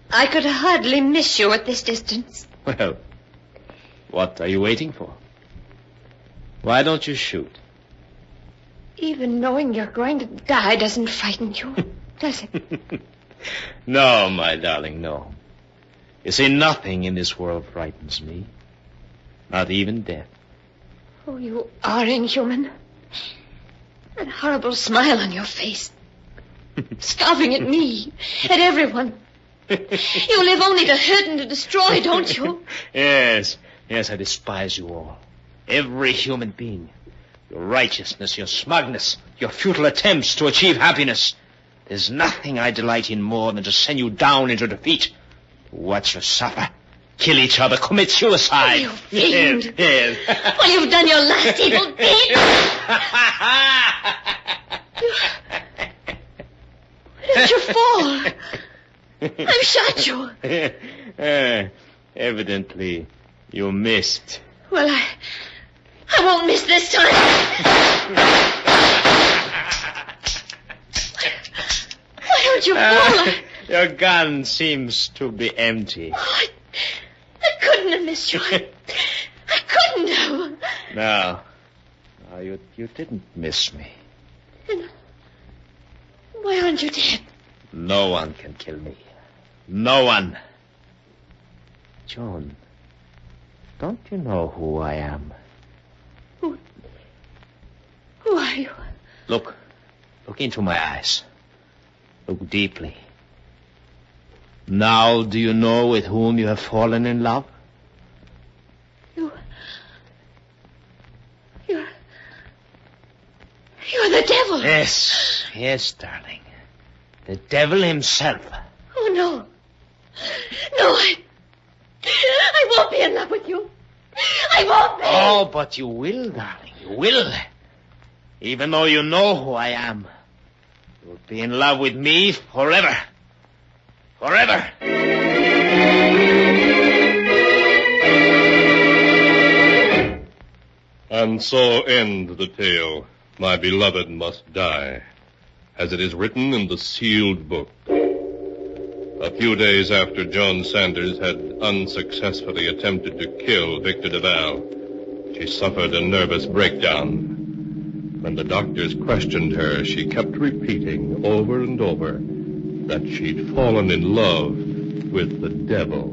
I could hardly miss you at this distance. Well, what are you waiting for? Why don't you shoot? Even knowing you're going to die doesn't frighten you, does it? No, my darling, no. You see, nothing in this world frightens me. Not even death. Oh, you are inhuman. That horrible smile on your face. Scoffing at me, at everyone. You live only to hurt and to destroy, don't you? Yes, I despise you all. Every human being. Your righteousness, your smugness, your futile attempts to achieve happiness. There's nothing I delight in more than to send you down into defeat. To watch you suffer, kill each other, commit suicide. Oh, you fiend. Yes. Well, you've done your last evil deed. Where did you fall? I've shot you. Evidently, you missed. Well, I won't miss this time. Why don't you fall? Your gun seems to be empty. Oh, I couldn't have missed you. I couldn't have. No, you didn't miss me. Then why aren't you dead? No one can kill me. No one. Joan, don't you know who I am? Who are you? Look into my eyes. Look deeply. Now, do you know with whom you have fallen in love? You're the devil. Yes, darling. The devil himself. Oh, no. No, I won't be in love with you. I won't be. Oh, but you will, darling. You will. Even though you know who I am. You'll be in love with me forever. Forever. And so end the tale. My beloved must die, as it is written in the sealed book. A few days after Joan Sanders had unsuccessfully attempted to kill Victor DeVal, she suffered a nervous breakdown. When the doctors questioned her, she kept repeating over and over that she'd fallen in love with the devil.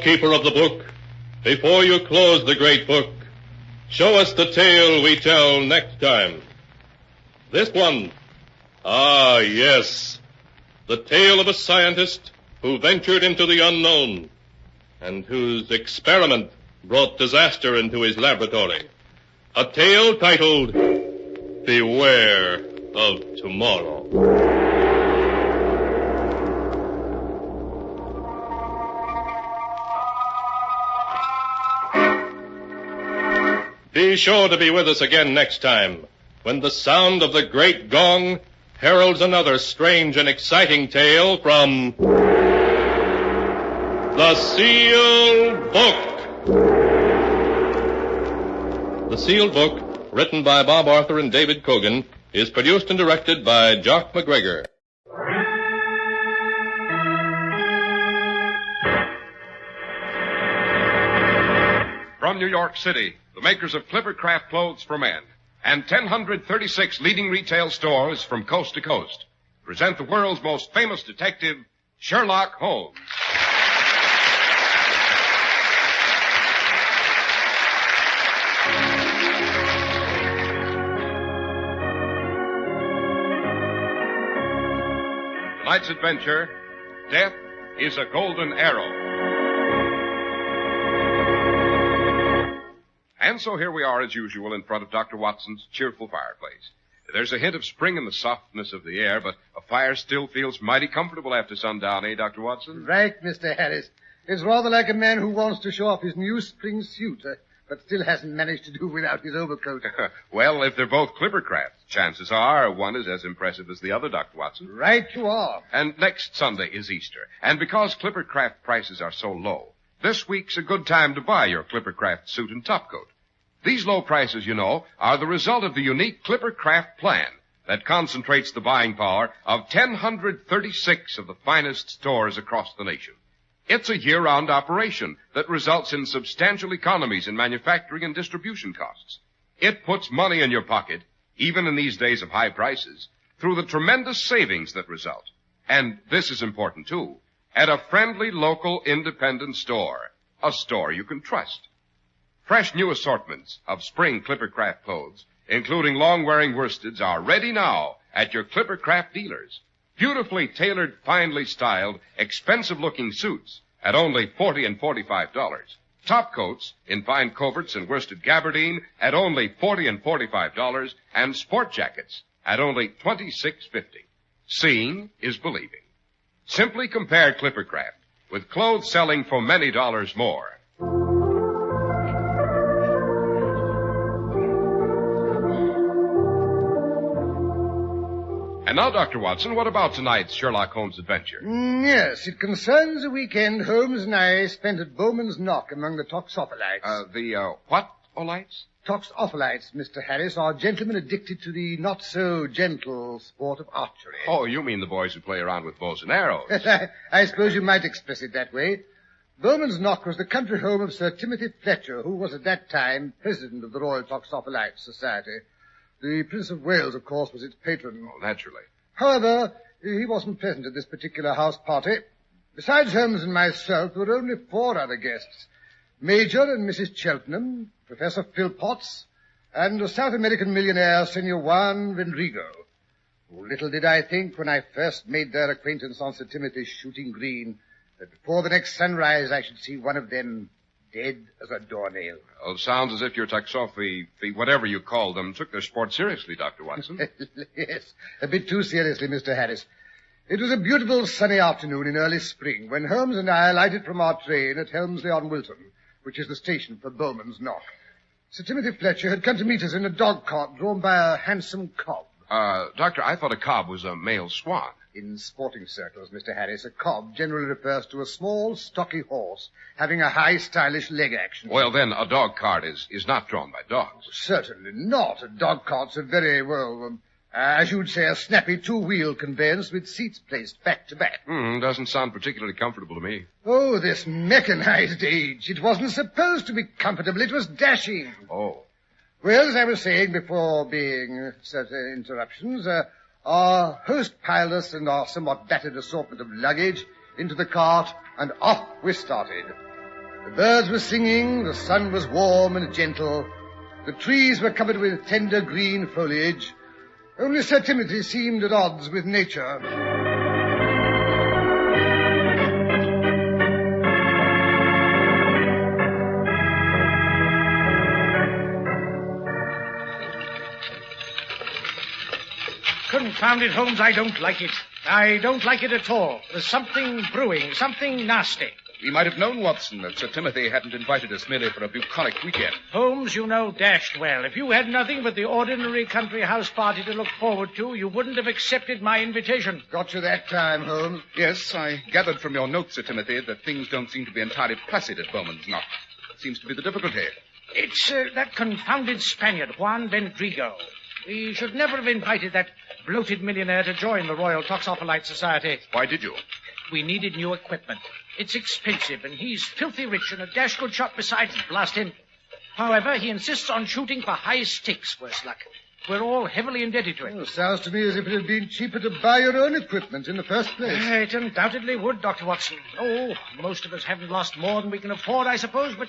keeper of the book, before you close the great book, show us the tale we tell next time. This one. Ah, yes. The tale of a scientist who ventured into the unknown and whose experiment brought disaster into his laboratory. A tale titled Beware of Tomorrow. Be sure to be with us again next time, when the sound of the great gong heralds another strange and exciting tale from The Sealed Book. The Sealed Book, written by Bob Arthur and David Cogan, is produced and directed by Jock McGregor. From New York City, the makers of Clipper Craft Clothes for Men and 1,036 leading retail stores from coast to coast present the world's most famous detective, Sherlock Holmes. Tonight's adventure, Death is a Golden Arrow. And so here we are, as usual, in front of Dr. Watson's cheerful fireplace. There's a hint of spring in the softness of the air, but a fire still feels mighty comfortable after sundown, eh, Dr. Watson? Right, Mr. Harris. It's rather like a man who wants to show off his new spring suit, but still hasn't managed to do without his overcoat. Well, if they're both Clippercraft, chances are one is as impressive as the other, Dr. Watson. Right you are. And next Sunday is Easter. And because Clippercraft prices are so low, this week's a good time to buy your Clippercraft suit and topcoat. These low prices, you know, are the result of the unique Clippercraft plan that concentrates the buying power of 1,036 of the finest stores across the nation. It's a year-round operation that results in substantial economies in manufacturing and distribution costs. It puts money in your pocket, even in these days of high prices, through the tremendous savings that result. And this is important, too, at a friendly local independent store, a store you can trust. Fresh new assortments of spring Clippercraft clothes, including long-wearing worsteds, are ready now at your Clippercraft dealers. Beautifully tailored, finely styled, expensive-looking suits at only $40 and $45. Top coats in fine coverts and worsted gabardine at only $40 and $45, and sport jackets at only $26.50. Seeing is believing. Simply compare Clippercraft with clothes selling for many dollars more. And now, Dr. Watson, what about tonight's Sherlock Holmes adventure? Yes, it concerns a weekend Holmes and I spent at Bowman's Knock among the toxophilites. What-olites? Toxophilites, Mr. Harris, are gentlemen addicted to the not-so-gentle sport of archery. Oh, you mean the boys who play around with bows and arrows. I suppose you might express it that way. Bowman's Knock was the country home of Sir Timothy Fletcher, who was at that time president of the Royal Toxophilites Society. The Prince of Wales, of course, was its patron. Oh, naturally. However, he wasn't present at this particular house party. Besides Holmes and myself, there were only 4 other guests. Major and Mrs. Cheltenham, Professor Philpotts, and a South American millionaire, Senor Juan Vendrigo. Oh, little did I think when I first made their acquaintance on Sir Timothy's shooting green that before the next sunrise I should see one of them dead as a doornail. Well, sounds as if your Toxophi, whatever you call them, took their sport seriously, Dr. Watson. Yes, a bit too seriously, Mr. Harris. It was a beautiful sunny afternoon in early spring when Holmes and I alighted from our train at Helmsley-on-Wilton, which is the station for Bowman's Knock. Sir Timothy Fletcher had come to meet us in a dog cart drawn by a handsome cob. Doctor, I thought a cob was a male swan. In sporting circles, Mr. Harris, a cob generally refers to a small, stocky horse having a high, stylish leg action. Well, then, a dog cart is not drawn by dogs. Certainly not. A dog cart's a very, as you'd say, a snappy two-wheel conveyance with seats placed back to back. Doesn't sound particularly comfortable to me. Oh, this mechanized age. It wasn't supposed to be comfortable. It was dashing. Oh. Well, as I was saying before being certain interruptions, our host piled us and our somewhat battered assortment of luggage into the cart, and off we started. The birds were singing, the sun was warm and gentle, the trees were covered with tender green foliage. Only Sir Timothy seemed at odds with nature. Confound it, Holmes, I don't like it. I don't like it at all. There's something brewing, something nasty. We might have known, Watson, that Sir Timothy hadn't invited us merely for a bucolic weekend. Holmes, you know dashed well. If you had nothing but the ordinary country house party to look forward to, you wouldn't have accepted my invitation. Got you that time, Holmes. Yes, I gathered from your notes, Sir Timothy, that things don't seem to be entirely placid at Bowman's Knot. Seems to be the difficulty. It's that confounded Spaniard, Juan Vendrigo. We should never have invited that bloated millionaire to join the Royal Toxophilite Society. Why did you? We needed new equipment. It's expensive, and he's filthy rich and a dash good shot besides, blast him. However, he insists on shooting for high stakes, worse luck. We're all heavily indebted to it. Well, sounds to me as if it had been cheaper to buy your own equipment in the first place. It undoubtedly would, Dr. Watson. Oh, most of us haven't lost more than we can afford, I suppose, but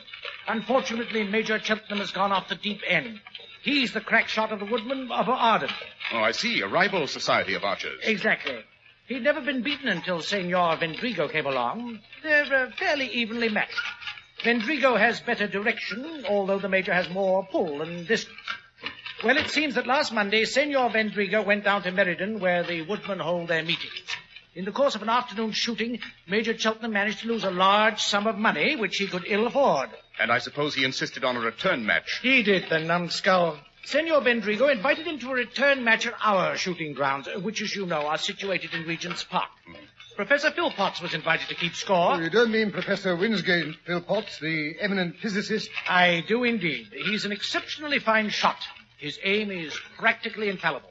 unfortunately Major Cheltenham has gone off the deep end. He's the crack shot of the woodman of Arden. Oh, I see. A rival society of archers. Exactly. He'd never been beaten until Senor Vendrigo came along. They're fairly evenly matched. Vendrigo has better direction, although the Major has more pull and distance. Well, it seems that last Monday, Senor Vendrigo went down to Meriden, where the woodmen hold their meetings. In the course of an afternoon's shooting, Major Cheltenham managed to lose a large sum of money, which he could ill afford. And I suppose he insisted on a return match. He did, the numbskull. Senor Vendrigo invited him to a return match at our shooting grounds, which, as you know, are situated in Regent's Park. Professor Philpotts was invited to keep score. You don't mean Professor Winsgate Philpotts, the eminent physicist? I do indeed. He's an exceptionally fine shot. His aim is practically infallible.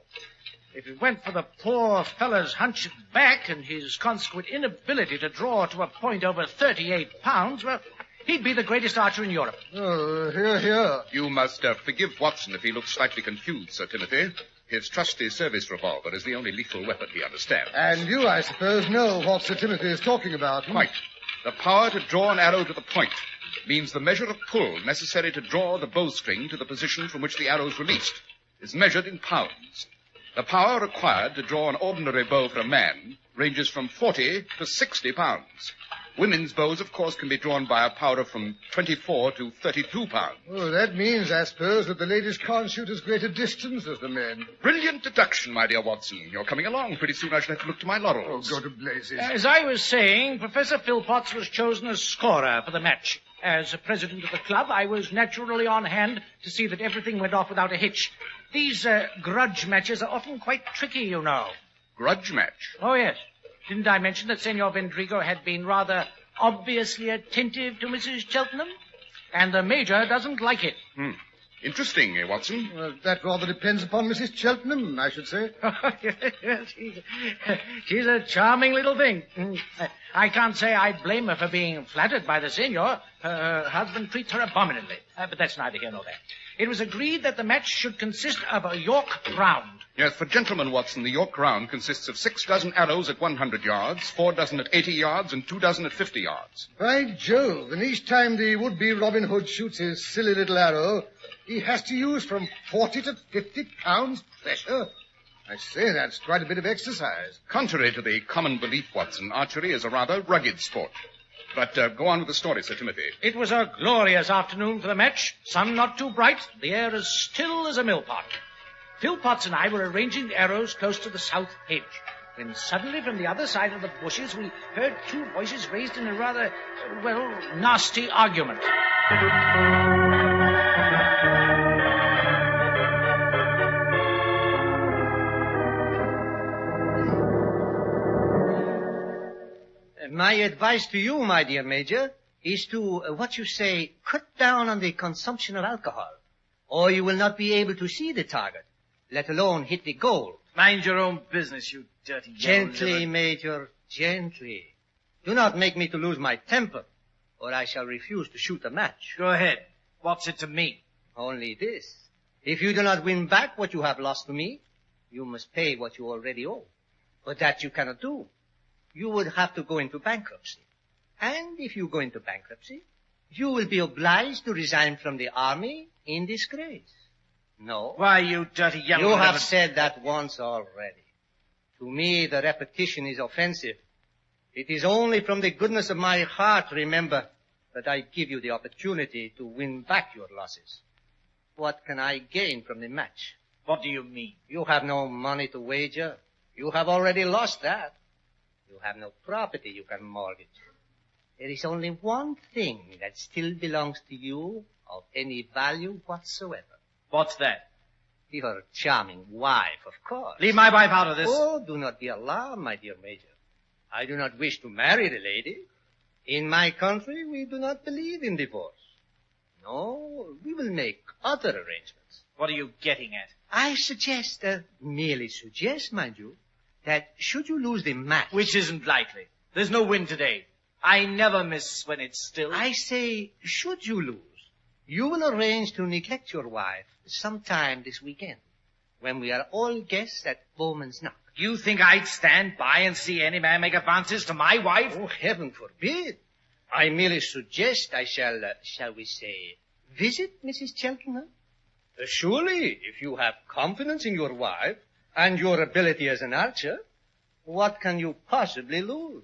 If it went for the poor fellow's hunched back and his consequent inability to draw to a point over 38 pounds, well, he'd be the greatest archer in Europe. Oh, hear, hear. You must forgive Watson if he looks slightly confused, Sir Timothy. His trusty service revolver is the only lethal weapon he understands. And you, I suppose, know what Sir Timothy is talking about. Quite. The power to draw an arrow to the point means the measure of pull necessary to draw the bowstring to the position from which the arrow is released is measured in pounds. The power required to draw an ordinary bow for a man ranges from 40 to 60 pounds. Women's bows, of course, can be drawn by a power of from 24 to 32 pounds. Oh, that means, I suppose, that the ladies can't shoot as great a distance as the men. Brilliant deduction, my dear Watson. You're coming along. Pretty soon I shall have to look to my laurels. Oh, go to blazes. As I was saying, Professor Philpotts was chosen as scorer for the match. As president of the club, I was naturally on hand to see that everything went off without a hitch. These grudge matches are often quite tricky, you know. Grudge match? Oh, yes. Didn't I mention that Senor Vendrigo had been rather obviously attentive to Mrs. Cheltenham? And the Major doesn't like it. Interesting, Watson. Well, that rather depends upon Mrs. Cheltenham, I should say. She's a charming little thing. I can't say I blame her for being flattered by the Senor. Her husband treats her abominably. But that's neither here nor there. It was agreed that the match should consist of a York round. Yes, for gentlemen, Watson, the York round consists of 6 dozen arrows at 100 yards, 4 dozen at 80 yards, and 2 dozen at 50 yards. By Jove, and each time the would-be Robin Hood shoots his silly little arrow, he has to use from 40 to 50 pounds pressure. I say, that's quite a bit of exercise. Contrary to the common belief, Watson, archery is a rather rugged sport. But go on with the story, Sir Timothy. It was a glorious afternoon for the match. Sun not too bright, the air as still as a millpot. Philpotts and I were arranging the arrows close to the south hedge, when suddenly from the other side of the bushes we heard 2 voices raised in a rather, nasty argument. My advice to you, my dear Major, is to, cut down on the consumption of alcohol, or you will not be able to see the target, let alone hit the goal. Mind your own business, you dirty Gently, Major, gently. Do not make me to lose my temper, or I shall refuse to shoot the match. Go ahead. What's it to me? Only this. If you do not win back what you have lost to me, you must pay what you already owe. But that you cannot do. You would have to go into bankruptcy. And if you go into bankruptcy, You will be obliged to resign from the army in disgrace. No. Why, you dirty young... You have said that once already. To me, the repetition is offensive. It is only from the goodness of my heart, remember, that I give you the opportunity to win back your losses. What can I gain from the match? What do you mean? You have no money to wager. You have already lost that. You have no property you can mortgage. There is only one thing that still belongs to you of any value whatsoever. What's that? Your charming wife, of course. Leave my wife out of this. Oh, do not be alarmed, my dear Major. I do not wish to marry the lady. In my country, we do not believe in divorce. No, we will make other arrangements. What are you getting at? I suggest, merely suggest, mind you, that should you lose the match... Which isn't likely. There's no wind today. I never miss when it's still. I say, should you lose, you will arrange to neglect your wife sometime this weekend, when we are all guests at Bowman's Knock. You think I'd stand by and see any man make advances to my wife? Oh, heaven forbid. I merely suggest I shall we say, visit Mrs. Cheltenham. Surely, if you have confidence in your wife and your ability as an archer, what can you possibly lose?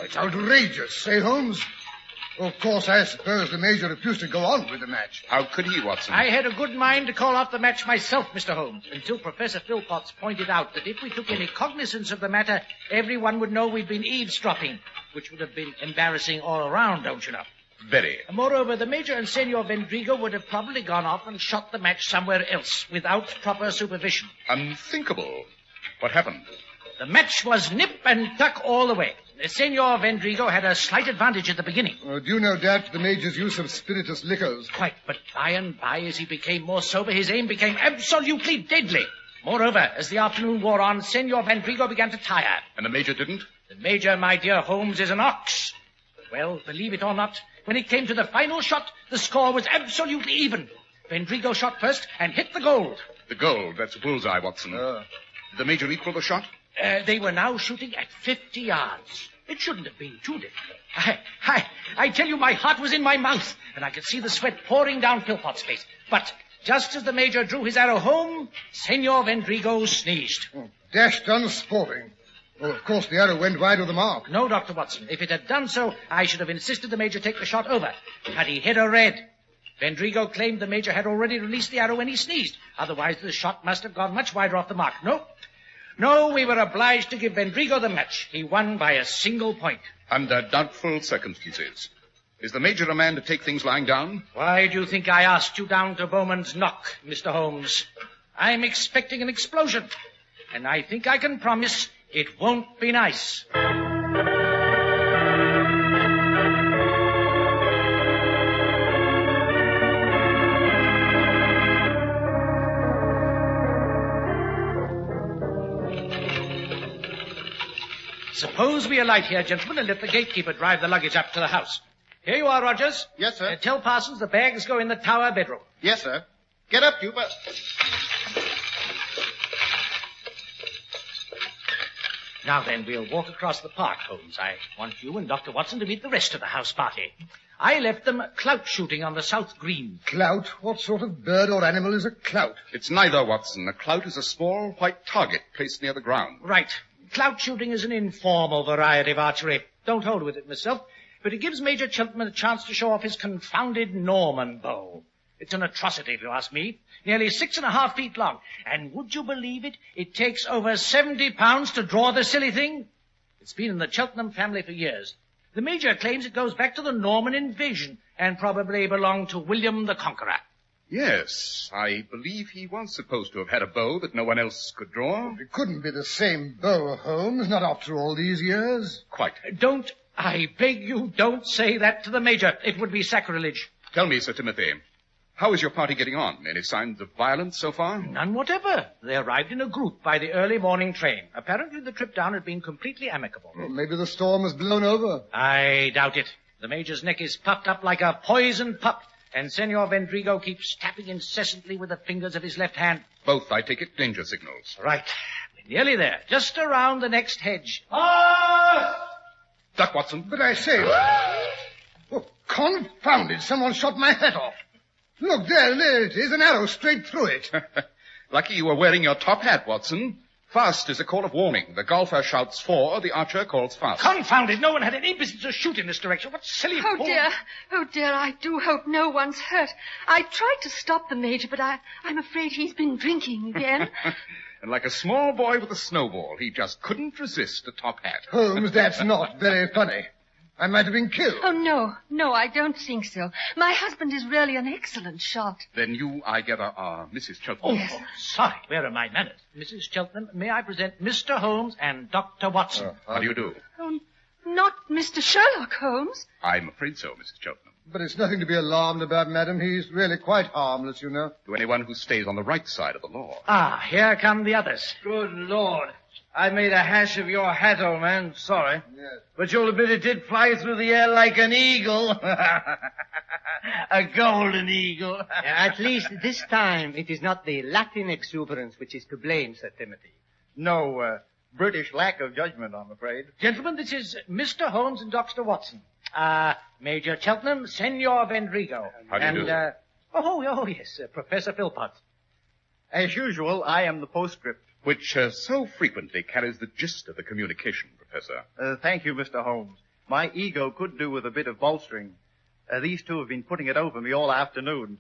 It's outrageous, eh, Holmes? Of course, I suppose the Major refused to go on with the match. How could he, Watson? I had a good mind to call off the match myself, Mr. Holmes, until Professor Philpotts pointed out that if we took any cognizance of the matter, everyone would know we'd been eavesdropping, which would have been embarrassing all around, don't you know? Very. Moreover, the Major and Senor Vendrigo would have probably gone off and shot the match somewhere else without proper supervision. Unthinkable. What happened? The match was nip and tuck all the way. Senor Vendrigo had a slight advantage at the beginning. Due no doubt to the Major's use of spirituous liquors. Quite, but by and by, as he became more sober, his aim became absolutely deadly. Moreover, as the afternoon wore on, Senor Vendrigo began to tire. And the Major didn't? The Major, my dear Holmes, is an ox. Well, believe it or not, when it came to the final shot, the score was absolutely even. Vendrigo shot first and hit the gold. The gold, that's a bullseye, Watson. Did the Major equal the shot? They were now shooting at 50 yards. It shouldn't have been too difficult. I tell you, my heart was in my mouth, and I could see the sweat pouring down Philpotts' face. But just as the Major drew his arrow home, Senor Vendrigo sneezed. Dashed unsporting. Well, of course, the arrow went wide of the mark. No, Dr. Watson. If it had done so, I should have insisted the Major take the shot over. But he hit a red. Vendrigo claimed the Major had already released the arrow when he sneezed. Otherwise, the shot must have gone much wider off the mark. No, we were obliged to give Vendrigo the match. He won by a single point. Under doubtful circumstances. Is the Major a man to take things lying down? Why do you think I asked you down to Bowman's Knock, Mr. Holmes? I'm expecting an explosion, and I think I can promise it won't be nice. Suppose we alight here, gentlemen, and let the gatekeeper drive the luggage up to the house. Here you are, Rogers. Yes, sir. Tell Parsons the bags go in the tower bedroom. Yes, sir. Get up, you, but... Now then, we'll walk across the park, Holmes. I want you and Dr. Watson to meet the rest of the house party. I left them clout shooting on the south green. Clout? What sort of bird or animal is a clout? It's neither, Watson. A clout is a small white target placed near the ground. Right. Clout shooting is an informal variety of archery. Don't hold with it myself, but it gives Major Cheltenham a chance to show off his confounded Norman bow. It's an atrocity, if you ask me. Nearly 6.5 feet long. And would you believe it? It takes over 70 pounds to draw the silly thing. It's been in the Cheltenham family for years. The Major claims it goes back to the Norman invasion and probably belonged to William the Conqueror. Yes, I believe he was supposed to have had a bow that no one else could draw. It couldn't be the same bow, Holmes, not after all these years. Quite. I beg you, don't say that to the Major. It would be sacrilege. Tell me, Sir Timothy, how is your party getting on? Any signs of violence so far? None whatever. They arrived in a group by the early morning train. Apparently the trip down had been completely amicable. Well, maybe the storm has blown over. I doubt it. The Major's neck is puffed up like a poisoned pup. And Senor Vendrigo keeps tapping incessantly with the fingers of his left hand. Both, I take it, danger signals. Right. We're nearly there. Just around the next hedge. Duck, Watson. But I say... Oh, confound it. Someone shot my hat off. Look, there it is. An arrow straight through it. Lucky you were wearing your top hat, Watson. Fast is a call of warning. The golfer shouts for, the archer calls fast. Confound it. No one had any business to shoot in this direction. What silly Oh, fool. dear. Oh, dear, I do hope no one's hurt. I tried to stop the Major, but I'm afraid he's been drinking again. And like a small boy with a snowball, he just couldn't resist a top hat. Holmes, that's not very funny. I might have been killed. Oh, no, I don't think so. My husband is really an excellent shot. Then you, I gather, are Mrs. Cheltenham. Oh, sorry. Where are my manners? Mrs. Cheltenham, may I present Mr. Holmes and Dr. Watson? How do you do? Oh, not Mr. Sherlock Holmes. I'm afraid so, Mrs. Cheltenham. But it's nothing to be alarmed about, madam. He's really quite harmless, you know. To anyone who stays on the right side of the law. Ah, here come the others. Good Lord. I made a hash of your hat, old man. Sorry. Yes. But you'll admit it did fly through the air like an eagle. A golden eagle. At least this time it is not the Latin exuberance which is to blame, Sir Timothy. No, British lack of judgment, I'm afraid. Gentlemen, this is Mr. Holmes and Dr. Watson. Major Cheltenham, Senor Vendrigo. How do you do? Oh, yes, Professor Philpotts. As usual, I am the postscript. Which so frequently carries the gist of the communication, Professor. Thank you, Mr. Holmes. My ego could do with a bit of bolstering. These two have been putting it over me all afternoon.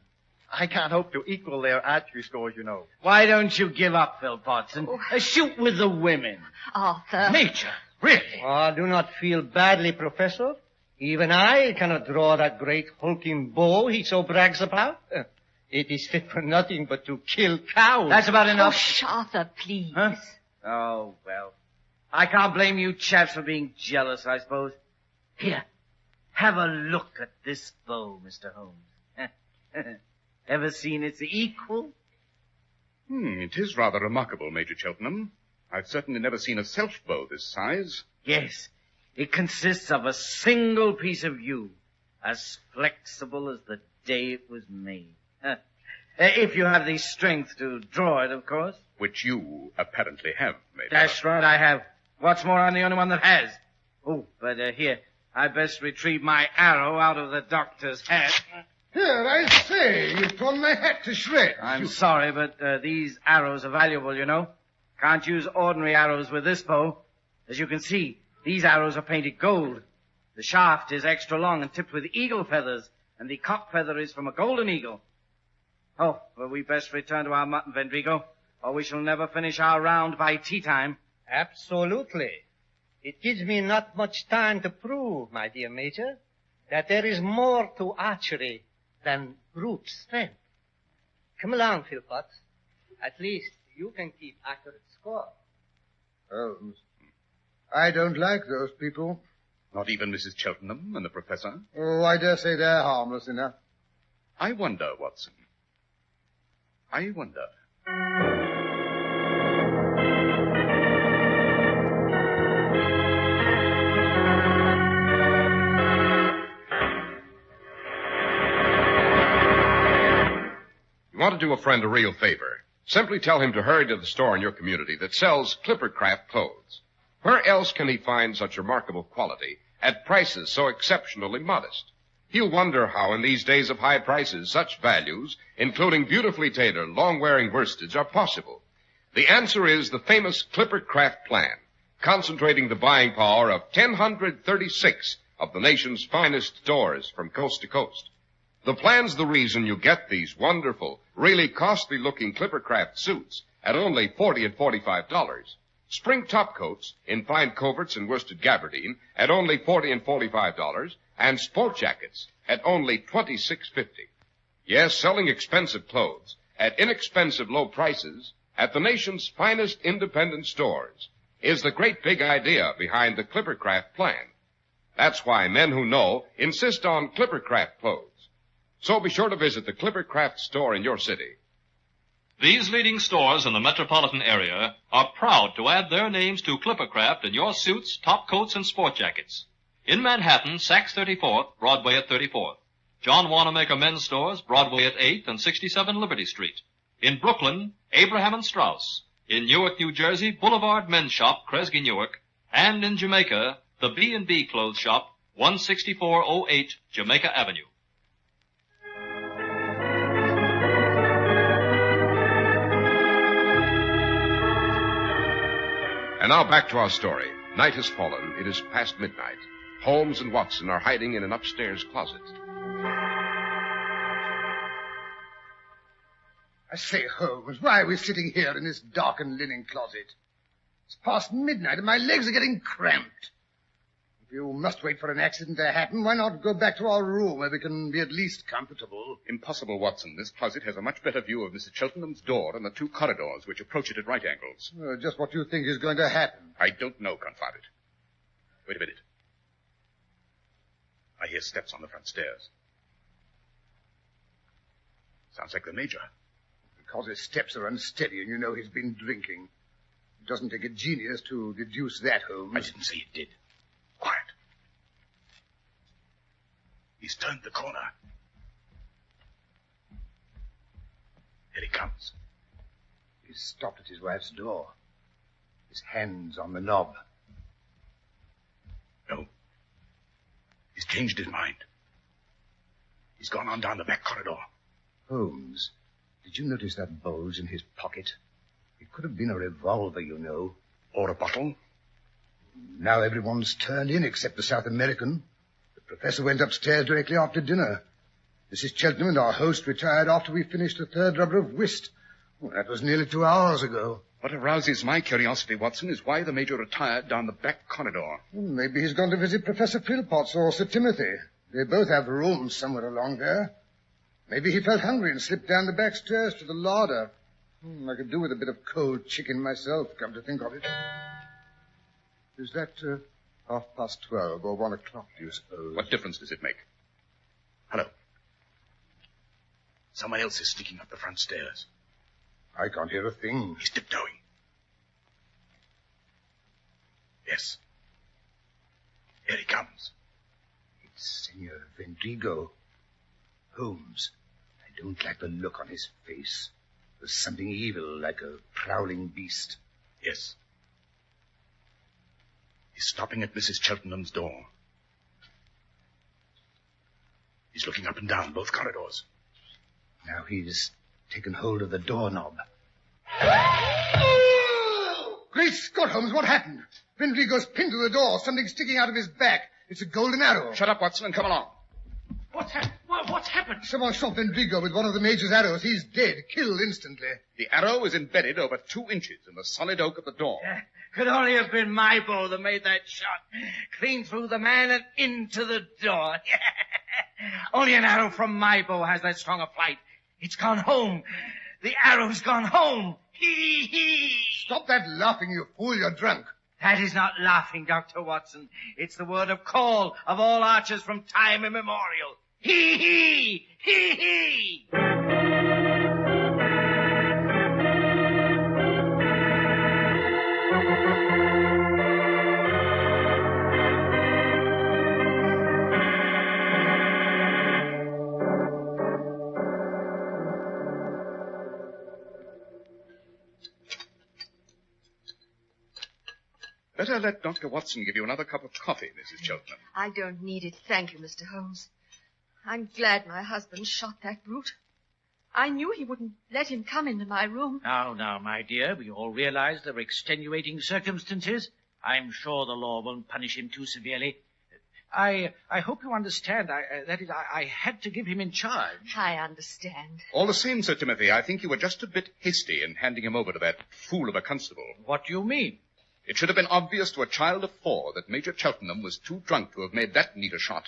I can't hope to equal their archery scores, you know. Why don't you give up, Philpotts, and shoot with the women? Arthur. Major, really? Oh, do not feel badly, Professor. Even I cannot draw that great hulking bow he so brags about. It is fit for nothing but to kill cows. That's about enough. Oh, Arthur, please. Huh? Oh, well. I can't blame you chaps for being jealous, I suppose. Here, have a look at this bow, Mr. Holmes. Ever seen its equal? It is rather remarkable, Major Cheltenham. I've certainly never seen a self-bow this size. Yes. It consists of a single piece of yew, as flexible as the day it was made. If you have the strength to draw it, of course. Which you apparently have, Major. That's right, I have. What's more, I'm the only one that has. Oh, but here, I'd best retrieve my arrow out of the doctor's hat. Here, I say, you've torn my hat to shreds. I'm sorry, but these arrows are valuable, you know. Can't use ordinary arrows with this bow. As you can see, these arrows are painted gold. The shaft is extra long and tipped with eagle feathers, and the cock feather is from a golden eagle. Oh, well, we best return to our mutton, Vendrigo, or we shall never finish our round by tea time. Absolutely. It gives me not much time to prove, my dear Major, that there is more to archery than brute strength. Come along, Philpotts. At least you can keep accurate score. Holmes, I don't like those people. Not even Mrs. Cheltenham and the Professor? Oh, I dare say they're harmless enough. I wonder, Watson. I wonder. You want to do a friend a real favor. Simply tell him to hurry to the store in your community that sells Clippercraft clothes. Where else can he find such remarkable quality at prices so exceptionally modest? He'll wonder how, in these days of high prices, such values, including beautifully tailored, long-wearing worsteds, are possible. The answer is the famous Clippercraft plan, concentrating the buying power of 1,036 of the nation's finest stores from coast to coast. The plan's the reason you get these wonderful, really costly-looking Clippercraft suits at only $40 and $45. Spring top coats in fine coverts and worsted gabardine at only $40 and $45, and sport jackets at only $26.50. Yes, selling expensive clothes at inexpensive low prices at the nation's finest independent stores is the great big idea behind the Clippercraft plan. That's why men who know insist on Clippercraft clothes. So be sure to visit the Clippercraft store in your city. These leading stores in the metropolitan area are proud to add their names to Clippercraft in your suits, top coats, and sport jackets. In Manhattan, Saks 34th, Broadway at 34th. John Wanamaker Men's Stores, Broadway at 8th and 67 Liberty Street. In Brooklyn, Abraham and Strauss. In Newark, New Jersey, Boulevard Men's Shop, Kresge, Newark. And in Jamaica, the B&B Clothes Shop, 16408 Jamaica Avenue. And now back to our story. Night has fallen. It is past midnight. Holmes and Watson are hiding in an upstairs closet. I say, Holmes, why are we sitting here in this darkened linen closet? It's past midnight and my legs are getting cramped. If you must wait for an accident to happen, why not go back to our room where we can be at least comfortable? Impossible, Watson. This closet has a much better view of Mrs. Cheltenham's door and the two corridors which approach it at right angles. Just what you think is going to happen. I don't know, confound it. Wait a minute. I hear steps on the front stairs. Sounds like the Major. Because his steps are unsteady and you know he's been drinking. It doesn't take a genius to deduce that, Holmes. I didn't say it did. Quiet. He's turned the corner. Here he comes. He's stopped at his wife's door. His hand's on the knob. No. He's changed his mind. He's gone on down the back corridor. Holmes, did you notice that bulge in his pocket? It could have been a revolver, you know. Or a bottle. Now everyone's turned in except the South American. The professor went upstairs directly after dinner. Mrs. Cheltenham and our host retired after we finished the third rubber of whist. Well, that was nearly 2 hours ago. What arouses my curiosity, Watson, is why the Major retired down the back corridor. Maybe he's gone to visit Professor Philpotts or Sir Timothy. They both have rooms somewhere along there. Maybe he felt hungry and slipped down the back stairs to the larder. I could do with a bit of cold chicken myself, come to think of it. Is that 12:30 or 1 o'clock, do you suppose? What difference does it make? Hello. Someone else is sneaking up the front stairs. I can't hear a thing. He's tiptoeing. Yes. Here he comes. It's Senor Vendrigo. Holmes, I don't like the look on his face. There's something evil, like a prowling beast. Yes. He's stopping at Mrs. Cheltenham's door. He's looking up and down both corridors. Now he's taken hold of the doorknob. Great Scott, Holmes, what happened? Vendrigo's pinned to the door, something sticking out of his back. It's a golden arrow. Shut up, Watson, and come along. What's happened? Someone shot Vendrigo with one of the Major's arrows. He's dead, killed instantly. The arrow is embedded over 2 inches in the solid oak of the door. Could only have been my bow that made that shot. Clean through the man and into the door. Only an arrow from my bow has that strong a flight. It's gone home. The arrow's gone home. Hee hee. Stop that laughing, you fool. You're drunk. That is not laughing, Dr. Watson. It's the word of call of all archers from time immemorial. Hee hee! Hee hee! Better let Dr. Watson give you another cup of coffee, Mrs. Cheltenham. I don't need it. Thank you, Mr. Holmes. I'm glad my husband shot that brute. I knew he wouldn't let him come into my room. Now, my dear, we all realize there are extenuating circumstances. I'm sure the law won't punish him too severely. I hope you understand. I had to give him in charge. I understand. All the same, Sir Timothy, I think you were just a bit hasty in handing him over to that fool of a constable. What do you mean? It should have been obvious to a child of 4 that Major Cheltenham was too drunk to have made that neat a shot.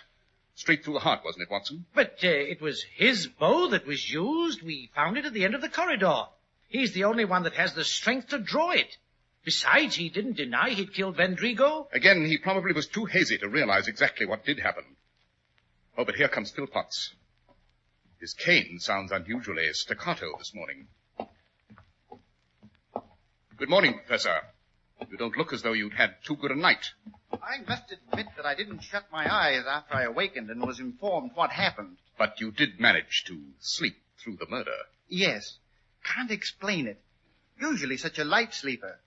Straight through the heart, wasn't it, Watson? But it was his bow that was used. We found it at the end of the corridor. He's the only one that has the strength to draw it. Besides, he didn't deny he'd killed Vendrigo. Again, he probably was too hazy to realize exactly what did happen. Oh, but here comes Philpotts. His cane sounds unusually staccato this morning. Good morning, Professor. You don't look as though you'd had too good a night. I must admit that I didn't shut my eyes after I awakened and was informed what happened. But you did manage to sleep through the murder. Yes. Can't explain it. Usually such a light sleeper.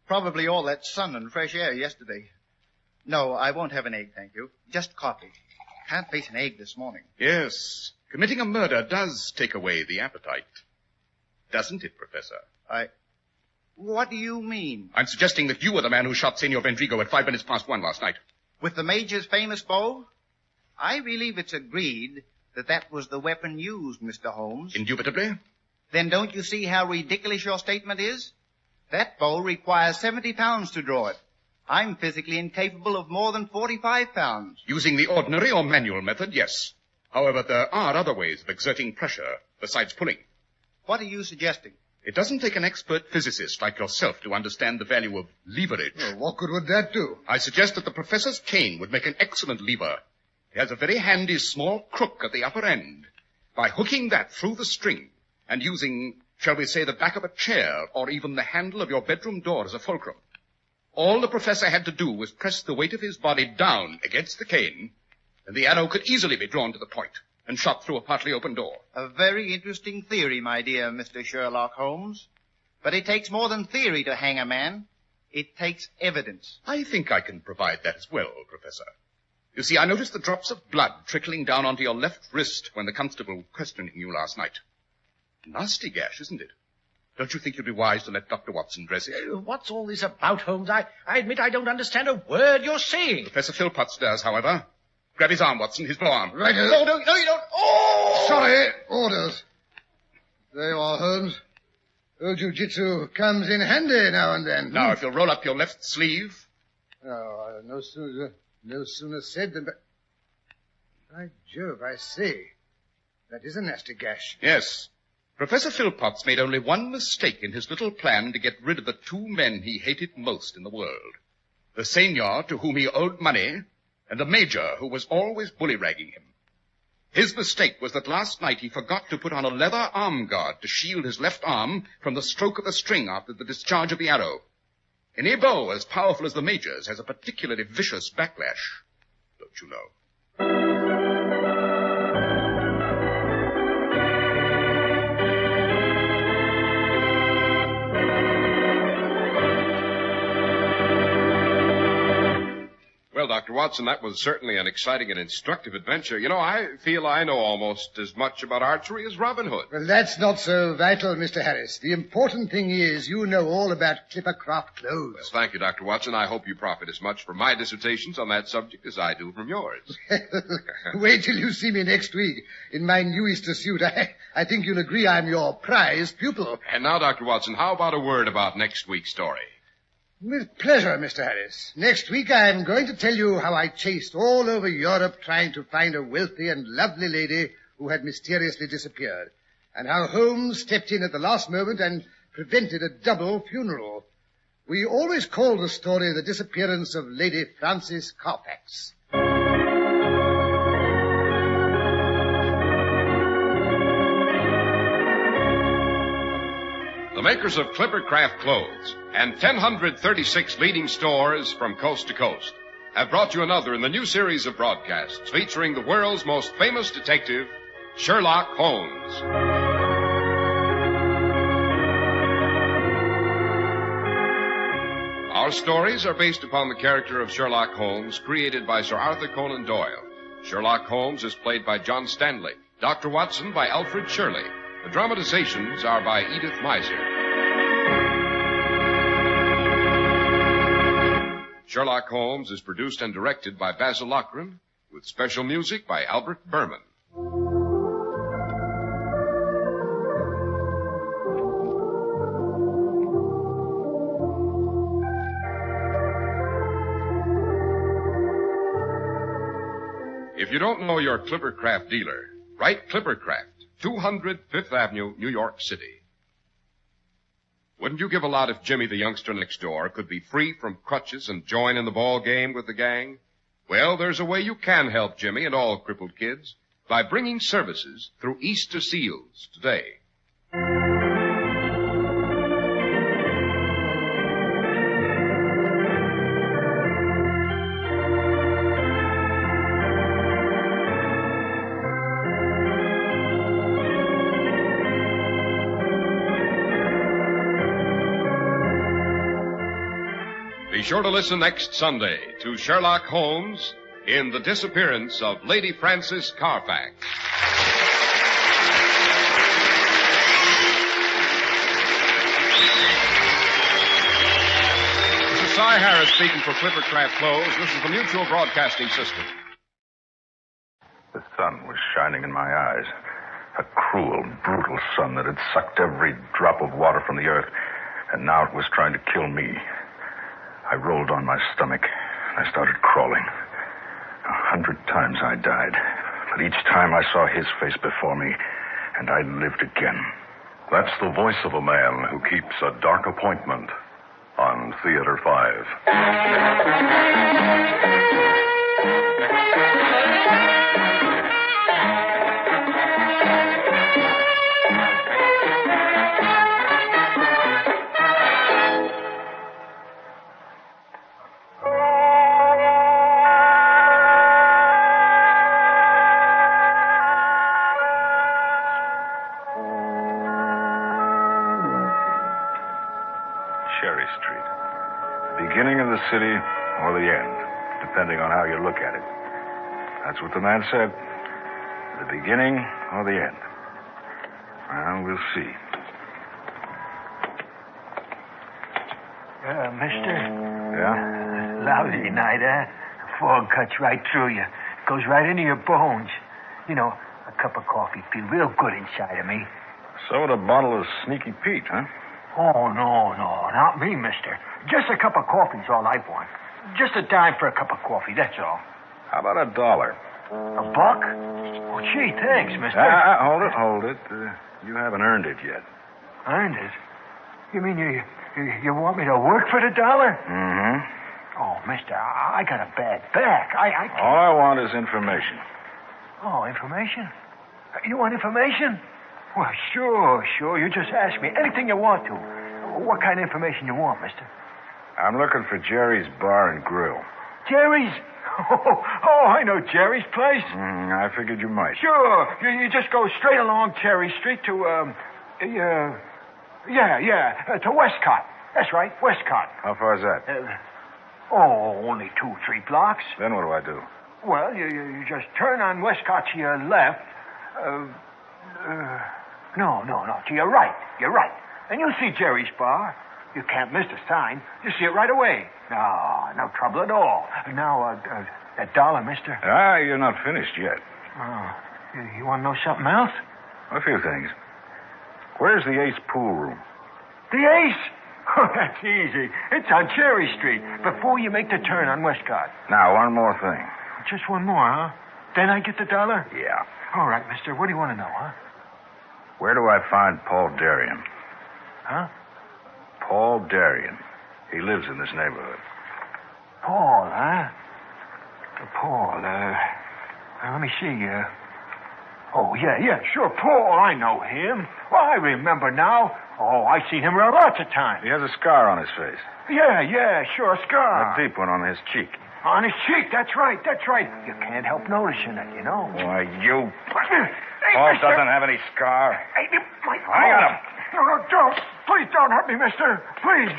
Probably all that sun and fresh air yesterday. No, I won't have an egg, thank you. Just coffee. Can't face an egg this morning. Yes. Committing a murder does take away the appetite. Doesn't it, Professor? What do you mean? I'm suggesting that you were the man who shot Senor Vendrigo at 1:05 last night. With the Major's famous bow? I believe it's agreed that was the weapon used, Mr. Holmes. Indubitably. Then don't you see how ridiculous your statement is? That bow requires 70 pounds to draw it. I'm physically incapable of more than 45 pounds. Using the ordinary or manual method, yes. However, there are other ways of exerting pressure besides pulling. What are you suggesting? It doesn't take an expert physicist like yourself to understand the value of leverage. Well, what good would that do? I suggest that the professor's cane would make an excellent lever. It has a very handy small crook at the upper end. By hooking that through the string and using, shall we say, the back of a chair or even the handle of your bedroom door as a fulcrum, all the professor had to do was press the weight of his body down against the cane, and the arrow could easily be drawn to the point and shot through a partly open door. A very interesting theory, my dear Mr. Sherlock Holmes. But it takes more than theory to hang a man. It takes evidence. I think I can provide that as well, Professor. You see, I noticed the drops of blood trickling down onto your left wrist when the constable was questioning you last night. Nasty gash, isn't it? Don't you think you'd be wise to let Dr. Watson dress it? What's all this about, Holmes? I admit I don't understand a word you're saying. Professor Philpotts does, however. Grab his arm, Watson, his forearm. Right. No, you don't. Oh! Sorry, orders. There you are, Holmes. Old jiu-jitsu comes in handy now and then. Now, if you'll roll up your left sleeve. Oh, no sooner said than... By Jove, I say. That is a nasty gash. Yes. Professor Philpotts made only one mistake in his little plan to get rid of the two men he hated most in the world. The senior, to whom he owed money, and the major, who was always bully-ragging him. His mistake was that last night he forgot to put on a leather arm guard to shield his left arm from the stroke of the string after the discharge of the arrow. Any bow as powerful as the major's has a particularly vicious backlash, don't you know? Well, Dr. Watson, that was certainly an exciting and instructive adventure. You know, I feel I know almost as much about archery as Robin Hood. Well, that's not so vital, Mr. Harris. The important thing is you know all about Clippercraft clothes. Well, thank you, Dr. Watson. I hope you profit as much from my dissertations on that subject as I do from yours. Wait till you see me next week in my new Easter suit. I think you'll agree I'm your prize pupil. And now, Dr. Watson, how about a word about next week's story? With pleasure, Mr. Harris. Next week I'm going to tell you how I chased all over Europe trying to find a wealthy and lovely lady who had mysteriously disappeared, and how Holmes stepped in at the last moment and prevented a double funeral. We always call the story The Disappearance of Lady Frances Carfax. The makers of Clippercraft Clothes and 1,036 leading stores from coast to coast have brought you another in the new series of broadcasts featuring the world's most famous detective, Sherlock Holmes. Our stories are based upon the character of Sherlock Holmes created by Sir Arthur Conan Doyle. Sherlock Holmes is played by John Stanley, Dr. Watson by Alfred Shirley. The dramatizations are by Edith Meiser. Sherlock Holmes is produced and directed by Basil Lochran, with special music by Albert Berman. If you don't know your Clippercraft dealer, write Clippercraft, 200 Fifth Avenue, New York City. Wouldn't you give a lot if Jimmy, the youngster next door, could be free from crutches and join in the ball game with the gang? Well, there's a way you can help Jimmy and all crippled kids by bringing services through Easter Seals today. Be sure to listen next Sunday to Sherlock Holmes in The Disappearance of Lady Frances Carfax. This is Cy Harris speaking for Clippercraft Clothes. This is the Mutual Broadcasting System. The sun was shining in my eyes. A cruel, brutal sun that had sucked every drop of water from the earth, and now it was trying to kill me. I rolled on my stomach, and I started crawling. 100 times I died, but each time I saw his face before me, and I lived again. That's the voice of a man who keeps a dark appointment on Theater 5. Beginning of the city or the end, depending on how you look at it. That's what the man said. The beginning or the end. Well, we'll see. Mister? Yeah? Lousy night, eh? Fog cuts right through you. Goes right into your bones. You know, a cup of coffee feels real good inside of me. So would a bottle of Sneaky Pete, huh? Oh, no, not me, mister. Just a cup of coffee's all I want. Just a dime for a cup of coffee, that's all. How about $1? $1? Oh, gee, thanks, mister. Hold it. You haven't earned it yet. Earned it? You mean you want me to work for the dollar? Mm-hmm. Oh, mister, I got a bad back. I can't... All I want is information. Oh, information? You want information? Well, sure. You just ask me anything you want to. What kind of information you want, mister? I'm looking for Jerry's Bar and Grill. Jerry's? Oh, I know Jerry's place. I figured you might. Sure. You just go straight along Cherry Street to, to Westcott. That's right, Westcott. How far is that? Only 2-3 blocks. Then what do I do? Well, you just turn on Westcott to your left. No, to your right. You're right. And you'll see Jerry's Bar. You can't miss the sign. You see it right away. No trouble at all. Now, $1, mister. You're not finished yet. Oh, you want to know something else? A few things. Where's the Ace pool room? The Ace? Oh, that's easy. It's on Cherry Street, before you make the turn on Westcott. Now, one more thing. Just one more, huh? Then I get the $1? Yeah. All right, mister. What do you want to know, huh? Where do I find Paul Darien? Huh? Paul Darien. He lives in this neighborhood. Paul, huh? Paul, let me see. Oh, yeah, sure. Paul, I know him. Well, I remember now. Oh, I've seen him around lots of times. He has a scar on his face. Yeah, sure, a scar. A deep one on his cheek. On his cheek, that's right. You can't help noticing it, you know. Why, you... Hey, Paul mister. doesn't have any scar. Hey, my... I got him. No, don't. Please don't hurt me, mister. Please.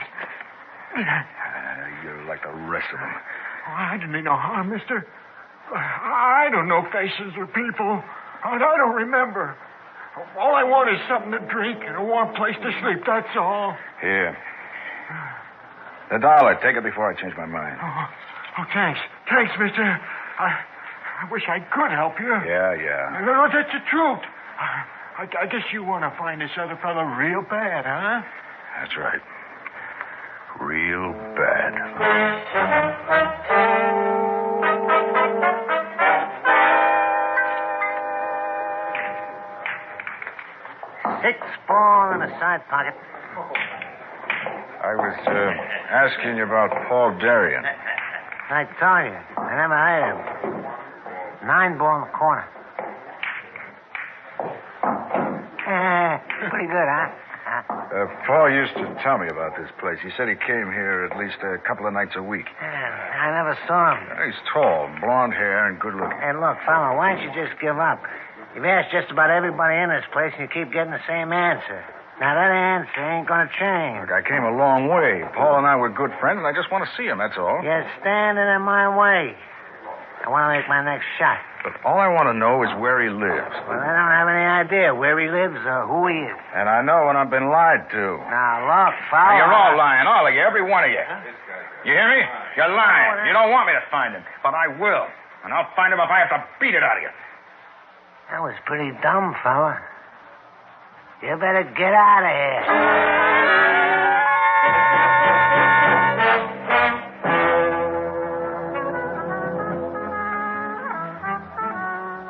You're like the rest of them. Oh, I didn't mean no harm, mister. I don't know faces or people. I don't remember. All I want is something to drink and a warm place to sleep, that's all. Here. $1. Take it before I change my mind. Oh, thanks. Thanks, mister. I wish I could help you. Yeah. No, that's the truth. I guess you want to find this other fella real bad, huh? That's right. Real bad. $6 in a side pocket. I was asking you about Paul Darien. I told you. I never heard of him. 9 in the corner. Pretty good, huh? Paul used to tell me about this place. He said he came here at least a couple of nights a week. I never saw him. He's tall, blonde hair, and good looking. Hey, look, fella, why don't you just give up? You've asked just about everybody in this place, and you keep getting the same answer. Now, that answer ain't gonna change. Look, I came a long way. Paul and I were good friends, and I just want to see him, that's all. You're standing in my way. I want to make my next shot. But all I want to know is where he lives. Well, I don't have any idea where he lives or who he is. And I know when I've been lied to. Now, look, fella. Now, you're all lying, all of you, every one of you. You hear me? You're lying. You don't want me to find him, but I will. And I'll find him if I have to beat it out of you. That was pretty dumb, fella. You better get out of here.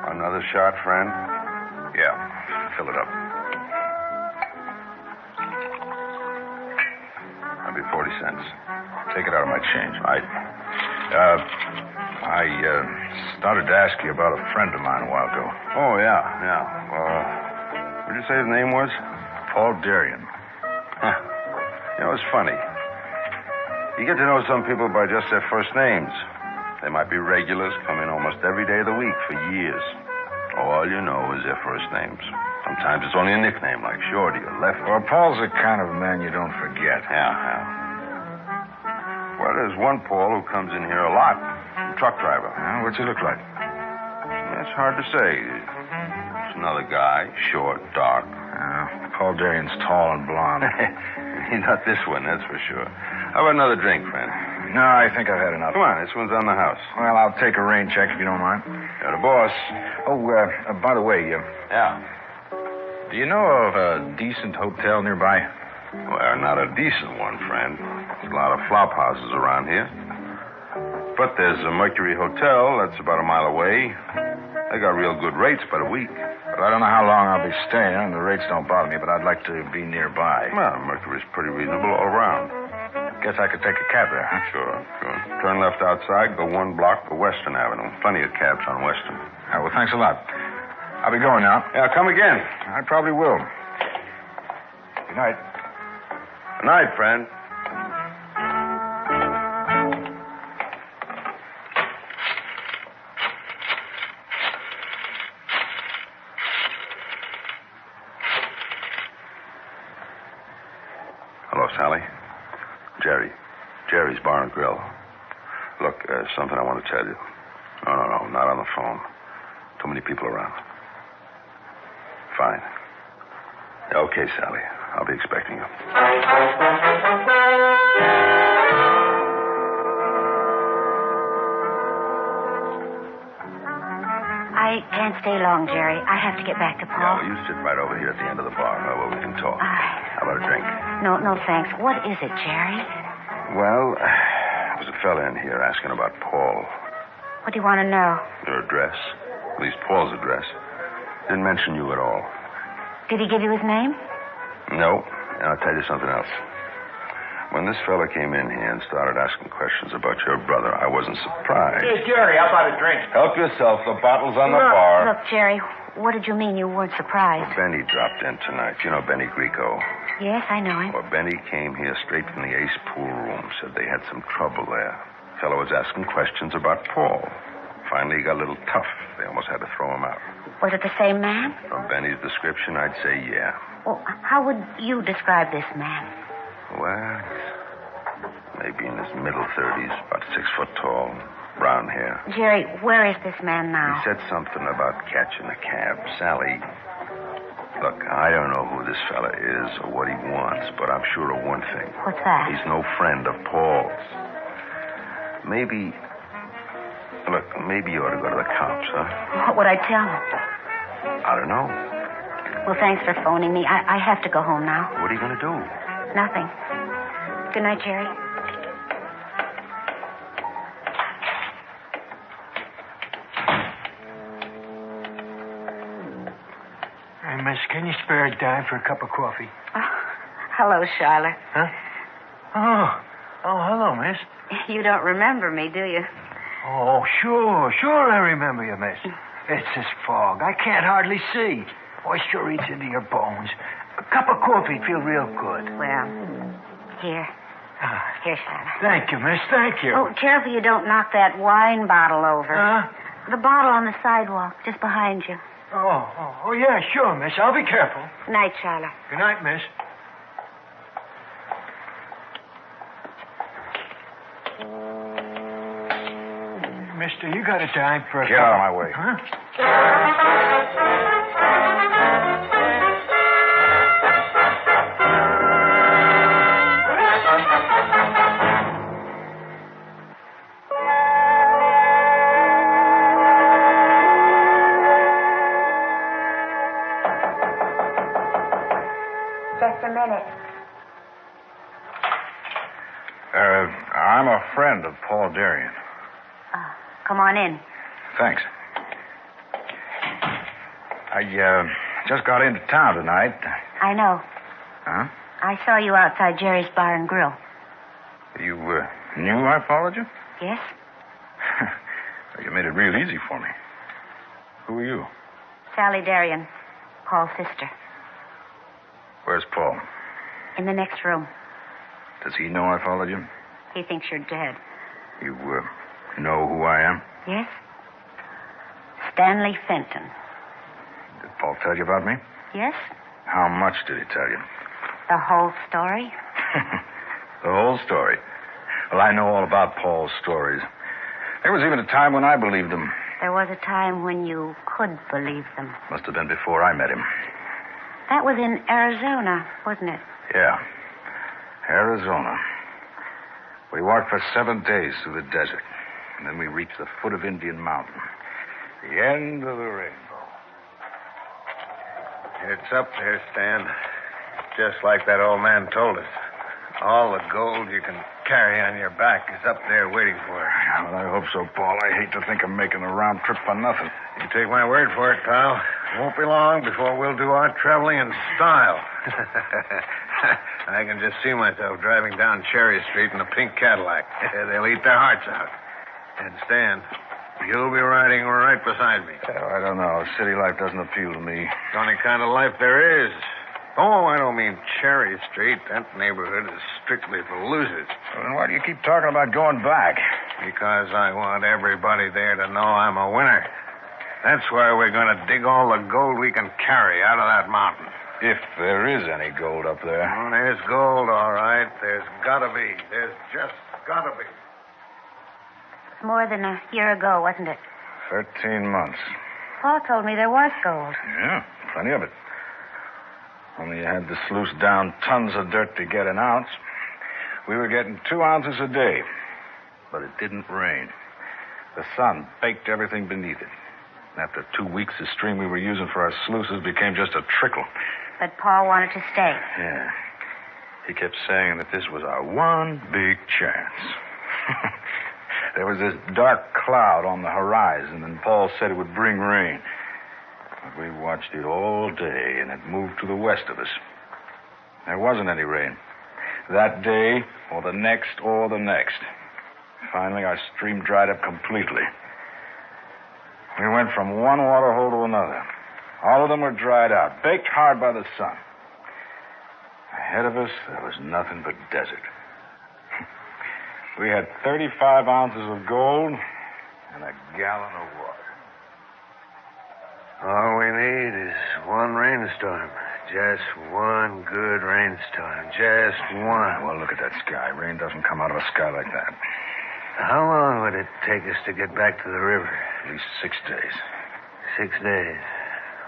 Another shot, friend? Yeah, fill it up. That'll be 40 cents. Take it out of my change. I started to ask you about a friend of mine a while ago. Oh, yeah. What did you say his name was? Paul Darien. Huh. You know, it's funny. You get to know some people by just their first names. They might be regulars, come in almost every day of the week for years. All you know is their first names. Sometimes it's only a nickname, like Shorty or Lefty. Well, Paul's the kind of man you don't forget. Yeah. Well, there's one Paul who comes in here a lot. Truck driver. What's he look like? That's hard to say. It's another guy, short, dark. Paul Darien's tall and blonde. He's not this one, that's for sure. How about another drink, friend? No, I think I've had enough. Come on, this one's on the house. Well, I'll take a rain check if you don't mind. You're the boss. Oh, by the way, yeah. Do you know of a decent hotel nearby? Well, not a decent one, friend. There's a lot of flop houses around here. But there's a Mercury Hotel that's about a mile away. They got real good rates by the week. But I don't know how long I'll be staying, and the rates don't bother me, but I'd like to be nearby. Well, Mercury's pretty reasonable all around. Guess I could take a cab there, huh? Sure. Turn left outside, go 1 block to Western Avenue. Plenty of cabs on Western. Well, thanks a lot. I'll be going now. Yeah, come again. I probably will. Good night. Good night, friend. Hello, Sally. Jerry's Bar and Grill. Look, something I want to tell you. No, not on the phone. Too many people around. Fine. Okay, Sally. I'll be expecting you. I can't stay long, Jerry. I have to get back to Paul. Yeah, well, you sit right over here at the end of the bar where we can talk. How about a drink? No, thanks. What is it, Jerry? Well, there was a fella in here asking about Paul. What do you want to know? Your address. At least Paul's address. Didn't mention you at all. Did he give you his name? No. And I'll tell you something else. When this fella came in here and started asking questions about your brother, I wasn't surprised. Hey, Jerry, how about a drink? Help yourself. The bottle's on the bar. Look, Jerry, what did you mean you weren't surprised? Benny dropped in tonight. You know Benny Greco. Yes, I know him. Well, Benny came here straight from the Ace Pool room. Said they had some trouble there. The fellow was asking questions about Paul. Finally, he got a little tough. They almost had to throw him out. Was it the same man? From Benny's description, I'd say yeah. Well, how would you describe this man? Well, maybe in his middle 30s, about 6 foot tall, brown hair. Jerry, where is this man now? He said something about catching a cab. Sally, look, I don't know who this fella is or what he wants, but I'm sure of one thing. What's that? He's no friend of Paul's. Maybe you ought to go to the cops, huh? What would I tell him? I don't know. Well, thanks for phoning me. I have to go home now. What are you going to do? Nothing. Good night, Jerry. Hey, miss, can you spare a dime for a cup of coffee? Oh, hello, Charlotte. Huh? Oh, hello, miss. You don't remember me, do you? Oh, sure I remember you, miss. It's this fog. I can't hardly see. Moisture eats into your bones. A cup of coffee'd feel real good. Well, here. Here, Charlotte. Thank you, miss. Thank you. Oh, careful you don't knock that wine bottle over. Huh? The bottle on the sidewalk, just behind you. Oh, yeah, sure, miss. I'll be careful. Good night, Sherlock. Good night, miss. Mister, you got a dime for a Get out of my way. Huh? Just a minute. I'm a friend of Paul Darien. Come on in. Thanks. I just got into town tonight. I know. Huh? I saw you outside Jerry's Bar and Grill. You knew I followed you? Yes? You made it real easy for me. Who are you? Sally Darien, Paul's sister. Where's Paul? In the next room. Does he know I followed you? He thinks you're dead. You know who I am? Yes? Stanley Fenton. Did Paul tell you about me? Yes? How much did he tell you? The whole story? The whole story. Well, I know all about Paul's stories. There was even a time when I believed them. There was a time when you could believe them. Must have been before I met him. That was in Arizona, wasn't it? Yeah. Arizona. We walked for 7 days through the desert. And then we reached the foot of Indian Mountain. The end of the rainbow. It's up there, Stan. Just like that old man told us. All the gold you can carry on your back is up there waiting for us. Yeah, well, I hope so, Paul. I hate to think of making a round trip for nothing. You take my word for it, pal. It won't be long before we'll do our traveling in style. I can just see myself driving down Cherry Street in a pink Cadillac. They'll eat their hearts out. And Stan, you'll be riding right beside me. Oh, I don't know. City life doesn't appeal to me. It's the only kind of life there is. Oh, I don't mean Cherry Street. That neighborhood is strictly for losers. Well, then why do you keep talking about going back? Because I want everybody there to know I'm a winner. That's why we're going to dig all the gold we can carry out of that mountain. If there is any gold up there. Oh, there's gold, all right. There's got to be. There's just got to be. It's more than a year ago, wasn't it? 13 months. Paul told me there was gold. Yeah, plenty of it. Only you had to sluice down tons of dirt to get an ounce. We were getting 2 ounces a day. But it didn't rain. The sun baked everything beneath it. After 2 weeks, the stream we were using for our sluices became just a trickle. But Paul wanted to stay. Yeah. He kept saying that this was our one big chance. There was this dark cloud on the horizon, and Paul said it would bring rain. But we watched it all day, and it moved to the west of us. There wasn't any rain. That day, or the next, or the next. Finally, our stream dried up completely. We went from one water hole to another. All of them were dried out, baked hard by the sun. Ahead of us, there was nothing but desert. We had 35 ounces of gold and a gallon of water. All we need is one rainstorm. Just one good rainstorm. Just one. Well, look at that sky. Rain doesn't come out of a sky like that. How long would it take us to get back to the river? At least 6 days. 6 days.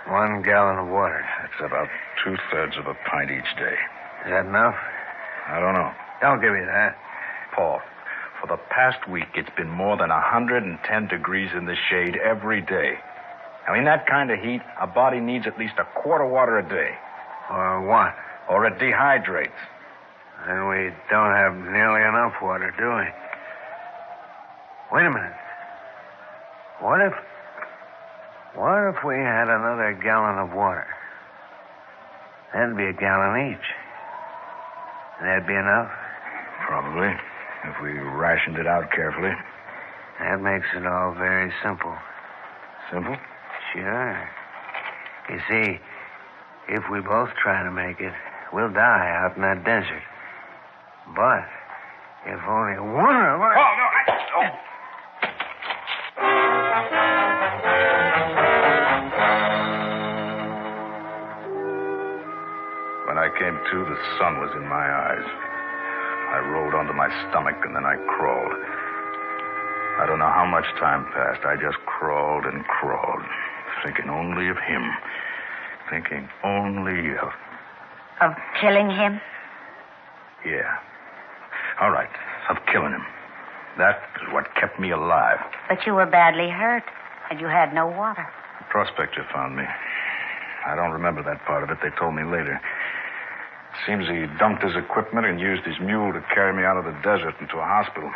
1 gallon of water. That's about 2/3 of a pint each day. Is that enough? I don't know. Don't give me that. Paul, for the past week, it's been more than 110 degrees in the shade every day. Now, in that kind of heat, a body needs at least a quart of water a day. Or what? Or it dehydrates. And we don't have nearly enough water, do we? Wait a minute. What if we had another gallon of water? That'd be a gallon each. That'd be enough? Probably, if we rationed it out carefully. That makes it all very simple. Simple? Sure. You see, if we both try to make it, we'll die out in that desert. But if only one of us... Oh, no, came to, the sun was in my eyes. I rolled onto my stomach, and then I crawled. I don't know how much time passed. I just crawled and crawled, thinking only of him. Thinking only of... Of killing him? Yeah. All right, of killing him. That is what kept me alive. But you were badly hurt, and you had no water. The prospector found me. I don't remember that part of it. They told me later. Seems he dumped his equipment and used his mule to carry me out of the desert into a hospital.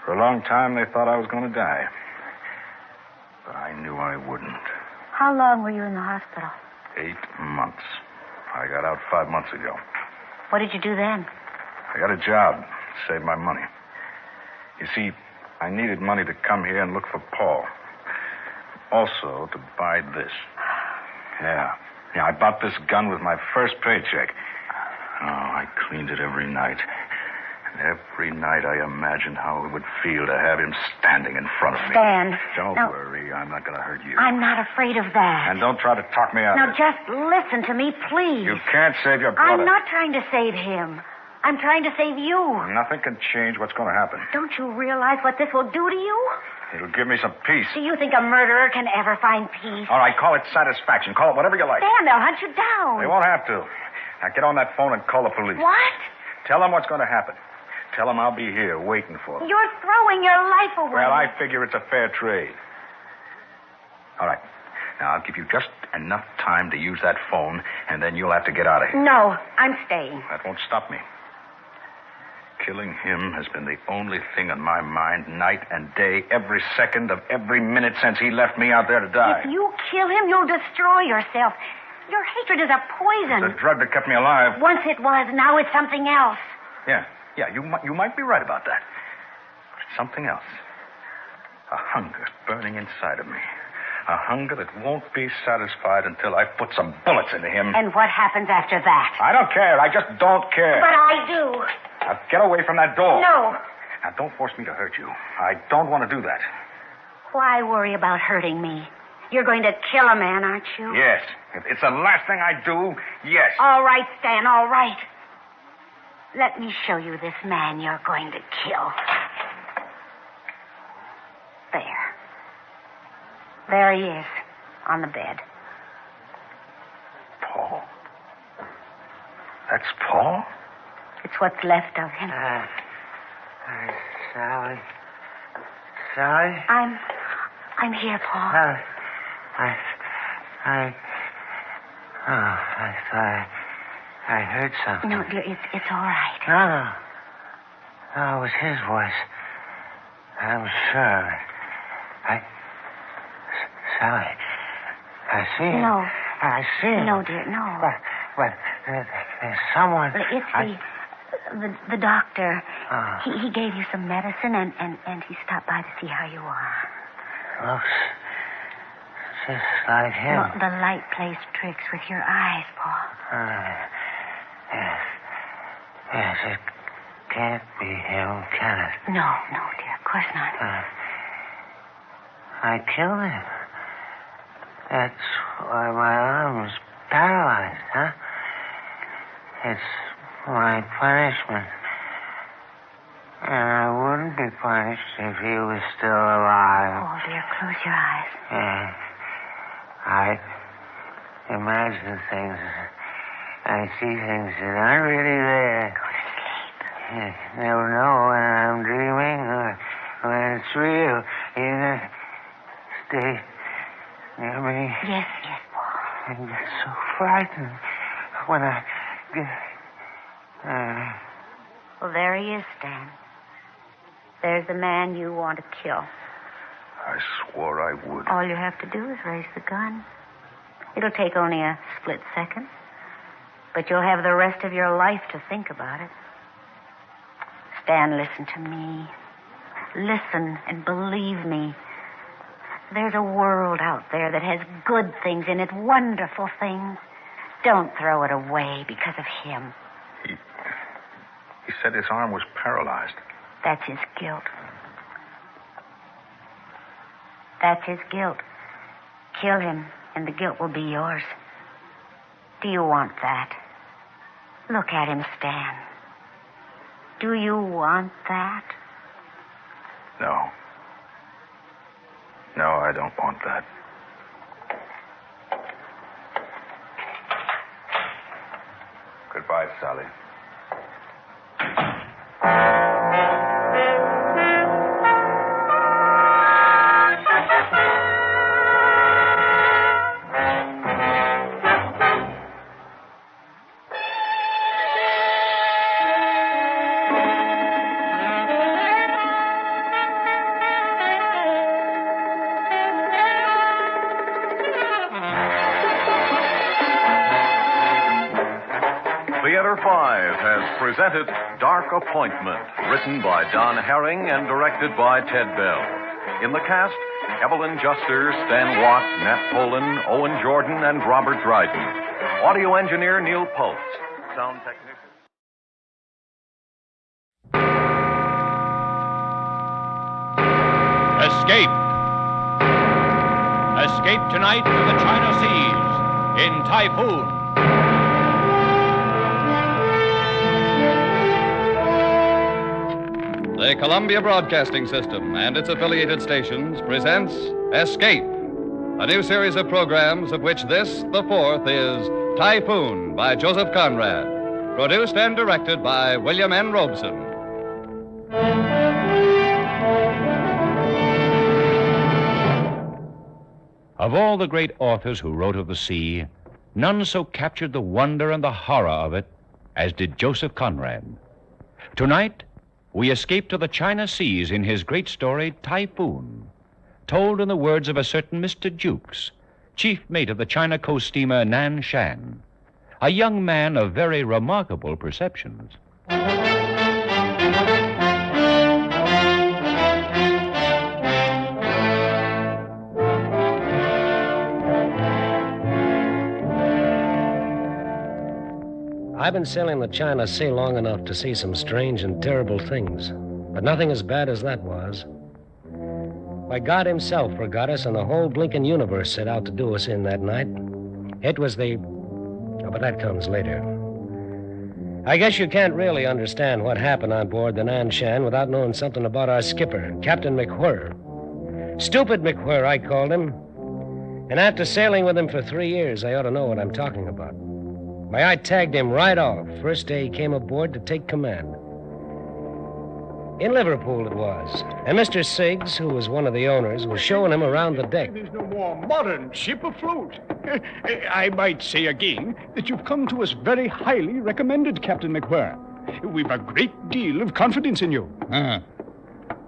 For a long time, they thought I was going to die. But I knew I wouldn't. How long were you in the hospital? 8 months. I got out 5 months ago. What did you do then? I got a job to save my money. You see, I needed money to come here and look for Paul. Also, to buy this. Yeah, I bought this gun with my first paycheck. Oh, I cleaned it every night. And every night I imagined how it would feel to have him standing in front of me. Stan. Don't now, worry, I'm not going to hurt you. I'm not afraid of that. And don't try to talk me out Now, of it. just listen to me, please. You can't save your brother. I'm not trying to save him. I'm trying to save you. Nothing can change what's going to happen. Don't you realize what this will do to you? It'll give me some peace. Do you think a murderer can ever find peace? All right, call it satisfaction. Call it whatever you like. Stan, they'll hunt you down. They won't have to. Now get on that phone and call the police. What? Tell them what's going to happen. Tell them I'll be here waiting for them. You're throwing your life away. Well, I figure it's a fair trade. All right. Now, I'll give you just enough time to use that phone, and then you'll have to get out of here. No, I'm staying. That won't stop me. Killing him has been the only thing on my mind night and day, every second of every minute since he left me out there to die. If you kill him, you'll destroy yourself. Your hatred is a poison. It's the drug that kept me alive. Once it was, now it's something else. Yeah, you might be right about that. But it's something else. A hunger burning inside of me. A hunger that won't be satisfied until I put some bullets into him. And what happens after that? I don't care. I just don't care. But I do. Now, get away from that door. No. Now, don't force me to hurt you. I don't want to do that. Why worry about hurting me? You're going to kill a man, aren't you? Yes. If it's the last thing I do, yes. All right, Stan, all right. Let me show you this man you're going to kill. There he is, on the bed. Paul? That's Paul? It's what's left of him. Sally. Sally? I'm here, Paul. I thought I heard something. No, dear, it's all right. No, it was his voice. I'm sure. Sally, I see him. No. I see him. No, dear, no. But there's someone. It's the doctor. He gave you some medicine, and he stopped by to see how you are. Looks just like him. No, the light plays tricks with your eyes, Paul. Yes, it can't be him, can it? No, dear, of course not. I killed him. That's why my arm's paralyzed, huh? It's my punishment. And I wouldn't be punished if he was still alive. Oh, dear, close your eyes. Yeah. I imagine things. I see things that aren't really there. Go to sleep. You never know when I'm dreaming or when it's real. You stay near me. Yes, Paul. I get so frightened when I get... Well, there he is, Stan. There's the man you want to kill. I swore I would. All you have to do is raise the gun. It'll take only a split second. But you'll have the rest of your life to think about it. Stan, listen to me. Listen and believe me. There's a world out there that has good things in it, wonderful things. Don't throw it away because of him. He said his arm was paralyzed. That's his guilt. That's his guilt. Kill him, and the guilt will be yours. Do you want that? Look at him, Stan. Do you want that? No. No, I don't want that. Goodbye, Sally. Theater 5 has presented Dark Appointment, written by Don Herring and directed by Ted Bell. In the cast, Evelyn Juster, Stan Watt, Nat Poland, Owen Jordan, and Robert Dryden. Audio engineer Neil Pulse. Sound technician. Escape. Escape tonight to the China Seas in Typhoon. The Columbia Broadcasting System and its affiliated stations presents Escape, a new series of programs of which this, the fourth, is Typhoon by Joseph Conrad, produced and directed by William N. Robeson. Of all the great authors who wrote of the sea, none so captured the wonder and the horror of it as did Joseph Conrad. Tonight, we escape to the China Seas in his great story, Typhoon, told in the words of a certain Mr. Jukes, chief mate of the China coast steamer Nan Shan, a young man of very remarkable perceptions. I've been sailing the China Sea long enough to see some strange and terrible things, but nothing as bad as that was. Why, God himself forgot us, and the whole blinking universe set out to do us in that night. It was the... Oh, but that comes later. I guess you can't really understand what happened on board the Nan Shan without knowing something about our skipper, Captain McWhirr. Stupid McWhirr, I called him. And after sailing with him for 3 years, I ought to know what I'm talking about. Why, I tagged him right off, first day he came aboard to take command. In Liverpool it was. And Mr. Siggs, who was one of the owners, was showing him around the deck. There's no more modern ship afloat. I might say again that you've come to us very highly recommended, Captain McWhirr. We've a great deal of confidence in you.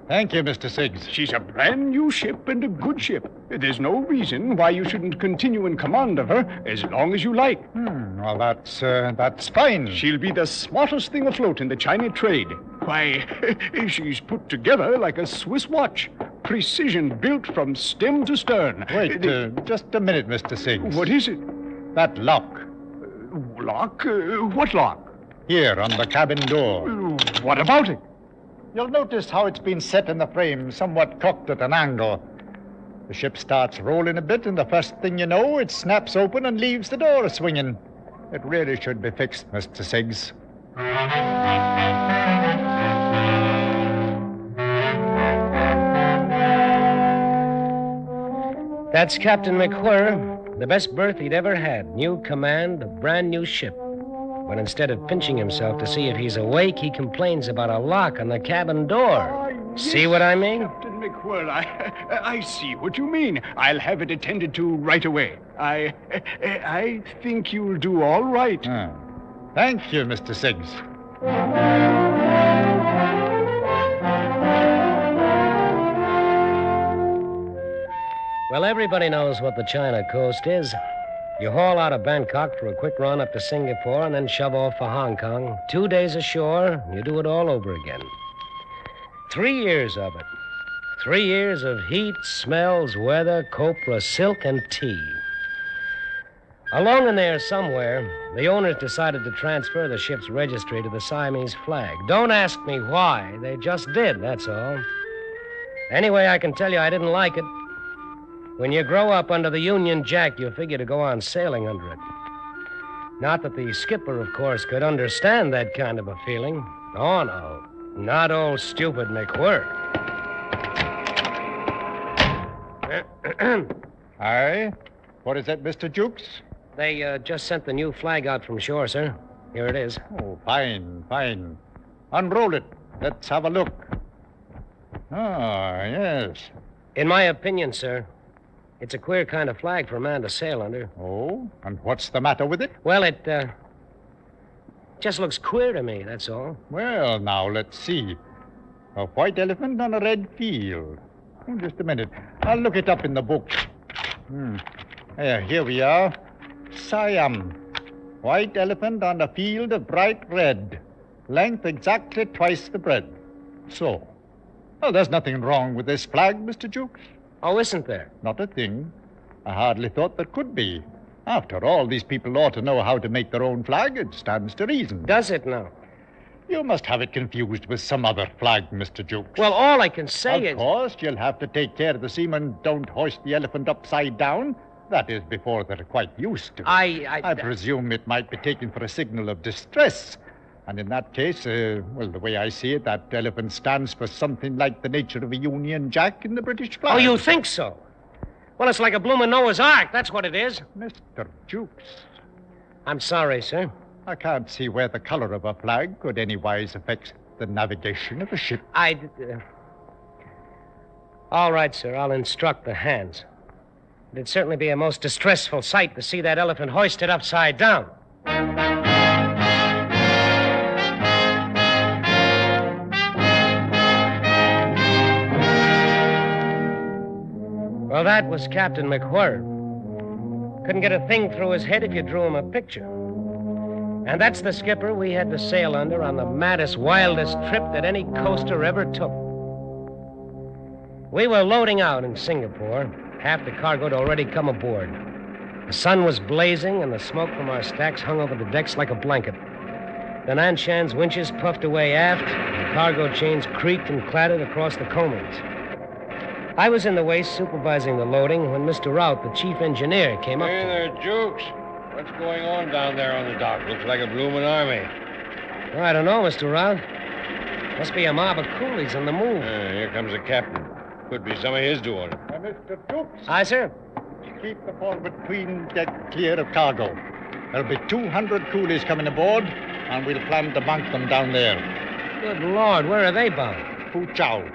Thank you, Mr. Siggs. She's a brand new ship and a good ship. There's no reason why you shouldn't continue in command of her as long as you like. Well, that's fine. She'll be the smartest thing afloat in the China trade. Why, she's put together like a Swiss watch. Precision built from stem to stern. Wait, just a minute, Mr. Siggs. What is it? That lock. Lock? What lock? Here, on the cabin door. What about it? You'll notice how it's been set in the frame, somewhat cocked at an angle. The ship starts rolling a bit, and the first thing you know, it snaps open and leaves the door swinging. It really should be fixed, Mr. Siggs. That's Captain McWhirr, the best berth he'd ever had. New command, a brand new ship. But instead of pinching himself to see if he's awake, he complains about a lock on the cabin door. Yes, see what I mean? Captain McWhirr, I see what you mean. I'll have it attended to right away. I think you'll do all right. Thank you, Mr. Siggs. Well, everybody knows what the China coast is. You haul out of Bangkok for a quick run up to Singapore and then shove off for Hong Kong. 2 days ashore, you do it all over again. 3 years of it. 3 years of heat, smells, weather, copra, silk, and tea. Along in there somewhere, the owners decided to transfer the ship's registry to the Siamese flag. Don't ask me why. They just did, that's all. Anyway, I can tell you I didn't like it. When you grow up under the Union Jack, you figure to go on sailing under it. Not that the skipper, of course, could understand that kind of a feeling. Oh, no. Not old stupid McWhirr. Aye? What is that, Mr. Jukes? They just sent the new flag out from shore, sir. Here it is. Oh, fine, fine. Unroll it. Let's have a look. Ah, yes. In my opinion, sir, it's a queer kind of flag for a man to sail under. Oh? And what's the matter with it? Well, it just looks queer to me, that's all. Well, now, let's see. A white elephant on a red field. Oh, just a minute. I'll look it up in the book. Here we are. Siam. White elephant on a field of bright red. Length exactly twice the breadth. So. Well, there's nothing wrong with this flag, Mr. Jukes. Oh, isn't there? Not a thing. I hardly thought there could be. After all, these people ought to know how to make their own flag. It stands to reason. Does it now? You must have it confused with some other flag, Mr. Jukes. Well, all I can say is... Of course, you'll have to take care the seamen don't hoist the elephant upside down. That is, before they're quite used to it. I presume it might be taken for a signal of distress. And in that case, well, the way I see it, that elephant stands for something like the nature of a Union Jack in the British flag. Oh, you think so? Well, it's like a bloomin' Noah's Ark. That's what it is. Mr. Jukes. I'm sorry, sir. I can't see where the color of a flag could anywise affect the navigation of a ship. All right, sir. I'll instruct the hands. It'd certainly be a most distressful sight to see that elephant hoisted upside down. Well, that was Captain McWhirr. Couldn't get a thing through his head if you drew him a picture. And that's the skipper we had to sail under on the maddest, wildest trip that any coaster ever took. We were loading out in Singapore. Half the cargo had already come aboard. The sun was blazing, and the smoke from our stacks hung over the decks like a blanket. The Nanshan's winches puffed away aft, and the cargo chains creaked and clattered across the combings. I was in the waist supervising the loading when Mr. Rout, the chief engineer, came up. Hey there, Jukes. What's going on down there on the dock? Looks like a bloomin' army. I don't know, Mr. Rout. Must be a mob of coolies on the move. Here comes the captain. Could be some of his doing. Mr. Jukes. Aye, sir. Keep the forward between deck clear of cargo. There'll be 200 coolies coming aboard, and we'll plan to bank them down there. Good Lord, where are they bound? Foochow.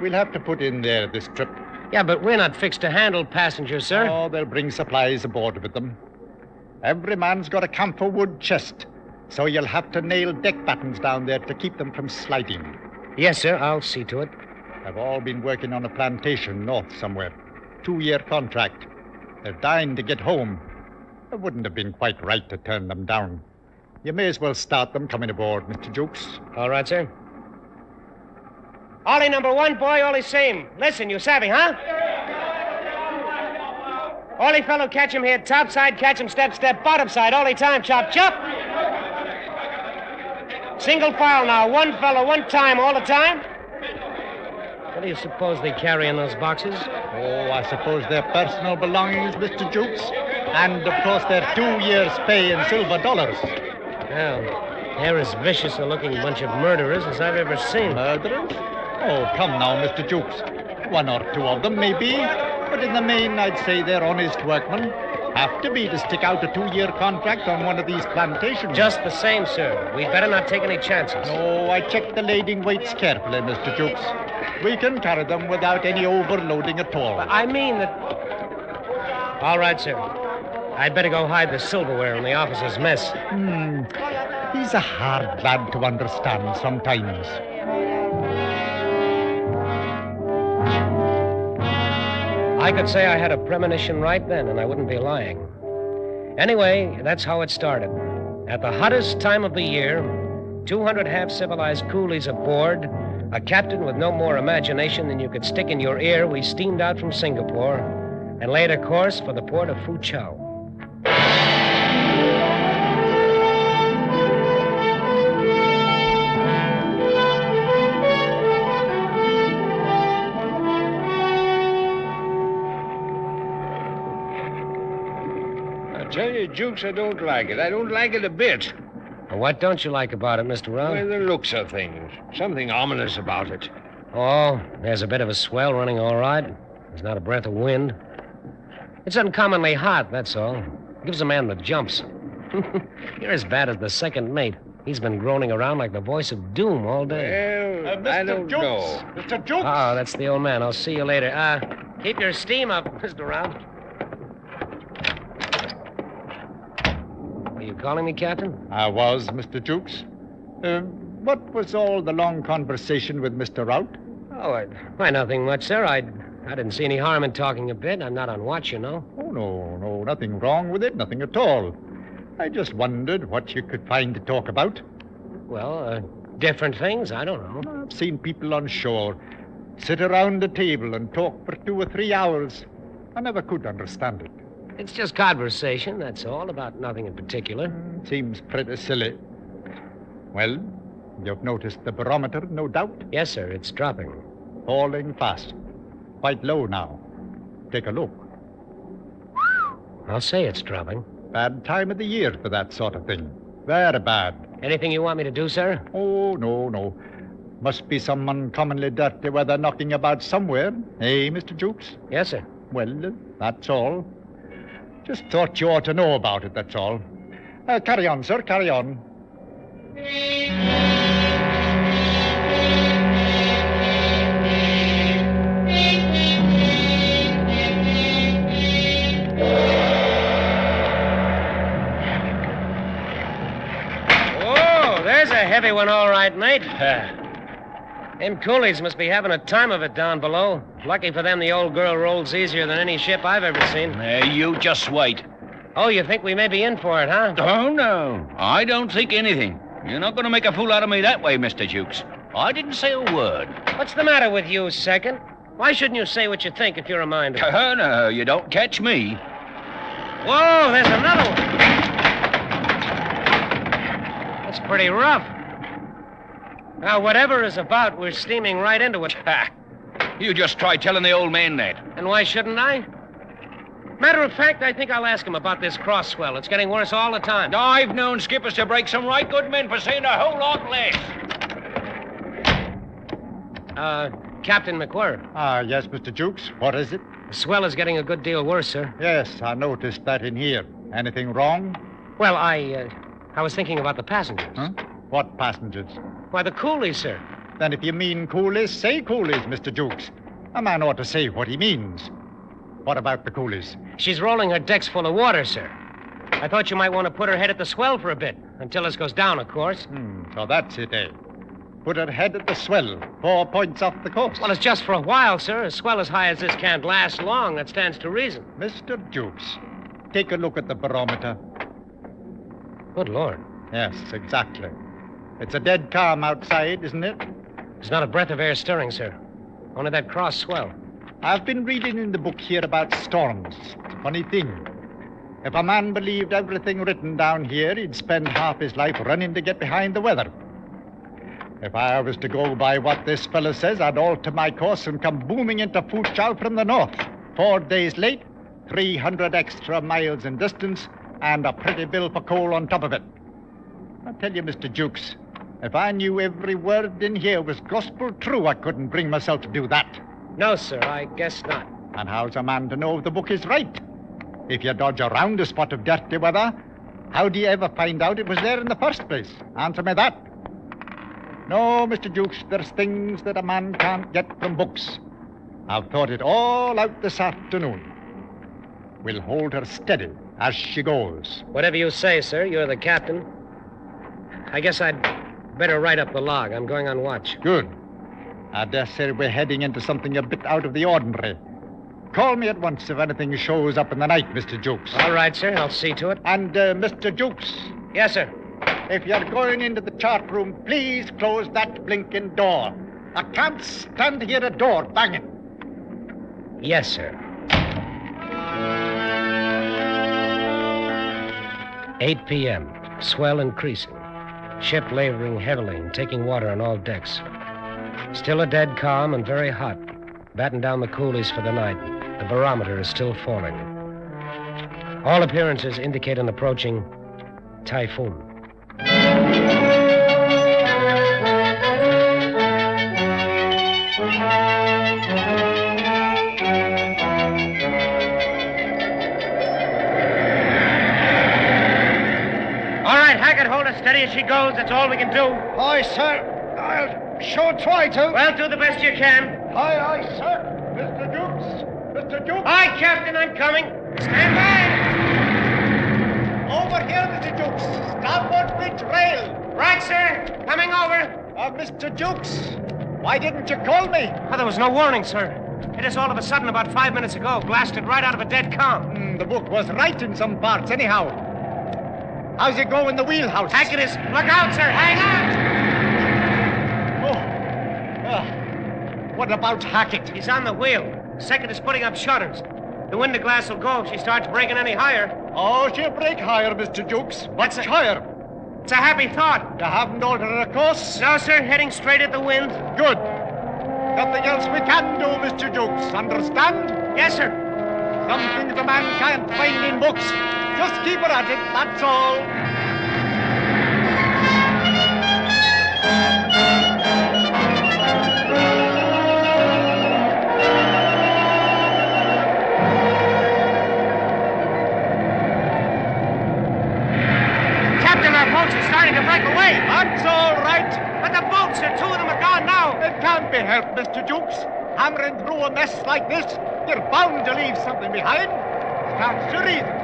We'll have to put in there this trip. Yeah, but we're not fixed to handle passengers, sir. Oh, they'll bring supplies aboard with them. Every man's got a camphor wood chest, so you'll have to nail deck battens down there to keep them from sliding. Yes, sir. I'll see to it. They've all been working on a plantation north somewhere. 2-year contract. They're dying to get home. It wouldn't have been quite right to turn them down. You may as well start them coming aboard, Mr. Jukes. All right, sir. Ollie number 1, boy, Ollie same. Listen, you savvy, huh? Ollie fellow, catch him here. Topside, catch him step, bottom side. Ollie time, chop, chop. Single file now. One fellow, one time, all the time. What do you suppose they carry in those boxes? Oh, I suppose they're personal belongings, Mr. Jukes. And, of course, they're 2 years' pay in silver dollars. Well, they're as vicious a looking bunch of murderers as I've ever seen. Murderers? Oh, come now, Mr. Jukes. 1 or 2 of them, maybe. But in the main, I'd say they're honest workmen. Have to be to stick out a 2-year contract on one of these plantations. Just the same, sir. We'd better not take any chances. No, I checked the lading weights carefully, Mr. Jukes. We can carry them without any overloading at all. But I mean that... All right, sir. I'd better go hide the silverware in the officer's mess. He's a hard lad to understand sometimes. I could say I had a premonition right then, and I wouldn't be lying. Anyway, that's how it started. At the hottest time of the year, 200 half-civilized coolies aboard, a captain with no more imagination than you could stick in your ear, we steamed out from Singapore and laid a course for the port of Foochow. tell you, Jukes, I don't like it. I don't like it a bit. What don't you like about it, Mr. Round? Well, the looks of things. Something ominous about it. Oh, there's a bit of a swell running all right. There's not a breath of wind. It's uncommonly hot, that's all. Gives a man the jumps. You're as bad as the second mate. He's been groaning around like the voice of doom all day. Well, I don't know. Mr. Jukes! Oh, that's the old man. I'll see you later. Keep your steam up, Mr. Round. Are you calling me, Captain? I was, Mr. Jukes. What was all the long conversation with Mr. Rout? Oh, why, nothing much, sir. I didn't see any harm in talking a bit. I'm not on watch, you know. Oh, no, nothing wrong with it, nothing at all. I just wondered what you could find to talk about. Well, different things. I don't know. I've seen people on shore sit around a table and talk for 2 or 3 hours. I never could understand it. It's just conversation, that's all, about nothing in particular. Seems pretty silly. Well, you've noticed the barometer, no doubt? Yes, sir, it's dropping. Falling fast. Quite low now. Take a look. I'll say it's dropping. Bad time of the year for that sort of thing. Very bad. Anything you want me to do, sir? Oh, no. Must be some uncommonly dirty weather knocking about somewhere. Eh, Mr. Jukes? Yes, sir. Well, that's all. Just thought you ought to know about it, that's all. Carry on, sir, carry on. There's a heavy one, all right, mate. Them coolies must be having a time of it down below. Lucky for them, the old girl rolls easier than any ship I've ever seen. You just wait. Oh, you think we may be in for it, huh? Oh, no. I don't think anything. You're not going to make a fool out of me that way, Mr. Jukes. I didn't say a word. What's the matter with you, Second? Why shouldn't you say what you think if you're a mind? Oh, no, you don't catch me. Whoa, there's another one. That's pretty rough. Now, whatever is about, we're steaming right into it. You just try telling the old man that. And why shouldn't I? Matter of fact, I think I'll ask him about this cross swell. It's getting worse all the time. I've known skippers to break some right good men for saying a whole lot less. Captain McWhirr. Yes, Mr. Jukes. What is it? The swell is getting a good deal worse, sir. Yes, I noticed that in here. Anything wrong? Well, I was thinking about the passengers. Huh? What passengers? Why, the coolies, sir. Then if you mean coolies, say coolies, Mr. Jukes. A man ought to say what he means. What about the coolies? She's rolling her decks full of water, sir. I thought you might want to put her head at the swell for a bit. Until this goes down, of course. So that's it, eh? Put her head at the swell, 4 points off the coast. Well, it's just for a while, sir. A swell as high as this can't last long. That stands to reason. Mr. Jukes, take a look at the barometer. Good Lord. Yes, exactly. It's a dead calm outside, isn't it? There's not a breath of air stirring, sir. Only that cross swell. I've been reading in the book here about storms. It's a funny thing. If a man believed everything written down here, he'd spend half his life running to get behind the weather. If I was to go by what this fellow says, I'd alter my course and come booming into Foochow from the north. 4 days late, 300 extra miles in distance, and a pretty bill for coal on top of it. I tell you, Mr. Jukes, if I knew every word in here was gospel true, I couldn't bring myself to do that. No, sir, I guess not. And how's a man to know if the book is right? If you dodge around a spot of dirty weather, how do you ever find out it was there in the first place? Answer me that. No, Mr. Jukes, there's things that a man can't get from books. I've thought it all out this afternoon. We'll hold her steady as she goes. Whatever you say, sir. You're the captain. I guess I'd better write up the log. I'm going on watch. Good. I dare say we're heading into something a bit out of the ordinary. Call me at once if anything shows up in the night, Mr. Jukes. All right, sir. I'll see to it. And, Mr. Jukes. Yes, sir. If you're going into the chart room, please close that blinking door. I can't stand to hear a door banging. Yes, sir. 8 p.m. Swell increasing. Ship laboring heavily and taking water on all decks. Still a dead calm and very hot. Batten down the coolies for the night. The barometer is still falling. All appearances indicate an approaching typhoon. All right, Hackett, hold her steady as she goes. That's all we can do. Aye, sir. I'll sure try to. Well, do the best you can. Aye, aye, sir. Mr. Dukes. Mr. Dukes. Aye, Captain, I'm coming. Stand by. Over here, Mr. Dukes. Starboard bridge rail. Right, sir. Coming over. Mr. Dukes, why didn't you call me? Oh, there was no warning, sir. Hit us all of a sudden about 5 minutes ago. Blasted right out of a dead calm. The book was right in some parts, anyhow. How's it go in the wheelhouse? Hackett is... Look out, sir. Hang on. What about Hackett? He's on the wheel. Second is putting up shutters. The window glass will go if she starts breaking any higher. Oh, she'll break higher, Mr. Dukes. Much higher. It's a happy thought. You haven't altered her course? No, sir. Heading straight at the wind. Good. Nothing else we can do, Mr. Dukes. Understand? Yes, sir. Some things a man can't find in books. Just keep her at it, that's all. Captain, our boats are starting to break away. That's all right. But the boats, sir, 2 of them are gone now. It can't be helped, Mr. Dukes. Hammering through a mess like this, you're bound to leave something behind. Stands to reason.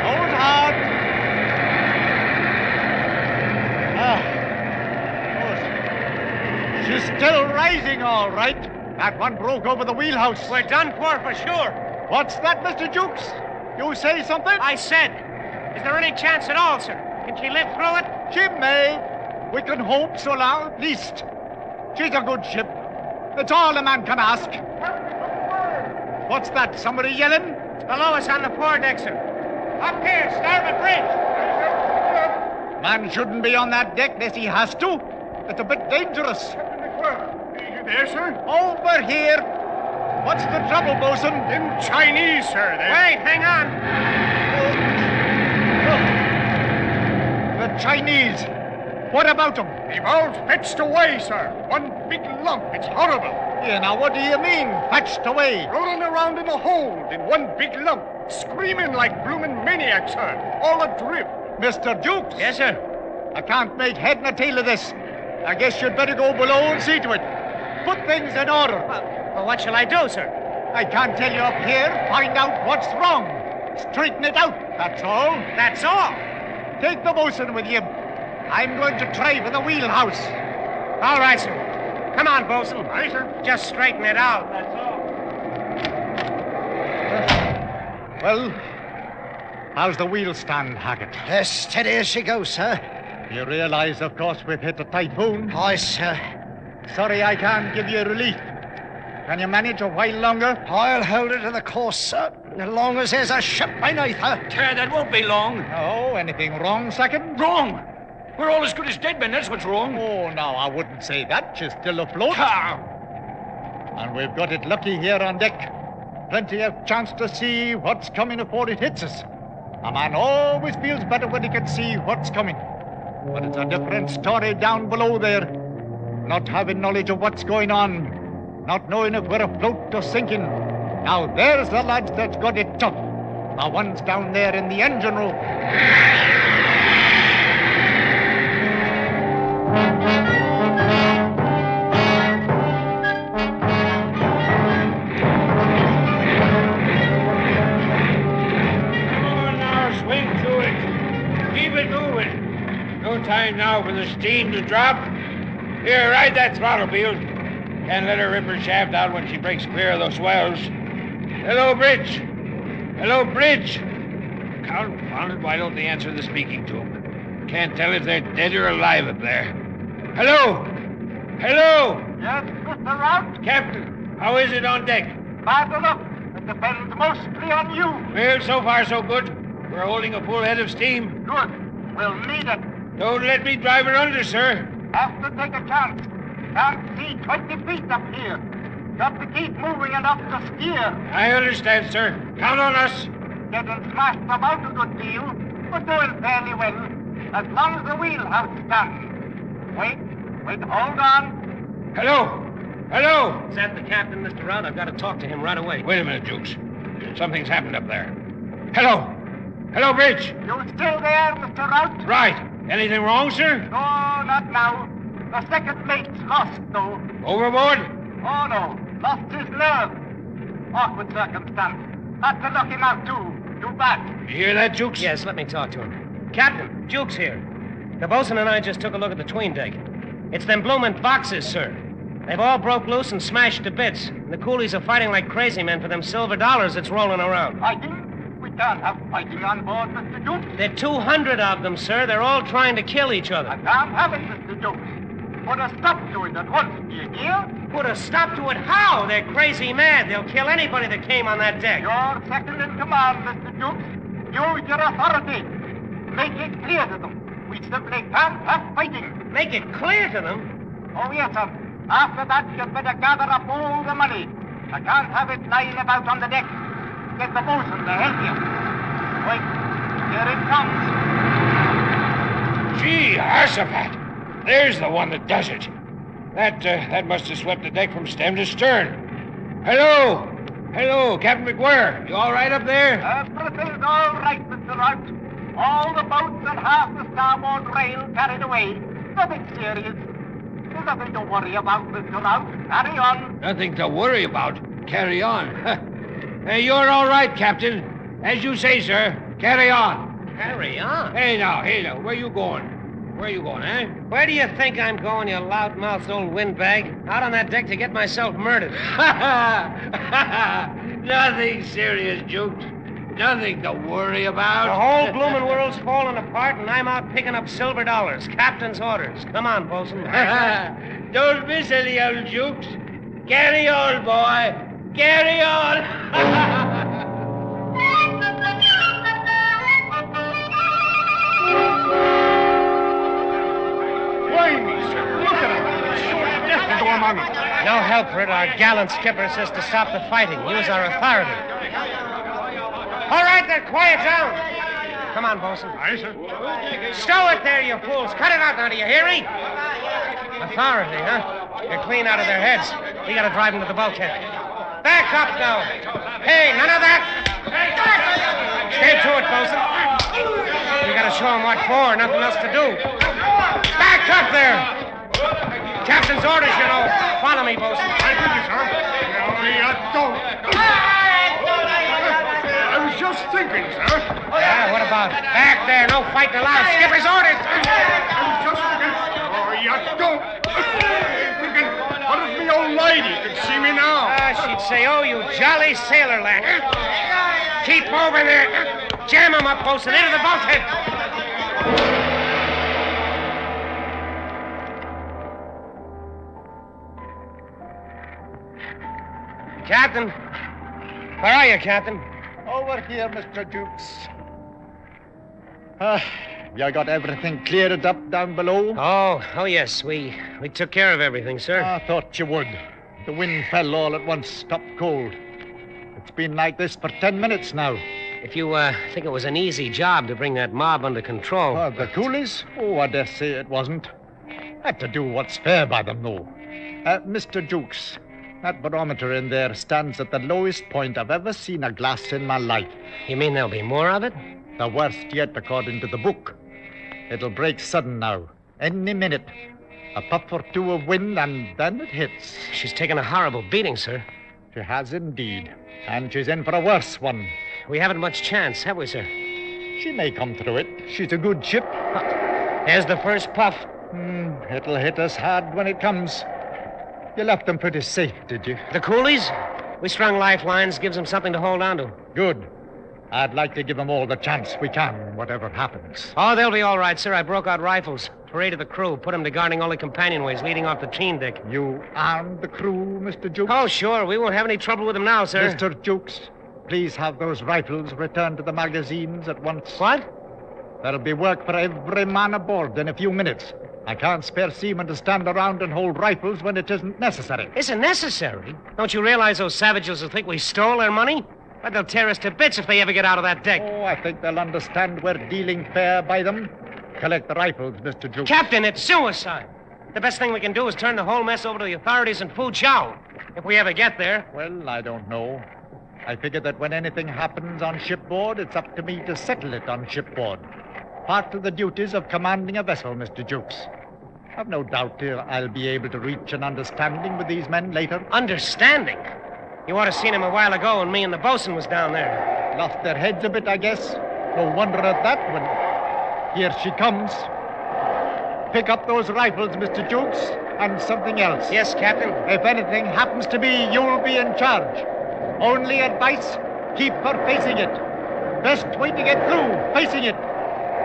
Hold hard. She's still rising, all right. That one broke over the wheelhouse. We're done for sure. What's that, Mr. Dukes? You say something? I said. Is there any chance at all, sir? Can she live through it? She may. We can hope so now, at least. She's a good ship. It's all a man can ask. What's that? Somebody yelling? It's below us on the foredeck, sir. Up here, starboard bridge. Man shouldn't be on that deck unless he has to. It's a bit dangerous. Are you there, sir? Over here. What's the trouble, bosun? Them Chinese, sir. Wait, hang on. The Chinese. What about them? They've all fetched away, sir. One big lump. It's horrible. Yeah, now what do you mean, fetched away? Rolling around in the hold in one big lump. Screaming like bloomin' maniacs, sir. All adrift. Mr. Dukes? Yes, sir. I can't make head nor tail of this. I guess you'd better go below and see to it. Put things in order. Well, what shall I do, sir? I can't tell you up here. Find out what's wrong. Straighten it out, that's all. That's all? Take the bosun with you. I'm going to try for the wheelhouse. All right, sir. Come on, bosun. Aye, sir. Just straighten it out, that's all. Well, how's the wheel stand, Hackett? As steady as she goes, sir. You realize, of course, we've hit a typhoon? Aye, sir. Sorry I can't give you relief. Can you manage a while longer? I'll hold her to the course, sir. As long as there's a ship beneath her. That won't be long. Oh, anything wrong, second? Wrong. We're all as good as dead men, that's what's wrong. Oh, no, I wouldn't say that. She's still afloat. And we've got it lucky here on deck. Plenty of chance to see what's coming before it hits us. A man always feels better when he can see what's coming. But it's a different story down below there. Not having knowledge of what's going on. Not knowing if we're afloat or sinking. Now there's the lads that's got it tough. The ones down there in the engine room. No time now for the steam to drop. Here, ride that throttle, Beale. Can't let her rip her shaft out when she breaks clear of those swells. Hello, Bridge. Hello, Bridge. Confounded, why don't they answer the speaking tube? Can't tell if they're dead or alive up there. Hello? Hello? Yes, Mr. Rout? Captain, how is it on deck? Bad enough. It depends mostly on you. Well, so far so good. We're holding a full head of steam. Good. We'll need it. Don't let me drive her under, sir. Have to take a chance. Can't see 20 feet up here. Got to keep moving enough to steer. I understand, sir. Count on us. getting smashed about a good deal, but doing fairly well, as long as the wheelhouse stands. Wait, hold on. Hello? Is that the captain, Mr. Rout? I've got to talk to him right away. Wait a minute, Jukes. Something's happened up there. Hello, Bridge. You still there, Mr. Rout? Right. Anything wrong, sir? No, not now. The second mate's lost, though. Overboard? Oh, no. Lost his nerve. Awkward circumstance. Had to knock him out, too. Too bad. You hear that, Jukes? Yes, let me talk to him. Captain, Jukes here. The bosun and I just took a look at the 'tween deck. It's them bloomin' boxes, sir. They've all broke loose and smashed to bits. And the coolies are fighting like crazy men for them silver dollars that's rolling around. Fighting? We can't have fighting on board, Mr. Jukes. There are 200 of them, sir. They're all trying to kill each other. I can't have it, Mr. Jukes. Put a stop to it at once, do you hear? Put a stop to it? How? They're crazy mad. They'll kill anybody that came on that deck. You're second in command, Mr. Jukes. Use your authority. Make it clear to them. We simply can't have fighting. Make it clear to them? Oh, yes, sir. After that, you'd better gather up all the money. I can't have it lying about on the deck. Get the bosun to help you. Wait. Here it comes. Gee, Arsafat. There's the one that does it. That must have swept the deck from stem to stern. Hello, Captain McGuire. You all right up there? Everything's all right, Mr. Rout. All the boats and half the starboard rail carried away. Nothing serious. There's nothing to worry about, Mr. Rout. Carry on. Nothing to worry about. Carry on. Hey, you're all right, Captain. As you say, sir. Carry on. Carry on? Hey, now. Where you going? Eh? Where do you think I'm going, you loudmouthed old windbag? Out on that deck to get myself murdered. Nothing serious, Jukes. Nothing to worry about. The whole bloomin' world's falling apart, and I'm out picking up silver dollars. Captain's orders. Come on, bosun. Don't miss any of them, Jukes. Carry on, boy. Carry on. No help for it. Our gallant skipper says to stop the fighting. Use our authority. All right, then, quiet down. Come on, bosun. Aye, sir. Stow it there, you fools. Cut it out now, do you hear me? Authority, huh? They're clean out of their heads. We gotta drive them to the bulkhead. Back up now. Hey, none of that. Stay to it, bosun. We gotta show them what for. Nothing else to do. Back up there. Captain's orders, you know. Follow me, bosun. I will, sir. No, you don't. I was just thinking, sir. Yeah, what about it? Back there. No fighting allowed. Skipper's orders. I was just thinking. Oh, you don't. Thinking, what if me old lady could see me now? She'd say, oh, you jolly sailor lad. Keep moving there. Jam him up, bosun. Into the bulkhead. Captain. Where are you, Captain? Over here, Mr. Jukes. You got everything cleared up down below? Oh, yes. We took care of everything, sir. I thought you would. The wind fell all at once, stopped cold. It's been like this for 10 minutes now. If you think it was an easy job to bring that mob under control. The coolies? Oh, I dare say it wasn't. Had to do what's fair by them, though. Mr. Jukes, that barometer in there stands at the lowest point I've ever seen a glass in my life. You mean there'll be more of it? The worst yet, according to the book. It'll break sudden now. Any minute. A puff or two of wind, and then it hits. She's taken a horrible beating, sir. She has indeed. And she's in for a worse one. We haven't much chance, have we, sir? She may come through it. She's a good ship. There's the first puff. It'll hit us hard when it comes. You left them pretty safe, did you? The coolies? We strung lifelines, gives them something to hold on to. Good. I'd like to give them all the chance we can, whatever happens. Oh, they'll be all right, sir. I broke out rifles. Paraded the crew, put them to guarding all the companionways leading off the 'tween deck. You armed the crew, Mr. Jukes? Oh, sure. We won't have any trouble with them now, sir. Mr. Jukes, please have those rifles returned to the magazines at once. What? There'll be work for every man aboard in a few minutes. I can't spare seamen to stand around and hold rifles when it isn't necessary. Isn't necessary? Don't you realize those savages will think we stole their money? But they'll tear us to bits if they ever get out of that deck. Oh, I think they'll understand we're dealing fair by them. Collect the rifles, Mr. Jukes. Captain, it's suicide. The best thing we can do is turn the whole mess over to the authorities in Fuzhou, if we ever get there. Well, I don't know. I figure that when anything happens on shipboard, it's up to me to settle it on shipboard. Part of the duties of commanding a vessel, Mr. Jukes. I've no doubt I'll be able to reach an understanding with these men later. Understanding? You ought to have seen him a while ago when me and the bosun was down there. Lost their heads a bit, I guess. No wonder at that when... Here she comes. Pick up those rifles, Mr. Jukes, and something else. Yes, Captain. If anything happens to me, you'll be in charge. Only advice, keep her facing it. Best way to get through, facing it.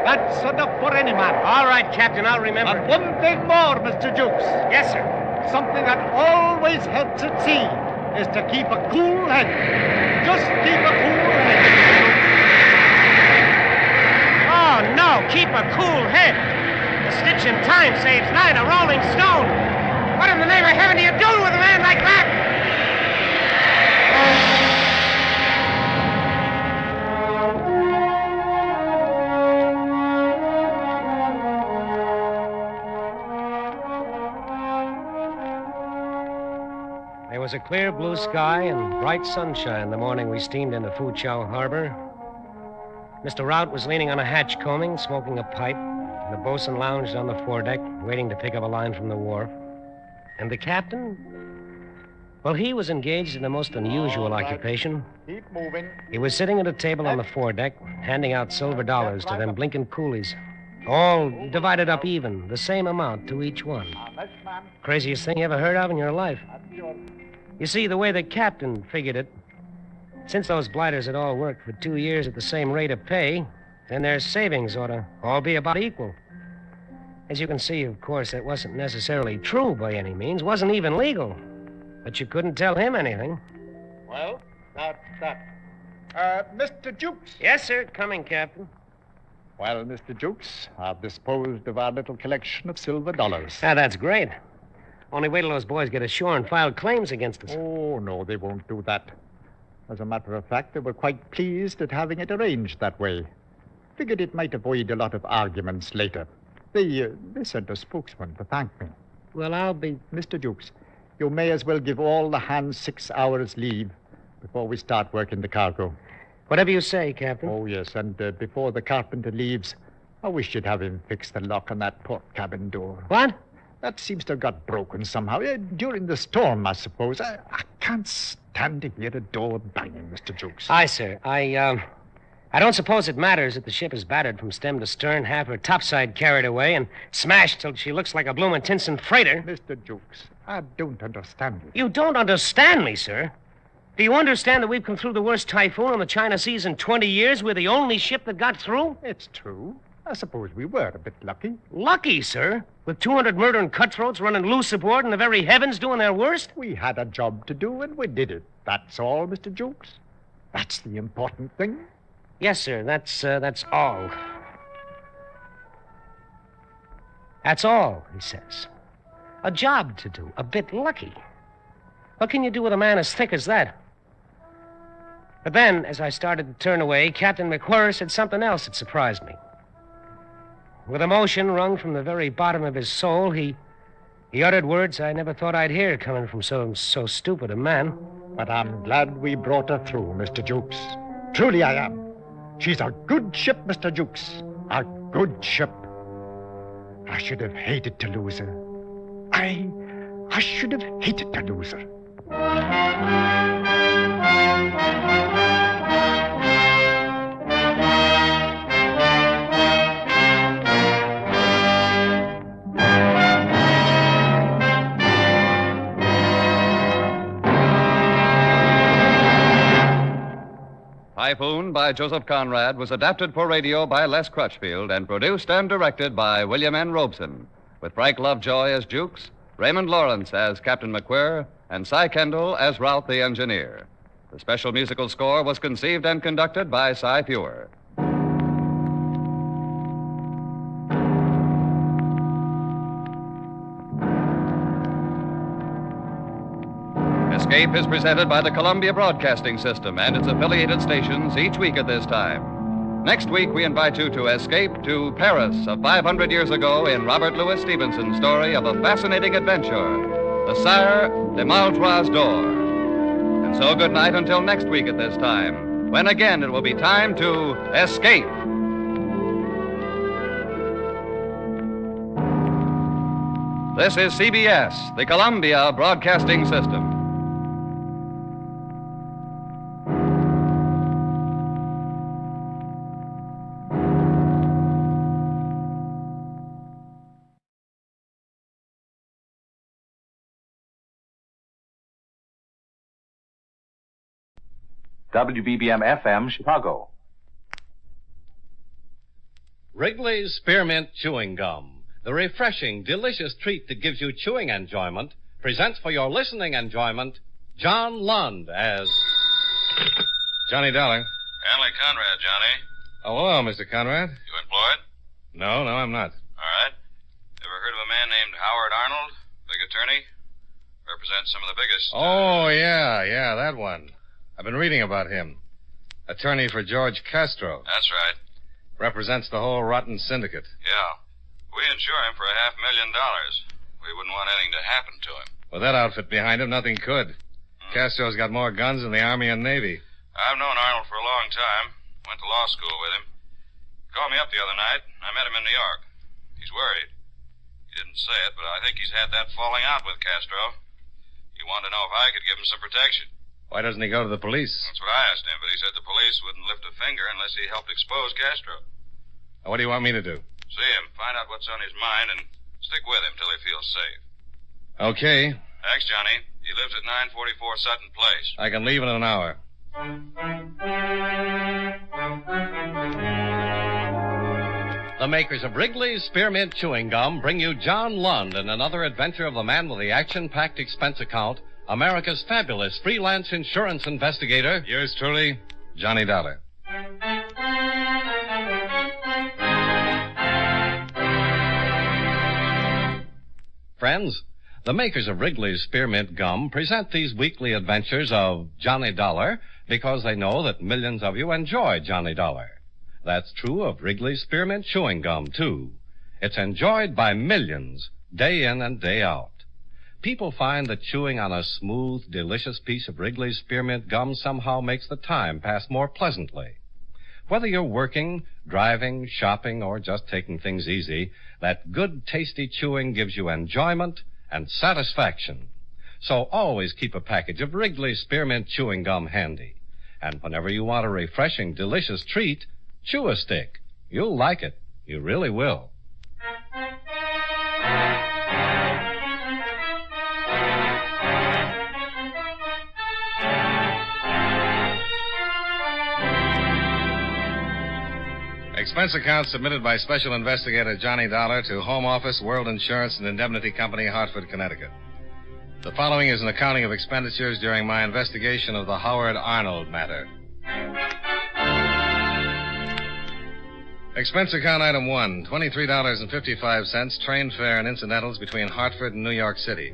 That's enough for any man. All right, Captain, I'll remember. And one thing more, Mr. Jukes. Yes, sir. Something that always helps at sea is to keep a cool head. Just keep a cool head. Oh, no, keep a cool head. A stitch in time saves 9 a rolling stone. What in the name of heaven do you do with a man like that? There was a clear blue sky and bright sunshine the morning we steamed into Fuzhou Harbor. Mr. Rout was leaning on a hatch combing, smoking a pipe, and the bosun lounged on the foredeck, waiting to pick up a line from the wharf. And the captain? Well, he was engaged in a most unusual occupation. Keep moving. He was sitting at a table on the foredeck, handing out silver dollars to them blinking coolies. All divided up even, the same amount to each one. Craziest thing you ever heard of in your life. You see, the way the captain figured it, since those blighters had all worked for 2 years at the same rate of pay, then their savings ought to all be about equal. As you can see, of course, that wasn't necessarily true by any means, wasn't even legal. But you couldn't tell him anything. Well, that's that. Mr. Jukes. Yes, sir. Coming, Captain. Well, Mr. Jukes, I've disposed of our little collection of silver dollars. Ah, that's great. Only wait till those boys get ashore and file claims against us. Oh, no, they won't do that. As a matter of fact, they were quite pleased at having it arranged that way. Figured it might avoid a lot of arguments later. They sent a spokesman to thank me. Well, I'll be... Mr. Jukes, you may as well give all the hands 6 hours leave before we start working the cargo. Whatever you say, Captain. Oh, yes, and before the carpenter leaves, I wish you'd have him fix the lock on that port cabin door. What? That seems to have got broken somehow. During the storm, I suppose. I can't stand to hear a door banging, Mr. Jukes. Aye, sir. I don't suppose it matters that the ship is battered from stem to stern, half her topside carried away, and smashed till she looks like a bloomin' Tinson freighter. Mr. Jukes, I don't understand you. You don't understand me, sir? Do you understand that we've come through the worst typhoon on the China Seas in 20 years? We're the only ship that got through? It's true. I suppose we were a bit lucky. Lucky, sir? With 200 murdering cutthroats running loose aboard and the very heavens doing their worst? We had a job to do, and we did it. That's all, Mr. Jukes. That's the important thing. Yes, sir. That's all. That's all, he says. A job to do. A bit lucky. What can you do with a man as thick as that? But then, as I started to turn away, Captain McWhirr said something else that surprised me. With emotion wrung from the very bottom of his soul, he uttered words I never thought I'd hear coming from so stupid a man. But I'm glad we brought her through, Mr. Jukes. Truly I am. She's a good ship, Mr. Jukes. A good ship. I should have hated to lose her. I should have hated to lose her. Typhoon by Joseph Conrad was adapted for radio by Les Crutchfield and produced and directed by William N. Robeson, with Frank Lovejoy as Jukes, Raymond Lawrence as Captain McWhirr, and Cy Kendall as Ralph the engineer. The special musical score was conceived and conducted by Cy Feuer. This Escape is presented by the Columbia Broadcasting System and its affiliated stations each week at this time. Next week, we invite you to escape to Paris of 500 years ago in Robert Louis Stevenson's story of a fascinating adventure, the Sire de Maltroit's Door. And so good night until next week at this time, when again it will be time to escape. This is CBS, the Columbia Broadcasting System. WBBM FM, Chicago. Wrigley's Spearmint Chewing Gum, the refreshing, delicious treat that gives you chewing enjoyment, presents for your listening enjoyment John Lund as Johnny Dollar. Hanley Conrad, Johnny. Oh, hello, Mr. Conrad. You employed? No, I'm not. All right. Ever heard of a man named Howard Arnold? Big attorney? Represents some of the biggest... Oh, yeah, that one. I've been reading about him. Attorney for George Castro. That's right. Represents the whole rotten syndicate. Yeah. We insure him for $500,000. We wouldn't want anything to happen to him. With that outfit behind him, nothing could. Castro's got more guns than the Army and Navy. I've known Arnold for a long time. Went to law school with him. He called me up the other night. I met him in New York. He's worried. He didn't say it, but I think he's had that falling out with Castro. He wanted to know if I could give him some protection. Why doesn't he go to the police? That's what I asked him, but he said the police wouldn't lift a finger unless he helped expose Castro. What do you want me to do? See him, find out what's on his mind, and stick with him till he feels safe. Okay. Thanks, Johnny. He lives at 944 Sutton Place. I can leave in an hour. The makers of Wrigley's Spearmint Chewing Gum bring you John Lund in another adventure of the man with the action-packed expense account, America's fabulous freelance insurance investigator. Yours truly, Johnny Dollar. Friends, the makers of Wrigley's Spearmint Gum present these weekly adventures of Johnny Dollar because they know that millions of you enjoy Johnny Dollar. That's true of Wrigley's Spearmint Chewing Gum, too. It's enjoyed by millions, day in and day out. People find that chewing on a smooth, delicious piece of Wrigley's Spearmint Gum somehow makes the time pass more pleasantly. Whether you're working, driving, shopping, or just taking things easy, that good, tasty chewing gives you enjoyment and satisfaction. So always keep a package of Wrigley's Spearmint Chewing Gum handy. And whenever you want a refreshing, delicious treat, chew a stick. You'll like it. You really will. Expense account submitted by Special Investigator Johnny Dollar to Home Office, World Insurance and Indemnity Company, Hartford, Connecticut. The following is an accounting of expenditures during my investigation of the Howard Arnold matter. Expense account item 1, $23.55, train fare and incidentals between Hartford and New York City.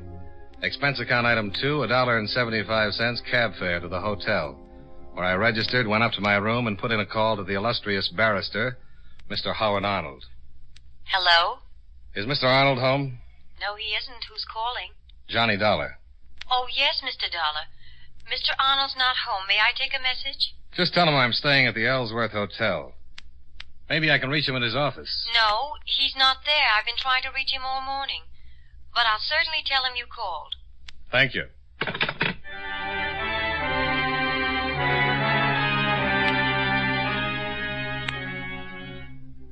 Expense account item 2, $1.75, cab fare to the hotel, where I registered, went up to my room, and put in a call to the illustrious barrister, Mr. Howard Arnold. Hello? Is Mr. Arnold home? No, he isn't. Who's calling? Johnny Dollar. Oh, yes, Mr. Dollar. Mr. Arnold's not home. May I take a message? Just tell him I'm staying at the Ellsworth Hotel. Maybe I can reach him at his office. No, he's not there. I've been trying to reach him all morning. But I'll certainly tell him you called. Thank you.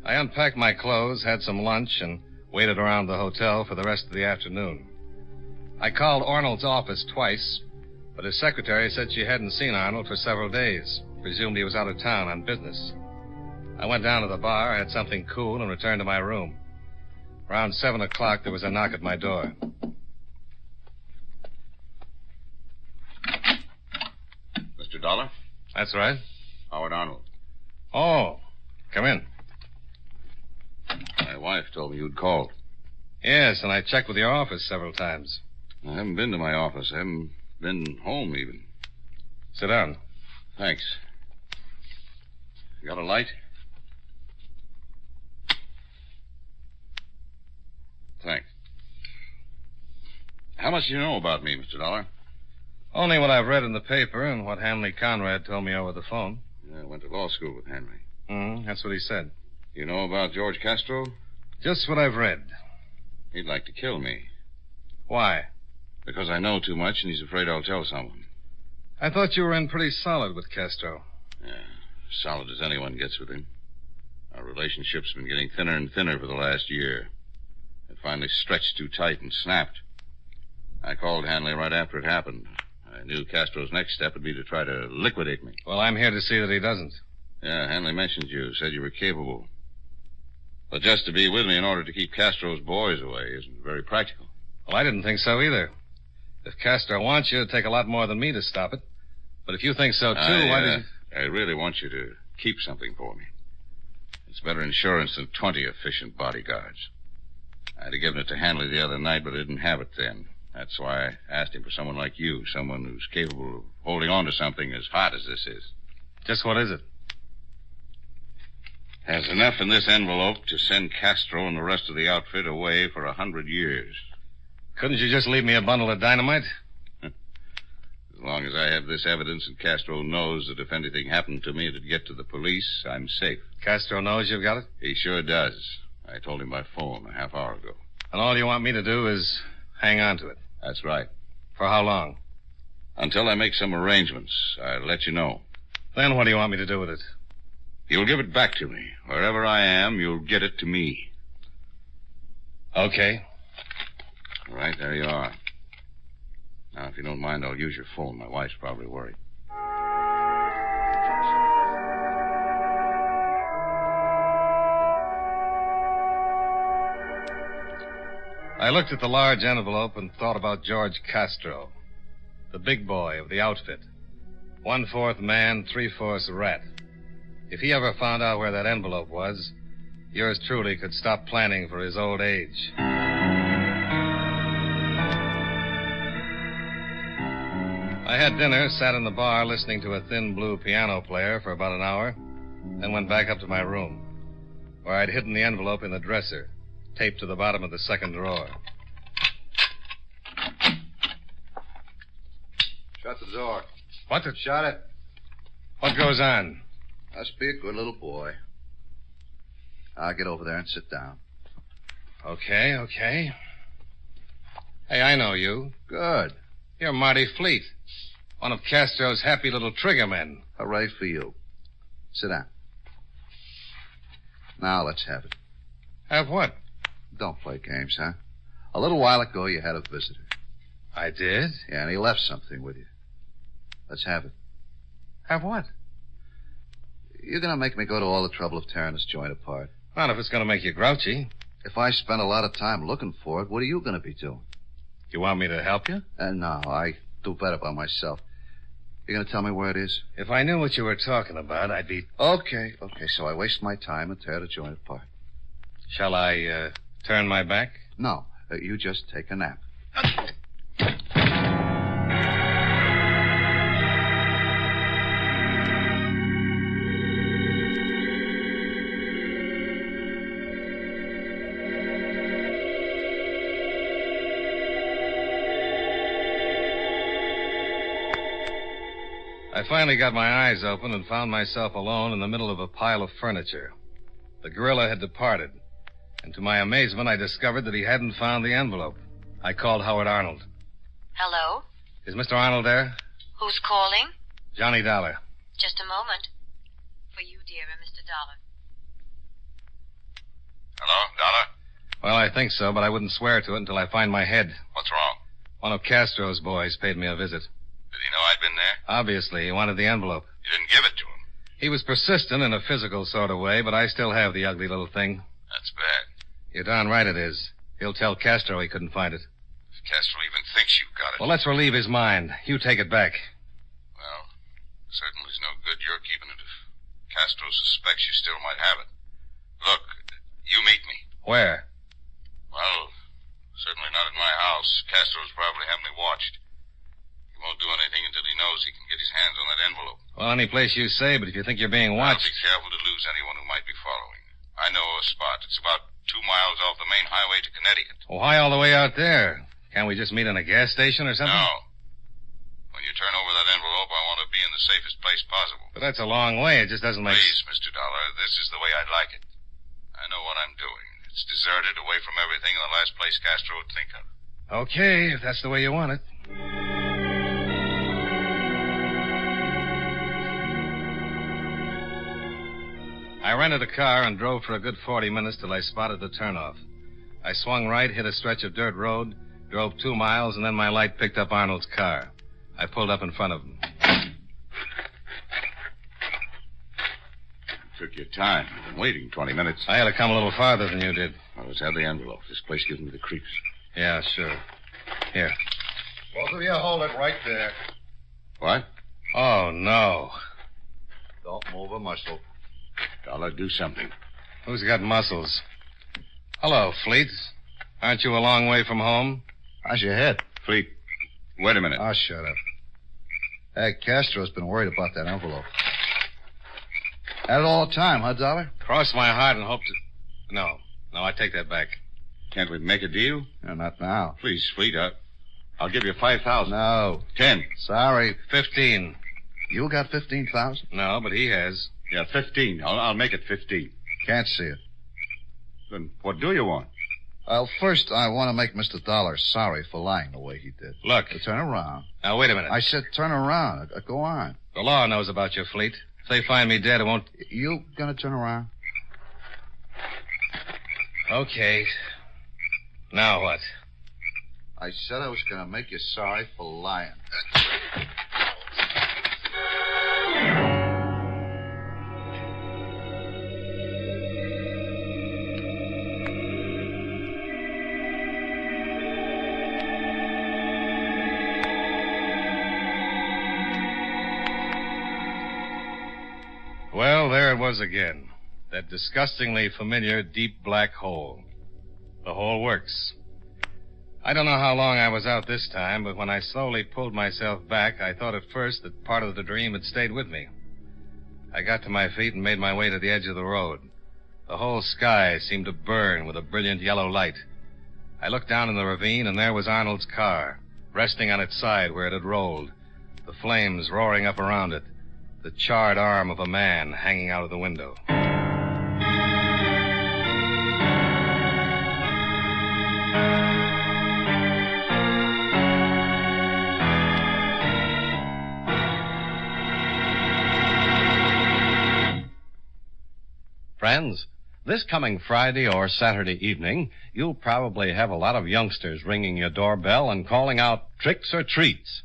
I unpacked my clothes, had some lunch, and waited around the hotel for the rest of the afternoon. I called Arnold's office twice, but his secretary said she hadn't seen Arnold for several days. Presumed he was out of town on business. I went down to the bar, had something cool, and returned to my room. Around 7 o'clock, there was a knock at my door. Mr. Dollar? That's right. Howard Arnold. Oh, come in. My wife told me you'd called. Yes, and I checked with your office several times. I haven't been to my office. I haven't Been home, even. Sit down. Thanks. You got a light? Thanks. How much do you know about me, Mr. Dollar? Only what I've read in the paper and what Hanley Conrad told me over the phone. Yeah, I went to law school with Henry. That's what he said. You know about George Castro? Just what I've read. He'd like to kill me. Why? Because I know too much and he's afraid I'll tell someone. I thought you were in pretty solid with Castro. Yeah, solid as anyone gets with him. Our relationship's been getting thinner and thinner for the last year. It finally stretched too tight and snapped. I called Hanley right after it happened. I knew Castro's next step would be to try to liquidate me. Well, I'm here to see that he doesn't. Yeah, Hanley mentioned you, said you were capable. But just to be with me in order to keep Castro's boys away isn't very practical. Well, I didn't think so either. If Castro wants you, it'd take a lot more than me to stop it. But if you think so, too, why did you... I really want you to keep something for me. It's better insurance than 20 efficient bodyguards. I'd have given it to Hanley the other night, but I didn't have it then. That's why I asked him for someone like you, someone who's capable of holding on to something as hot as this is. Just what is it? There's enough in this envelope to send Castro and the rest of the outfit away for 100 years. Couldn't you just leave me a bundle of dynamite? As long as I have this evidence and Castro knows that if anything happened to me, it'd get to the police, I'm safe. Castro knows you've got it? He sure does. I told him by phone a half hour ago. And all you want me to do is hang on to it? That's right. For how long? Until I make some arrangements. I'll let you know. Then what do you want me to do with it? You'll give it back to me. Wherever I am, you'll get it to me. Okay. All right, there you are. Now, if you don't mind, I'll use your phone. My wife's probably worried. I looked at the large envelope and thought about George Castro, the big boy of the outfit. 1/4 man, 3/4 rat. If he ever found out where that envelope was, yours truly could stop planning for his old age. I had dinner, sat in the bar listening to a thin blue piano player for about an hour, then went back up to my room, where I'd hidden the envelope in the dresser, taped to the bottom of the second drawer. Shut the door. What? Shut it. What goes on? Must be a good little boy. I'll get over there and sit down. Okay. Hey, I know you. Good. You're Marty Fleet, one of Castro's happy little trigger men. Hooray for you. Sit down. Now let's have it. Have what? Don't play games, huh? A little while ago, you had a visitor. I did? Yeah, and he left something with you. Let's have it. Have what? You're going to make me go to all the trouble of tearing this joint apart. Not if it's going to make you grouchy. If I spend a lot of time looking for it, what are you going to be doing? You want me to help you? No, I do better by myself. You're going to tell me where it is? If I knew what you were talking about, I'd be... Okay, so I waste my time and tear the joint apart. Shall I, turn my back? No, you just take a nap. I finally got my eyes open and found myself alone in the middle of a pile of furniture. The gorilla had departed, and to my amazement, I discovered that he hadn't found the envelope. I called Howard Arnold. Hello? Is Mr. Arnold there? Who's calling? Johnny Dollar. Just a moment. For you, dear, Mr. Dollar. Hello, Dollar? Well, I think so, but I wouldn't swear to it until I find my head. What's wrong? One of Castro's boys paid me a visit. Did he know I'd been there? Obviously, he wanted the envelope. You didn't give it to him. He was persistent in a physical sort of way, but I still have the ugly little thing. That's bad. You're darn right it is. He'll tell Castro he couldn't find it. If Castro even thinks you've got it. Well, let's relieve his mind. You take it back. Well, certainly it's no good your keeping it if Castro suspects you still might have it. Look, you meet me. Where? Well, certainly not at my house. Castro's probably having me watched. He won't envelope. Well, any place you say, but if you think you're being watched... Now be careful to lose anyone who might be following. I know a spot. It's about 2 miles off the main highway to Connecticut. Well, why all the way out there? Can't we just meet in a gas station or something? No. When you turn over that envelope, I want to be in the safest place possible. But that's a long way. It just doesn't make... Please, Mr. Dollar, this is the way I'd like it. I know what I'm doing. It's deserted, away from everything, and the last place Castro would think of. Okay, if that's the way you want it. I rented a car and drove for a good 40 minutes till I spotted the turnoff. I swung right, hit a stretch of dirt road, drove 2 miles, and then my light picked up Arnold's car. I pulled up in front of him. Took your time. I've been waiting 20 minutes. I had to come a little farther than you did. Well, let's have the envelope. This place gives me the creeps. Yeah, sure. Here. Both of you hold it right there. What? Oh, no. Don't move a muscle. Dollar, do something. Who's got muscles? Hello, Fleet. Aren't you a long way from home? How's your head? Fleet, wait a minute. Oh, shut up. Hey, Castro's been worried about that envelope. Had it all the time, huh, Dollar? Cross my heart and hope to... No, I take that back. Can't we make a deal? No, not now. Please, Fleet, I'll give you 5,000. No. 10. Sorry. 15. You got 15,000? No, but he has. Yeah, 15. I'll make it 15. Can't see it. Then what do you want? Well, first, I want to make Mr. Dollar sorry for lying the way he did. Look. Turn around. Now, wait a minute. I said turn around. Go on. The law knows about your Fleet. If they find me dead, it won't... You gonna turn around? Okay. Now what? I said I was gonna make you sorry for lying. Well, there it was again. That disgustingly familiar deep black hole. The hole works. I don't know how long I was out this time, but when I slowly pulled myself back, I thought at first that part of the dream had stayed with me. I got to my feet and made my way to the edge of the road. The whole sky seemed to burn with a brilliant yellow light. I looked down in the ravine, and there was Arnold's car, resting on its side where it had rolled, the flames roaring up around it, the charred arm of a man hanging out of the window. Friends, this coming Friday or Saturday evening, you'll probably have a lot of youngsters ringing your doorbell and calling out tricks or treats.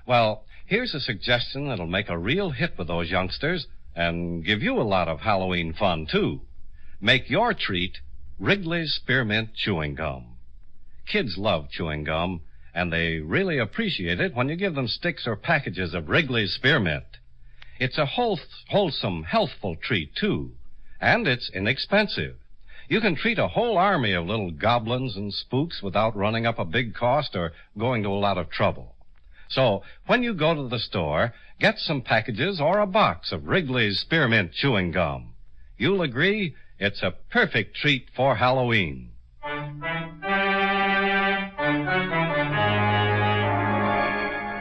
Well, here's a suggestion that'll make a real hit with those youngsters and give you a lot of Halloween fun, too. Make your treat Wrigley's Spearmint Chewing Gum. Kids love chewing gum, and they really appreciate it when you give them sticks or packages of Wrigley's Spearmint. It's a wholesome, healthful treat, too, and it's inexpensive. You can treat a whole army of little goblins and spooks without running up a big cost or going to a lot of trouble. So, when you go to the store, get some packages or a box of Wrigley's Spearmint Chewing Gum. You'll agree it's a perfect treat for Halloween.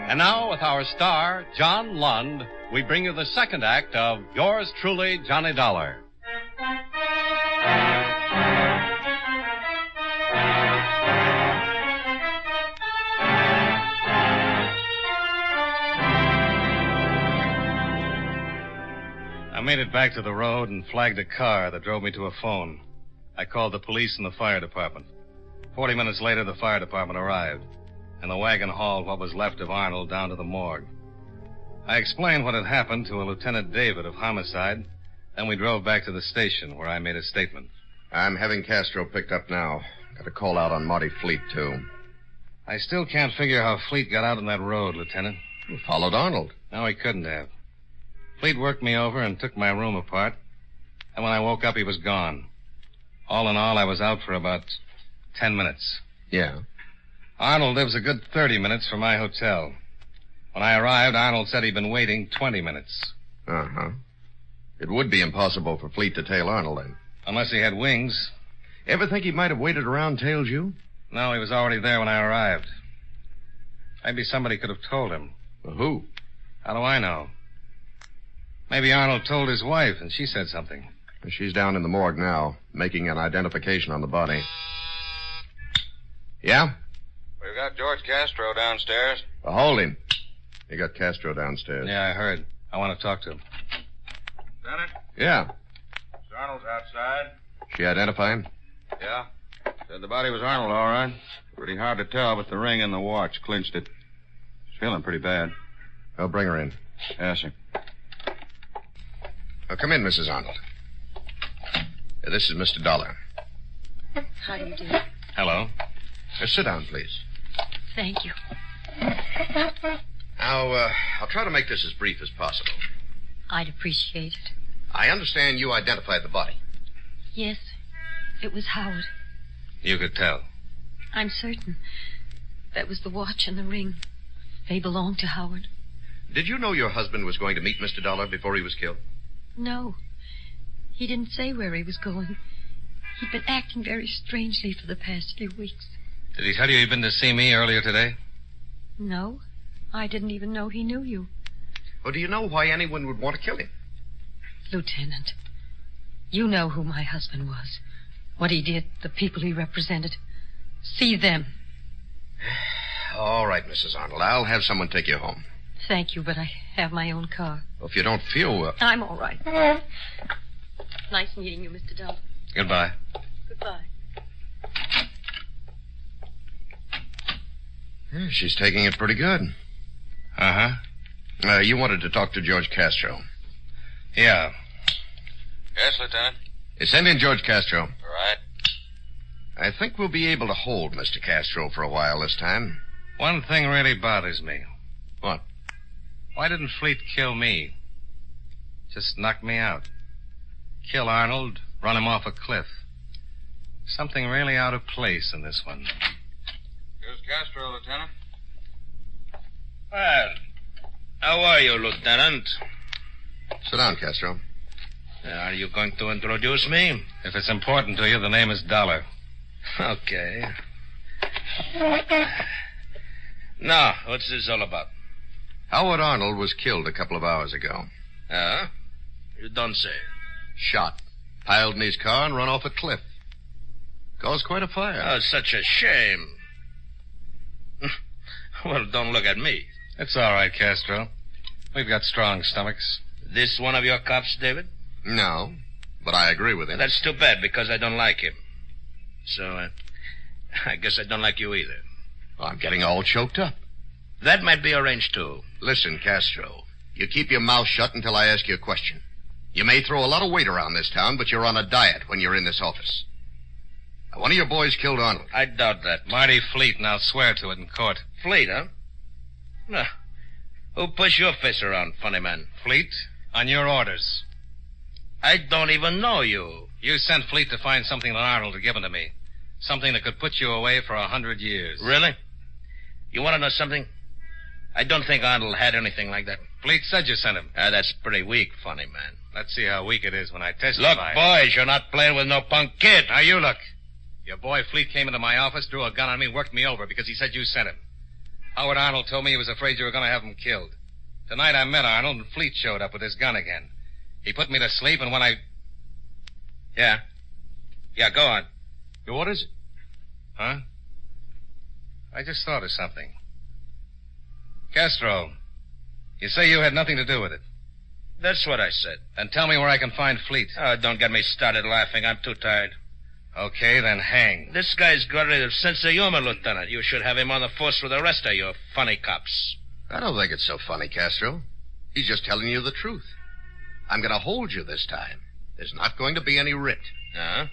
And now, with our star, John Lund, we bring you the second act of Yours Truly, Johnny Dollar. I made it back to the road and flagged a car that drove me to a phone. I called the police and the fire department. 40 minutes later, the fire department arrived, and the wagon hauled what was left of Arnold down to the morgue. I explained what had happened to a Lieutenant David of homicide. Then we drove back to the station, where I made a statement. I'm having Castro picked up now. Got a call out on Marty Fleet, too. I still can't figure how Fleet got out on that road, Lieutenant. He followed Arnold. No, he couldn't have. Fleet worked me over and took my room apart. And when I woke up, he was gone. All in all, I was out for about 10 minutes. Yeah? Arnold lives a good 30 minutes from my hotel. When I arrived, Arnold said he'd been waiting 20 minutes. Uh-huh. It would be impossible for Fleet to tail Arnold, then. Unless he had wings. Ever think he might have waited around, tailed you? No, he was already there when I arrived. Maybe somebody could have told him. Well, who? How do I know? Maybe Arnold told his wife, and she said something. She's down in the morgue now, making an identification on the body. Yeah? We've got George Castro downstairs. Well, hold him. You got Castro downstairs. Yeah, I heard. I want to talk to him. Lieutenant? Yeah. Mr. Arnold's outside. She identify him? Yeah. Said the body was Arnold, all right. Pretty hard to tell, but the ring and the watch clinched it. She's feeling pretty bad. I'll bring her in. Yes, sir. Now, come in, Mrs. Arnold. This is Mr. Dollar. How do you do? Hello. Sit down, please. Thank you. Now, I'll try to make this as brief as possible. I'd appreciate it. I understand you identified the body. Yes, it was Howard. You could tell. I'm certain. That was the watch and the ring. They belonged to Howard. Did you know your husband was going to meet Mr. Dollar before he was killed? No. He didn't say where he was going. He'd been acting very strangely for the past few weeks. Did he tell you he'd been to see me earlier today? No. I didn't even know he knew you. Well, do you know why anyone would want to kill him? Lieutenant, you know who my husband was. What he did, the people he represented. See them. All right, Mrs. Arnold. I'll have someone take you home. Thank you, but I have my own car. Well, if you don't feel well... I'm all right. Nice meeting you, Mr. Dull. Goodbye. Goodbye. Yeah, she's taking it pretty good. Uh-huh. You wanted to talk to George Castro. Yeah. Yes, Lieutenant. Send in George Castro. All right. I think we'll be able to hold Mr. Castro for a while this time. One thing really bothers me. What? Why didn't Fleet kill me? Just knock me out. Kill Arnold, run him off a cliff. Something really out of place in this one. Here's Castro, Lieutenant. Well, how are you, Lieutenant? Sit down, Castro. Are you going to introduce me? If it's important to you, the name is Dollar. Okay. Now, what's this all about? Howard Arnold was killed a couple of hours ago. You don't say. Shot. Piled in his car and run off a cliff. Caused quite a fire. Oh, such a shame. Well, don't look at me. It's all right, Castro. We've got strong stomachs. This one of your cops, David? No, but I agree with him. That's too bad, because I don't like him. So, I guess I don't like you either. Well, I'm getting all choked up. That might be arranged, too. Listen, Castro, you keep your mouth shut until I ask you a question. You may throw a lot of weight around this town, but you're on a diet when you're in this office. Now, one of your boys killed Arnold. I doubt that. Marty Fleet, and I'll swear to it in court. Fleet, huh? No. Who pushed your face around, funny man? Fleet, on your orders. I don't even know you. You sent Fleet to find something that Arnold had given to me. Something that could put you away for 100 years. Really? You want to know something? I don't think Arnold had anything like that. Fleet said you sent him. That's pretty weak, funny man. Let's see how weak it is when I testify. Look, boys, you're not playing with no punk kid. Now, you look. Your boy Fleet came into my office, drew a gun on me, worked me over because he said you sent him. Howard Arnold told me he was afraid you were going to have him killed. Tonight I met Arnold, and Fleet showed up with his gun again. He put me to sleep, and when I... Yeah, go on. What is it? Huh? I just thought of something. Castro, you say you had nothing to do with it. That's what I said. Then tell me where I can find Fleet. Oh, don't get me started laughing. I'm too tired. Okay, then hang. This guy's got a sense of humor, Lieutenant. You should have him on the force with the rest of you funny cops. I don't think it's so funny, Castro. He's just telling you the truth. I'm going to hold you this time. There's not going to be any writ. Huh?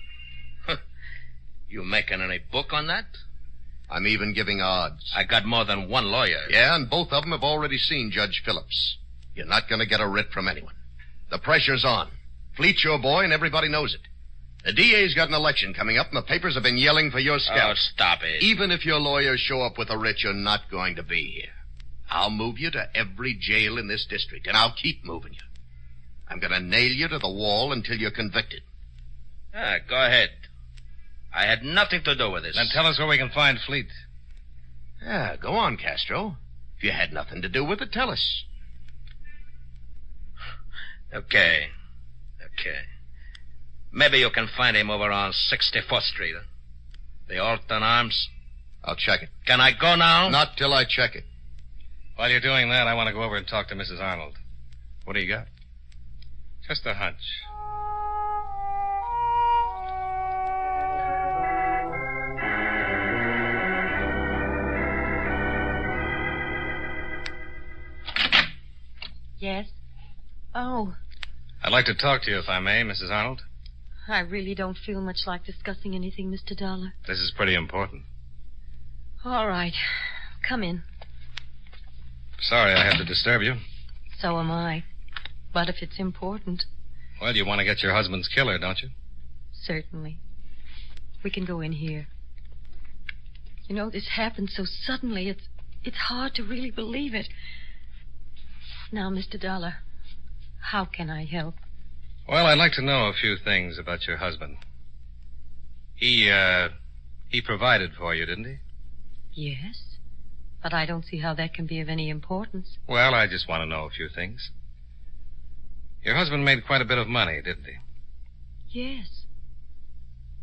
You making any book on that? I'm even giving odds. I got more than one lawyer. Yeah, and both of them have already seen Judge Phillips. You're not going to get a writ from anyone. The pressure's on. Fleet's your boy, and everybody knows it. The DA's got an election coming up, and the papers have been yelling for your scalp. Oh, stop it. Even if your lawyers show up with a writ, you're not going to be here. I'll move you to every jail in this district, and I'll keep moving you. I'm going to nail you to the wall until you're convicted. Go ahead. I had nothing to do with this. Then tell us where we can find Fleet. Yeah, go on, Castro. If you had nothing to do with it, tell us. Okay. Maybe you can find him over on 64th Street. Huh? The Alton Arms. I'll check it. Can I go now? Not till I check it. While you're doing that, I want to go over and talk to Mrs. Arnold. What do you got? Just a hunch. Yes? Oh, I'd like to talk to you, if I may, Mrs. Arnold. I really don't feel much like discussing anything, Mr. Dollar. This is pretty important. All right. Come in. Sorry I have to disturb you. So am I. But if it's important. Well, you want to get your husband's killer, don't you? Certainly. We can go in here. You know, this happened so suddenly, it's hard to really believe it. Now, Mr. Dollar, how can I help? Well, I'd like to know a few things about your husband. He provided for you, didn't he? Yes, but I don't see how that can be of any importance. Well, I just want to know a few things. Your husband made quite a bit of money, didn't he? Yes.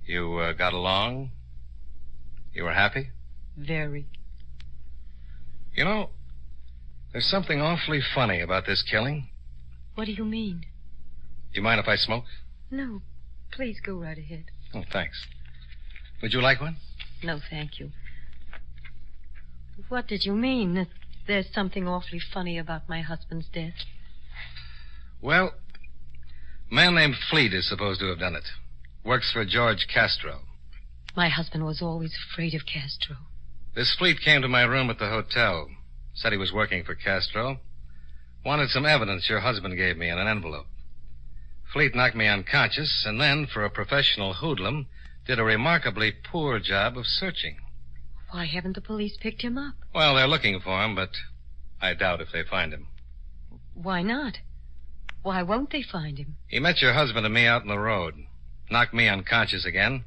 You got along? You were happy? Very. You know, there's something awfully funny about this killing. What do you mean? Do you mind if I smoke? No, please go right ahead. Oh, thanks. Would you like one? No, thank you. What did you mean, that there's something awfully funny about my husband's death? Well, a man named Fleet is supposed to have done it. Works for George Castro. My husband was always afraid of Castro. This Fleet came to my room at the hotel. Said he was working for Castro. Wanted some evidence your husband gave me in an envelope. Fleet knocked me unconscious, and then, for a professional hoodlum, did a remarkably poor job of searching. Why haven't the police picked him up? Well, they're looking for him, but I doubt if they find him. Why not? Why won't they find him? He met your husband and me out in the road. Knocked me unconscious again.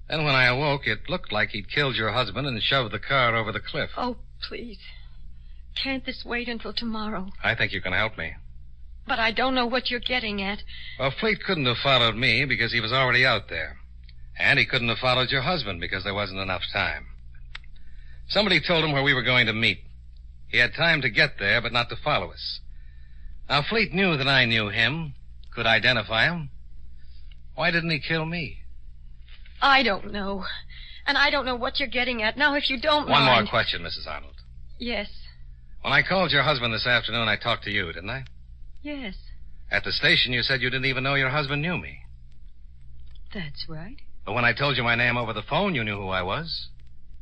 Then when I awoke, it looked like he'd killed your husband and shoved the car over the cliff. Oh, please. Can't this wait until tomorrow? I think you can help me. But I don't know what you're getting at. Well, Fleet couldn't have followed me because he was already out there. And he couldn't have followed your husband because there wasn't enough time. Somebody told him where we were going to meet. He had time to get there, but not to follow us. Now, Fleet knew that I knew him, could identify him. Why didn't he kill me? I don't know. And I don't know what you're getting at. Now, if you don't One mind... more question, Mrs. Arnold. Yes. When I called your husband this afternoon, I talked to you, didn't I? Yes. At the station, you said you didn't even know your husband knew me. That's right. But when I told you my name over the phone, you knew who I was.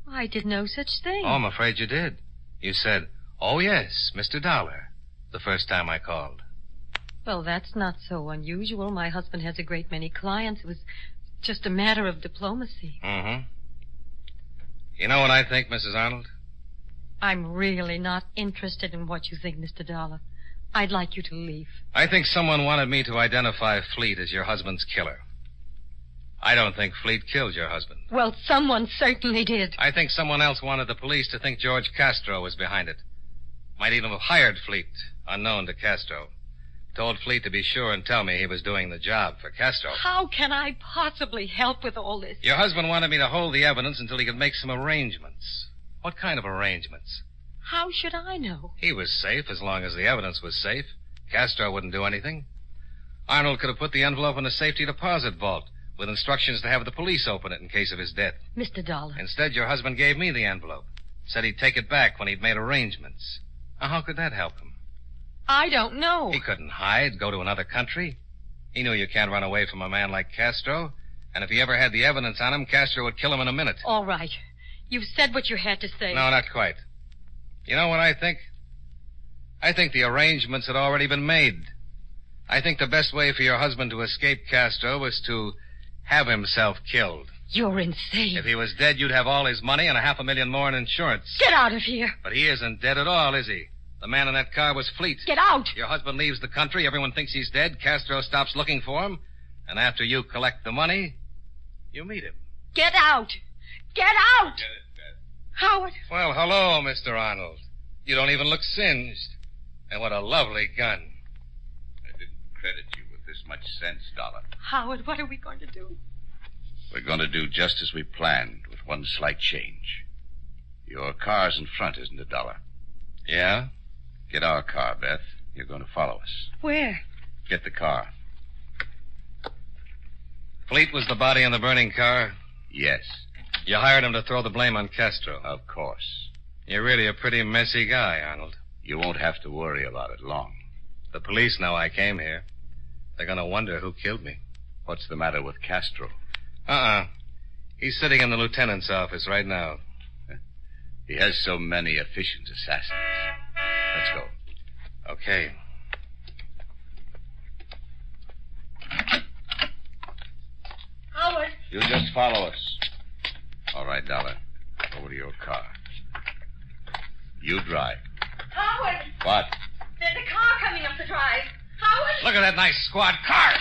I did no such thing. Oh, I'm afraid you did. You said, "Oh, yes, Mr. Dollar," the first time I called. Well, that's not so unusual. My husband has a great many clients. It was just a matter of diplomacy. Mm-hmm. You know what I think, Mrs. Arnold? I'm really not interested in what you think, Mr. Dollar. I'd like you to leave. I think someone wanted me to identify Fleet as your husband's killer. I don't think Fleet killed your husband. Well, someone certainly did. I think someone else wanted the police to think George Castro was behind it. Might even have hired Fleet, unknown to Castro. Told Fleet to be sure and tell me he was doing the job for Castro. How can I possibly help with all this? Your husband wanted me to hold the evidence until he could make some arrangements. What kind of arrangements? How should I know? He was safe as long as the evidence was safe. Castro wouldn't do anything. Arnold could have put the envelope in a safety deposit vault with instructions to have the police open it in case of his death. Mr. Dollar. Instead, your husband gave me the envelope. Said he'd take it back when he'd made arrangements. Now, how could that help him? I don't know. He couldn't hide, go to another country. He knew you can't run away from a man like Castro. And if he ever had the evidence on him, Castro would kill him in a minute. All right. You've said what you had to say. No, not quite. You know what I think? I think the arrangements had already been made. I think the best way for your husband to escape Castro was to have himself killed You're insane. If he was dead, you'd have all his money and $500,000 more in insurance. Get out of here. But he isn't dead at all, is he? The man in that car was Fleet. Get out. Your husband leaves the country, everyone thinks he's dead, Castro stops looking for him, and after you collect the money, you meet him. Get out. Get out. Get it, Beth. Howard. Well, hello, Mr. Arnold. You don't even look singed. And what a lovely gun. I didn't credit you with this much sense, Dollar. Howard, what are we going to do? We're going to do just as we planned, with one slight change. Your car's in front, isn't it, Dollar? Yeah? Get our car, Beth. You're going to follow us. Where? Get the car. Fleet was the body in the burning car? Yes. You hired him to throw the blame on Castro? Of course. You're really a pretty messy guy, Arnold. You won't have to worry about it long. The police know I came here. They're going to wonder who killed me. What's the matter with Castro? He's sitting in the lieutenant's office right now. He has so many efficient assassins. Let's go. Okay. Howard. You just follow us. All right, Dollar. Over to your car. You drive. Howard. What? There's a car coming up the drive. Howard. Look at that nice squad car.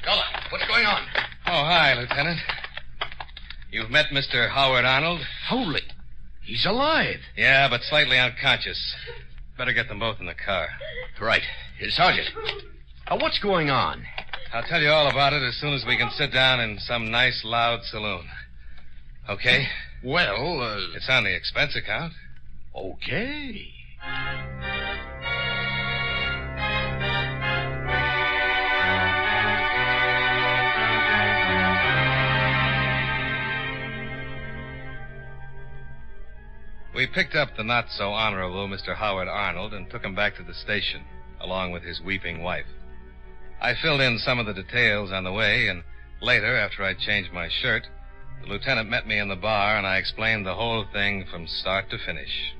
Dollar, what's going on? Oh, hi, Lieutenant. You've met Mr. Howard Arnold? Holy. He's alive. Yeah, but slightly unconscious. Better get them both in the car. Right. Sergeant. What's going on? I'll tell you all about it as soon as we can sit down in some nice, loud saloon. Okay? Well, It's on the expense account. Okay. We picked up the not-so-honorable Mr. Howard Arnold and took him back to the station, along with his weeping wife. I filled in some of the details on the way, and later, after I'd changed my shirt, the lieutenant met me in the bar, and I explained the whole thing from start to finish.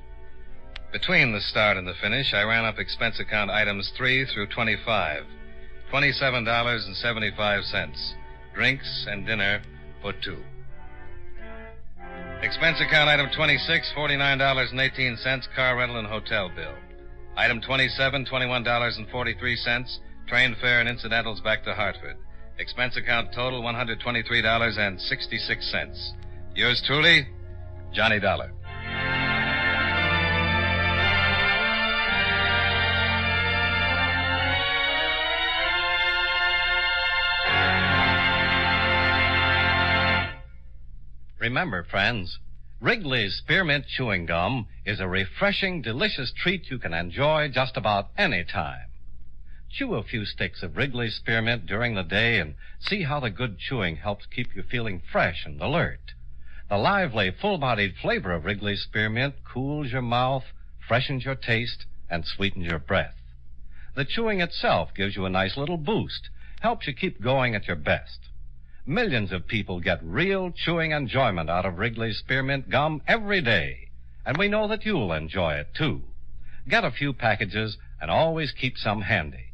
Between the start and the finish, I ran up expense account items 3 through 25, $27.75, drinks and dinner for two. Expense account item 26, $49.18, car rental and hotel bill. Item 27, $21.43, train fare and incidentals back to Hartford. Expense account total, $123.66. Yours truly, Johnny Dollar. Remember, friends, Wrigley's Spearmint Chewing Gum is a refreshing, delicious treat you can enjoy just about any time. Chew a few sticks of Wrigley's Spearmint during the day and see how the good chewing helps keep you feeling fresh and alert. The lively, full-bodied flavor of Wrigley's Spearmint cools your mouth, freshens your taste, and sweetens your breath. The chewing itself gives you a nice little boost, helps you keep going at your best. Millions of people get real chewing enjoyment out of Wrigley's Spearmint Gum every day, and we know that you'll enjoy it, too. Get a few packages and always keep some handy.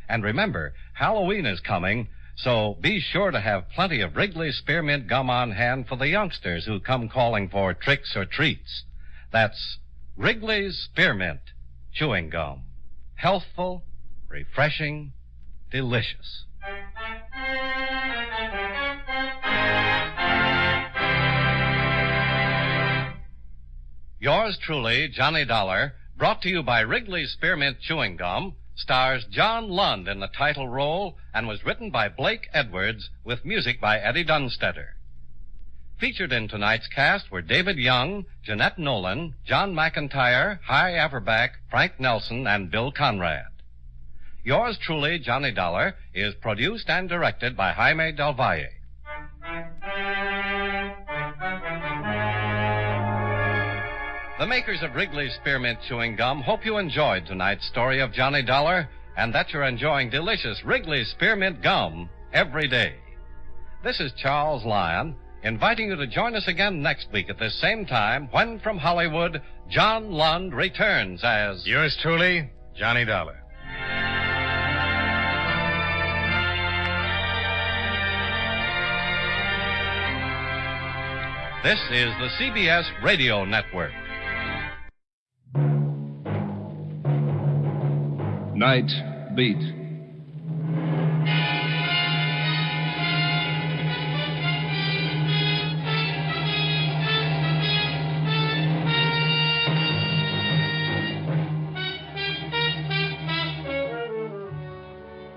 And remember, Halloween is coming, so be sure to have plenty of Wrigley's Spearmint Gum on hand for the youngsters who come calling for tricks or treats. That's Wrigley's Spearmint Chewing Gum. Healthful, refreshing, delicious. Yours truly, Johnny Dollar, brought to you by Wrigley's Spearmint Chewing Gum, stars John Lund in the title role and was written by Blake Edwards with music by Eddie Dunstetter. Featured in tonight's cast were David Young, Jeanette Nolan, John McIntyre, Hy Averback, Frank Nelson, and Bill Conrad. Yours truly, Johnny Dollar, is produced and directed by Jaime Del Valle. The makers of Wrigley's Spearmint Chewing Gum hope you enjoyed tonight's story of Johnny Dollar and that you're enjoying delicious Wrigley's Spearmint Gum every day. This is Charles Lyon, inviting you to join us again next week at this same time when, from Hollywood, John Lund returns as... Yours truly, Johnny Dollar. This is the CBS Radio Network. Nightbeat.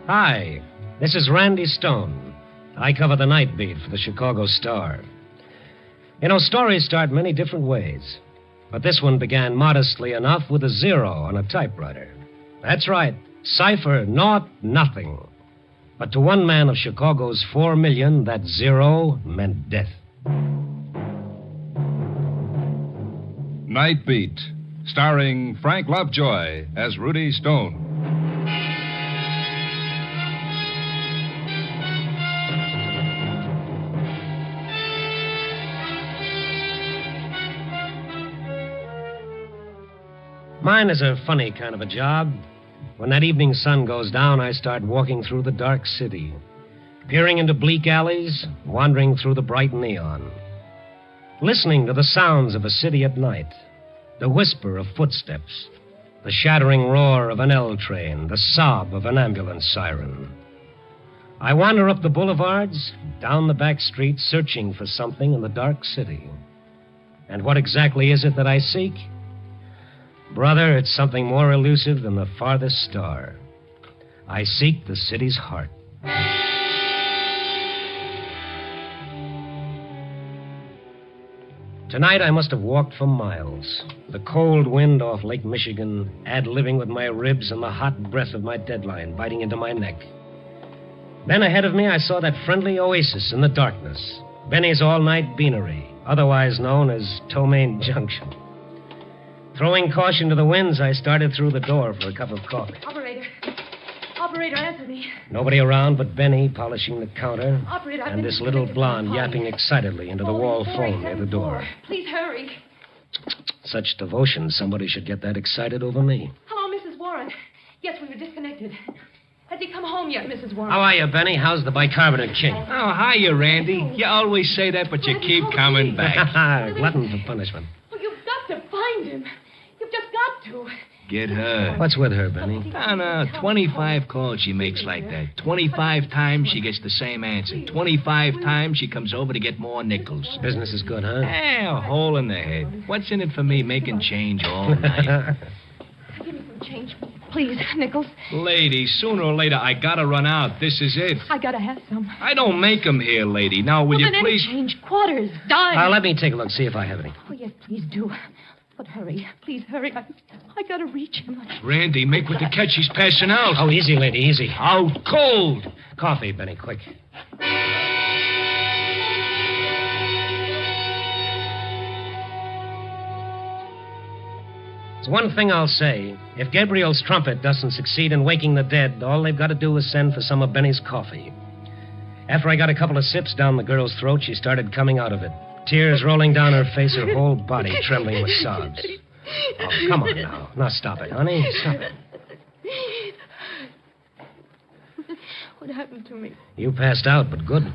Hi, this is Randy Stone. I cover the Nightbeat for the Chicago Star. You know, stories start many different ways, but this one began modestly enough with a 0 on a typewriter. That's right, cipher, naught, nothing. But to one man of Chicago's 4 million, that 0 meant death. Nightbeat, starring Frank Lovejoy as Rudy Stone. Mine is a funny kind of a job. When that evening sun goes down, I start walking through the dark city, peering into bleak alleys, wandering through the bright neon, listening to the sounds of a city at night, the whisper of footsteps, the shattering roar of an L train, the sob of an ambulance siren. I wander up the boulevards, down the back streets, searching for something in the dark city. And what exactly is it that I seek? Brother, it's something more elusive than the farthest star. I seek the city's heart. Tonight I must have walked for miles. The cold wind off Lake Michigan, ad-libbing with my ribs and the hot breath of my deadline biting into my neck. Then ahead of me I saw that friendly oasis in the darkness, Benny's all-night beanery, otherwise known as Tomaine Junction. Throwing caution to the winds, I started through the door for a cup of coffee. Operator, answer me. Nobody around but Benny polishing the counter. Operator, I've and been this little disconnected blonde from the yapping party. excitedly into the wall phone near the door. Please hurry. Such devotion, somebody should get that excited over me. Hello, Mrs. Warren. Yes, we were disconnected. Has he come home yet, Mrs. Warren? How are you, Benny? How's the bicarbonate king? Oh, hiya, Randy. You always say that, but you keep coming back. Glutton for punishment. Oh, you've got to find him. You've just got to. Get her. What's with her, Benny? Oh, no, 25 calls she makes like that. 25 times she gets the same answer. 25 times she comes over to get more nickels. Business is good, huh? Yeah, a hole in the head. What's in it for me making change all night? Give me some change, please, Nichols. Lady, sooner or later I gotta run out. This is it. I gotta have some. I don't make 'em here, lady. Now, will you then please... Any change, quarters, dimes. Let me take a look, see if I have any. Oh, yes, please do. But hurry. Please hurry. I gotta reach him. Randy, make with the catch. He's passing out. Oh, easy, lady, easy. Out cold. Coffee, Benny, quick. It's one thing I'll say. If Gabriel's trumpet doesn't succeed in waking the dead, all they've got to do is send for some of Benny's coffee. After I got a couple of sips down the girl's throat, she started coming out of it. Tears rolling down her face, her whole body trembling with sobs. Oh, come on now. Now stop it, honey. Stop it. What happened to me? You passed out, but good.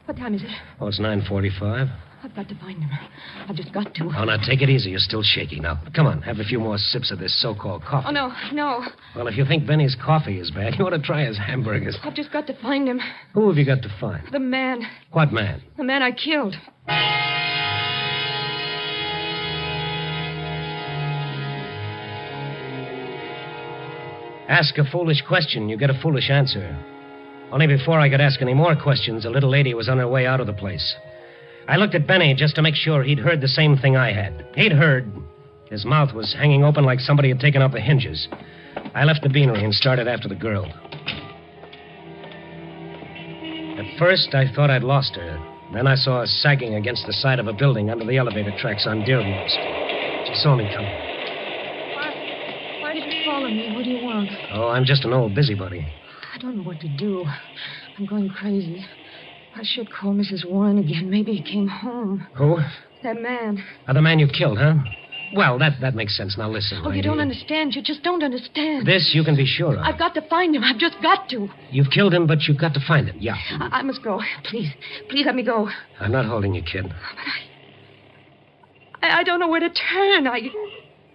What time is it? Oh, it's 9:45. I've got to find him. I've just got to. Oh, now take it easy. You're still shaky. Now, come on. Have a few more sips of this so-called coffee. Oh, no. Well, if you think Benny's coffee is bad, you ought to try his hamburgers. I've just got to find him. Who have you got to find? The man. What man? The man I killed. Ask a foolish question, you get a foolish answer. Only before I could ask any more questions, a little lady was on her way out of the place. I looked at Benny just to make sure he'd heard the same thing I had. He'd heard. His mouth was hanging open like somebody had taken out the hinges. I left the beanery and started after the girl. At first, I thought I'd lost her. Then I saw her sagging against the side of a building under the elevator tracks on Deermost. She saw me coming. Why did you follow me? What do you want? Oh, I'm just an old busybody. I don't know what to do. I'm going crazy. I should call Mrs. Warren again. Maybe he came home. Who? That man. The man you killed, huh? Well, that makes sense. Now listen. Oh, lady. you don't understand. You just don't understand. This you can be sure of. I've got to find him. I've just got to. You've killed him, but you've got to find him. Yeah. I must go. Please let me go. I'm not holding you, kid. I don't know where to turn.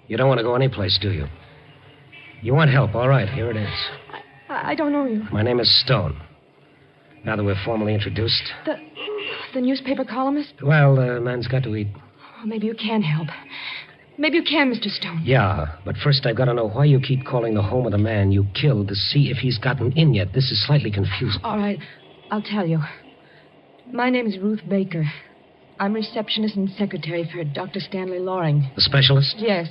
You don't want to go anyplace, do you? You want help? All right, here it is. I don't know you. My name is Stone. Now that we're formally introduced. The newspaper columnist? Well, the man's got to eat. Oh, maybe you can help. Maybe you can, Mr. Stone. Yeah, but first I've got to know why you keep calling the home of the man you killed to see if he's gotten in yet. This is slightly confusing. All right, I'll tell you. My name is Ruth Baker. I'm receptionist and secretary for Dr. Stanley Loring. The specialist? Yes.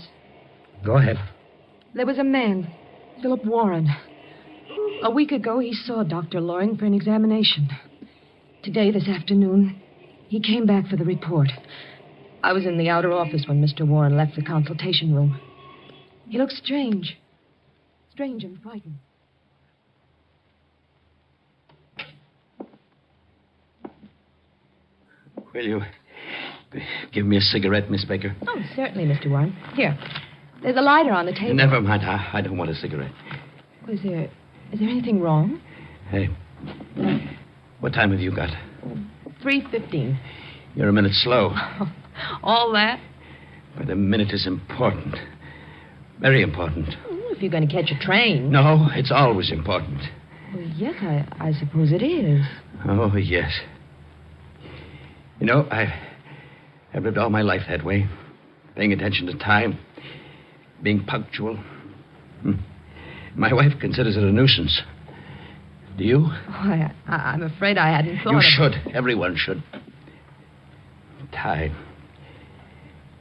Go ahead. There was a man, Philip Warren. A week ago, he saw Dr. Loring for an examination. Today, this afternoon, he came back for the report. I was in the outer office when Mr. Warren left the consultation room. He looked strange. Strange and frightened. Will you give me a cigarette, Miss Baker? Oh, certainly, Mr. Warren. Here. There's a lighter on the table. Never mind. I don't want a cigarette. Is there anything wrong? Hey, what time have you got? 3:15. You're a minute slow. All that? But a minute is important. Very important. If you're going to catch a train. No, it's always important. Well, yes, I suppose it is. Oh, yes. You know, I've lived all my life that way. Paying attention to time. Being punctual. My wife considers it a nuisance. Do you? Oh, I'm afraid I hadn't thought You of should. Everyone should. Time.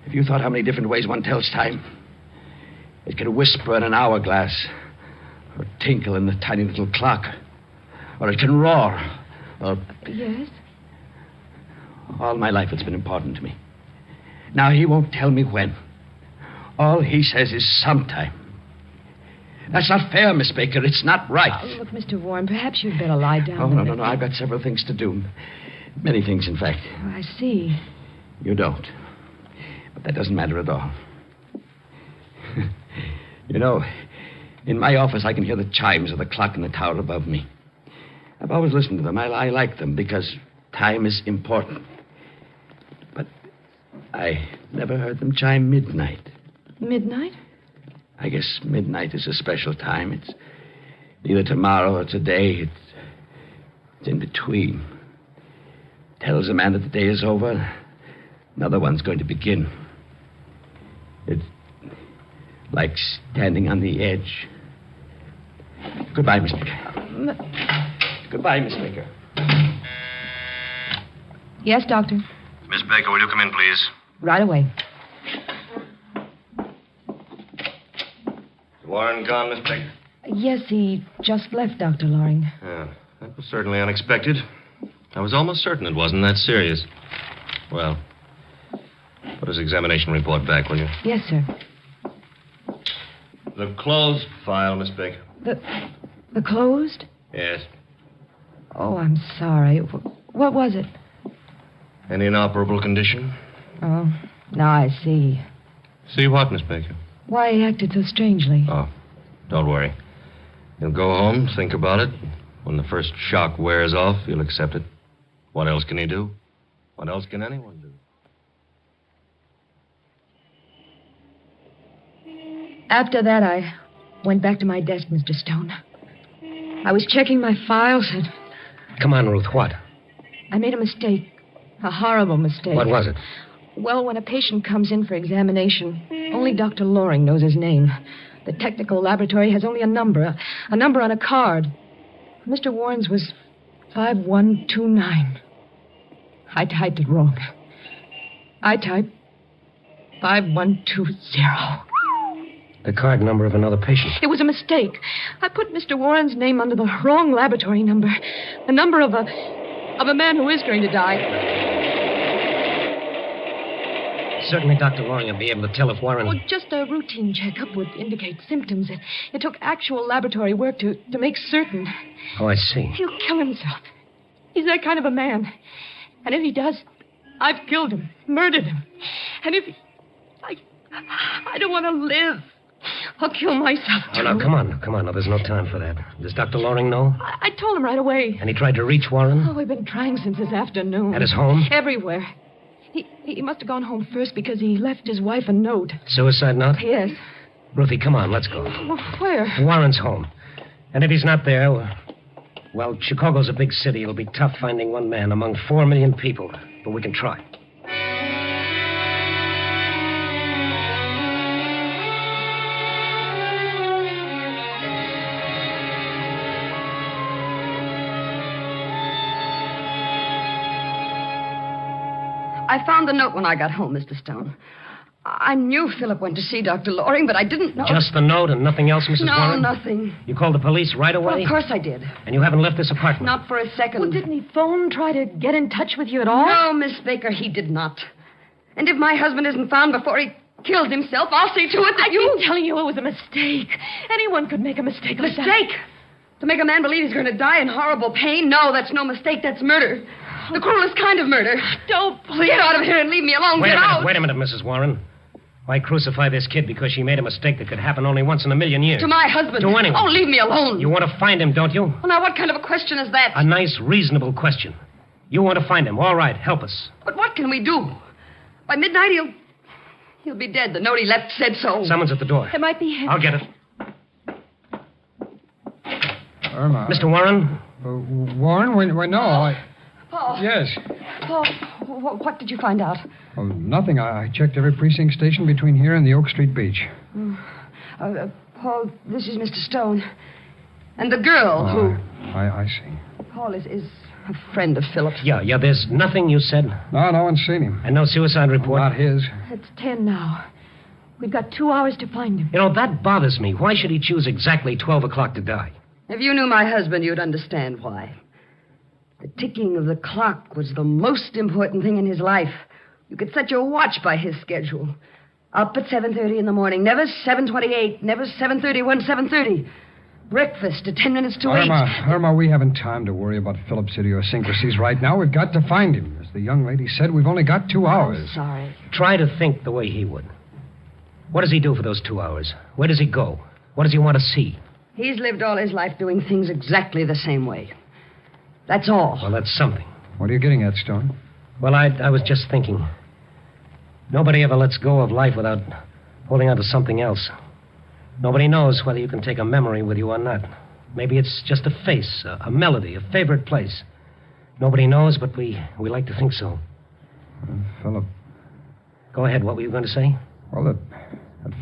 Have you thought how many different ways one tells time? It can whisper in an hourglass, or tinkle in the tiny little clock, or it can roar, or... Yes? All my life it's been important to me. Now he won't tell me when. All he says is sometime. That's not fair, Miss Baker. It's not right. Oh, look, Mr. Warren, perhaps you'd better lie down. Oh, no. I've got several things to do. Many things, in fact. Oh, I see. You don't. But that doesn't matter at all. You know, in my office I can hear the chimes of the clock in the tower above me. I've always listened to them. I like them because time is important. But I never heard them chime midnight. Midnight? I guess midnight is a special time. It's neither tomorrow or today. It's in between. Tells a man that the day is over. Another one's going to begin. It's like standing on the edge. Goodbye, Miss Baker. Goodbye, Miss Baker. Yes, Doctor. Miss Baker, will you come in, please? Right away. Warren gone, Miss Baker? Yes, he just left, Dr. Loring. Yeah, that was certainly unexpected. I was almost certain it wasn't that serious. Well, put his examination report back, will you? Yes, sir. The closed file, Miss Baker. The closed? Yes. Oh, I'm sorry. What was it? Any inoperable condition? Oh, now I see. See what, Miss Baker? Why he acted so strangely. Oh, don't worry. You'll go home, think about it. When the first shock wears off, you'll accept it. What else can he do? What else can anyone do? After that, I went back to my desk, Mr. Stone. I was checking my files and... Come on, Ruth, what? I made a mistake. A horrible mistake. What was it? Well, when a patient comes in for examination, only Dr. Loring knows his name. The technical laboratory has only a number on a card. Mr. Warren's was 5129. I typed it wrong. I typed 5120. The card number of another patient. It was a mistake. I put Mr. Warren's name under the wrong laboratory number. The number of a man who is going to die. Certainly Dr. Loring will be able to tell if Warren... Well, just a routine checkup would indicate symptoms. It took actual laboratory work to make certain. Oh, I see. He'll kill himself. He's that kind of a man. And if he does, I've killed him, murdered him. And if he... I don't want to live. I'll kill myself, too. Oh, now, come on. No, there's no time for that. Does Dr. Loring know? I told him right away. And he tried to reach Warren? Oh, we've been trying since this afternoon. At his home? Everywhere. He must have gone home first because he left his wife a note. Suicide note? Yes. Ruthie, come on, let's go. Where? Warren's home. And if he's not there, well, Chicago's a big city. It'll be tough finding one man among 4 million people. But we can try. I found the note when I got home, Mr. Stone. I knew Philip went to see Dr. Loring, but I didn't know... Just the note and nothing else, Mrs. Warren? No, nothing. You called the police right away? Well, of course I did. And you haven't left this apartment? Not for a second. Well, didn't he phone, try to get in touch with you at all? No, Miss Baker, he did not. And if my husband isn't found before he kills himself, I'll see to it that I've been telling you it was a mistake. Anyone could make a mistake like that. Mistake? To make a man believe he's going to die in horrible pain? No, that's no mistake. That's murder. The cruelest kind of murder. Don't, please. Get out of here and leave me alone. Get out. Wait a minute, Mrs. Warren. Why crucify this kid because she made a mistake that could happen only once in a million years? To my husband. To anyone. Oh, leave me alone. You want to find him, don't you? Well, now, what kind of a question is that? A nice, reasonable question. You want to find him. All right, help us. But what can we do? By midnight, he'll be dead. The note he left said so. Someone's at the door. It might be him. I'll get it. Irma. Mr. Warren? Warren? Why, no, Paul. Yes. Paul, what did you find out? Oh, nothing. I checked every precinct station between here and the Oak Street beach. Paul, this is Mr. Stone. And the girl who... I see. Paul is a friend of Philip's. Yeah, there's nothing you said? No one's seen him. And no suicide report? Not his. It's 10 now. We've got 2 hours to find him. You know, that bothers me. Why should he choose exactly 12 o'clock to die? If you knew my husband, you'd understand why. The ticking of the clock was the most important thing in his life. You could set your watch by his schedule. Up at 7:30 in the morning. Never 7:28. Never 7:31, 7:30. Breakfast at 10 minutes to 8. Irma, we haven't time to worry about Philip's idiosyncrasies right now. We've got to find him. As the young lady said, we've only got 2 hours. I'm sorry. Try to think the way he would. What does he do for those 2 hours? Where does he go? What does he want to see? He's lived all his life doing things exactly the same way. That's all. Well, that's something. What are you getting at, Stone? Well, I was just thinking. Nobody ever lets go of life without holding on to something else. Nobody knows whether you can take a memory with you or not. Maybe it's just a face, a melody, a favorite place. Nobody knows, but we like to think so. Philip. Go ahead. What were you going to say? Well, that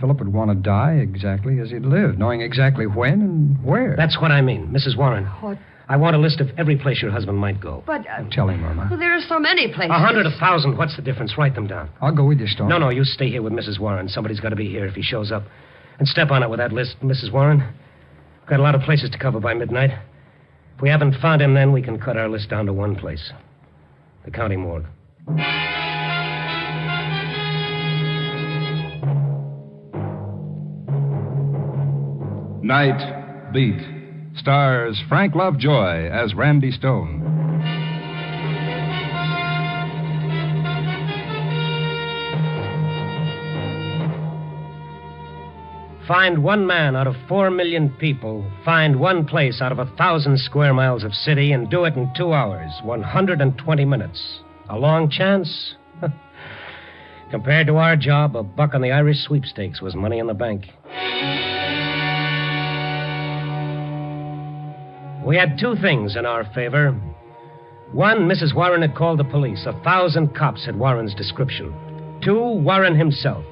Philip would want to die exactly as he'd lived, knowing exactly when and where. That's what I mean, Mrs. Warren. What? I want a list of every place your husband might go. But... Tell him, Irma. Well, there are so many places. 100, 1,000. What's the difference? Write them down. I'll go with you, Stone. No, you stay here with Mrs. Warren. Somebody's got to be here if he shows up. And step on it with that list, Mrs. Warren. We've got a lot of places to cover by midnight. If we haven't found him, then we can cut our list down to one place. The county morgue. Nightbeat stars Frank Lovejoy as Randy Stone. Find one man out of 4 million people. Find one place out of 1,000 square miles of city and do it in 2 hours, 120 minutes. A long chance? Compared to our job, $1 on the Irish sweepstakes was money in the bank. We had 2 things in our favor. One, Mrs. Warren had called the police. 1,000 cops had Warren's description. 2, Warren himself.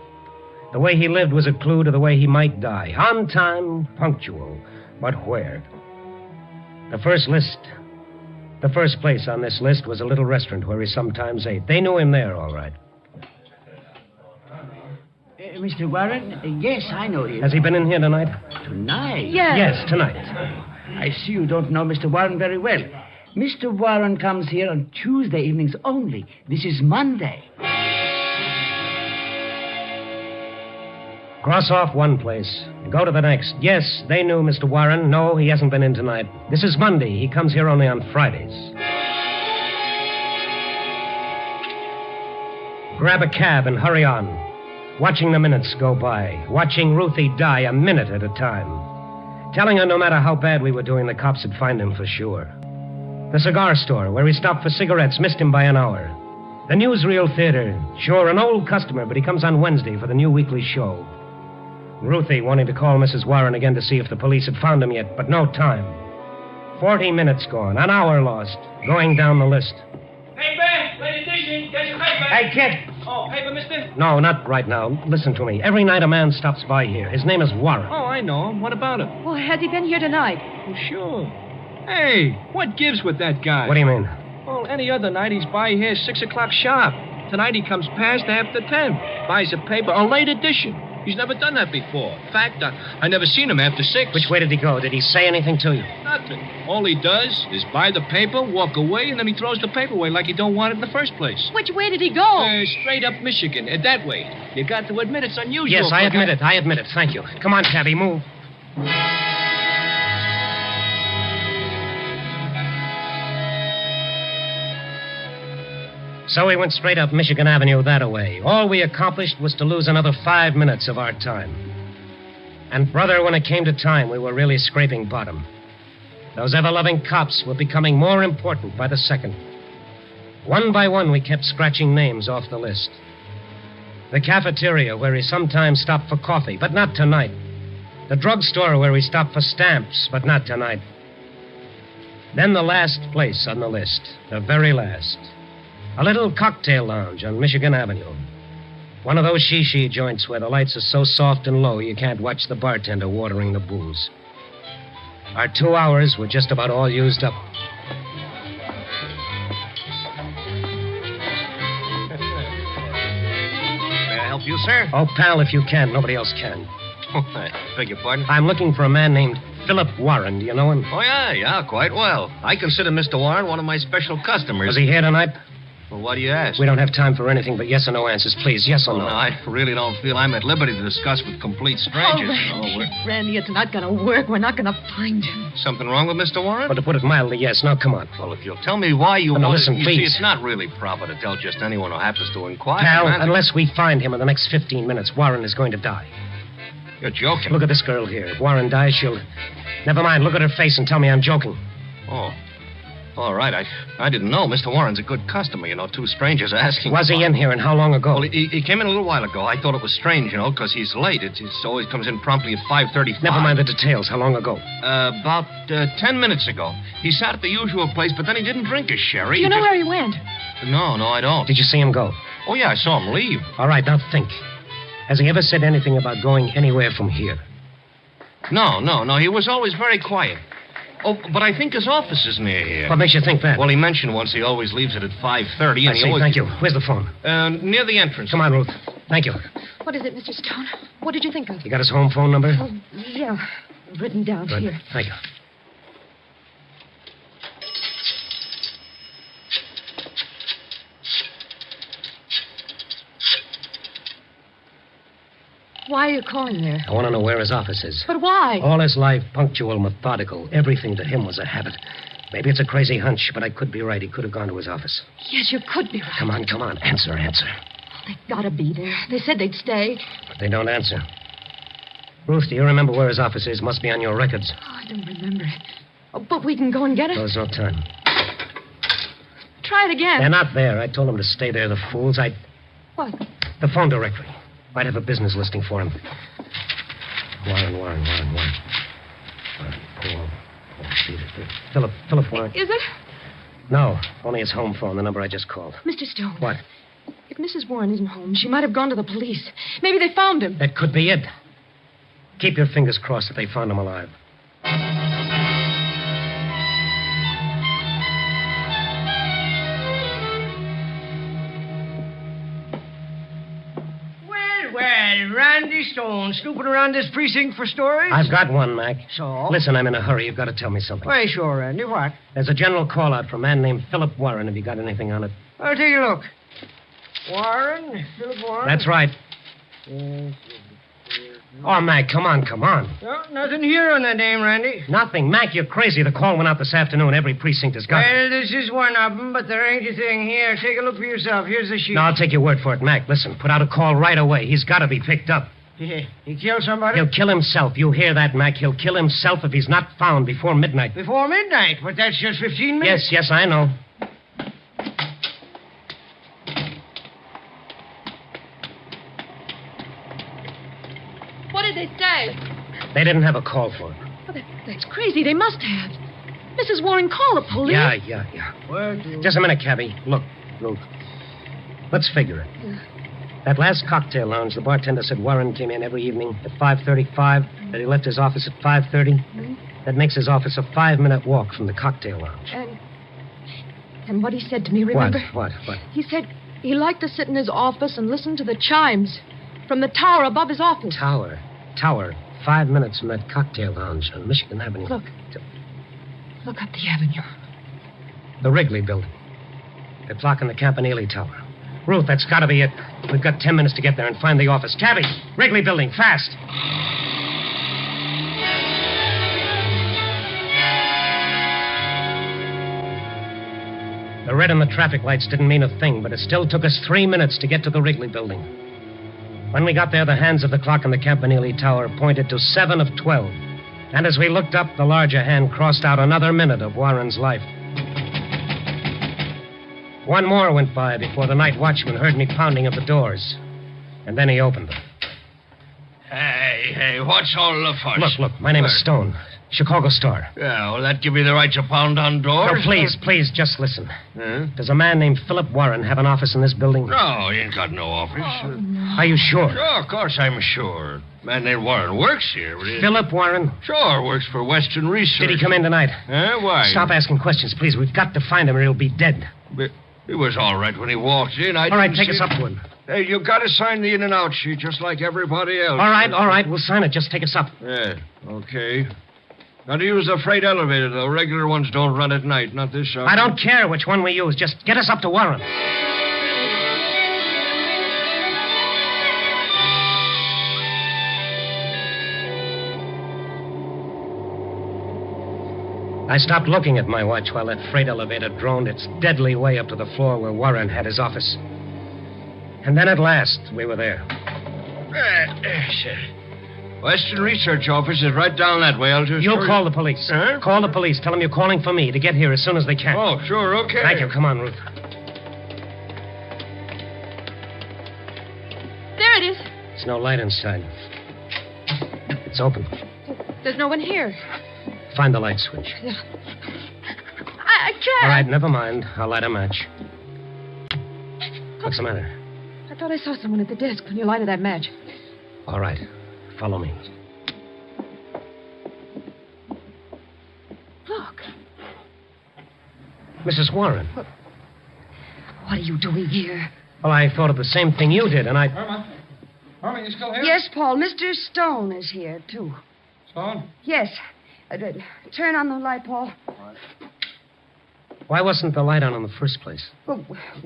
The way he lived was a clue to the way he might die. On time, punctual. But where? The first place on this list was a little restaurant where he sometimes ate. They knew him there, all right. Mr. Warren? Yes, I know him. Has he been in here tonight? Tonight? Yes, tonight. I see you don't know Mr. Warren very well. Mr. Warren comes here on Tuesday evenings only. This is Monday. Cross off one place. Go to the next. Yes, they knew Mr. Warren. No, he hasn't been in tonight. This is Monday. He comes here only on Fridays. Grab a cab and hurry on. Watching the minutes go by. Watching Ruthie die a minute at a time. Telling her no matter how bad we were doing, the cops would find him for sure. The cigar store, where he stopped for cigarettes, missed him by an hour. The Newsreel Theater. Sure, an old customer, but he comes on Wednesday for the new weekly show. Ruthie wanting to call Mrs. Warren again to see if the police had found him yet, but no time. 40 minutes gone, an hour lost, going down the list. Paper, late edition, get your paper. Hey, kid. Oh, paper, mister? No, not right now. Listen to me. Every night a man stops by here. His name is Warren. Oh, I know him. What about him? Well, has he been here tonight? Well, sure. Hey, what gives with that guy? What do you mean? Well, any other night he's by here 6 o'clock sharp. Tonight he comes past after 10. Buys a paper, a late edition. He's never done that before. In fact, I never seen him after 6. Which way did he go? Did he say anything to you? Nothing. All he does is buy the paper, walk away, and then he throws the paper away like he don't want it in the first place. Which way did he go? Straight up Michigan. That way. You got to admit it's unusual. Yes, I admit it. I admit it. Thank you. Come on, cabby, move. So we went straight up Michigan Avenue that way. All we accomplished was to lose another 5 minutes of our time. And, brother, when it came to time, we were really scraping bottom. Those ever-loving cops were becoming more important by the second. One by one, we kept scratching names off the list. The cafeteria, where we sometimes stopped for coffee, but not tonight. The drugstore, where we stopped for stamps, but not tonight. Then the last place on the list, the very last. A little cocktail lounge on Michigan Avenue. One of those shishi joints where the lights are so soft and low you can't watch the bartender watering the booze. Our 2 hours were just about all used up. May I help you, sir? Oh, pal, if you can. Nobody else can. I beg your pardon? I'm looking for a man named Philip Warren. Do you know him? Oh, yeah, quite well. I consider Mr. Warren one of my special customers. Was he here tonight? Well, why do you ask? We don't have time for anything but yes or no answers, please. Yes or no? No, I really don't feel I'm at liberty to discuss with complete strangers. Randy, it's not going to work. We're not going to find him. Something wrong with Mr. Warren? Well, to put it mildly, yes. Now, come on. Well, if you'll tell me why you no, want listen, you please. see, it's not really proper to tell just anyone who happens to inquire. Pal, man. unless we find him in the next 15 minutes, Warren is going to die. You're joking. Look at this girl here. If Warren dies, she'll... Never mind. Look at her face and tell me I'm joking. Oh. All right. I didn't know. Mr. Warren's a good customer, you know. Two strangers asking... Was he in here, and how long ago? Well, he came in a little while ago. I thought it was strange, you know, because he's late. It always comes in promptly at 5:35. Never mind the details. How long ago? About 10 minutes ago. He sat at the usual place, but then he didn't drink his sherry. Do you know where he went? No, I don't. Did you see him go? Oh, yeah, I saw him leave. All right, now think. Has he ever said anything about going anywhere from here? No. He was always very quiet. Oh, but I think his office is near here. What makes you think that? Well, he mentioned once he always leaves it at 5:30. I see. Thank you. Where's the phone? Near the entrance. Come on, Ruth. Thank you. What is it, Mr. Stone? What did you think of? You got his home phone number? Oh, yeah. Written down Good. here. Thank you. Why are you calling there? I want to know where his office is. But why? All his life, punctual, methodical. Everything to him was a habit. Maybe it's a crazy hunch, but I could be right. He could have gone to his office. Yes, you could be right. Come on. Answer. They gotta be there. They said they'd stay. But they don't answer. Ruth, do you remember where his office is? Must be on your records. Oh, I don't remember. Oh, but we can go and get it. There's no time. Try it again. They're not there. I told them to stay there, the fools. What? The phone directory. Might have a business listing for him. Warren. Paul. Philip Warren. Is it? No, only his home phone, the number I just called. Mr. Stone. What? If Mrs. Warren isn't home, she might have gone to the police. Maybe they found him. That could be it. Keep your fingers crossed that they found him alive. Well, Randy Stone, snooping around this precinct for stories? I've got one, Mac. So? Listen, I'm in a hurry. You've got to tell me something. Why, sure, Randy. What? There's a general call-out for a man named Philip Warren. Have you got anything on it? I'll take a look. Warren? Philip Warren? That's right. Oh, Mac, come on. No, nothing here on that name, Randy. Nothing. Mac, you're crazy. The call went out this afternoon. Every precinct has got it. Well, this is one of them, but there ain't a thing here. Take a look for yourself. Here's the sheet. No, I'll take your word for it, Mac. Listen, put out a call right away. He's got to be picked up. Yeah. He killed somebody? He'll kill himself. You hear that, Mac? He'll kill himself if he's not found before midnight. Before midnight? But that's just 15 minutes. Yes, I know. did they say? They didn't have a call for it. Oh, that's crazy. They must have. Mrs. Warren, call the police. Yeah. Just a minute, Cabby. Look, Ruth. Let's figure it. That last cocktail lounge, the bartender said Warren came in every evening at 5:35, that he left his office at 5:30. That makes his office a 5-minute walk from the cocktail lounge. And what he said to me, remember? What? He said he liked to sit in his office and listen to the chimes from the tower above his office. Tower. 5 minutes from that cocktail lounge on Michigan Avenue. Look up the avenue. The Wrigley building. They're blocking the Campanile Tower. Ruth, that's got to be it. We've got 10 minutes to get there and find the office. Cabby, Wrigley building, fast. The red on the traffic lights didn't mean a thing, but it still took us 3 minutes to get to the Wrigley building. When we got there, the hands of the clock on the Campanile Tower pointed to 7 of 12. And as we looked up, the larger hand crossed out another minute of Warren's life. One more went by before the night watchman heard me pounding at the doors. And then he opened them. Hey, what's all the fuss? Look, my name is Stone. Chicago Star. Yeah, will that give you the right to pound on doors? No, please, just listen. Does a man named Philip Warren have an office in this building? No, he ain't got no office. Are you sure? Sure, of course I'm sure. Man named Warren works here. Philip Warren? Sure, works for Western Research. Did he come in tonight? Why? Stop asking questions, please. We've got to find him or he'll be dead. But he was all right when he walked in. All right, take us up to him. Hey, you got to sign the in and out sheet just like everybody else. All right, we'll sign it. Just take us up. Yeah, okay. Got to use the freight elevator, though. Regular ones don't run at night, not this hour. I don't care which one we use. Just get us up to Warren. I stopped looking at my watch while that freight elevator droned its deadly way up to the floor where Warren had his office. And then at last, we were there. Western Research Office is right down that way. I'll just... You'll call the police. Huh? Call the police. Tell them you're calling for me to get here as soon as they can. Oh, sure, okay. Thank you. Come on, Ruth. There it is. There's no light inside. It's open. There's no one here. Find the light switch. I can't. All right, never mind. I'll light a match. What's the matter? I thought I saw someone at the desk when you lighted that match. All right. Follow me. Look. Mrs. Warren. What are you doing here? Well, I thought of the same thing you did, and I... Herman, you still here? Yes, Paul. Mr. Stone is here, too. Stone? Yes. Turn on the light, Paul. Why wasn't the light on in the first place? Well,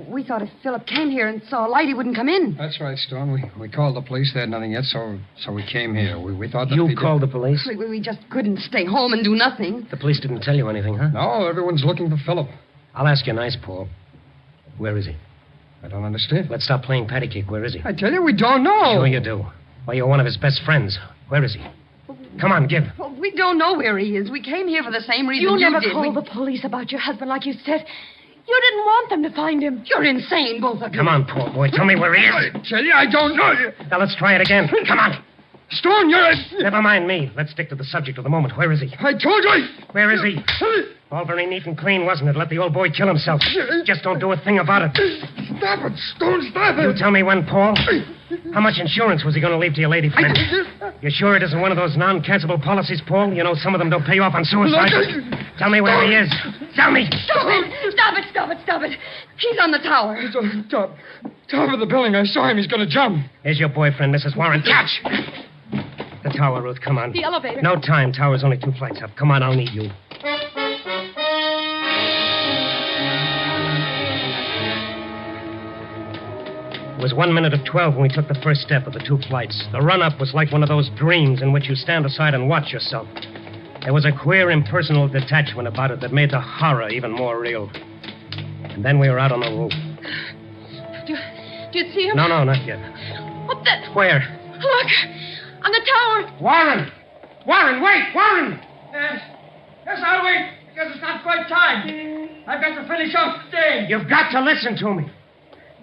we thought if Philip came here and saw a light, he wouldn't come in. That's right, Stone. We called the police. They had nothing yet, so we came here. We thought that You called the police? We just couldn't stay home and do nothing. The police didn't tell you anything, huh? No, everyone's looking for Philip. I'll ask you nice, Paul. Where is he? I don't understand. Let's stop playing patty cake. Where is he? I tell you, we don't know. Sure you do. Well, you're one of his best friends. Where is he? Come on, give. Well, we don't know where he is. We came here for the same reason you never did. called the police about your husband like you said. You didn't want them to find him. You're insane, both of you. Come on, poor boy. Tell me where he is. I tell you, I don't know you. Now, let's try it again. Come on. Stone, you're... Never mind me. Let's stick to the subject of the moment. Where is he? I told you. Where is he? All very neat and clean, wasn't it? Let the old boy kill himself. Just don't do a thing about it. Stop it, Stone, stop it. You tell me when, Paul. How much insurance was he going to leave to your lady friend? You sure it isn't one of those non-cancelable policies, Paul? You know some of them don't pay you off on suicide. Tell me where he is. Tell me. Stop it. He's on the tower. He's on the top of the building. I saw him. He's going to jump. Here's your boyfriend, Mrs. Warren. Catch! The tower, Ruth. Come on. The elevator. No time. Tower's only 2 flights up. Come on, I'll need you. It was 1 minute of 12 when we took the first step of the 2 flights. The run-up was like one of those dreams in which you stand aside and watch yourself. There was a queer, impersonal detachment about it that made the horror even more real. And then we were out on the roof. Do you see him? No, not yet. What the... Where? Look! On the tower! Warren! Wait! Warren! Yes, I'll wait, because it's not quite time. I've got to finish off the day. You've got to listen to me.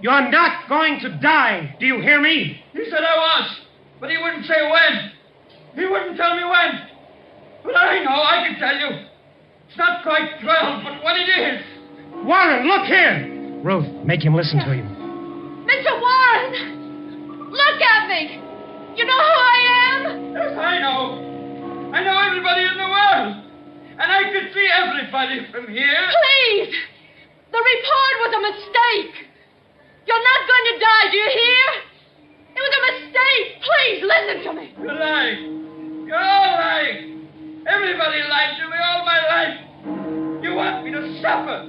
You're not going to die. Do you hear me? He said I was, but he wouldn't say when. He wouldn't tell me when. But I know, I can tell you. It's not quite 12, but what it is. Warren, look here. Ruth, make him listen to you. Mr. Warren! Look at me! You know who I am? Yes, I know. I know everybody in the world. And I can see everybody from here. Please! The report was a mistake. You're not going to die, do you hear? It was a mistake. Please, listen to me. You're lying. You're all lying. Everybody lied to me all my life. You want me to suffer.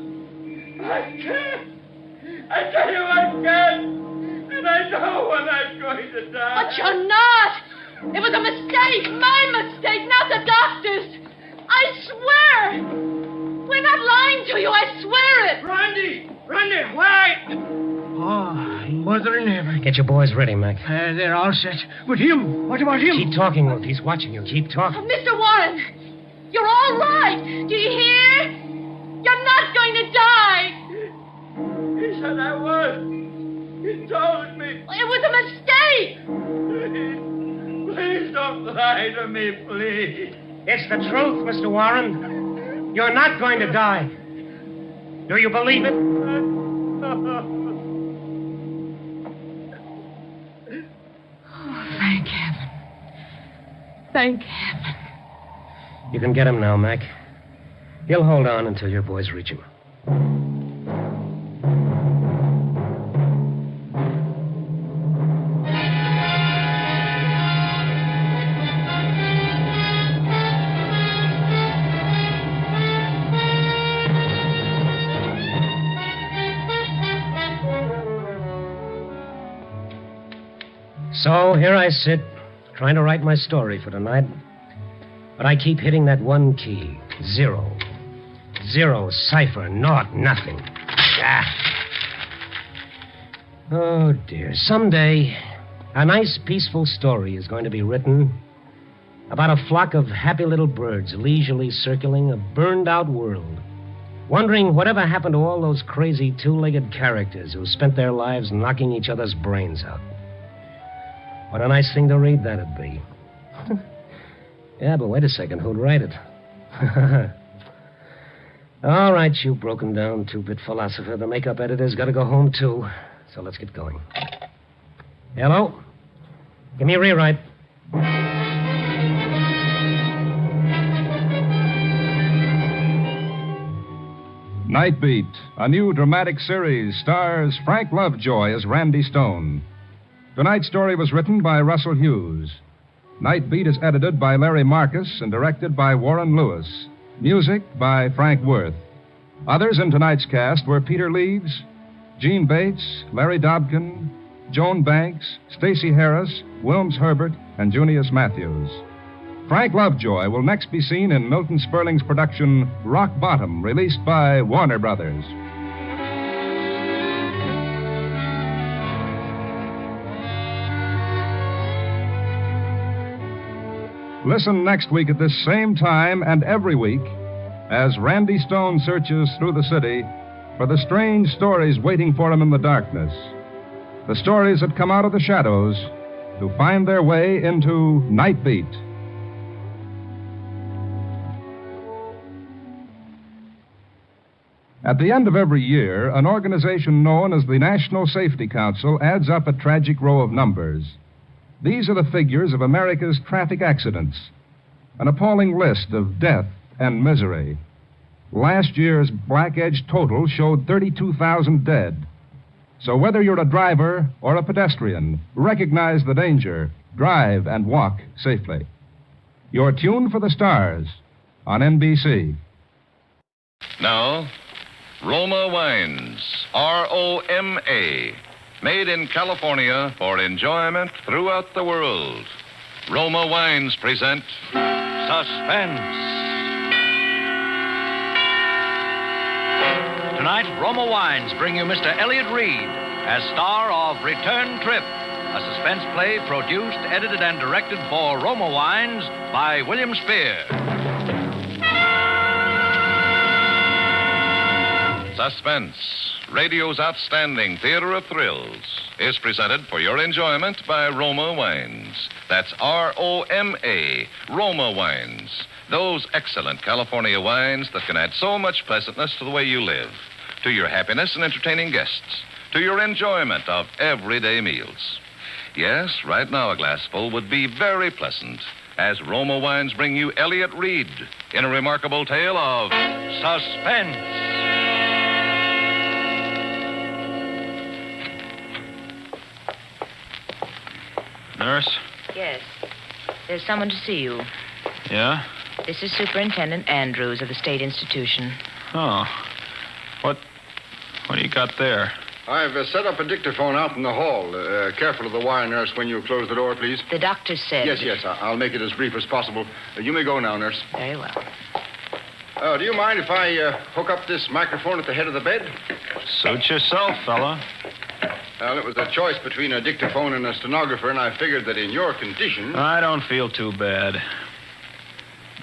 I can't. I tell you I can't. And I know when I'm going to die. But you're not. It was a mistake. My mistake, not the doctor's. I swear. We're not lying to you. I swear it. Randy, why? Oh, mother in heaven. Get your boys ready, Mac. They're all set. But him? What about him? Keep talking, Ruth. He's watching you. Keep talking. Mr. Warren, you're all right. Do you hear? You're not going to die. He said I was. He told me. It was a mistake. Please don't lie to me, please. It's the truth, Mr. Warren. You're not going to die. Do you believe it? Thank heaven. Thank heaven. You can get him now, Mac. He'll hold on until your boys reach him. So here I sit, trying to write my story for tonight. But I keep hitting that one key. 0. 0, cipher, naught, nothing. Ah. Oh, dear. Someday, a nice, peaceful story is going to be written about a flock of happy little birds leisurely circling a burned-out world, wondering whatever happened to all those crazy two-legged characters who spent their lives knocking each other's brains out. What a nice thing to read that'd be. Yeah, but wait a second. Who'd write it? All right, you broken-down two-bit philosopher. The makeup editor's got to go home, too. So let's get going. Hello? Give me a rewrite. Nightbeat, a new dramatic series, stars Frank Lovejoy as Randy Stone. Tonight's story was written by Russell Hughes. Nightbeat is edited by Larry Marcus and directed by Warren Lewis. Music by Frank Worth. Others in tonight's cast were Peter Leeds, Gene Bates, Larry Dobkin, Joan Banks, Stacey Harris, Wilms Herbert, and Junius Matthews. Frank Lovejoy will next be seen in Milton Sperling's production Rock Bottom, released by Warner Brothers. Listen next week at this same time and every week as Randy Stone searches through the city for the strange stories waiting for him in the darkness. The stories that come out of the shadows to find their way into Nightbeat. At the end of every year, an organization known as the National Safety Council adds up a tragic row of numbers. These are the figures of America's traffic accidents, an appalling list of death and misery. Last year's Black Edge total showed 32,000 dead. So whether you're a driver or a pedestrian, recognize the danger, drive and walk safely. You're tuned for the stars on NBC. Now, Roma Wines, R-O-M-A. Made in California for enjoyment throughout the world. Roma Wines present Suspense. Tonight, Roma Wines bring you Mr. Elliot Reed as star of Return Trip, a suspense play produced, edited, and directed for Roma Wines by William Spear. Suspense. radio's outstanding theater of thrills, is presented for your enjoyment by Roma Wines. That's R-O-M-A, Roma Wines. Those excellent California wines that can add so much pleasantness to the way you live, to your happiness in entertaining guests, to your enjoyment of everyday meals. Yes, right now a glassful would be very pleasant, as Roma Wines bring you Elliot Reed in a remarkable tale of suspense. Nurse? Yes. There's someone to see you. Yeah? This is Superintendent Andrews of the State Institution. Oh. What do you got there? I've set up a dictaphone out in the hall. Careful of the wire, nurse, when you close the door, please. The doctor said... Yes, I'll make it as brief as possible. You may go now, nurse. Very well. Do you mind if I hook up this microphone at the head of the bed? Suit yourself, fella. Well, it was a choice between a dictaphone and a stenographer, and I figured that in your condition... I don't feel too bad.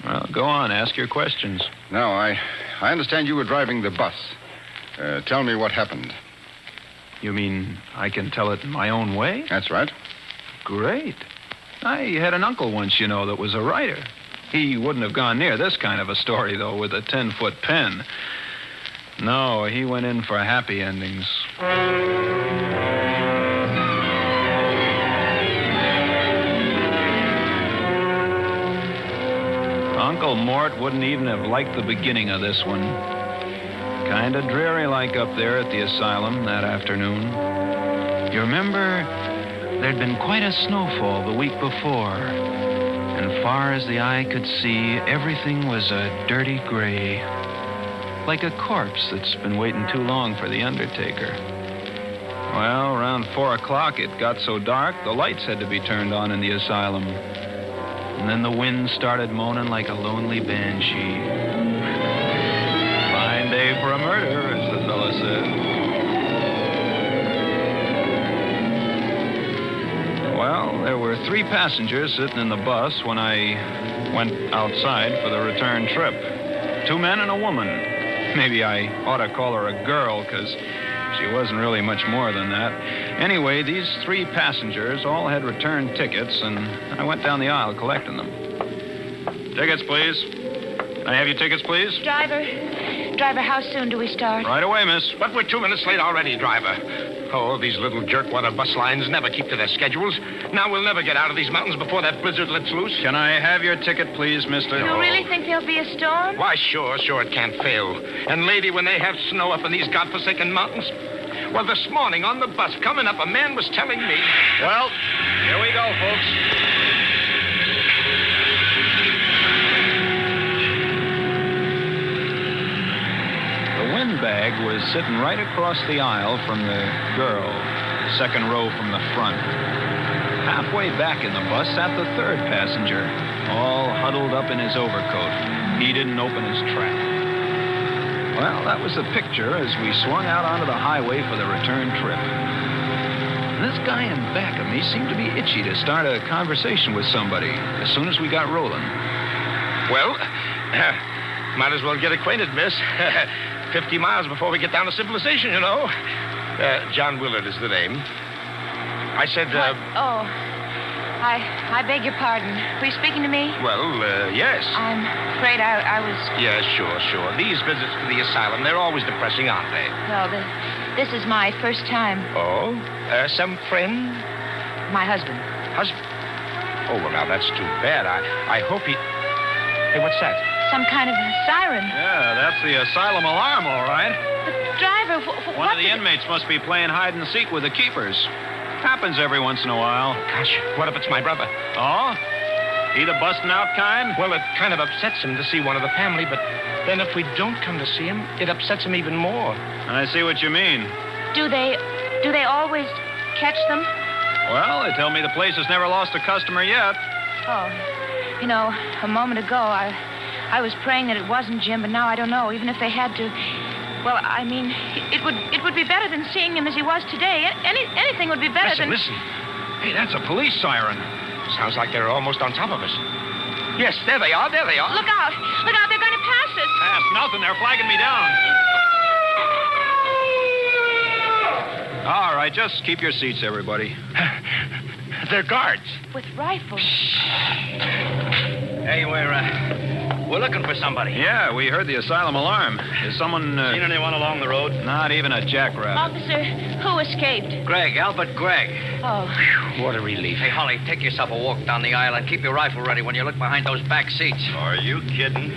Well, go on, ask your questions. Now, I understand you were driving the bus. Tell me what happened. You mean I can tell it in my own way? That's right. Great. I had an uncle once, you know, that was a writer. He wouldn't have gone near this kind of a story, though, with a 10-foot pen. No, he went in for happy endings. Uncle Mort wouldn't even have liked the beginning of this one. Kind of dreary-like up there at the asylum that afternoon. You remember, there'd been quite a snowfall the week before. And far as the eye could see, everything was a dirty gray. Like a corpse that's been waiting too long for the undertaker. Well, around 4 o'clock, it got so dark, the lights had to be turned on in the asylum. And then the wind started moaning like a lonely banshee. Fine day for a murder, as the fella said. Well, there were 3 passengers sitting in the bus when I went outside for the return trip. 2 men and a woman. Maybe I ought to call her a girl, because she wasn't really much more than that. Anyway, these 3 passengers all had return tickets, and I went down the aisle collecting them. Tickets, please. Can I have your tickets, please? Driver, how soon do we start? Right away, miss. But we're 2 minutes late already, driver. Oh, these little jerkwater bus lines never keep to their schedules. Now we'll never get out of these mountains before that blizzard lets loose. Can I have your ticket, please, mister? You really think there'll be a storm? Why, sure, it can't fail. And, lady, when they have snow up in these godforsaken mountains... Well, this morning on the bus coming up, a man was telling me... Well, here we go, folks. The windbag was sitting right across the aisle from the girl, second row from the front. Halfway back in the bus sat the 3rd passenger, all huddled up in his overcoat. He didn't open his trap. Well, that was the picture as we swung out onto the highway for the return trip. This guy in back of me seemed to be itchy to start a conversation with somebody as soon as we got rolling. Well, might as well get acquainted, miss. 50 miles before we get down to civilization, you know. John Willard is the name. I said, I beg your pardon. Were you speaking to me? Well, yes. I'm afraid I was... Yeah, sure. These visits to the asylum, they're always depressing, aren't they? Well, this is my first time. Oh? Some friend? My husband. Husband? Oh, well, now, that's too bad. I hope he... Hey, what's that? Some kind of siren. Yeah, that's the asylum alarm, all right. But, driver, One of the inmates must be playing hide and seek with the keepers. Happens every once in a while. Gosh, what if it's my brother? Oh? He the busting out kind? Well, it kind of upsets him to see one of the family, but then if we don't come to see him, it upsets him even more. I see what you mean. Do they always catch them? Well, they tell me the place has never lost a customer yet. Oh, you know, a moment ago, I was praying that it wasn't Jim, but now I don't know, even if they had to. Well, I mean, it would be better than seeing him as he was today. Anything would be better than... Listen. Hey, that's a police siren. Sounds like they're almost on top of us. Yes, there they are. Look out, they're going to pass us. Pass nothing, they're flagging me down. All right, just keep your seats, everybody. They're guards. With rifles. Hey, we're looking for somebody. Yeah, we heard the asylum alarm. Is someone... Seen anyone along the road? Not even a jackrabbit. Officer, who escaped? Greg, Albert Gregg. Oh. What a relief. Hey, Holly, take yourself a walk down the aisle and keep your rifle ready when you look behind those back seats. Are you kidding?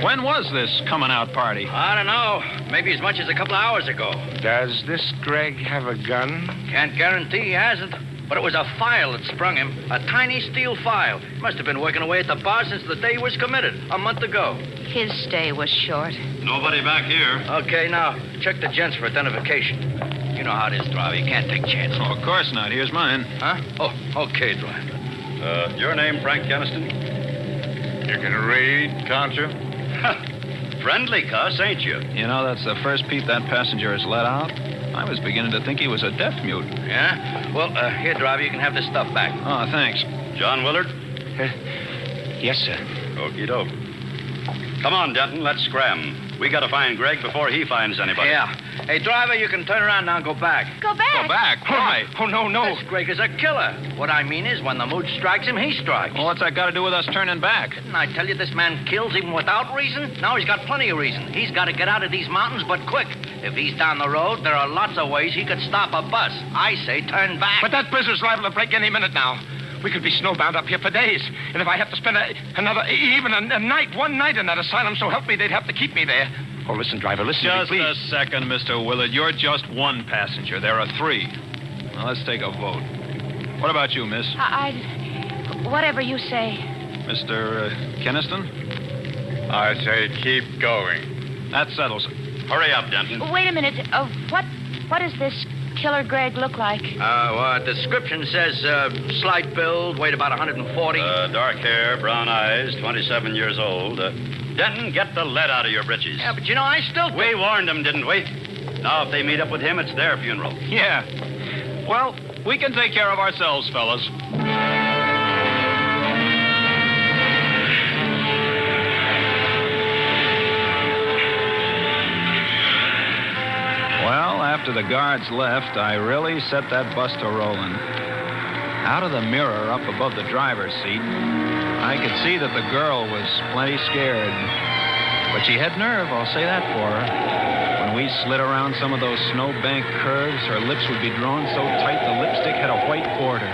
When was this coming out party? I don't know. Maybe as much as a couple of hours ago. Does this Greg have a gun? Can't guarantee he hasn't. But it was a file that sprung him. A tiny steel file. Must have been working away at the bar since the day he was committed, a month ago. His stay was short. Nobody back here. Okay, now, check the gents for identification. You know how it is, driver. You can't take chances. Oh, of course not. Here's mine. Huh? Oh, okay, driver. Your name, Frank Keniston? You can read, can't you? Friendly cuss, ain't you? You know, that's the first peep that passenger has let out. I was beginning to think he was a deaf mute. Yeah? Well, here, driver, you can have this stuff back. Oh, thanks. John Willard? Yes, sir. Okie doke. Come on, Denton, let's scram. We gotta find Greg before he finds anybody. Yeah. Hey, driver, you can turn around now and go back. Go back? Go back? Why? Oh, no. This Greg is a killer. What I mean is, when the mood strikes him, he strikes. Well, what's that got to do with us turning back? Didn't I tell you this man kills even without reason? Now he's got plenty of reason. He's got to get out of these mountains, but quick. If he's down the road, there are lots of ways he could stop a bus. I say turn back. But that blizzard's liable to break any minute now. We could be snowbound up here for days. And if I have to spend a night, one night in that asylum, so help me, they'd have to keep me there. Oh, listen, driver, listen Just to me, please. a second, Mr. Willard. You're just one passenger. There are three. Now, let's take a vote. What about you, miss? Whatever you say. Mr. Keniston? I say keep going. That settles it. Hurry up, Denton. Wait a minute. What does this killer Greg look like? Description says slight build, weight about 140. Dark hair, brown eyes, 27 years old. Denton, get the lead out of your britches. Yeah, but you know, I still... We warned them, didn't we? Now, if they meet up with him, it's their funeral. Yeah. Well, we can take care of ourselves, fellas. Well, after the guards left, I really set that bus to rolling. Out of the mirror up above the driver's seat, I could see that the girl was plenty scared. But she had nerve, I'll say that for her. When we slid around some of those snowbank curves, her lips would be drawn so tight the lipstick had a white border.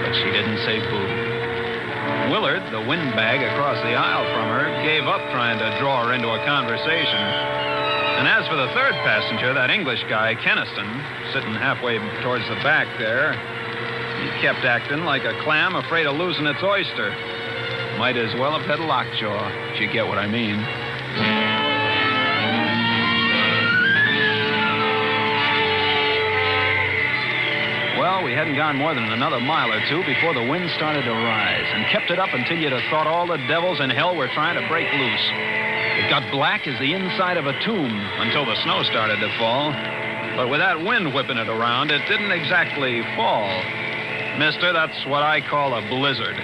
But she didn't say boo. Willard, the windbag across the aisle from her, gave up trying to draw her into a conversation. And as for the third passenger, that English guy, Keniston, sitting halfway towards the back there, he kept acting like a clam afraid of losing its oyster. Might as well have had lockjaw, if you get what I mean. Well, we hadn't gone more than another mile or two before the wind started to rise, and kept it up until you'd have thought all the devils in hell were trying to break loose. It got black as the inside of a tomb until the snow started to fall. But with that wind whipping it around, it didn't exactly fall. Mister, that's what I call a blizzard.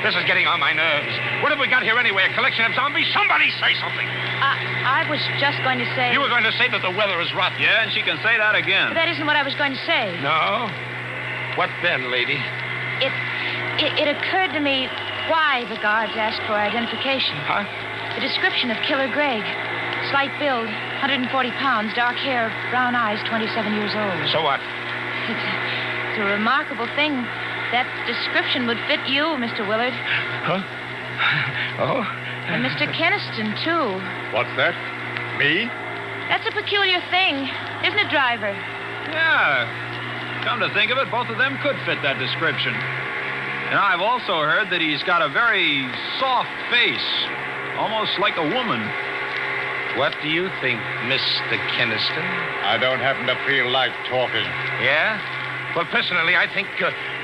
This is getting on my nerves. What have we got here anyway? A collection of zombies? Somebody say something. I was just going to say... You were going to say that the weather is rotten. Yeah, and she can say that again. But that isn't what I was going to say. No? What then, lady? It occurred to me why the guards asked for identification. Huh? The description of Killer Greg. Slight build, 140 pounds, dark hair, brown eyes, 27 years old. So what? It's a remarkable thing. That description would fit you, Mr. Willard. Huh? Oh? And Mr. Keniston, too. What's that? Me? That's a peculiar thing, isn't it, driver? Yeah. Come to think of it, both of them could fit that description. And I've also heard that he's got a very soft face, almost like a woman. What do you think, Mr. Keniston? I don't happen to feel like talking. Yeah? Well, personally, I think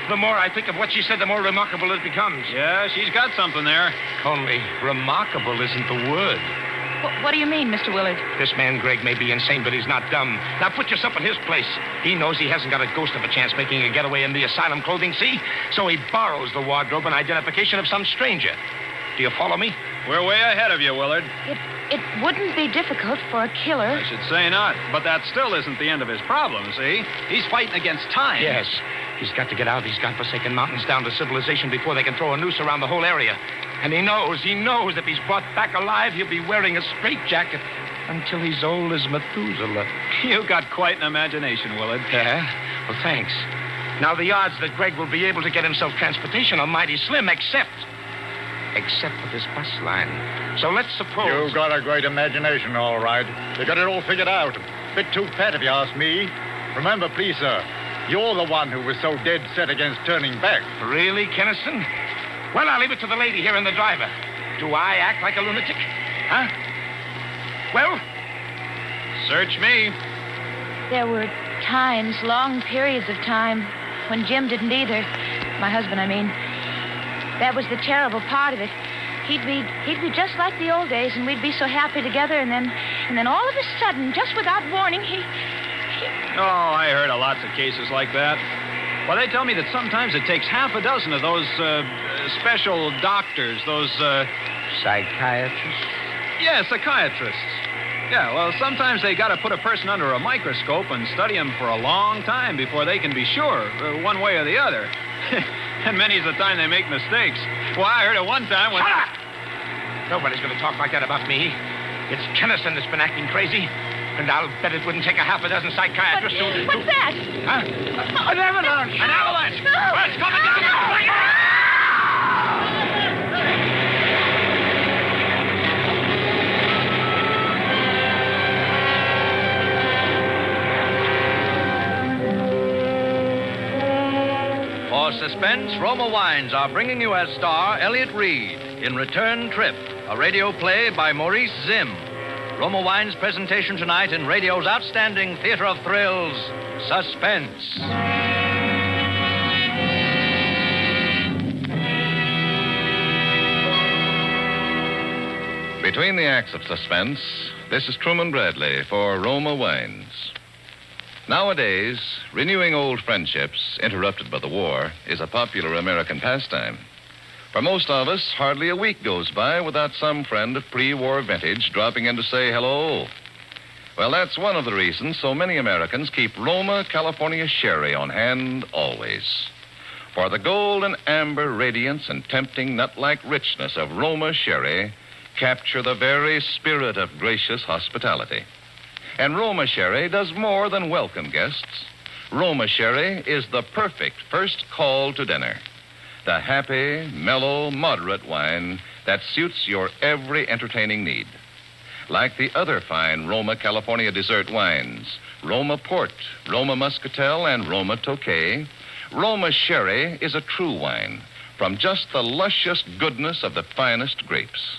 the more I think of what she said, the more remarkable it becomes. Yeah, she's got something there. Only remarkable isn't the word. What do you mean, Mr. Willard? This man, Greg, may be insane, but he's not dumb. Now, put yourself in his place. He knows he hasn't got a ghost of a chance making a getaway in the asylum clothing, see? So he borrows the wardrobe and identification of some stranger. Do you follow me? We're way ahead of you, Willard. It wouldn't be difficult for a killer. I should say not. But that still isn't the end of his problem, see? He's fighting against time. Yes. He's got to get out of these godforsaken mountains down to civilization before they can throw a noose around the whole area. And he knows if he's brought back alive, he'll be wearing a straitjacket until he's old as Methuselah. You got quite an imagination, Willard. Yeah? Well, thanks. Now, the odds that Greg will be able to get himself transportation are mighty slim, except for this bus line. So let's suppose... You've got a great imagination, all right. You got it all figured out. Bit too fat, if you ask me. Remember, please, sir, you're the one who was so dead set against turning back. Really, Keniston? Well, I'll leave it to the lady here and the driver. Do I act like a lunatic? Huh? Well? Search me. There were times, long periods of time, when Jim didn't either. My husband, I mean. That was the terrible part of it. He'd be just like the old days, and we'd be so happy together, and then all of a sudden, just without warning, he... Oh, I heard of lots of cases like that. Well, they tell me that sometimes it takes half a dozen of those special doctors, those... Psychiatrists? Yeah, psychiatrists. Yeah, well, sometimes they got to put a person under a microscope and study him for a long time before they can be sure, one way or the other. And many's the time they make mistakes. Well, I heard it one time when... Shut up! Nobody's going to talk like that about me. It's Keniston that's been acting crazy. And I'll bet it wouldn't take a half a dozen psychiatrists to... What's that? Huh? An avalanche! An avalanche! No! Well, it's coming down! For Suspense, Roma Wines are bringing you as star Elliot Reed in Return Trip, a radio play by Maurice Zimm. Roma Wines' presentation tonight in radio's outstanding theater of thrills, Suspense. Between the acts of Suspense, this is Truman Bradley for Roma Wines. Nowadays, renewing old friendships interrupted by the war is a popular American pastime. For most of us, hardly a week goes by without some friend of pre-war vintage dropping in to say hello. Well, that's one of the reasons so many Americans keep Roma California Sherry on hand always. For the gold and amber radiance and tempting nut-like richness of Roma Sherry capture the very spirit of gracious hospitality. And Roma Sherry does more than welcome guests. Roma Sherry is the perfect first call to dinner. The happy, mellow, moderate wine that suits your every entertaining need. Like the other fine Roma California dessert wines, Roma Port, Roma Muscatel, and Roma Tokay, Roma Sherry is a true wine from just the luscious goodness of the finest grapes.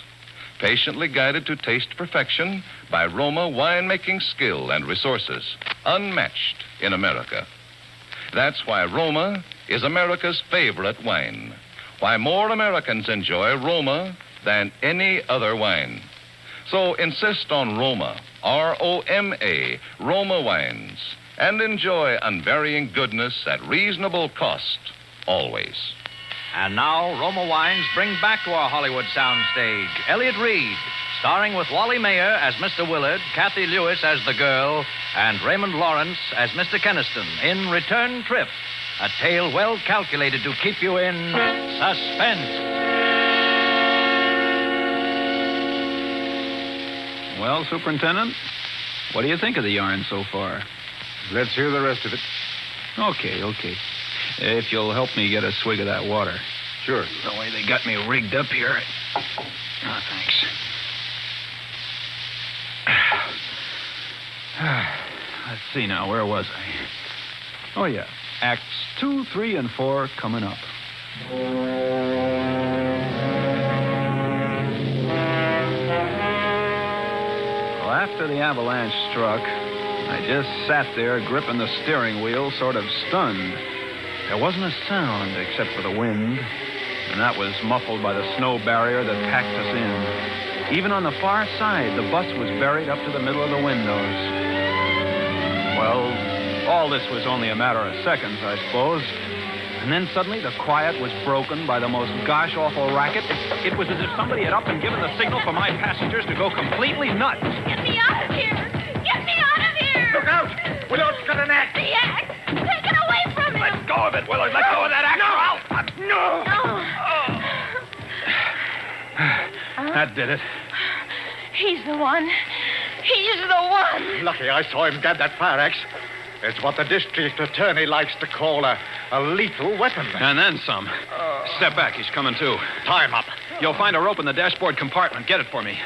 Patiently guided to taste perfection by Roma winemaking skill and resources, unmatched in America. That's why Roma is America's favorite wine. Why more Americans enjoy Roma than any other wine. So insist on Roma, R-O-M-A, Roma wines, and enjoy unvarying goodness at reasonable cost, always. And now, Roma Wines bring back to our Hollywood soundstage Elliot Reed, starring with Wally Mayer as Mr. Willard, Kathy Lewis as the girl, and Raymond Lawrence as Mr. Keniston in Return Trip, a tale well calculated to keep you in suspense. Well, Superintendent, what do you think of the yarn so far? Let's hear the rest of it. Okay. If you'll help me get a swig of that water. Sure. The way they got me rigged up here. Oh, thanks. Let's see now, where was I? Oh, yeah. Acts 2, 3, and 4 coming up. Well, after the avalanche struck, I just sat there gripping the steering wheel, sort of stunned. There wasn't a sound except for the wind, and that was muffled by the snow barrier that packed us in. Even on the far side, the bus was buried up to the middle of the windows. Well, all this was only a matter of seconds, I suppose. And then suddenly the quiet was broken by the most gosh-awful racket. It was as if somebody had up and given the signal for my passengers to go completely nuts. Get me out of here! Get me out of here! Look out! Willard's got an axe. The axe! Take it away from him! Let go of it, Willard. Let go of that axe. No! That did it. He's the one. He's the one. Lucky I saw him grab that fire axe. It's what the district attorney likes to call a lethal weapon. And then some. Step back. He's coming too. Tie him up. You'll find a rope in the dashboard compartment. Get it for me.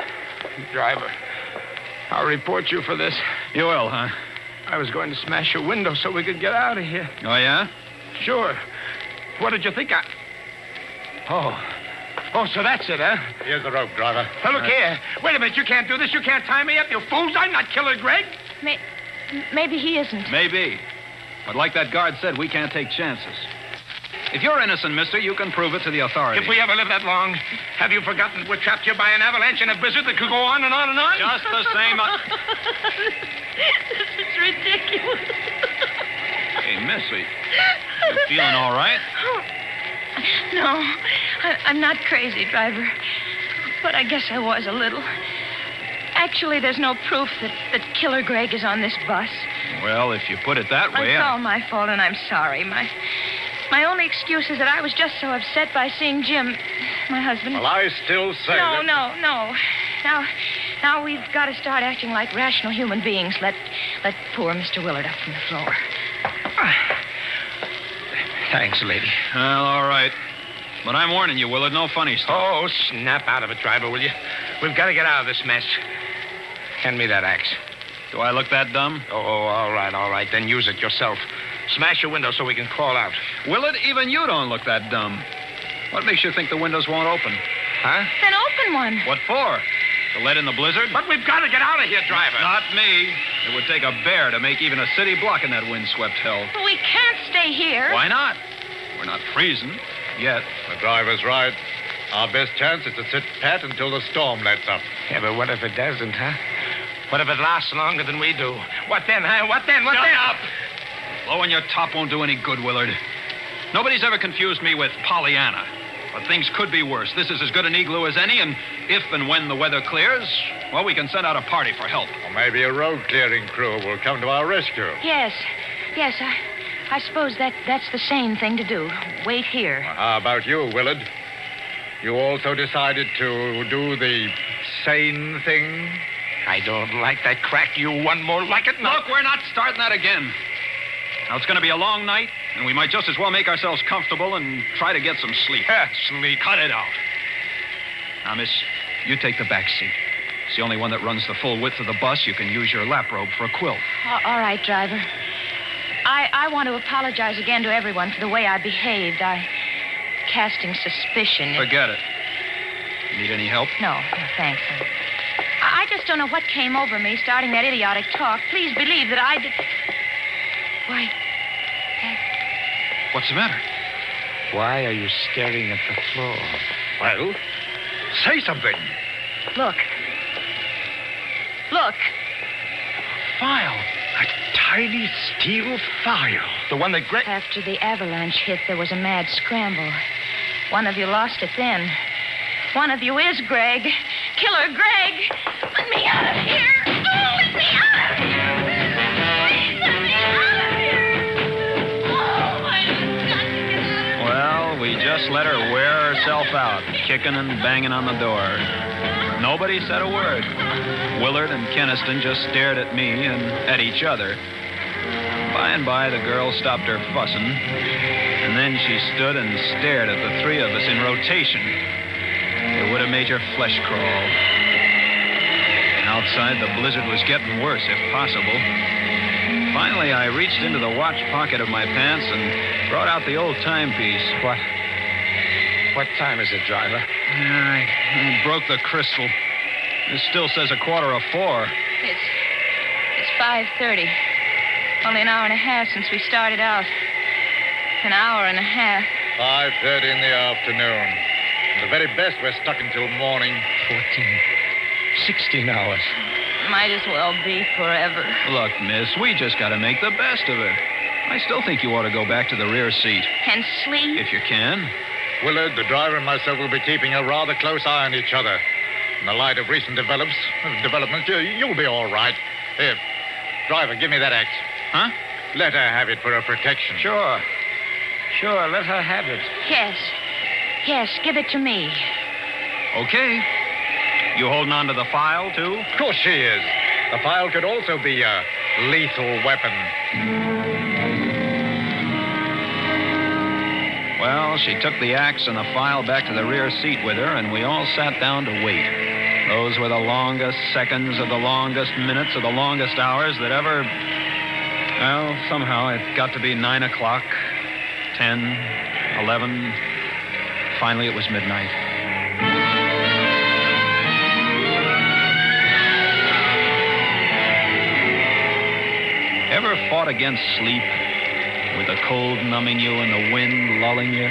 Driver, I'll report you for this. You will, huh? I was going to smash your window so we could get out of here. Oh, yeah? Sure. What did you think I... Oh, so that's it, huh? Here's the rope, driver. Now, look here. Wait a minute. You can't do this. You can't tie me up, you fools. I'm not Killer Greg. Maybe he isn't. Maybe. But like that guard said, we can't take chances. If you're innocent, mister, you can prove it to the authorities. If we ever live that long, have you forgotten we're trapped here by an avalanche and a blizzard that could go on and on and on? Just the same... This is ridiculous. Hey, Missy, you feeling all right? No, I'm not crazy, driver. But I guess I was a little. Actually, there's no proof that Killer Greg is on this bus. Well, if you put it that way... It's all my fault, and I'm sorry. My only excuse is that I was just so upset by seeing Jim, my husband. Well, I still say No. Now we've got to start acting like rational human beings. Let poor Mr. Willard up from the floor. Thanks, lady. Well, all right. But I'm warning you, Willard, no funny stuff. Oh, snap out of it, driver, will you? We've got to get out of this mess. Hand me that axe. Do I look that dumb? Oh, all right. Then use it yourself. Smash your window so we can crawl out. Willard, even you don't look that dumb. What makes you think the windows won't open? Huh? Then open one. What for? To let in the blizzard? But we've got to get out of here, driver. Not me. It would take a bear to make even a city block in that windswept hell. But we can't stay here. Why not? We're not freezing. Yet. The driver's right. Our best chance is to sit pat until the storm lets up. Yeah, but what if it doesn't, huh? What if it lasts longer than we do? What then, huh? What then? Shut up! Blowing your top won't do any good, Willard. Nobody's ever confused me with Pollyanna. But things could be worse. This is as good an igloo as any, and if and when the weather clears, well, we can send out a party for help. Or maybe a road-clearing crew will come to our rescue. Yes, I suppose that's the sane thing to do. Wait here. Well, how about you, Willard? You also decided to do the sane thing? I don't like that crack. You one more like it. Look, we're not starting that again. Now, it's going to be a long night, and we might just as well make ourselves comfortable and try to get some sleep. Sleep. Cut it out. Now, miss, you take the back seat. It's the only one that runs the full width of the bus. You can use your lap robe for a quilt. All right, driver. I want to apologize again to everyone for the way I behaved. Casting suspicion. Forget it. Need any help? No, thanks. I just don't know what came over me starting that idiotic talk. Please believe that I did... Why... What's the matter? Why are you staring at the floor? Well, say something. Look. File. A tiny steel file. The one that Greg... After the avalanche hit, there was a mad scramble. One of you lost it then. One of you is Greg. Killer Greg. Let me out of here. Let me out of here. Please let me out of here. Oh, I just got to get out of here. Well, we just let her wear herself out, kicking and banging on the door. Nobody said a word. Willard and Keniston just stared at me and at each other. By and by, the girl stopped her fussing, and then she stood and stared at the three of us in rotation. It would have made your flesh crawl. Outside, the blizzard was getting worse, if possible. Finally, I reached into the watch pocket of my pants and brought out the old timepiece. What time is it, driver? I broke the crystal. It still says 4:15. It's 5:30. Only an hour and a half since we started out. An hour and a half. 5:30 in the afternoon. The very best we're stuck until morning. 16 hours. Might as well be forever. Look, miss, we just got to make the best of it. I still think you ought to go back to the rear seat. And sleep? If you can. Willard, the driver and myself will be keeping a rather close eye on each other. In the light of recent developments, you'll be all right. Here, driver, give me that axe. Huh? Let her have it for her protection. Sure, let her have it. Yes, give it to me. Okay. You holding on to the file, too? Of course she is. The file could also be a lethal weapon. Well, she took the axe and the file back to the rear seat with her, and we all sat down to wait. Those were the longest seconds of the longest minutes of the longest hours that ever... Well, somehow it got to be 9 o'clock, 10, 11. Finally, it was midnight. Ever fought against sleep, with the cold numbing you and the wind lulling you?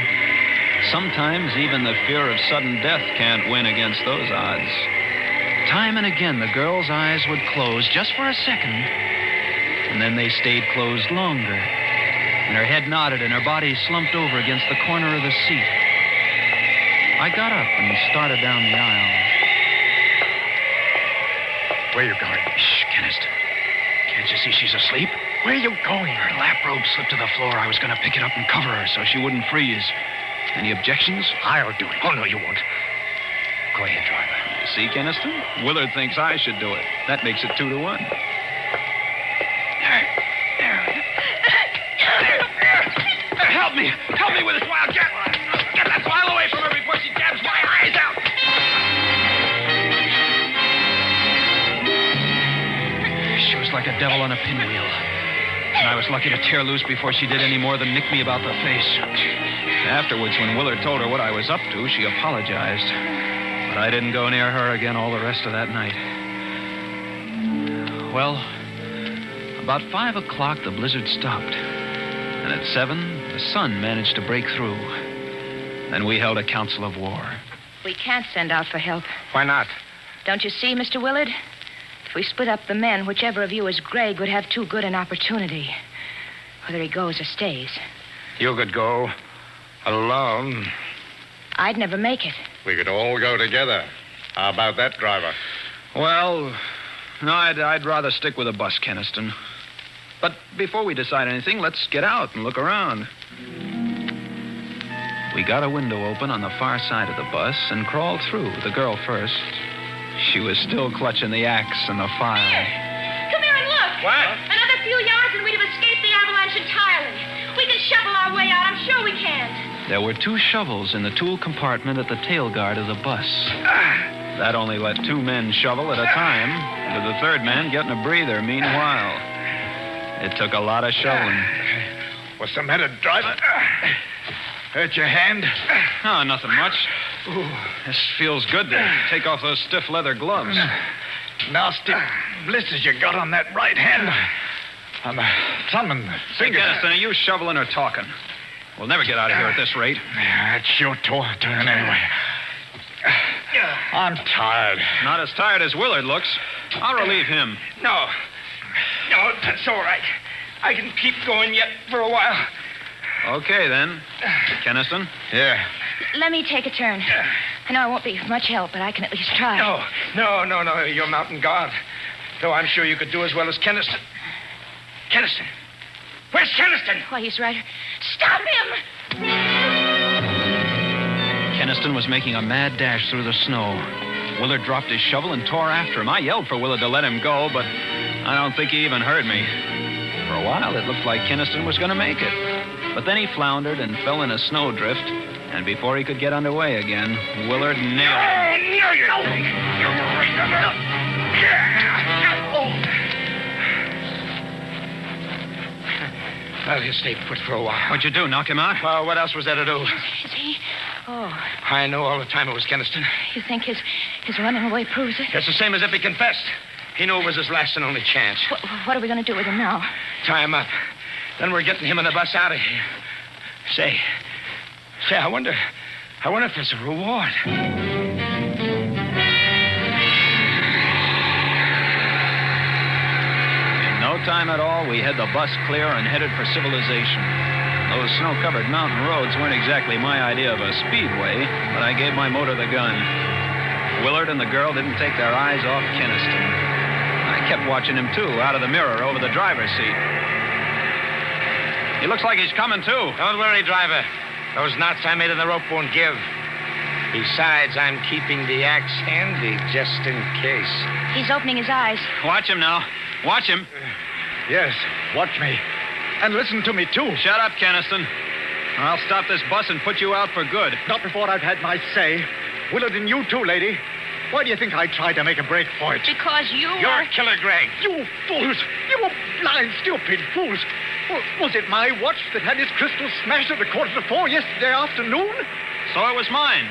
Sometimes even the fear of sudden death can't win against those odds. Time and again, the girl's eyes would close just for a second, and then they stayed closed longer, and her head nodded and her body slumped over against the corner of the seat. I got up and started down the aisle. Where are you going? Shh, Kenneth. Can't you see she's asleep? Where are you going? Her lap robe slipped to the floor. I was going to pick it up and cover her so she wouldn't freeze. Any objections? I'll do it. Oh, no, you won't. Go ahead, driver. You see, Keniston? Willard thinks I should do it. That makes it 2-1. Help me! Help me with this wildcat! Get that file away from her before she jabs my eyes out! She was like a devil on a pinwheel. And I was lucky to tear loose before she did any more than nick me about the face. Afterwards, when Willard told her what I was up to, she apologized. But I didn't go near her again all the rest of that night. Well, about 5 o'clock, the blizzard stopped. And at 7, the sun managed to break through. Then we held a council of war. We can't send out for help. Why not? Don't you see, Mr. Willard? If we split up the men, whichever of you is Greg would have too good an opportunity. Whether he goes or stays. You could go alone. I'd never make it. We could all go together. How about that, driver? Well, no, I'd rather stick with the bus, Keniston. But before we decide anything, let's get out and look around. We got a window open on the far side of the bus and crawled through, the girl first. She was still clutching the axe and the file. Come here and look. What? Another few yards and we'd have escaped the avalanche entirely. We can shovel our way out. I'm sure we can. There were 2 shovels in the tool compartment at the tail guard of the bus. That only let 2 men shovel at a time, with the third man getting a breather meanwhile. It took a lot of shoveling. What's the matter, driver? Hurt your hand? Oh, nothing much. Ooh, this feels good to take off those stiff leather gloves. Nasty blisters you got on that right hand. I'm thumbing. Say, Keniston, are you shoveling or talking? We'll never get out of here at this rate. It's your turn anyway. I'm tired. Not as tired as Willard looks. I'll relieve him. No, that's all right. I can keep going yet for a while. Okay, then. Keniston? Yeah. Let me take a turn. I know I won't be of much help, but I can at least try. No. You're mountain guard. Though I'm sure you could do as well as Keniston. Keniston. Where's Keniston? Why, he's right. Stop him! Keniston was making a mad dash through the snow. Willard dropped his shovel and tore after him. I yelled for Willard to let him go, but I don't think he even heard me. For a while, it looked like Keniston was going to make it. But then he floundered and fell in a snowdrift, and before he could get underway again, Willard nailed him. Well, he'll stay put for a while. What'd you do, knock him out? Well, what else was there to do? Is he? Oh. I know all the time it was Keniston. You think his running away proves it? It's the same as if he confessed. He knew it was his last and only chance. What are we going to do with him now? Tie him up. Then we're getting him and the bus out of here. Say, I wonder if there's a reward. In no time at all, we had the bus clear and headed for civilization. Those snow-covered mountain roads weren't exactly my idea of a speedway, but I gave my motor the gun. Willard and the girl didn't take their eyes off Keniston. I kept watching him, too, out of the mirror over the driver's seat. He looks like he's coming, too. Don't worry, driver. Those knots I made in the rope won't give. Besides, I'm keeping the axe handy just in case. He's opening his eyes. Watch him now. Watch him. Yes, watch me. And listen to me, too. Shut up, Keniston. I'll stop this bus and put you out for good. Not before I've had my say. Willard and you, too, lady. Why do you think I tried to make a break for it? Because You're were... Killer Greg. You fools! You blind, stupid fools! Was it my watch that had its crystal smashed at 3:45 yesterday afternoon? So it was mine.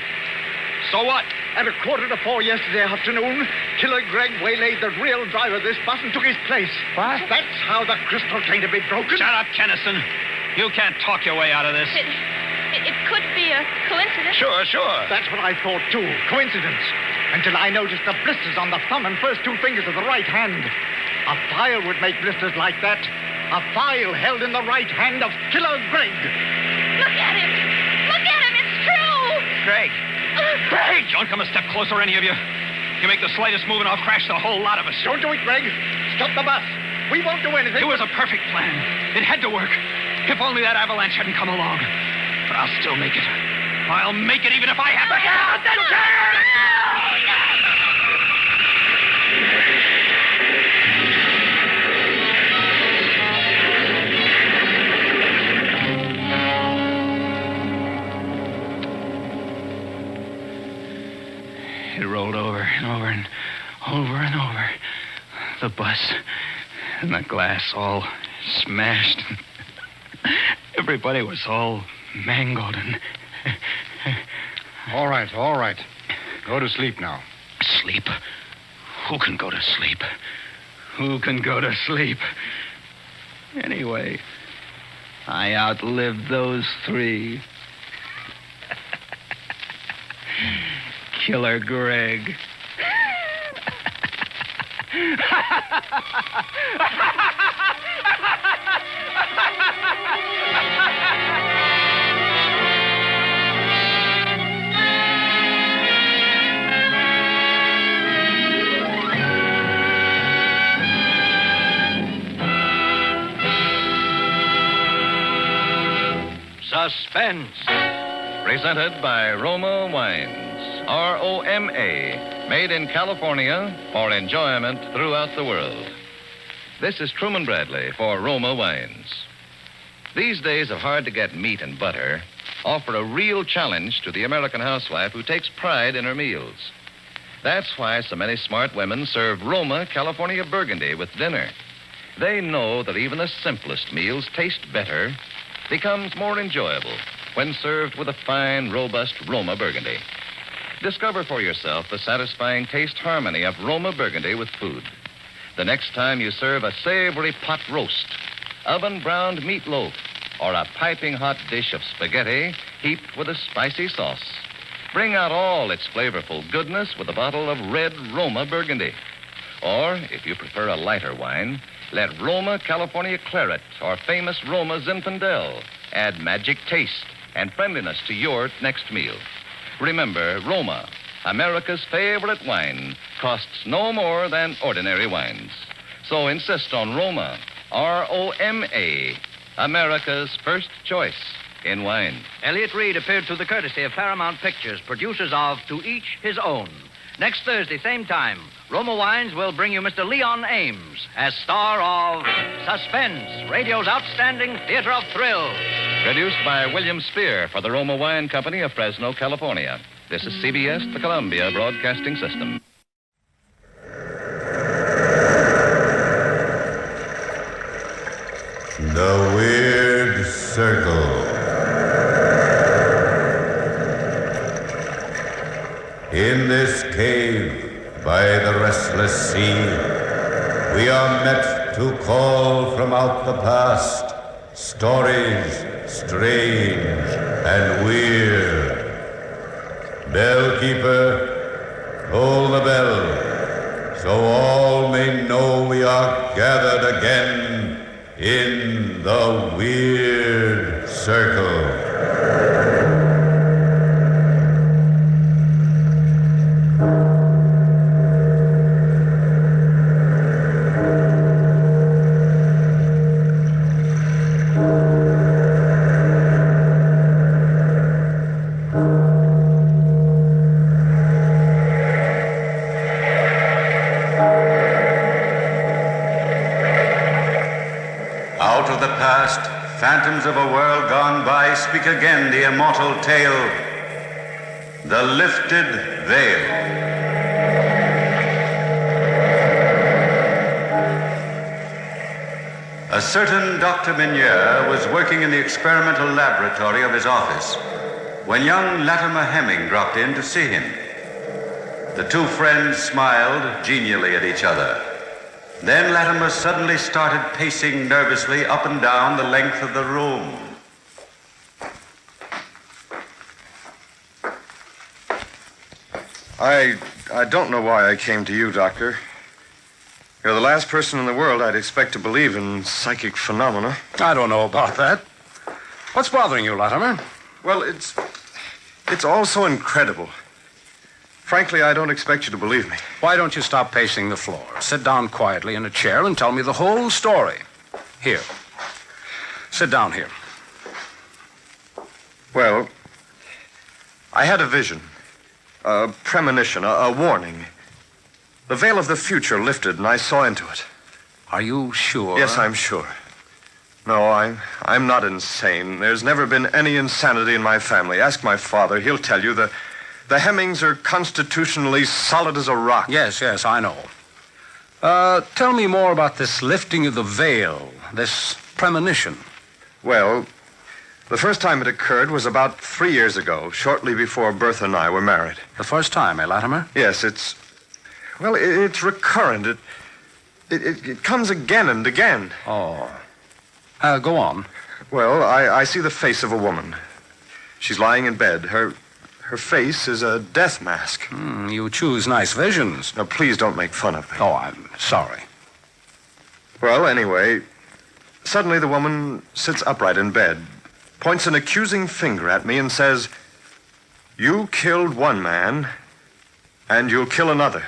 So what? At 3:45 yesterday afternoon, Killer Greg waylaid the real driver of this bus and took his place. What? That's how the crystal came to be broken. Shut up, Keniston. You can't talk your way out of this. It could be a coincidence. Sure. That's what I thought, too. Coincidence. Until I noticed the blisters on the thumb and first 2 fingers of the right hand. A file would make blisters like that. A file held in the right hand of Killer Greg. Look at him. Look at him. It's true. Greg! Don't come a step closer, any of you. You make the slightest move and I'll crash the whole lot of us. Don't do it, Greg. Stop the bus. We won't do anything. It was a perfect plan. It had to work. If only that avalanche hadn't come along. But I'll still make it. I'll make it even if I have to. It rolled over and over and over and over. The bus and the glass all smashed. Everybody was all mangled and... All right. Go to sleep now. Sleep? Who can go to sleep? Who can go to sleep? Anyway, I outlived those 3. Killer Greg. Suspense. Presented by Roma Wines. R-O-M-A. Made in California for enjoyment throughout the world. This is Truman Bradley for Roma Wines. These days of hard-to-get meat and butter offer a real challenge to the American housewife who takes pride in her meals. That's why so many smart women serve Roma California Burgundy with dinner. They know that even the simplest meals taste better, becomes more enjoyable when served with a fine, robust Roma Burgundy. Discover for yourself the satisfying taste harmony of Roma Burgundy with food. The next time you serve a savory pot roast, oven-browned meatloaf, or a piping hot dish of spaghetti heaped with a spicy sauce, bring out all its flavorful goodness with a bottle of red Roma Burgundy. Or, if you prefer a lighter wine, let Roma California Claret or famous Roma Zinfandel add magic taste and friendliness to your next meal. Remember, Roma, America's favorite wine, costs no more than ordinary wines. So insist on Roma, R-O-M-A, America's first choice in wine. Elliot Reed appeared through the courtesy of Paramount Pictures, producers of To Each His Own. Next Thursday, same time, Roma Wines will bring you Mr. Leon Ames as star of Suspense, radio's outstanding theater of thrills. Produced by William Spear for the Roma Wine Company of Fresno, California. This is CBS, the Columbia Broadcasting System. The Weird Circle. In this cave by the restless sea, we are met to call from out the past stories strange and weird. Bellkeeper, toll the bell. so all may know we are gathered again in the Weird Circle. Out of the past, phantoms of a world gone by speak again the immortal tale, The Lifted Veil. A certain Dr. Minier was working in the experimental laboratory of his office when young Latimer Hemming dropped in to see him. The two friends smiled genially at each other. Then Latimer suddenly started pacing nervously up and down the length of the room. I don't know why I came to you, Doctor. You're the last person in the world I'd expect to believe in psychic phenomena. I don't know about that. What's bothering you, Latimer? Well, it's all so incredible. Frankly, I don't expect you to believe me. Why don't you stop pacing the floor? Sit down quietly in a chair and tell me the whole story. Here. Sit down here. Well, I had a vision, a premonition, a warning. The veil of the future lifted, and I saw into it. Are you sure? Yes, I'm sure. No, I'm not insane. There's never been any insanity in my family. Ask my father. He'll tell you the Hemmings are constitutionally solid as a rock. Yes, I know. Tell me more about this lifting of the veil, this premonition. Well, the first time it occurred was about 3 years ago, shortly before Bertha and I were married. The first time, Latimer? Yes, it's recurrent. It comes again and again. Oh. Go on. Well, I see the face of a woman. She's lying in bed. Her face is a death mask. You choose nice visions. Now, please don't make fun of me. Oh, I'm sorry. Well, anyway, suddenly the woman sits upright in bed, points an accusing finger at me and says, "You killed one man, and you'll kill another."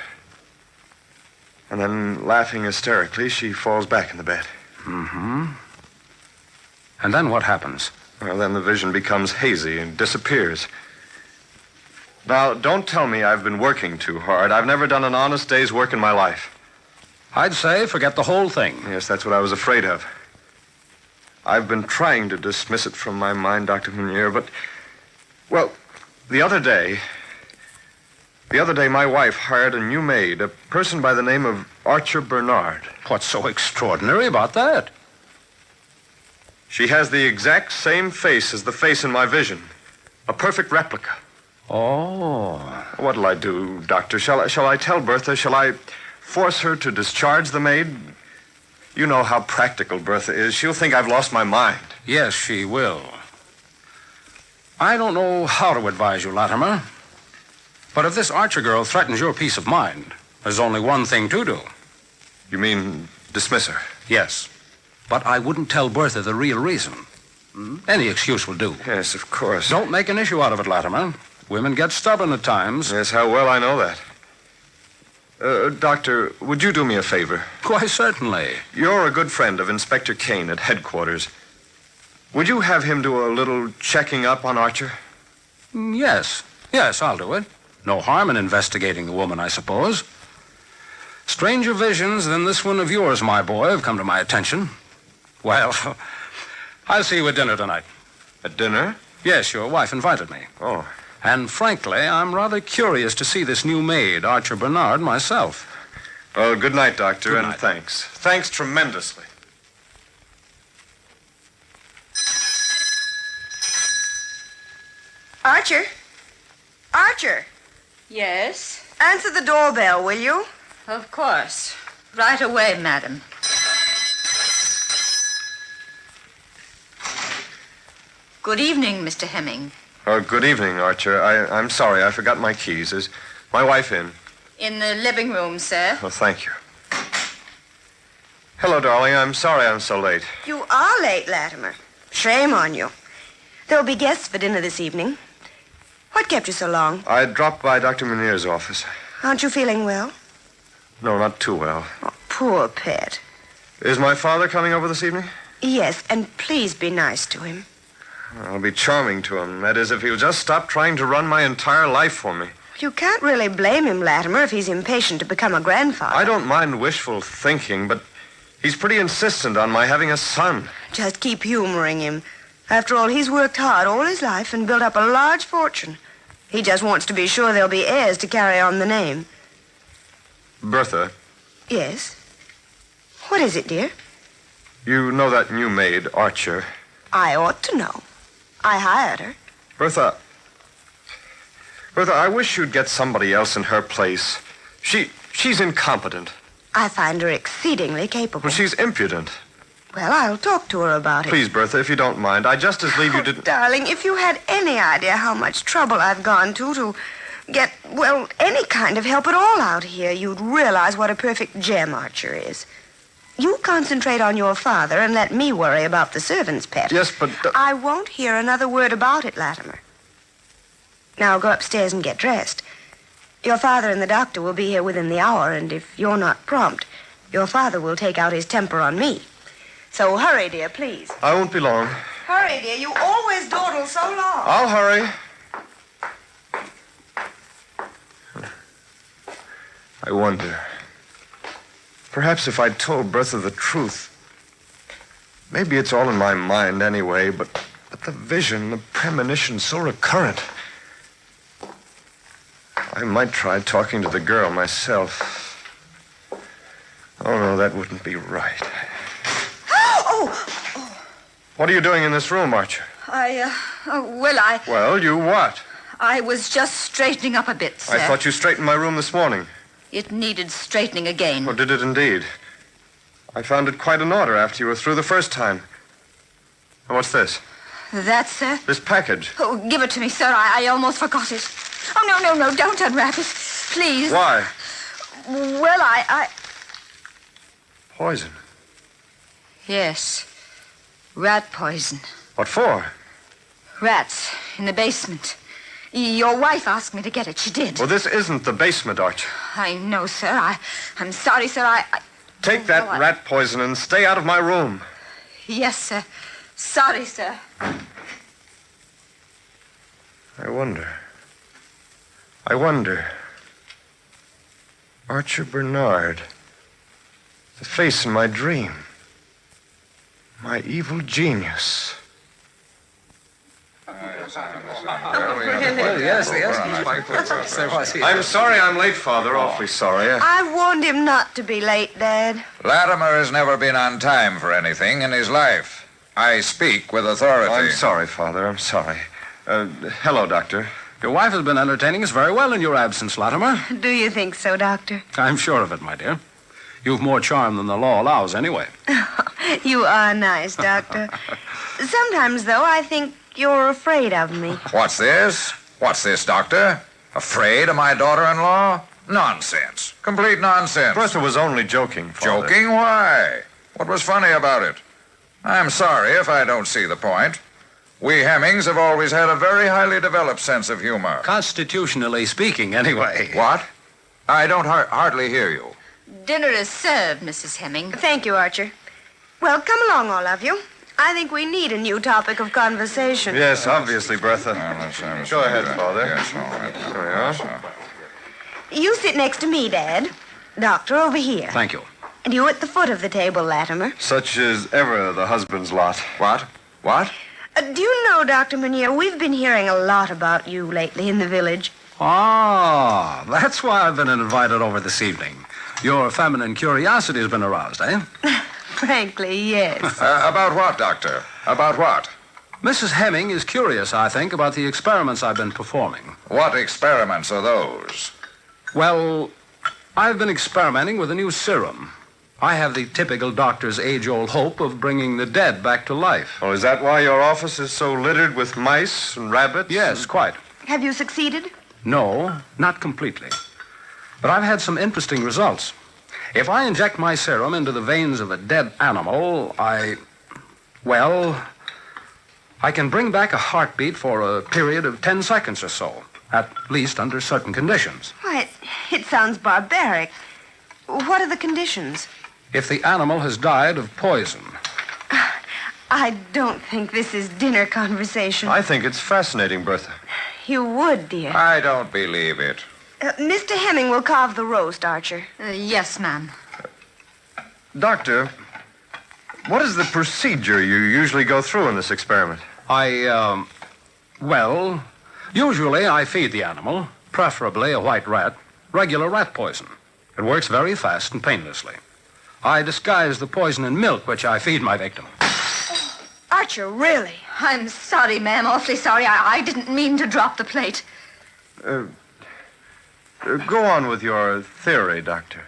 And then, laughing hysterically, she falls back in the bed. Mm-hmm. And then what happens? Well, then the vision becomes hazy and disappears. Now, don't tell me I've been working too hard. I've never done an honest day's work in my life. I'd say forget the whole thing. Yes, that's what I was afraid of. I've been trying to dismiss it from my mind, Dr. Minier, but... Well, the other day, my wife hired a new maid, a person by the name of Archer Bernard. What's so extraordinary about that? She has the exact same face as the face in my vision. A perfect replica. Oh. What'll I do, Doctor? Shall I tell Bertha? Shall I force her to discharge the maid? You know how practical Bertha is. She'll think I've lost my mind. Yes, she will. I don't know how to advise you, Latimer. But if this Archer girl threatens your peace of mind, there's only one thing to do. You mean dismiss her? Yes. But I wouldn't tell Bertha the real reason. Any excuse will do. Yes, of course. Don't make an issue out of it, Latimer. Women get stubborn at times. Yes, how well I know that. Doctor, would you do me a favor? Why, certainly. You're a good friend of Inspector Kane at headquarters. Would you have him do a little checking up on Archer? Yes, I'll do it. No harm in investigating the woman, I suppose. Stranger visions than this one of yours, my boy, have come to my attention. Well, I'll see you at dinner tonight. At dinner? Yes, your wife invited me. Oh. And frankly, I'm rather curious to see this new maid, Archer Bernard, myself. Well, good night, Doctor, Good and night. thanks. Thanks tremendously. Archer? Archer? Yes? Answer the doorbell, will you? Of course. Right away, madam. Good evening, Mr. Hemming. Oh, good evening, Archer. I'm sorry, I forgot my keys. Is my wife in? In the living room, sir. Well, thank you. Hello, darling. I'm sorry I'm so late. You are late, Latimer. Shame on you. There'll be guests for dinner this evening. What kept you so long? I dropped by Dr. Munir's office. Aren't you feeling well? No, not too well. Oh, poor pet. Is my father coming over this evening? Yes, and please be nice to him. I'll be charming to him. That is, if he'll just stop trying to run my entire life for me. You can't really blame him, Latimer, if he's impatient to become a grandfather. I don't mind wishful thinking, but he's pretty insistent on my having a son. Just keep humoring him. After all, he's worked hard all his life and built up a large fortune. He just wants to be sure there'll be heirs to carry on the name. Bertha, Yes? What is it, dear? you know that new maid, Archer. I ought to know. I hired her. Bertha, I wish you'd get somebody else in her place. She's incompetent. I find her exceedingly capable. Well, she's impudent. Well, I'll talk to her about it. Please, Bertha, if you don't mind, I'd just as leave you didn't... Darling, if you had any idea how much trouble I've gone to get, well, any kind of help at all out here, you'd realize what a perfect gem Archer is. You concentrate on your father and let me worry about the servant's pet. Yes, but... I won't hear another word about it, Latimer. Now go upstairs and get dressed. Your father and the doctor will be here within the hour, and if you're not prompt, your father will take out his temper on me. So hurry, dear, please. I won't be long. Hurry, dear. You always dawdle so long. I'll hurry. I wonder. Perhaps if I'd told Bertha the truth. Maybe it's all in my mind anyway, but the vision, the premonition, so recurrent. I might try talking to the girl myself. Oh, no, that wouldn't be right. What are you doing in this room, Archer? Well, you what? I was just straightening up a bit, sir. I thought you straightened my room this morning. It needed straightening again. Oh, did it indeed? I found it quite in order after you were through the first time. And what's this? That, sir? This package. Oh, give it to me, sir. I almost forgot it. Oh, no, don't unwrap it. Please. Why? Well, I... Poison. Yes. Rat poison. What for? Rats in the basement. Your wife asked me to get it. She did. Well, this isn't the basement, Archer. I know, sir. I'm sorry, sir. Take that rat poison and stay out of my room. Yes, sir. Sorry, sir. I wonder. Archer Bernard. The face in my dream. My evil genius. Yes. I'm sorry I'm late, Father. Awfully sorry. I warned him not to be late, Dad. Latimer has never been on time for anything in his life. I speak with authority. I'm sorry, Father. I'm sorry. Hello, Doctor. Your wife has been entertaining us very well in your absence, Latimer. Do you think so, Doctor? I'm sure of it, my dear. You've more charm than the law allows, anyway. You are nice, Doctor. Sometimes, though, I think you're afraid of me. What's this? What's this, Doctor? Afraid of my daughter-in-law? Nonsense. Complete nonsense. Bertha was only joking, Father. Joking? Why? What was funny about it? I'm sorry if I don't see the point. We Hemmings have always had a very highly developed sense of humor. Constitutionally speaking, anyway. What? I don't hardly hear you. Dinner is served, Mrs. Hemming. Thank you, Archer. Well, come along, all of you. I think we need a new topic of conversation. Yes, obviously, Bertha. Go ahead, Father. Yes, all right. There we are. You sit next to me, Dad. Doctor, over here. Thank you. And you at the foot of the table, Latimer. Such is ever the husband's lot. What? Do you know, Dr. Munir, we've been hearing a lot about you lately in the village. Ah, that's why I've been invited over this evening. Your feminine curiosity has been aroused, eh? Frankly, yes. About what, Doctor? About what? Mrs. Hemming is curious, I think, about the experiments I've been performing. What experiments are those? Well, I've been experimenting with a new serum. I have the typical doctor's age-old hope of bringing the dead back to life. Oh, is that why your office is so littered with mice and rabbits? Yes, quite. Have you succeeded? No, not completely. But I've had some interesting results. If I inject my serum into the veins of a dead animal, I can bring back a heartbeat for a period of 10 seconds or so, at least under certain conditions. Why, it sounds barbaric. What are the conditions? If the animal has died of poison. I don't think this is dinner conversation. I think it's fascinating, Bertha. You would, dear. I don't believe it. Mr. Hemming will carve the roast, Archer. Yes, ma'am. Doctor, what is the procedure you usually go through in this experiment? Usually I feed the animal, preferably a white rat, regular rat poison. It works very fast and painlessly. I disguise the poison in milk, which I feed my victim. Archer, really? I'm sorry, ma'am. Awfully sorry. I didn't mean to drop the plate. Go on with your theory, Doctor.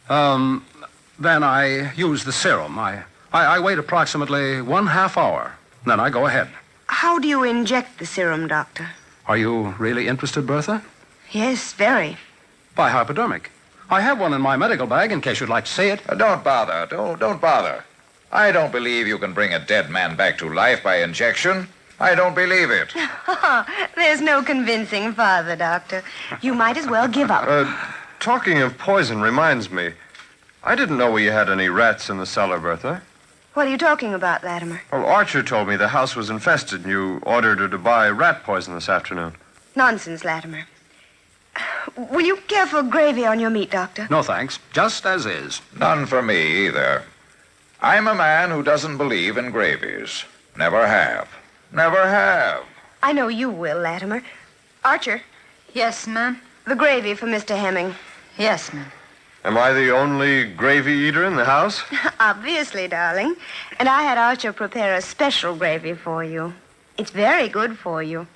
Then I use the serum. I wait approximately 1/2 hour. Then I go ahead. How do you inject the serum, Doctor? Are you really interested, Bertha? Yes, very. By hypodermic. I have one in my medical bag in case you'd like to see it. Don't bother. Don't bother. I don't believe you can bring a dead man back to life by injection. I don't believe it. There's no convincing Father, Doctor. You might as well give up. Talking of poison reminds me. I didn't know we had any rats in the cellar, Bertha. What are you talking about, Latimer? Well, Archer told me the house was infested and you ordered her to buy rat poison this afternoon. Nonsense, Latimer. Will you care for gravy on your meat, Doctor? No, thanks. Just as is. None for me, either. I'm a man who doesn't believe in gravies. Never have. Never have. I know you will, Latimer. Archer. Yes, ma'am? The gravy for Mr. Hemming. Yes, ma'am. Am I the only gravy eater in the house? Obviously, darling. And I had Archer prepare a special gravy for you. It's very good for you.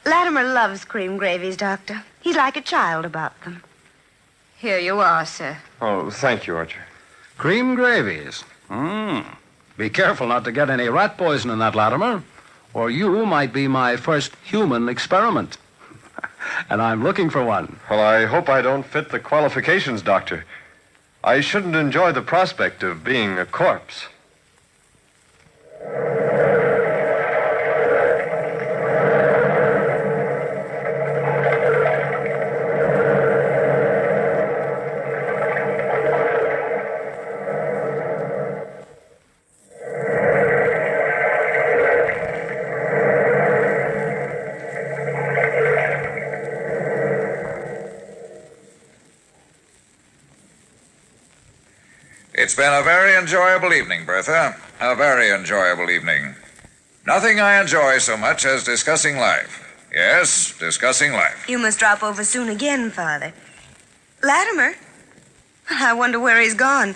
Latimer loves cream gravies, Doctor. He's like a child about them. Here you are, sir. Oh, thank you, Archer. Cream gravies. Be careful not to get any rat poison in that, Latimer, or you might be my first human experiment. And I'm looking for one. Well, I hope I don't fit the qualifications, Doctor. I shouldn't enjoy the prospect of being a corpse. It's been a very enjoyable evening, Bertha. A very enjoyable evening. Nothing I enjoy so much as discussing life. Yes, discussing life. You must drop over soon again, Father. Latimer? I wonder where he's gone.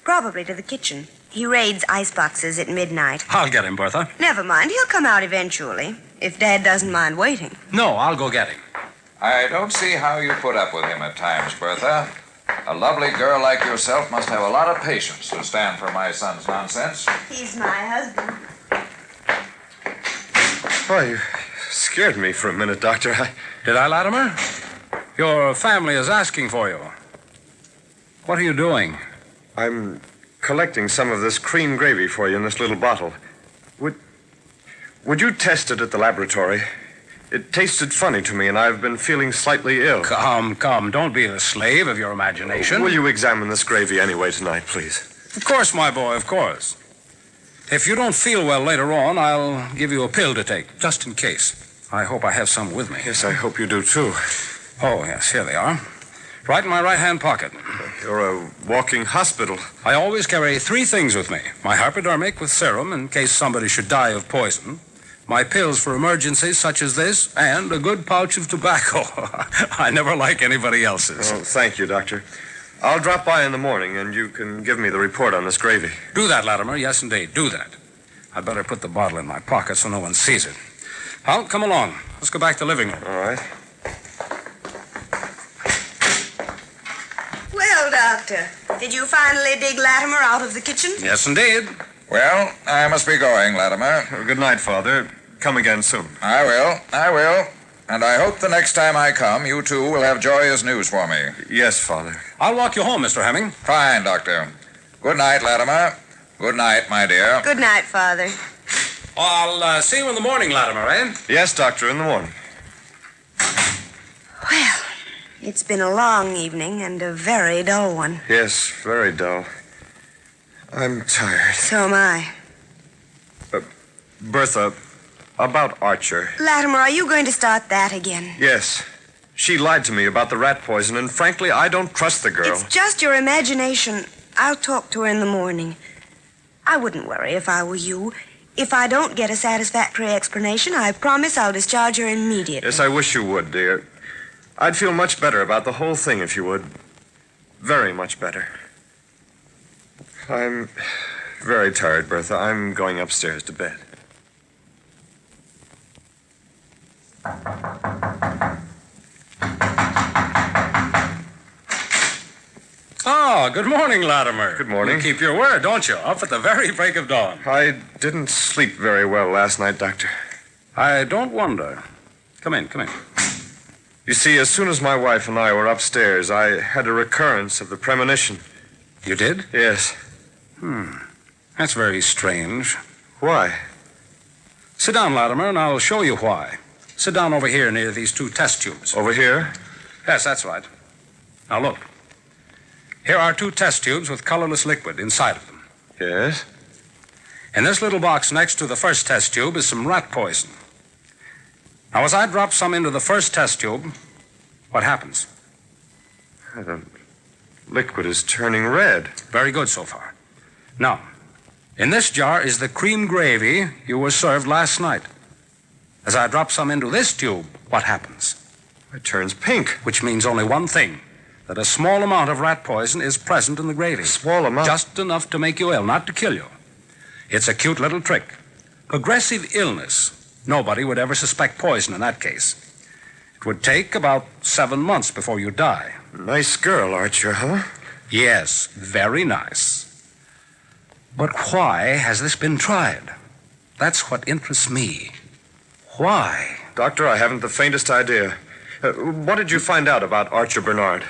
Probably to the kitchen. He raids iceboxes at midnight. I'll get him, Bertha. Never mind. He'll come out eventually, if Dad doesn't mind waiting. No, I'll go get him. I don't see how you put up with him at times, Bertha. A lovely girl like yourself must have a lot of patience to stand for my son's nonsense. He's my husband. Oh, you scared me for a minute, Doctor. Did I, Latimer? Your family is asking for you. What are you doing? I'm collecting some of this cream gravy for you in this little bottle. Would you test it at the laboratory? It tasted funny to me, and I've been feeling slightly ill. Come. Don't be the slave of your imagination. Will you examine this gravy anyway tonight, please? Of course, my boy, of course. If you don't feel well later on, I'll give you a pill to take, just in case. I hope I have some with me. Yes, I hope you do, too. Oh, yes, here they are. Right in my right-hand pocket. You're a walking hospital. I always carry 3 things with me. My hypodermic with serum in case somebody should die of poison. My pills for emergencies such as this, and a good pouch of tobacco. I never like anybody else's. Oh, thank you, Doctor. I'll drop by in the morning, and you can give me the report on this gravy. Do that, Latimer. Yes, indeed. Do that. I'd better put the bottle in my pocket so no one sees it. Well, come along. Let's go back to the living room. All right. Well, Doctor, did you finally dig Latimer out of the kitchen? Yes, indeed. Well, I must be going, Latimer. Good night, Father. Come again soon. I will. And I hope the next time I come, you two will have joyous news for me. Yes, Father. I'll walk you home, Mr. Hemming. Fine, Doctor. Good night, Latimer. Good night, my dear. Good night, Father. I'll see you in the morning, Latimer, eh? Yes, Doctor, in the morning. Well, it's been a long evening and a very dull one. Yes, very dull. I'm tired. So am I. Bertha, about Archer. Latimer, are you going to start that again? Yes. She lied to me about the rat poison, and frankly, I don't trust the girl. It's just your imagination. I'll talk to her in the morning. I wouldn't worry if I were you. If I don't get a satisfactory explanation, I promise I'll discharge her immediately. Yes, I wish you would, dear. I'd feel much better about the whole thing if you would. Very much better. I'm very tired, Bertha. I'm going upstairs to bed. Oh, good morning, Latimer. Good morning. You keep your word, don't you? Up at the very break of dawn. I didn't sleep very well last night, Doctor. I don't wonder. Come in. You see, as soon as my wife and I were upstairs, I had a recurrence of the premonition. You did? Yes. That's very strange. Why? Sit down, Latimer, and I'll show you why. Sit down over here near these two test tubes. Over here? Yes, that's right. Now, look. Here are two test tubes with colorless liquid inside of them. Yes? In this little box next to the first test tube is some rat poison. Now, as I drop some into the first test tube, what happens? The liquid is turning red. Very good so far. Now, in this jar is the cream gravy you were served last night. As I drop some into this tube, what happens? It turns pink. Which means only one thing. That a small amount of rat poison is present in the gravy. Small amount? Just enough to make you ill, not to kill you. It's a cute little trick. Progressive illness. Nobody would ever suspect poison in that case. It would take about 7 months before you die. Nice girl, Archer, huh? Yes, very nice. But why has this been tried? That's what interests me. Why? Doctor, I haven't the faintest idea. What did you find out about Archer Bernard?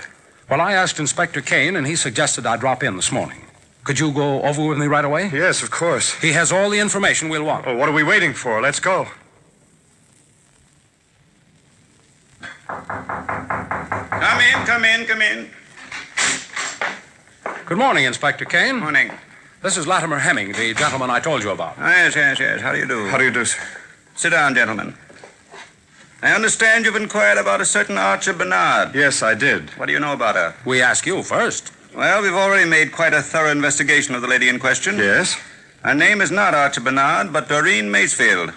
Well, I asked Inspector Kane, and he suggested I drop in this morning. Could you go over with me right away? Yes, of course. He has all the information we'll want. Oh, what are we waiting for? Let's go. Come in. Good morning, Inspector Kane. Morning. This is Latimer Hemming, the gentleman I told you about. Yes. How do you do? How do you do, sir? Sit down, gentlemen. I understand you've inquired about a certain Archer Bernard. Yes, I did. What do you know about her? We ask you first. Well, we've already made quite a thorough investigation of the lady in question. Yes? Her name is not Archer Bernard, but Doreen Macefield.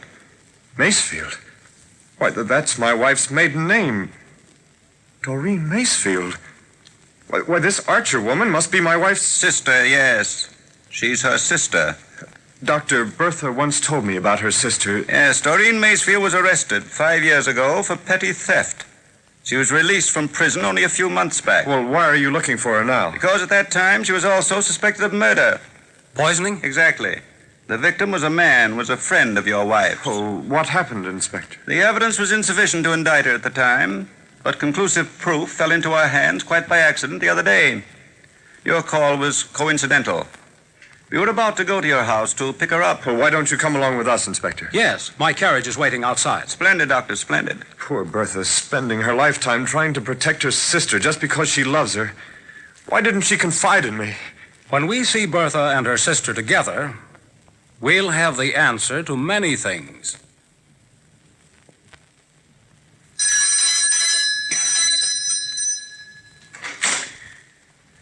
Macefield? Why, that's my wife's maiden name. Doreen Macefield. Why, this Archer woman must be my wife's... Sister, yes. She's her sister. Dr. Bertha once told me about her sister. Yes, Doreen Macefield was arrested 5 years ago for petty theft. She was released from prison only a few months back. Well, why are you looking for her now? Because at that time she was also suspected of murder. Poisoning? Exactly. The victim was a friend of your wife's. Oh, what happened, Inspector? The evidence was insufficient to indict her at the time, but conclusive proof fell into our hands quite by accident the other day. Your call was coincidental. We were about to go to your house to pick her up. Well, why don't you come along with us, Inspector? Yes, my carriage is waiting outside. Splendid, Doctor, splendid. Poor Bertha, spending her lifetime trying to protect her sister just because she loves her. Why didn't she confide in me? When we see Bertha and her sister together, we'll have the answer to many things.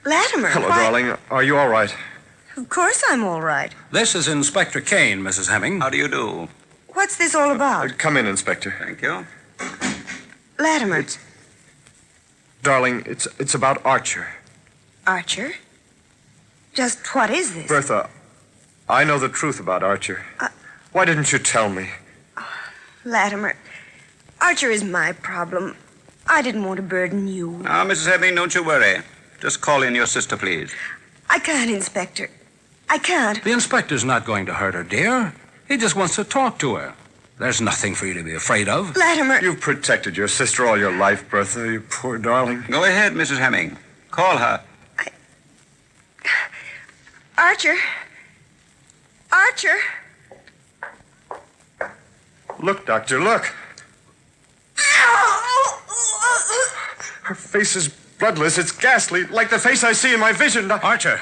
Latimer. Hello, darling. Are you all right? Of course I'm all right. This is Inspector Kane, Mrs. Hemming. How do you do? What's this all about? Come in, Inspector. Thank you. Latimer. Darling, it's about Archer. Archer? Just what is this? Bertha, I know the truth about Archer. Why didn't you tell me? Latimer, Archer is my problem. I didn't want to burden you. Now, Mrs. Hemming, don't you worry. Just call in your sister, please. I can't, Inspector. I can't. The inspector's not going to hurt her, dear. He just wants to talk to her. There's nothing for you to be afraid of. Latimer. You've protected your sister all your life, Bertha, you poor darling. Go ahead, Mrs. Hemming. Call her. Archer. Archer. Look, Doctor, look. Her face is bloodless. It's ghastly, like the face I see in my vision. Archer,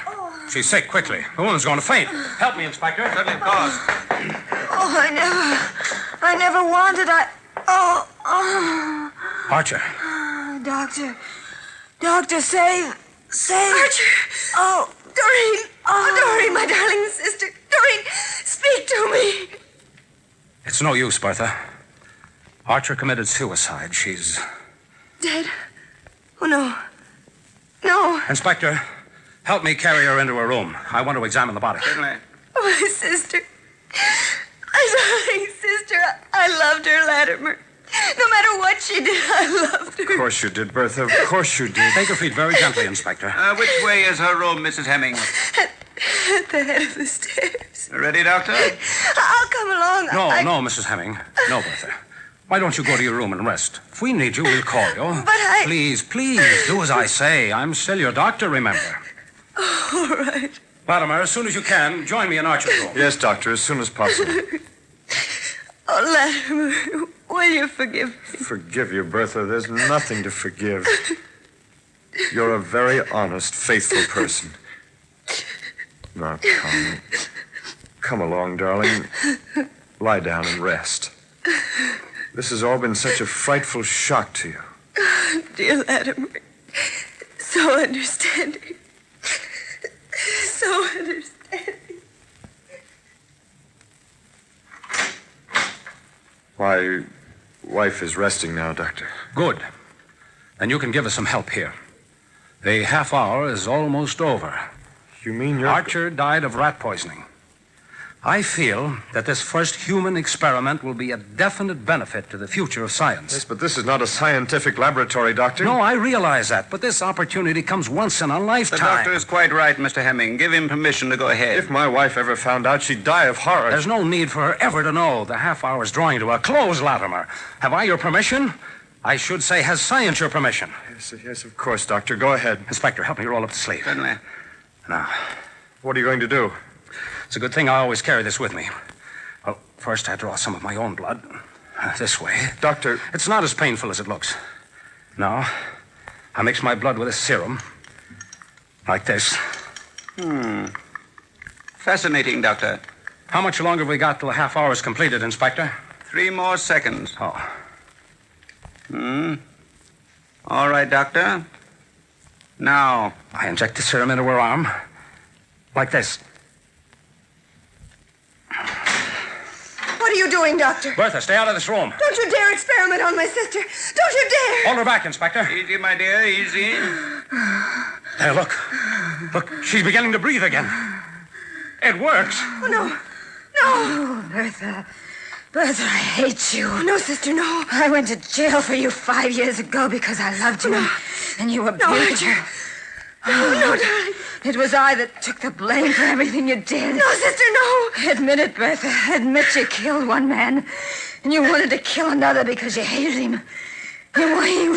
she's sick. Quickly. The woman's going to faint. Help me, Inspector. Certainly, pause. Oh, I never wanted. Archer. Doctor, save. Archer. Oh, Doreen. Oh, Doreen, my darling sister. Doreen, speak to me. It's no use, Bertha. Archer committed suicide. She's... Dead? Oh, no. No. Inspector, help me carry her into her room. I want to examine the body. Certainly. Oh, my sister. My darling sister. I loved her, Latimer. No matter what she did, I loved her. Of course you did, Bertha. Of course you did. Take her feet very gently, Inspector. Which way is her room, Mrs. Hemming? At the head of the stairs. Ready, Doctor? I'll come along. No, Mrs. Hemming. No, Bertha. Why don't you go to your room and rest? If we need you, we'll call you. But Please, do as I say. I'm still your doctor, remember. All right. Latimer, as soon as you can, join me in Archer's room. Yes, Doctor, as soon as possible. Oh, Latimer, will you forgive me? Forgive you, Bertha. There's nothing to forgive. You're a very honest, faithful person. Now, come along, darling. Lie down and rest. This has all been such a frightful shock to you. Dear Latimer, so understanding. So understanding. My wife is resting now, Doctor. Good. Then you can give us some help here. The half hour is almost over. You mean you're... Archer died of rat poisoning. I feel that this first human experiment will be a definite benefit to the future of science. Yes, but this is not a scientific laboratory, Doctor. No, I realize that, but this opportunity comes once in a lifetime. The doctor is quite right, Mr. Hemming. Give him permission to go ahead. If my wife ever found out, she'd die of horror. There's no need for her ever to know. The half hour is drawing to a close, Latimer. Have I your permission? I should say, has science your permission? Yes, of course, Doctor. Go ahead. Inspector, help me roll up the sleeve. Certainly. Now, what are you going to do? It's a good thing I always carry this with me. Well, first I draw some of my own blood. This way. Doctor. It's not as painful as it looks. Now, I mix my blood with a serum. Like this. Fascinating, Doctor. How much longer have we got till the half hour is completed, Inspector? 3 more seconds. Oh. All right, Doctor. Now. I inject the serum into her arm. Like this. What are you doing, Doctor? Bertha, stay out of this room. Don't you dare experiment on my sister. Don't you dare. Hold her back, Inspector. Easy, my dear, easy. There, look. Look, she's beginning to breathe again. It works. Oh, no. Oh, Bertha. Bertha, I hate you. No, sister, no. I went to jail for you 5 years ago because I loved you and you abused her. No, darling. It was I that took the blame for everything you did. No, sister, no. Admit it, Bertha. Admit you killed one man. And you wanted to kill another because you hated him.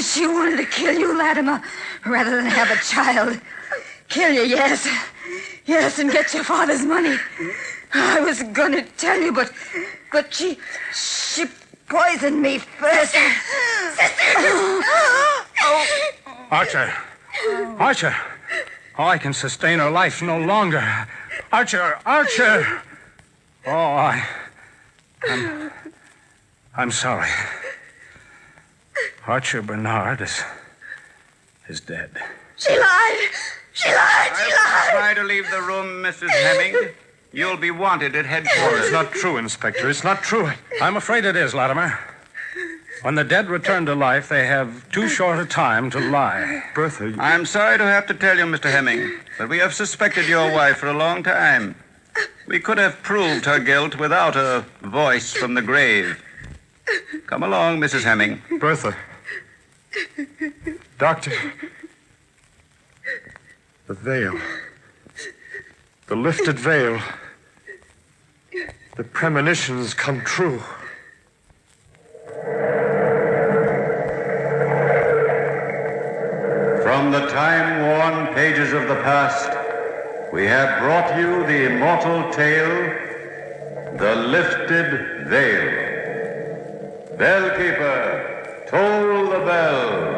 She wanted to kill you, Latimer, rather than have a child. Kill you, yes. Yes, and get your father's money. I was going to tell you, but she poisoned me first. Sister. Archer. Archer. Oh, I can sustain her life no longer. Archer. Oh, I'm sorry. Archer Bernard is dead. She lied. Try to leave the room, Mrs. Hemming. You'll be wanted at headquarters. It's not true, Inspector. It's not true. I'm afraid it is, Latimer. When the dead return to life, they have too short a time to lie. Bertha, I'm sorry to have to tell you, Mr. Hemming, but we have suspected your wife for a long time. We could have proved her guilt without a voice from the grave. Come along, Mrs. Hemming. Bertha. Doctor. The veil. The lifted veil. The premonitions come true. pages of the past, we have brought you the immortal tale, The Lifted Veil. Bellkeeper, toll the bell.